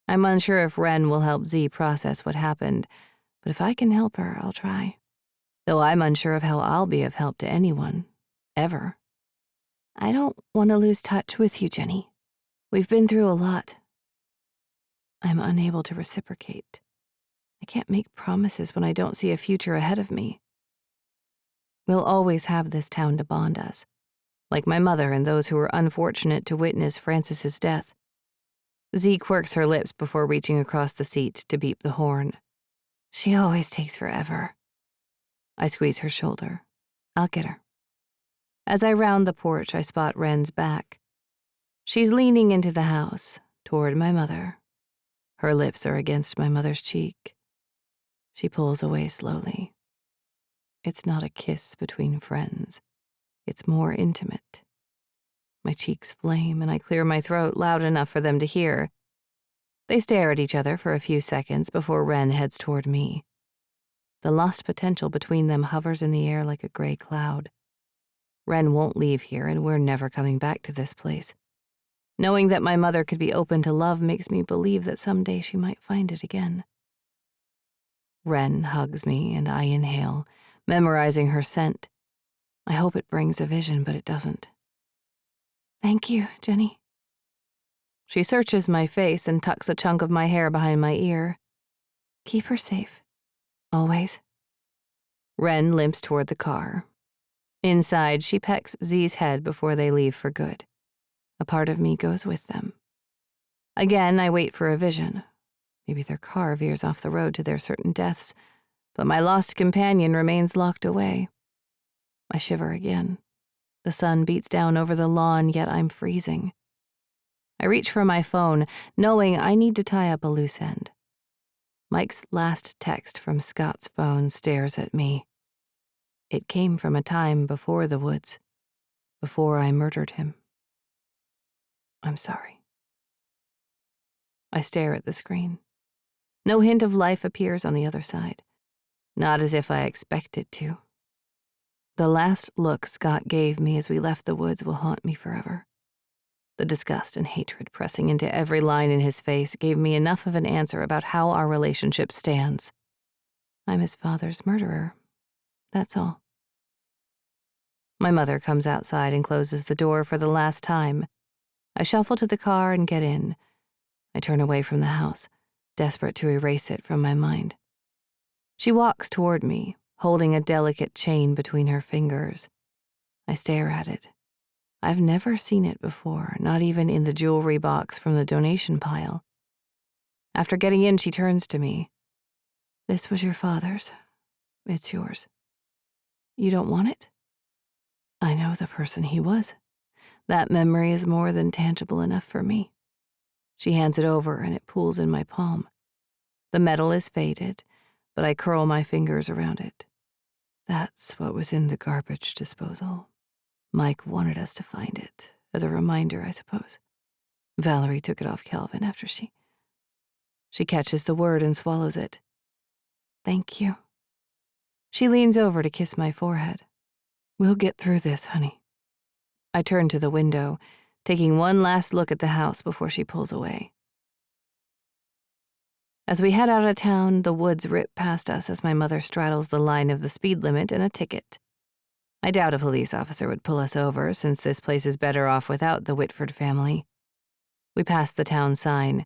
I'm unsure if Ren will help Z process what happened, but if I can help her, I'll try. Though I'm unsure of how I'll be of help to anyone, ever. I don't want to lose touch with you, Jenny. We've been through a lot. I'm unable to reciprocate. I can't make promises when I don't see a future ahead of me. We'll always have this town to bond us, like my mother and those who were unfortunate to witness Francis's death. Z quirks her lips before reaching across the seat to beep the horn. She always takes forever. I squeeze her shoulder. I'll get her. As I round the porch, I spot Ren's back. She's leaning into the house, toward my mother. Her lips are against my mother's cheek. She pulls away slowly. It's not a kiss between friends. It's more intimate. My cheeks flame, and I clear my throat loud enough for them to hear. They stare at each other for a few seconds before Wren heads toward me. The lost potential between them hovers in the air like a gray cloud. Wren won't leave here, and we're never coming back to this place. Knowing that my mother could be open to love makes me believe that someday she might find it again. Wren hugs me, and I inhale, memorizing her scent. I hope it brings a vision, but it doesn't. Thank you, Jenny. She searches my face and tucks a chunk of my hair behind my ear. Keep her safe. Always. Wren limps toward the car. Inside, she pecks Z's head before they leave for good. A part of me goes with them. Again, I wait for a vision. Maybe their car veers off the road to their certain deaths, but my lost companion remains locked away. I shiver again. The sun beats down over the lawn, yet I'm freezing. I reach for my phone, knowing I need to tie up a loose end. Mike's last text from Scott's phone stares at me. It came from a time before the woods, before I murdered him. I'm sorry. I stare at the screen. No hint of life appears on the other side, not as if I expected to. The last look Scott gave me as we left the woods will haunt me forever. The disgust and hatred pressing into every line in his face gave me enough of an answer about how our relationship stands. I'm his father's murderer. That's all. My mother comes outside and closes the door for the last time. I shuffle to the car and get in. I turn away from the house, desperate to erase it from my mind. She walks toward me, holding a delicate chain between her fingers. I stare at it. I've never seen it before, not even in the jewelry box from the donation pile. After getting in, she turns to me. This was your father's. It's yours. You don't want it? I know the person he was. That memory is more than tangible enough for me. She hands it over and it pools in my palm. The metal is faded, but I curl my fingers around it. That's what was in the garbage disposal. Mike wanted us to find it, as a reminder, I suppose. Valerie took it off Calvin after she catches the word and swallows it. Thank you. She leans over to kiss my forehead. We'll get through this, honey. I turn to the window, taking one last look at the house before she pulls away. As we head out of town, the woods rip past us as my mother straddles the line of the speed limit and a ticket. I doubt a police officer would pull us over, since this place is better off without the Whitford family. We pass the town sign.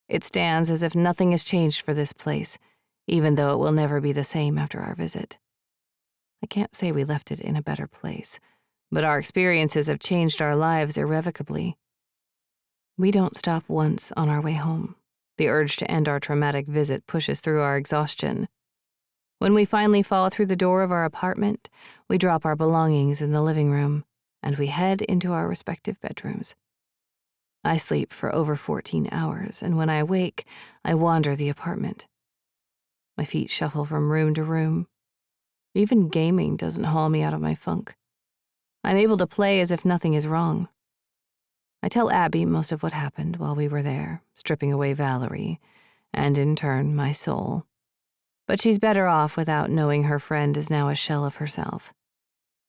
It stands as if nothing has changed for this place, even though it will never be the same after our visit. I can't say we left it in a better place, but our experiences have changed our lives irrevocably. We don't stop once on our way home. The urge to end our traumatic visit pushes through our exhaustion. When we finally fall through the door of our apartment, we drop our belongings in the living room, and we head into our respective bedrooms. I sleep for over 14 hours, and when I wake, I wander the apartment. My feet shuffle from room to room. Even gaming doesn't haul me out of my funk. I'm able to play as if nothing is wrong. I tell Abby most of what happened while we were there, stripping away Valerie, and in turn, my soul. But she's better off without knowing her friend is now a shell of herself.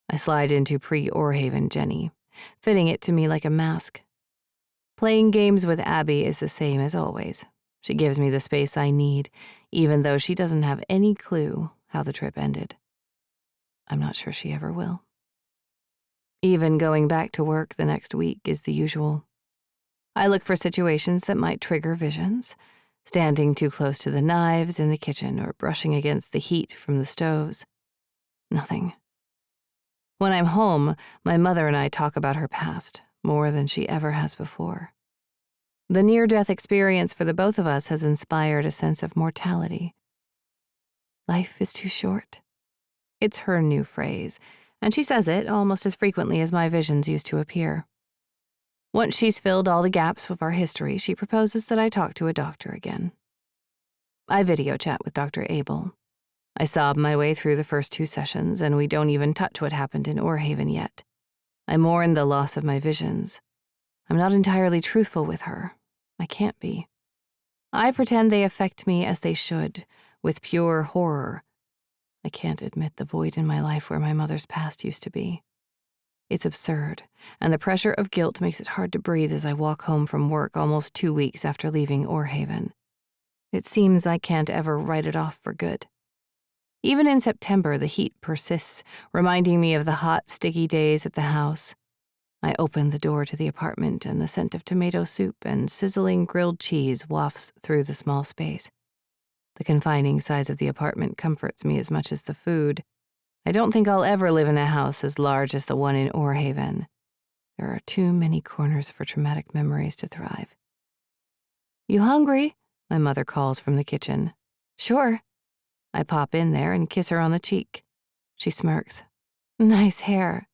I slide into pre-Orhaven Jenny, fitting it to me like a mask. Playing games with Abby is the same as always. She gives me the space I need, even though she doesn't have any clue how the trip ended. I'm not sure she ever will. Even going back to work the next week is the usual. I look for situations that might trigger visions, standing too close to the knives in the kitchen or brushing against the heat from the stoves. Nothing. When I'm home, my mother and I talk about her past, more than she ever has before. The near-death experience for the both of us has inspired a sense of mortality. Life is too short. It's her new phrase, and she says it almost as frequently as my visions used to appear. Once she's filled all the gaps of our history, she proposes that I talk to a doctor again. I video chat with Dr. Abel. I sob my way through the first 2 sessions, and we don't even touch what happened in Orhaven yet. I mourn the loss of my visions. I'm not entirely truthful with her. I can't be. I pretend they affect me as they should, with pure horror. I can't admit the void in my life where my mother's past used to be. It's absurd, and the pressure of guilt makes it hard to breathe as I walk home from work almost 2 weeks after leaving Orhaven. It seems I can't ever write it off for good. Even in September, the heat persists, reminding me of the hot, sticky days at the house. I open the door to the apartment, and the scent of tomato soup and sizzling grilled cheese wafts through the small space. The confining size of the apartment comforts me as much as the food. I don't think I'll ever live in a house as large as the one in Orhaven. There are too many corners for traumatic memories to thrive. "You hungry?" my mother calls from the kitchen. "Sure." I pop in there and kiss her on the cheek. She smirks. "Nice hair."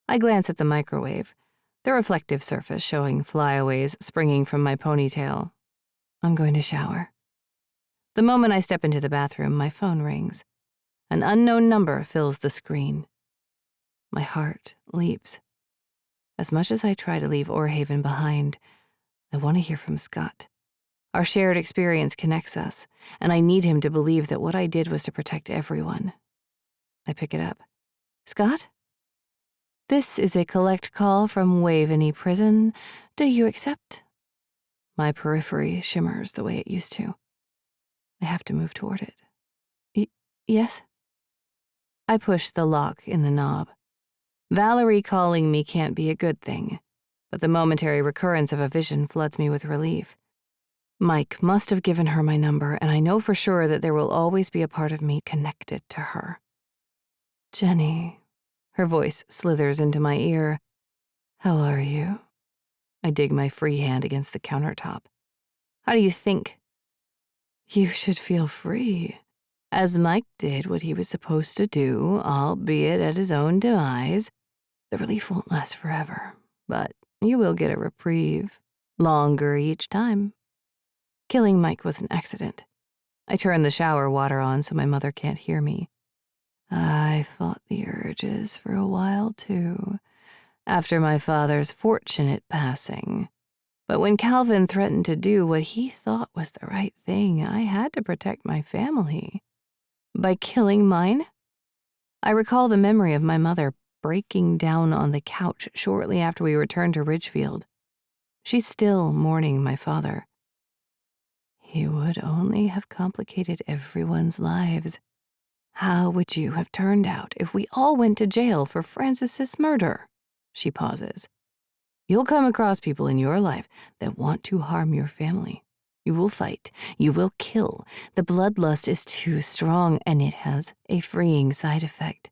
I glance at the microwave, the reflective surface showing flyaways springing from my ponytail. I'm going to shower. The moment I step into the bathroom, my phone rings. An unknown number fills the screen. My heart leaps. As much as I try to leave Orhaven behind, I want to hear from Scott. Our shared experience connects us, and I need him to believe that what I did was to protect everyone. I pick it up. "Scott? This is a collect call from Waveney Prison. Do you accept?" My periphery shimmers the way it used to. I have to move toward it. Yes? I push the lock in the knob. Valerie calling me can't be a good thing, but the momentary recurrence of a vision floods me with relief. Mike must have given her my number, and I know for sure that there will always be a part of me connected to her. "Jenny," her voice slithers into my ear. "How are you?" I dig my free hand against the countertop. "How do you think?" "You should feel free. As Mike did what he was supposed to do, albeit at his own demise. The relief won't last forever, but you will get a reprieve, longer each time. Killing Mike was an accident. I turn the shower water on so my mother can't hear me. I fought the urges for a while, too, after my father's fortunate passing. But when Calvin threatened to do what he thought was the right thing, I had to protect my family. By killing mine? I recall the memory of my mother breaking down on the couch shortly after we returned to Ridgefield. She's still mourning my father. He would only have complicated everyone's lives. How would you have turned out if we all went to jail for Francis's murder? She pauses. You'll come across people in your life that want to harm your family. You will fight. You will kill. The bloodlust is too strong, and it has a freeing side effect.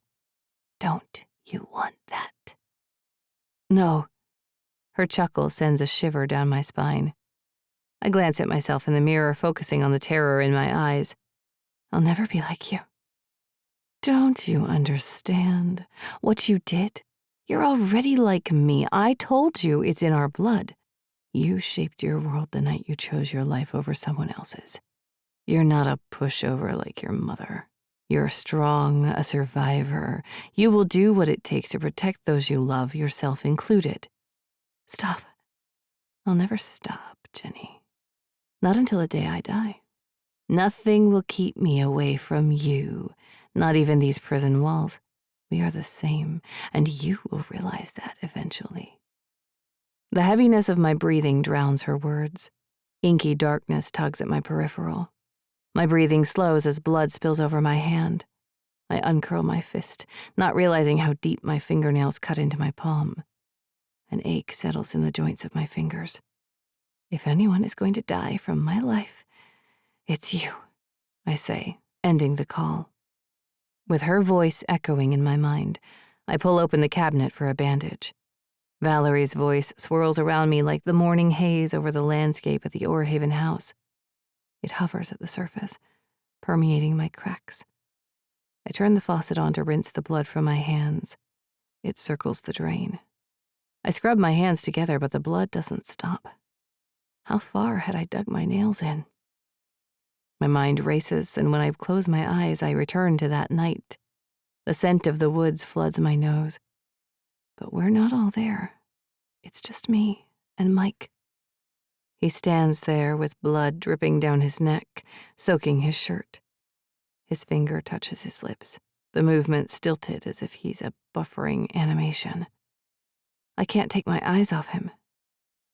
Don't you want that? No. Her chuckle sends a shiver down my spine. I glance at myself in the mirror, focusing on the terror in my eyes. I'll never be like you. Don't you understand what you did? You're already like me. I told you it's in our blood. You shaped your world the night you chose your life over someone else's. You're not a pushover like your mother. You're strong, a survivor. You will do what it takes to protect those you love, yourself included. Stop. I'll never stop, Jenny. Not until the day I die. Nothing will keep me away from you, not even these prison walls. We are the same, and you will realize that eventually. The heaviness of my breathing drowns her words. Inky darkness tugs at my peripheral. My breathing slows as blood spills over my hand. I uncurl my fist, not realizing how deep my fingernails cut into my palm. An ache settles in the joints of my fingers. If anyone is going to die from my life, it's you, I say, ending the call. With her voice echoing in my mind, I pull open the cabinet for a bandage. Valerie's voice swirls around me like the morning haze over the landscape at the Orhaven house. It hovers at the surface, permeating my cracks. I turn the faucet on to rinse the blood from my hands. It circles the drain. I scrub my hands together, but the blood doesn't stop. How far had I dug my nails in? My mind races, and when I close my eyes, I return to that night. The scent of the woods floods my nose. But we're not all there. It's just me and Mike. He stands there with blood dripping down his neck, soaking his shirt. His finger touches his lips, the movement stilted as if he's a buffering animation. I can't take my eyes off him.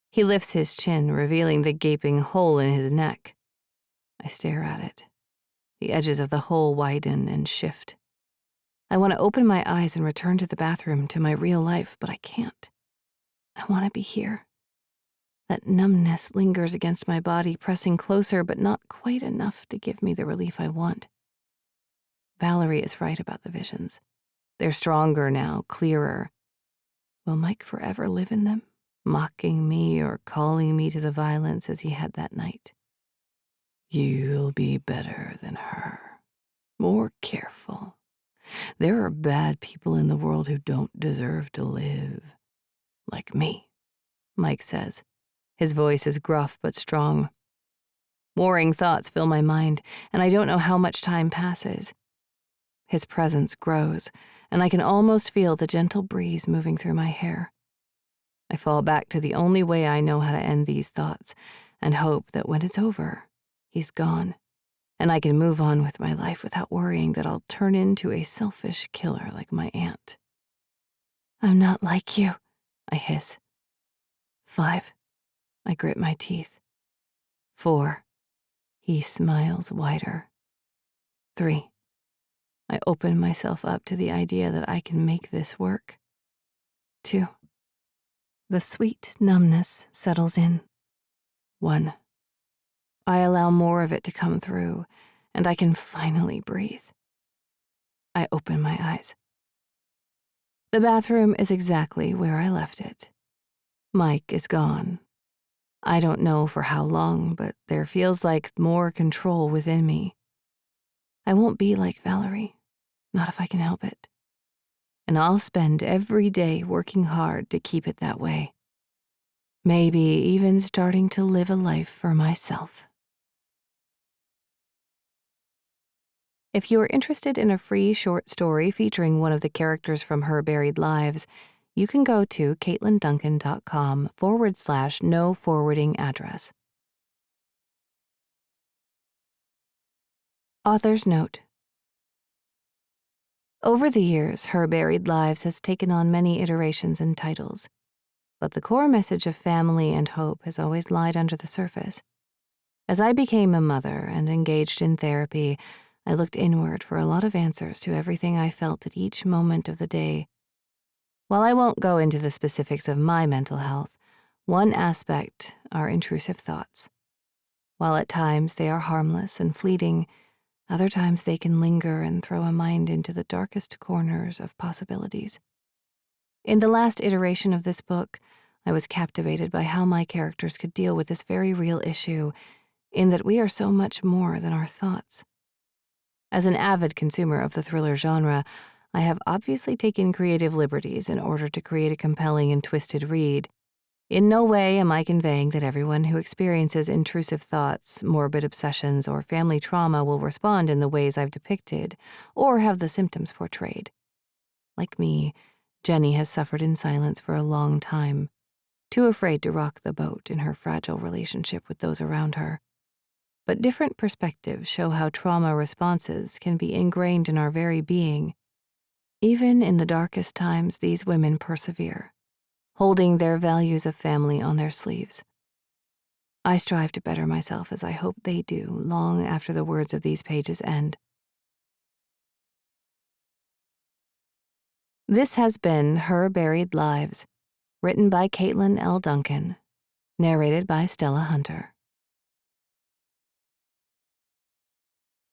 He lifts his chin, revealing the gaping hole in his neck. I stare at it. The edges of the hole widen and shift. I want to open my eyes and return to the bathroom, to my real life, but I can't. I want to be here. That numbness lingers against my body, pressing closer, but not quite enough to give me the relief I want. Valerie is right about the visions. They're stronger now, clearer. Will Mike forever live in them, mocking me or calling me to the violence as he had that night? You'll be better than her. More careful. There are bad people in the world who don't deserve to live. Like me, Mike says. His voice is gruff but strong. Warring thoughts fill my mind, and I don't know how much time passes. His presence grows, and I can almost feel the gentle breeze moving through my hair. I fall back to the only way I know how to end these thoughts, and hope that when it's over, he's gone, and I can move on with my life without worrying that I'll turn into a selfish killer like my aunt. I'm not like you, I hiss. 5. I grit my teeth. 4. He smiles wider. 3. I open myself up to the idea that I can make this work. 2. The sweet numbness settles in. 1. I allow more of it to come through, and I can finally breathe. I open my eyes. The bathroom is exactly where I left it. Mike is gone. I don't know for how long, but there feels like more control within me. I won't be like Valerie, not if I can help it. And I'll spend every day working hard to keep it that way. Maybe even starting to live a life for myself. If you are interested in a free short story featuring one of the characters from Her Buried Lives, you can go to katlynduncan.com/no forwarding address. Author's note. Over the years, Her Buried Lives has taken on many iterations and titles, but the core message of family and hope has always lied under the surface. As I became a mother and engaged in therapy, I looked inward for a lot of answers to everything I felt at each moment of the day. While I won't go into the specifics of my mental health, one aspect are intrusive thoughts. While at times they are harmless and fleeting, other times they can linger and throw a mind into the darkest corners of possibilities. In the last iteration of this book, I was captivated by how my characters could deal with this very real issue, in that we are so much more than our thoughts. As an avid consumer of the thriller genre, I have obviously taken creative liberties in order to create a compelling and twisted read. In no way am I conveying that everyone who experiences intrusive thoughts, morbid obsessions, or family trauma will respond in the ways I've depicted, or have the symptoms portrayed. Like me, Jenny has suffered in silence for a long time, too afraid to rock the boat in her fragile relationship with those around her. But different perspectives show how trauma responses can be ingrained in our very being. Even in the darkest times, these women persevere, holding their values of family on their sleeves. I strive to better myself, as I hope they do long after the words of these pages end. This has been Her Buried Lives, written by Katlyn L. Duncan, narrated by Stella Hunter.